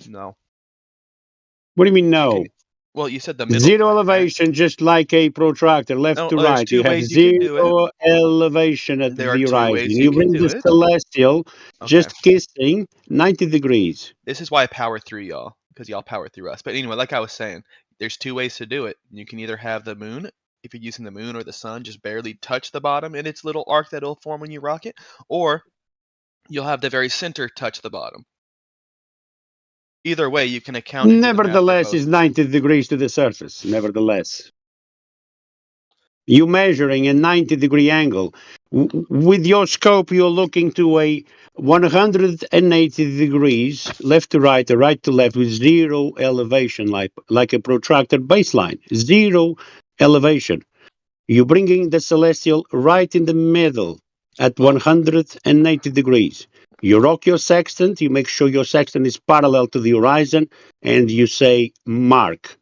No. What do you mean no? Well, you said the middle Zero point. elevation, just like a protractor, left No, to there's right. You two have ways you can do it. zero elevation at There are the two horizon. ways You you can bring do the it. celestial Okay. just kissing 90 degrees. This is why I power through y'all, because y'all power through us. But anyway, like I was saying, there's two ways to do it. You can either have the moon, if you're using the moon or the sun, just barely touch the bottom in its little arc that it'll form when you rock it, or you'll have the very center touch the bottom. Either way, you can account and do the math for Nevertheless, both. it's 90 degrees to the surface. Nevertheless. You're measuring a 90-degree angle. With your scope, you're looking to a 180 degrees, left to right or right to left, with zero elevation, like a protractor baseline. Zero elevation. You're bringing the celestial right in the middle at 180 degrees. You rock your sextant, you make sure your sextant is parallel to the horizon, and you say mark.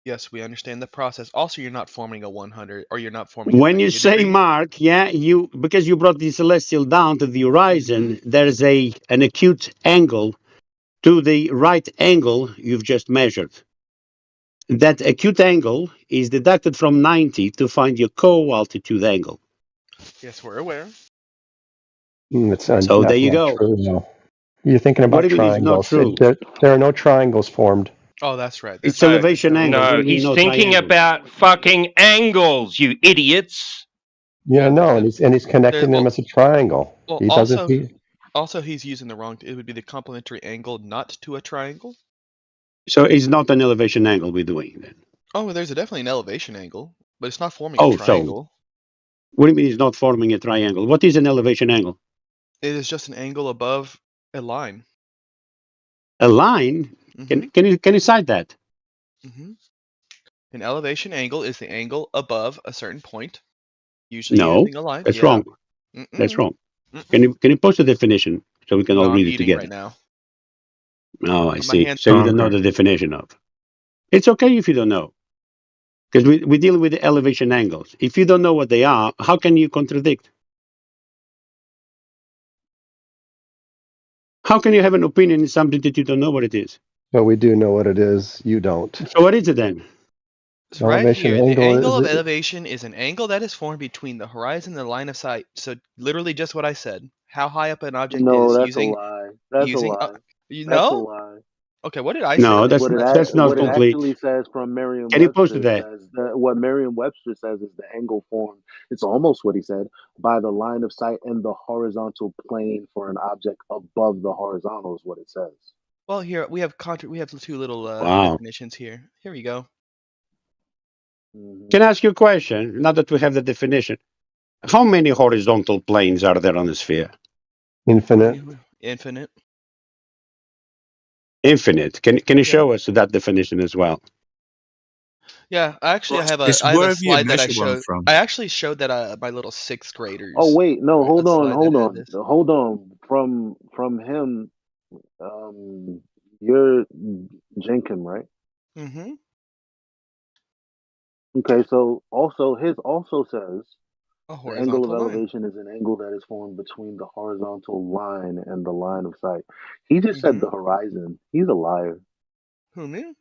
Yes, we understand the process. Also, you're not forming a 100, or you're not forming a When 90 you say degree. mark, yeah, because you brought the celestial down to the horizon, there's an acute angle to the right angle you've just measured. That acute angle is deducted from 90 to find your co-altitude angle. Yes, we're aware. It's So not, there you not go. true. No. You're thinking What about do you mean it's not triangles. true? There are no triangles formed. Oh, that's right. It's That's right. elevation angle. What do No, you mean he's no thinking triangle? about fucking angles, you idiots. Yeah, no, and he's connecting them as a triangle. Well, He doesn't. also he's using the wrong. It would be the complementary angle, not to a triangle. So it's not an elevation angle we're doing then. Oh, there's definitely an elevation angle, but it's not forming Oh, a triangle. so what do you mean it's not forming a triangle? What is an elevation angle? It is just an angle above a line. A line? Can you cite that? An elevation angle is the angle above a certain point, usually No, using a line. that's Yeah. wrong. That's wrong. Can you post the definition so we can all No, read I'm it eating together? right now. Oh, I My see. hands So you are don't know the definition of. It's okay if you don't know, because we deal with the elevation angles. If you don't know what they are, how can you contradict? How can you have an opinion in something that you don't know what it is? But we do know what it is. You don't. So what is it then? It's right Elevation here. The angle angle of is- elevation is an angle that is formed between the horizon and the line of sight. So literally just what I said. How high up an object No, is that's using. a lie. That's using, a lie. You That's a know? lie. Okay, what did I No, say? that's not What it complete. actually says from Can you post Merriam-Webster that? says that what Merriam-Webster says is the angle formed. It's almost what he said by the line of sight and the horizontal plane for an object above the horizontal is what it says. Well, here we have we have two little Wow. definitions here. Here we go. Can I ask you a question? Now that we have the definition, how many horizontal planes are there on the sphere? Infinite. Infinite. Infinite. Can you show us that definition as well? Yeah, actually, I have a It's I have a wherever you slide that I measure one showed. from. I actually showed that my little sixth graders. Oh wait, no, hold a on, slide hold that had on, this. hold on. From him, you're Jenkin, right? Mm-hmm. Okay, so also his also says A the angle of horizontal line. elevation is an angle that is formed between the horizontal line and the line of sight. He just said the horizon. He's a liar. Who, me?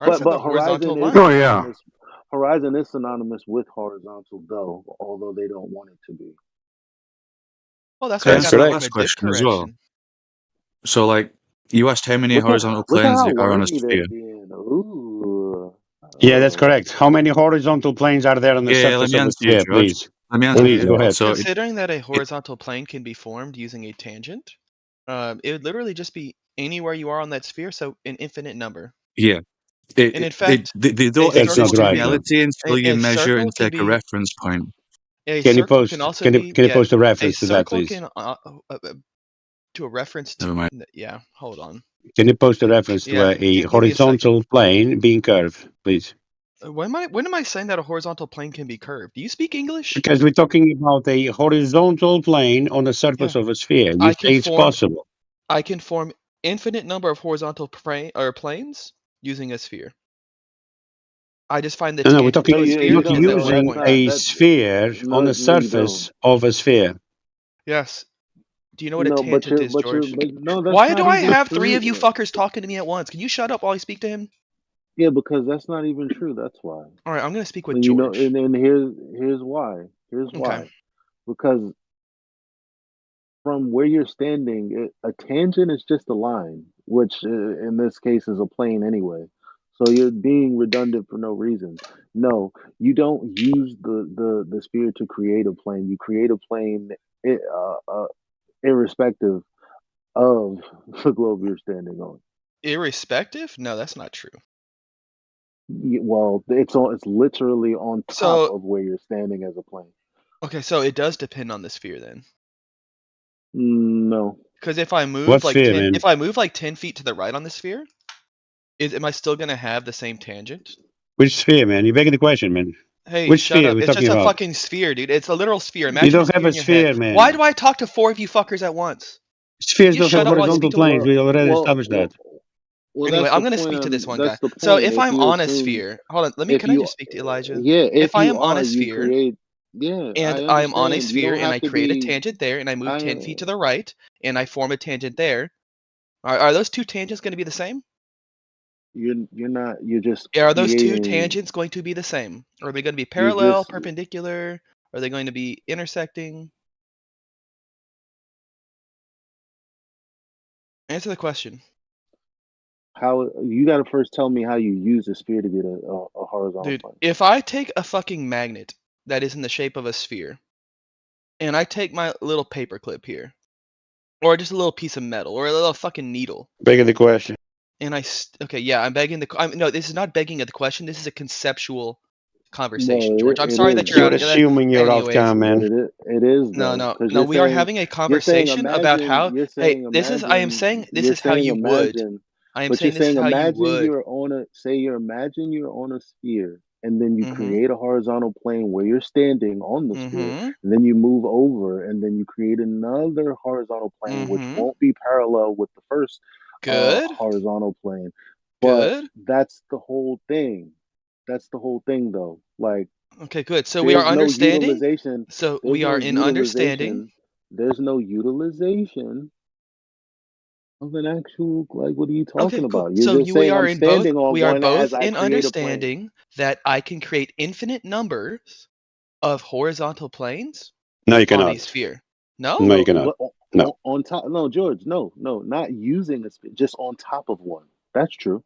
I said the horizontal horizon is line. synonymous. Horizon is synonymous with horizontal, though, although they don't want it to be. Well, that's Can why I I answer got the the last dip question as well? correction. So, like, you asked how many Look horizontal at planes how there are on a wordy sphere. they're being. Ooh. Yeah, that's correct. How many horizontal planes are there on the Yeah, let surface me of the answer you, sphere, George. please? Let me answer Please, you. go ahead. So, Considering that a horizontal plane can be formed using a tangent, it would literally just be anywhere you are on that sphere, so an infinite number. yeah. And in fact, They don't a That's not exist circle in can right, be man. reality until you a measure circle and can take a be reference point. a Can you circle post? can also Can be you post a a reference to that, circle please? can to a reference to Never mind. yeah. Hold on. Can you post a reference to Yeah, a give me a second. horizontal plane being curved, please? When am I saying that a horizontal plane can be curved? Do you speak English? Because we're talking about a horizontal plane on the surface Yeah. of a sphere. You I say can it's form possible. I can form infinite number of horizontal planes using a sphere. I just find the No, we're tangent talking. of a you, sphere you You're to don't. be the No, only that's using point. not. a That sphere on the no, you surface don't. of a sphere. Yes. Do you know what a No, tangent is, George? but no, that's Why not do I even have three of you true. fuckers talking to me at once? Can you shut up while I speak to him? Yeah, because that's not even true. That's why. All right, I'm gonna speak with And you know, George. and here's why. Here's Okay. why. Because from where you're standing, a tangent is just a line, which in this case is a plane anyway. So you're being redundant for no reason. No, you don't use the sphere to create a plane. You create a plane irrespective of the globe you're standing on. Irrespective? No, that's not true. Well, it's literally on top So of where you're standing as a plane. okay, so it does depend on the sphere then. No. Because if I move What like sphere, 10, man? if I move like 10 feet to the right on the sphere, am I still gonna have the same tangent? Which sphere, man? You're begging the question, man. Hey, Which shut sphere are up. we It's talking just a about? fucking sphere, dude. It's a literal sphere. You Imagine a don't have sphere a in your head. sphere, Why man. do I talk to four of you fuckers at once? Spheres You don't have shut up while I horizontal speak to one. planes. We already Well, established that. well, Anyway, that's I'm the gonna point. speak to this one guy. That's the So point. if If I'm you on a assume, sphere, hold on, if can I you, just speak to Elijah? yeah, If if I you am on are, a you sphere create. Yeah, and I I am on a understand. You sphere don't and have I to create a be. tangent there and I move 10 feet I to the right and I form a tangent there, are those two tangents going to be the same? you're not. You're just Are those two creating. tangents going to be the same? Are they going to be You're parallel, just. perpendicular? Are they going to be intersecting? Answer the question. How you got to first tell me how you use a sphere to get a horizontal Dude, plane. if I take a fucking magnet that is in the shape of a sphere and I take my little paper clip here, or just a little piece of metal, or a little fucking needle, Begging the question. and okay, yeah, I'm begging no, this is not begging of the question. This is a conceptual conversation, No, George. I'm it sorry that is you're You're out. though. assuming your Anyways, outcome, But man. it is no, though, no, because no. We are having a conversation about how. Hey, this is. I am saying this you're is how saying you would. imagine, I am but you're saying this is saying how you imagine would. you're on a say you imagine you're on a sphere, and then you Mm-hmm. create a horizontal plane where you're standing on the sphere, Mm-hmm. and then you move over, and then you create another horizontal plane which Mm-hmm. won't be parallel with the first Good. horizontal plane. But Good. that's the whole thing. That's the whole thing, though. Like. Okay, good. So we are There's no understanding. utilization. So There's we no are in understanding. utilization. There's no utilization of an actual, like, what are you Okay, talking cool. about? You're So just saying I'm standing on we are one as both I in create a plane. understanding that I can create infinite numbers of horizontal planes No, you on a cannot. sphere. No? No, you No, cannot. but No. on top. No, George. No, not using a sphere, just on top of one. That's true.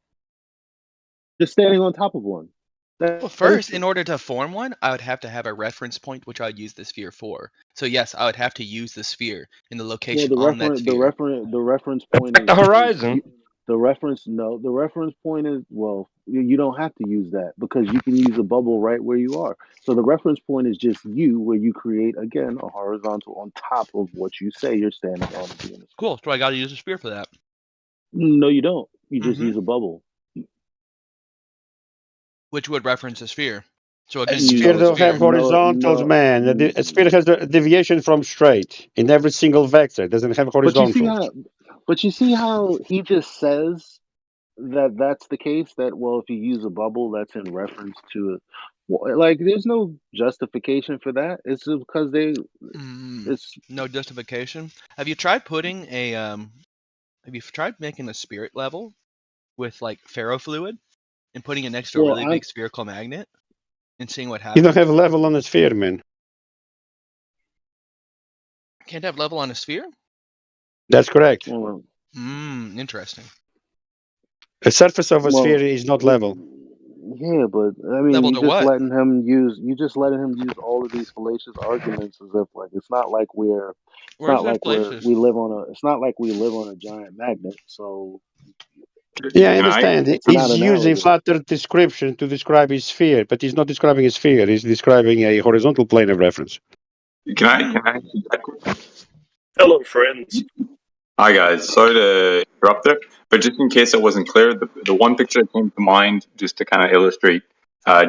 Just standing on top of one. Well, That is first, true. in order to form one, I would have to have a reference point, which I would use the sphere for. So yes, I would have to use the sphere in the Well, location on that sphere. the reference point Like the horizon. the reference the reference point is, well, you don't have to use that because you can use a bubble right where you are. So the reference point is just you, where you create again a horizontal on top of what you say you're standing on to be in a sphere. Cool. So I got to use a sphere for that. No, you don't. You just Mm-hmm. use a bubble. Which would reference a sphere. So A again, sphere use the don't have sphere. horizontals, man. A sphere has a deviation from straight in every single vector. It doesn't have But you see horizontals. how he just says that that's the case. That, well, if you use a bubble, that's in reference to it. Well, like, there's no justification for that. It's just because it's No justification. Have you tried putting a Have you tried making a spirit level with like ferrofluid and putting it next to a well, really I'm big spherical magnet and seeing what You don't happens? have a level on a sphere, man. Can't have level on a sphere? That's correct. well, Interesting. The surface of a well, sphere is not level. yeah, but I mean, Level to what? you just letting him use all of these fallacious arguments as if, like, it's not like Where's that places? it's not like we live on a giant magnet. So Yeah, I understand. it's not He's using analogous. flat Earth description to describe his sphere, but he's not describing a sphere. He's describing a horizontal plane of reference. Can I Hello, friends. Hi, guys. Sorry to interrupt there, but just in case it wasn't clear, the one picture that came to mind, just to kind of illustrate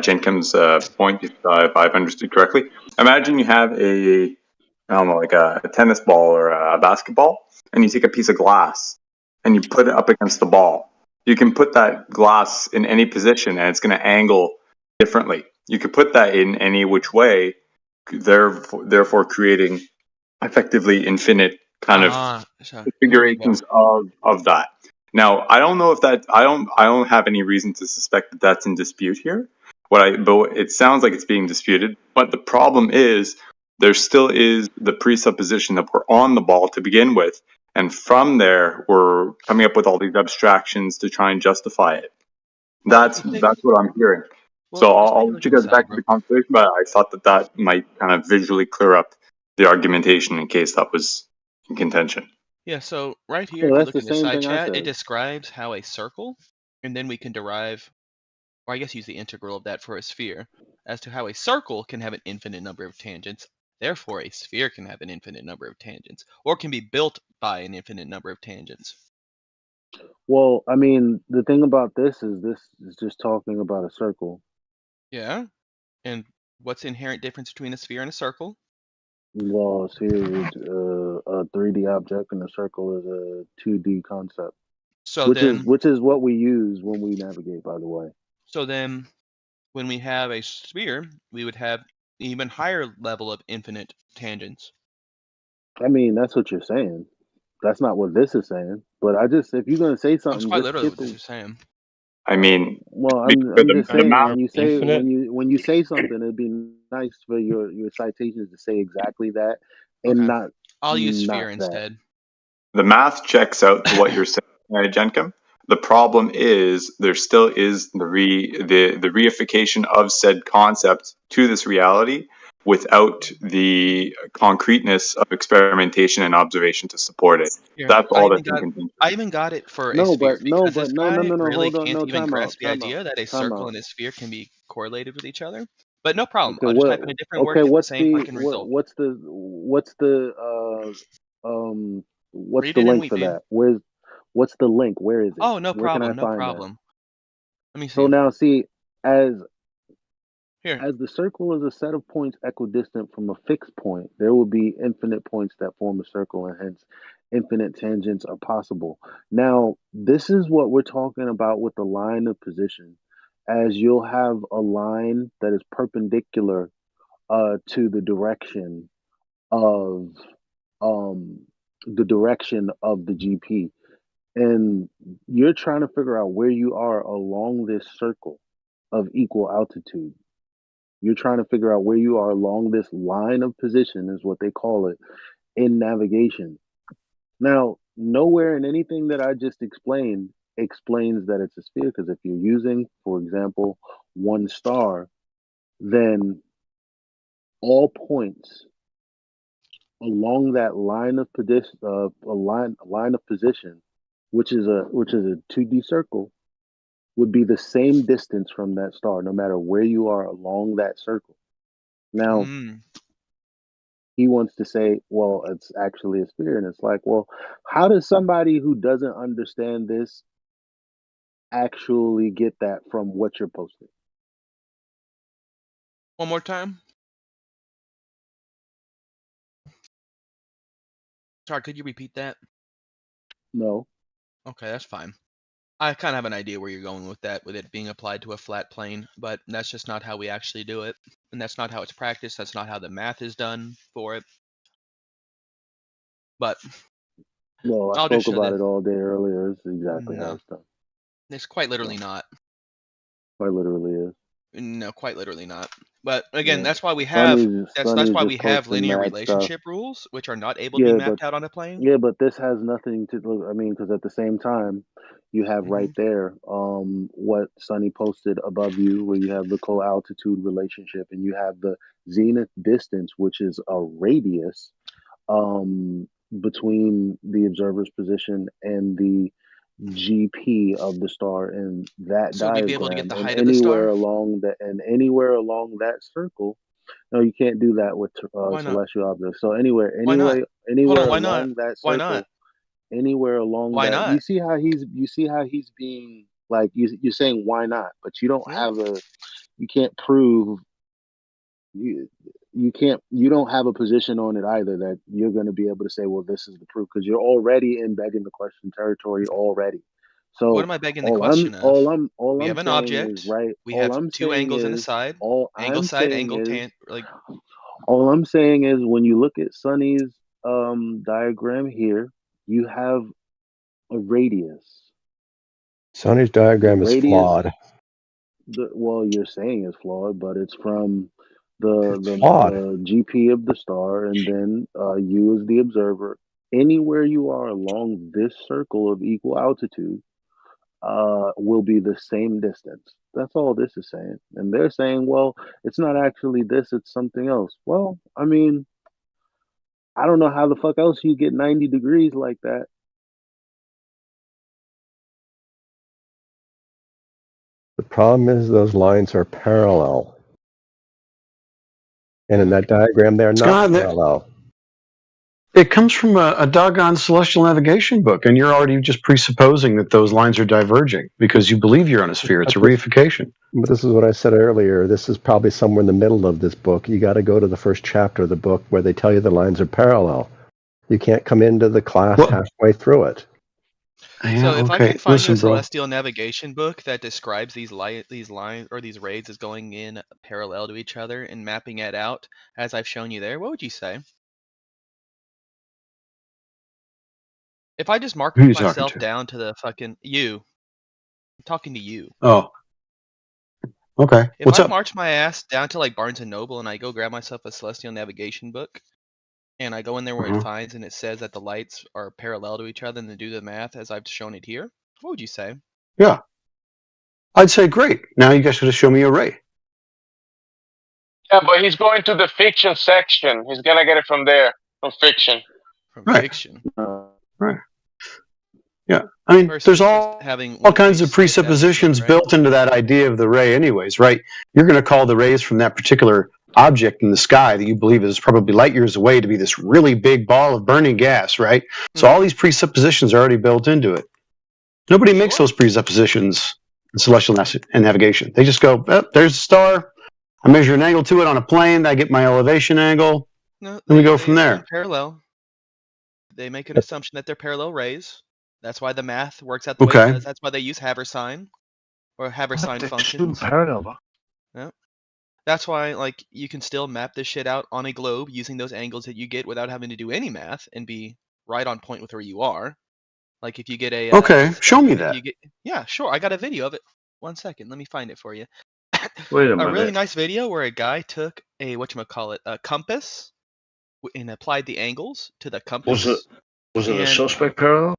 Jenkins' point, if I've understood correctly. Imagine you have I don't know, like a tennis ball or a basketball, and you take a piece of glass and you put it up against the ball. You can put that glass in any position, and it's going to angle differently. You could put that in any which way, therefore creating effectively infinite kind of configurations of that. Now, I don't know if that I don't have any reason to suspect that that's in dispute here. But it sounds like it's being disputed. But the problem is there still is the presupposition that we're on the ball to begin with, and from there we're coming up with all these abstractions to try and justify it. That's what I'm hearing. So I'll let you guys back to the conversation, but I thought that might kind of visually clear up the argumentation in case that was in contention. Yeah, so right here, if you look in the side chat, it describes how a circle, and then we can derive, or I guess use the integral of that for a sphere, as to how a circle can have an infinite number of tangents. Therefore, a sphere can have an infinite number of tangents, or can be built by an infinite number of tangents. Well, I mean, the thing about this is just talking about a circle. Yeah, and what's the inherent difference between a sphere and a circle? Well, a sphere is a 3D object, and a circle is a 2D concept. So which then, is what we use when we navigate, by the way. So then, when we have a sphere, we would have even higher level of infinite tangents. I mean, that's what you're saying. That's not what this is saying. But if you're gonna say something, That's quite just literally get what this is saying. I mean, well, I'm just saying when you say something, it'd be nice for your citations to say exactly that, and not. I'll use sphere that. instead. The math checks out to what you're saying, Jenkem. The problem is there still is the reification of said concept to this reality without the concreteness of experimentation and observation to support it. Here, That's all that's in contention. I even got it for a No, sphere but no, because but this no, guy no, really hold on, can't no, even time grasp out, the time idea out, that a time circle out. and a sphere can be correlated with each other. But no problem. Okay, I'll just type in a different word, get the same fucking result. what's the Read it and link we for feed. that? What's the link? Where is it? Oh, no Where problem, can I no find problem. Let me that? see. So now see, as Here. the circle is a set of points equidistant from a fixed point, there will be infinite points that form a circle, and hence infinite tangents are possible. Now, this is what we're talking about with the line of position, as you'll have a line that is perpendicular to the direction of the GP, and you're trying to figure out where you are along this circle of equal altitude. You're trying to figure out where you are along this line of position, is what they call it in navigation. Now, nowhere in anything that I just explained explains that it's a sphere, because if you're using, for example, one star, then all points along that line of position, line of position, which is a 2D circle, would be the same distance from that star, no matter where you are along that circle. Now, he wants to say, well, it's actually a sphere, and it's like, well, how does somebody who doesn't understand this actually get that from what you're posting? One more time. Sorry, could you repeat that? No. Okay, that's fine. I kind of have an idea where you're going with that, with it being applied to a flat plane, but that's just not how we actually do it. And that's not how it's practiced. That's not how the math is done for it. But well, I spoke about it all day earlier. It's exactly how it's done. It's quite literally not. Quite literally is. No, quite literally not. But again, Yeah. that's why we have Sonny's why just we have posting linear mad relationship stuff. rules, which are not able to be mapped out on a plane. Yeah, but this has nothing to do. I mean, because at the same time, you have right there what Sonny posted above you, where you have the co-altitude relationship, and you have the zenith distance, which is a radius between the observer's position and the GP of the star in that So we'd be able to get diagram, the and height of the star? anywhere along that circle. No, you can't do that with Why not? celestial objects. So anywhere Why not? Hold on, why not? along that Why circle, not? anywhere along Why that, not? you see how he's being like, you're saying why not, but you don't have you can't prove you don't have a position on it either that you're going to be able to say, well, this is the proof, because you're already in begging the question territory already. So What am I begging the question of? all We I'm have an saying object. is right. We All have I'm two saying angles in the is side. all Angle I'm side, saying angle is tan. Like all I'm saying is when you look at Sonny's diagram here, you have a radius. Sonny's The diagram is radius, flawed. well, you're saying is flawed, but it's from It's flawed. the GP of the star, and then you as the observer. Anywhere you are along this circle of equal altitude, will be the same distance. That's all this is saying. And they're saying, well, it's not actually this, it's something else. Well, I mean, I don't know how the fuck else you get 90 degrees like that. The problem is those lines are parallel. And in that diagram, they're not Scott, parallel. it comes from a doggone celestial navigation book, and you're already just presupposing that those lines are diverging because you believe you're on a sphere. It's a reification. But this is what I said earlier. This is probably somewhere in the middle of this book. You got to go to the first chapter of the book where they tell you the lines are parallel. You can't come into the class halfway through it. so, if I can find you a celestial navigation book that describes these lines or these rays as going in parallel to each other and mapping it out as I've shown you there, what would you say? If I just mark Who are you talking myself to? down to the fucking you, I'm talking to you. Oh, okay. If What's I up? march my ass down to like Barnes and Noble and I go grab myself a celestial navigation book, and I go in there where it finds and it says that the lights are parallel to each other and then do the math as I've shown it here, what would you say? Yeah. I'd say, great. Now you guys got to show me a ray. Yeah, but he's going to the fiction section. He's gonna get it from there, from fiction. From Right. fiction. Right. Yeah. I mean, there's all kinds of presuppositions built into that idea of the ray anyways, right? You're going to call the rays from that particular object in the sky that you believe is probably light years away to be this really big ball of burning gas, right? So all these presuppositions are already built into it. Nobody makes those presuppositions in celestial navigation. They just go, oh, there's a star. I measure an angle to it on a plane. I get my elevation angle. No, and we go from there. Parallel. They make an assumption that they're parallel rays. That's why the math works out the way it does. That's why they use Haversine or Haversine functions. Parallel. Yeah. That's why, like, you can still map this shit out on a globe using those angles that you get without having to do any math and be right on point with where you are. Like, if you get a show me that. Yeah, sure. I got a video of it. 1 second, let me find it for you. Wait a minute. A really nice video where a guy took a a compass and applied the angles to the compass. Was it a suspect parallel?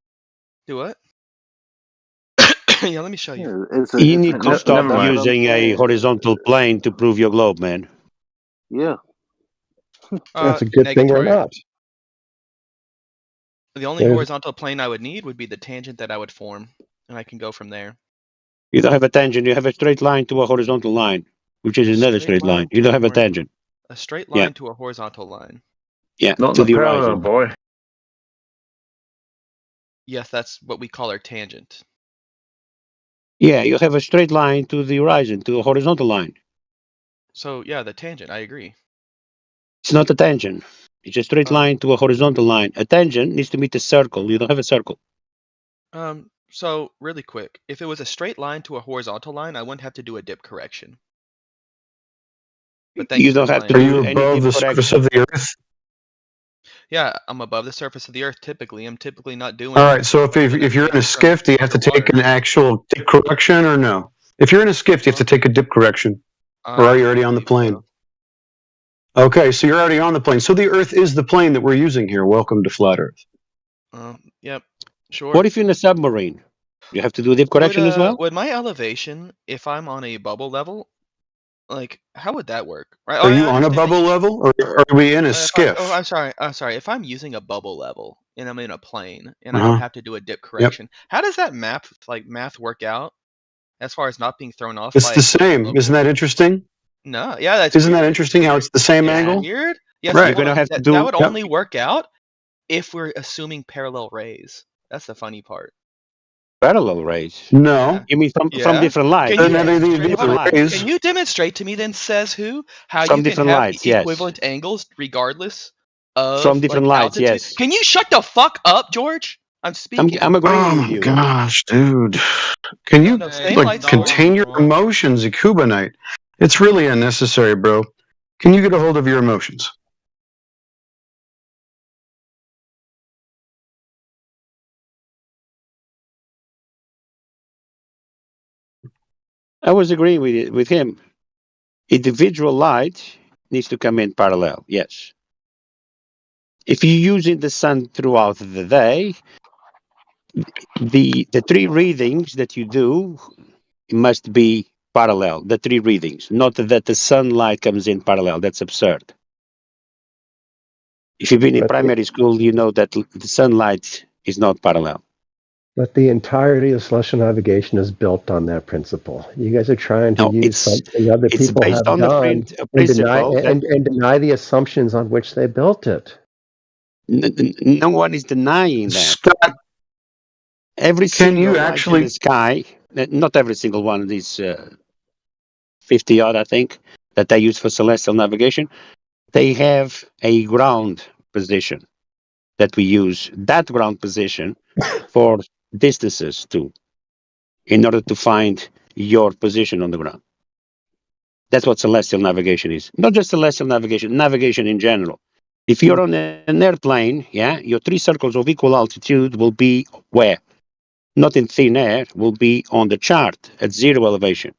Do what? Yeah, let me show you. You need to stop using a horizontal plane to prove your globe, man. Yeah. That's a good thing or not. The only horizontal plane I would need would be the tangent that I would form, and I can go from there. You don't have a tangent. You have a straight line to a horizontal line, which is another straight line. You don't have a tangent. A straight line to a horizontal line. Yeah, not to the parallel, horizon. boy. Yes, that's what we call our tangent. Yeah, you have a straight line to the horizon, to a horizontal line. So, yeah, the tangent, I agree. It's not a tangent. It's a straight line to a horizontal line. A tangent needs to meet a circle. You don't have a circle. So, really quick, if it was a straight line to a horizontal line, I wouldn't have to do a dip correction. But You don't have to Are do you any above the dip surface correction. of the Earth? Yeah, I'm above the surface of the Earth typically. I'm typically not doing... All right, so if you're in a skiff, do you have to take an actual dip correction or no? If you're in a skiff, do you have to take a dip correction? Or are you already on the plane? Okay, so you're already on the plane. So the Earth is the plane that we're using here. Welcome to Flat Earth. Yep, sure. What if you're in a submarine? You have to do a dip correction as well? Would my elevation, if I'm on a bubble level, like, how would that work? Right? Are you on a bubble level, or are we in a skiff? I'm sorry. If I'm using a bubble level and I'm in a plane and I don't have to do a dip correction, how does that math work out as far as not being thrown off? It's the same. Isn't that interesting? No, yeah, that's Isn't weird. that interesting how it's the same angle? Weird. Yes, Right. that would only work out if we're assuming parallel rays. That's the funny part. Parallel rays? No. You mean from different lights? Can you demonstrate to me then, says who, how From you different can have lights, the yes. equivalent angles regardless of From different lights, altitude? yes. Can you shut the fuck up, George? I'm speaking. I'm agreeing Oh with my you. gosh, dude. Can you No, same like lights contain your emotions, Akubonite? It's really unnecessary, bro. Can you get a hold of your emotions? I was agreeing with him. Individual light needs to come in parallel. Yes. If you're using the sun throughout the day, the 3 readings that you do must be parallel. The 3 readings, not that the sunlight comes in parallel. That's absurd. If you've been in primary school, you know that the sunlight is not parallel. But the entirety of celestial navigation is built on that principle. You guys are trying to use something other it's people based have on the done principle that and deny the assumptions on which they built it. no one is denying that. Scott, Every can single you light in actually the sky, not every single one of these 50 odd, I think, that they use for celestial navigation, they have a ground position that we use that ground position for distances to, in order to find your position on the ground. That's what celestial navigation is. Not just celestial navigation, navigation in general. If you're on an airplane, yeah, your 3 circles of equal altitude will be where? Not in thin air, will be on the chart at 0 elevation,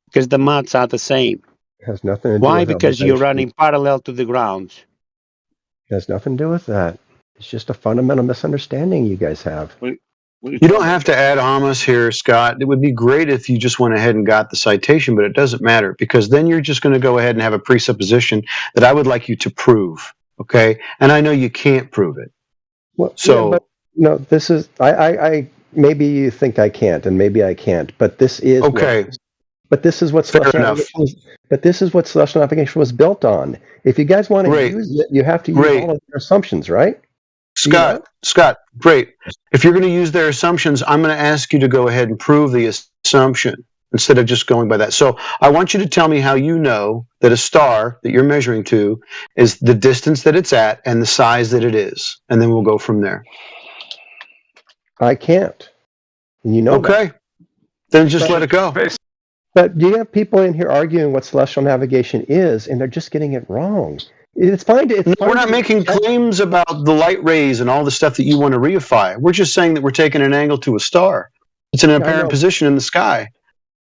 because the maths are the same. It has nothing to do Why? with Because you're elevation. running parallel to the ground. It has nothing to do with that. It's just a fundamental misunderstanding you guys have. You don't have to add Amos here, Scott. It would be great if you just went ahead and got the citation, but it doesn't matter because then you're just going to go ahead and have a presupposition that I would like you to prove. Okay, and I know you can't prove it. Well, so yeah, but no, this is I maybe you think I can't, and maybe I can't, but this is okay. But this is what celestial navigation was. But this is what celestial navigation was built on. If you guys want to use it, you have to use all of your assumptions, right? Scott, great. If you're going to use their assumptions, I'm going to ask you to go ahead and prove the assumption instead of just going by that. So I want you to tell me how you know that a star that you're measuring to is the distance that it's at and the size that it is, and then we'll go from there. I can't. And you know okay. Then just let it go. But you have people in here arguing what celestial navigation is, and they're just getting it wrong. It's fine. We're not making claims about the light rays and all the stuff that you want to reify. We're just saying that we're taking an angle to a star. It's an apparent position in the sky,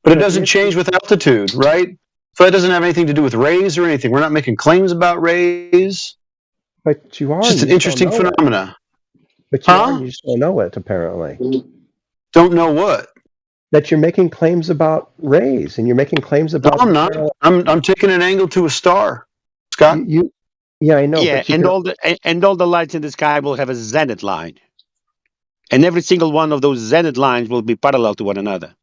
but it doesn't change with altitude, right? So that doesn't have anything to do with rays or anything. We're not making claims about rays. But you are. It's just an interesting phenomena. But you are. You just don't know it, apparently. Don't know what? That you're making claims about rays, and you're making claims about. No, I'm not. I'm taking an angle to a star, Scott. Yeah, I know. Yeah, and all the lights in the sky will have a zenith line, and every single one of those zenith lines will be parallel to one another.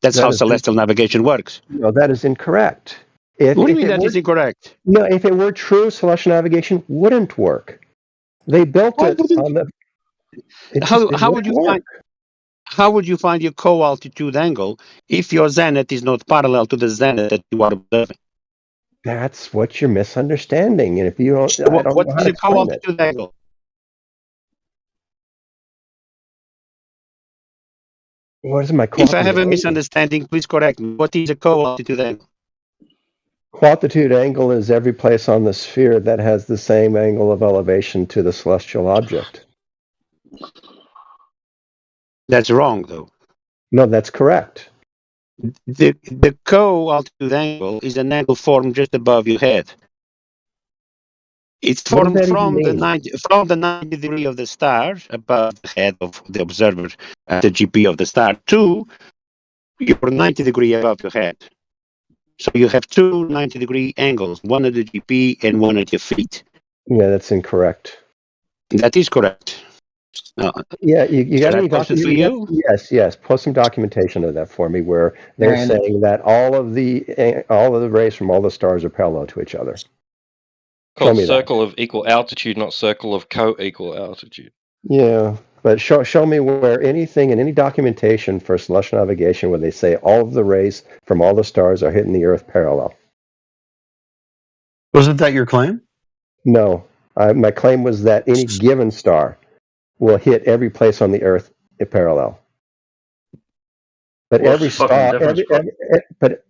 That's how celestial navigation works. No, that is incorrect. What do you mean that is incorrect? No, if it were true, celestial navigation wouldn't work. They built it on the. How would you find? How would you find your co-altitude angle if your zenith is not parallel to the zenith that you are observing? That's what you're misunderstanding. And if you don't, what is a co-altitude angle? What is my If I have a misunderstanding, please correct me. What is a co-altitude angle? Co-altitude angle is every place on the sphere that has the same angle of elevation to the celestial object. That's wrong, though. No, that's correct. The co-altitude angle is an angle formed just above your head. It's formed from the 90 degree of the star above the head of the observer at the GP of the star to your 90 degree above your head. So you have two 90 degree angles, one at the GP and one at your feet. Yeah, that's incorrect. That is correct. Yeah, you got any documentation? Yes. Post some documentation of that for me, where they're saying that all of the rays from all the stars are parallel to each other. Called circle of equal altitude, not circle of co-equal altitude. Yeah, but show me where anything in any documentation for celestial navigation where they say all of the rays from all the stars are hitting the Earth parallel. Wasn't that your claim? No, my claim was that any given star will hit every place on the Earth in parallel. But What's every the fucking star, difference, but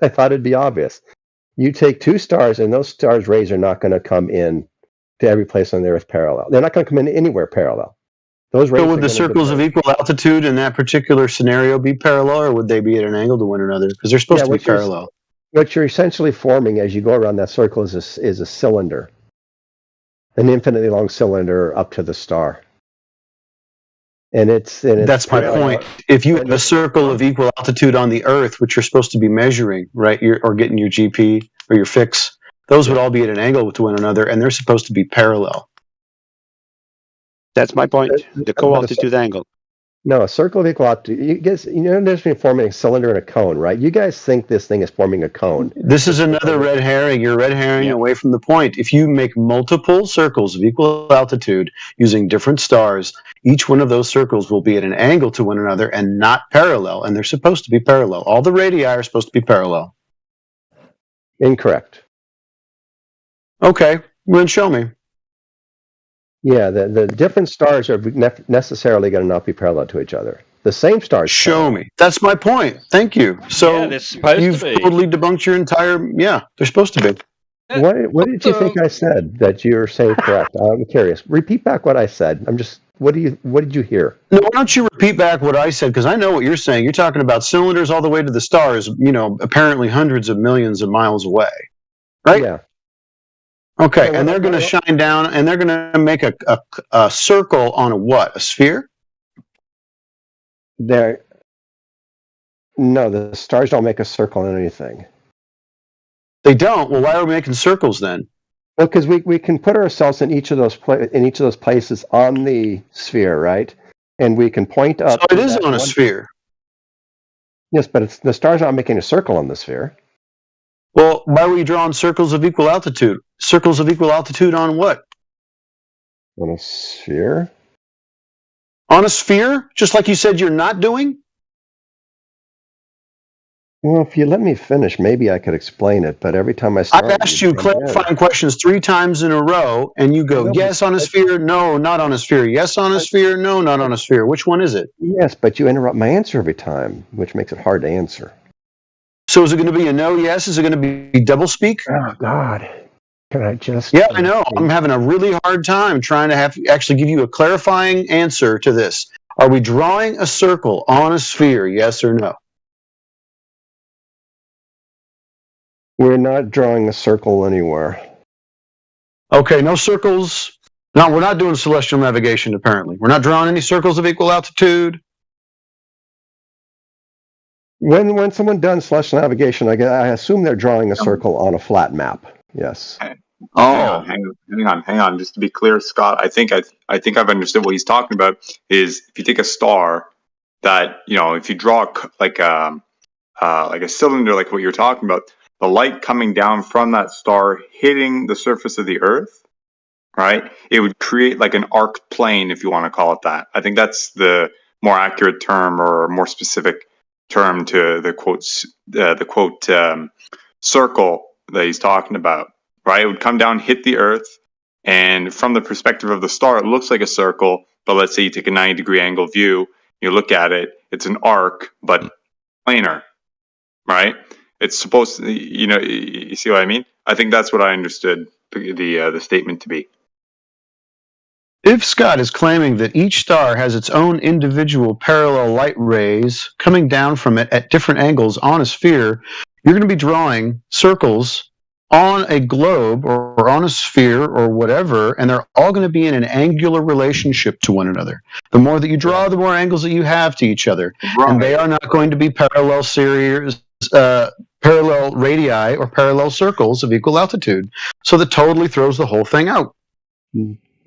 I thought it'd be obvious. You take two stars, and those stars' rays are not going to come in to every place on the Earth parallel. They're not going to come in anywhere parallel. Those rays So are would the going to circles of equal altitude in that particular scenario be parallel, or would they be at an angle to one another? Because they're supposed to be parallel. What you're essentially forming as you go around that circle is a cylinder, an infinitely long cylinder up to the star. And that's my point. If you have a circle of equal altitude on the Earth, which you're supposed to be measuring, right, or getting your GP or your fix, those would all be at an angle to one another, and they're supposed to be parallel. That's my point. The co-altitude angle. No, a circle of equal altitude. You guys, you know, there's been forming a cylinder and a cone, right? You guys think this thing is forming a cone. This is another red herring. You're red herring away from the point. If you make multiple circles of equal altitude using different stars, each one of those circles will be at an angle to one another and not parallel, and they're supposed to be parallel. All the radii are supposed to be parallel. Incorrect. Okay, then show me. Yeah, the different stars are necessarily going to not be parallel to each other. The same stars. Show me. That's my point. Thank you. So you've totally debunked your entire. Yeah, they're supposed to be. What did you think I said that you're saying correct? I'm curious. Repeat back what I said. What did you hear? No, why don't you repeat back what I said? Because I know what you're saying. You're talking about cylinders all the way to the stars, you know, apparently hundreds of millions of miles away. Right? Yeah. Okay, and they're going to shine down, and they're going to make a circle on a what? A sphere? No, the stars don't make a circle on anything. They don't? Well, why are we making circles then? Well, because we can put ourselves in each of those places on the sphere, right? And we can point up. So it is on a sphere. Yes, but the star's not making a circle on the sphere. Well, why are we drawing circles of equal altitude? Circles of equal altitude on what? On a sphere? On a sphere? Just like you said you're not doing? Well, if you let me finish, maybe I could explain it, but every time I start... I've asked you clarifying questions 3 times in a row, and you go, yes on a sphere, no, not on a sphere. Yes on a sphere, no, not on a sphere. Which one is it? Yes, but you interrupt my answer every time, which makes it hard to answer. So is it going to be a no, yes? Is it going to be double speak? Oh, God. Can I just... Yeah, I know. I'm having a really hard time trying to actually give you a clarifying answer to this. Are we drawing a circle on a sphere, yes or no? We're not drawing a circle anywhere. Okay, no circles. No, we're not doing celestial navigation, apparently. We're not drawing any circles of equal altitude. When someone does celestial navigation, I assume they're drawing a circle on a flat map. Yes. Oh, hang on. Just to be clear, Scott, I think I've understood what he's talking about. Is if you take a star that, you know, if you draw like a cylinder, like what you're talking about, the light coming down from that star hitting the surface of the Earth, right? It would create like an arc plane, if you want to call it that. I think that's the more accurate term or more specific term to the quote circle that he's talking about, right? It would come down, hit the Earth, and from the perspective of the star, it looks like a circle. But let's say you take a 90-degree angle view, you look at it, it's an arc, but planar, right? It's supposed to, you know, you see what I mean? I think that's what I understood the statement to be. If Scott is claiming that each star has its own individual parallel light rays coming down from it at different angles on a sphere, you're going to be drawing circles on a globe or on a sphere or whatever, and they're all going to be in an angular relationship to one another. The more that you draw, the more angles that you have to each other. Right. And they are not going to be parallel series, parallel radii or parallel circles of equal altitude. So that totally throws the whole thing out.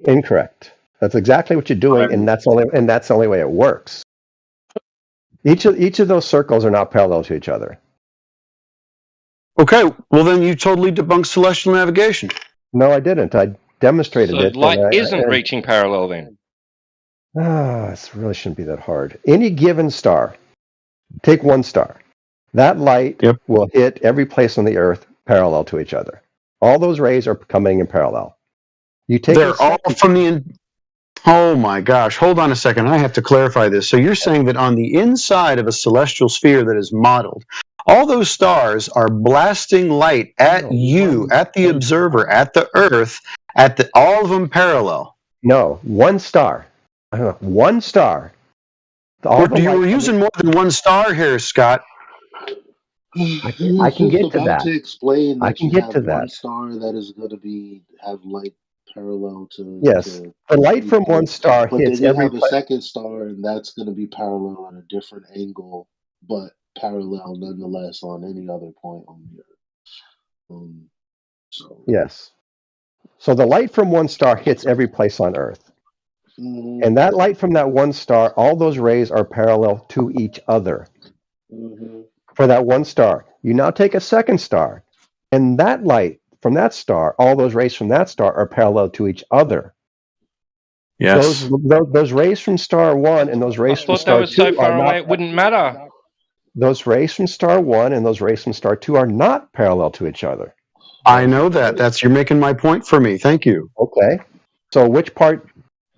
Incorrect. That's exactly what you're doing, and that's the only way it works. Each of those circles are not parallel to each other. Okay, well then you totally debunked celestial navigation. No, I didn't. I demonstrated it. So light isn't reaching parallel then? It really shouldn't be that hard. Any given star, take one star. That light will hit every place on the Earth parallel to each other. All those rays are coming in parallel. You take they're all from the Oh my gosh, hold on a second. I have to clarify this. So you're saying that on the inside of a celestial sphere that is modeled, all those stars are blasting light at you, at the observer, at the Earth, all of them parallel. No, one star. One star. We're using more than one star here, Scott. I can get to that. To explain that I can you get have to one that. star that is going to have light parallel to. Yes, the light from one star but hits then you every have a second star, and that's going to be parallel at a different angle, but parallel nonetheless on any other point on the Earth. Yes. So the light from one star hits every place on Earth. Mhm. And that light from that one star, all those rays are parallel to each other. Mhm. For that one star. You now take a second star, and that light from that star, all those rays from that star are parallel to each other. Yes. Those rays from star one and those rays from Thought they star were two so are far away not. it wouldn't matter. Those rays from star one and those rays from star two are not parallel to each other. I know that. You're making my point for me. Thank you. Okay. So which part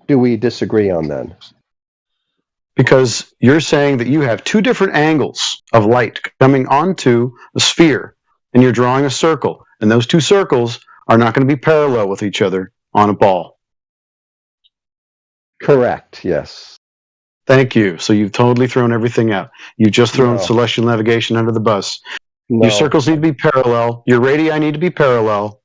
do we disagree on then? Because you're saying that you have two different angles of light coming onto a sphere, and you're drawing a circle, and those two circles are not going to be parallel with each other on a ball. Correct, yes. Thank you. So you've totally thrown everything out. You've just thrown celestial navigation under the bus. No. Your circles need to be parallel. Your radii need to be parallel.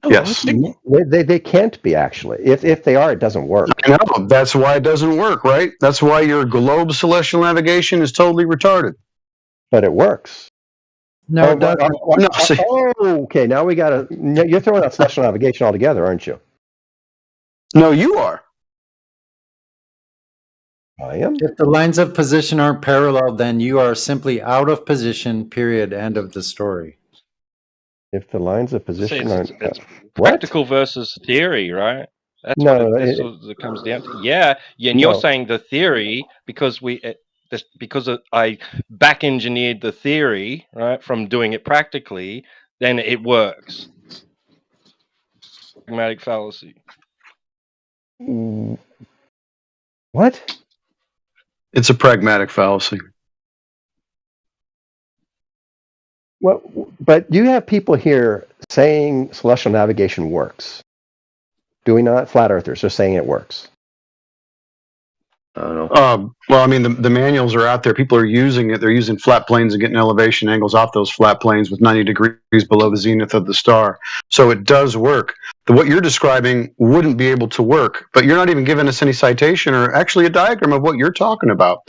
Yes. They can't be, actually. If they are, it doesn't work. I know. That's why it doesn't work, right? That's why your globe celestial navigation is totally retarded. But it works. No, it doesn't. Okay, now we got to... You're throwing out celestial navigation altogether, aren't you? No, you are. I am. If the lines of position aren't parallel, then you are simply out of position, period, end of the story. If the lines of position aren't... It's practical versus theory, right? That's what it comes down to. Yeah, and you're saying the theory because I back engineered the theory, right, from doing it practically, then it works. Pragmatic fallacy. What? It's a pragmatic fallacy. Well, but you have people here saying celestial navigation works. Do we not? Flat earthers are saying it works. I don't know. Well, I mean, the manuals are out there. People are using it. They're using flat planes and getting elevation angles off those flat planes with 90 degrees below the zenith of the star. So it does work. What you're describing wouldn't be able to work, but you're not even giving us any citation or actually a diagram of what you're talking about.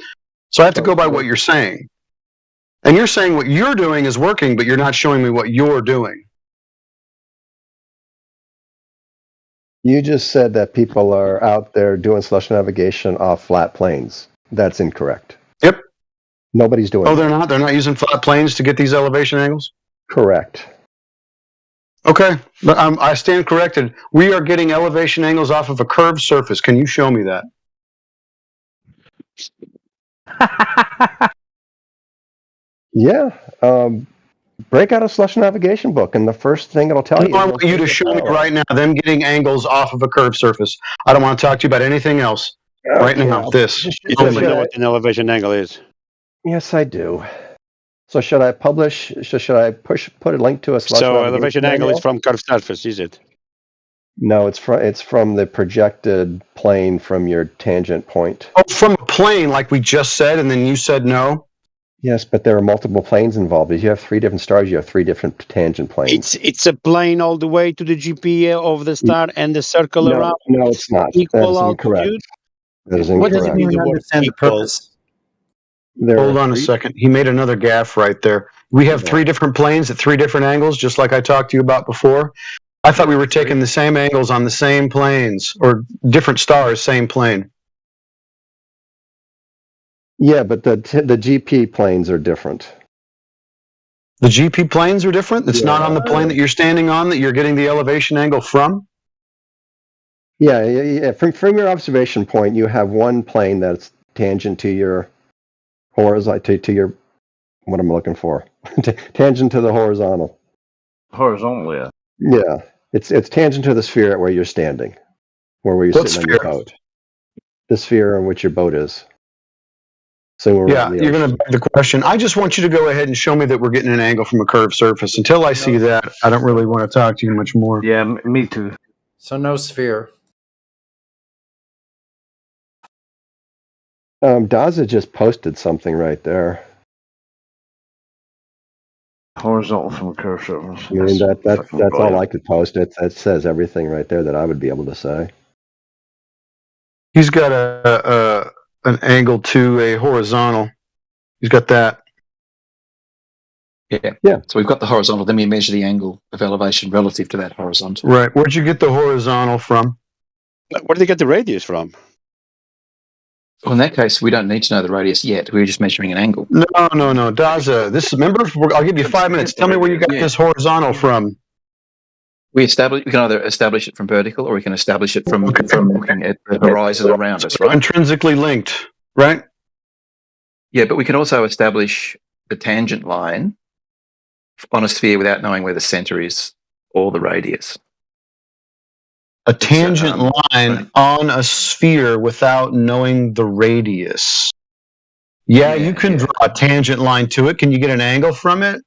So I have to go by what you're saying. And you're saying what you're doing is working, but you're not showing me what you're doing. You just said that people are out there doing celestial navigation off flat planes. That's incorrect. Yep. Nobody's doing that. They're not? They're not using flat planes to get these elevation angles? Correct. Okay. But I stand corrected. We are getting elevation angles off of a curved surface. Can you show me that? Yeah. Break out a celestial navigation book, and the first thing it'll tell you. I want you to show me right now them getting angles off of a curved surface. I don't want to talk to you about anything else. Right now, this. You don't know what an elevation angle is. Yes, I do. So should I publish? Should I put a link to a celestial So elevation angle is from curved surface, is it? No, it's from the projected plane from your tangent point. Oh, from a plane, like we just said, and then you said no? Yes, but there are multiple planes involved. If you have three different stars, you have three different tangent planes. It's a plane all the way to the GP of the star and the circle around. No, it's not. Equal that is incorrect. altitude. That is What incorrect. does it mean to understand the purpose? Hold on a second. He made another gaffe right there. We have three different planes at three different angles, just like I talked to you about before. I thought we were taking the same angles on the same planes, or different stars, same plane. Yeah, but the GP planes are different. The GP planes are different? It's not on the plane that you're standing on that you're getting the elevation angle from? Yeah. From your observation point, you have one plane that's tangent to your horizontal, to your, what am I looking for? Tangent to the horizontal. Horizontally, yeah. Yeah. It's tangent to the sphere at where you're standing, where you're What sitting on your sphere? boat. the sphere on which your boat is. So Yeah, you're going to beg the question. I just want you to go ahead and show me that we're getting an angle from a curved surface. Until I see that, I don't really want to talk to you much more. Yeah, me too. So no sphere. Daza just posted something right there. Horizontal from a curved surface. I mean, that's all I could post. That says everything right there that I would be able to say. He's got an angle to a horizontal. He's got that. Yeah. So we've got the horizontal. Then we measure the angle of elevation relative to that horizontal. Right. Where'd you get the horizontal from? Where did they get the radius from? Well, in that case, we don't need to know the radius yet. We're just measuring an angle. No. Daza, I'll give you 5 minutes. Tell me where you got this horizontal from. We can either establish it from vertical, or we can establish it from looking at the horizon around us, right? Intrinsically linked, right? Yeah, but we can also establish the tangent line on a sphere without knowing where the center is or the radius. A tangent line on a sphere without knowing the radius. Yeah, you can draw a tangent line to it. Can you get an angle from it?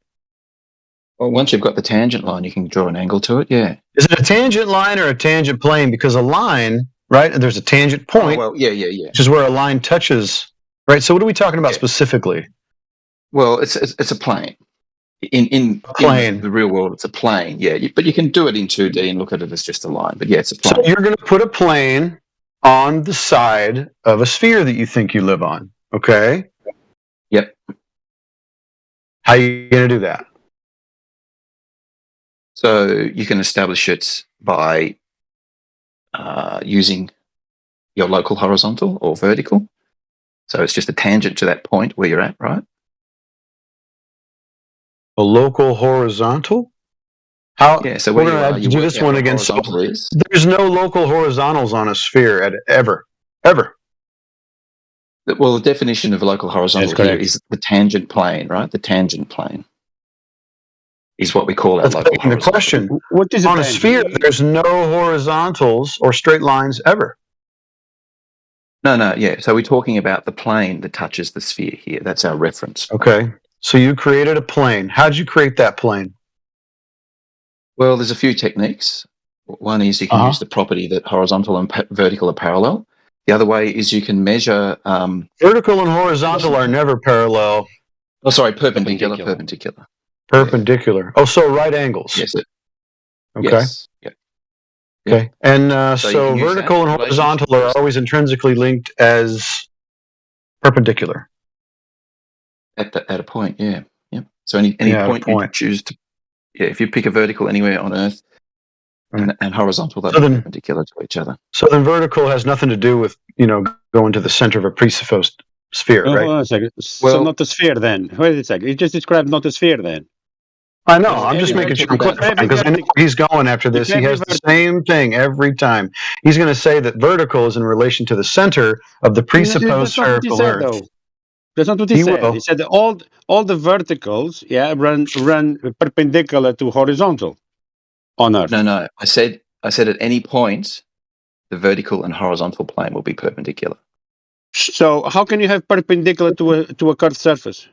Well, once you've got the tangent line, you can draw an angle to it, yeah. Is it a tangent line or a tangent plane? Because a line, right, and there's a tangent point. Oh, well, yeah. Which is where a line touches, right? So what are we talking about specifically? Well, it's a plane. In the real world, it's a plane, yeah. But you can do it in 2D and look at it as just a line. But yeah, it's a plane. So you're going to put a plane on the side of a sphere that you think you live on, okay? Yep. How are you going to do that? So you can establish it by using your local horizontal or vertical. So it's just a tangent to that point where you're at, right? A local horizontal? How? Yeah, so we're going to have to do this one again. So there's no local horizontals on a sphere ever. Well, the definition of a local horizontal here is the tangent plane, right? The tangent plane is what we call our local horizontal. The question, what is on a sphere, there's no horizontals or straight lines ever. No, yeah. So we're talking about the plane that touches the sphere here. That's our reference. Okay. So you created a plane. How'd you create that plane? Well, there's a few techniques. One is you can use the property that horizontal and vertical are parallel. The other way is you can measure... vertical and horizontal are never parallel. Oh, sorry, perpendicular. Perpendicular. Oh, so right angles. Yes. Okay. Yes. Yeah. Okay. And so vertical and horizontal are always intrinsically linked as perpendicular. At a point, yeah. So any point you choose to... Yeah, if you pick a vertical anywhere on Earth and horizontal, they're perpendicular to each other. So then vertical has nothing to do with, going to the center of a presupposed sphere, right? Hold on a second. So not a sphere then. Wait a second. You just described not a sphere then. I know. I'm just making sure I'm clarifying because I know he's going after this. He has the same thing every time. He's going to say that vertical is in relation to the center of the presupposed spherical Earth. That's not what he said. He said that all the verticals, run perpendicular to horizontal on Earth. No. I said at any point, the vertical and horizontal plane will be perpendicular. So how can you have perpendicular to a curved surface?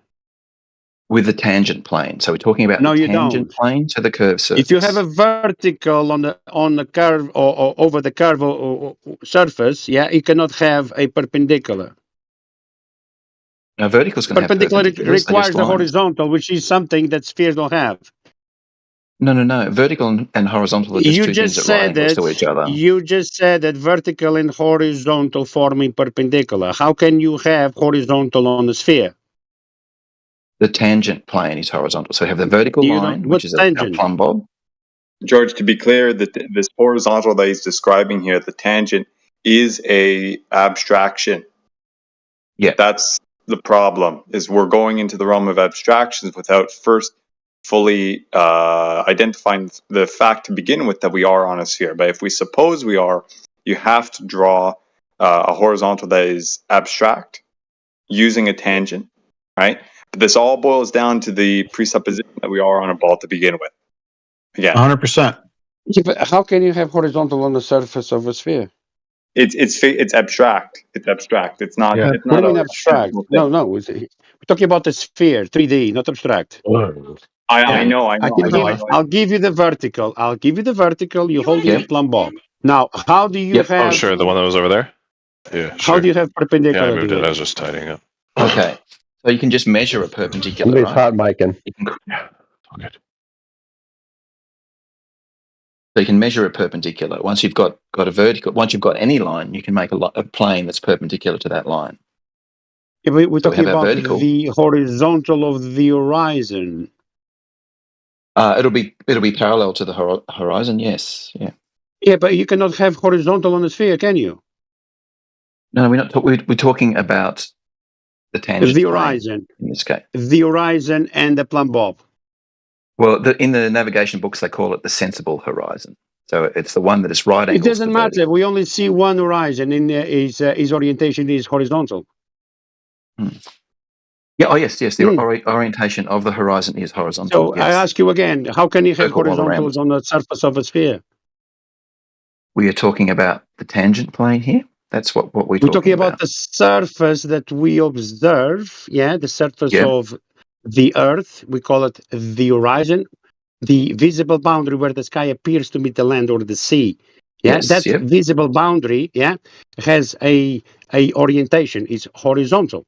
With the tangent plane. So we're talking about the tangent plane to the curved surface. If you have a vertical on the curve or over the curve or surface, you cannot have a perpendicular. Now, vertical is going to have perpendicular. Requires the horizontal, which is something that spheres don't have. No. Vertical and horizontal are just two things that right angles to each other. You just said that vertical and horizontal forming perpendicular. How can you have horizontal on a sphere? The tangent plane is horizontal. So you have the vertical line, which is a plumb bob. George, to be clear, that this horizontal that he's describing here, the tangent, is a abstraction. Yeah. That's the problem, is we're going into the realm of abstractions without first fully identifying the fact to begin with that we are on a sphere. But if we suppose we are, you have to draw a horizontal that is abstract using a tangent, right? But this all boils down to the presupposition that we are on a ball to begin with. Again, 100%. Yeah, but how can you have horizontal on the surface of a sphere? It's abstract. It's abstract. It's not. Yeah. It's What not do you mean a abstract? physical thing. No. We're talking about the sphere, 3D, not abstract. I know. I'll give you the vertical. You hold in the plumb bob. Now, how do you have? Oh, sure, the one that was over there. Yeah. Sure. How do you have perpendicular? Yeah, I moved to it. I was just tidying up. Okay. So you can just measure a perpendicular, Somebody's right? hot micing. So you can measure a perpendicular. Once you've got a vertical, once you've got any line, you can make a plane that's perpendicular to that line. Yeah, but we're So we talking have our about vertical. the horizontal of the horizon. It'll be parallel to the horizon. Yes. Yeah. Yeah, but you cannot have horizontal on a sphere, can you? No, we're not. We're talking about the tangent The plane horizon. in this case. The horizon and the plumb bob. Well, in the navigation books, they call it the sensible horizon. So it's the one that is right angles. It doesn't matter. We only see one horizon, and his orientation is horizontal. Yeah. Oh, yes. The orientation of the horizon is horizontal. So I ask you again: how can you have Circle all around. horizontals on the surface of a sphere? We are talking about the tangent plane here. That's what we're talking about. The surface that we observe. Yeah, the surface of the Earth. We call it the horizon, the visible boundary where the sky appears to meet the land or the sea. Yeah, that visible boundary, has a orientation. Is horizontal.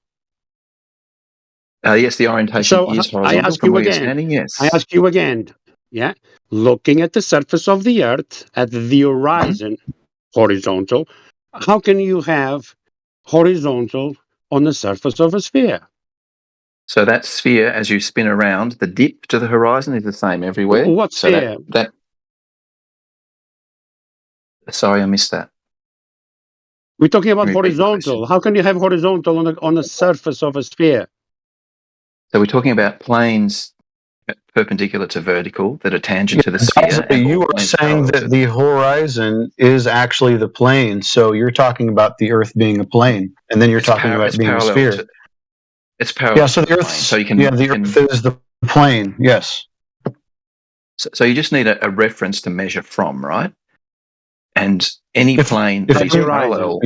Yes, the orientation is horizontal. I ask you again. Yes. I ask you again. Yeah, looking at the surface of the Earth at the horizon, horizontal. How can you have horizontal on the surface of a sphere? So that sphere, as you spin around, the dip to the horizon is the same everywhere. What sphere? Sorry, I missed that. We're talking about horizontal. How can you have horizontal on the surface of a sphere? So we're talking about planes perpendicular to vertical that are tangent to the sphere. And you are saying that the horizon is actually the plane. So you're talking about the Earth being a plane, and then you're talking about being a sphere. It's parallel. Yeah. So the Earth. So you can. the Earth is the plane. Yes. So you just need a reference to measure from, right? And any plane that is parallel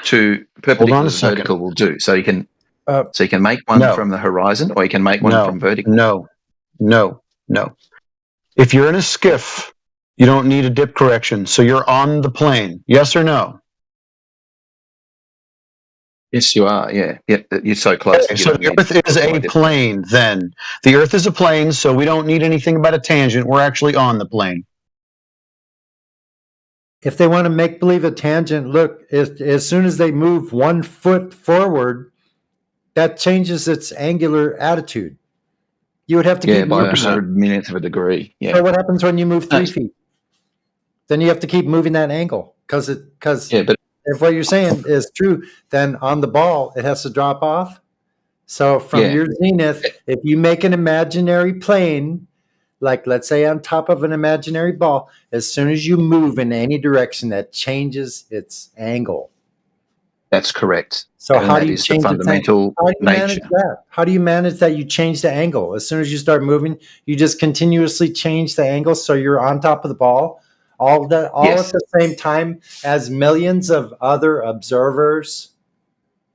to perpendicular to vertical will do. So you can. So you can make one from the horizon, or you can make one from vertical. No. If you're in a skiff, you don't need a dip correction. So you're on the plane. Yes or no? Yes, you are. Yeah. You're so close. Okay, so the Earth is a plane. Then the Earth is a plane, so we don't need anything about a tangent. We're actually on the plane. If they want to make believe a tangent, look, as soon as they move 1 foot forward, that changes its angular attitude. You would have to keep by moving 100 millionths of a degree. Yeah. So what happens when you move 3 feet? Then you have to keep moving that angle because if what you're saying is true, then on the ball it has to drop off. So from your zenith, if you make an imaginary plane, like let's say on top of an imaginary ball, as soon as you move in any direction, that changes its angle. That's correct. So and how that do you is change the fundamental nature? How do you manage that? You change the angle. As soon as you start moving, you just continuously change the angle so you're on top of the ball, all at the same time as millions of other observers.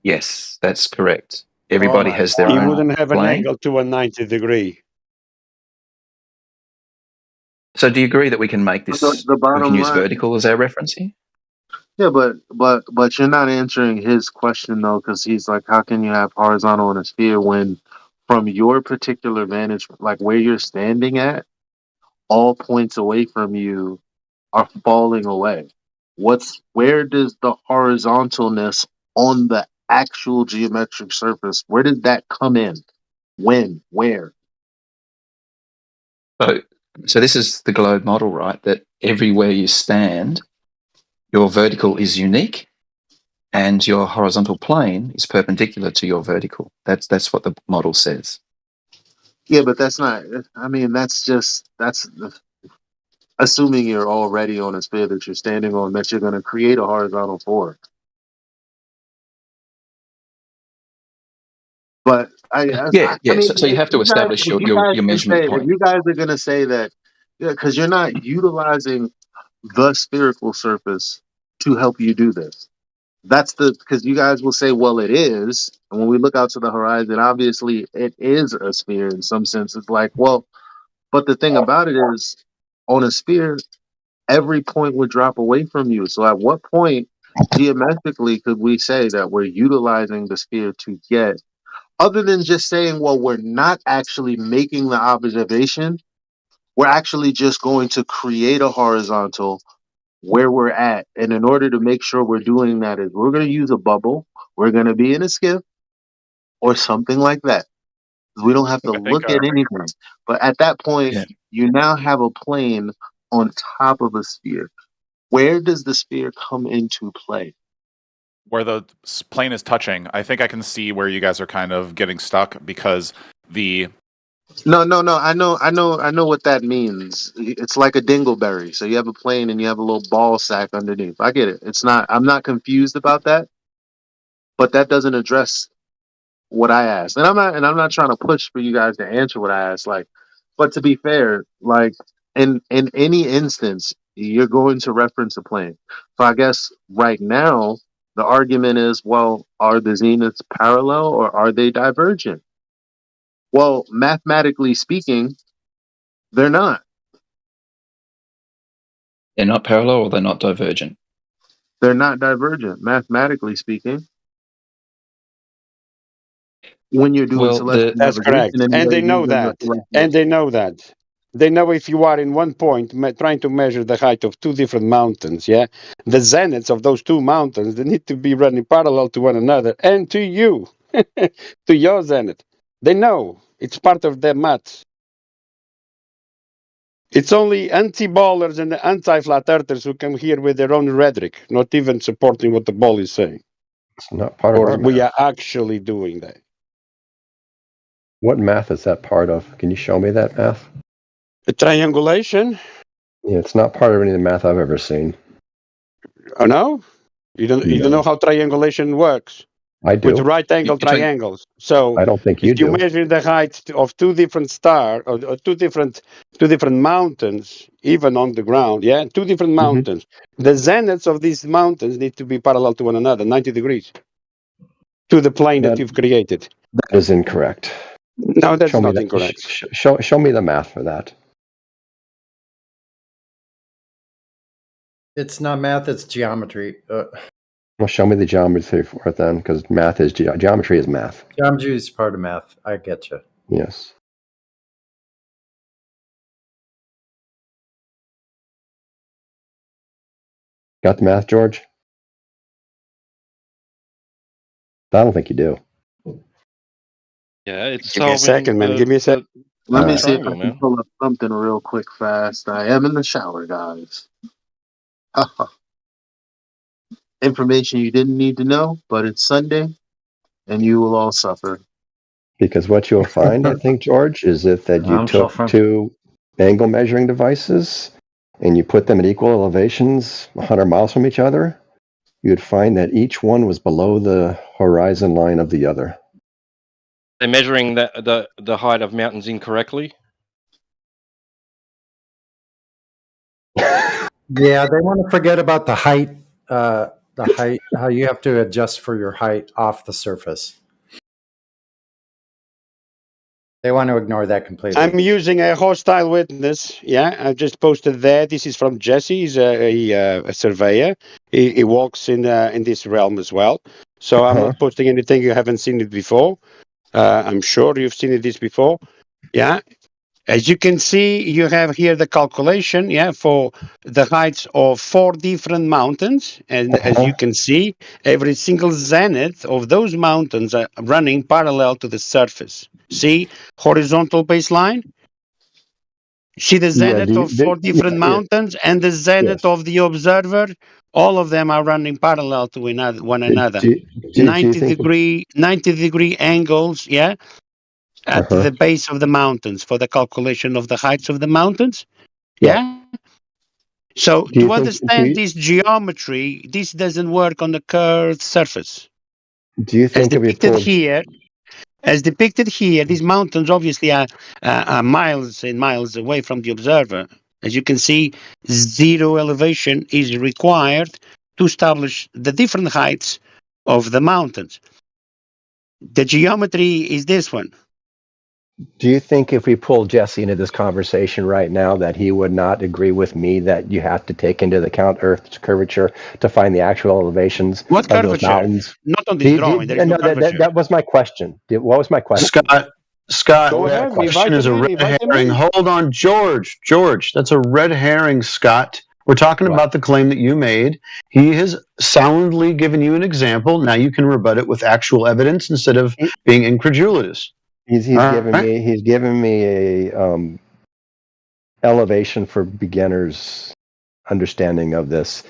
Yes, that's correct. Everybody has their own. You wouldn't have an plane. angle to a 90 degree. So do you agree that we can make this? The bottom we can use line, vertical as our reference here. Yeah, but you're not answering his question though, because he's like, how can you have horizontal in a sphere when, from your particular vantage, like where you're standing at, all points away from you are falling away. Where does the horizontalness on the actual geometric surface? Where did that come in? When? Where? So this is the globe model, right? That everywhere you stand, your vertical is unique, and your horizontal plane is perpendicular to your vertical. That's what the model says. Yeah, but that's not. I mean, that's assuming you're already on a sphere that you're standing on, that you're going to create a horizontal for. But I mean, so you have to establish your measurement point. If you guys are going to say that, because you're not utilizing the spherical surface to help you do this. That's because you guys will say, well, it is. And when we look out to the horizon, obviously it is a sphere in some sense. It's like, well, but the thing about it is, on a sphere, every point would drop away from you. So at what point geometrically could we say that we're utilizing the sphere to get, other than just saying, well, we're not actually making the observation, we're actually just going to create a horizontal where we're at. And in order to make sure we're doing that, is we're going to use a bubble, we're going to be in a skiff or something like that. We don't have to look at anything. But at that point, you now have a plane on top of a sphere. Where does the sphere come into play? Where the plane is touching, I think I can see where you guys are kind of getting stuck because the No. I know what that means. It's like a dingleberry. So you have a plane and you have a little ball sack underneath. I get it. I'm not confused about that, but that doesn't address what I asked. And I'm not trying to push for you guys to answer what I asked. Like, but to be fair, like in any instance, you're going to reference a plane. So I guess right now the argument is, well, are the zeniths parallel or are they divergent? Well, mathematically speaking, they're not. They're not parallel or they're not divergent. They're not divergent, mathematically speaking. When you're doing celestial That's correct, and they know that, They know if you are in one point trying to measure the height of two different mountains, the zeniths of those two mountains, they need to be running parallel to one another and to you, to your zenith. They know. It's part of their maths. It's only anti-ballers and the anti-flat earthers who come here with their own rhetoric, not even supporting what the ball is saying. It's not part of our we math. are actually doing that. What math is that part of? Can you show me that math? The triangulation. Yeah, it's not part of any of the math I've ever seen. Oh no? You don't know how triangulation works? I do. With right angle triangles. So I don't think you if you do. measure the height of two different stars or two different mountains, even on the ground, two different mountains. The zeniths of these mountains need to be parallel to one another, 90 degrees, to the plane that you've created. That is incorrect. No, that's not incorrect. Show me the math for that. It's not math, it's geometry. Well, show me the geometry for it then, because math is geometry is math. Geometry is part of math. I get you. Yes. Got the math, George? I don't think you do. Yeah, it's Give me a second, man. Give me a second. Let me see if I can pull up something real quick fast. I am in the shower, guys. Information you didn't need to know, but it's Sunday, and you will all suffer. Because what you'll find, I think, George, is that you took two angle measuring devices and you put them at equal elevations, 100 miles from each other, you'd find that each one was below the horizon line of the other. They're measuring the height of mountains incorrectly. Yeah, they want to forget about the height. How you have to adjust for your height off the surface. They want to ignore that completely. I'm using a hostile witness. I just posted there. This is from Jesse. He's a surveyor. He walks in this realm as well. So I'm not posting anything you haven't seen it before. I'm sure you've seen this before. As you can see, you have here the calculation, for the heights of 4 different mountains. And as you can see, every single zenith of those mountains are running parallel to the surface. See, horizontal baseline? See the zenith of 4 different mountains and the zenith of the observer? All of them are running parallel to one another. 90 degree angles, at the base of the mountains for the calculation of the heights of the mountains. So to understand this geometry, this doesn't work on the curved surface. Do you think as depicted here, these mountains obviously are miles and miles away from the observer. As you can see, 0 elevation is required to establish the different heights of the mountains. The geometry is this one. Do you think if we pull Jesse into this conversation right now that he would not agree with me that you have to take into account Earth's curvature to find the actual elevations What of those curvature? mountains? Not on this drawing. There is no curvature. That was my question. What was my question? Scott, Go that ahead, question is a red invite them herring. in. Hold on, George, that's a red herring, Scott. We're talking about the claim that you made. He has soundly given you an example. Now you can rebut it with actual evidence instead of being incredulous. He's given me a elevation for beginners understanding of this.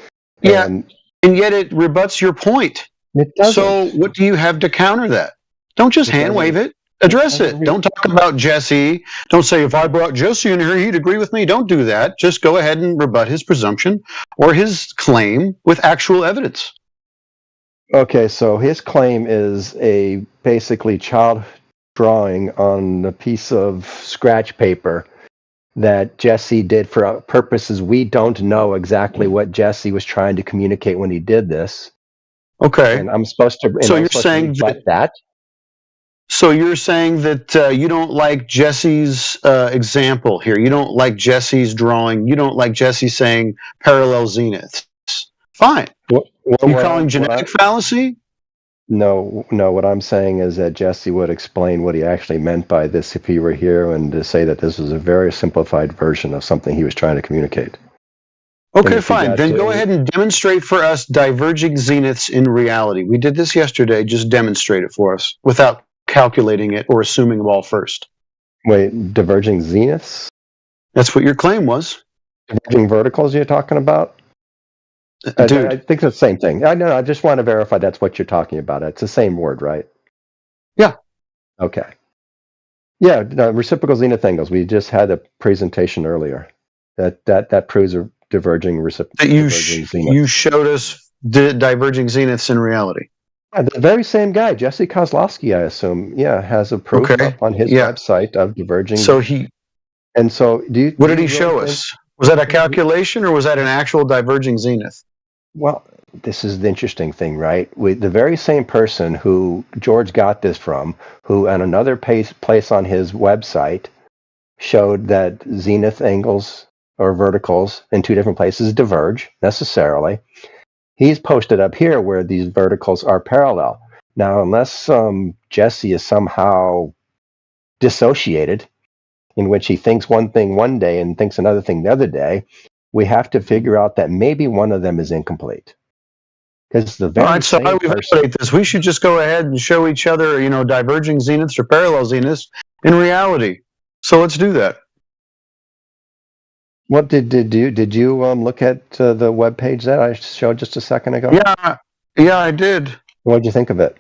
Yeah, and yet it rebuts your point. It doesn't. So what do you have to counter that? Don't just hand wave it. Address it. Don't talk about Jesse. Don't say, if I brought Jesse in here, he'd agree with me. Don't do that. Just go ahead and rebut his presumption or his claim with actual evidence. Okay, so his claim is a basically child drawing on a piece of scratch paper that Jesse did for purposes we don't know exactly what Jesse was trying to communicate when he did this. Okay. And I'm supposed to. So you're saying that. So you're saying that you don't like Jesse's example here. You don't like Jesse's drawing. You don't like Jesse saying parallel zeniths. Fine. You calling genetic fallacy? No. What I'm saying is that Jesse would explain what he actually meant by this if he were here, and to say that this was a very simplified version of something he was trying to communicate. Okay, fine. Then go ahead and demonstrate for us diverging zeniths in reality. We did this yesterday. Just demonstrate it for us without calculating it or assuming them all first. Wait, diverging zeniths? That's what your claim was. Diverging verticals you're talking about? I think it's the same thing. I just want to verify that's what you're talking about. It's the same word, right? Yeah. Okay. Yeah, reciprocal zenith angles. We just had a presentation earlier. That proves a diverging reciprocal. You showed us the diverging zeniths in reality. Yeah, the very same guy, Jesse Kozlowski, I assume, has a proof up on his website of diverging. So what did he show us? Was that a calculation or was that an actual diverging zenith? Well, this is the interesting thing, right? The very same person who George got this from, who on another place on his website showed that zenith angles or verticals in two different places diverge necessarily. He's posted up here where these verticals are parallel. Now, unless Jesse is somehow dissociated, in which he thinks one thing one day and thinks another thing the other day, we have to figure out that maybe one of them is incomplete. Because the very so how do we validate this? We should just go ahead and show each other, diverging zeniths or parallel zeniths in reality. So let's do that. What did you look at the web page that I showed just a second ago? Yeah, I did. What did you think of it?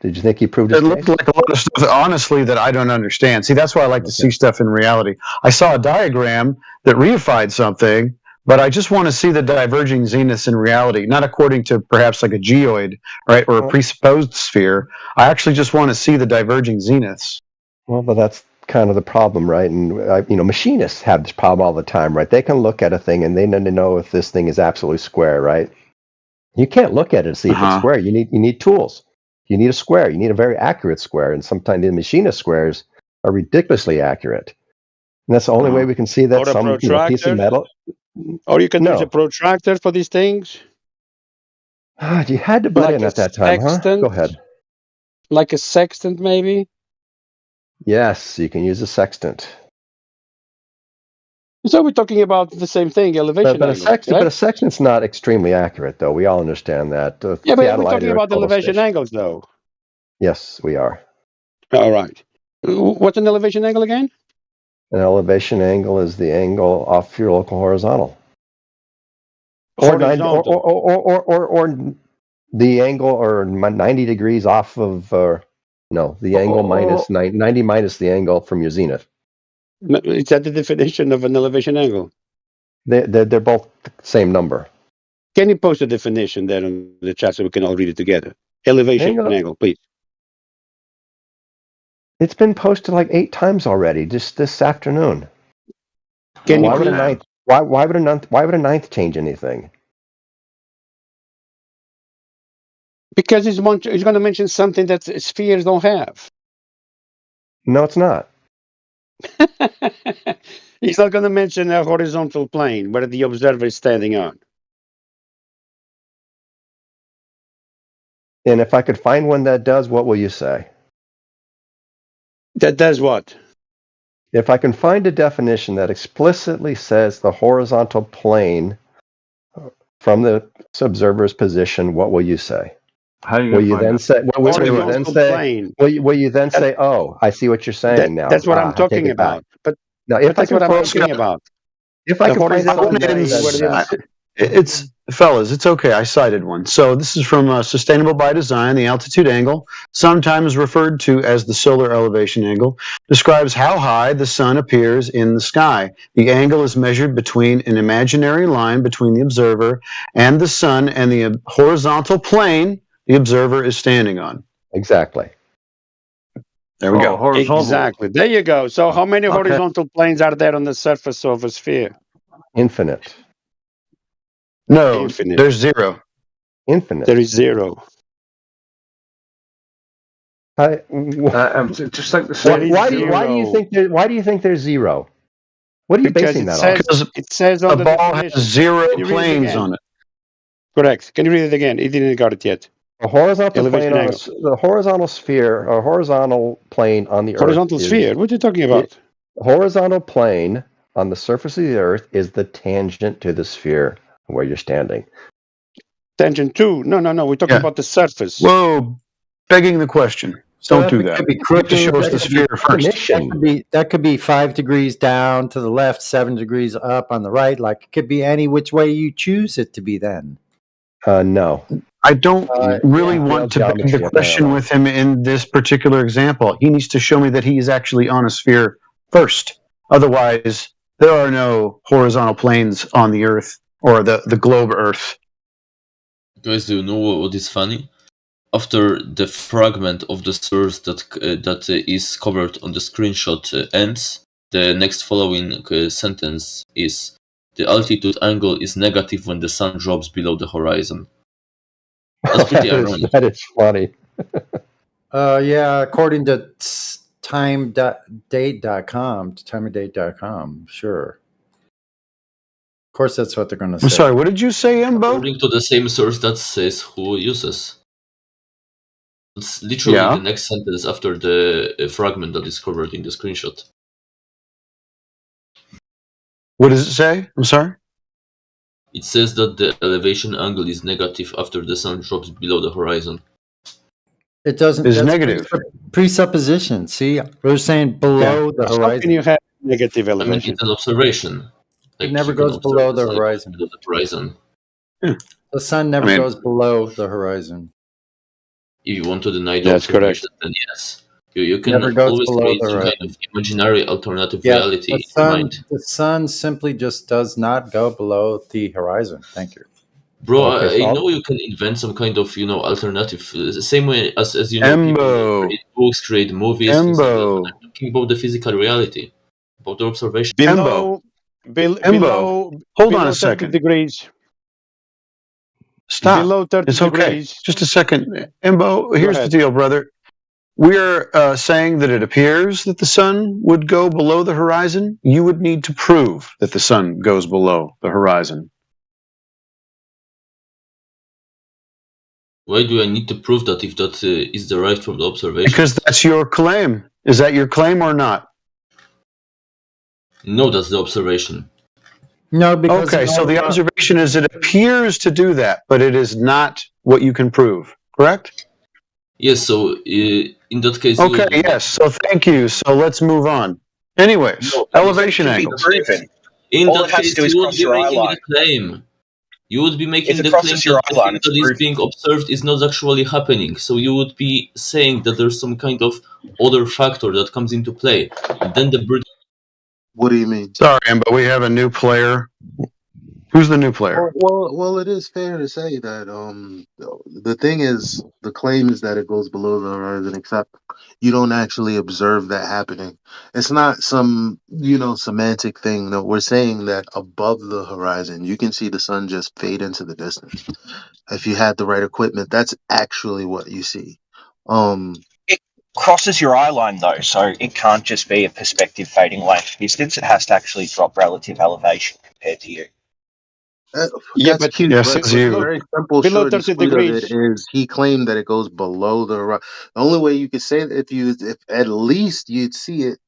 Did you think he proved his case? It looked like a lot of stuff, honestly, that I don't understand. See, that's why I like to see stuff in reality. I saw a diagram that reified something, but I just want to see the diverging zeniths in reality, not according to perhaps like a geoid, right, or a presupposed sphere. I actually just want to see the diverging zeniths. Well, but that's kind of the problem, right? And machinists have this problem all the time, right? They can look at a thing and they need to know if this thing is absolutely square, right? You can't look at it and see if it's square. You need tools. You need a square. You need a very accurate square, and sometimes the machinist squares are ridiculously accurate. And that's the only way we can see that some piece of metal. Or you can use a protractor for these things. You had to butt in at that time, huh? Go ahead. Like a sextant, maybe? Yes, you can use a sextant. So we're talking about the same thing, elevation but a sextant's not extremely accurate, though. We all understand that. But we're talking about elevation angles, though. Yes, we are. All right. What's an elevation angle again? An elevation angle is the angle off your local horizontal. Horizontal. Or the angle or 90 degrees off of, the angle minus 90 minus the angle from your zenith. Is that the definition of an elevation angle? They're both the same number. Can you post a definition there on the chat so we can all read it together? Elevation angle, please. It's been posted like 8 times already, just this afternoon. Why would a ninth change anything? Because he's going to mention something that spheres don't have. No, it's not. He's not going to mention a horizontal plane where the observer is standing on. And if I could find one that does, what will you say? That does what? If I can find a definition that explicitly says the horizontal plane from the observer's position, what will you say? Will you then say? Will you then say? Oh, I see what you're saying now. That's what I'm talking about. But now, if that's what I'm talking about. If I can find it's fellas, it's okay. I cited one. So this is from Sustainable by Design. The altitude angle, sometimes referred to as the solar elevation angle, describes how high the sun appears in the sky. The angle is measured between an imaginary line between the observer and the sun and the horizontal plane the observer is standing on. Exactly. There we go. Exactly. There you go. So how many horizontal planes are there on the surface of a sphere? Infinite. No, Infinite. There's zero. Infinite. There is zero. Just like the same. Why do you think there's zero? What are you basing that on? Because it says on a the ball has definition. zero Can you read it planes again? on it. Correct. Can you read it again? He didn't got it yet. A horizontal Elevation plane on angle. the horizontal sphere, or horizontal plane on the Horizontal Earth. sphere. What are you talking about? The horizontal plane on the surface of the Earth is the tangent to the sphere where you're standing. Tangent 2. No. We're talking about the surface. Whoa, begging the question. So Don't do that that. could be You have to show us crooked, the sphere first. That could be 5 degrees down to the left, 7 degrees up on the right. Like it could be any which way you choose it to be. Then No. I don't really want to beg the question with him in this particular example. He needs to show me that he is actually on a sphere first. Otherwise, there are no horizontal planes on the Earth or the globe Earth. Guys, do you know what is funny? After the fragment of the source that is covered on the screenshot ends, the next following sentence is: the altitude angle is negative when the sun drops below the horizon. That's pretty ironic. That is funny. yeah, according to timeofdate.com, sure. Of course, that's what they're going to say. I'm sorry, what did you say, Embo? According to the same source that says who uses. It's literally the next sentence after the fragment that is covered in the screenshot. What does it say? I'm sorry? It says that the elevation angle is negative after the sun drops below the horizon. It doesn't. It's that's negative. Presupposition. See, we're saying below the horizon. How can you have negative elevation? I mean, it's an observation. It never goes below the horizon. The sun never goes below the horizon. If you want to deny the That's observation, then yes. You can Never goes always below create the some horizon. kind of imaginary alternative reality in your mind. The sun simply just does not go below the horizon. Thank you. Bro, I know you can invent some kind of, alternative. The same way as people create books, create movies. things like that. I'm talking about the physical reality, about the observation. Below hold on a 30 second. degrees. Stop. Below 30 it's okay. degrees. Just a second. Embo, here's the ahead. deal, brother. We're saying that it appears that the sun would go below the horizon. You would need to prove that the sun goes below the horizon. Why do I need to prove that if that is derived from the observation? Because that's your claim. Is that your claim or not? No, that's the observation. No, because okay, so the observation is it appears to do that, but it is not what you can prove, correct? Yes, so in that case... Okay, yes, so thank you. So let's move on. Anyways, elevation angle. In that case, you would be making the claim. You would be making the claim that the thing that is being observed is not actually happening. So you would be saying that there's some kind of other factor that comes into play. And then the What do you mean? Sorry, but we have a new player. Who's the new player? Well, it is fair to say that the thing is, the claim is that it goes below the horizon, except you don't actually observe that happening. It's not some semantic thing. No, we're saying that above the horizon, you can see the sun just fade into the distance. If you had the right equipment, that's actually what you see. It crosses your eye line though, so it can't just be a perspective fading length distance. It has to actually drop relative elevation compared to you. Yeah, that's cute, yes, but it's the you. very simple, Below short, and 30 sweet of it degrees. is he claimed that it goes below the horizon. The only way you could say that if at least you'd see it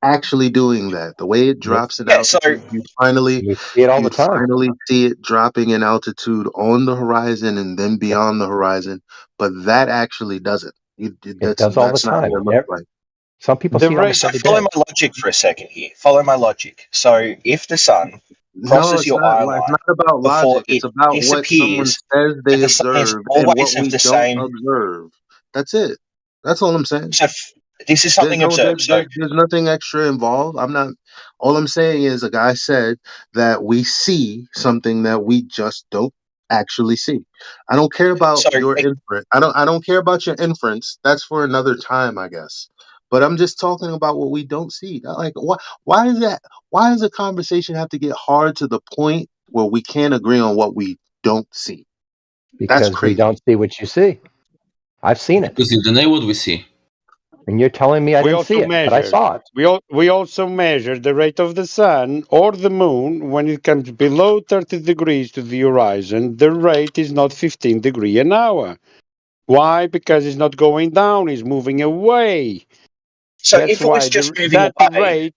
actually doing that, the way it drops in Yeah, so altitude, you'd finally We see it all the time. see it dropping in altitude on the horizon and then beyond the horizon. But that actually doesn't. It does all the That's not time. what it looks like. Some people The see it almost so every follow day. my logic for a second here. Follow my logic. So if the sun No, crosses it's your not. eye It's line not about before logic. It's it about what someone disappears, says they the sun is observe and what always of we the don't same. observe. That's it. That's all I'm saying. So this is something observed. So There's nothing extra involved. I'm not. All I'm saying is a guy said that we see something that we just don't actually see. I don't care about so your inference. I don't care about your inference. That's for another time, I guess. But I'm just talking about what we don't see. Like why is that? Why does a conversation have to get hard to the point where we can't agree on what we don't see? That's Because we crazy. don't see what you see. I've seen it. Because you deny what we see. And you're telling me I We didn't see also it, but I measured. saw it. We also measure the rate of the sun or the moon when it comes below 30 degrees to the horizon. The rate is not 15 degrees an hour. Why? Because it's not going down; it's moving away. so That's if it was why just moving away,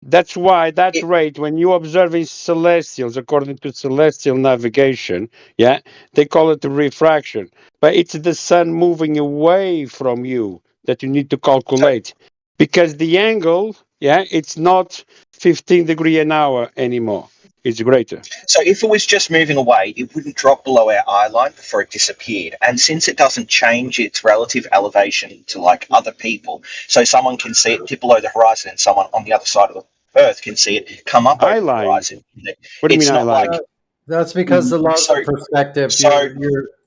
That's why that rate, when you observing celestials, according to celestial navigation, yeah, they call it refraction. But it's the sun moving away from you that you need to calculate. Because the angle, yeah, it's not 15 degrees an hour anymore. It's greater. So if it was just moving away, it wouldn't drop below our eye line before it disappeared. And since it doesn't change its relative elevation to like other people, so someone can see it dip below the horizon and someone on the other side of the earth can see it come up over the horizon. What do you It's mean not eye line? like That's because the laws of perspective.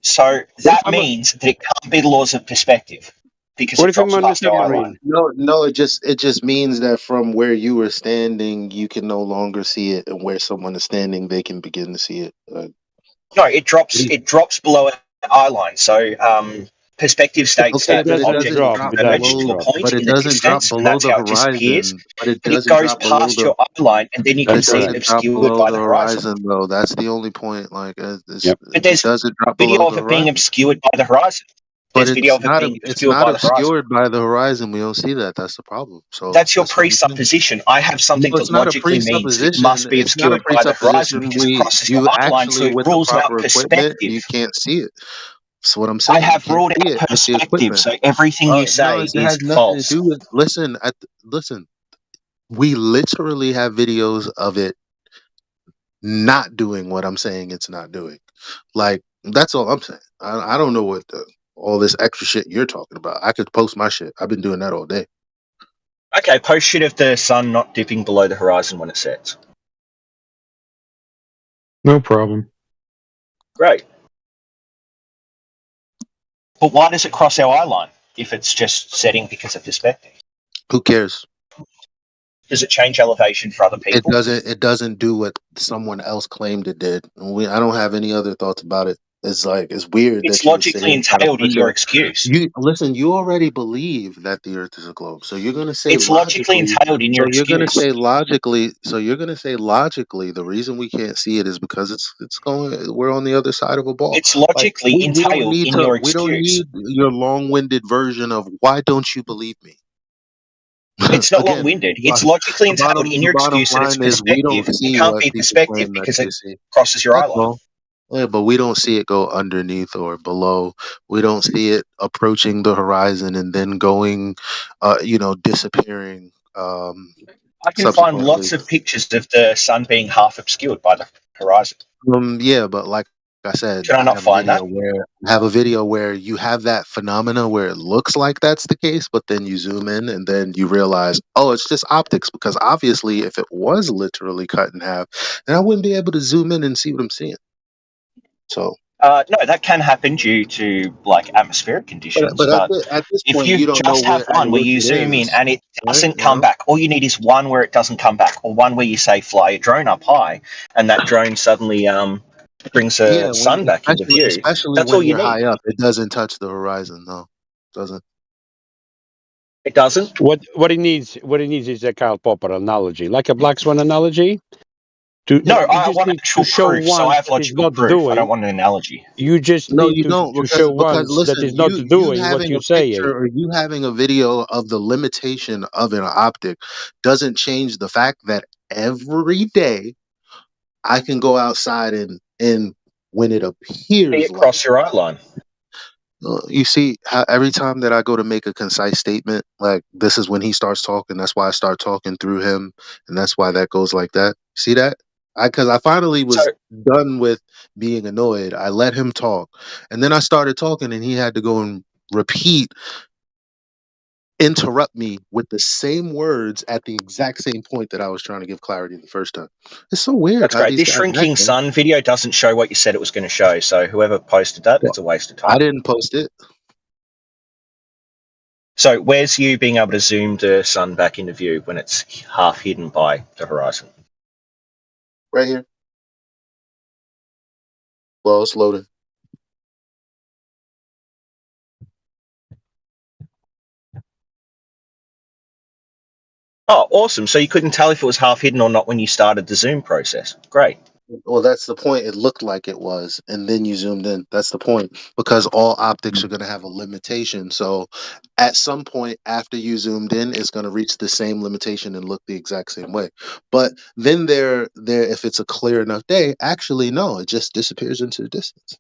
so that means that it can't be the laws of perspective because What it if I'm drops on the past our eye line. submarine? No, it just means that from where you were standing, you can no longer see it, and where someone is standing, they can begin to see it. No, it drops below our eye line. So perspective states Okay, that but the it object doesn't drop emerges to a below. point But in it the doesn't drop distance, and below that's the how it disappears. horizon. But it And it doesn't goes drop below past your eye line, and then you But can it see it doesn't drop obscured below by the the horizon. horizon, though. That's the only point. Like, But it there's doesn't drop video below of the it being horizon. obscured by the horizon. But There's video it's of it not. being It's obscured not by the horizon. obscured by the horizon. We don't see that. That's the problem. So That's your that's what I'm saying. presupposition. I have something No, that it's not a logically means that it presupposition. must be It's not a obscured by the horizon presupposition. because it crosses your You eye line, so actually, it with the rules out proper equipment, perspective. you can't see it. That's what I'm I saying. You have can't ruled see out it with the perspective, equipment. so everything you No, say it is has nothing to false. do with. Listen. We literally have videos of it not doing what I'm saying it's not doing. Like, that's all I'm saying. I don't know what all this extra shit you're talking about. I could post my shit. I've been doing that all day. Okay, post shit of the sun not dipping below the horizon when it sets. No problem. Great. But why does it cross our eye line if it's just setting because of perspective? Who cares? Does it change elevation for other It people? doesn't. It doesn't do what someone else claimed it did. I don't have any other thoughts about it. It's like it's weird It's that you would say logically and try to entailed in push your a. excuse. You listen. You already believe that the Earth is a globe, so you're gonna say It's logically logically. entailed in your So you're gonna excuse. say logically. So you're gonna say logically. The reason we can't see it is because it's going. We're on the other side of a ball. It's Like logically we don't entailed need in to. your We don't excuse. need your long-winded version of why don't you believe me. It's not Again, long-winded. It's logically entailed in the your bottom excuse that it's line is we don't perspective. It see can't what be people perspective claim that because they it see. crosses your eye That's line. all. Yeah, but we don't see it go underneath or below. We don't see it approaching the horizon and then going, disappearing. I can find Subsequently. lots of pictures of the sun being half obscured by the horizon. Yeah, but like I said, Can I not find that? have a video where you have that phenomena where it looks like that's the case, but then you zoom in and then you realize, oh, it's just optics. Because obviously, if it was literally cut in half, then I wouldn't be able to zoom in and see what I'm seeing. So. No, that can happen due to like atmospheric conditions. But at this if point, you don't just know have one where you it zoom in is, and it doesn't right? come back, all you need is one where it doesn't come back, or one where you say fly a drone up high, and that drone suddenly brings the sun back into view. Especially That's when all you you're need. high up, it doesn't touch the horizon. No, it doesn't. It doesn't. What it needs is a Karl Popper analogy, like a black swan analogy. I want actual show proof, so one I have that is logical not proof. doing. I don't want an analogy. You just No, need you don't, to show because one that listen, is not you doing what having you're a picture saying. or you having a video of the limitation of an optic doesn't change the fact that every day I can go outside and when it appears See it cross your eye line. you see how every time that I go to make a concise statement, like this is when he starts talking. That's why I start talking through him, and that's why that goes like that. See that? Because I finally was done with being annoyed. I let him talk, and then I started talking, and he had to go and interrupt me with the same words at the exact same point that I was trying to give clarity the first time. It's so weird. That's how great. these This guys shrinking act, man. sun video doesn't show what you said it was going to show, so whoever posted that, it's a waste of time. I didn't post it. So where's you being able to zoom the sun back into view when it's half hidden by the horizon? Right here. Well, it's loading. Oh, awesome. So you couldn't tell if it was half hidden or not when you started the zoom process. Great. Well, that's the point. It looked like it was, and then you zoomed in. That's the point, because all optics are going to have a limitation. So, at some point after you zoomed in, it's going to reach the same limitation and look the exact same way. But then if it's a clear enough day, actually no, it just disappears into the distance.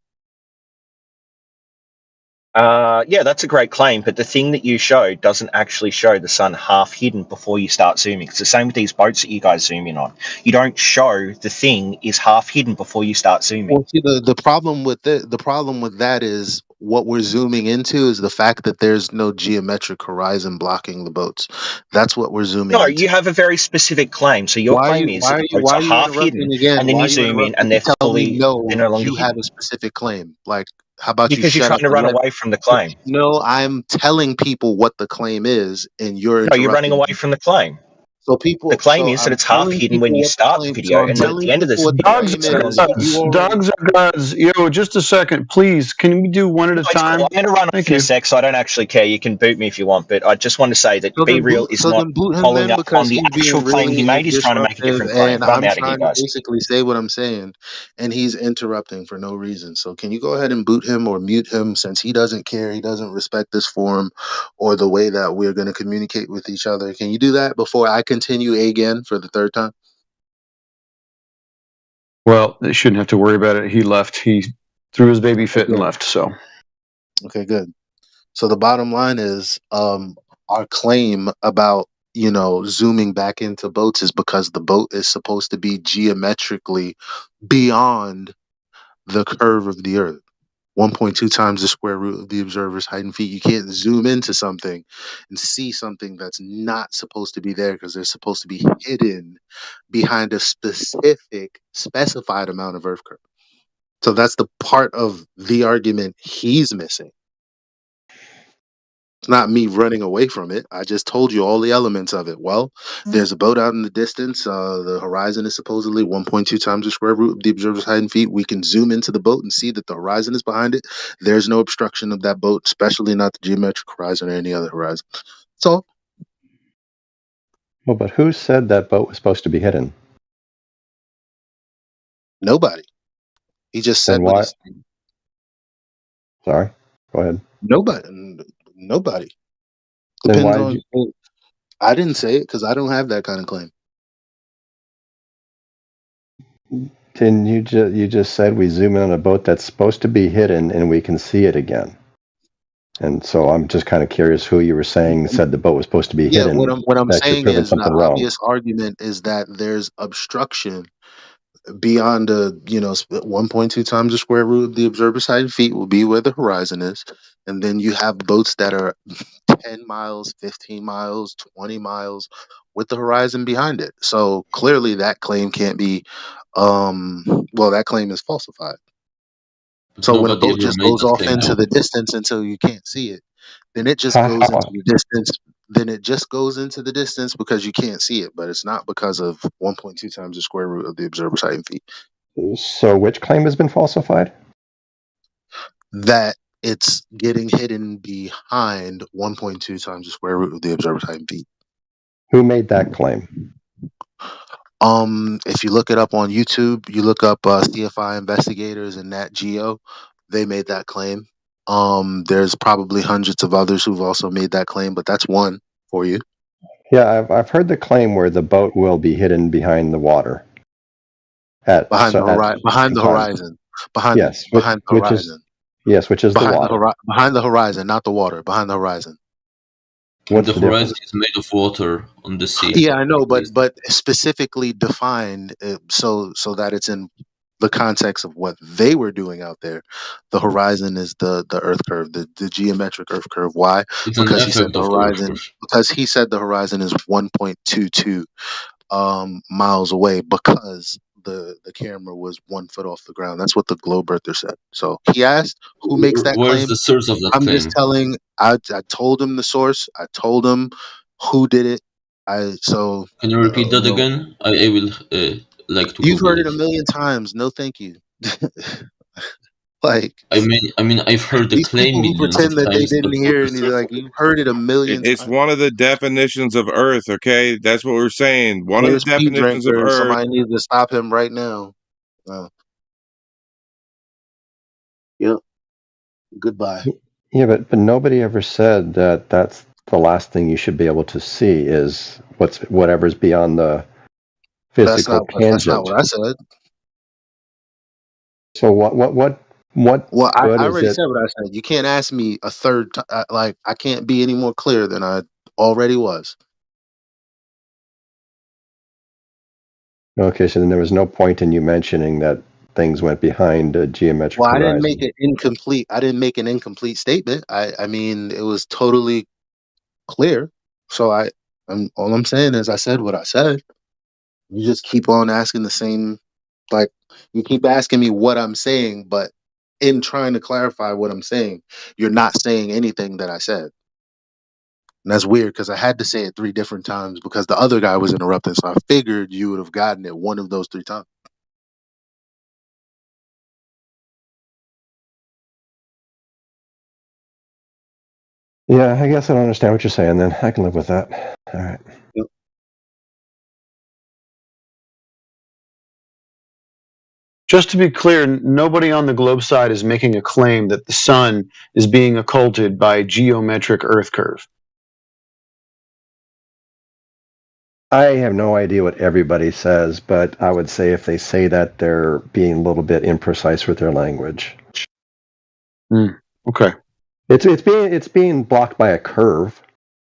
Yeah, that's a great claim, but the thing that you showed doesn't actually show the sun half hidden before you start zooming. It's the same with these boats that you guys zoom in on. You don't show the thing is half hidden before you start zooming. Well, see, the problem with the problem with that is what we're zooming into is the fact that there's no geometric horizon blocking the boats. That's what we're zooming No, into. you have a very specific claim. So your claim is that the boats are half hidden, and then you zoom in and they're fully, they're no longer You have hidden. a specific claim. Like, how about Because you you're shut trying up to and run let? away from the claim. No, I'm telling people what the claim is, and you're No, you're running interrupting away me. from the claim. So people, The claim so is that I'm it's half telling hidden when people you what the start the claim. video, So I'm and then at telling the end of people this what the video, Dogs it's claim no are is. longer hidden. You already. dogs are gods. Yo, just a second, please. Can we do one at a No, it's time? cool. I'm going to run off Thank in a you. sec, so I don't actually care. You can boot me if you want, but I just want to say that Be Real is not boot him following then, up because on the he's actual being claim he really made. He's trying to make a disruptive, different claim, and but I'm I'm out of here, trying to guys. basically say what I'm saying, and he's interrupting for no reason. So can you go ahead and boot him or mute him, since he doesn't care, he doesn't respect this forum or the way that we're going to communicate with each other? Can you do that before I continue again for the third time? Well, they shouldn't have to worry about it. He left. He threw his baby fit and left. So, Okay, good. So the bottom line is, our claim about, zooming back into boats is because the boat is supposed to be geometrically beyond the curve of the earth. 1.2 times the square root of the observer's height in feet. You can't zoom into something and see something that's not supposed to be there, because they're supposed to be hidden behind a specified amount of earth curve. So that's the part of the argument he's missing. It's not me running away from it. I just told you all the elements of it. Well, there's a boat out in the distance. The horizon is supposedly 1.2 times the square root of the observer's height in feet. We can zoom into the boat and see that the horizon is behind it. There's no obstruction of that boat, especially not the geometric horizon or any other horizon. That's all. Well, but who said that boat was supposed to be hidden? Nobody. He just said Then what he why? said. Sorry, go ahead. Nobody. Then Depends why did on. you? I didn't say it because I don't have that kind of claim. Then you just said we zoom in on a boat that's supposed to be hidden and we can see it again. And so I'm just kind of curious who you were saying said the boat was supposed to be hidden. What I'm That you're saying proving is the something wrong. obvious argument is that there's obstruction beyond 1.2 times the square root of the observer side in feet will be where the horizon is, and then you have boats that are 10 miles, 15 miles, 20 miles with the horizon behind it. So clearly that claim can't be that claim is falsified. But So when a nobody boat ever just made goes that off claim into though. the distance until you can't see it, then it just How, goes into how, the distance. Then it just goes into the distance because you can't see it, but it's not because of 1.2 times the square root of the observer side in feet. so which claim has been falsified? That it's getting hidden behind 1.2 times the square root of the observer side in feet. Who made that claim? If you look it up on YouTube, you look up CFI investigators and Nat Geo, they made that claim. There's probably hundreds of others who've also made that claim, but that's one for you. Yeah, I've heard the claim where the boat will be hidden behind the water Behind the at behind the times. horizon, behind Yes, behind the which is horizon, the water. behind the horizon, not the water, behind the horizon. What's The the horizon difference? is made of water on the sea. Yeah, I know, but specifically defined so that it's in the context of what they were doing out there. The horizon is the Earth curve, the geometric Earth curve. Why? It's an Because he said effect the of the Earth horizon. curve. Because he said the horizon is 1.22 miles away because the camera was 1 foot off the ground. That's what the globe earther said. So he asked who makes that Where's claim. the source of that I'm claim? just telling. I told him the source. I told him who did it. Can you repeat that again? I will like to You've Google heard it it. a million times. No, thank you. Like I mean, I've heard the these claim people who millions of pretend that they times, but didn't not hear the it, and source like of it. you've heard it a million It's times. one of the definitions of Earth. Okay, that's what we're saying. One of the Here's Pete definitions of Drinker. Earth. Somebody needs to stop him right now. Yep. Goodbye. Yeah, but nobody ever said that that's the last thing you should be able to see is whatever's beyond the That's physical not tangent. what I said. So what Well, I good is already it? said what I said. You can't ask me a third time. Like I can't be any more clear than I already was. Okay, so then there was no point in you mentioning that things went behind a geometric Well, I didn't make horizon. it incomplete. I didn't make an incomplete statement. I mean, it was totally clear. So all I'm saying is I said what I said. You just keep on asking the same, like you keep asking me what I'm saying, but in trying to clarify what I'm saying, you're not saying anything that I said. And that's weird because I had to say it 3 different times because the other guy was interrupting. So I figured you would have gotten it one of those 3 times. Yeah, I guess I don't understand what you're saying then. I can live with that. All right. Yep. Just to be clear, nobody on the globe side is making a claim that the sun is being occulted by geometric Earth curve. I have no idea what everybody says, but I would say if they say that, they're being a little bit imprecise with their language. Okay. It's being blocked by a curve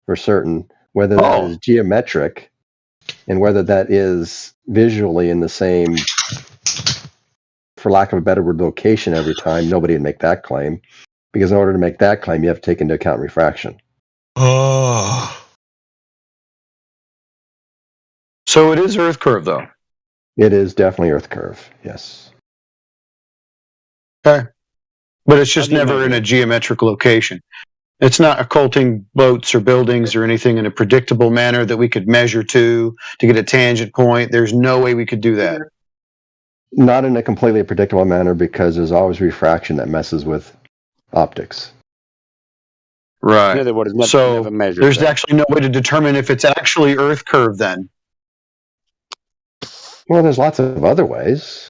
for certain. Whether that is geometric and whether that is visually in the same, for lack of a better word, location every time, nobody would make that claim. Because in order to make that claim, you have to take into account refraction. Oh. So it is Earth curve, though. It is definitely Earth curve, yes. Okay. But it's just How do you never in measure a it? geometric location. It's not occulting boats or buildings or anything in a predictable manner that we could measure to get a tangent point. There's no way we could do that. Not in a completely predictable manner because there's always refraction that messes with optics. Right. In other words, So never measured there's that. actually no way to determine if it's actually Earth curve then. Well, there's lots of other ways.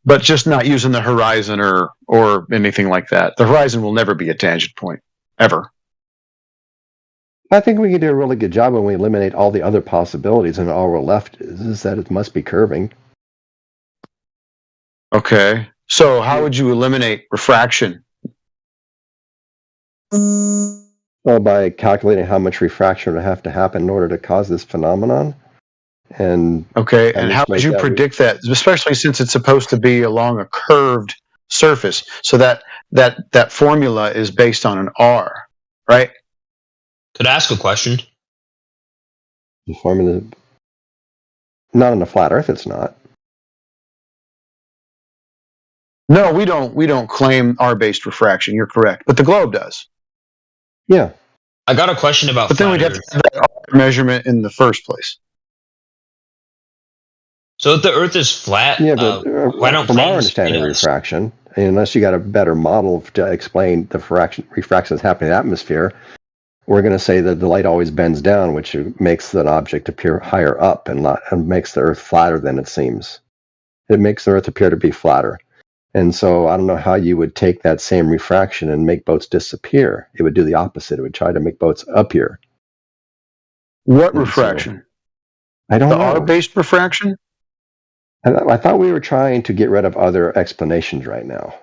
But just not using the horizon or anything like that. The horizon will never be a tangent point, ever. I think we can do a really good job when we eliminate all the other possibilities, and all we're left is that it must be curving. Okay. So how would you eliminate refraction? Well, by calculating how much refraction would have to happen in order to cause this phenomenon, And okay, and how would you predict that, especially since it's supposed to be along a curved surface? So that formula is based on an R, right? Could I ask a question? The formula, not on a flat Earth, it's not. No, we don't claim R-based refraction. You're correct, but the globe does. Yeah. I got a question about. But then we'd have to have that R measurement in the first place. So if the Earth is flat, Yeah, but why don't from our planes understanding of spin us? refraction, unless you got a better model to explain the refraction that's happening in the atmosphere, we're going to say that the light always bends down, which makes that object appear higher up and makes the Earth flatter than it seems. It makes the Earth appear to be flatter. And so I don't know how you would take that same refraction and make boats disappear. It would do the opposite. It would try to make boats appear. What refraction? I don't know. The R-based refraction? I thought we were trying to get rid of other explanations right now.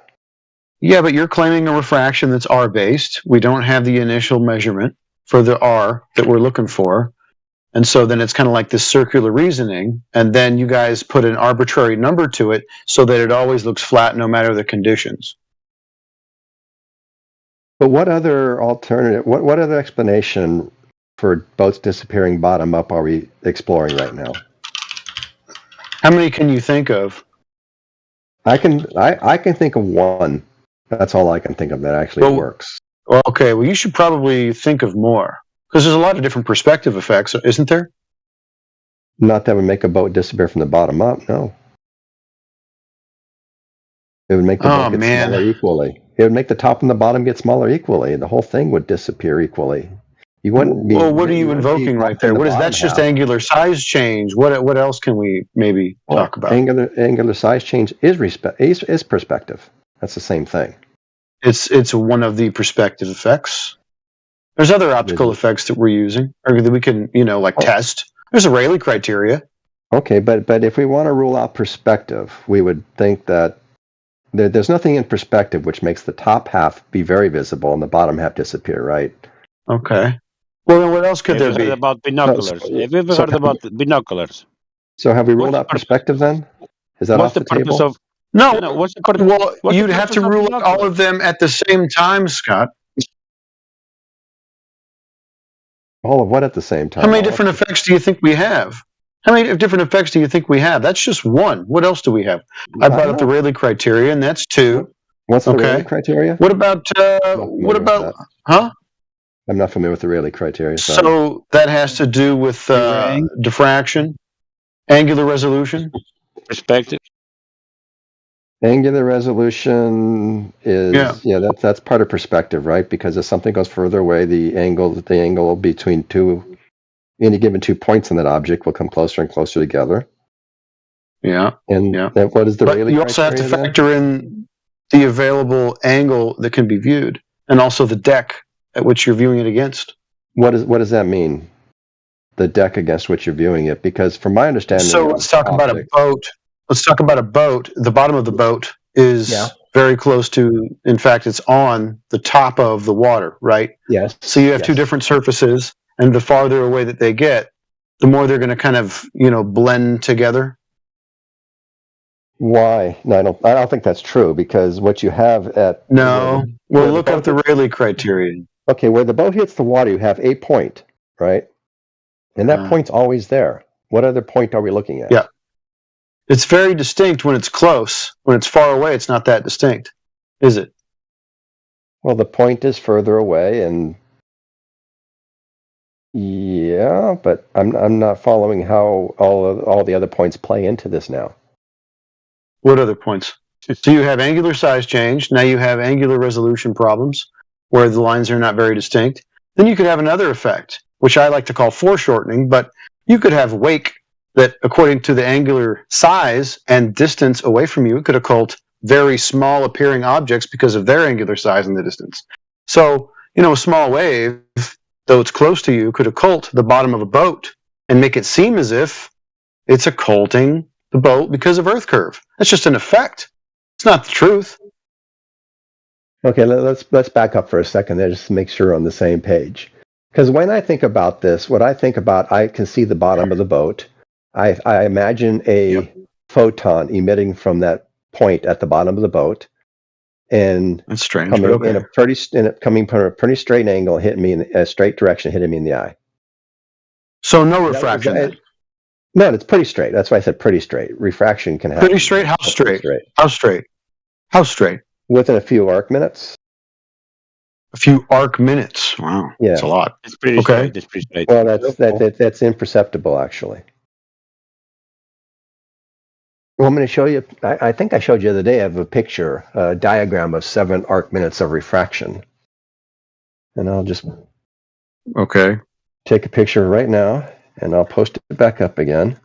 Yeah, but you're claiming a refraction that's R-based. We don't have the initial measurement for the R that we're looking for. And so then it's kind of like this circular reasoning, and then you guys put an arbitrary number to it so that it always looks flat no matter the conditions. But what other alternative, what other explanation for boats disappearing bottom up are we exploring right now? How many can you think of? I can think of one. That's all I can think of that actually works. Well, okay, well, you should probably think of more. Because there's a lot of different perspective effects, isn't there? Not that would make a boat disappear from the bottom up, no. It would make the boat get smaller equally. It would make the top and the bottom get smaller equally. The whole thing would disappear equally. You wouldn't be. Well, what are you invoking right there? What is that's just angular size change? What else can we maybe talk about? Angular size change is perspective. That's the same thing. It's one of the perspective effects. There's other optical effects that we're using, or that we can, test. There's a Rayleigh criteria. Okay, but if we want to rule out perspective, we would think that there's nothing in perspective which makes the top half be very visible and the bottom half disappear, right? Okay. Well, then what else could there be? About binoculars. Have you ever heard about binoculars? So have we ruled out perspective then? Is that off the table? No. Well, you'd have to rule out all of them at the same time, Scott. All of what at the same time? How many different effects do you think we have? How many different effects do you think we have? That's just one. What else do we have? I brought up the Rayleigh criteria, and that's two. What's the Rayleigh criteria? What about, huh? I'm not familiar with the Rayleigh criteria. So that has to do with diffraction, angular resolution. Perspective. Angular resolution is that's part of perspective, right? Because if something goes further away, the angle between any given 2 points in that object will come closer and closer together. Yeah. And what is the Rayleigh criteria? You also have to factor in the available angle that can be viewed, and also the deck at which you're viewing it against. What does that mean? The deck against which you're viewing it? Because from my understanding, so let's talk about a boat. Let's talk about a boat. The bottom of the boat is very close to, in fact, it's on the top of the water, right? Yes. So you have two different surfaces, and the farther away that they get, the more they're going to kind of, blend together. Why? No, I don't think that's true, because what you have at... No. Well, look up the Rayleigh criteria. Okay, where the boat hits the water, you have a point, right? And that point's always there. What other point are we looking at? Yeah. It's very distinct when it's close. When it's far away, it's not that distinct, is it? Well, the point is further away, and yeah, but I'm not following how all the other points play into this now. What other points? So you have angular size change. Now you have angular resolution problems where the lines are not very distinct. Then you could have another effect, which I like to call foreshortening, but you could have wake that, according to the angular size and distance away from you, it could occult very small appearing objects because of their angular size and the distance. So, a small wave, though it's close to you, could occult the bottom of a boat and make it seem as if it's occulting the boat because of Earth curve. That's just an effect. It's not the truth. Okay, let's back up for a second there just to make sure we're on the same page. Because when I think about this, what I think about, I can see the bottom of the boat. I imagine a photon emitting from that point at the bottom of the boat, and That's strange. coming Okay. coming from a pretty straight angle, hitting me in a straight direction, hitting me in the eye. So no refraction. Then. No, it's pretty straight. That's why I said pretty straight. Refraction can happen. Pretty straight? How straight? How straight? How straight? Within a few arc minutes. A few arc minutes. Wow. Yeah. That's a lot. It's pretty Okay. straight. It's pretty straight. Well, that's imperceptible, actually. Well, I'm going to show you. I think I showed you the other day. I have a picture, a diagram of 7 arc minutes of refraction, and I'll just take a picture right now, and I'll post it back up again.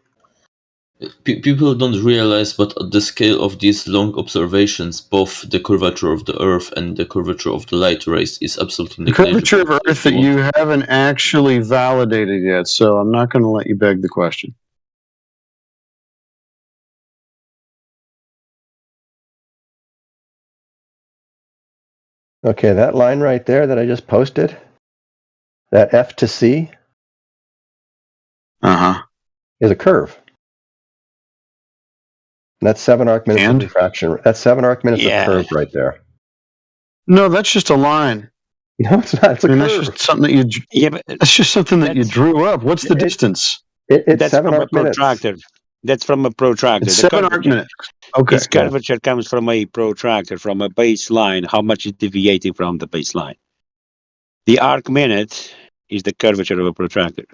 People don't realize, but at the scale of these long observations, both the curvature of the Earth and the curvature of the light rays is absolutely The negligible. curvature of Earth that you haven't actually validated yet, so I'm not going to let you beg the question. Okay, that line right there that I just posted, that F to C, is a curve. And that's 7 arc minutes of refraction. That's 7 arc minutes of curve right there. No, that's just a line. No, it's not. It's a curve. That's just something that you. That's just something that you drew up. What's the distance? It's That's 7 from a arc minutes. protractor. That's from a protractor. It's The 7 arc curvature- minutes. Okay. Its curvature comes from a protractor, from a baseline. How much is deviating from the baseline? The arc minute is the curvature of a protractor.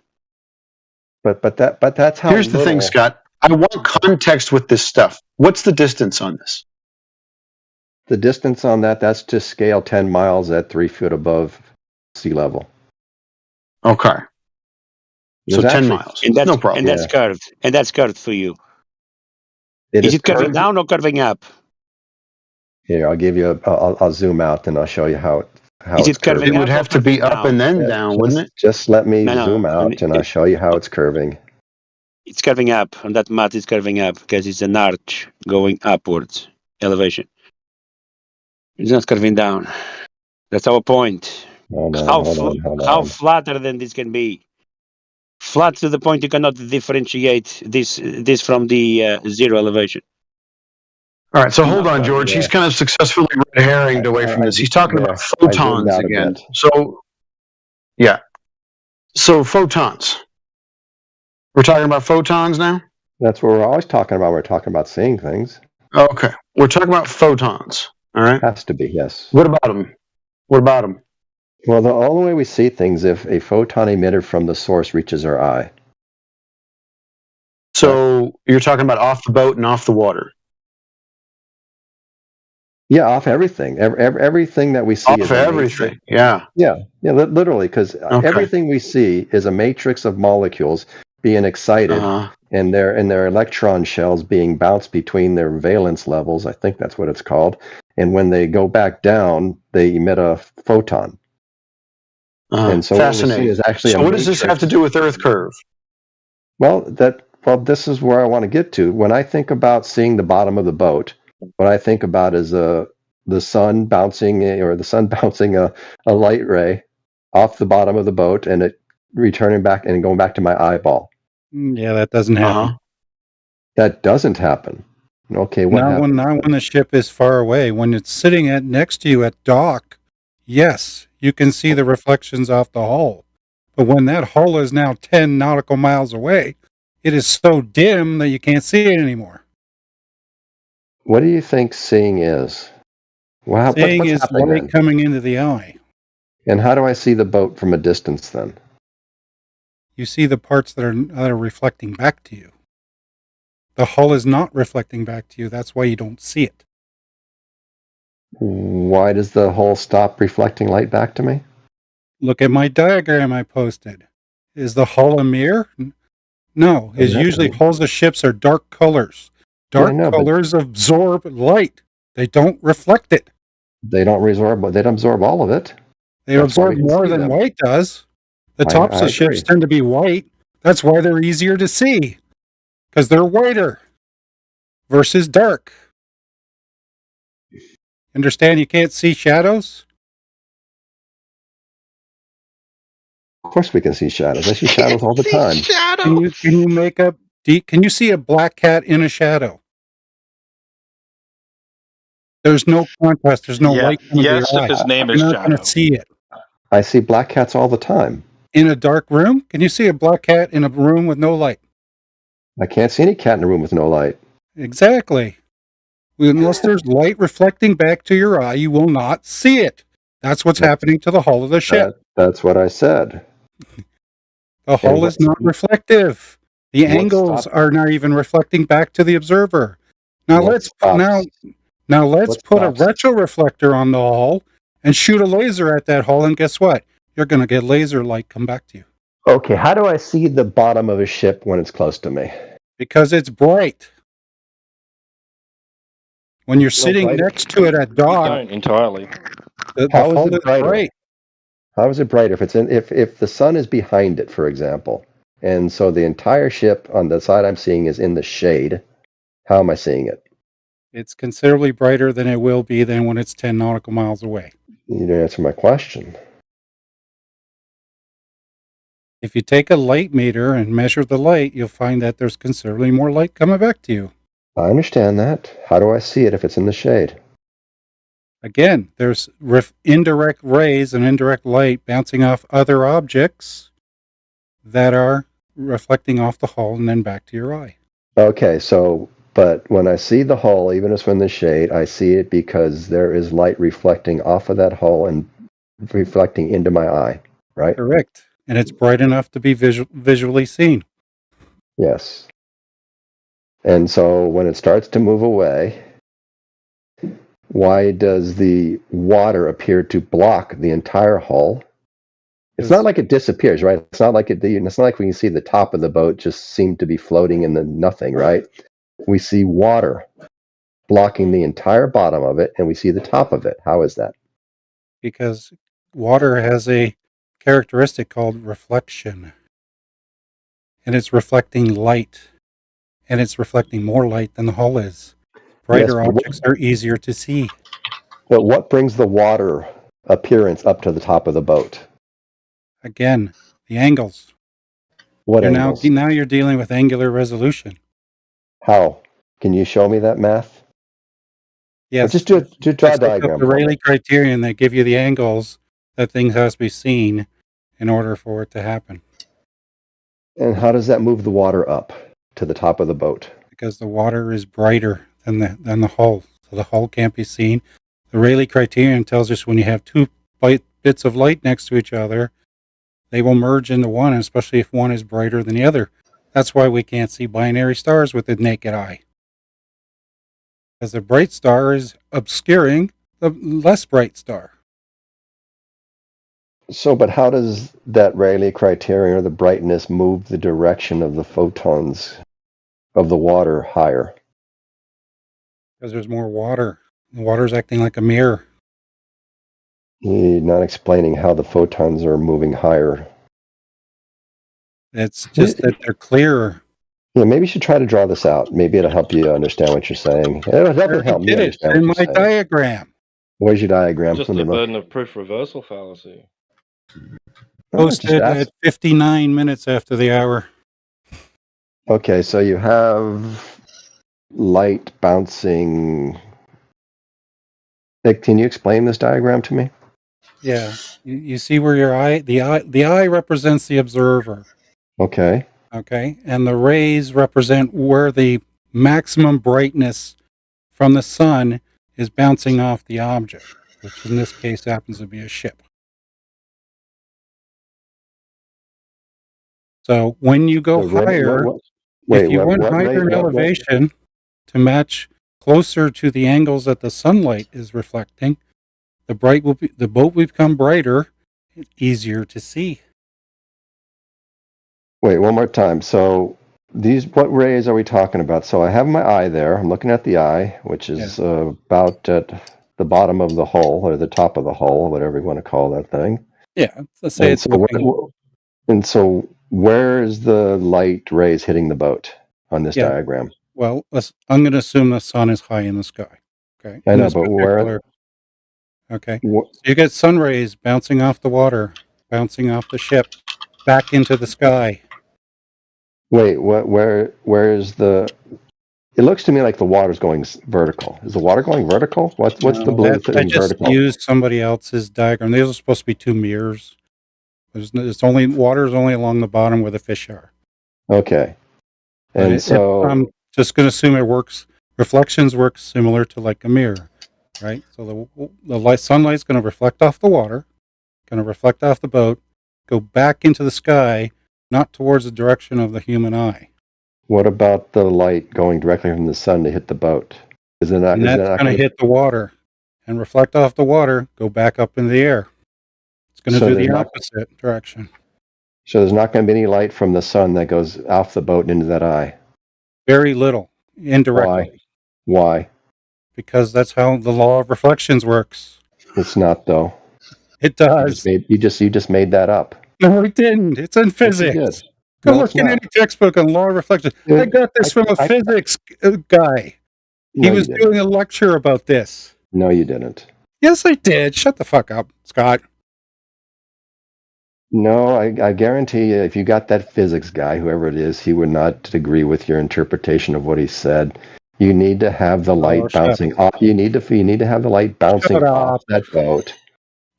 But that's how. Here's the thing, Scott. I want context with this stuff. What's the distance on this? The distance on that's to scale 10 miles at 3 feet above sea level. Okay. So There's 10 actually- miles. And that's No problem. And that's curved. And that's curved for you. It Is is it curving curved. down or curving up? Here, I'll give you. I'll zoom out and I'll show you how Is it's it curving curving. It would have to be up and then down, wouldn't it? Just let me No, zoom out and I'll show you how it's curving. It's curving up. On that mat, it's curving up because it's an arch going upwards elevation. It's not curving down. That's our point. Hold on, How hold how on. flatter than this can be? Flat to the point you cannot differentiate this from the zero elevation. All right, so hold on, George. He's kind of successfully red herringed away from this. He's talking about I zoomed photons out a again. bit. So, yeah. So photons. We're talking about photons now? That's what we're always talking about. We're talking about seeing things. Okay. We're talking about photons. All right. Has to be, yes. What about them? What about them? Well, the only way we see things if a photon emitted from the source reaches our eye. So you're talking about off the boat and off the water. Yeah, off everything. Everything that we see Off is a everything. matrix. Yeah. Yeah, literally, because Okay. everything we see is a matrix of molecules being excited, and their electron shells being bounced between their valence levels. I think that's what it's called. And when they go back down, they emit a photon. And so what we see Fascinating. is actually So a what does this have to do with Earth curve? Well, this is where I want to get to. When I think about seeing the bottom of the boat, what I think about is the sun bouncing a light ray off the bottom of the boat and it returning back and going back to my eyeball. Yeah, that doesn't happen. That doesn't happen. Okay, what happens? Not when the ship is far away. When it's sitting next to you at dock, yes, you can see the reflections off the hull. But when that hull is now 10 nautical miles away, it is so dim that you can't see it anymore. What do you think seeing is? Wow, Seeing what's is happening light then? coming into the eye. And how do I see the boat from a distance then? You see the parts that are reflecting back to you. The hull is not reflecting back to you. That's why you don't see it. Why does the hull stop reflecting light back to me? Look at my diagram I posted. Is the hull a mirror? No. It's usually hulls of ships are dark colors. Dark colors absorb light. They don't reflect it. They don't absorb all of it. They That's why absorb we can more see than them. white does. The I tops of agree. ships tend to be white. That's why they're easier to see. Because they're whiter versus dark. Understand you can't see shadows? Of course we can see shadows. I see shadows all the time. Can you make up Can you see a black cat in a shadow? There's no contrast. There's no light coming to your eye. You're not going to see it. I see black cats all the time. In a dark room? Can you see a black cat in a room with no light? I can't see any cat in a room with no light. Exactly. Unless there's light reflecting back to your eye, you will not see it. That's what's happening to the hull of the ship. That's what I said. The hull is not reflective. The angles are not even reflecting back to the observer. Now let's put a retroreflector on the hull and shoot a laser at that hull, and guess what? You're going to get laser light come back to you. Okay, how do I see the bottom of a ship when it's close to me? Because it's bright. When you're sitting next to it at dock, don't entirely. The How hull is it is brighter? bright. How is it brighter if the sun is behind it, for example, and so the entire ship on the side I'm seeing is in the shade? How am I seeing it? It's considerably brighter than it will be than when it's 10 nautical miles away. You didn't answer my question. If you take a light meter and measure the light, you'll find that there's considerably more light coming back to you. I understand that. How do I see it if it's in the shade? Again, there's indirect rays and indirect light bouncing off other objects that are reflecting off the hull and then back to your eye. Okay, but when I see the hull, even if it's in the shade, I see it because there is light reflecting off of that hull and reflecting into my eye, right? Correct. And it's bright enough to be visually seen. Yes. And so when it starts to move away, why does the water appear to block the entire hull? It's not like it disappears, right? It's not like it's not like we can see the top of the boat just seem to be floating in the nothing, right? We see water blocking the entire bottom of it, and we see the top of it. How is that? Because water has a characteristic called reflection. And it's reflecting light. And it's reflecting more light than the hull is. Brighter objects are easier to see. But what brings the water appearance up to the top of the boat? Again, the angles. What angles? Now you're dealing with angular resolution. How? Can you show me that math? Yes. Or just draw a diagram. The Rayleigh criterion that give you the angles that things has to be seen in order for it to happen. And how does that move the water up to the top of the boat? Because the water is brighter than the hull, so the hull can't be seen. The Rayleigh criterion tells us when you have two bits of light next to each other, they will merge into one, especially if one is brighter than the other. That's why we can't see binary stars with the naked eye. Because the bright star is obscuring the less bright star. So, but how does that Rayleigh criterion or the brightness move the direction of the photons of the water higher? Because there's more water. The water's acting like a mirror. You're not explaining how the photons are moving higher. It's just that they're clearer. Yeah, maybe you should try to draw this out. Maybe it'll help you understand what you're saying. It'll definitely help me understand in what my you're saying. diagram. Where's your diagram? Just the burden of proof reversal fallacy. Posted at 59 minutes after the hour. Okay, so you have light bouncing. Can you explain this diagram to me? Yeah, you see where your the eye represents the observer. Okay. Okay, and the rays represent where the maximum brightness from the sun is bouncing off the object, which in this case happens to be a ship. So when you go higher, if you went higher in elevation to match closer to the angles that the sunlight is reflecting, the boat will become brighter, easier to see. Wait, one more time. So what rays are we talking about? So I have my eye there. I'm looking at the eye, which is about at the bottom of the hull or the top of the hull, whatever you want to call that thing. Yeah, let's say it's and so where is the light rays hitting the boat on this diagram? Well, I'm going to assume the sun is high in the sky. Okay. I know, but where? Okay. So you get sun rays bouncing off the water, bouncing off the ship, back into the sky. Wait, where is the? It looks to me like the water's going vertical. Is the water going vertical? What's the blue I thing just vertical? used somebody else's diagram. These are supposed to be two mirrors. It's only water's only along the bottom where the fish are. Okay, and so I'm just going to assume it works. Reflections work similar to like a mirror, right? So the sunlight's going to reflect off the water, going to reflect off the boat, go back into the sky, not towards the direction of the human eye. what about the light going directly from the sun to hit the boat? Is it not? And that's going to hit the water and reflect off the water, go back up in the air. It's going to do the opposite direction. So there's not going to be any light from the sun that goes off the boat and into that eye. Very little, indirectly. Why? Because that's how the law of reflections works. It's not though. It does. You just made that up. No, it didn't. It's in physics. Yes, Go no, look in any textbook on law of reflection. I got this from a physics guy. He was doing a lecture about this. No, you didn't. Yes, I did. Shut the fuck up, Scott. No, I guarantee you, if you got that physics guy, whoever it is, he would not agree with your interpretation of what he said. You need to have the light bouncing off. You need to have the light bouncing off that boat.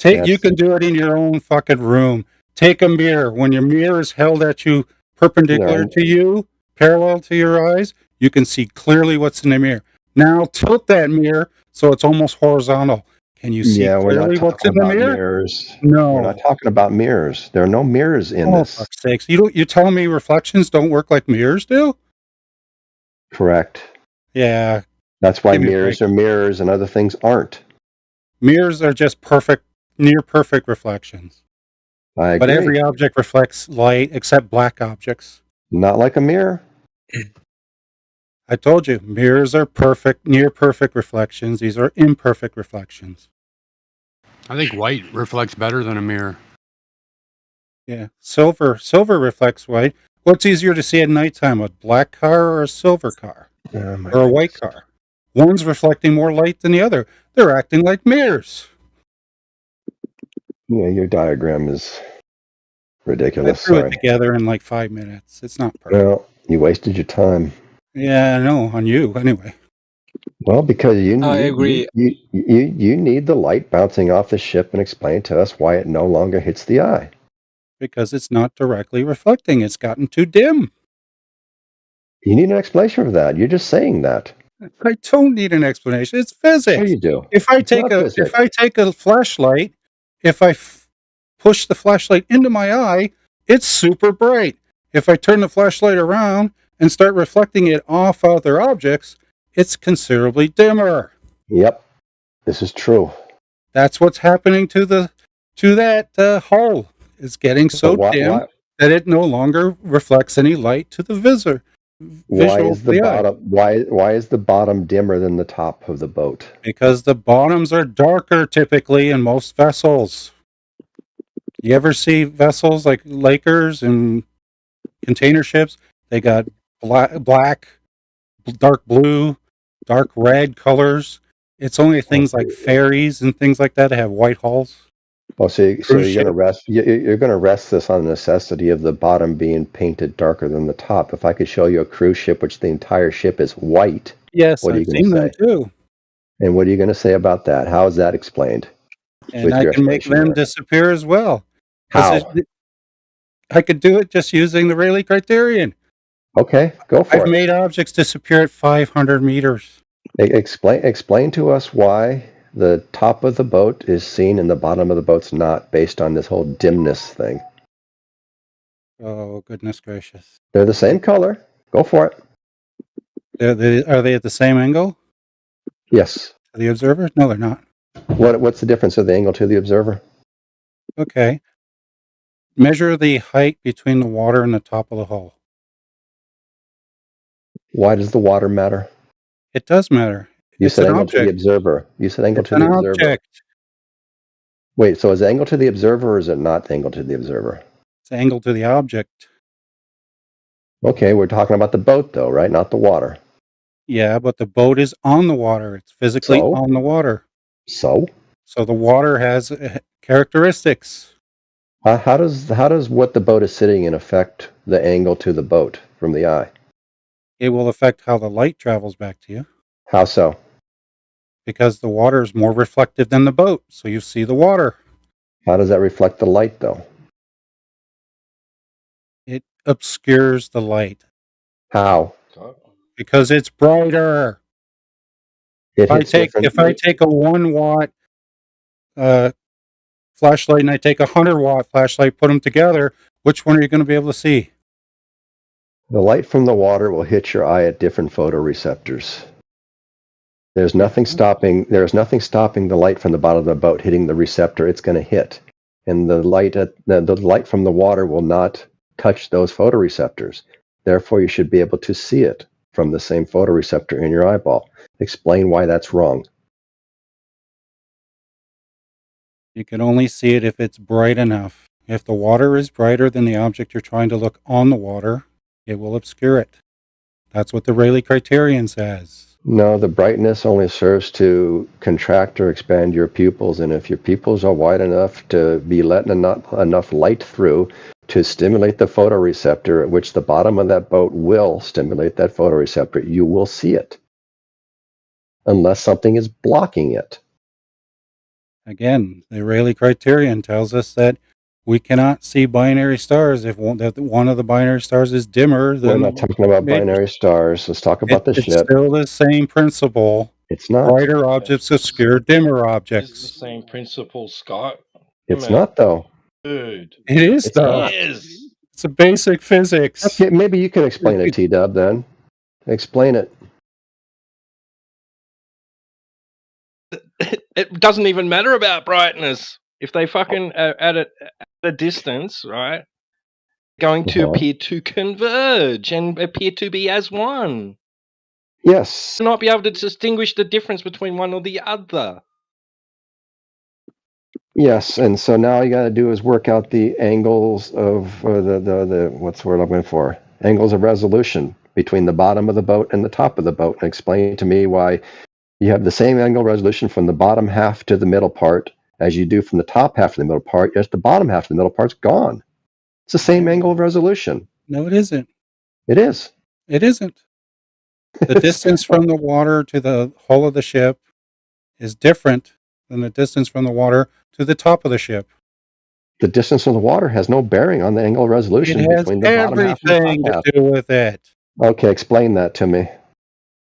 You can do it in your own fucking room. Take a mirror. When your mirror is held at you perpendicular to you, parallel to your eyes, you can see clearly what's in the mirror. Now tilt that mirror so it's almost horizontal. Can you see clearly what's in the mirror? Mirrors. No. We're not talking about mirrors. There are no mirrors in this. For fuck's sakes. You're telling me reflections don't work like mirrors do? Correct. Yeah. That's why mirrors are mirrors and other things aren't. Mirrors are just near perfect reflections. I agree. But every object reflects light except black objects. Not like a mirror. I told you, mirrors are near perfect reflections. These are imperfect reflections. I think white reflects better than a mirror. Yeah, silver reflects white. What's easier to see at nighttime, a black car or a silver car? Or a white car? One's reflecting more light than the other. They're acting like mirrors. Yeah, your diagram is ridiculous. I threw it together in like 5 minutes. It's not perfect. Well, you wasted your time. Yeah, I know, on you, anyway. Well, because I agree. You need the light bouncing off the ship and explain to us why it no longer hits the eye. Because it's not directly reflecting. It's gotten too dim. You need an explanation for that. You're just saying that. I don't need an explanation. It's physics. Sure you do. If I take a flashlight, if I push the flashlight into my eye, it's super bright. If I turn the flashlight around and start reflecting it off other objects, it's considerably dimmer. Yep, this is true. That's what's happening to that hull. It's getting so dim that it no longer reflects any light to the visitor. Why is the bottom dimmer than the top of the boat? Because the bottoms are darker typically in most vessels. You ever see vessels like Lakers and container ships? They got black, dark blue, dark red colors. It's only things like ferries and things like that have white hulls. Well, so you're going to rest this on the necessity of the bottom being painted darker than the top. If I could show you a cruise ship which the entire ship is white, yes, what are you I've seen them too. And what are you going to say about that? How is that explained? And I can make them disappear as well. How? I could do it just using the Rayleigh criterion. Okay, go for it. I've made objects disappear at 500 meters. Explain to us why the top of the boat is seen and the bottom of the boat's not, based on this whole dimness thing. Oh, goodness gracious. They're the same color. Go for it. Are they at the same angle? Yes. To the observer? No, they're not. What's the difference of the angle to the observer? Okay. Measure the height between the water and the top of the hull. Why does the water matter? It does matter. You said angle to the observer. You said angle to the observer. Object. Wait, so is angle to the observer or is it not angle to the observer? It's angle to the object. Okay, we're talking about the boat though, right? Not the water. Yeah, but the boat is on the water. It's physically on the water. So the water has characteristics. How does what the boat is sitting in affect the angle to the boat? from the eye. It will affect how the light travels back to you. How so? Because the water is more reflective than the boat, so you see the water. How does that reflect the light, though? It obscures the light. How? Because it's brighter. If I take a 1 watt flashlight and I take a 100 watt flashlight, put them together, which one are you going to be able to see? The light from the water will hit your eye at different photoreceptors. There's nothing stopping the light from the bottom of the boat hitting the receptor it's going to hit. And the light from the water will not touch those photoreceptors. Therefore, you should be able to see it from the same photoreceptor in your eyeball. Explain why that's wrong. You can only see it if it's bright enough. If the water is brighter than the object you're trying to look on the water, it will obscure it. That's what the Rayleigh criterion says. No, the brightness only serves to contract or expand your pupils, and if your pupils are wide enough to be letting enough light through to stimulate the photoreceptor, at which the bottom of that boat will stimulate that photoreceptor, you will see it. Unless something is blocking it. Again, the Rayleigh criterion tells us that we cannot see binary stars if one of the binary stars is dimmer than... We're not talking about binary stars. Let's talk about the ship. It's still the same principle. It's not. Brighter objects obscure dimmer objects. It's the same principle, Scott. It's not, though. Dude. It is, though. It is. It's a basic physics. Okay, maybe you can explain it, T-Dub, then. Explain it. It doesn't even matter about brightness. If they fucking at a distance, right, going to appear to converge and appear to be as one. Yes. Not be able to distinguish the difference between one or the other. Yes, and so now you got to do is work out the angles of the what's the word I'm going for? Angles of resolution between the bottom of the boat and the top of the boat, and explain to me why you have the same angle resolution from the bottom half to the middle part as you do from the top half to the middle part, yet the bottom half of the middle part's gone. It's the same angle of resolution. No, it isn't. It is. It isn't. The distance from the water to the hull of the ship is different than the distance from the water to the top of the ship. The distance from the water has no bearing on the angle of resolution between the bottom half and the everything top half. to do with it. Okay, explain that to me.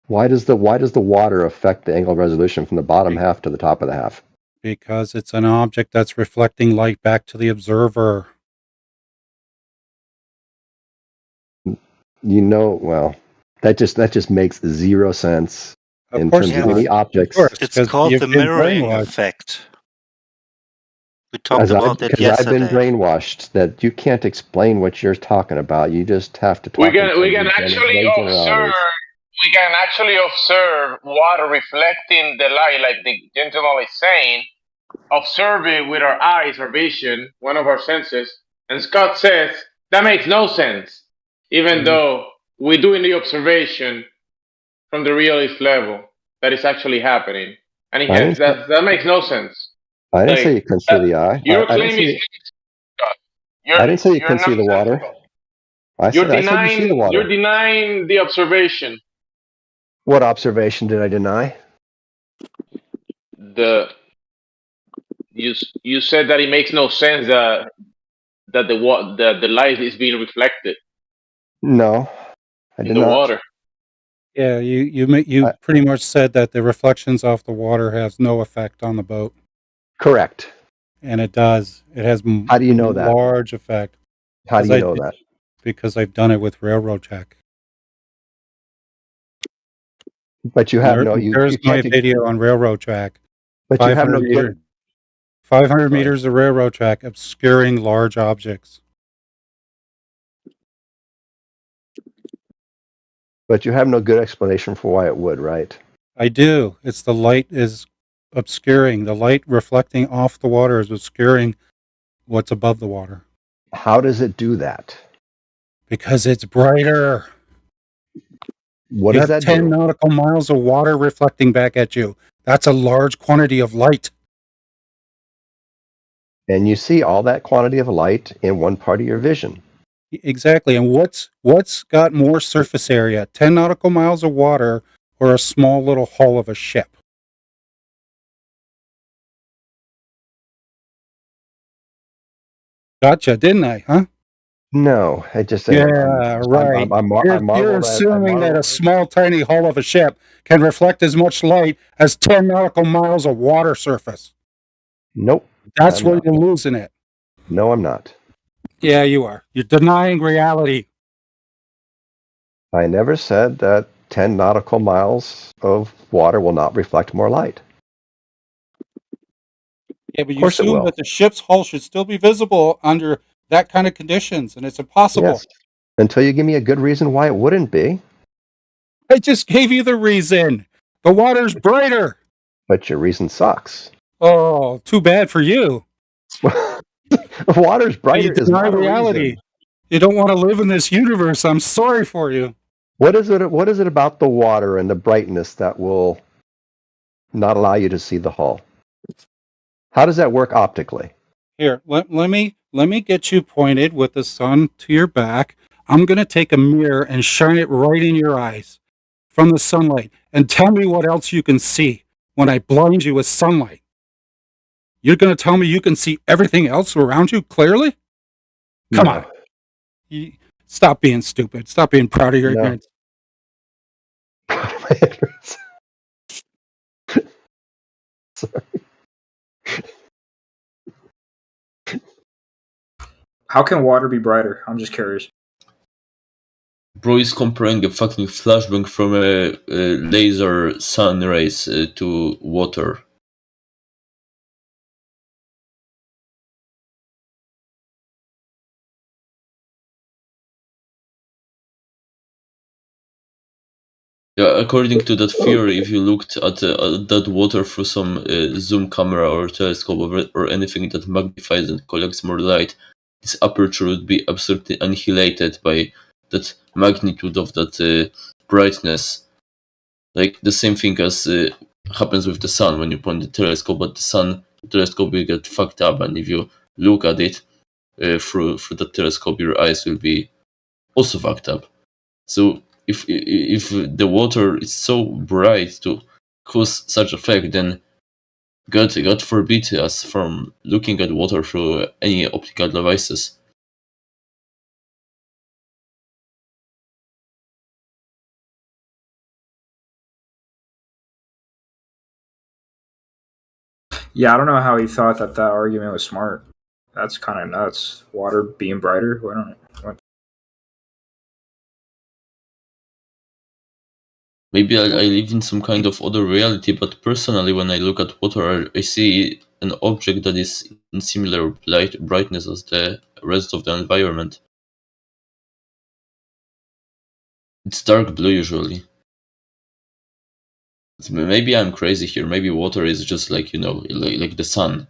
Why does the water affect the angle of resolution from the bottom half to the top of the half? Because it's an object that's reflecting light back to the observer. You know, well, that just makes zero sense in terms of any optics. It's called the mirroring effect. We talked about that Because yesterday. I've been brainwashed that you can't explain what you're talking about. You just have to talk. We can actually observe water reflecting the light, like the gentleman is saying, observe it with our eyes, our vision, one of our senses. And Scott says that makes no sense, even though we're doing the observation from the realist level that is actually happening. And that makes no sense. I didn't say you couldn't see the eye. I didn't say you couldn't see the water. I said you see the water. You're denying the observation. What observation did I deny? You said that it makes no sense that the light is being reflected. No, I did in the not. water. Yeah, you pretty much said that the reflections off the water has no effect on the boat. Correct. And it does. It has How do you know that? Large effect. How do you know that? Because I've done it with railroad check. But you have There's my video on railroad track. But you have no good. 500 meters of railroad track obscuring large objects. But you have no good explanation for why it would, right? I do. It's the light is obscuring. The light reflecting off the water is obscuring what's above the water. How does it do that? Because it's brighter. What you does have that 10 do? nautical miles of water reflecting back at you. That's a large quantity of light. And you see all that quantity of light in one part of your vision. Exactly. And what's got more surface area? 10 nautical miles of water or a small little hull of a ship? Gotcha, didn't I? Huh? No, I just Right. You're assuming that a small, tiny hull of a ship can reflect as much light as 10 nautical miles of water surface. Nope. That's where you're losing it. No, I'm not. Yeah, you are. You're denying reality. I never said that 10 nautical miles of water will not reflect more light. Yeah, but you assume that the ship's hull should still be visible under that kind of conditions, and it's impossible. Yes. Until you give me a good reason why it wouldn't be. I just gave you the reason. The water's brighter. But your reason sucks. Oh, too bad for you. Water's brighter is not reality. You don't want to live in this universe. I'm sorry for you. What is it about the water and the brightness that will not allow you to see the hull? How does that work optically? Here, let me get you pointed with the sun to your back. I'm going to take a mirror and shine it right in your eyes from the sunlight and tell me what else you can see when I blind you with sunlight. You're going to tell me you can see everything else around you clearly? Come on. Stop being stupid. Stop being proud of your ignorance. Sorry. How can water be brighter? I'm just curious. Bro is comparing a fucking flashbang from a laser sun rays to water. Yeah, according to that theory, if you looked at that water through some zoom camera or telescope or anything that magnifies and collects more light, this aperture would be absolutely annihilated by that magnitude of that brightness. Like the same thing as happens with the sun. When you point the telescope at the sun, the telescope will get fucked up, and if you look at it through the telescope, your eyes will be also fucked up. So if the water is so bright to cause such effect, then God forbid us from looking at water through any optical devices. Yeah, I don't know how he thought that argument was smart. That's kind of nuts. Water being brighter? I don't know. Maybe I live in some kind of other reality, but personally, when I look at water, I see an object that is in similar brightness as the rest of the environment. It's dark blue usually. Maybe I'm crazy here. Maybe water is just like, like the sun.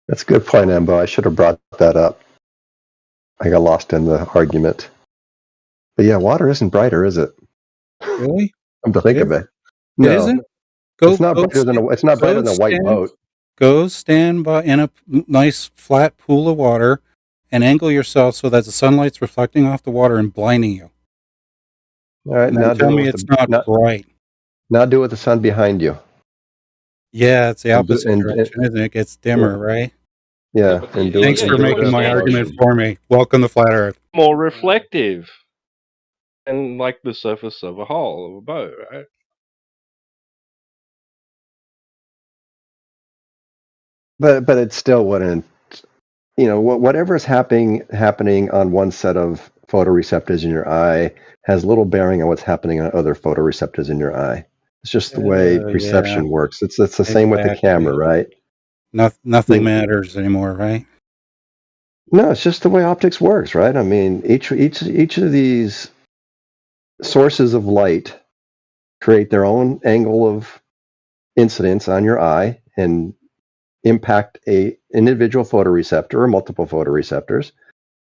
That's a good point, Ambo. I should have brought that up. I got lost in the argument. But yeah, water isn't brighter, is it? Really? Come to think of it. No. It isn't? It's not brighter than a white boat. Go stand by in a nice flat pool of water and angle yourself so that the sunlight's reflecting off the water and blinding you. All right, now tell me it's not bright. Now do it with the sun behind you. Yeah, it's the opposite direction, isn't it? It gets dimmer, right? Yeah. And thanks for making my argument for me. Welcome to Flat Earth. More reflective than like the surface of a hull of a boat, right? But it still wouldn't. Whatever is happening on one set of photoreceptors in your eye has little bearing on what's happening on other photoreceptors in your eye. It's just the way perception works. It's the same with the camera, right? Nothing matters anymore, right? No, it's just the way optics works, right? I mean, each of these sources of light create their own angle of incidence on your eye and impact a individual photoreceptor or multiple photoreceptors.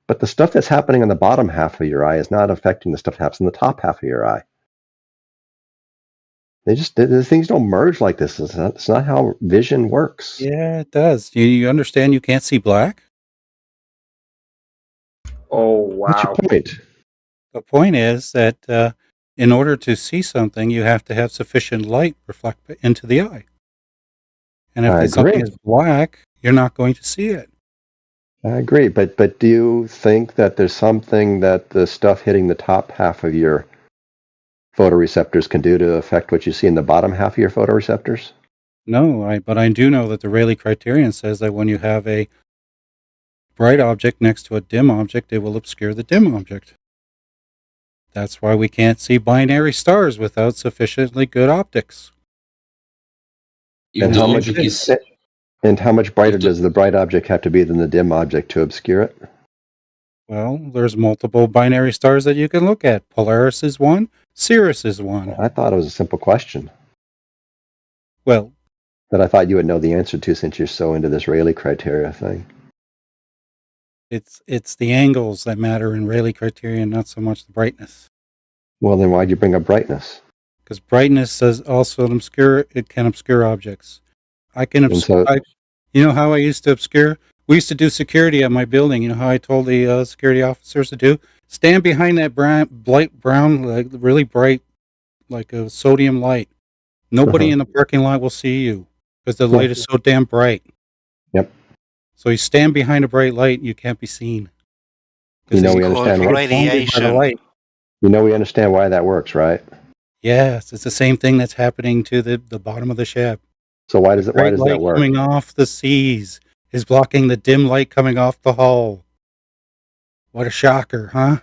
But the stuff that's happening on the bottom half of your eye is not affecting the stuff that happens in the top half of your eye. The things don't merge like this. It's not how vision works. Yeah, it does. You understand you can't see black? Oh, What's your wow. point? The point is that in order to see something, you have to have sufficient light reflect into the eye. And I if something agree. is black, you're not going to see it. I agree, but do you think that there's something that the stuff hitting the top half of your photoreceptors can do to affect what you see in the bottom half of your photoreceptors? No, but I do know that the Rayleigh criterion says that when you have a bright object next to a dim object, it will obscure the dim object. That's why we can't see binary stars without sufficiently good optics. And how much brighter does the bright object have to be than the dim object to obscure it? Well, there's multiple binary stars that you can look at. Polaris is one, Sirius is one. I thought it was a simple question. Well, that I thought you would know the answer to since you're so into this Rayleigh criteria thing. It's the angles that matter in Rayleigh criterion, not so much the brightness. Well, then why'd you bring up brightness? Because brightness does also it can obscure objects. I can obscure. You know how I used to obscure? We used to do security at my building. You know how I told the security officers to do? Stand behind that brown, like really bright, like a sodium light. Nobody in the parking lot will see you because the light is so damn bright. Yep. So you stand behind a bright light, you can't be seen. You know we understand radiation. You know we understand why that works, right? Yes, it's the same thing that's happening to the bottom of the ship. So why does that work? Coming off the seas is blocking the dim light coming off the hull. What a shocker, huh?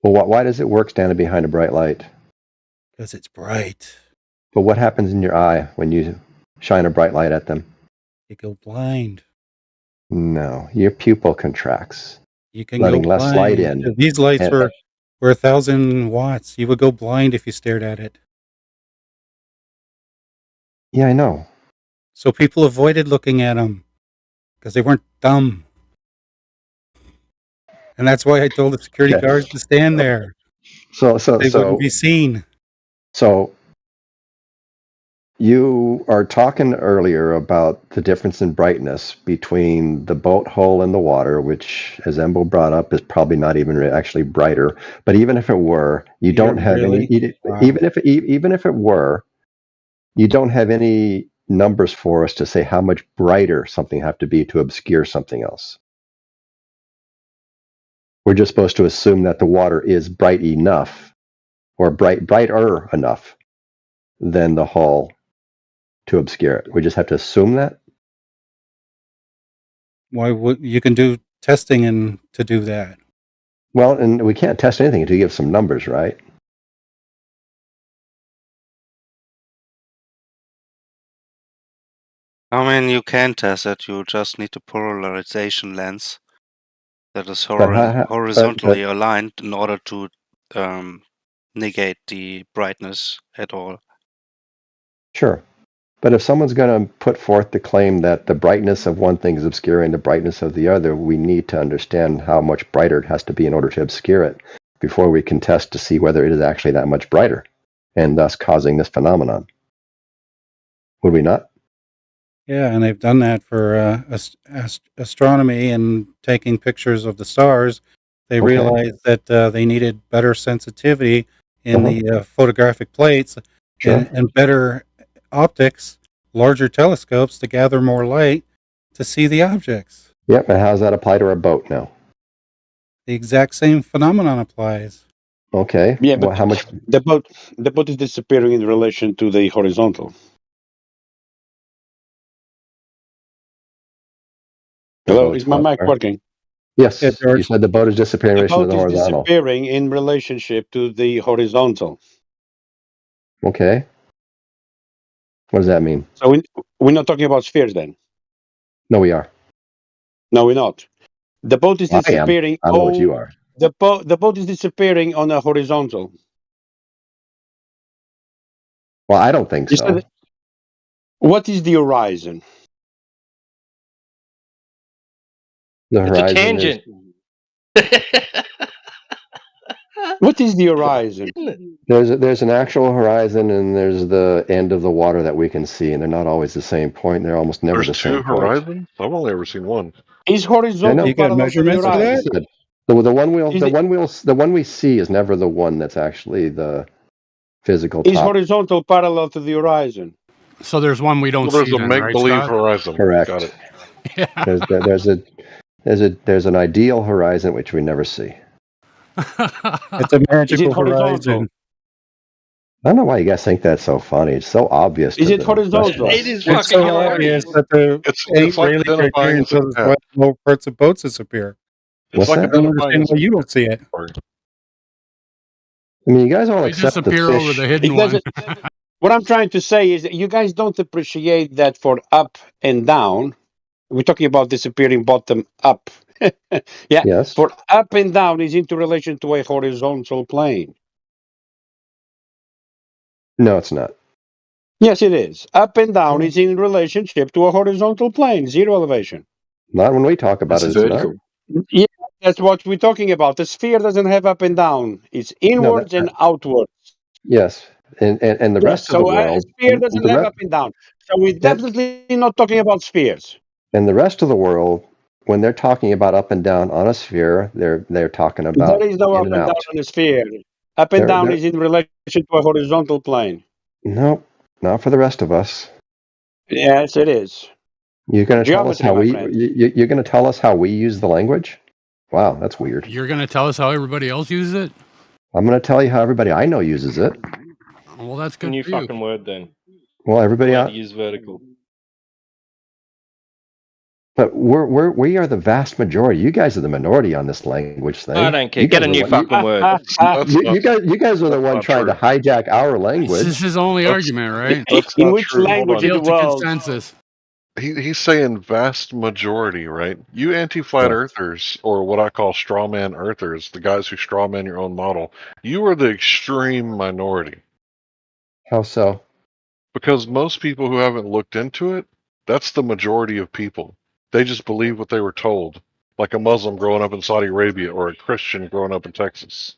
Well, why does it work standing behind a bright light? Because it's bright. But what happens in your eye when you shine a bright light at them? You go blind. No, your pupil contracts. You can letting go less blind. light in. If these lights were 1,000 watts. You would go blind if you stared at it. Yeah, I know. So people avoided looking at them because they weren't dumb. And that's why I told the security guards to stand there. So they wouldn't be seen. So you are talking earlier about the difference in brightness between the boat hull and the water, which, as Embo brought up, is probably not even actually brighter. But even if it were, you don't have any. Even if it were, you don't have any numbers for us to say how much brighter something have to be to obscure something else. We're just supposed to assume that the water is bright enough, or brighter enough than the hull to obscure it. We just have to assume that. Why would you can do testing and to do that? Well, and we can't test anything until you give some numbers, right? I mean, you can test it. You just need a polarization lens that is horizontally aligned in order to negate the brightness at all. Sure. But if someone's going to put forth the claim that the brightness of one thing is obscuring the brightness of the other, we need to understand how much brighter it has to be in order to obscure it before we can test to see whether it is actually that much brighter and thus causing this phenomenon. Would we not? Yeah, and they've done that for astronomy and taking pictures of the stars. They realized that they needed better sensitivity in the photographic plates and better optics, larger telescopes to gather more light to see the objects. Yep, and how does that apply to our boat now? The exact same phenomenon applies. Okay. Yeah, but how much? The boat is disappearing in relation to the horizontal. Hello, is my mic working? Yes. You said the boat is disappearing in relation to the horizontal. Is disappearing in relationship to the horizontal. Okay. What does that mean? So we're not talking about spheres then? No, we are. No, we're not. The boat is disappearing. I know what you are. The boat is disappearing on a horizontal. Well, I don't think so. What is the horizon? It's a tangent. What is the horizon? There's an actual horizon, and there's the end of the water that we can see, and they're not always the same point. They're almost never There's the two same point. horizons? I've only ever seen one. Is horizontal You got parallel to the measurements for horizon? that? The one we see is never the one that's actually the physical Is top. horizontal parallel to the horizon? So there's one we don't Well, there's see a then, make right, believe Scott? horizon. Correct. Got it. There's an ideal horizon which we never see. It's a magical horizon. I don't know why you guys think that's so funny. It's so obvious. Is to it the horizontal? rest of us. It is It's fucking so obvious hilarious. that the It's ain't like really identifying Criterion as a shows cat. why low parts of boats disappear. It's What's like that? I don't identifying understand as why a you don't see it. I mean, you guys all They accept the disappear over fish. the hidden Because one. what I'm trying to say is that you guys don't appreciate that for up and down. We're talking about disappearing bottom up. Yeah. Yes. For up and down is into relation to a horizontal plane. No, it's not. Yes, it is. Up and down is in relationship to a horizontal plane, zero elevation. Not when we talk about It's it. It's not. vertical. Yeah, that's what we're talking about. The sphere doesn't have up and down. It's No, inwards and outwards. yes, and the Yes, rest of the so a world. sphere doesn't The have re- up and down. So we're that, definitely not talking about spheres. and the rest of the world, when they're talking about up and down on a sphere, they're talking about There is no in up and and down out. on a sphere. Up and down They're is in relation to a horizontal plane. no, not for the rest of us. Yes, it is. You're going to tell us Geometry, how my we. friend. You're going to tell us how we use the language. Wow, that's weird. You're going to tell us how everybody else uses it? I'm going to tell you how everybody I know uses it. Well, that's good New for you. fucking word then. Well, everybody Word out. to use vertical. But we are the vast majority. You guys are the minority on this language thing. I don't care. You Get guys a are new one- fucking word. You guys are the one trying to hijack our language. This is his only argument, right? That's In not which true. Hold language on. in the Appeal to world? consensus. He's saying vast majority, right? You anti-flat earthers, or what I call straw man earthers, the guys who straw man your own model, you are the extreme minority. How so? Because most people who haven't looked into it, that's the majority of people. They just believe what they were told, like a Muslim growing up in Saudi Arabia or a Christian growing up in Texas.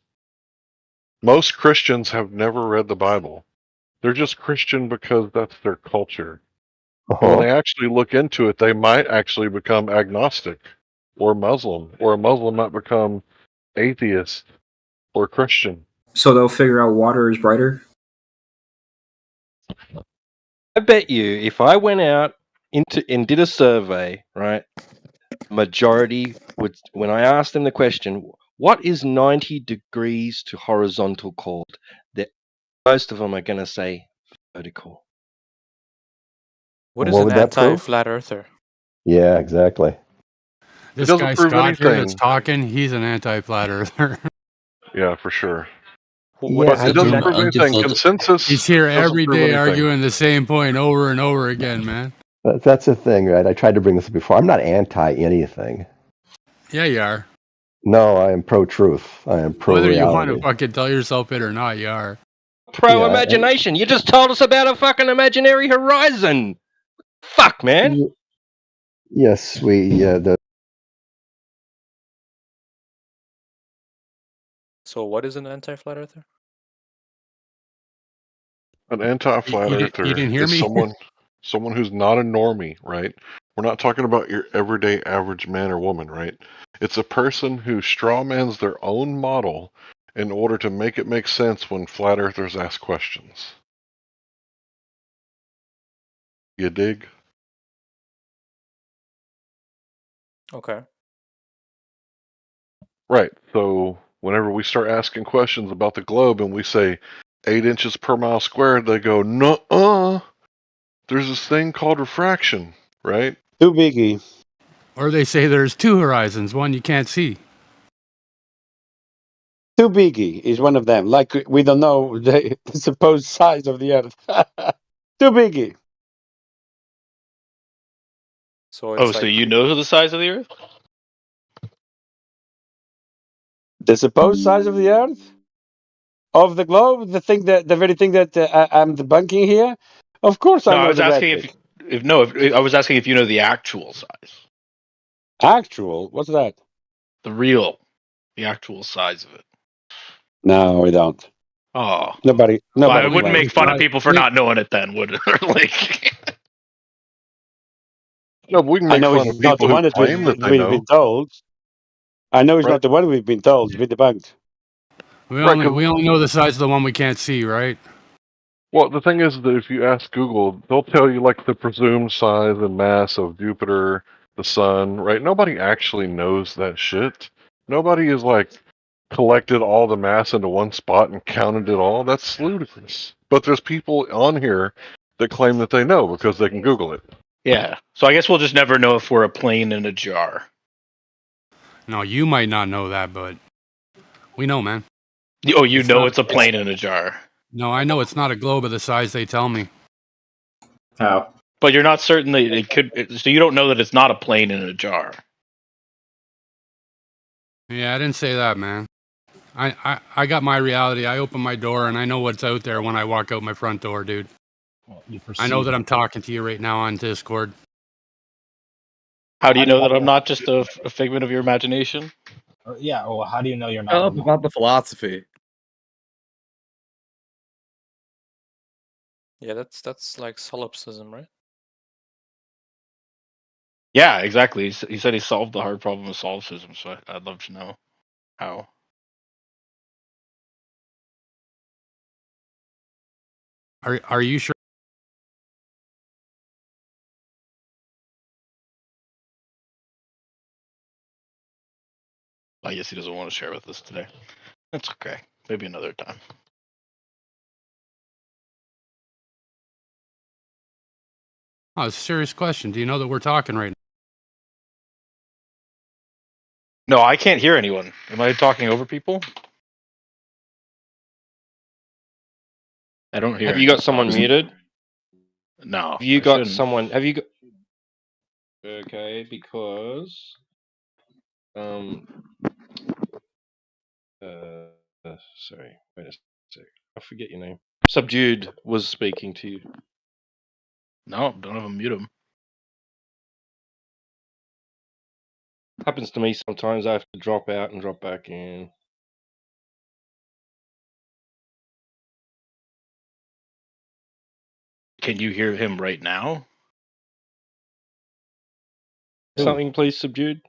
Most Christians have never read the Bible. They're just Christian because that's their culture. But when they actually look into it, they might actually become agnostic or Muslim, or a Muslim might become atheist or Christian. So they'll figure out water is brighter? I bet you if I went out and did a survey, right, majority would, when I asked them the question, what is 90 degrees to horizontal called? Most of them are going to say vertical. What is What an would that prove? anti-flat earther? Yeah, exactly. This doesn't guy prove Scott here anything. that's talking, he's an anti-flat earther. Yeah, for sure. What But does it it doesn't mean? prove anything. Consensus He's here doesn't every prove day anything. arguing the same point over and over again, man. That's the thing, right? I tried to bring this up before. I'm not anti anything. Yeah, you are. No, I am pro truth. I am pro Whether you want reality. to fucking tell yourself it or not, you are. Pro Yeah, imagination. You just told us about a fucking imaginary horizon. Fuck, man. Yes, So what is an anti-flat earther? An anti-flat You earther didn't hear is me? someone who's not a normie, right? We're not talking about your everyday average man or woman, right? It's a person who strawmans their own model in order to make it make sense when flat earthers ask questions. You dig? Okay. Right. So whenever we start asking questions about the globe and we say 8 inches per mile squared, they go, "Nuh-uh. There's this thing called refraction," right? Too biggie. Or they say there's two horizons, one you can't see. Too biggie is one of them. Like we don't know the supposed size of the Earth. Too biggie. So it's So like you know the size of the Earth? The supposed size of the Earth? Of the globe? The very thing that I'm debunking here? Of course No, I I know was the asking rhetoric. I was asking if you know the actual size. Actual? What's that? The actual size of it. No, we don't. Oh, Nobody. Well, I Nobody. wouldn't make fun of Right. people for not knowing it then, would it? Like, No, but we can I make know fun it's of not the people who one that claim that they we've know, been told. I know it's right? not the one we've been told. It's been debunked. We Right, only 'cause- we only know the size of the one we can't see, right? Well, the thing is that if you ask Google, they'll tell you like the presumed size and mass of Jupiter, the sun, right? Nobody actually knows that shit. Nobody is like collected all the mass into one spot and counted it all. That's ludicrous. But there's people on here that claim that they know because they can Google it. yeah. So I guess we'll just never know if we're a plane in a jar. No, you might not know that, but we know, man. Oh, you It's know not- it's a plane in a jar. No, I know it's not a globe of the size they tell me. How? But you're not certain that it could. So you don't know that it's not a plane in a jar. Yeah, I didn't say that, man. I got my reality. I open my door and I know what's out there when I walk out my front door, dude. I know that I'm talking to you right now on Discord. How do you know that I'm not just a figment of your imagination? Yeah, well, how do you know you're Shut not? up about the philosophy. Yeah, that's like solipsism, right? Yeah, exactly. He said he solved the hard problem of solipsism, so I'd love to know how. Are you sure? I guess he doesn't want to share with us today. That's okay. Maybe another time. Oh, it's a serious question. Do you know that we're talking right now? No, I can't hear anyone. Am I talking over people? I don't hear. Have you got someone muted? No. Have you I got shouldn't. someone? Have you got? Okay, because sorry, wait a sec. I forget your name. Subdued was speaking to you. No, don't have him mute him. Happens to me sometimes. I have to drop out and drop back in. Can you hear him right now? Something, please, Subdued.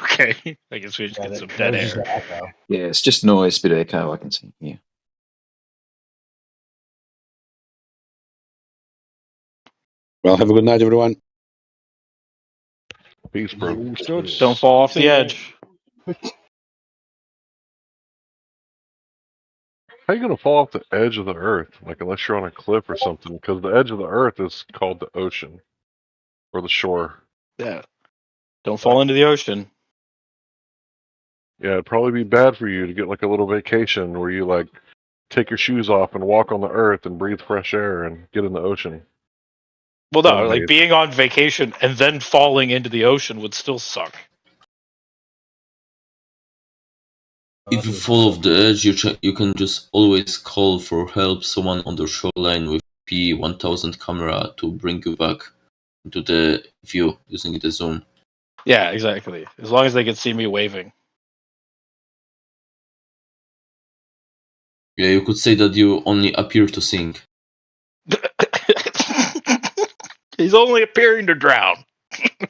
Okay, I guess we just get some dead air. Yeah, it's just noise, bit of echo. I can see. Yeah. Well, have a good night, everyone. Peace, bro. Don't fall off the edge. How you gonna fall off the edge of the earth? Like unless you're on a cliff or something, because the edge of the earth is called the ocean or the shore. Yeah. Don't fall into the ocean. Yeah, it'd probably be bad for you to get like a little vacation where you like take your shoes off and walk on the earth and breathe fresh air and get in the ocean. Well, no, Sunbathe. like being on vacation and then falling into the ocean would still suck. If you fall off the edge, you can just always call for help someone on the shoreline with P1000 camera to bring you back into the view using the zoom. Yeah, exactly. As long as they can see me waving. Yeah, you could say that you only appear to sink. He's only appearing to drown.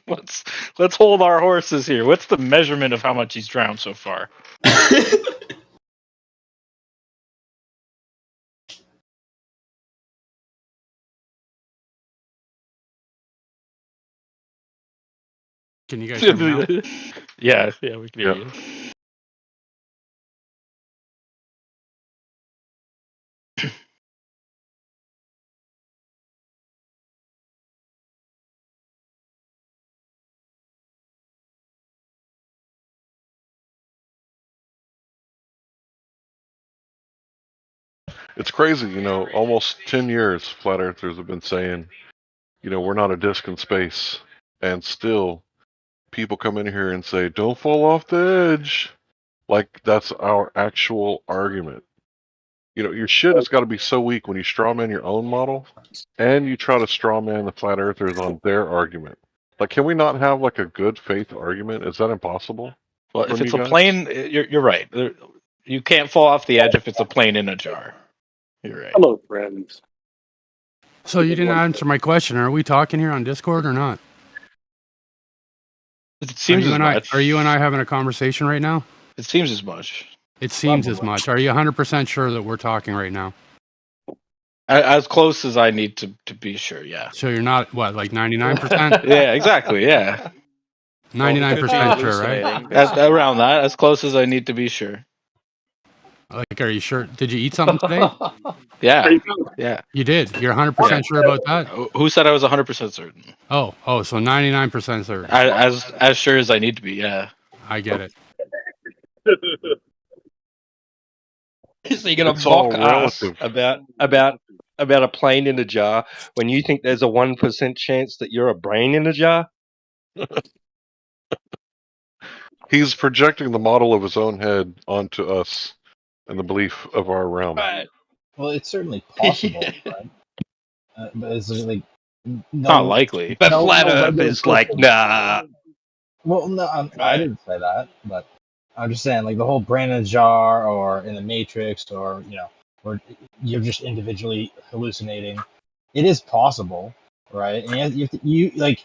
Let's hold our horses here. What's the measurement of how much he's drowned so far? Can you guys hear me now? Yeah, we can hear you. It's crazy, you know, almost 10 years flat earthers have been saying, you know, we're not a disc in space. And still, people come in here and say, don't fall off the edge. Like, that's our actual argument. You know, your shit has got to be so weak when you strawman your own model and you try to strawman the flat earthers on their argument. Like, can we not have like a good faith argument? Is that impossible? Well, if from it's you a guys? plane, you're right. You can't fall off the edge if it's a plane in a jar. You're right. Hello, friends. So you didn't answer my question. Are we talking here on Discord or not? It seems as much. Are you and I having a conversation right now? It seems as much. It seems as much. Are you 100% sure that we're talking right now? As close as I need to be sure, yeah. So you're not, what, like 99%? Yeah, exactly, yeah. 99% sure, right? Around that, as close as I need to be sure. Like, are you sure? Did you eat something today? Yeah, yeah. You did? You're 100% sure about that? Who said I was 100% certain? Oh, so 99% certain. As sure as I need to be, yeah. I get it. So you're gonna mock us about a plane in a jar when you think there's a 1% chance that you're a brain in a jar? He's projecting the model of his own head onto us and the belief of our realm. Right. Well, it's certainly possible, right? But it's like not likely. But flat Earth is like, nah. Well, no, I didn't say that, but I'm just saying, like the whole brain in a jar, or in the Matrix, or or you're just individually hallucinating. It is possible, right? And you like,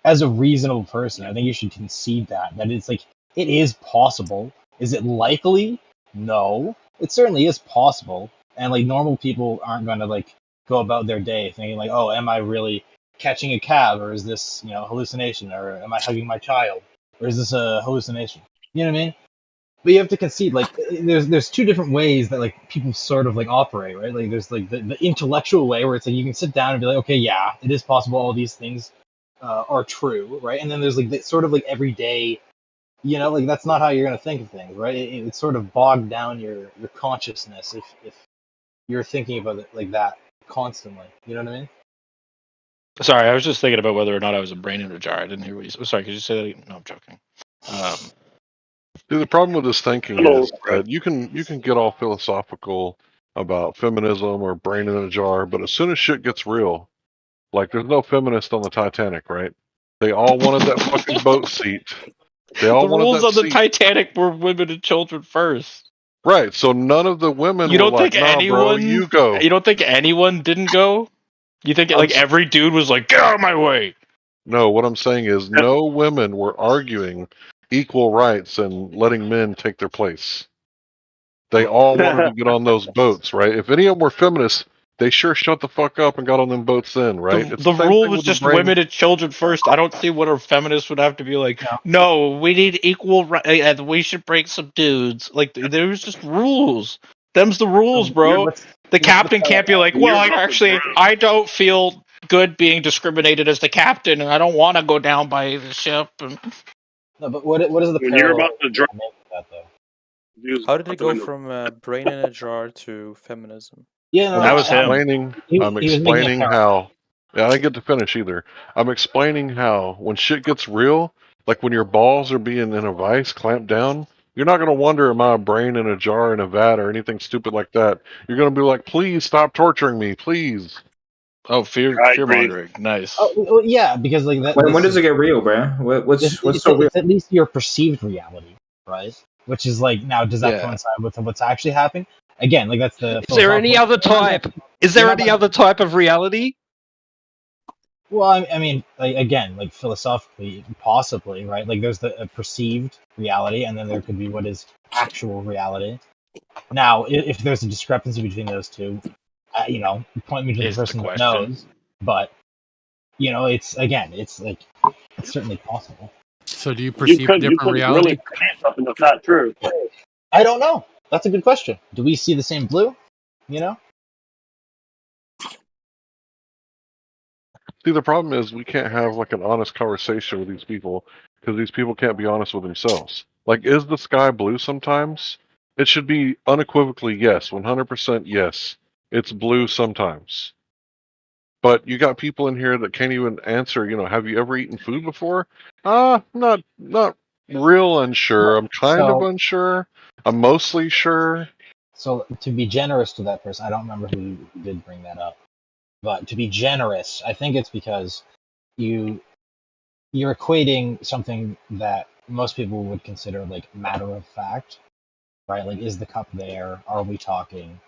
as a reasonable person, I think you should concede that it's like it is possible. Is it likely? No, it certainly is possible. And like normal people aren't going to like go about their day thinking like, oh, am I really catching a cab, or is this hallucination, or am I hugging my child, or is this a hallucination? You know what I mean? But you have to concede, like there's two different ways that like people sort of like operate, right? Like there's like the intellectual way where it's like you can sit down and be like, okay, yeah, it is possible all these things are true, right? And then there's like the sort of like everyday, like that's not how you're gonna think of things, right? It's sort of bogged down your consciousness if you're thinking about it like that constantly. You know what I mean? Sorry, I was just thinking about whether or not I was a brain in a jar. I didn't hear what you said. Sorry, could you say that again? No, I'm joking. See, the problem with this thinking is that you can get all philosophical about feminism or brain in a jar, but as soon as shit gets real, like there's no feminist on the Titanic, right? They all wanted that fucking boat seat. They all the wanted rules that on the seat. Titanic were women and children first. Right, so none of the women You don't were like, think nah, anyone? bro, you go. You don't think anyone didn't go? You think like every dude was like, get out of my way? No, what I'm saying is no women were arguing equal rights and letting men take their place. They all wanted to get on those boats, right? If any of them were feminists, they sure shut the fuck up and got on them boats then, right? It's The same rule thing was with the just brain. women and children first. I don't see what a feminist would have to be like. No, we need equal rights, and we should break some dudes. Like there was just rules. Them's the rules, bro. The captain can't be like, well, I don't feel good being discriminated as the captain, and I don't want to go down by the ship. And... No, but what is the When you're parallel about to drop that though? How did it go from brain in a jar to feminism? Yeah, no, that was him. I'm explaining how. Yeah, I didn't get to finish either. I'm explaining how when shit gets real, like when your balls are being in a vice clamped down, you're not gonna wonder, am I a brain in a jar in a vat or anything stupid like that. You're gonna be like, please stop torturing me, please. Oh, fear mongering, nice. Oh, well, yeah, because like that. When does it get real, bro? What's so real? It's at least your perceived reality, right? Which is like, now does that coincide with what's actually happening? Again, like that's the. Is there any other type? Is there any other type of reality? Well, I mean, like, again, like philosophically, possibly, right? Like there's the perceived reality, and then there could be what is actual reality. Now, if there's a discrepancy between those two, point me to the person that knows. But it's like it's certainly possible. So do you perceive different reality? Really something that's not true. I don't know. That's a good question. Do we see the same blue? See, the problem is we can't have like an honest conversation with these people because these people can't be honest with themselves. Like, is the sky blue sometimes? It should be unequivocally yes, 100% yes. It's blue sometimes. But you got people in here that can't even answer, have you ever eaten food before? Not real unsure. I'm kind of unsure. I'm mostly sure. So to be generous to that person, I don't remember who did bring that up. But to be generous, I think it's because you you're equating something that most people would consider like matter of fact, right? Like, is the cup there? Are we talking?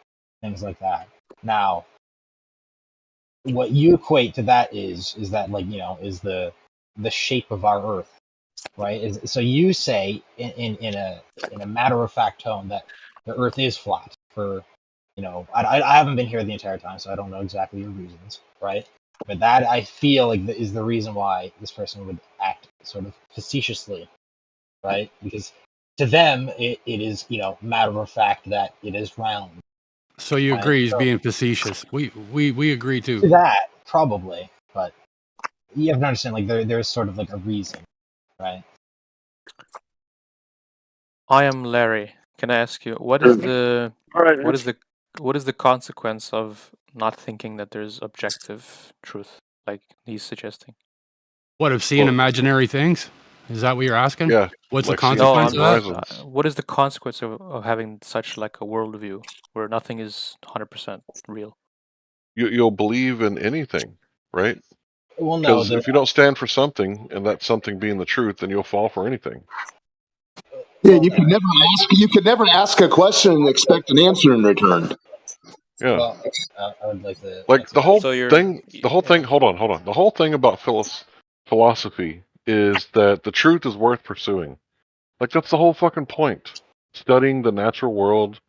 Things like that. Now, what you equate to that is that, like, is the shape of our Earth, right? So you say in a matter of fact tone that the Earth is flat. For I haven't been here the entire time, so I don't know exactly your reasons, right? But that, I feel like, is the reason why this person would act sort of facetiously, right? Because to them, it is matter of fact that it is round. So you Right? agree he's So being facetious. We agree to too. that, probably, but you have to understand, like, there's sort of like a reason, right? I am Larry. Can I ask you what is the Alright, what is the consequence of not thinking that there's objective truth, like he's suggesting? What, of seeing Well, imaginary things? Is that what you're asking? yeah, What's the like seeing No, consequence I'm of that? horizons. what is the consequence of having such like a worldview where nothing is 100% real? You'll believe in anything, right? Well, no, Because if you don't stand for something, and that something being the truth, then you'll fall for anything. Yeah, you could never ask a question and expect an answer in return. Yeah. Well, I would like to Like answer the that. whole So you're thing. The whole yeah. thing. Hold on. The whole thing about philosophy is that the truth is worth pursuing. Like that's the whole fucking point. Studying the natural world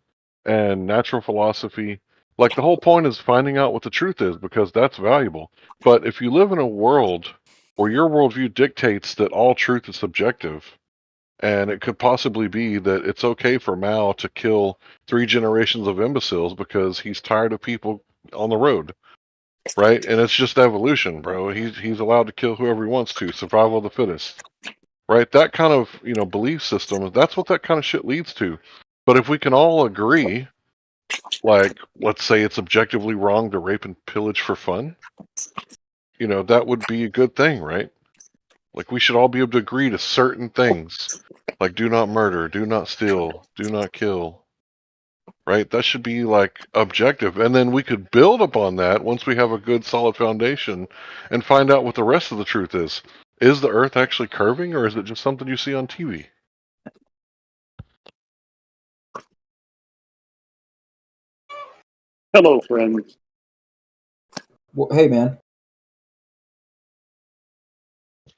and natural philosophy. Like the whole point is finding out what the truth is because that's valuable. But if you live in a world where your worldview dictates that all truth is subjective, and it could possibly be that it's okay for Mao to kill 3 generations of imbeciles because he's tired of people on the road, right? And it's just evolution, bro. He's allowed to kill whoever he wants to, survival of the fittest, right? That kind of belief system. That's what that kind of shit leads to. But if we can all agree, like let's say it's objectively wrong to rape and pillage for fun, that would be a good thing, right? Like we should all be able to agree to certain things, like do not murder, do not steal, do not kill. Right? That should be like objective. And then we could build upon that once we have a good solid foundation and find out what the rest of the truth is. Is the earth actually curving or is it just something you see on TV? hello, friends. Well, hey, man.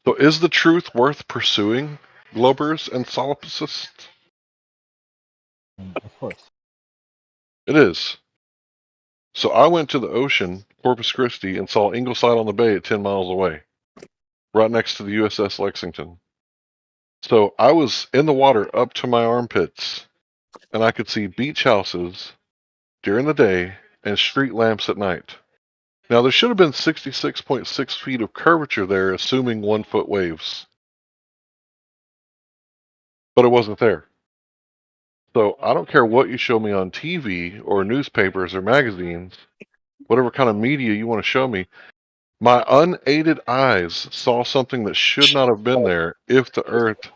So is the truth worth pursuing, Globers and solipsists? Of course. It is. So I went to the ocean, Corpus Christi, and saw Ingleside on the Bay at 10 miles away, right next to the USS Lexington. So I was in the water up to my armpits, and I could see beach houses during the day and street lamps at night. Now, there should have been 66.6 feet of curvature there, assuming 1 foot waves. But it wasn't there. So I don't care what you show me on TV or newspapers or magazines, whatever kind of media you want to show me, my unaided eyes saw something that should not have been there if the Earth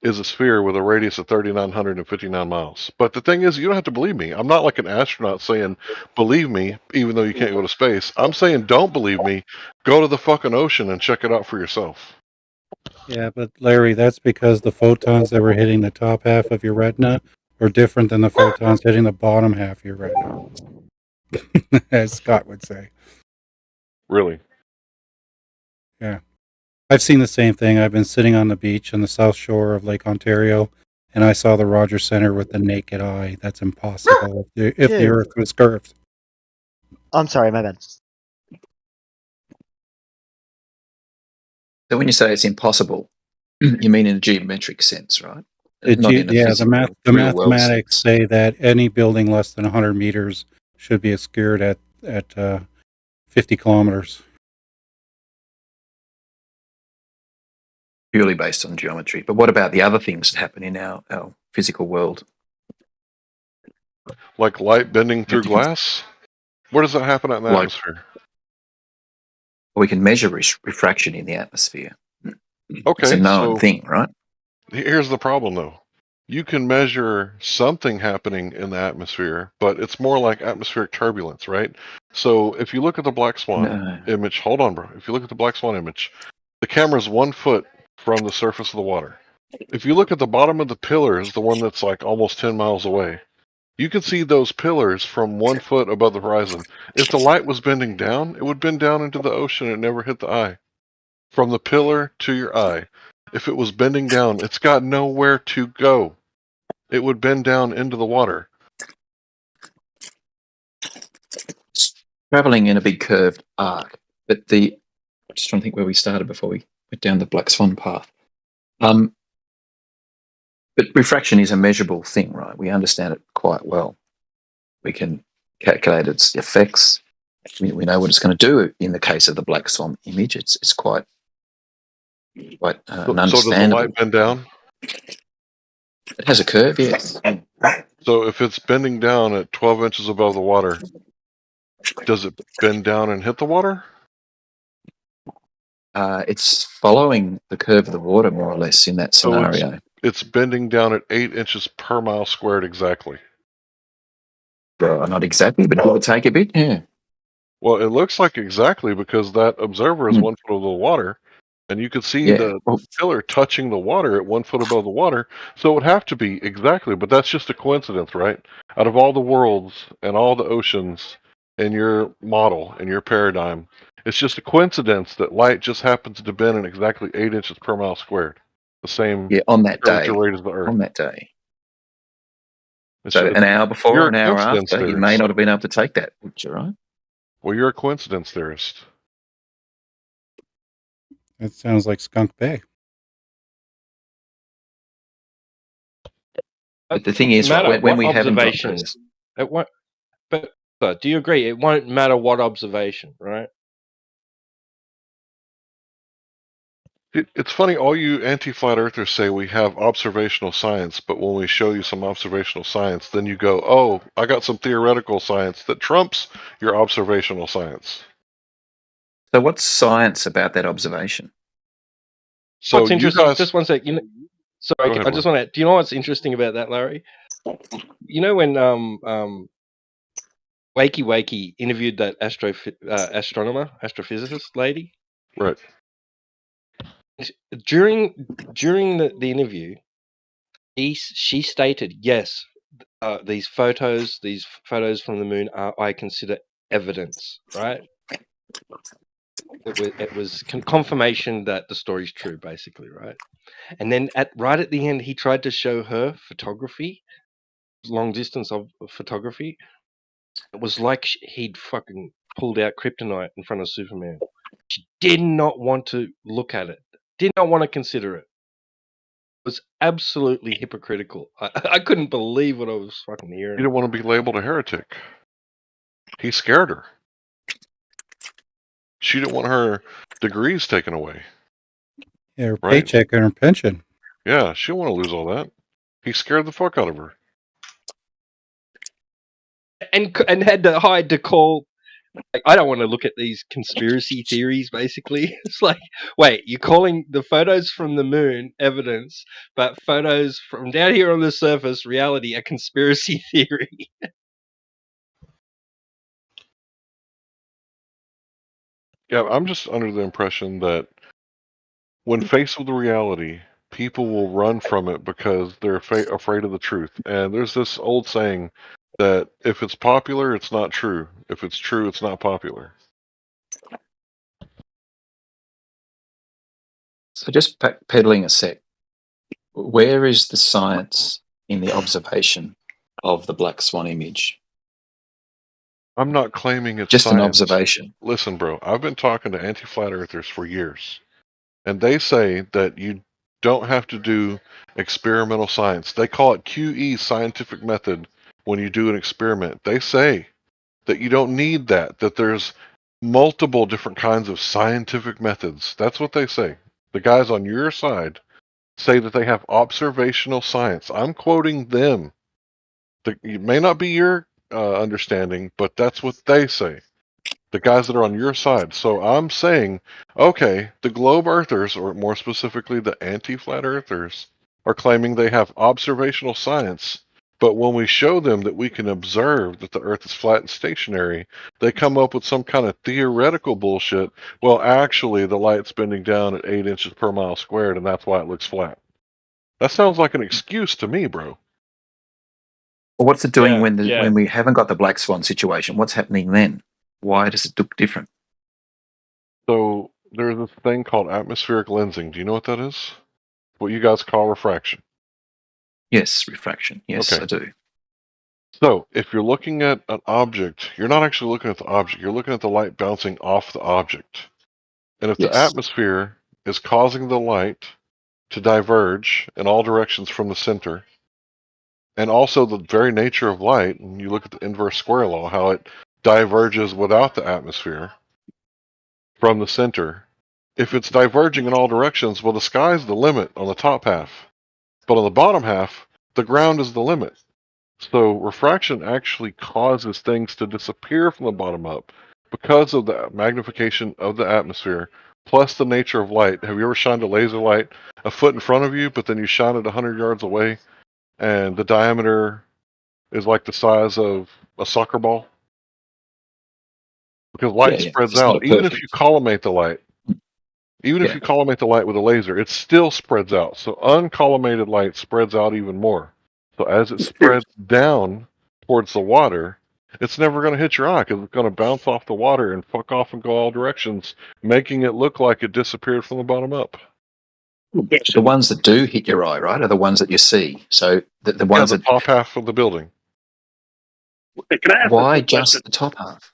is a sphere with a radius of 3,959 miles. But the thing is, you don't have to believe me. I'm not like an astronaut saying, believe me, even though you can't go to space. I'm saying, don't believe me. Go to the fucking ocean and check it out for yourself. Yeah, but Larry, that's because the photons that were hitting the top half of your retina are different than the photons hitting the bottom half of your retina, as Scott would say. Really? Yeah. I've seen the same thing. I've been sitting on the beach on the south shore of Lake Ontario, and I saw the Rogers Center with the naked eye. That's impossible if the Earth was curved. I'm sorry, my bad. So when you say it's impossible, you mean in a geometric sense, right? Not in a Yeah, physical, the real world mathematics say that any building less than 100 meters should be obscured at 50 kilometers. purely based on geometry. But what about the other things that happen in our physical world? Like light bending through glass? Where does that happen in the atmosphere? We can measure refraction in the atmosphere. Okay, it's a known so thing, right? Here's the problem, though. You can measure something happening in the atmosphere, but it's more like atmospheric turbulence, right? So if you look at the black swan image, hold on, bro. If you look at the black swan image, The camera's 1 foot from the surface of the water. If you look at the bottom of the pillars, the one that's like almost 10 miles away, you can see those pillars from 1 foot above the horizon. If the light was bending down, it would bend down into the ocean and never hit the eye. From the pillar to your eye. If it was bending down, it's got nowhere to go. It would bend down into the water. Traveling in a big curved arc, but I'm just trying to think where we started before we went down the Black Swan path. But refraction is a measurable thing, right? We understand it quite well. We can calculate its effects. We know what it's going to do in the case of the Black Swan image. It's quite So does the light bend down? It has a curve, yes. So if it's bending down at 12 inches above the water, does it bend down and hit the water? It's following the curve of the water, more or less, in that scenario. So it's bending down at 8 inches per mile squared exactly. Well, not exactly, but it would take a bit, yeah. Well, it looks like exactly because that observer is 1 foot above the water, and you could see the pillar touching the water at 1 foot above the water, so it would have to be exactly, but that's just a coincidence, right? Out of all the worlds and all the oceans in your model, in your paradigm, it's just a coincidence that light just happens to bend in exactly 8 inches per mile squared. The same on that day. rate as the Earth. On that day. So an hour before, an hour after, he may not have been able to take that picture, right? Well, you're a coincidence theorist. That sounds like Skunk Bay. But the thing is, when we have observations, it won't. But do you agree? It won't matter what observation, right? It's funny, all you anti-flat earthers say we have observational science, but when we show you some observational science, then you go, oh, I got some theoretical science that trumps your observational science. So what's science about that observation? So what's interesting, just one sec, sorry, ahead, I just want to, do you know what's interesting about that, Larry? You know when Wakey Wakey interviewed that astrophysicist lady? Right. During the interview, she stated, yes, these photos from the moon I consider evidence, right? It was confirmation that the story's true, basically, right? And then right at the end, he tried to show her photography, long distance of photography. It was like he'd fucking pulled out kryptonite in front of Superman. She did not want to look at it. Did not want to consider it. It was absolutely hypocritical. I couldn't believe what I was fucking hearing. He didn't want to be labeled a heretic. He scared her. She didn't want her degrees taken away. Yeah, her paycheck and her pension. Yeah, she didn't want to lose all that. He scared the fuck out of her. And had to hide to call. Like, I don't want to look at these conspiracy theories, basically. It's like, wait, you're calling the photos from the moon evidence, but photos from down here on the surface, reality, a conspiracy theory. Yeah, I'm just under the impression that when faced with the reality, people will run from it because they're afraid of the truth. And there's this old saying that if it's popular, it's not true. If it's true, it's not popular. So just peddling a sec. Where is the science in the observation of the Black Swan image? I'm not claiming it's just science. An observation. Listen, bro, I've been talking to anti-flat earthers for years, and they say that you don't have to do experimental science. They call it QE, scientific method, when you do an experiment. They say that you don't need that there's multiple different kinds of scientific methods. That's what they say. The guys on your side say that they have observational science. I'm quoting them. It may not be your understanding, but that's what they say. The guys that are on your side. So I'm saying, okay, the globe earthers, or more specifically the anti-flat earthers, are claiming they have observational science But when we show them that we can observe that the Earth is flat and stationary, they come up with some kind of theoretical bullshit. Well, actually, the light's bending down at 8 inches per mile squared, and that's why it looks flat. That sounds like an excuse to me, bro. Well, what's it doing Yeah, when yeah. when we haven't got the black swan situation? What's happening then? Why does it look different? So there's this thing called atmospheric lensing. Do you know what that is? What you guys call refraction. Yes, refraction. Yes, Okay. I do. So if you're looking at an object, you're not actually looking at the object. You're looking at the light bouncing off the object. And if the Yes. atmosphere is causing the light to diverge in all directions from the center, and also the very nature of light, and you look at the inverse square law, how it diverges without the atmosphere from the center. If it's diverging in all directions, well, the sky's the limit on the top half. But on the bottom half, the ground is the limit. So refraction actually causes things to disappear from the bottom up because of the magnification of the atmosphere, plus the nature of light. Have you ever shined a laser light a foot in front of you, but then you shine it 100 yards away, and the diameter is like the size of a soccer ball? Because light spreads It's not out. Even if perfect. you collimate the light, if you collimate the light with a laser, it still spreads out. So uncollimated light spreads out even more. So as it spreads down towards the water, it's never going to hit your eye because it's going to bounce off the water and fuck off and go all directions, making it look like it disappeared from the bottom up. The ones that do hit your eye, right, are the ones that you see. So the ones the that top half of the building. Can I ask why a quick just question? the top half?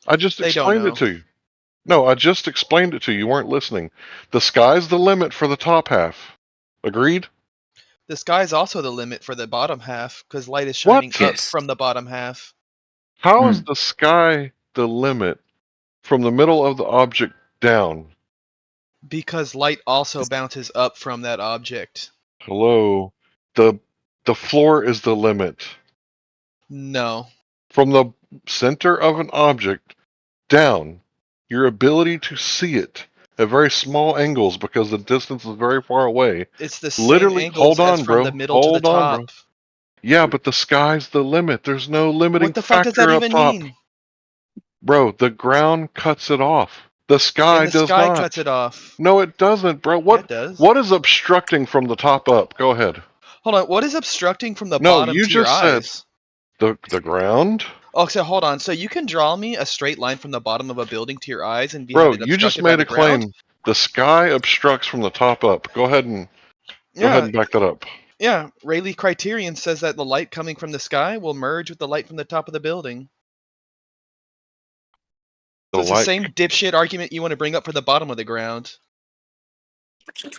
I just They don't explained know. it to you. No, I just explained it to you. You weren't listening. The sky's the limit for the top half. Agreed? The sky is also the limit for the bottom half because light is shining What? up from the bottom half. How is the sky the limit from the middle of the object down? Because light also bounces up from that object. Hello? The floor is the limit. No. From the center of an object down, your ability to see it at very small angles because the distance is very far away. It's the same Literally, angles hold on, as from bro. the middle to the Hold on, top. bro. Yeah, but the sky's the limit. There's no limiting What the fuck does factor that up even top. mean? Bro, the ground cuts it off. The sky And the does sky not. cuts it off. No, it doesn't, bro. Yeah, it does. What is obstructing from the top up? Go ahead. Hold on. What is obstructing from the No, bottom you to your just said eyes? the ground. Oh, so hold on. So you can draw me a straight line from the bottom of a building to your eyes and be Bro, have it you just obstructed by made the a claim. ground? The sky obstructs from the top up. Go ahead and back that up. Yeah, Rayleigh criterion says that the light coming from the sky will merge with the light from the top of the building. So it's the same dipshit argument you want to bring up for the bottom of the ground.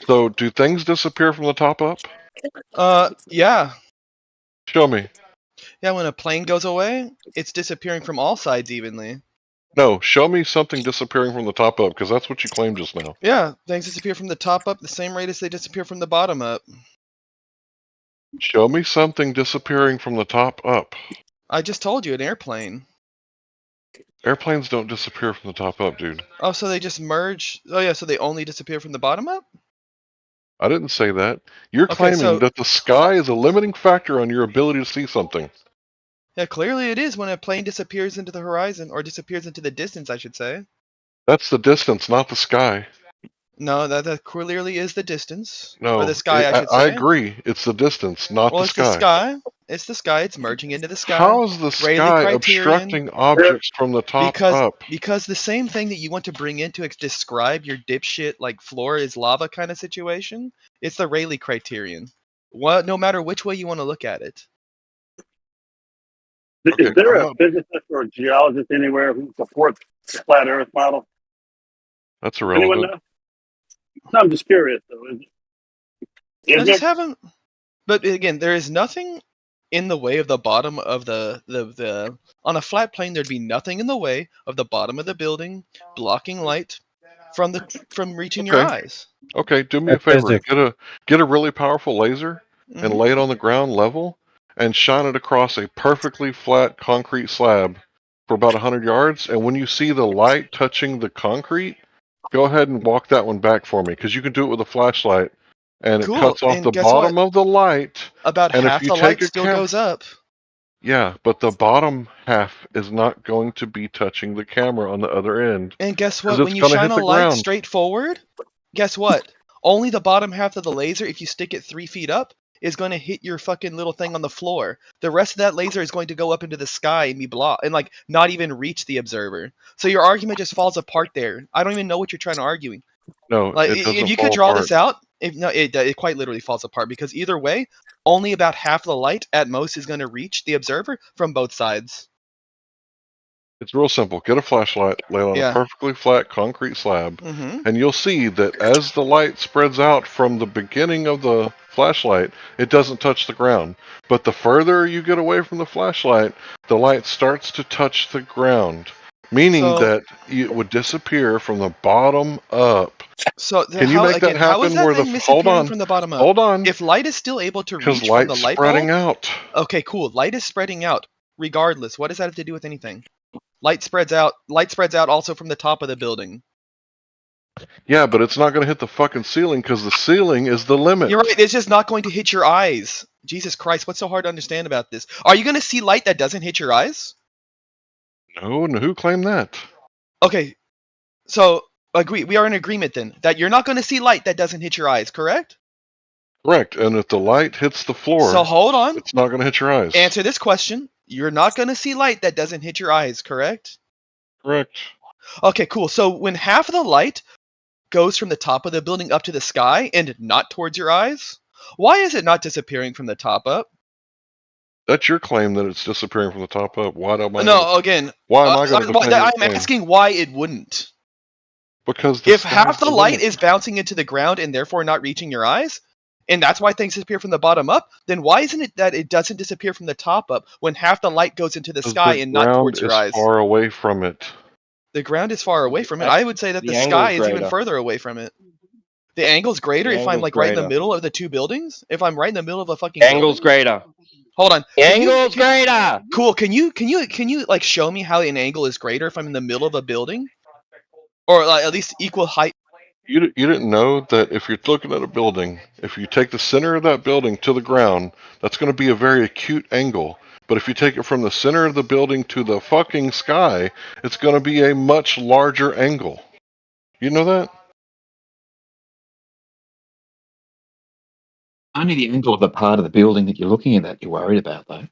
So, do things disappear from the top up? Yeah. Show me. Yeah, when a plane goes away, it's disappearing from all sides evenly. No, show me something disappearing from the top up, because that's what you claimed just now. Yeah, things disappear from the top up the same rate as they disappear from the bottom up. Show me something disappearing from the top up. I just told you, an airplane. Airplanes don't disappear from the top up, dude. Oh, so they just merge? Oh yeah, so they only disappear from the bottom up? I didn't say that. You're Okay, claiming so- that the sky is a limiting factor on your ability to see something. Yeah, clearly it is when a plane disappears into the horizon, or disappears into the distance, I should say. That's the distance, not the sky. No, that clearly is the distance. No, Or the sky, I should say. I agree. It's the distance, not Well, the it's sky. the sky. It's the sky. It's merging into the sky. How is the Rayleigh sky criterion. obstructing objects from the top up? Because the same thing that you want to bring in to describe your dipshit like floor is lava kind of situation, it's the Rayleigh criterion. No matter which way you want to look at it. Is there a physicist or a geologist anywhere who supports the flat Earth model? That's Anyone irrelevant. know? No, I'm just curious though. I just haven't. But again, there is nothing in the way of the bottom of the on a flat plane. There'd be nothing in the way of the bottom of the building blocking light from reaching your eyes. Okay, do me a favor. Get a really powerful laser and lay it on the ground level and shine it across a perfectly flat concrete slab for about 100 yards. And when you see the light touching the concrete, go ahead and walk that one back for me, because you can do it with a flashlight and it Cool. cuts off And the guess bottom what? of the light. About And if half you the take light a still goes up. Yeah, but the bottom half is not going to be touching the camera on the other end. And guess 'cause what? When it's you gonna shine hit a the light ground. straight forward, guess what? Only the bottom half of the laser, if you stick it 3 feet up, is going to hit your fucking little thing on the floor. The rest of that laser is going to go up into the sky and be blocked and like not even reach the observer. So your argument just falls apart there. I don't even know what you're trying to argue. No, Like it if doesn't you could fall draw apart. this out, it quite literally falls apart because either way, only about half the light at most is going to reach the observer from both sides. It's real simple. Get a flashlight, lay it on Yeah. a perfectly flat concrete slab, Mhm. and you'll see that as the light spreads out from the beginning of the flashlight, it doesn't touch the ground. But the further you get away from the flashlight, the light starts to touch the ground, meaning So- that it would disappear from the bottom up. So Can you make that how is happen that where thing hold disappearing on, from the bottom up? hold on, If light is still able to because reach from the light's light spreading bulb, out. okay, cool. Light is spreading out. Regardless, what does that have to do with anything? Light spreads out. Light spreads out also from the top of the building. Yeah, but it's not going to hit the fucking ceiling because the ceiling is the limit. You're right. It's just not going to hit your eyes. Jesus Christ, what's so hard to understand about this? Are you going to see light that doesn't hit your eyes? No, who claimed that? Okay, so agree. We are in agreement then that you're not going to see light that doesn't hit your eyes, correct? Correct. And if the light hits the floor, So hold on. it's not going to hit your eyes. Answer this question. You're not going to see light that doesn't hit your eyes, correct? Correct. Okay, cool. So when half of the light goes from the top of the building up to the sky and not towards your eyes, why is it not disappearing from the top up? That's your claim that it's disappearing from the top up. Why am I? No, again, Why am I going to defend your I'm claim? asking why it wouldn't. Because the If half sky's the light limit. is bouncing into the ground and therefore not reaching your eyes, and that's why things disappear from the bottom up, then why isn't it that it doesn't disappear from the top up when half the light goes into the sky and not towards your eyes? Far away from it. The ground is far away from it. I would say that the sky is even further away from it. The angle's greater if I'm like right in the middle of the two buildings. If I'm right in the middle of a fucking Angle's greater. Hold on. Angle's greater. Cool. Can you like show me how an angle is greater if I'm in the middle of a building, or like at least equal height? You didn't know that if you're looking at a building, if you take the center of that building to the ground, that's going to be a very acute angle. But if you take it from the center of the building to the fucking sky, it's going to be a much larger angle. You know that? Only the angle of the part of the building that you're looking at that you're worried about, though.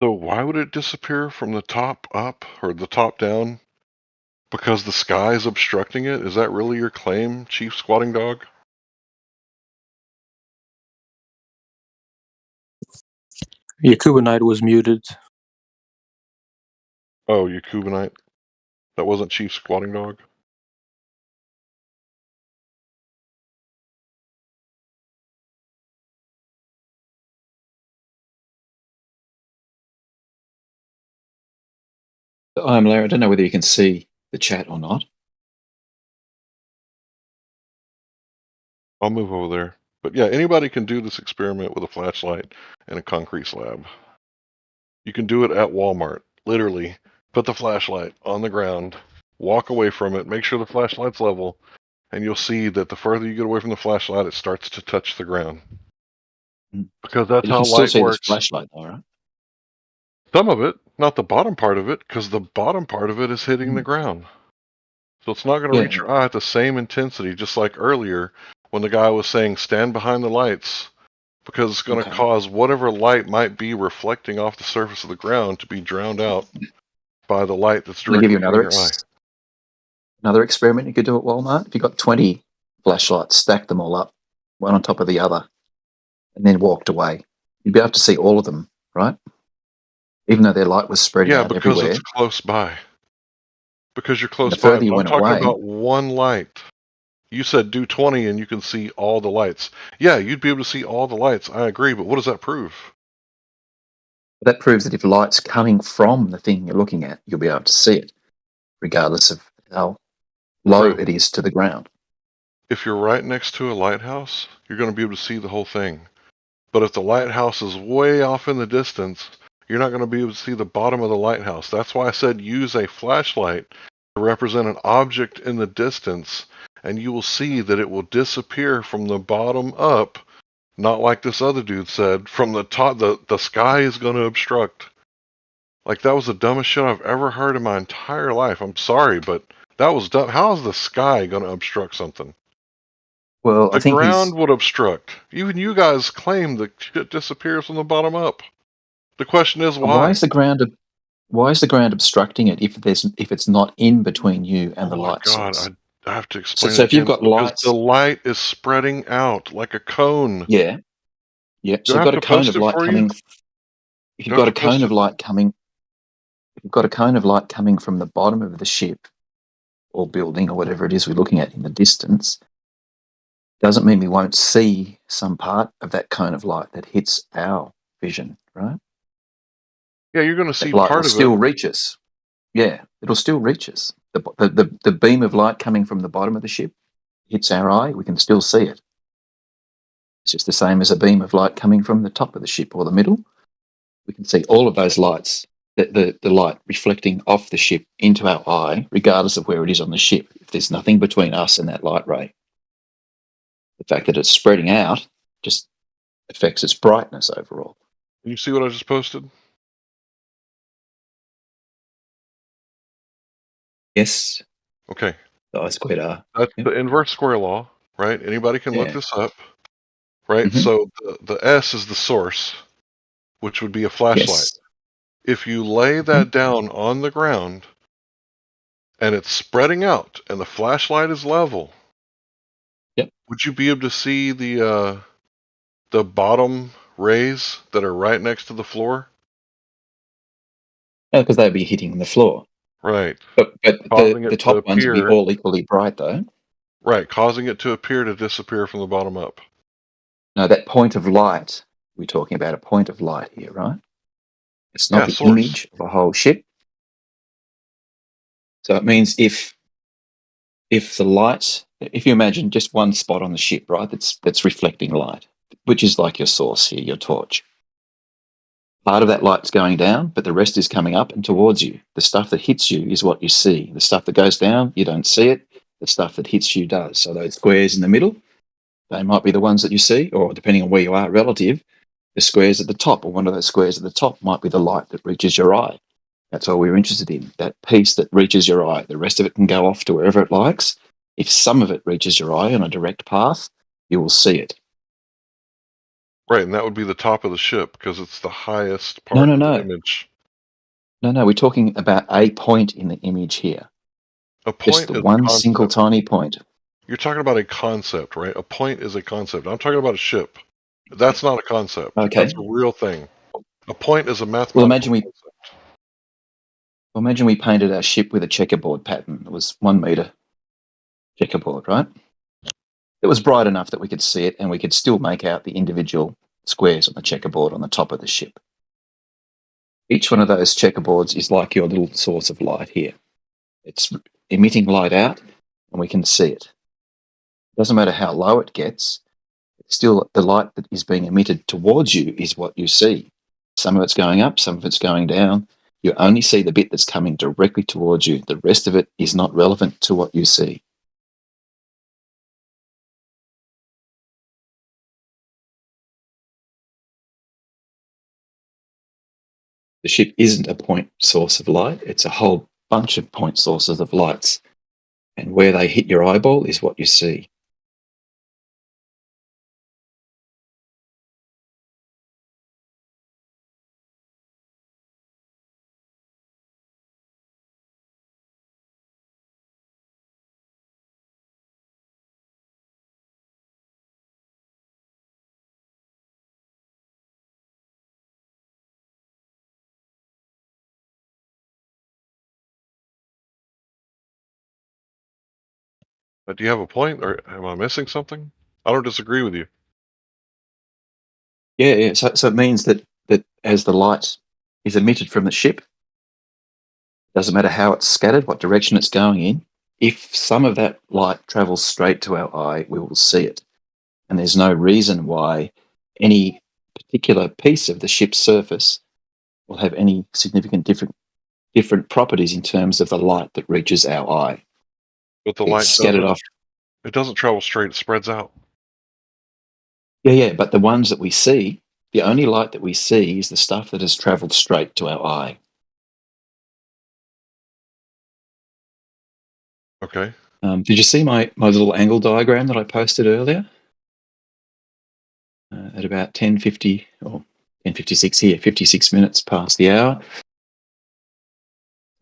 So why would it disappear from the top up or the top down? Because the sky is obstructing it? Is that really your claim, Chief Squatting Dog? Yakubinite was muted. Oh, Yakubinite? That wasn't Chief Squatting Dog? Larry, I don't know whether you can see the chat or not. I'll move over there. But yeah, anybody can do this experiment with a flashlight and a concrete slab. You can do it at Walmart. Literally, put the flashlight on the ground, walk away from it, make sure the flashlight's level, and you'll see that the further you get away from the flashlight, it starts to touch the ground. Because that's You how can still light see works. this flashlight, though, right? Some of it, not the bottom part of it, because the bottom part of it is hitting the ground. So it's not going to Yeah. reach your eye at the same intensity, just like earlier when the guy was saying stand behind the lights, because it's going to cause whatever light might be reflecting off the surface of the ground to be drowned out by the light that's Let me give directly you hitting another your eye. another experiment you could do at Walmart. If you got 20 flashlights, stack them all up, one on top of the other, and then walked away, you'd be able to see all of them, right? Even though their light was spreading Yeah, out because everywhere. it's close by. Because you're close The by. further you I'm went talking away- about one light. You said do 20 and you can see all the lights. Yeah, you'd be able to see all the lights. I agree, but what does that prove? That proves that if light's coming from the thing you're looking at, you'll be able to see it, regardless of how low it is to the ground. if you're right next to a lighthouse, you're going to be able to see the whole thing. But if the lighthouse is way off in the distance, you're not going to be able to see the bottom of the lighthouse. That's why I said use a flashlight to represent an object in the distance, and you will see that it will disappear from the bottom up, not like this other dude said, from the top. The sky is going to obstruct. Like, that was the dumbest shit I've ever heard in my entire life. I'm sorry, but that was dumb. How is the sky going to obstruct something? Well, The I think ground would obstruct. Even you guys claim that shit disappears from the bottom up. The question is why? Why is the ground obstructing it if it's not in between you and the light God, source? I have to explain So it if you've again, got because lights, the light is spreading out like a cone. yeah. Do So I you've have got a to cone post of it light for you? coming. If you've got a cone of light coming, if you've got a cone of light coming from the bottom of the ship or building or whatever it is we're looking at in the distance, doesn't mean we won't see some part of that cone of light that hits our vision, right? Yeah, you're going to see That light part will of still it. reach us. Yeah, it'll still reach us. The beam of light coming from the bottom of the ship hits our eye, we can still see it. It's just the same as a beam of light coming from the top of the ship or the middle. We can see all of those lights, the light reflecting off the ship into our eye, regardless of where it is on the ship. If there's nothing between us and that light ray, the fact that it's spreading out just affects its brightness overall. Can you see what I just posted? Yes. Okay. The I squared R. That's the inverse square law, right? Anybody can look Yeah. this up, right? Mhm. So the S is the source, which would be a flashlight. Yes. If you lay that down on the ground and it's spreading out and the flashlight is level, yep, would you be able to see the bottom rays that are right next to the floor? No, because they'd be hitting the floor. Right. But Causing the it to top ones would be appear. all equally bright, though. Right, causing it to appear to disappear from the bottom up. No, that point of light, we're talking about a point of light here, right? It's not Yeah, the source. image of a whole ship. So it means if the light, if you imagine just one spot on the ship, right, that's reflecting light, which is like your source here, your torch. Part of that light's going down, but the rest is coming up and towards you. The stuff that hits you is what you see. The stuff that goes down, you don't see it. The stuff that hits you does. So those squares in the middle, they might be the ones that you see, or depending on where you are relative, the squares at the top, or one of those squares at the top might be the light that reaches your eye. That's all we're interested in, that piece that reaches your eye. The rest of it can go off to wherever it likes. If some of it reaches your eye on a direct path, you will see it. Right, and that would be the top of the ship because it's the highest part of the image. No, we're talking about a point in the image here. A point Just the is one a single concept. tiny point. You're talking about a concept, right? A point is a concept. I'm talking about a ship. That's not a concept. Okay. That's a real thing. A point is a mathematical Well, imagine concept. we painted our ship with a checkerboard pattern. It was 1 meter checkerboard, right? It was bright enough that we could see it and we could still make out the individual squares on the checkerboard on the top of the ship. Each one of those checkerboards is like your little source of light here. It's emitting light out and we can see it. Doesn't matter how low it gets, still the light that is being emitted towards you is what you see. Some of it's going up, some of it's going down. You only see the bit that's coming directly towards you. The rest of it is not relevant to what you see. The ship isn't a point source of light. It's a whole bunch of point sources of lights. And where they hit your eyeball is what you see. Do you have a point, or am I missing something? I don't disagree with you. Yeah. So it means that as the light is emitted from the ship, doesn't matter how it's scattered, what direction it's going in, if some of that light travels straight to our eye, we will see it. And there's no reason why any particular piece of the ship's surface will have any significant different properties in terms of the light that reaches our eye. But the It's light scattered off. It doesn't travel straight, it spreads out. Yeah, but the ones that we see, the only light that we see is the stuff that has traveled straight to our eye. Okay. Did you see my little angle diagram that I posted earlier? At about 10:50 or 10:56 here, 56 minutes past the hour.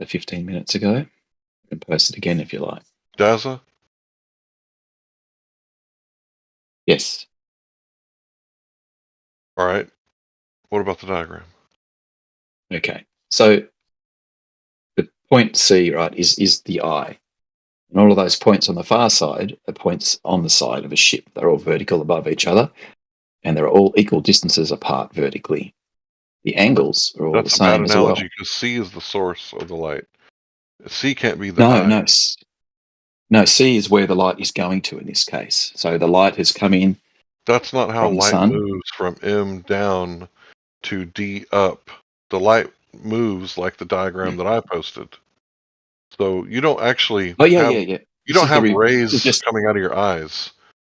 15 minutes ago. I can post it again if you like. Daza? Yes. All right. What about the diagram? Okay. So the point C, right, is the eye. And all of those points on the far side are points on the side of a ship. They're all vertical above each other, and they're all equal distances apart vertically. The angles are all the same as well. That's a bad analogy because C is the source of the light. C can't be the eye. No, C is where the light is going to in this case. So the light has come in. That's not how from the light sun. moves from M down to D up. The light moves like the diagram that I posted. So you don't actually You don't have rays coming out of your eyes,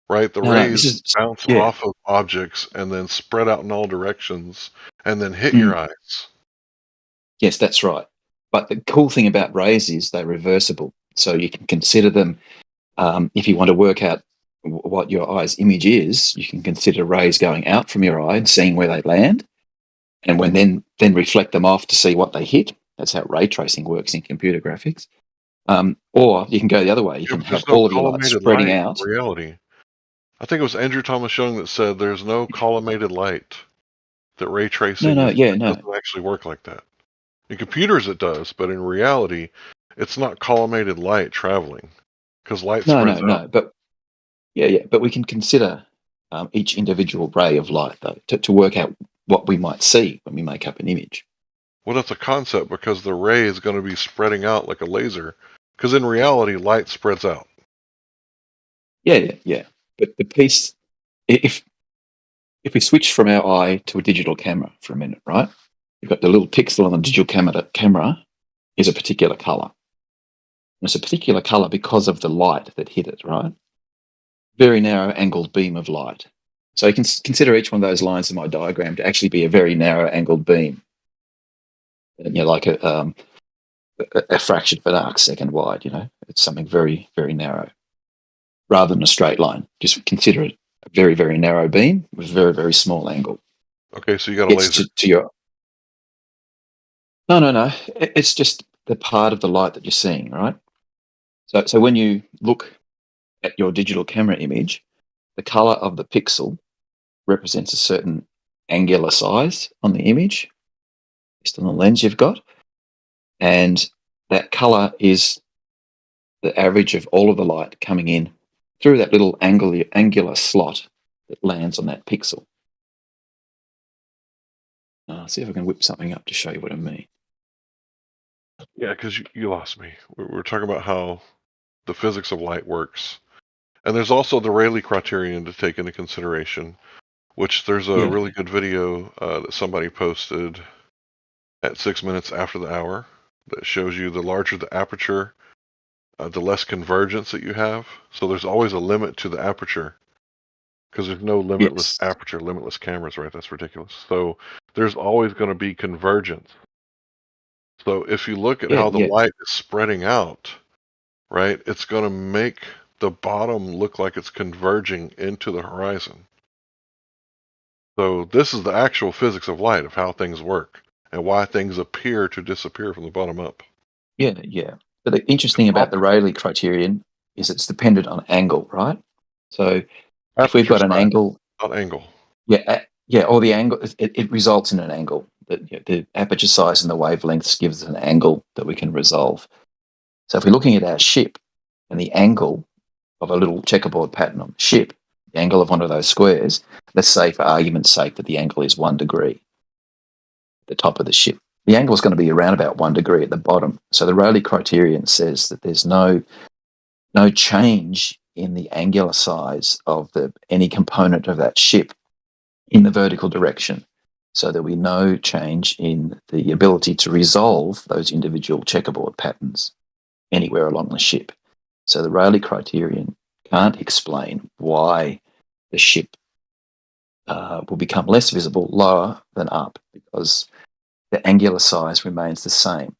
right? The rays bounce off of objects and then spread out in all directions and then hit your eyes. Yes, that's right. But the cool thing about rays is they're reversible. So you can consider them, if you want to work out what your eye's image is, you can consider rays going out from your eye and seeing where they land, and then reflect them off to see what they hit. That's how ray tracing works in computer graphics. Or you can go the other way. You can have all of your light spreading out. In reality, I think it was Andrew Thomas Young that said there's no collimated light. That ray tracing doesn't actually work like that. In computers it does, but in reality, it's not collimated light traveling because light spreads out. But we can consider each individual ray of light though to work out what we might see when we make up an image. Well, that's a concept because the ray is going to be spreading out like a laser. Because in reality, light spreads out. Yeah. But the piece, if we switch from our eye to a digital camera for a minute, right? You've got the little pixel on the digital camera is a particular color. And it's a particular color because of the light that hit it, right? Very narrow angled beam of light. So you can consider each one of those lines in my diagram to actually be a very narrow angled beam. Like a fraction of an arc second wide, it's something very, very narrow rather than a straight line. Just consider it a very, very narrow beam with a very, very small angle. Okay, so you got a laser. No. It's just the part of the light that you're seeing, right? So when you look at your digital camera image, the color of the pixel represents a certain angular size on the image based on the lens you've got. And that color is the average of all of the light coming in through that little angular slot that lands on that pixel. I'll see if I can whip something up to show you what I mean. Yeah, because you lost me. We're talking about how the physics of light works. And there's also the Rayleigh criterion to take into consideration, which there's a really good video that somebody posted at 6 minutes after the hour that shows you the larger the aperture, the less convergence that you have. So there's always a limit to the aperture because there's no limitless aperture, limitless cameras, right? That's ridiculous. So there's always going to be convergence. So if you look at how the light is spreading out, right, it's going to make the bottom look like it's converging into the horizon. So this is the actual physics of light, of how things work and why things appear to disappear from the bottom up. Yeah. But the interesting thing about the Rayleigh criterion is it's dependent on angle, right? So if we've got an angle... Not angle. Yeah, or the angle, it results in an angle. The aperture size and the wavelengths gives us an angle that we can resolve. So if we're looking at our ship and the angle of a little checkerboard pattern on the ship, the angle of one of those squares, let's say for argument's sake that the angle is 1 degree at the top of the ship. The angle is going to be around about 1 degree at the bottom. So the Rayleigh criterion says that there's no no change in the angular size of any component of that ship in the vertical direction. So there'll be no change in the ability to resolve those individual checkerboard patterns anywhere along the ship. So the Rayleigh criterion can't explain why the ship will become less visible lower than up, because the angular size remains the same.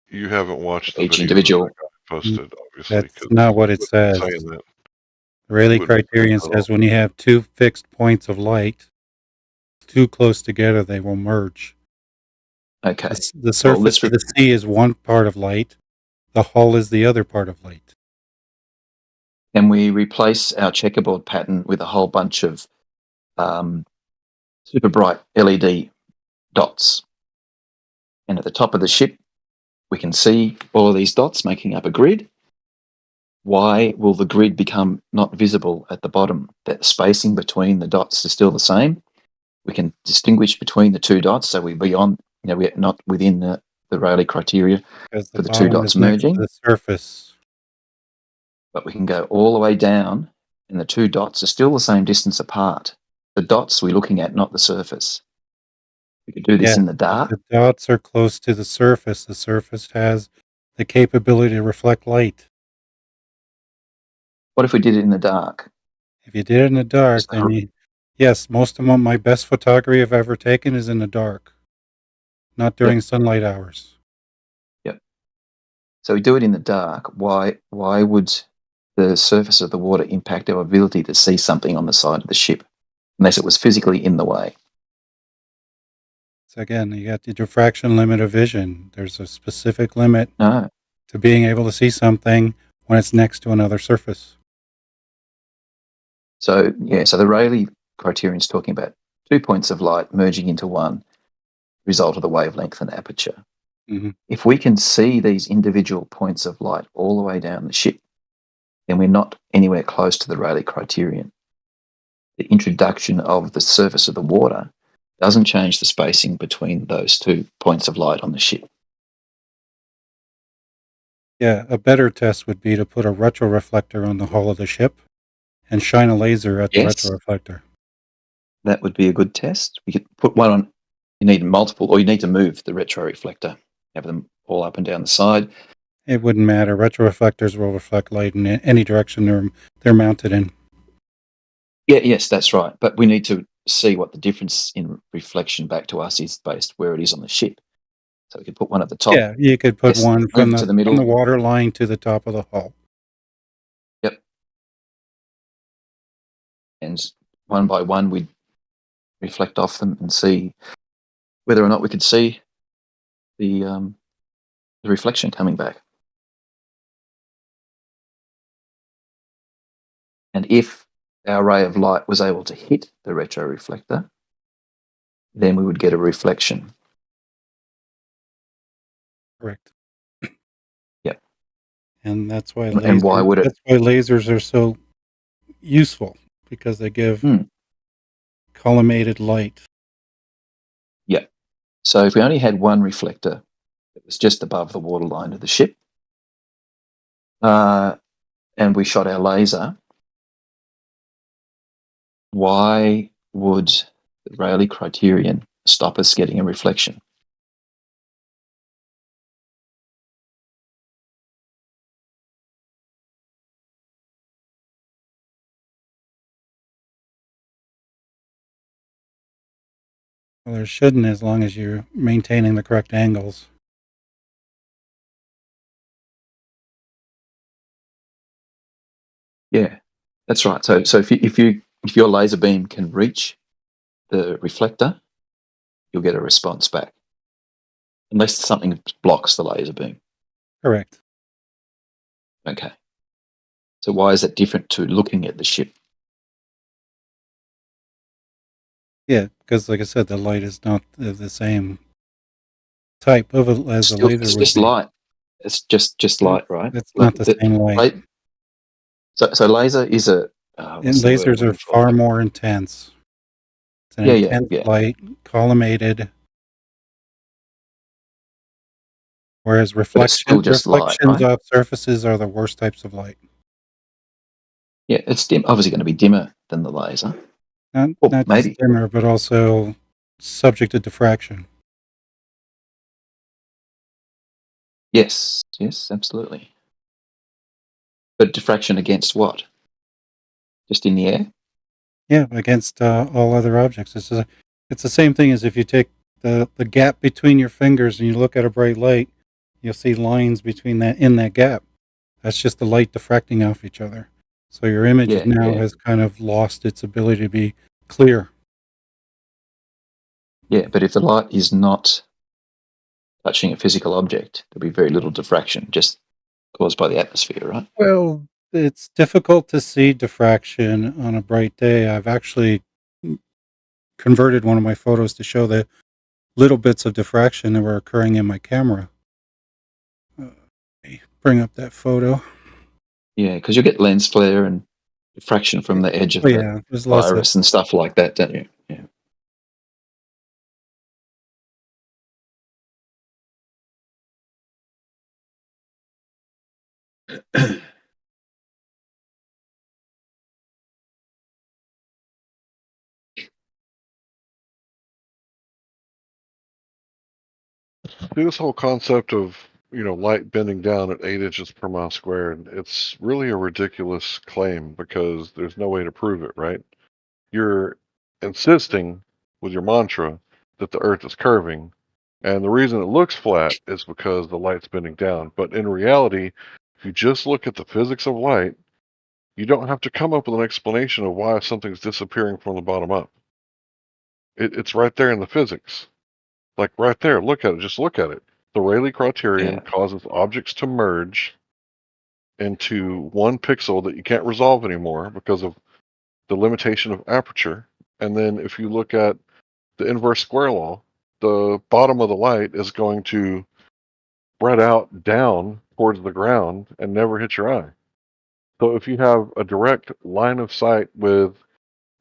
You haven't watched the Each video individual that I posted, obviously. That's not what it says. That. The Rayleigh criterion says when you have two fixed points of light too close together, they will merge. Okay. The surface of the sea is one part of light. The hull is the other part of light. Can we replace our checkerboard pattern with a whole bunch of super bright LED dots? And at the top of the ship, we can see all of these dots making up a grid. Why will the grid become not visible at the bottom? That spacing between the dots is still the same. We can distinguish between the two dots, so we're beyond, we're not within the Rayleigh criteria for the two dots merging. The surface. But we can go all the way down, and the two dots are still the same distance apart. The dots we're looking at, not the surface. We could do this in the dark. The dots are close to the surface. The surface has the capability to reflect light. What if we did it in the dark? If you did it in the dark, then yes, most of my best photography I've ever taken is in the dark, not during sunlight hours. Yep. So we do it in the dark. Why would the surface of the water impact our ability to see something on the side of the ship, unless it was physically in the way? So again, you got the diffraction limit of vision. There's a specific limit to being able to see something when it's next to another surface. So the Rayleigh criterion is talking about 2 points of light merging into one, result of the wavelength and aperture. Mm-hmm. If we can see these individual points of light all the way down the ship, then we're not anywhere close to the Rayleigh criterion. The introduction of the surface of the water doesn't change the spacing between those 2 points of light on the ship. Yeah, a better test would be to put a retroreflector on the hull of the ship and shine a laser at the retroreflector. That would be a good test. We could put one on. You need multiple, or you need to move the retroreflector, have them all up and down the side. It wouldn't matter. Retroreflectors will reflect light in any direction they're mounted in. Yes, that's right. But we need to see what the difference in reflection back to us is based where it is on the ship. So we could put one at the top. Yeah, you could put one from the middle, from the water line to the top of the hull. Yep. And one by one, we'd reflect off them and see whether or not we could see the reflection coming back. And if our ray of light was able to hit the retroreflector, then we would get a reflection. Correct. Yep. And that's why and why would it? That's why lasers are so useful, because they give collimated light. Yep. So if we only had one reflector that was just above the waterline of the ship, and we shot our laser, why would the Rayleigh criterion stop us getting a reflection? Well, there shouldn't, as long as you're maintaining the correct angles. Yeah, that's right. So if your laser beam can reach the reflector, you'll get a response back, unless something blocks the laser beam. Correct. Okay. So why is that different to looking at the ship? Yeah, because like I said, the light is not the same type of as a laser would be. It's just light. It's just light, right? It's not the same light. So laser is a. And lasers are far more intense. It's an intense light, collimated. Whereas reflections light, right? off surfaces are the worst types of light. Yeah, it's obviously going to be dimmer than the laser. Not maybe. just dimmer, but also subject to diffraction. Yes, absolutely. But diffraction against what? Just in the air? Yeah, against all other objects. It's the same thing as if you take the gap between your fingers and you look at a bright light, you'll see lines between that gap. That's just the light diffracting off each other. So your image has kind of lost its ability to be clear. Yeah, but if the light is not touching a physical object, there'll be very little diffraction, just caused by the atmosphere, right? Well, it's difficult to see diffraction on a bright day. I've actually converted one of my photos to show the little bits of diffraction that were occurring in my camera. Bring up that photo. Yeah, because you'll get lens flare and diffraction from the edge of the virus and stuff like that, don't you? Yeah. This whole concept of light bending down at 8 inches per mile squared, it's really a ridiculous claim because there's no way to prove it, right? You're insisting with your mantra that the Earth is curving, and the reason it looks flat is because the light's bending down. But in reality, if you just look at the physics of light, you don't have to come up with an explanation of why something's disappearing from the bottom up. It's right there in the physics. Like right there, look at it. Just look at it. The Rayleigh criterion causes objects to merge into one pixel that you can't resolve anymore because of the limitation of aperture. And then if you look at the inverse square law, the bottom of the light is going to spread out down towards the ground and never hit your eye. So if you have a direct line of sight with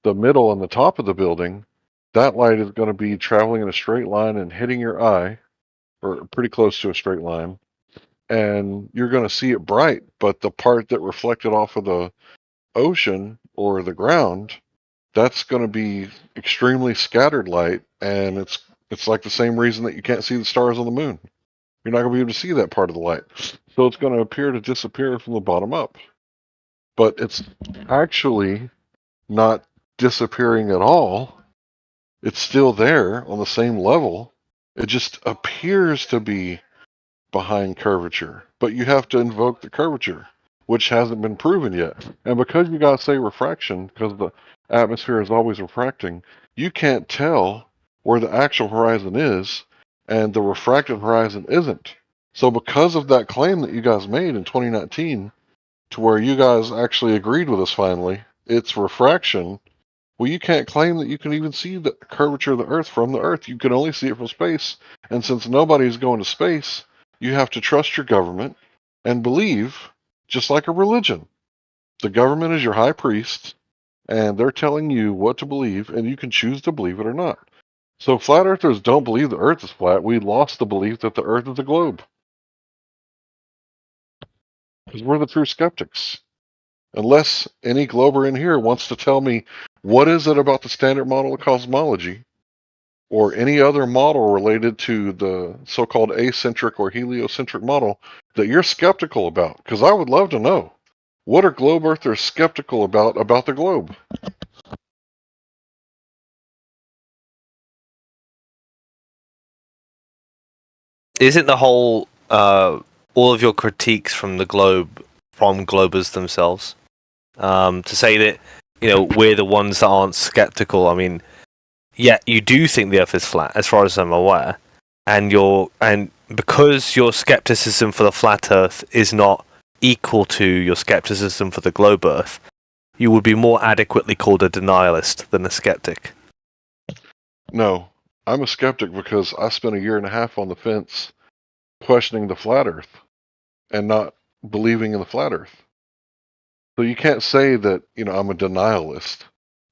the middle and the top of the building, that light is going to be traveling in a straight line and hitting your eye, or pretty close to a straight line, and you're going to see it bright, but the part that reflected off of the ocean or the ground, that's going to be extremely scattered light, and it's like the same reason that you can't see the stars on the moon. You're not going to be able to see that part of the light. So it's going to appear to disappear from the bottom up. But it's actually not disappearing at all. It's still there on the same level. It just appears to be behind curvature. But you have to invoke the curvature, which hasn't been proven yet. And because you got to say refraction, because the atmosphere is always refracting, you can't tell where the actual horizon is and the refracted horizon isn't. So because of that claim that you guys made in 2019, to where you guys actually agreed with us finally, it's refraction. Well, you can't claim that you can even see the curvature of the Earth from the Earth. You can only see it from space. And since nobody's going to space, you have to trust your government and believe, just like a religion. The government is your high priest, and they're telling you what to believe, and you can choose to believe it or not. So flat earthers don't believe the Earth is flat. We lost the belief that the Earth is a globe. Because we're the true skeptics. Unless any glober in here wants to tell me what is it about the standard model of cosmology or any other model related to the so-called acentric or heliocentric model that you're skeptical about, because I would love to know. What are globe earthers skeptical about the globe? Isn't the whole all of your critiques from the globe from globers themselves? To say that we're the ones that aren't skeptical. I mean, yeah, you do think the Earth is flat, as far as I'm aware, and because your skepticism for the flat Earth is not equal to your skepticism for the globe Earth, you would be more adequately called a denialist than a skeptic. No, I'm a skeptic because I spent 1.5 years on the fence questioning the flat Earth and not believing in the flat Earth. So you can't say that, I'm a denialist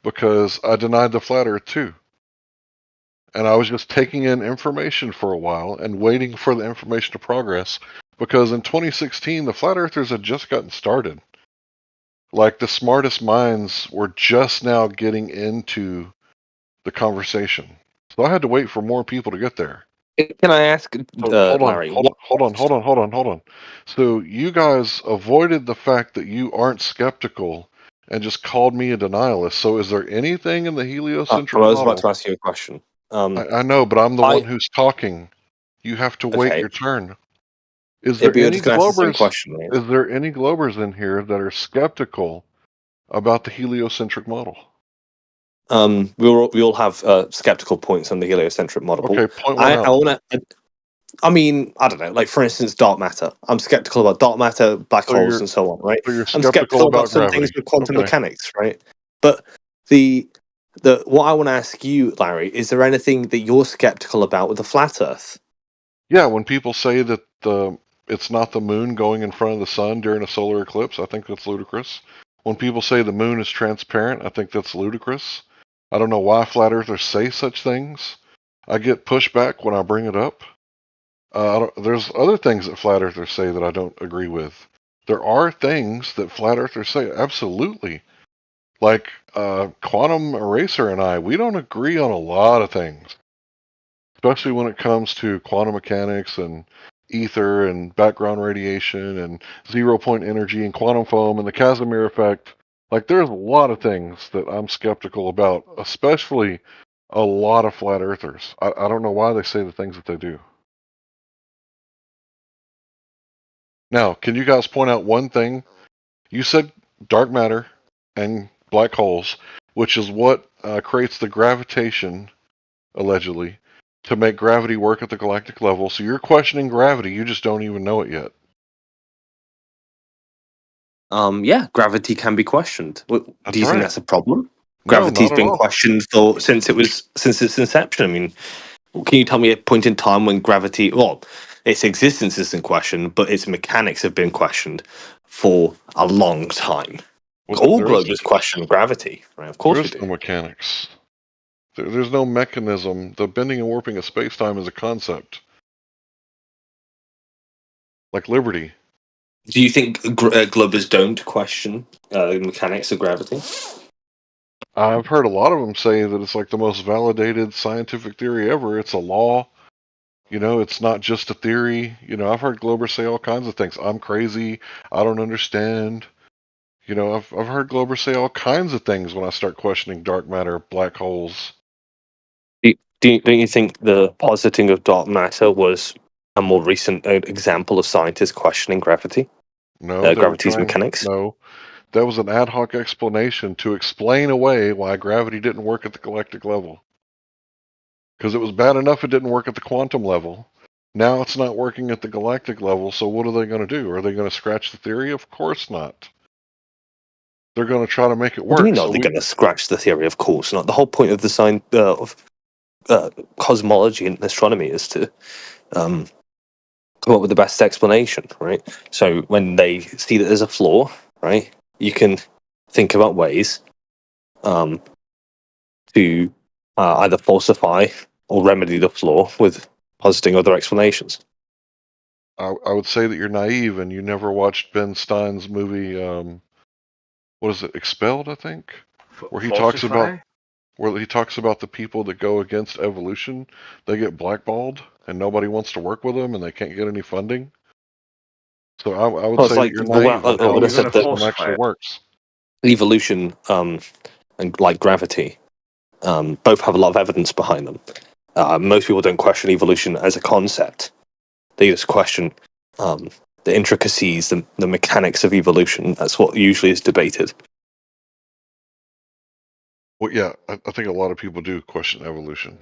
because I denied the flat Earth too. And I was just taking in information for a while and waiting for the information to progress because in 2016, the flat earthers had just gotten started. Like the smartest minds were just now getting into the conversation. So I had to wait for more people to get there. Can I ask, So Larry? hold on. So you guys avoided the fact that you aren't skeptical and just called me a denialist. So is there anything in the heliocentric I was about model? to ask you a question. I know, but I'm the one who's talking. You have to wait Okay. your turn. Is Yeah, there but you're any just gonna ask the same Globers? question, right? Is there any Globers in here that are skeptical about the heliocentric model? We all have skeptical points on the heliocentric model. Okay, point one out. I want to. I mean, I don't know. Like for instance, dark matter. I'm skeptical about dark matter, black So holes, you're and so on. Right? so you're I'm skeptical skeptical about about some things gravity. with quantum Okay. mechanics. Right? But the what I want to ask you, Larry, is there anything that you're skeptical about with the flat Earth? Yeah, when people say that it's not the moon going in front of the sun during a solar eclipse, I think that's ludicrous. When people say the moon is transparent, I think that's ludicrous. I don't know why flat earthers say such things. I get pushback when I bring it up. There's other things that flat earthers say that I don't agree with. There are things that flat earthers say, absolutely. Like Quantum Eraser and I, we don't agree on a lot of things, especially when it comes to quantum mechanics and ether and background radiation and 0-point energy and quantum foam and the Casimir effect. Like, there's a lot of things that I'm skeptical about, especially a lot of flat earthers. I don't know why they say the things that they do. Now, can you guys point out one thing? You said dark matter and black holes, which is what creates the gravitation, allegedly, to make gravity work at the galactic level. So you're questioning gravity, you just don't even know it yet. Yeah, gravity can be questioned. Do you think that's a problem? No, Gravity's not at been all. questioned since its inception. I mean, can you tell me a point in time when gravity, well, its existence isn't questioned, but its mechanics have been questioned for a long time? All globers question gravity, right? Of course we There is do. no mechanics. There's no mechanism. The bending and warping of space-time is a concept. Like liberty. Do you think globers don't question the mechanics of gravity? I've heard a lot of them say that it's like the most validated scientific theory ever. It's a law. You know, it's not just a theory. You know, I've heard Globers say all kinds of things. I'm crazy. I don't understand. You know, I've heard Globers say all kinds of things when I start questioning dark matter, black holes. Don't you think the positing of dark matter was a more recent example of scientists questioning gravity? No, Gravity's mechanics? No, that was an ad hoc explanation to explain away why gravity didn't work at the galactic level. Because it was bad enough it didn't work at the quantum level. Now it's not working at the galactic level, so what are they going to do? Are they going to scratch the theory? Of course not. They're going to try to make it What work. do you mean, they're going to scratch the theory? Of course not. The whole point of the of cosmology and astronomy is to come up with the best explanation, right? So when they see that there's a flaw, right, you can think about ways to either falsify or remedy the flaw with positing other explanations. I would say that you're naive and you never watched Ben Stein's movie, what is it, Expelled, I think? Where he talks about the people that go against evolution, they get blackballed and nobody wants to work with them and they can't get any funding. So I would say that you're naive on how the system actually works. Evolution and like gravity both have a lot of evidence behind them. Most people don't question evolution as a concept. They just question the intricacies, the mechanics of evolution. That's what usually is debated. Well, yeah, I think a lot of people do question evolution.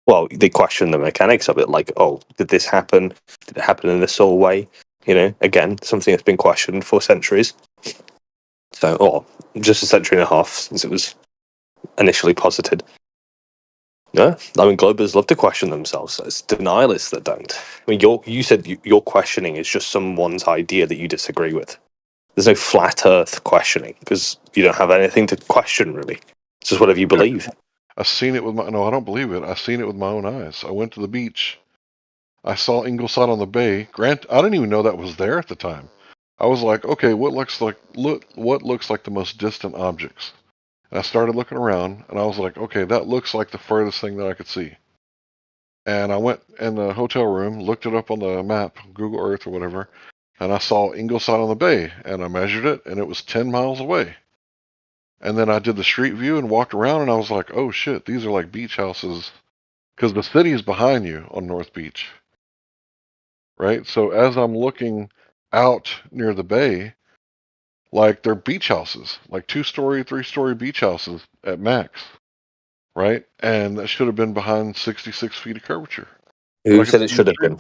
Well, they question the mechanics of it, like, oh, did this happen? Did it happen in this sort of way? You know, again, something that's been questioned for centuries. So, or just a century and a half since it was initially posited. Yeah, I mean, globers love to question themselves. It's denialists that don't. I mean, you said your questioning is just someone's idea that you disagree with. There's no flat Earth questioning because you don't have anything to question, really. It's just whatever you believe. I've seen it with I don't believe it. I've seen it with my own eyes. I went to the beach. I saw Ingleside on the Bay. I didn't even know that was there at the time. I was like, okay, what looks like the most distant objects? And I started looking around, and I was like, okay, that looks like the furthest thing that I could see. And I went in the hotel room, looked it up on the map, Google Earth or whatever, and I saw Ingleside on the Bay, and I measured it, and it was 10 miles away. And then I did the street view and walked around, and I was like, oh shit, these are like beach houses, because the city is behind you on North Beach, right? So as I'm looking out near the bay, like they're beach houses, like 2-story, 3-story beach houses at max, right? And that should have been behind 66 feet of curvature. Who said it should have been?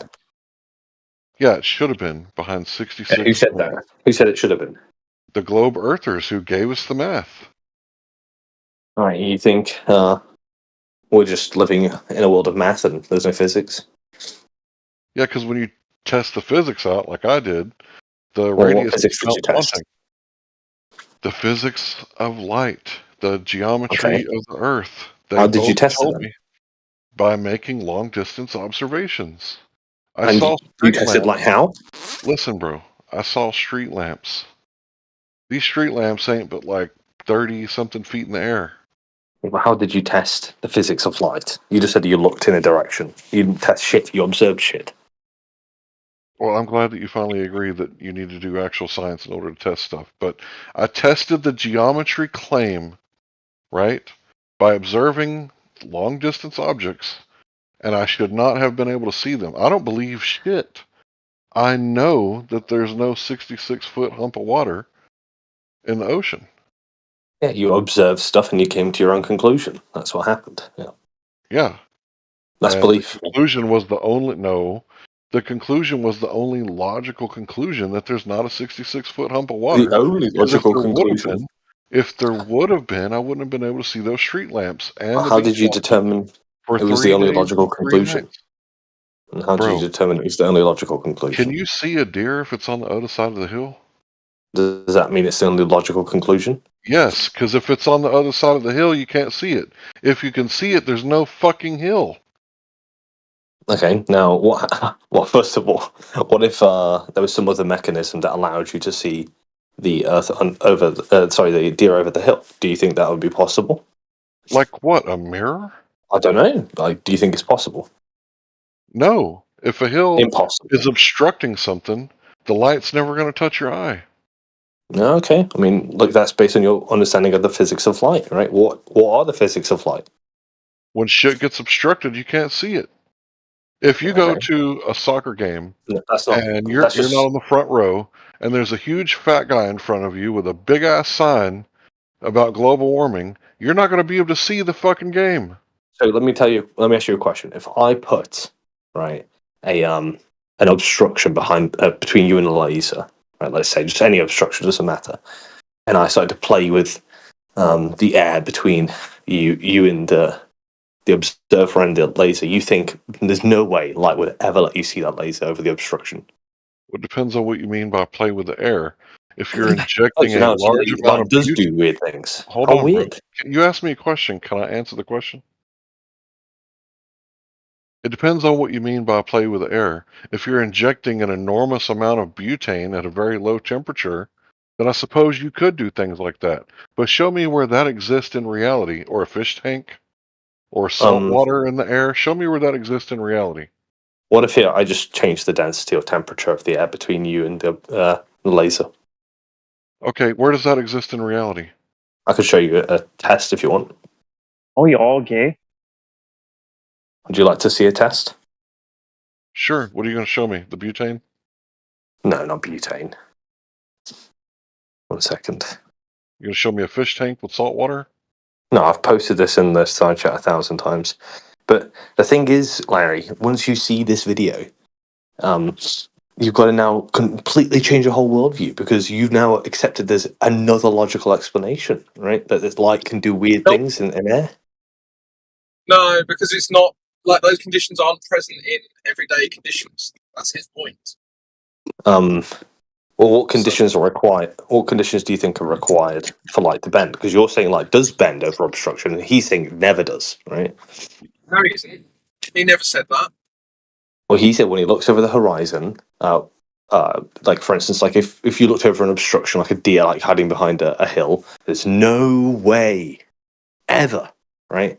Yeah, it should have been behind 66. Who said that? Who said it should have been? The Globe Earthers who gave us the math. All right, you think we're just living in a world of math and there's no physics? Yeah, because when you test the physics out, like I did, the Well, radius what physics did you test? something. The physics of light, the geometry of the Earth. How did you test told it? me by making long distance observations. I And saw you street tested lamps. like how? Listen, bro, I saw street lamps. These street lamps ain't but like 30-something feet in the air. Well, how did you test the physics of light? You just said you looked in a direction. You didn't test shit, you observed shit. Well, I'm glad that you finally agree that you need to do actual science in order to test stuff. But I tested the geometry claim, right, by observing long-distance objects, and I should not have been able to see them. I don't believe shit. I know that there's no 66-foot hump of water in the ocean. Yeah, you observed stuff and you came to your own conclusion. That's what happened. Yeah. Yeah. That's And belief. The conclusion was the only logical conclusion that there's not a 66-foot hump of water. The only logical conclusion. If there would have been, I wouldn't have been able to see those street lamps. And How did you determine it was the only logical conclusion? And how did you determine it was the only logical conclusion? Can you see a deer if it's on the other side of the hill? Does that mean it's the only logical conclusion? Yes, because if it's on the other side of the hill, you can't see it. If you can see it, there's no fucking hill. Okay, now what? Well, first of all, what if there was some other mechanism that allowed you to see the Earth the deer over the hill? Do you think that would be possible? Like what? A mirror? I don't know. Like, do you think it's possible? No. If a hill Impossible. is obstructing something, the light's never going to touch your eye. No, okay. I mean, look, that's based on your understanding of the physics of light, right? What are the physics of light? When shit gets obstructed, you can't see it. If you go to a soccer game and you're not on the front row, and there's a huge fat guy in front of you with a big ass sign about global warming, you're not going to be able to see the fucking game. So let me ask you a question. If I put an obstruction between you and a laser, right? Let's say just any obstruction, doesn't matter, and I started to play with the air between you and the observer and the laser, you think there's no way light would ever let you see that laser over the obstruction? Well, it depends on what you mean by play with the air. If you're injecting a large amount of does do weird things. Hold How on, weird. bro. You asked me a question. Can I answer the question? It depends on what you mean by play with the air. If you're injecting an enormous amount of butane at a very low temperature, then I suppose you could do things like that. But show me where that exists in reality, or a fish tank, or salt water in the air. Show me where that exists in reality. What if I just change the density or temperature of the air between you and the laser? Okay, where does that exist in reality? I could show you a test if you want. Oh, you're all gay? Would you like to see a test? Sure. What are you going to show me? The butane? No, not butane. 1 second. You're going to show me a fish tank with salt water? No, I've posted this in the side chat 1,000 times. But the thing is, Larry, once you see this video, you've got to now completely change your whole worldview, because you've now accepted there's another logical explanation, right? That this light can do weird things in air. No, because it's not like those conditions aren't present in everyday conditions. That's his point. Well, what conditions are required? What conditions do you think are required for light to bend? Because you're saying light does bend over obstruction, and he's saying it never does, right? No, he isn't. He never said that. Well, he said when he looks over the horizon, like for instance, like if you looked over an obstruction, like a deer, like hiding behind a hill, there's no way ever, right?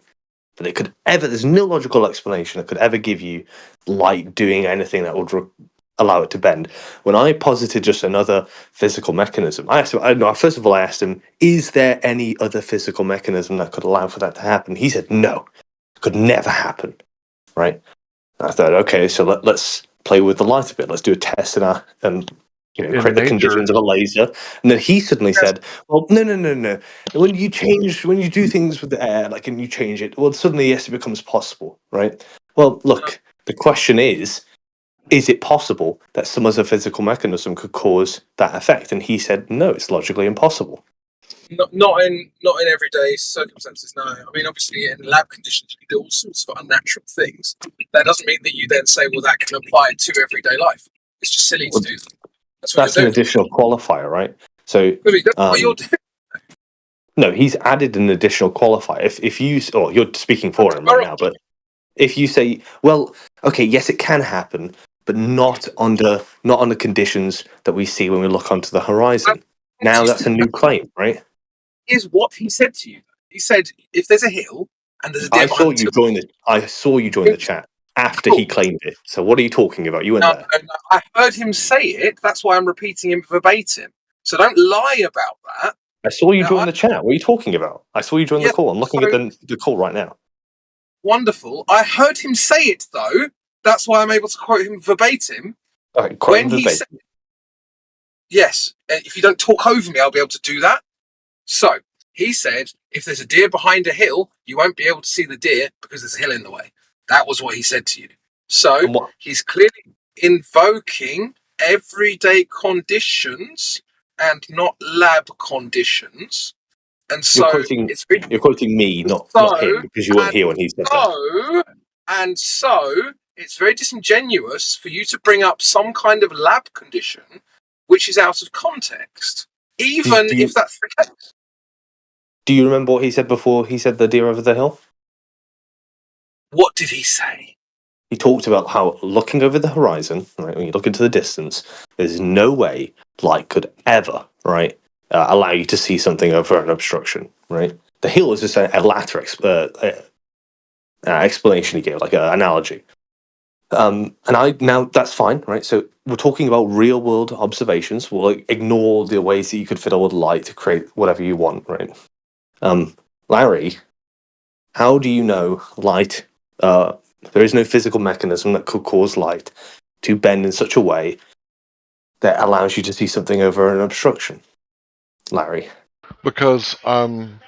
That it could ever. There's no logical explanation that could ever give you light doing anything that would allow it to bend. When I posited just another physical mechanism, I asked him. First of all, I asked him, "Is there any other physical mechanism that could allow for that to happen?" He said, "No, it could never happen." Right? And I thought, okay, so let's play with the light a bit. Let's do a test and create the conditions of a laser. And then he suddenly said, "Well, no. When you do things with the air, like, and you change it, well, suddenly yes, it becomes possible, right?" Well, look, the question is it possible that some other physical mechanism could cause that effect? And he said, no, it's logically impossible. Not in everyday circumstances. No, I mean obviously in lab conditions you can do all sorts of unnatural things. That doesn't mean that you then say, well, that can apply to everyday life. It's just silly to do. That's an additional qualifier, right? So what you're doing. No, he's added an additional qualifier. If you, or you're speaking for him right now, but if you say, well, okay, yes, it can happen, but not under conditions that we see when we look onto the horizon. Now that's a new claim, right? Is what he said to you. He said, if there's a hill and there's a deer I saw you join the chat after he claimed it. So what are you talking about? You went there. No, I heard him say it. That's why I'm repeating him verbatim. So don't lie about that. I saw you join the chat. What are you talking about? I saw you join the call. I'm looking at the call right now. Wonderful. I heard him say it, though. That's why I'm able to quote him verbatim. Okay, quote him verbatim. Yes, if you don't talk over me, I'll be able to do that. So, he said, if there's a deer behind a hill, you won't be able to see the deer because there's a hill in the way. That was what he said to you. So, he's clearly invoking everyday conditions and not lab conditions. And so, you're quoting me, not him, because you weren't here when he said that. And so, it's very disingenuous for you to bring up some kind of lab condition which is out of context, even if that's the case. Do you remember what he said before he said the deer over the hill? What did he say? He talked about how looking over the horizon, right, when you look into the distance, there's no way light could ever, right, allow you to see something over an obstruction, right? The hill is just a latter explanation he gave, like an analogy. And now that's fine, right? So we're talking about real world observations. We'll ignore the ways that you could fiddle with light to create whatever you want, right? Larry, how do you know light? There is no physical mechanism that could cause light to bend in such a way that allows you to see something over an obstruction, Larry. Because I'm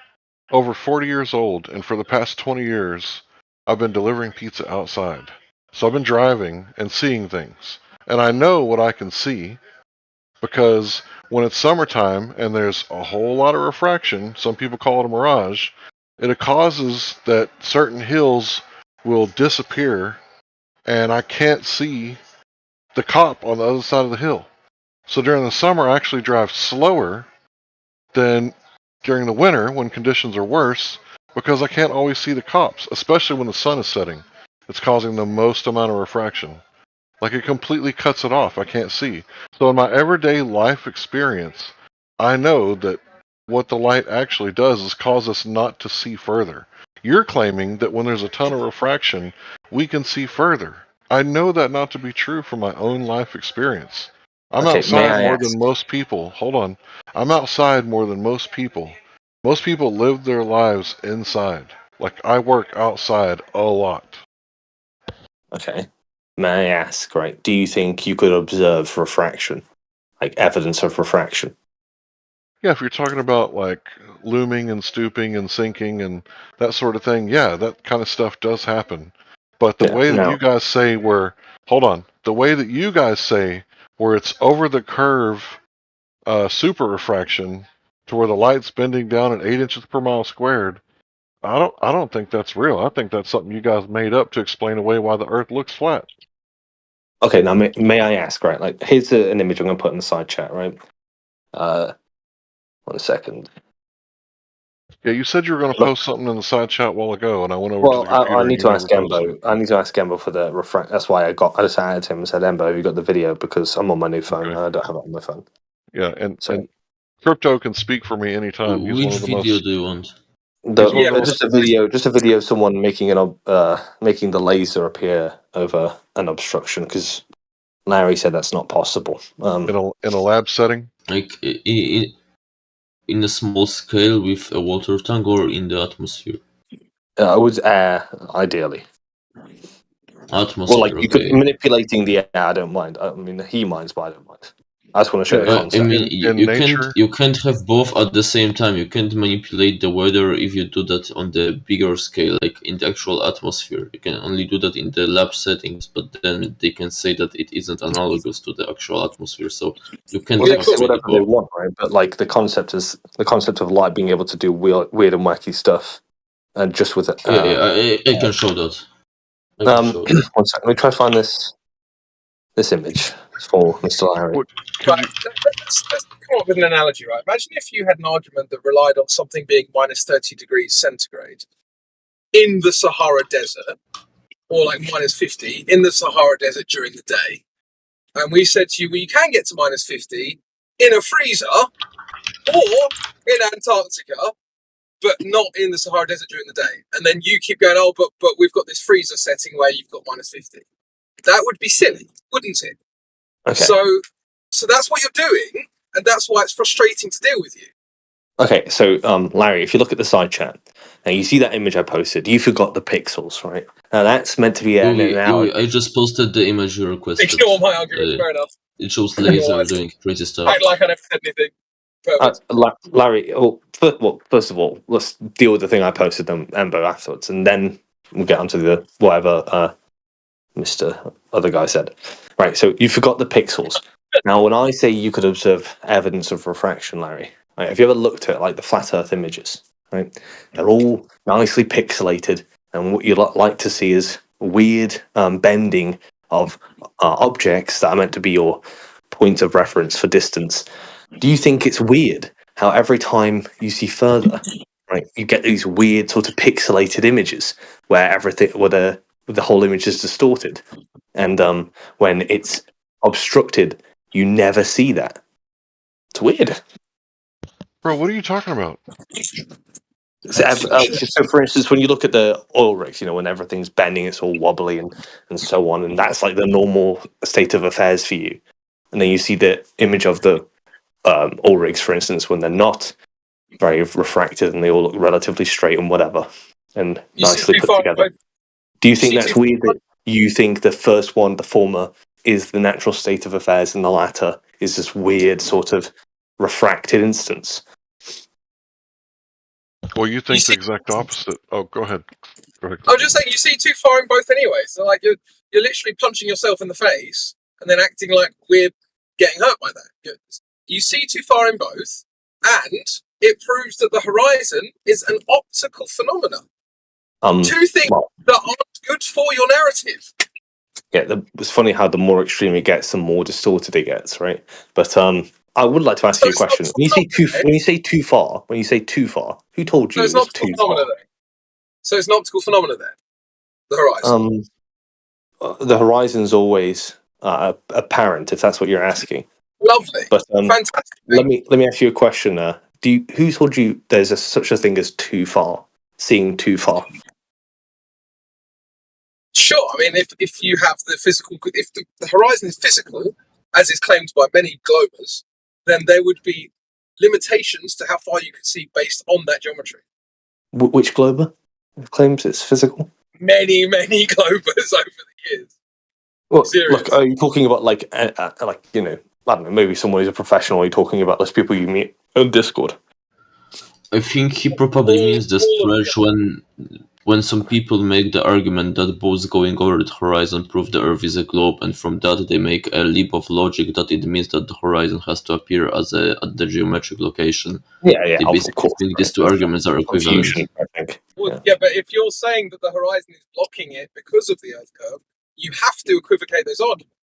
over 40 years old, and for the past 20 years, I've been delivering pizza outside. So I've been driving and seeing things. And I know what I can see because when it's summertime and there's a whole lot of refraction, some people call it a mirage, it causes that certain hills will disappear and I can't see the cop on the other side of the hill. So during the summer, I actually drive slower than during the winter when conditions are worse because I can't always see the cops, especially when the sun is setting. It's causing the most amount of refraction. Like it completely cuts it off. I can't see. So in my everyday life experience, I know that what the light actually does is cause us not to see further. You're claiming that when there's a ton of refraction, we can see further. I know that not to be true from my own life experience. I'm outside more than most people. Hold on. I'm outside more than most people. Most people live their lives inside. Like I work outside a lot. Okay. May I ask, right, do you think you could observe refraction? Like evidence of refraction? Yeah, if you're talking about like looming and stooping and sinking and that sort of thing, yeah, that kind of stuff does happen. But the way that you guys say the way that you guys say where it's over the curve super refraction to where the light's bending down at 8 inches per mile squared, I don't think that's real. I think that's something you guys made up to explain away why the Earth looks flat. Okay, now may I ask, right? Like, here's an image I'm going to put in the side chat, right? 1 second. Yeah, you said you were going to Look, post something in the side chat a while ago, and I went over well, to the computer I and need you to never ask posted Embo. it. I need to ask Embo for the refract. That's why I just added him and said, Embo, have you got the video? Because I'm on my new phone. Okay. And I don't have it on my phone. Yeah, and So Crypto can speak for me anytime. He's one Which of the video most. do you want? He's one of the most. just a video of someone making making the laser appear over an obstruction because Larry said that's not possible. In a lab setting, Like in a small scale with a water tank or in the atmosphere? I would air ideally. Atmosphere. Well, like you could Okay. manipulating the air. I don't mind. I mean, he minds, but I don't mind. I just want to show the I concept. mean, you can't have both at the same time. You can't manipulate the weather if you do that on the bigger scale, like in the actual atmosphere. You can only do that in the lab settings, but then they can say that it isn't analogous to the actual atmosphere. So you can't Well, they have can say really whatever they both. want, right? But like the concept of light being able to do weird and wacky stuff, and just with it. I can show that. I can show that. 1 second. Let me try to find this image for Mr. Larry. Right, let's come up with an analogy, right? Imagine if you had an argument that relied on something being minus 30 degrees centigrade in the Sahara Desert, or like minus 50 in the Sahara Desert during the day. And we said to you, well, you can get to minus 50 in a freezer or in Antarctica, but not in the Sahara Desert during the day. And then you keep going, oh, but we've got this freezer setting where you've got minus 50. That would be silly, wouldn't it? Okay. So that's what you're doing, and that's why it's frustrating to deal with you. Okay, so Larry, if you look at the side chat, now you see that image I posted. You forgot the pixels, right? Now that's meant to be an analogy. I just posted the image you requested. Ignore my argument, fair enough. It shows laser doing crazy stuff. Act like I never said anything. Larry, first of all, let's deal with the thing I posted on Embo afterwards, and then we'll get onto the whatever Mr. Other guy said. Right, so you forgot the pixels. Now, when I say you could observe evidence of refraction, Larry, right, have you ever looked at like the flat Earth images? Right, they're all nicely pixelated, and what you like to see is weird bending of objects that are meant to be your point of reference for distance. Do you think it's weird how every time you see further, right, you get these weird sort of pixelated images where the whole image is distorted, and when it's obstructed, you never see that. It's weird. Bro, what are you talking about? So, for instance, when you look at the oil rigs, when everything's bending, it's all wobbly and so on, and that's like the normal state of affairs for you. And then you see the image of the oil rigs, for instance, when they're not very refracted and they all look relatively straight and whatever, and nicely put together. Do you think that's weird that you think the first one, the former, is the natural state of affairs and the latter is this weird sort of refracted instance? Well, you think the exact opposite. Oh, go ahead. I'm just saying you see too far in both anyway. So like you're literally punching yourself in the face and then acting like we're getting hurt by that. You see too far in both, and it proves that the horizon is an optical phenomenon. Two things that aren't good for your narrative. Yeah, it's funny how the more extreme it gets, the more distorted it gets, right? But I would like to ask you a question. When you say too far, who told you it was too far? So it's an optical phenomenon then? The horizon? The horizon's always apparent, if that's what you're asking. Lovely. But fantastic. Let me ask you a question. Who told you there's such a thing as too far? Seeing too far? Sure. I mean, if you have the physical, if the horizon is physical, as is claimed by many globers, then there would be limitations to how far you could see based on that geometry. Which glober claims it's physical? Many globers over the years. Well, look, are you talking about like I don't know, maybe someone who's a professional? Are you talking about those people you meet on Discord? I think he probably means the stretch when some people make the argument that boats going over the horizon prove the Earth is a globe, and from that they make a leap of logic that it means that the horizon has to appear at the geometric location. Yeah, they basically think these two arguments are equivalent. I think. Well, yeah, but if you're saying that the horizon is blocking it because of the Earth curve, you have to equivocate those arguments.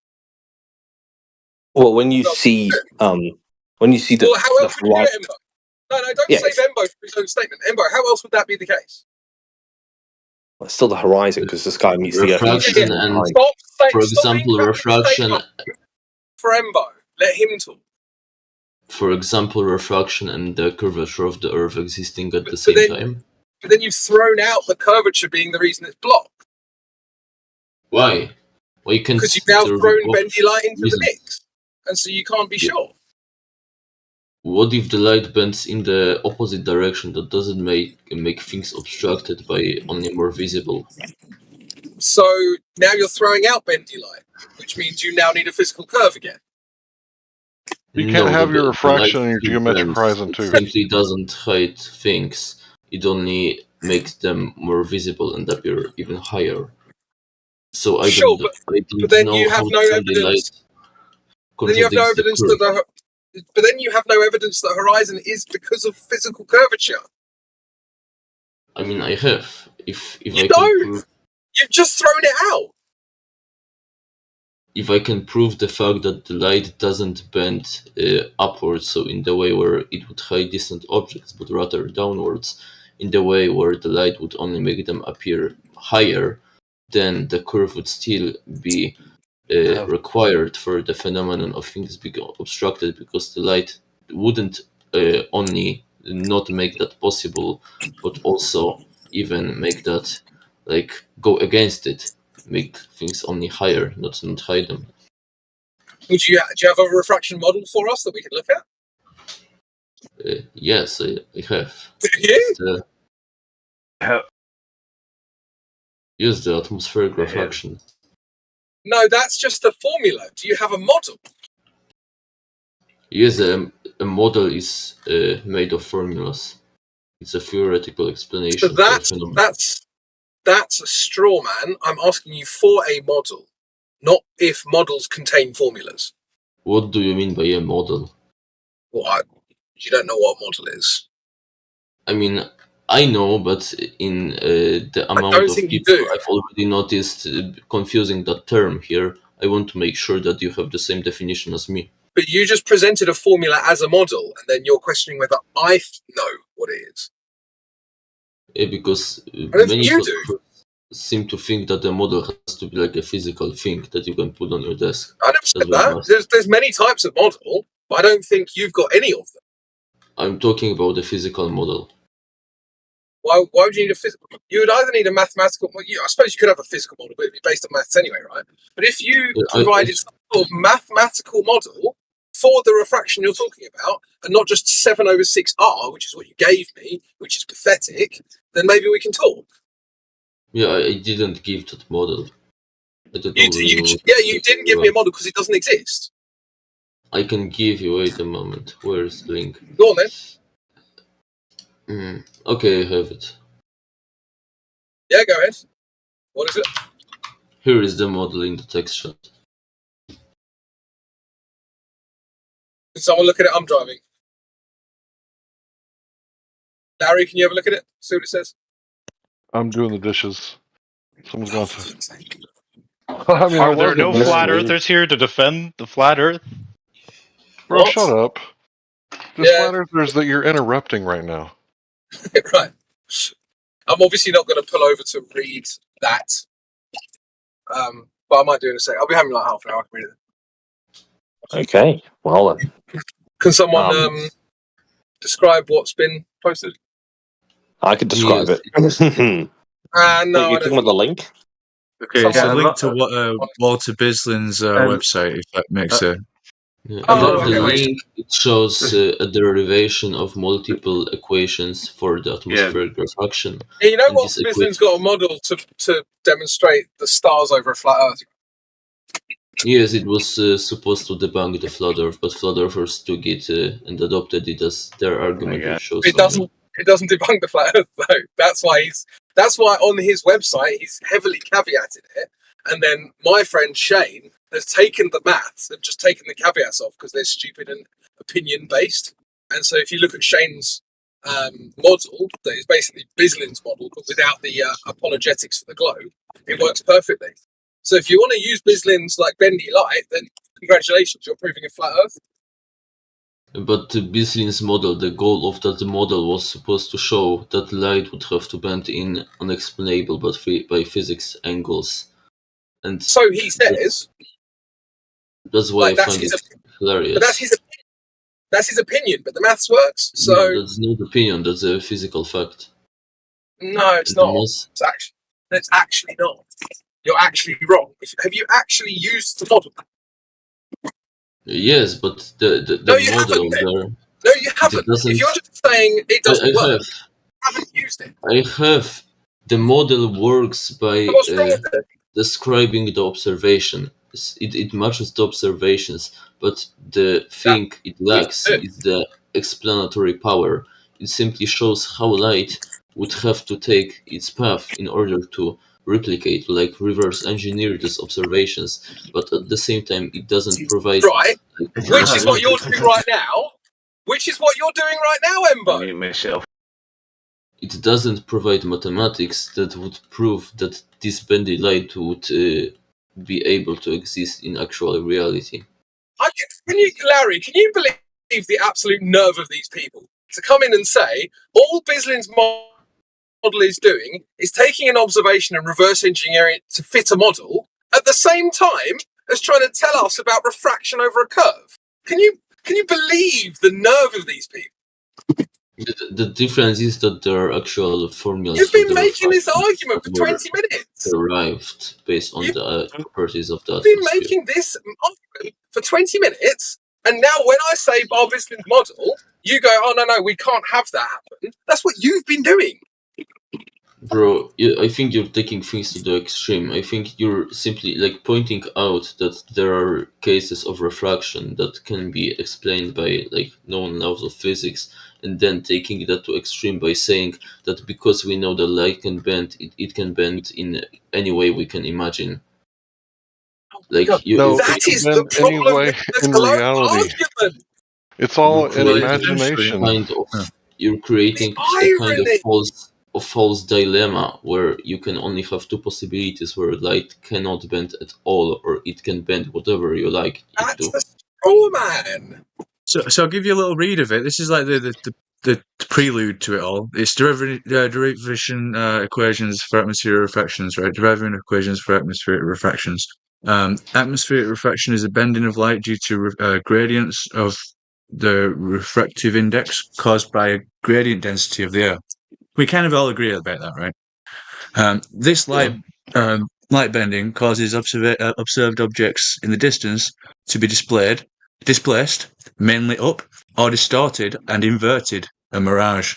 Well, when you see the horizon. No, don't Yeah, save Embo for his own statement. Embo, how else would that be the case? it's still the horizon because the sky meets the earth. Refraction and, Stop for stop example, interrupting the refraction. statement for Embo. Let him talk. For example, refraction and the curvature of the Earth existing at the same time. But then you've thrown out the curvature being the reason it's blocked. Why? Well, you can Because you've now there thrown both bendy light into reasons. the mix, and so you can't be sure. What if the light bends in the opposite direction? That doesn't make things obstructed by only more visible. So now you're throwing out bendy light, which means you now need a physical curve again. You can't have your refraction and your geometric horizon It too. simply doesn't hide things. It only makes them more visible and appear even higher. So I don't but then know you have how no trendy light evidence. Then you have no contradicts the evidence curve. that but then you have no evidence that horizon is because of physical curvature. I mean, I have. If You I can don't. prove, You've just thrown it out. if I can prove the fact that the light doesn't bend upwards, so in the way where it would hide distant objects, but rather downwards, in the way where the light would only make them appear higher, then the curve would still be required for the phenomenon of things being obstructed, because the light wouldn't only not make that possible, but also even make that go against it, make things only higher, not hide them. Do you have a refraction model for us that we can look at? Yes, I have. You? Use the atmospheric refraction. No, that's just a formula. Do you have a model? Yes, a model is made of formulas. It's a theoretical explanation. So that's a straw man. I'm asking you for a model, not if models contain formulas. What do you mean by a model? Well, you don't know what a model is. I mean, I know, but in the amount of people I've already noticed confusing that term here, I want to make sure that you have the same definition as me. But you just presented a formula as a model, and then you're questioning whether I know what it is. Because I don't think many you people seem to think that a model has to be like a physical thing that you can put on your desk. I never said that. There's many types of model, but I don't think you've got any of them. I'm talking about the physical model. Why would you need a physical? You would either need a mathematical. Well, I suppose you could have a physical model, but it'd be based on maths anyway, right? But if you provided some sort of mathematical model for the refraction you're talking about, and not just 7/6R, which is what you gave me, which is pathetic, then maybe we can talk. Yeah, I didn't give that model. You didn't give me a model because it doesn't exist. I can give you. Wait a moment. Where's the link? Go on then. Okay, I have it. Yeah, go ahead. What is it? Here is the model in the text chat. Can someone look at it? I'm driving. Larry, can you have a look at it? See what it says? I'm doing the dishes. Someone's going to. Are there no flat earthers here to defend the flat earth? Bro, shut up. There's flat earthers that you're interrupting right now. Right. I'm obviously not going to pull over to read that. But I might do in a second. I'll be having like half an hour. I can read it. Okay, well then. Can someone describe what's been posted? I could describe it. No, You're talking about the link? Okay, it's a link to Walter Bislin's website, if that makes sense. The link, it shows a derivation of multiple equations for the atmospheric refraction. Yeah, you know And what? this Bislin's got a model to demonstrate the stars over a flat Earth. Yes, it was supposed to debunk the flat Earth, but flat earthers took it and adopted it as their argument. Which shows It doesn't debunk the flat Earth though. That's why on his website he's heavily caveated it. And then my friend Shane has taken the maths and just taken the caveats off because they're stupid and opinion based. And so if you look at Shane's model, that is basically Bislin's model, but without the apologetics for the globe, it works perfectly. So if you want to use Bislin's like bendy light, then congratulations, you're proving a flat Earth. But Bislin's model, the goal of that model was supposed to show that light would have to bend in unexplainable but by physics angles. And so he says. That's why I find it hilarious. But that's his opinion, but the maths works. So no, that's not opinion, that's a physical fact. No, it's not. It's actually not. You're actually wrong. Have you actually used the model? Yes, but the no, you model haven't, there. No, you haven't. If you're just saying it doesn't work, you haven't used it. I have. The model works by describing the observation. It matches the observations, but the thing it lacks is the explanatory power. It simply shows how light would have to take its path in order to replicate, like reverse engineer these observations, but at the same time it doesn't provide... Right, which is what you're doing right now. Which is what you're doing right now, Embo. Myself. It doesn't provide mathematics that would prove that this bendy light would be able to exist in actual reality. Larry, can you believe the absolute nerve of these people to come in and say all Bislin's model is doing is taking an observation and reverse engineering it to fit a model at the same time as trying to tell us about refraction over a curve? Can you believe the nerve of these people? The difference is that there are actual formulas. You've been making this argument for 20 minutes. Derived based on the properties of the atmosphere. You've been making this argument for 20 minutes, and now when I say Bislin's model, you go, oh, no, we can't have that happen. That's what you've been doing. Bro, I think you're taking things to the extreme. I think you're simply pointing out that there are cases of refraction that can be explained by known laws of physics, and then taking that to extreme by saying that because we know that light can bend, it can bend in any way we can imagine. That is the problem with the reality. Argument. It's all an imagination. You're creating a kind of false dilemma where you can only have two possibilities where light cannot bend at all, or it can bend whatever you like. That's a straw man. So I'll give you a little read of it. This is like the prelude to it all. It's derivation equations for atmospheric refractions, right? Deriving equations for atmospheric refractions. Atmospheric refraction is a bending of light due to gradients of the refractive index caused by a gradient density of the air. We kind of all agree about that, right? This light bending causes observed objects in the distance to be displaced, mainly up, or distorted and inverted, a mirage.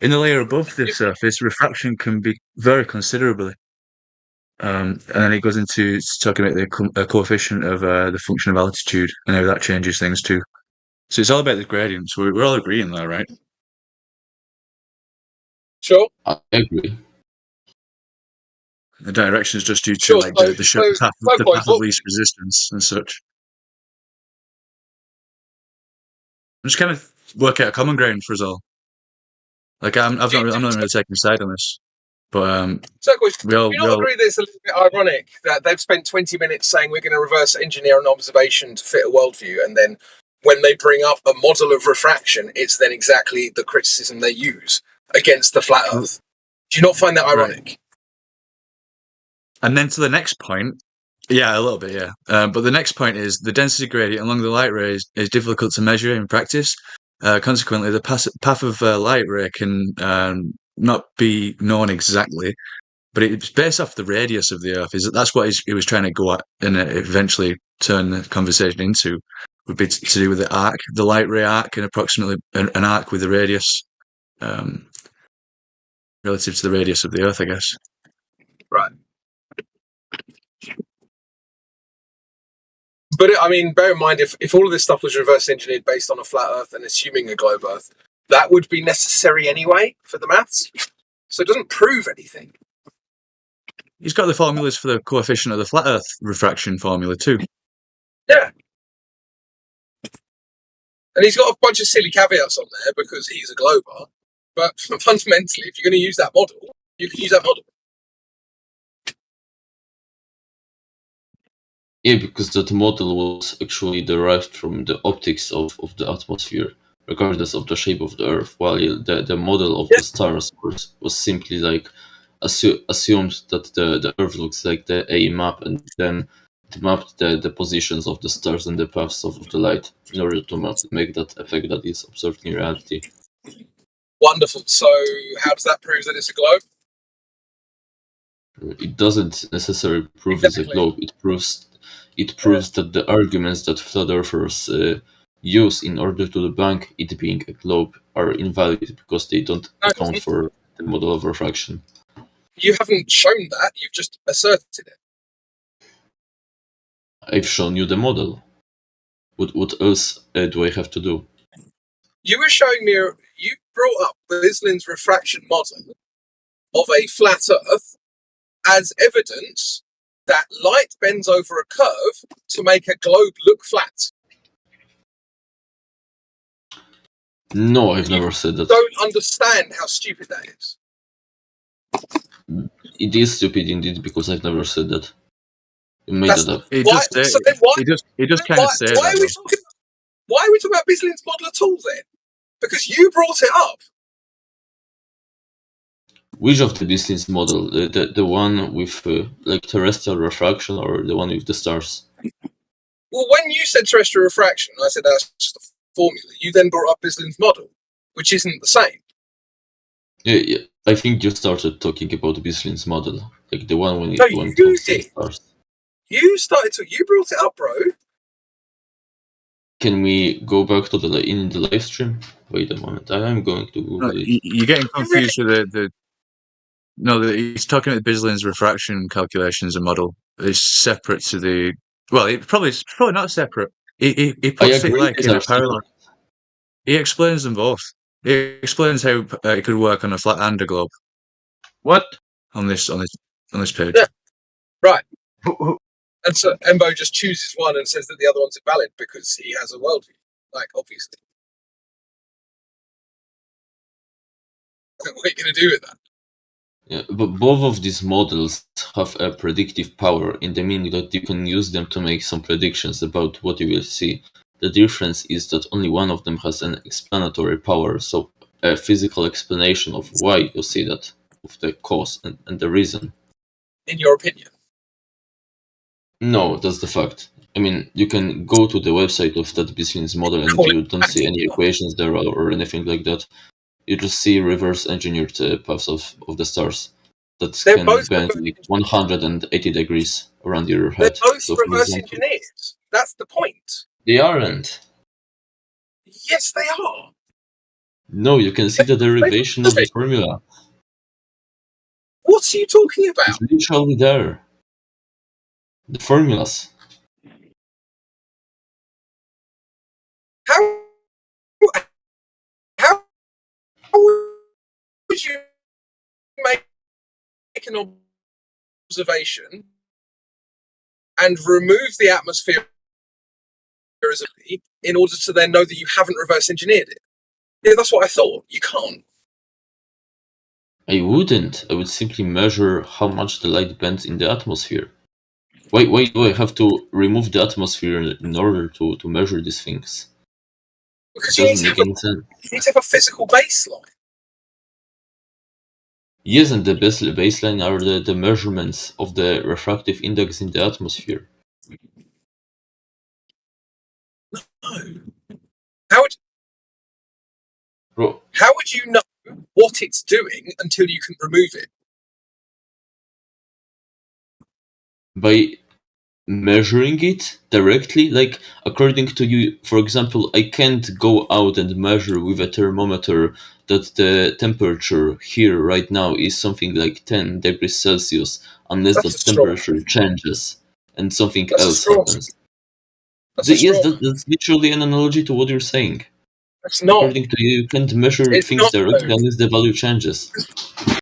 In the layer above the surface, refraction can be very considerably. And then it goes into talking about the coefficient of the function of altitude and how that changes things too. So it's all about the gradients. We're all agreeing there, right? Sure. I agree. The direction is just due to the path of least resistance and such. I'm just kind of work out a common ground for us all. I'm not really taking a side on this, but so do you not agree that it's a little bit ironic that they've spent 20 minutes saying we're going to reverse engineer an observation to fit a worldview, and then when they bring up a model of refraction, it's then exactly the criticism they use against the flat Earth? Do you not find that ironic? Right. And then to the next point, yeah, a little bit, yeah. But the next point is the density gradient along the light ray is difficult to measure in practice. Consequently, the path of light ray can not be known exactly, but it's based off the radius of the Earth. That's what he was trying to go at, and eventually turn the conversation into, would be to do with the arc, the light ray arc, and approximately an arc with the radius relative to the radius of the Earth, I guess. Right. But bear in mind, if all of this stuff was reverse engineered based on a flat Earth and assuming a globe Earth, that would be necessary anyway for the maths. So it doesn't prove anything. He's got the formulas for the coefficient of the flat Earth refraction formula too. Yeah. And he's got a bunch of silly caveats on there because he's a glober. But fundamentally, if you're going to use that model, you can use that model. Yeah, because that model was actually derived from the optics of the atmosphere, regardless of the shape of the Earth, while the model of the stars was simply like assumed that the Earth looks like a map, and then it mapped the positions of the stars and the paths of the light in order to make that effect that is observed in reality. Wonderful. So how does that prove that it's a globe? It doesn't necessarily prove it's a globe. It proves that the arguments that flat earthers use in order to debunk it being a globe are invalid because they don't account for the model of refraction. You haven't shown that. You've just asserted it. I've shown you the model. What else do I have to do? You were showing me. You brought up Bislin's refraction model of a flat Earth as evidence that light bends over a curve to make a globe look flat. No, I've never said that. Don't understand how stupid that is. It is stupid indeed because I've never said that. You made that up. He just kind of said that. Why are we talking about Bislin's model at all then? Because you brought it up. Which of the Bislin's model? The one with like terrestrial refraction or the one with the stars? Well, when you said terrestrial refraction, I said that's just a formula. You then brought up Bislin's model, which isn't the same. Yeah. I think you started talking about Bislin's model, like the one when it went you to the stars. You started to. You brought it up, bro. Can we go back to the live stream? Wait a moment. I'm going to Google it. You're getting confused with the. No, he's talking about Bislin's refraction calculations and model. It's separate to the. Well, it's probably not separate. He puts it like in a parallel. He explains them both. He explains how it could work on a flat and a globe. What? On this page. Yeah. Right. And so Embo just chooses one and says that the other one's invalid because he has a worldview. Like, obviously. What are you going to do with that? Yeah, but both of these models have a predictive power in the meaning that you can use them to make some predictions about what you will see. The difference is that only one of them has an explanatory power, so a physical explanation of why you see that, of the cause and the reason. In your opinion? No, that's the fact. I mean, you can go to the website of that Bislin's model and you don't see any equations there or anything like that. You just see reverse engineered paths of the stars that can bend like 180 degrees around your head. They're both reverse engineered. That's the point. They aren't. Yes, they are. No, you can see the derivation of the formula. What are you talking about? It's literally there. The formulas. How would you make an observation and remove the atmosphere in order to then know that you haven't reverse engineered it? Yeah, that's what I thought. You can't. I wouldn't. I would simply measure how much the light bends in the atmosphere. Why do I have to remove the atmosphere in order to measure these things? Because you need to have a physical baseline. Yes, and the baseline are the measurements of the refractive index in the atmosphere. No. How would you know what it's doing until you can remove it? By measuring it directly, like according to you, for example, I can't go out and measure with a thermometer that the temperature here right now is something like 10 degrees Celsius, unless the temperature changes and something else happens. Yes, that's literally an analogy to what you're saying. It's not. According to you, you can't measure things directly unless the value changes.